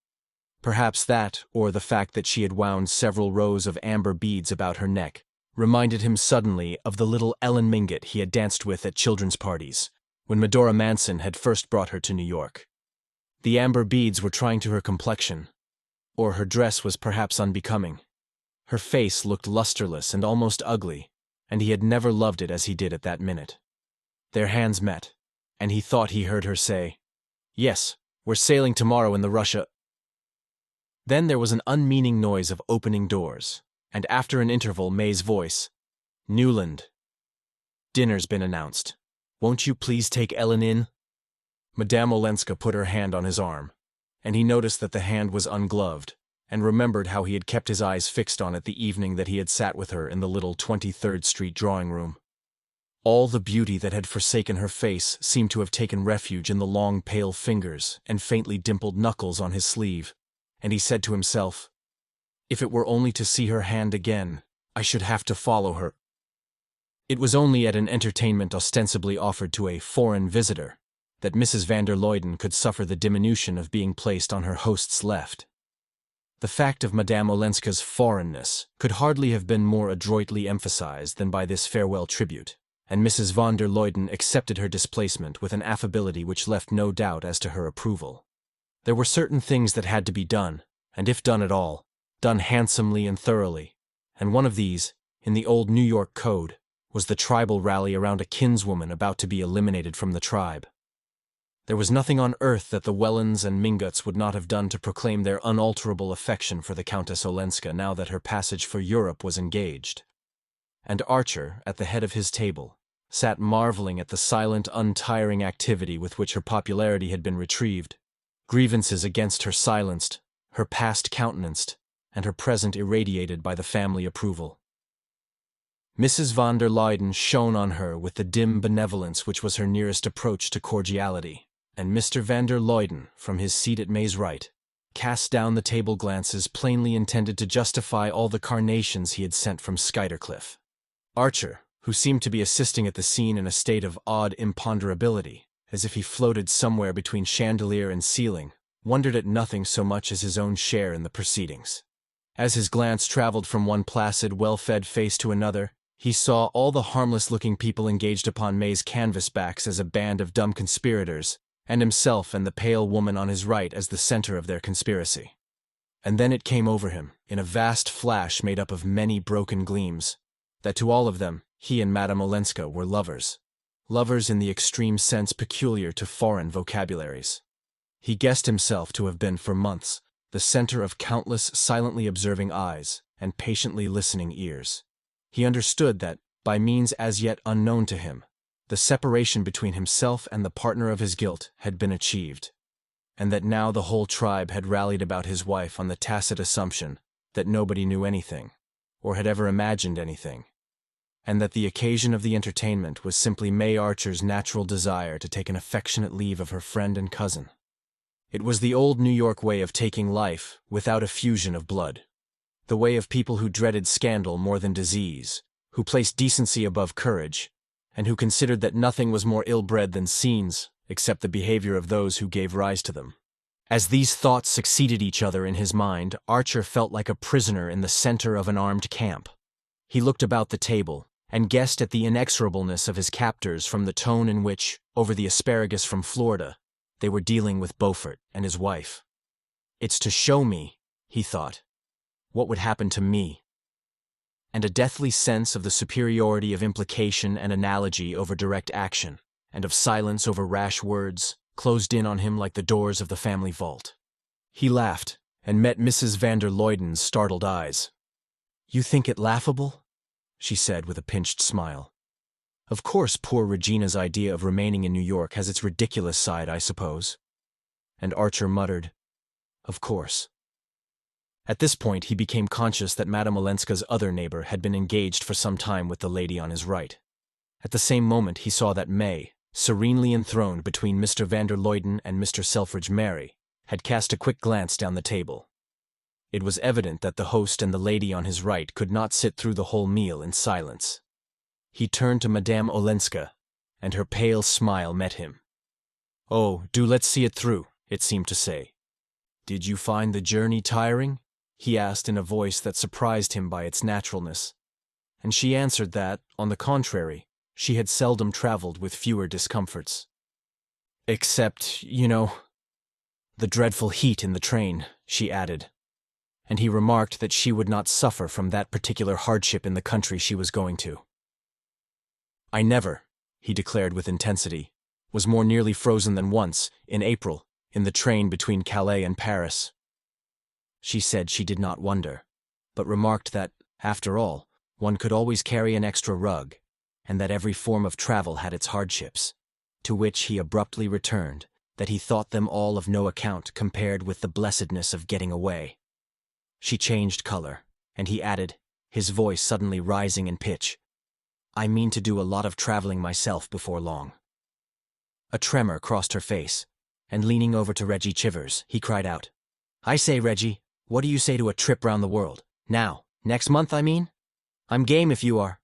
Perhaps that, or the fact that she had wound several rows of amber beads about her neck, reminded him suddenly of the little Ellen Mingott he had danced with at children's parties, when Medora Manson had first brought her to New York. The amber beads were trying to her complexion, or her dress was perhaps unbecoming. Her face looked lusterless and almost ugly, and he had never loved it as he did at that minute. Their hands met, and he thought he heard her say, "Yes, we're sailing tomorrow in the Russia." Then there was an unmeaning noise of opening doors, and after an interval May's voice, "Newland, dinner's been announced. Won't you please take Ellen in?" Madame Olenska put her hand on his arm, and he noticed that the hand was ungloved, and remembered how he had kept his eyes fixed on it the evening that he had sat with her in the little 23rd Street drawing-room. All the beauty that had forsaken her face seemed to have taken refuge in the long pale fingers and faintly dimpled knuckles on his sleeve, and he said to himself, "If it were only to see her hand again, I should have to follow her." It was only at an entertainment ostensibly offered to a foreign visitor that Mrs. van der Luyden could suffer the diminution of being placed on her host's left. The fact of Madame Olenska's foreignness could hardly have been more adroitly emphasized than by this farewell tribute, and Mrs. van der Luyden accepted her displacement with an affability which left no doubt as to her approval. There were certain things that had to be done, and if done at all, done handsomely and thoroughly, and one of these, in the old New York Code, was the tribal rally around a kinswoman about to be eliminated from the tribe. There was nothing on earth that the Wellands and Mingotts would not have done to proclaim their unalterable affection for the Countess Olenska now that her passage for Europe was engaged. And Archer, at the head of his table, sat marveling at the silent, untiring activity with which her popularity had been retrieved, grievances against her silenced, her past countenanced, and her present irradiated by the family approval. Mrs. van der Luyden shone on her with the dim benevolence which was her nearest approach to cordiality, and Mr. van der Luyden, from his seat at May's right, cast down the table glances plainly intended to justify all the carnations he had sent from Skuytercliff. Archer, who seemed to be assisting at the scene in a state of odd imponderability, as if he floated somewhere between chandelier and ceiling, wondered at nothing so much as his own share in the proceedings. As his glance traveled from one placid, well-fed face to another, he saw all the harmless-looking people engaged upon May's canvas-backs as a band of dumb conspirators, and himself and the pale woman on his right as the center of their conspiracy. And then it came over him, in a vast flash made up of many broken gleams, that to all of them, he and Madame Olenska were lovers. Lovers in the extreme sense peculiar to foreign vocabularies. He guessed himself to have been for months the center of countless silently observing eyes and patiently listening ears. He understood that, by means as yet unknown to him, the separation between himself and the partner of his guilt had been achieved, and that now the whole tribe had rallied about his wife on the tacit assumption that nobody knew anything, or had ever imagined anything, and that the occasion of the entertainment was simply May Archer's natural desire to take an affectionate leave of her friend and cousin. It was the old New York way of taking life without effusion of blood, the way of people who dreaded scandal more than disease, who placed decency above courage, and who considered that nothing was more ill-bred than scenes except the behavior of those who gave rise to them. As these thoughts succeeded each other in his mind, Archer felt like a prisoner in the center of an armed camp. He looked about the table and guessed at the inexorableness of his captors from the tone in which, over the asparagus from Florida, they were dealing with Beaufort and his wife. "It's to show me," he thought, "what would happen to me." And a deathly sense of the superiority of implication and analogy over direct action, and of silence over rash words, closed in on him like the doors of the family vault. He laughed, and met Mrs. van der Luyden's startled eyes. "You think it laughable?" she said with a pinched smile. "Of course poor Regina's idea of remaining in New York has its ridiculous side, I suppose." And Archer muttered, "Of course." At this point he became conscious that Madame Olenska's other neighbor had been engaged for some time with the lady on his right. At the same moment he saw that May, serenely enthroned between Mr. van der Luyden and Mr. Selfridge Merry, had cast a quick glance down the table. It was evident that the host and the lady on his right could not sit through the whole meal in silence. He turned to Madame Olenska, and her pale smile met him. "Oh, do let's see it through," it seemed to say. "Did you find the journey tiring?" he asked in a voice that surprised him by its naturalness. And she answered that, on the contrary, she had seldom traveled with fewer discomforts. "Except, the dreadful heat in the train," she added. And he remarked that she would not suffer from that particular hardship in the country she was going to. "I never," he declared with intensity, "was more nearly frozen than once, in April, in the train between Calais and Paris." She said she did not wonder, but remarked that, after all, one could always carry an extra rug, and that every form of travel had its hardships, to which he abruptly returned that he thought them all of no account compared with the blessedness of getting away. She changed color, and he added, his voice suddenly rising in pitch, "I mean to do a lot of traveling myself before long." A tremor crossed her face, and leaning over to Reggie Chivers, he cried out, "I say, Reggie, what do you say to a trip round the world? Now, next month, I mean? I'm game if you are."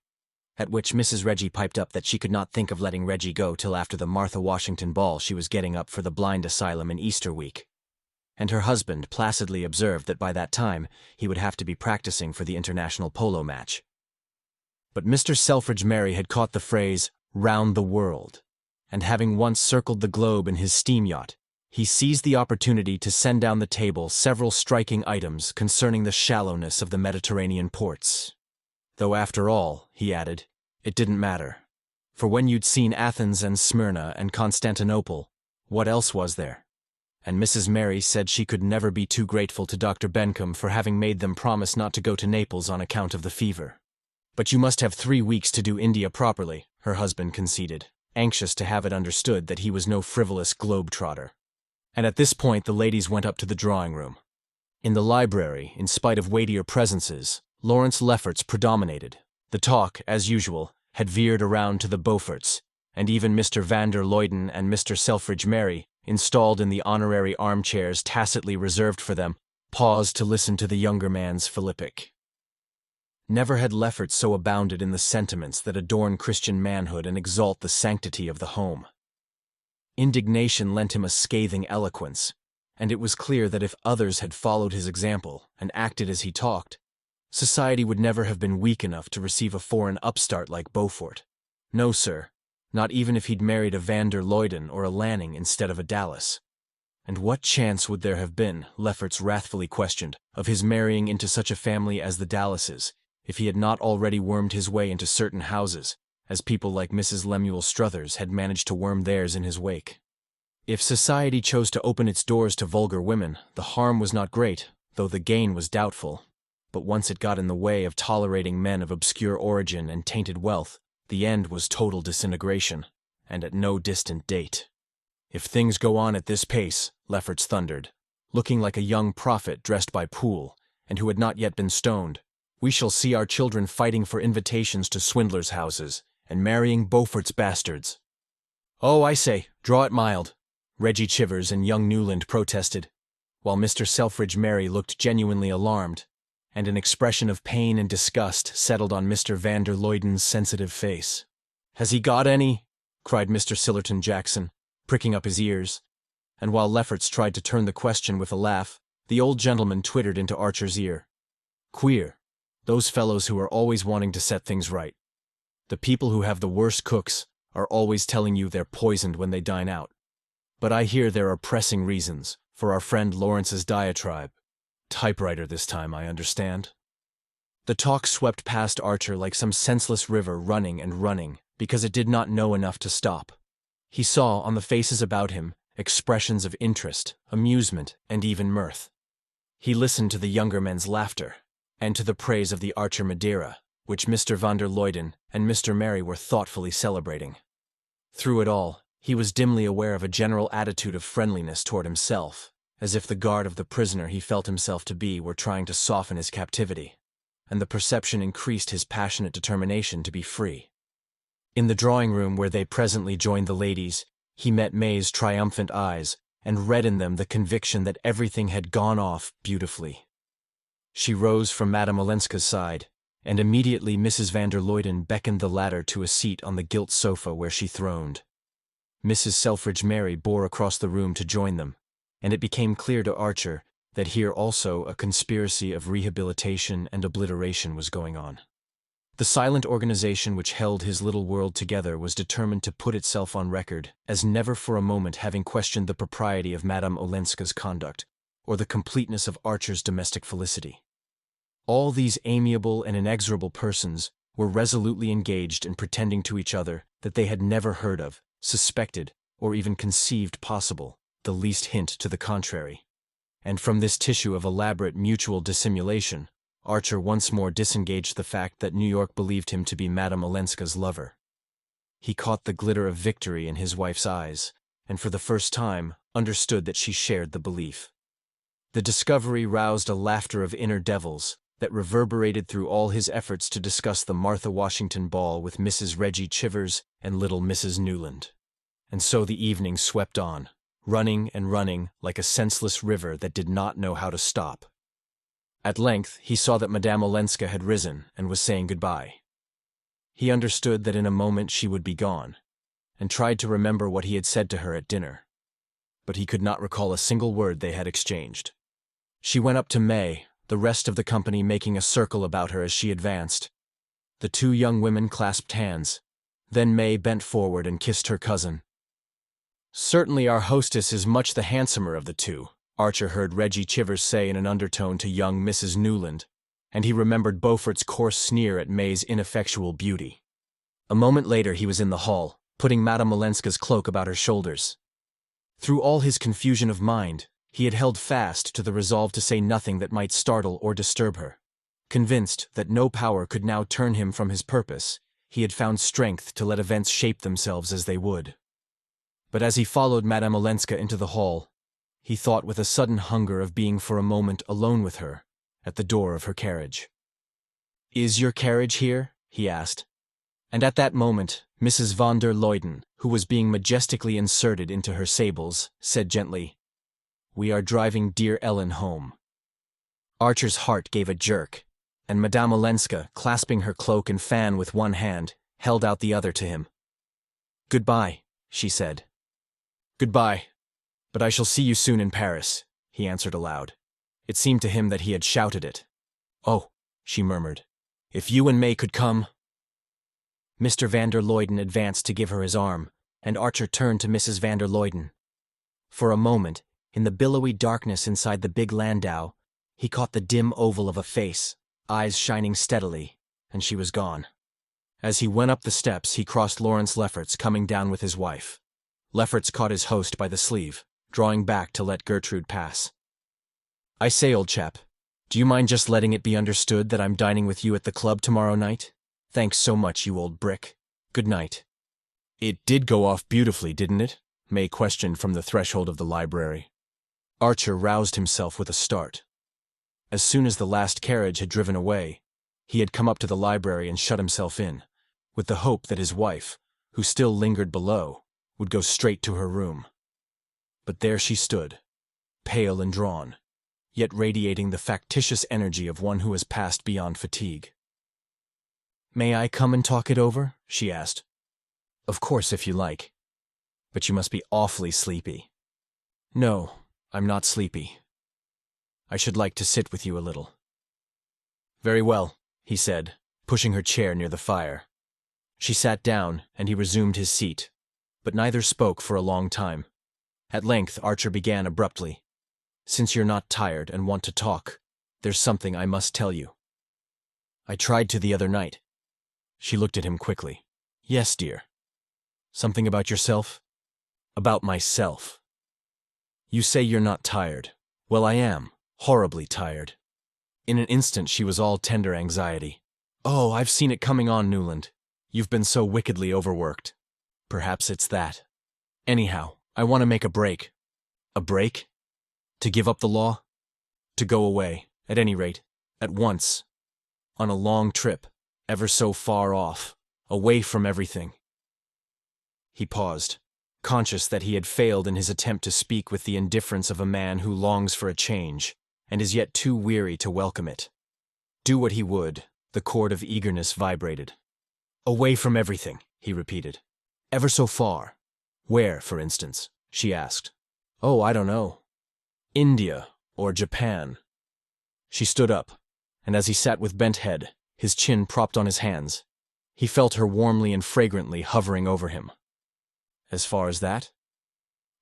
At which Mrs. Reggie piped up that she could not think of letting Reggie go till after the Martha Washington ball she was getting up for the blind asylum in Easter week. And her husband placidly observed that by that time he would have to be practicing for the international polo match. But Mr. Selfridge Merry had caught the phrase, "round the world," and having once circled the globe in his steam yacht, he seized the opportunity to send down the table several striking items concerning the shallowness of the Mediterranean ports. Though after all, he added, it didn't matter. For when you'd seen Athens and Smyrna and Constantinople, what else was there? And Mrs. Merry said she could never be too grateful to Dr. Bencomb for having made them promise not to go to Naples on account of the fever. "But you must have 3 weeks to do India properly," her husband conceded, anxious to have it understood that he was no frivolous globe-trotter. And at this point the ladies went up to the drawing-room. In the library, in spite of weightier presences, Lawrence Lefferts predominated. The talk, as usual, had veered around to the Beauforts, and even Mr. van der Luyden and Mr. Selfridge Merry, installed in the honorary armchairs tacitly reserved for them, paused to listen to the younger man's philippic. Never had Lefferts so abounded in the sentiments that adorn Christian manhood and exalt the sanctity of the home. Indignation lent him a scathing eloquence, and it was clear that if others had followed his example and acted as he talked, society would never have been weak enough to receive a foreign upstart like Beaufort. No, sir, not even if he'd married a van der Luyden or a Lanning instead of a Dallas. And what chance would there have been, Lefferts wrathfully questioned, of his marrying into such a family as the Dallases, if he had not already wormed his way into certain houses, as people like Mrs. Lemuel Struthers had managed to worm theirs in his wake? If society chose to open its doors to vulgar women, the harm was not great, though the gain was doubtful. But once it got in the way of tolerating men of obscure origin and tainted wealth, the end was total disintegration, and at no distant date. If things go on at this pace, Lefferts thundered, looking like a young prophet dressed by Poole, and who had not yet been stoned, we shall see our children fighting for invitations to swindlers' houses, and marrying Beaufort's bastards. Oh, I say, draw it mild, Reggie Chivers and young Newland protested, while Mr. Selfridge Merry looked genuinely alarmed, and an expression of pain and disgust settled on Mr. van der Luyden's sensitive face. Has he got any? Cried Mr. Sillerton Jackson, pricking up his ears, and while Lefferts tried to turn the question with a laugh, the old gentleman twittered into Archer's ear. Queer. Those fellows who are always wanting to set things right. The people who have the worst cooks are always telling you they're poisoned when they dine out. But I hear there are pressing reasons for our friend Lawrence's diatribe. Typewriter this time, I understand. The talk swept past Archer like some senseless river running and running, because it did not know enough to stop. He saw on the faces about him expressions of interest, amusement, and even mirth. He listened to the younger men's laughter, and to the praise of the Archer Madeira, which Mr. van der Luyden and Mr. Merry were thoughtfully celebrating. Through it all, he was dimly aware of a general attitude of friendliness toward himself, as if the guard of the prisoner he felt himself to be were trying to soften his captivity, and the perception increased his passionate determination to be free. In the drawing-room where they presently joined the ladies, he met May's triumphant eyes, and read in them the conviction that everything had gone off beautifully. She rose from Madame Olenska's side, and immediately Mrs. van der Luyden beckoned the latter to a seat on the gilt sofa where she throned. Mrs. Selfridge Merry bore across the room to join them, and it became clear to Archer that here also a conspiracy of rehabilitation and obliteration was going on. The silent organization which held his little world together was determined to put itself on record as never for a moment having questioned the propriety of Madame Olenska's conduct, or the completeness of Archer's domestic felicity. All these amiable and inexorable persons were resolutely engaged in pretending to each other that they had never heard of, suspected, or even conceived possible the least hint to the contrary. And from this tissue of elaborate mutual dissimulation, Archer once more disengaged the fact that New York believed him to be Madame Olenska's lover. He caught the glitter of victory in his wife's eyes, and for the first time understood that she shared the belief. The discovery roused a laughter of inner devils that reverberated through all his efforts to discuss the Martha Washington ball with Mrs. Reggie Chivers and little Mrs. Newland. And so the evening swept on, running and running like a senseless river that did not know how to stop. At length he saw that Madame Olenska had risen and was saying goodbye. He understood that in a moment she would be gone, and tried to remember what he had said to her at dinner. But he could not recall a single word they had exchanged. She went up to May, the rest of the company making a circle about her as she advanced. The two young women clasped hands. Then May bent forward and kissed her cousin. Certainly our hostess is much the handsomer of the two, Archer heard Reggie Chivers say in an undertone to young Mrs. Newland, and he remembered Beaufort's coarse sneer at May's ineffectual beauty. A moment later he was in the hall, putting Madame Olenska's cloak about her shoulders. Through all his confusion of mind, he had held fast to the resolve to say nothing that might startle or disturb her. Convinced that no power could now turn him from his purpose, he had found strength to let events shape themselves as they would. But as he followed Madame Olenska into the hall, he thought with a sudden hunger of being for a moment alone with her, at the door of her carriage. "Is your carriage here?" he asked. And at that moment, Mrs. van der Luyden, who was being majestically inserted into her sables, said gently, "We are driving dear Ellen home." Archer's heart gave a jerk, and Madame Olenska, clasping her cloak and fan with one hand, held out the other to him. "Goodbye," she said. "Goodbye, but I shall see you soon in Paris," he answered aloud. It seemed to him that he had shouted it. "Oh," she murmured, "if you and May could come—" Mr. van der Luyden advanced to give her his arm, and Archer turned to Mrs. van der Luyden. For a moment, in the billowy darkness inside the big landau, he caught the dim oval of a face, eyes shining steadily, and she was gone. As he went up the steps, he crossed Lawrence Lefferts coming down with his wife. Lefferts caught his host by the sleeve, drawing back to let Gertrude pass. "I say, old chap, do you mind just letting it be understood that I'm dining with you at the club tomorrow night? Thanks so much, you old brick. Good night." "It did go off beautifully, didn't it?" May questioned from the threshold of the library. Archer roused himself with a start. As soon as the last carriage had driven away, he had come up to the library and shut himself in, with the hope that his wife, who still lingered below, would go straight to her room. But there she stood, pale and drawn, yet radiating the factitious energy of one who has passed beyond fatigue. "May I come and talk it over?" she asked. "Of course, if you like. But you must be awfully sleepy." "No, I'm not sleepy. I should like to sit with you a little." "Very well," he said, pushing her chair near the fire. She sat down, and he resumed his seat, but neither spoke for a long time. At length Archer began abruptly. "Since you're not tired and want to talk, there's something I must tell you. I tried to the other night." She looked at him quickly. "Yes, dear. Something about yourself?" "About myself. You say you're not tired. Well, I am. Horribly tired." In an instant she was all tender anxiety. "Oh, I've seen it coming on, Newland. You've been so wickedly overworked. Perhaps it's that. Anyhow, I want to make a break." "A break? To give up the law?" "To go away, at any rate, at once. On a long trip, ever so far off, away from everything." He paused, conscious that he had failed in his attempt to speak with the indifference of a man who longs for a change, and is yet too weary to welcome it. Do what he would, the chord of eagerness vibrated. "Away from everything," he repeated. "Ever so far. Where, for instance?" she asked. "Oh, I don't know. India or Japan." She stood up, and as he sat with bent head, his chin propped on his hands, he felt her warmly and fragrantly hovering over him. "As far as that?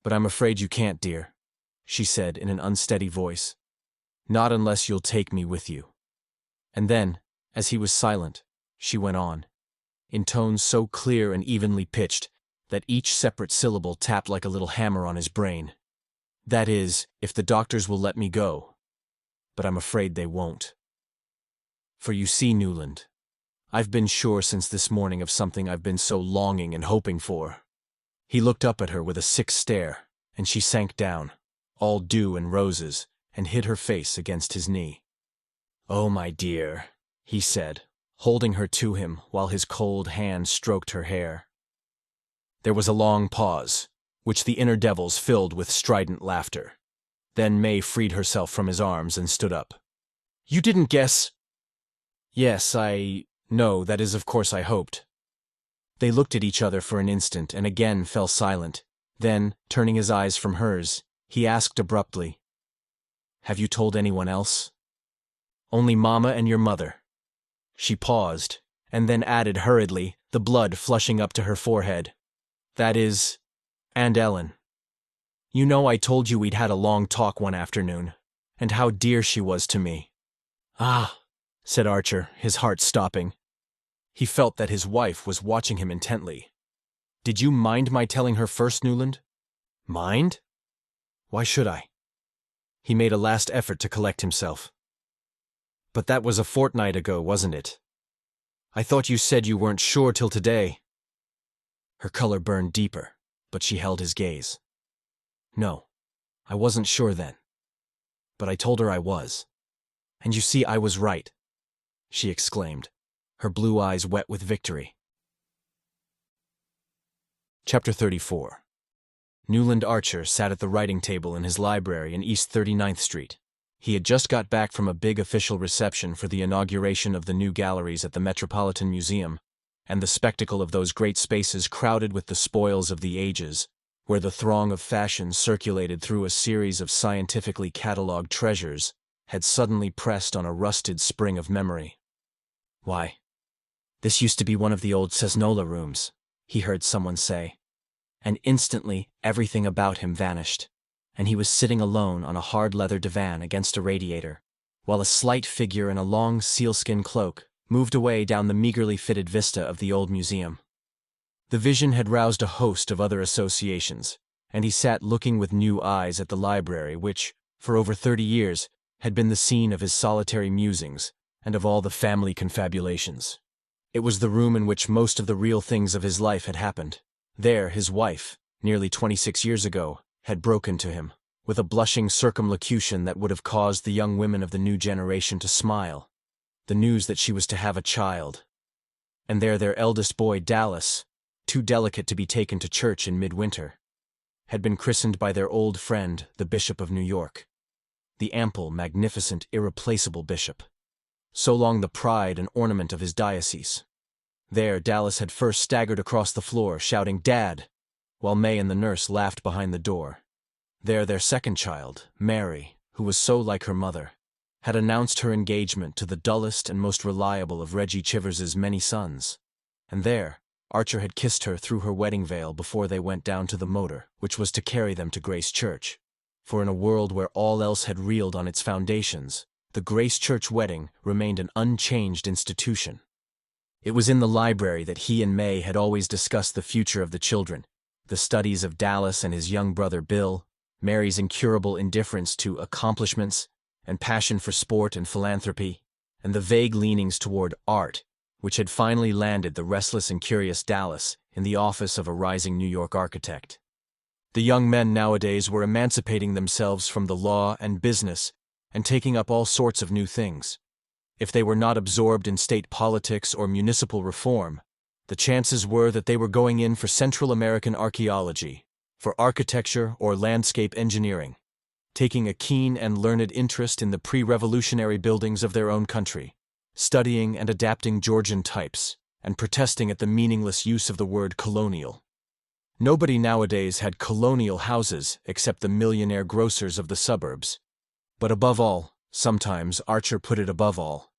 But I'm afraid you can't, dear," she said in an unsteady voice. "Not unless you'll take me with you." And then, as he was silent, she went on, in tones so clear and evenly pitched that each separate syllable tapped like a little hammer on his brain. "That is, if the doctors will let me go. But I'm afraid they won't. For you see, Newland, I've been sure since this morning of something I've been so longing and hoping for." He looked up at her with a sick stare, and she sank down, all dew and roses, and hid her face against his knee. "Oh, my dear," he said, holding her to him while his cold hand stroked her hair. There was a long pause, which the inner devils filled with strident laughter. Then May freed herself from his arms and stood up. "You didn't guess—" "Yes, no, that is, of course I hoped." They looked at each other for an instant and again fell silent. Then, turning his eyes from hers, he asked abruptly, "Have you told anyone else?" "Only Mama and your mother." She paused, and then added hurriedly, the blood flushing up to her forehead. "That is, and Ellen. You know I told you we'd had a long talk one afternoon, and how dear she was to me." "Ah," said Archer, his heart stopping. He felt that his wife was watching him intently. "Did you mind my telling her first, Newland?" "Mind? Why should I?" He made a last effort to collect himself. "But that was a fortnight ago, wasn't it? I thought you said you weren't sure till today." Her color burned deeper, but she held his gaze. "No, I wasn't sure then. But I told her I was. And you see, I was right," she exclaimed, her blue eyes wet with victory. Chapter 34. Newland Archer sat at the writing table in his library in East 39th Street. He had just got back from a big official reception for the inauguration of the new galleries at the Metropolitan Museum, and the spectacle of those great spaces crowded with the spoils of the ages, where the throng of fashion circulated through a series of scientifically catalogued treasures, had suddenly pressed on a rusted spring of memory. "Why, this used to be one of the old Cesnola rooms," he heard someone say. And instantly everything about him vanished, and he was sitting alone on a hard leather divan against a radiator, while a slight figure in a long sealskin cloak moved away down the meagerly fitted vista of the old museum. The vision had roused a host of other associations, and he sat looking with new eyes at the library which, for over 30 years, had been the scene of his solitary musings and of all the family confabulations. It was the room in which most of the real things of his life had happened. There his wife, nearly 26 years ago, had broken to him, with a blushing circumlocution that would have caused the young women of the new generation to smile. The news that she was to have a child. And there their eldest boy, Dallas, too delicate to be taken to church in midwinter, had been christened by their old friend, the Bishop of New York. The ample, magnificent, irreplaceable bishop. So long the pride and ornament of his diocese. There Dallas had first staggered across the floor, shouting, "Dad!" while May and the nurse laughed behind the door. There their second child, Mary, who was so like her mother, had announced her engagement to the dullest and most reliable of Reggie Chivers's many sons. And there, Archer had kissed her through her wedding veil before they went down to the motor, which was to carry them to Grace Church. For in a world where all else had reeled on its foundations, the Grace Church wedding remained an unchanged institution. It was in the library that he and May had always discussed the future of the children, the studies of Dallas and his young brother Bill, Mary's incurable indifference to accomplishments and passion for sport and philanthropy, and the vague leanings toward art, which had finally landed the restless and curious Dallas in the office of a rising New York architect. The young men nowadays were emancipating themselves from the law and business and taking up all sorts of new things. If they were not absorbed in state politics or municipal reform, the chances were that they were going in for Central American archaeology, for architecture or landscape engineering, taking a keen and learned interest in the pre-revolutionary buildings of their own country, studying and adapting Georgian types, and protesting at the meaningless use of the word colonial. Nobody nowadays had colonial houses except the millionaire grocers of the suburbs. But above all, sometimes Archer put it above all,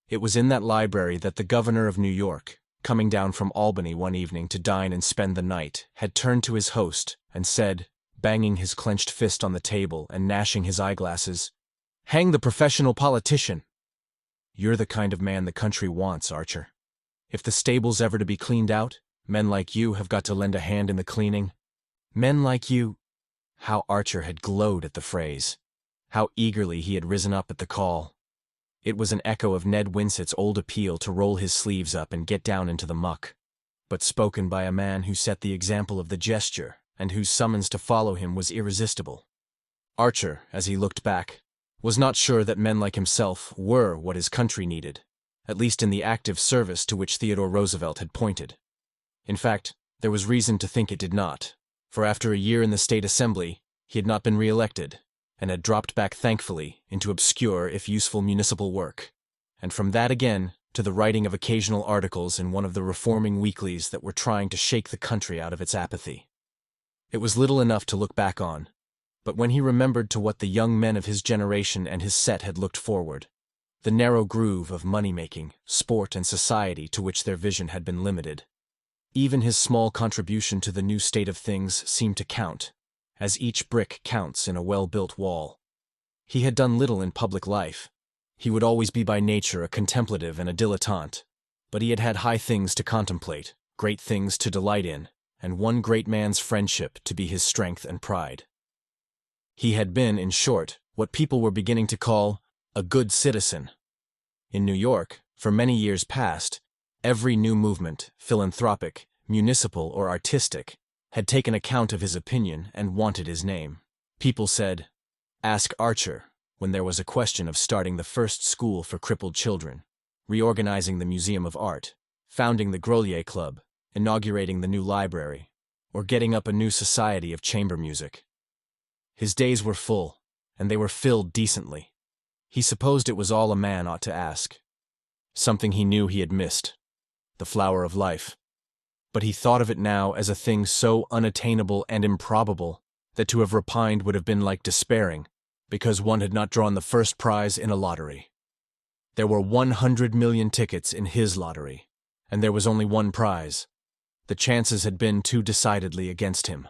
it was in that library that the governor of New York, coming down from Albany one evening to dine and spend the night, had turned to his host and said, banging his clenched fist on the table and gnashing his eyeglasses, "Hang the professional politician! You're the kind of man the country wants, Archer. If the stable's ever to be cleaned out, men like you have got to lend a hand in the cleaning. Men like you." How Archer had glowed at the phrase. How eagerly he had risen up at the call. It was an echo of Ned Winsett's old appeal to roll his sleeves up and get down into the muck, but spoken by a man who set the example of the gesture and whose summons to follow him was irresistible. Archer, as he looked back, was not sure that men like himself were what his country needed, at least in the active service to which Theodore Roosevelt had pointed. In fact, there was reason to think it did not, for after a year in the State Assembly, he had not been re-elected, and had dropped back thankfully into obscure if useful municipal work, and from that again to the writing of occasional articles in one of the reforming weeklies that were trying to shake the country out of its apathy. It was little enough to look back on, but when he remembered to what the young men of his generation and his set had looked forward, the narrow groove of money-making, sport, and society to which their vision had been limited, even his small contribution to the new state of things seemed to count, as each brick counts in a well-built wall. He had done little in public life. He would always be by nature a contemplative and a dilettante, but he had had high things to contemplate, great things to delight in, and one great man's friendship to be his strength and pride. He had been, in short, what people were beginning to call a good citizen. In New York, for many years past, every new movement, philanthropic, municipal, or artistic, had taken account of his opinion and wanted his name. People said, "Ask Archer," when there was a question of starting the first school for crippled children, reorganizing the Museum of Art, founding the Grolier Club, inaugurating the new library, or getting up a new society of chamber music. His days were full, and they were filled decently. He supposed it was all a man ought to ask. Something he knew he had missed. The flower of life. But he thought of it now as a thing so unattainable and improbable that to have repined would have been like despairing, because one had not drawn the first prize in a lottery. There were 100 million tickets in his lottery, and there was only one prize. The chances had been too decidedly against him.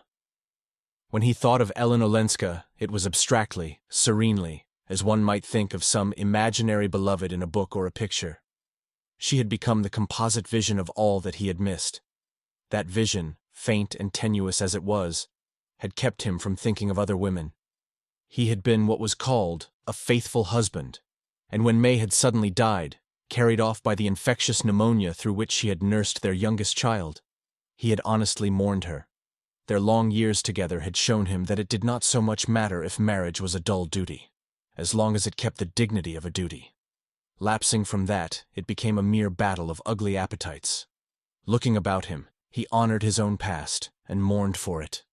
When he thought of Ellen Olenska, it was abstractly, serenely, as one might think of some imaginary beloved in a book or a picture. She had become the composite vision of all that he had missed. That vision, faint and tenuous as it was, had kept him from thinking of other women. He had been what was called a faithful husband, and when May had suddenly died, carried off by the infectious pneumonia through which she had nursed their youngest child, he had honestly mourned her. Their long years together had shown him that it did not so much matter if marriage was a dull duty, as long as it kept the dignity of a duty. Lapsing from that, it became a mere battle of ugly appetites. Looking about him, he honored his own past and mourned for it.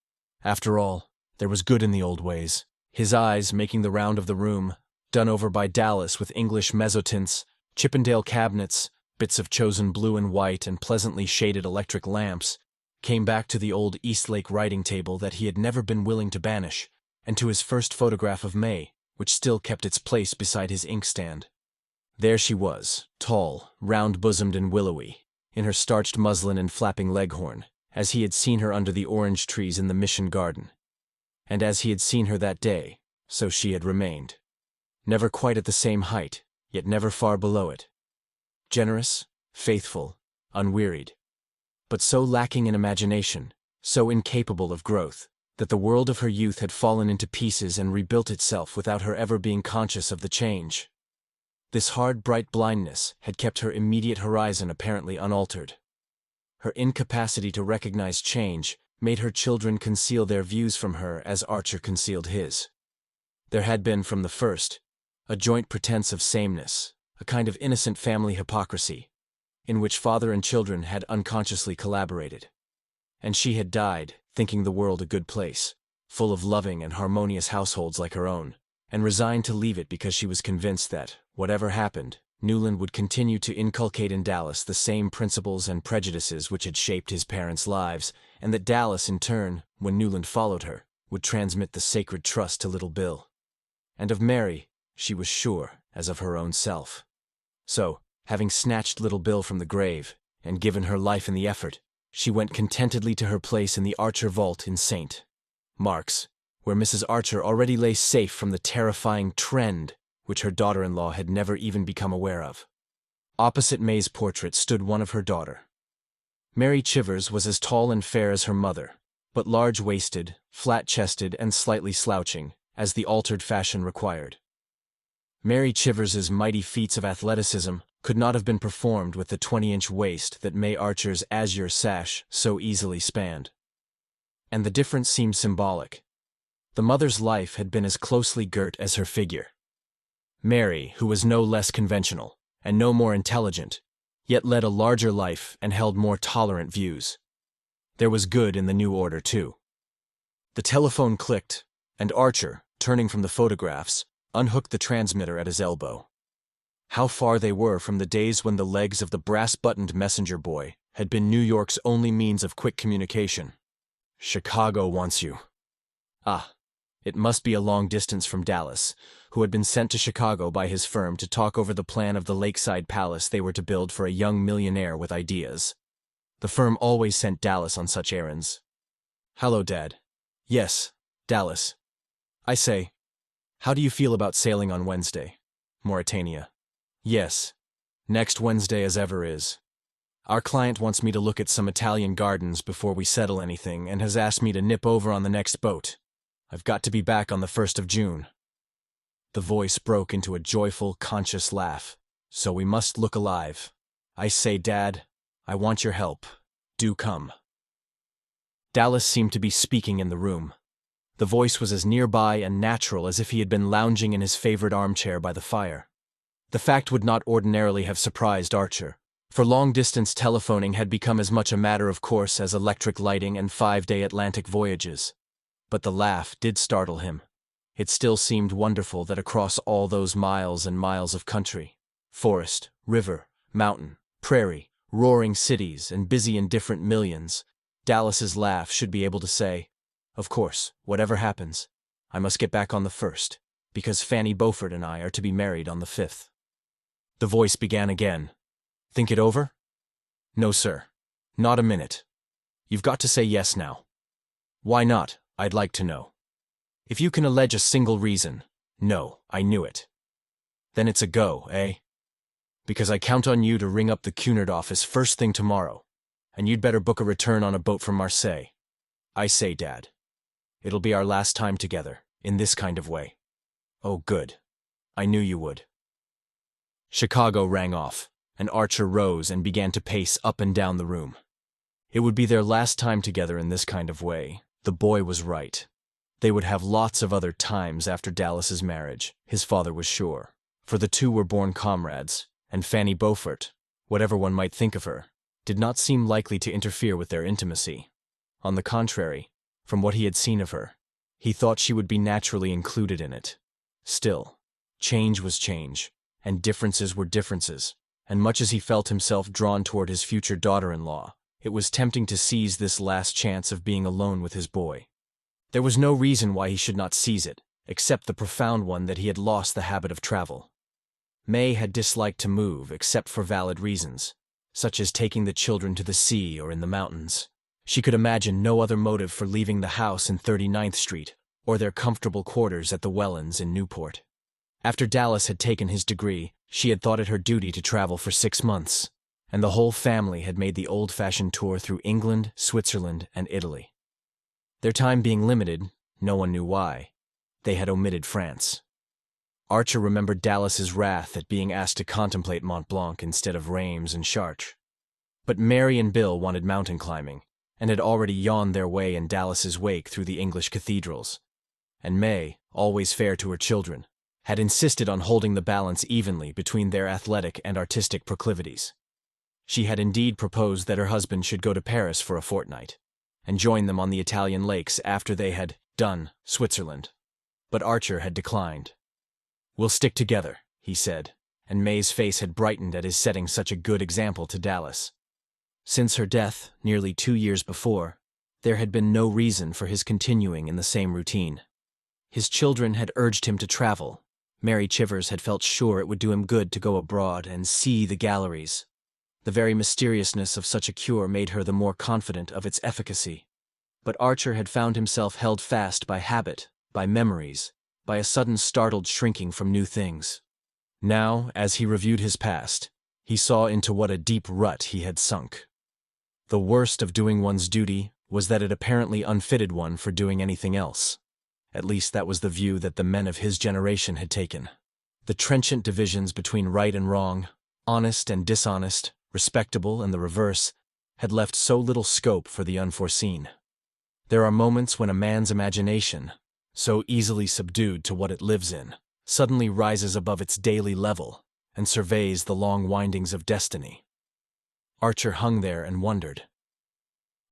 After all, there was good in the old ways. His eyes, making the round of the room, done over by Dallas with English mezzotints, Chippendale cabinets, bits of chosen blue and white and pleasantly shaded electric lamps, came back to the old Eastlake writing table that he had never been willing to banish, and to his first photograph of May, which still kept its place beside his inkstand. There she was, tall, round-bosomed and willowy, in her starched muslin and flapping leghorn, as he had seen her under the orange trees in the Mission garden. And as he had seen her that day, so she had remained. Never quite at the same height, yet never far below it. Generous, faithful, unwearied, but so lacking in imagination, so incapable of growth, that the world of her youth had fallen into pieces and rebuilt itself without her ever being conscious of the change. This hard, bright blindness had kept her immediate horizon apparently unaltered. Her incapacity to recognize change made her children conceal their views from her as Archer concealed his. There had been, from the first, a joint pretense of sameness, a kind of innocent family hypocrisy, in which father and children had unconsciously collaborated. And she had died, thinking the world a good place, full of loving and harmonious households like her own, and resigned to leave it because she was convinced that, whatever happened, Newland would continue to inculcate in Dallas the same principles and prejudices which had shaped his parents' lives, and that Dallas, in turn, when Newland followed her, would transmit the sacred trust to little Bill. And of Mary, she was sure, as of her own self. So, having snatched little Bill from the grave, and given her life in the effort, she went contentedly to her place in the Archer vault in St. Mark's, where Mrs. Archer already lay safe from the terrifying trend which her daughter-in-law had never even become aware of. Opposite May's portrait stood one of her daughter. Mary Chivers was as tall and fair as her mother, but large-waisted, flat-chested, and slightly slouching, as the altered fashion required. Mary Chivers's mighty feats of athleticism could not have been performed with the 20-inch waist that May Archer's azure sash so easily spanned. And the difference seemed symbolic. The mother's life had been as closely girt as her figure. Mary, who was no less conventional, and no more intelligent, yet led a larger life and held more tolerant views. There was good in the new order, too. The telephone clicked, and Archer, turning from the photographs, unhooked the transmitter at his elbow. How far they were from the days when the legs of the brass-buttoned messenger boy had been New York's only means of quick communication. "Chicago wants you." Ah, it must be a long distance from Dallas, who had been sent to Chicago by his firm to talk over the plan of the lakeside palace they were to build for a young millionaire with ideas. The firm always sent Dallas on such errands. "Hello, Dad." "Yes, Dallas. I say, how do you feel about sailing on Wednesday? Mauritania." "Yes, next Wednesday as ever is. Our client wants me to look at some Italian gardens before we settle anything and has asked me to nip over on the next boat. I've got to be back on the 1st of June. The voice broke into a joyful, conscious laugh. "So we must look alive. I say, Dad, I want your help. Do come." Dallas seemed to be speaking in the room. The voice was as nearby and natural as if he had been lounging in his favorite armchair by the fire. The fact would not ordinarily have surprised Archer, for long-distance telephoning had become as much a matter of course as electric lighting and 5-day Atlantic voyages. But the laugh did startle him. It still seemed wonderful that across all those miles and miles of country, forest, river, mountain, prairie, roaring cities, and busy indifferent millions, Dallas's laugh should be able to say, "Of course, whatever happens, I must get back on the 1st, because Fanny Beaufort and I are to be married on the 5th. The voice began again. "Think it over?" "No, sir. Not a minute. You've got to say yes now." "Why not, I'd like to know." "If you can allege a single reason." "No, I knew it." "Then it's a go, eh?" "Because I count on you to ring up the Cunard office first thing tomorrow, and you'd better book a return on a boat from Marseille. I say, Dad. It'll be our last time together, in this kind of way. Oh, good. I knew you would. Chicago rang off, and Archer rose and began to pace up and down the room. It would be their last time together in this kind of way. The boy was right. They would have lots of other times after Dallas's marriage, his father was sure. For the two were born comrades, and Fanny Beaufort, whatever one might think of her, did not seem likely to interfere with their intimacy. On the contrary, from what he had seen of her, he thought she would be naturally included in it. Still, change was change, and differences were differences, and much as he felt himself drawn toward his future daughter-in-law, it was tempting to seize this last chance of being alone with his boy. There was no reason why he should not seize it, except the profound one that he had lost the habit of travel. May had disliked to move except for valid reasons, such as taking the children to the sea or in the mountains. She could imagine no other motive for leaving the house in 39th Street or their comfortable quarters at the Wellens in Newport. After Dallas had taken his degree, she had thought it her duty to travel for 6 months, and the whole family had made the old-fashioned tour through England, Switzerland, and Italy. Their time being limited, no one knew why, they had omitted France. Archer remembered Dallas's wrath at being asked to contemplate Mont Blanc instead of Reims and Chartres. But Mary and Bill wanted mountain climbing, and had already yawned their way in Dallas's wake through the English cathedrals. And May, always fair to her children, had insisted on holding the balance evenly between their athletic and artistic proclivities. She had indeed proposed that her husband should go to Paris for a fortnight, and join them on the Italian lakes after they had done Switzerland. But Archer had declined. "We'll stick together," he said, and May's face had brightened at his setting such a good example to Dallas. Since her death, nearly 2 years before, there had been no reason for his continuing in the same routine. His children had urged him to travel. Mary Chivers had felt sure it would do him good to go abroad and see the galleries. The very mysteriousness of such a cure made her the more confident of its efficacy. But Archer had found himself held fast by habit, by memories, by a sudden startled shrinking from new things. Now, as he reviewed his past, he saw into what a deep rut he had sunk. The worst of doing one's duty was that it apparently unfitted one for doing anything else. At least that was the view that the men of his generation had taken. The trenchant divisions between right and wrong, honest and dishonest, respectable and the reverse, had left so little scope for the unforeseen. There are moments when a man's imagination, so easily subdued to what it lives in, suddenly rises above its daily level and surveys the long windings of destiny. Archer hung there and wondered.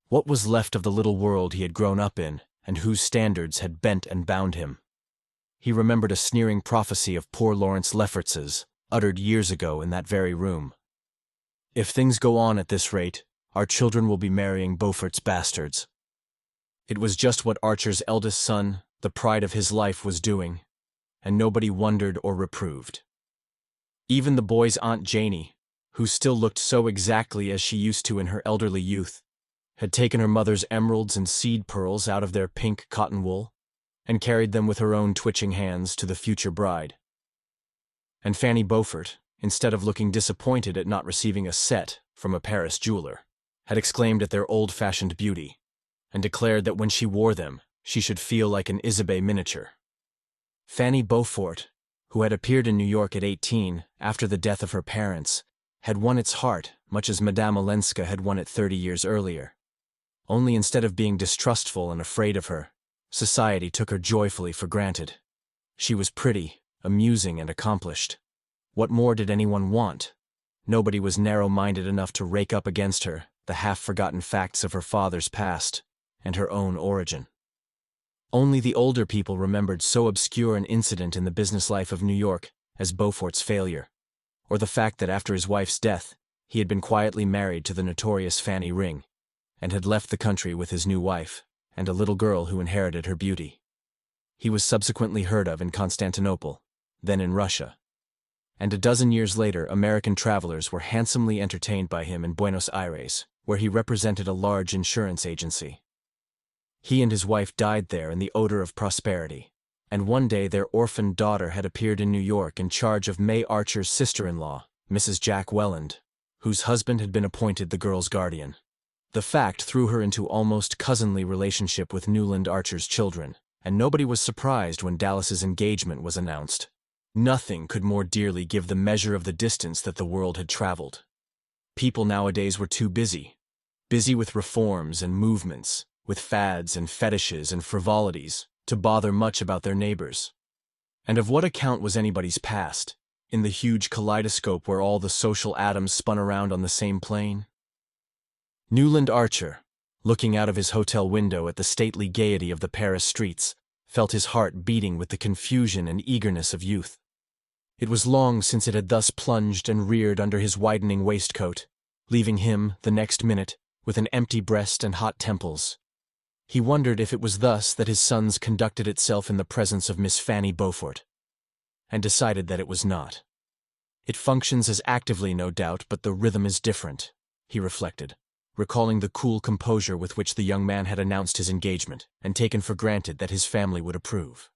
What was left of the little world he had grown up in and whose standards had bent and bound him? He remembered a sneering prophecy of poor Lawrence Lefferts's, uttered years ago in that very room. "If things go on at this rate, our children will be marrying Beaufort's bastards." It was just what Archer's eldest son, the pride of his life, was doing, and nobody wondered or reproved. Even the boy's Aunt Janie, who still looked so exactly as she used to in her elderly youth, had taken her mother's emeralds and seed pearls out of their pink cotton wool, and carried them with her own twitching hands to the future bride. And Fanny Beaufort, instead of looking disappointed at not receiving a set from a Paris jeweler, had exclaimed at their old-fashioned beauty, and declared that when she wore them, she should feel like an Isabey miniature. Fanny Beaufort, who had appeared in New York at 18 after the death of her parents, had won its heart much as Madame Olenska had won it 30 years earlier. Only instead of being distrustful and afraid of her, society took her joyfully for granted. She was pretty, amusing, and accomplished. What more did anyone want? Nobody was narrow-minded enough to rake up against her the half-forgotten facts of her father's past and her own origin. Only the older people remembered so obscure an incident in the business life of New York as Beaufort's failure, or the fact that after his wife's death, he had been quietly married to the notorious Fanny Ring, and had left the country with his new wife and a little girl who inherited her beauty. He was subsequently heard of in Constantinople, then in Russia, and a dozen years later American travelers were handsomely entertained by him in Buenos Aires, where he represented a large insurance agency. He and his wife died there in the odor of prosperity, and one day their orphaned daughter had appeared in New York in charge of May Archer's sister-in-law, Mrs. Jack Welland, whose husband had been appointed the girl's guardian. The fact threw her into almost cousinly relationship with Newland Archer's children, and nobody was surprised when Dallas's engagement was announced. Nothing could more dearly give the measure of the distance that the world had traveled. People nowadays were too busy with reforms and movements, with fads and fetishes and frivolities, to bother much about their neighbors. And of what account was anybody's past, in the huge kaleidoscope where all the social atoms spun around on the same plane? Newland Archer, looking out of his hotel window at the stately gaiety of the Paris streets, felt his heart beating with the confusion and eagerness of youth. It was long since it had thus plunged and reared under his widening waistcoat, leaving him, the next minute, with an empty breast and hot temples. He wondered if it was thus that his son's conducted itself in the presence of Miss Fanny Beaufort, and decided that it was not. It functions as actively, no doubt, but the rhythm is different, he reflected, recalling the cool composure with which the young man had announced his engagement and taken for granted that his family would approve.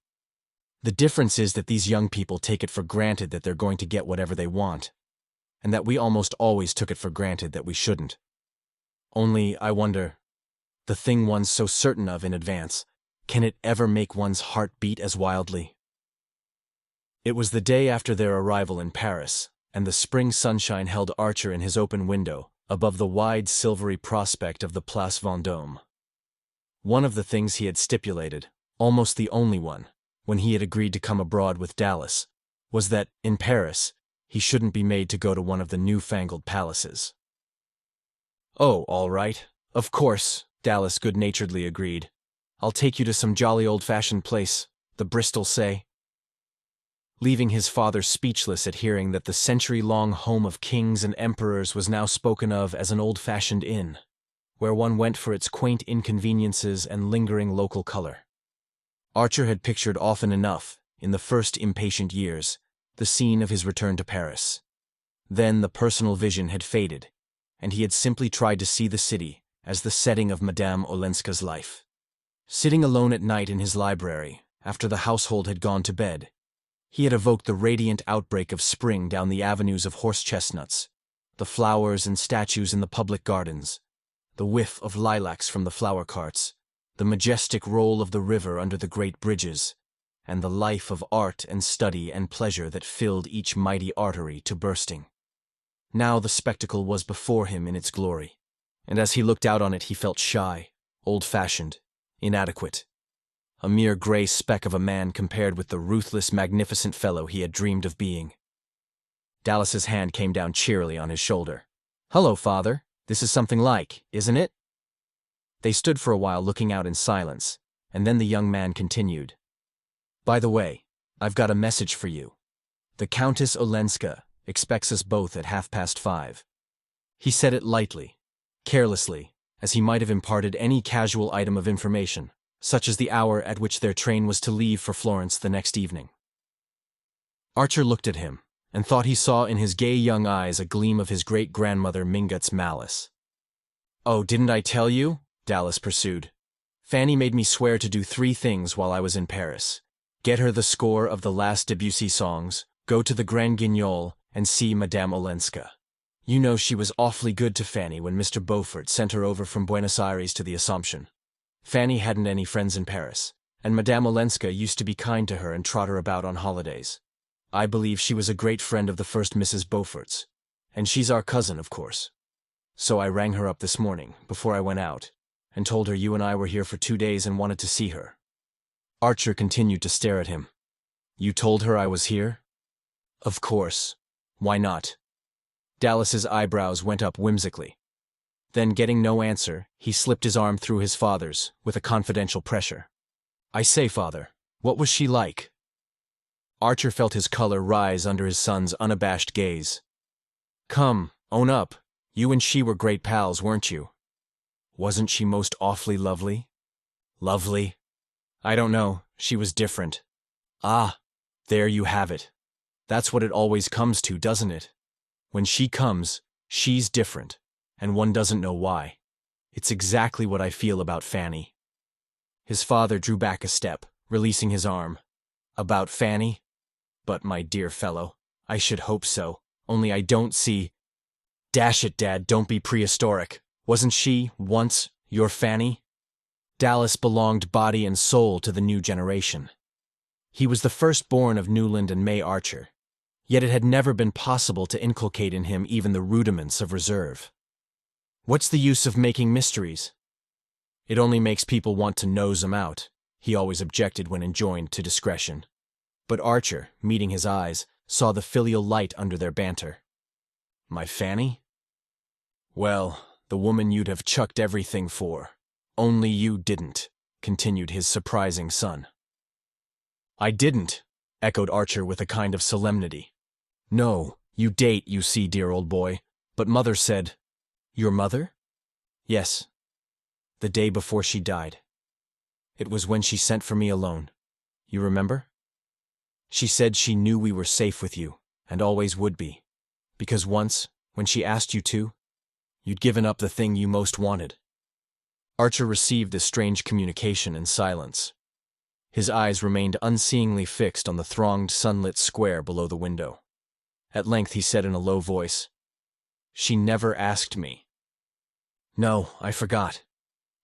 The difference is that these young people take it for granted that they're going to get whatever they want, and that we almost always took it for granted that we shouldn't. Only, I wonder, the thing one's so certain of in advance, can it ever make one's heart beat as wildly? It was the day after their arrival in Paris, and the spring sunshine held Archer in his open window, above the wide silvery prospect of the Place Vendôme. One of the things he had stipulated, almost the only one, when he had agreed to come abroad with Dallas, was that, in Paris, he shouldn't be made to go to one of the newfangled palaces. "Oh, all right. Of course," Dallas good-naturedly agreed. "I'll take you to some jolly old-fashioned place, the Bristol say." Leaving his father speechless at hearing that the century-long home of kings and emperors was now spoken of as an old-fashioned inn, where one went for its quaint inconveniences and lingering local color. Archer had pictured often enough, in the first impatient years, the scene of his return to Paris. Then the personal vision had faded, and he had simply tried to see the city as the setting of Madame Olenska's life. Sitting alone at night in his library, after the household had gone to bed, he had evoked the radiant outbreak of spring down the avenues of horse-chestnuts, the flowers and statues in the public gardens, the whiff of lilacs from the flower carts, the majestic roll of the river under the great bridges, and the life of art and study and pleasure that filled each mighty artery to bursting. Now the spectacle was before him in its glory, and as he looked out on it he felt shy, old-fashioned, inadequate, a mere gray speck of a man compared with the ruthless, magnificent fellow he had dreamed of being. Dallas's hand came down cheerily on his shoulder. "Hello, Father. This is something like, isn't it?" They stood for a while looking out in silence, and then the young man continued. "By the way, I've got a message for you. The Countess Olenska expects us both at 5:30. He said it lightly, carelessly, as he might have imparted any casual item of information, such as the hour at which their train was to leave for Florence the next evening. Archer looked at him, and thought he saw in his gay young eyes a gleam of his great-grandmother Mingot's malice. "Oh, didn't I tell you?" Dallas pursued. "Fanny made me swear to do 3 things while I was in Paris. Get her the score of the last Debussy songs, go to the Grand Guignol, and see Madame Olenska. You know she was awfully good to Fanny when Mr. Beaufort sent her over from Buenos Aires to the Assumption. Fanny hadn't any friends in Paris, and Madame Olenska used to be kind to her and trot her about on holidays. I believe she was a great friend of the first Mrs. Beaufort's, and she's our cousin, of course. So I rang her up this morning, before I went out, and told her you and I were here for 2 days and wanted to see her." Archer continued to stare at him. "You told her I was here?" "Of course. Why not?" Dallas's eyebrows went up whimsically. Then, getting no answer, he slipped his arm through his father's, with a confidential pressure. "I say, Father, what was she like?" Archer felt his color rise under his son's unabashed gaze. "Come, own up. You and she were great pals, weren't you?" "Wasn't she most awfully lovely?" "Lovely? I don't know. She was different." "Ah, there you have it. That's what it always comes to, doesn't it? When she comes, she's different, and one doesn't know why. It's exactly what I feel about Fanny." His father drew back a step, releasing his arm. "About Fanny? But, my dear fellow, I should hope so, only I don't see—" "Dash it, Dad, don't be prehistoric. Wasn't she, once, your Fanny? Dallas belonged body and soul to the new generation. He was the firstborn of Newland and May Archer, yet it had never been possible to inculcate in him even the rudiments of reserve. What's the use of making mysteries? It only makes people want to nose 'em out, he always objected when enjoined to discretion. But Archer, meeting his eyes, saw the filial light under their banter. My Fanny? Well, the woman you'd have chucked everything for. Only you didn't, continued his surprising son. I didn't, echoed Archer with a kind of solemnity. No, you date, you see, dear old boy, but Mother said— Your mother? Yes. The day before she died. It was when she sent for me alone. You remember? She said she knew we were safe with you, and always would be, because once, when she asked you to, you'd given up the thing you most wanted. Archer received this strange communication in silence. His eyes remained unseeingly fixed on the thronged sunlit square below the window. At length he said in a low voice, She never asked me. No, I forgot.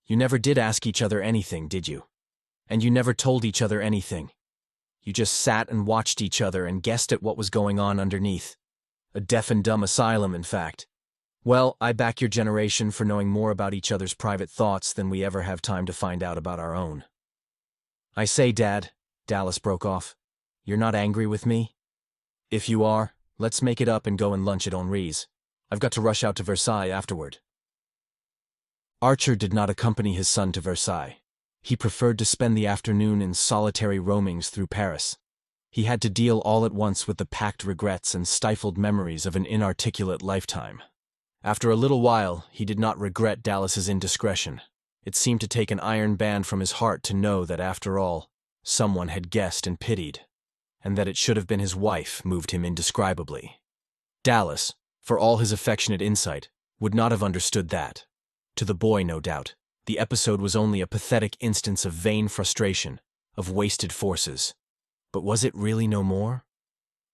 You never did ask each other anything, did you? And you never told each other anything. You just sat and watched each other and guessed at what was going on underneath. A deaf and dumb asylum, in fact. Well, I back your generation for knowing more about each other's private thoughts than we ever have time to find out about our own. I say, Dad, Dallas broke off, you're not angry with me? If you are, let's make it up and go and lunch at Henri's. I've got to rush out to Versailles afterward. Archer did not accompany his son to Versailles. He preferred to spend the afternoon in solitary roamings through Paris. He had to deal all at once with the packed regrets and stifled memories of an inarticulate lifetime. After a little while, he did not regret Dallas's indiscretion. It seemed to take an iron band from his heart to know that, after all, someone had guessed and pitied, and that it should have been his wife moved him indescribably. Dallas, for all his affectionate insight, would not have understood that. To the boy, no doubt, the episode was only a pathetic instance of vain frustration, of wasted forces. But was it really no more?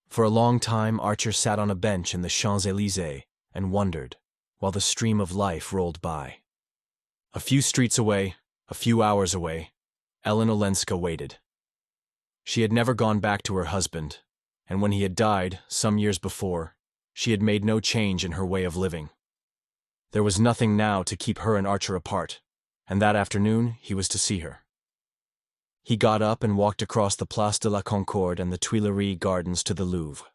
For a long time, Archer sat on a bench in the Champs-Élysées and wondered, while the stream of life rolled by. A few streets away, a few hours away, Ellen Olenska waited. She had never gone back to her husband, and when he had died, some years before, she had made no change in her way of living. There was nothing now to keep her and Archer apart, and that afternoon he was to see her. He got up and walked across the Place de la Concorde and the Tuileries Gardens to the Louvre.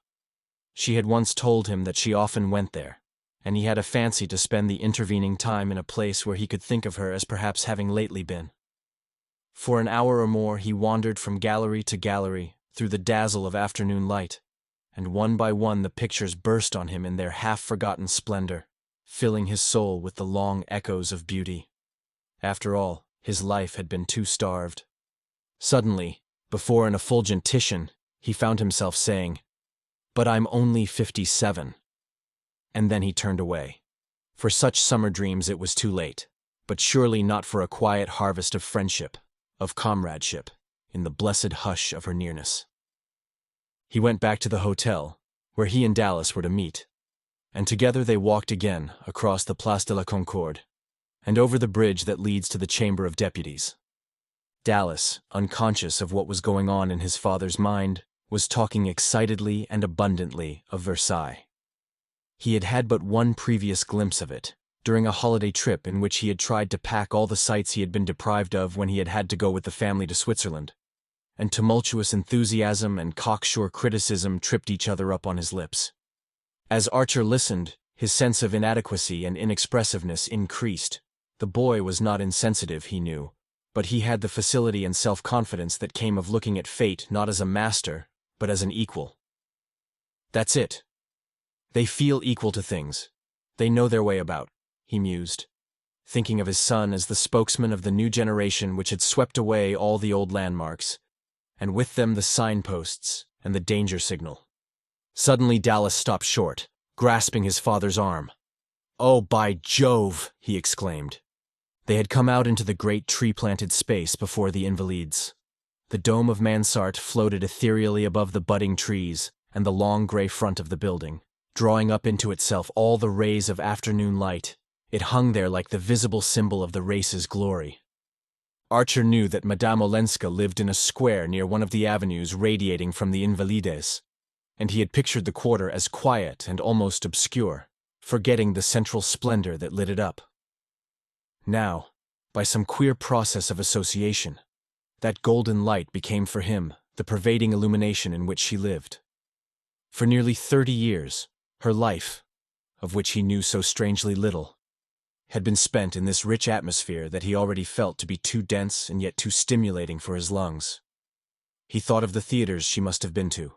She had once told him that she often went there, and he had a fancy to spend the intervening time in a place where he could think of her as perhaps having lately been. For an hour or more he wandered from gallery to gallery through the dazzle of afternoon light, and one by one the pictures burst on him in their half-forgotten splendor, filling his soul with the long echoes of beauty. After all, his life had been too starved. Suddenly, before an effulgent Titian, he found himself saying, "But I'm only 57. And then he turned away. For such summer dreams it was too late, but surely not for a quiet harvest of friendship, of comradeship, in the blessed hush of her nearness. He went back to the hotel, where he and Dallas were to meet, and together they walked again across the Place de la Concorde, and over the bridge that leads to the Chamber of Deputies. Dallas, unconscious of what was going on in his father's mind, was talking excitedly and abundantly of Versailles. He had had but one previous glimpse of it, during a holiday trip in which he had tried to pack all the sights he had been deprived of when he had had to go with the family to Switzerland, and tumultuous enthusiasm and cocksure criticism tripped each other up on his lips. As Archer listened, his sense of inadequacy and inexpressiveness increased. The boy was not insensitive, he knew, but he had the facility and self-confidence that came of looking at fate not as a master, but as an equal. That's it. They feel equal to things. They know their way about, he mused, thinking of his son as the spokesman of the new generation which had swept away all the old landmarks, and with them the signposts and the danger signal. Suddenly Dallas stopped short, grasping his father's arm. "Oh, by Jove!" he exclaimed. They had come out into the great tree-planted space before the Invalides. The dome of Mansart floated ethereally above the budding trees and the long gray front of the building, drawing up into itself all the rays of afternoon light, It hung there like the visible symbol of the race's glory. Archer knew that Madame Olenska lived in a square near one of the avenues radiating from the Invalides, and he had pictured the quarter as quiet and almost obscure, forgetting the central splendor that lit it up. Now, by some queer process of association, that golden light became for him the pervading illumination in which she lived. For nearly 30 years, her life, of which he knew so strangely little, had been spent in this rich atmosphere that he already felt to be too dense and yet too stimulating for his lungs. He thought of the theaters she must have been to,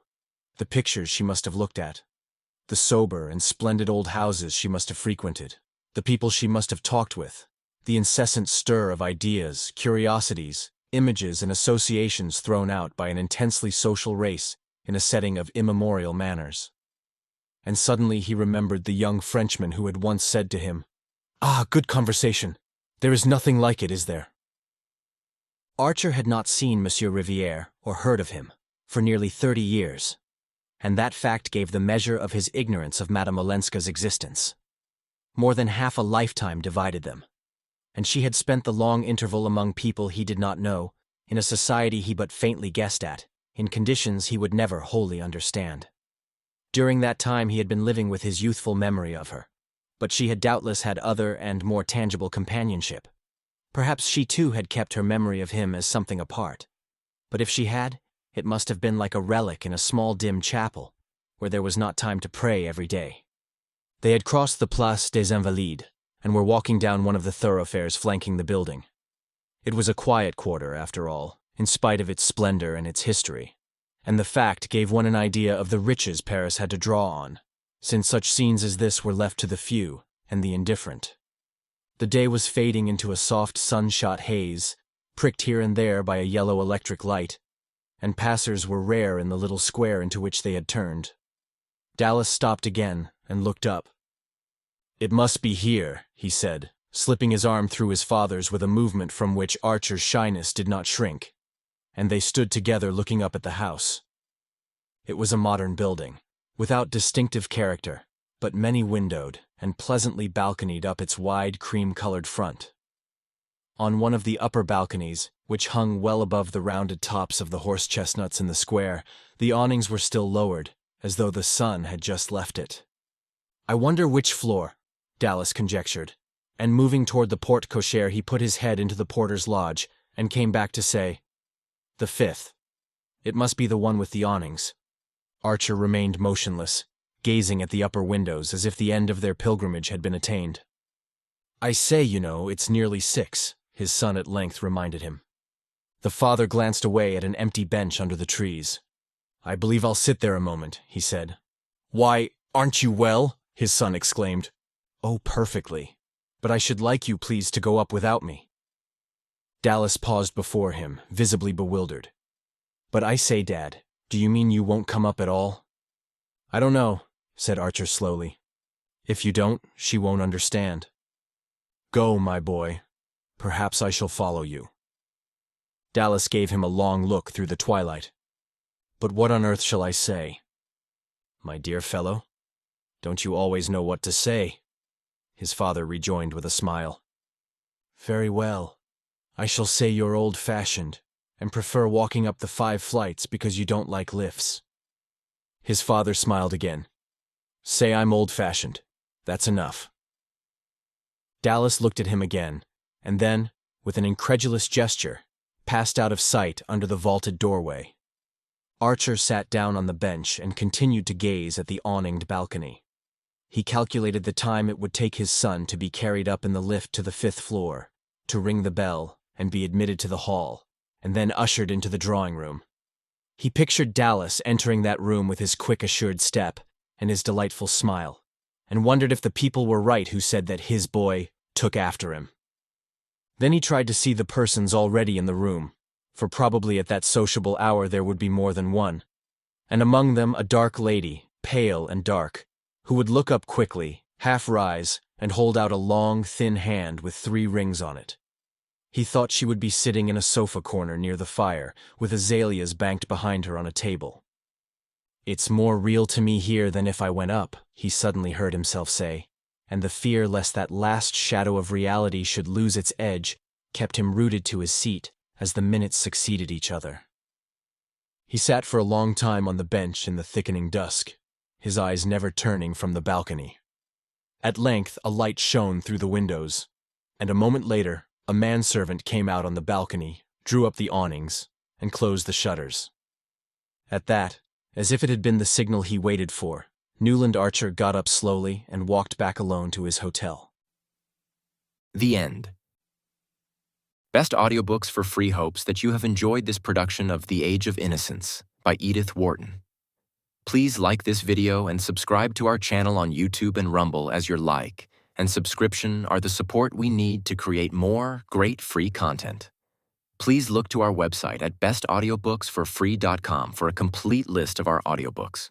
the pictures she must have looked at, the sober and splendid old houses she must have frequented, the people she must have talked with, the incessant stir of ideas, curiosities, images and associations thrown out by an intensely social race in a setting of immemorial manners. And suddenly he remembered the young Frenchman who had once said to him, "Ah, good conversation. There is nothing like it, is there?" Archer had not seen Monsieur Rivière or heard of him for nearly 30 years, and that fact gave the measure of his ignorance of Madame Olenska's existence. More than half a lifetime divided them, and she had spent the long interval among people he did not know, in a society he but faintly guessed at, in conditions he would never wholly understand. During that time he had been living with his youthful memory of her, but she had doubtless had other and more tangible companionship. Perhaps she too had kept her memory of him as something apart, but if she had, it must have been like a relic in a small dim chapel, where there was not time to pray every day. They had crossed the Place des Invalides, and were walking down one of the thoroughfares flanking the building. It was a quiet quarter, after all, in spite of its splendor and its history, and the fact gave one an idea of the riches Paris had to draw on, since such scenes as this were left to the few and the indifferent. The day was fading into a soft sun-shot haze, pricked here and there by a yellow electric light, and passers were rare in the little square into which they had turned. Dallas stopped again and looked up. "It must be here," he said, slipping his arm through his father's with a movement from which Archer's shyness did not shrink, and they stood together looking up at the house. It was a modern building, without distinctive character, but many-windowed and pleasantly balconied up its wide cream-colored front. On one of the upper balconies, which hung well above the rounded tops of the horse-chestnuts in the square, the awnings were still lowered, as though the sun had just left it. "I wonder which floor," Dallas conjectured, and moving toward the porte-cochere he put his head into the porter's lodge and came back to say, "The 5th. It must be the one with the awnings." Archer remained motionless, gazing at the upper windows as if the end of their pilgrimage had been attained. "I say, you know, it's nearly 6, his son at length reminded him. The father glanced away at an empty bench under the trees. "I believe I'll sit there a moment," he said. "Why, aren't you well?" his son exclaimed. "Oh, perfectly. But I should like you, please, to go up without me." Dallas paused before him, visibly bewildered. "But I say, Dad, do you mean you won't come up at all?" "I don't know," said Archer slowly. "If you don't, she won't understand." "Go, my boy. Perhaps I shall follow you." Dallas gave him a long look through the twilight. "But what on earth shall I say?" "My dear fellow, don't you always know what to say?" his father rejoined with a smile. "Very well. I shall say you're old-fashioned, and prefer walking up the 5 flights because you don't like lifts." His father smiled again. "Say I'm old-fashioned. That's enough." Dallas looked at him again, and then, with an incredulous gesture, passed out of sight under the vaulted doorway. Archer sat down on the bench and continued to gaze at the awninged balcony. He calculated the time it would take his son to be carried up in the lift to the 5th floor, to ring the bell and be admitted to the hall, and then ushered into the drawing-room. He pictured Dallas entering that room with his quick, assured step and his delightful smile, and wondered if the people were right who said that his boy took after him. Then he tried to see the persons already in the room, for probably at that sociable hour there would be more than one, and among them a dark lady, pale and dark, who would look up quickly, half rise, and hold out a long, thin hand with 3 rings on it. He thought she would be sitting in a sofa corner near the fire, with azaleas banked behind her on a table. "It's more real to me here than if I went up," he suddenly heard himself say, and the fear lest that last shadow of reality should lose its edge kept him rooted to his seat as the minutes succeeded each other. He sat for a long time on the bench in the thickening dusk, his eyes never turning from the balcony. At length, a light shone through the windows, and a moment later, a manservant came out on the balcony, drew up the awnings, and closed the shutters. At that, as if it had been the signal he waited for, Newland Archer got up slowly and walked back alone to his hotel. The end. Best audiobooks for free hopes that you have enjoyed this production of The Age of Innocence by Edith Wharton. Please like this video and subscribe to our channel on YouTube and Rumble, as your like and subscription are the support we need to create more great free content. Please look to our website at bestaudiobooksforfree.com for a complete list of our audiobooks.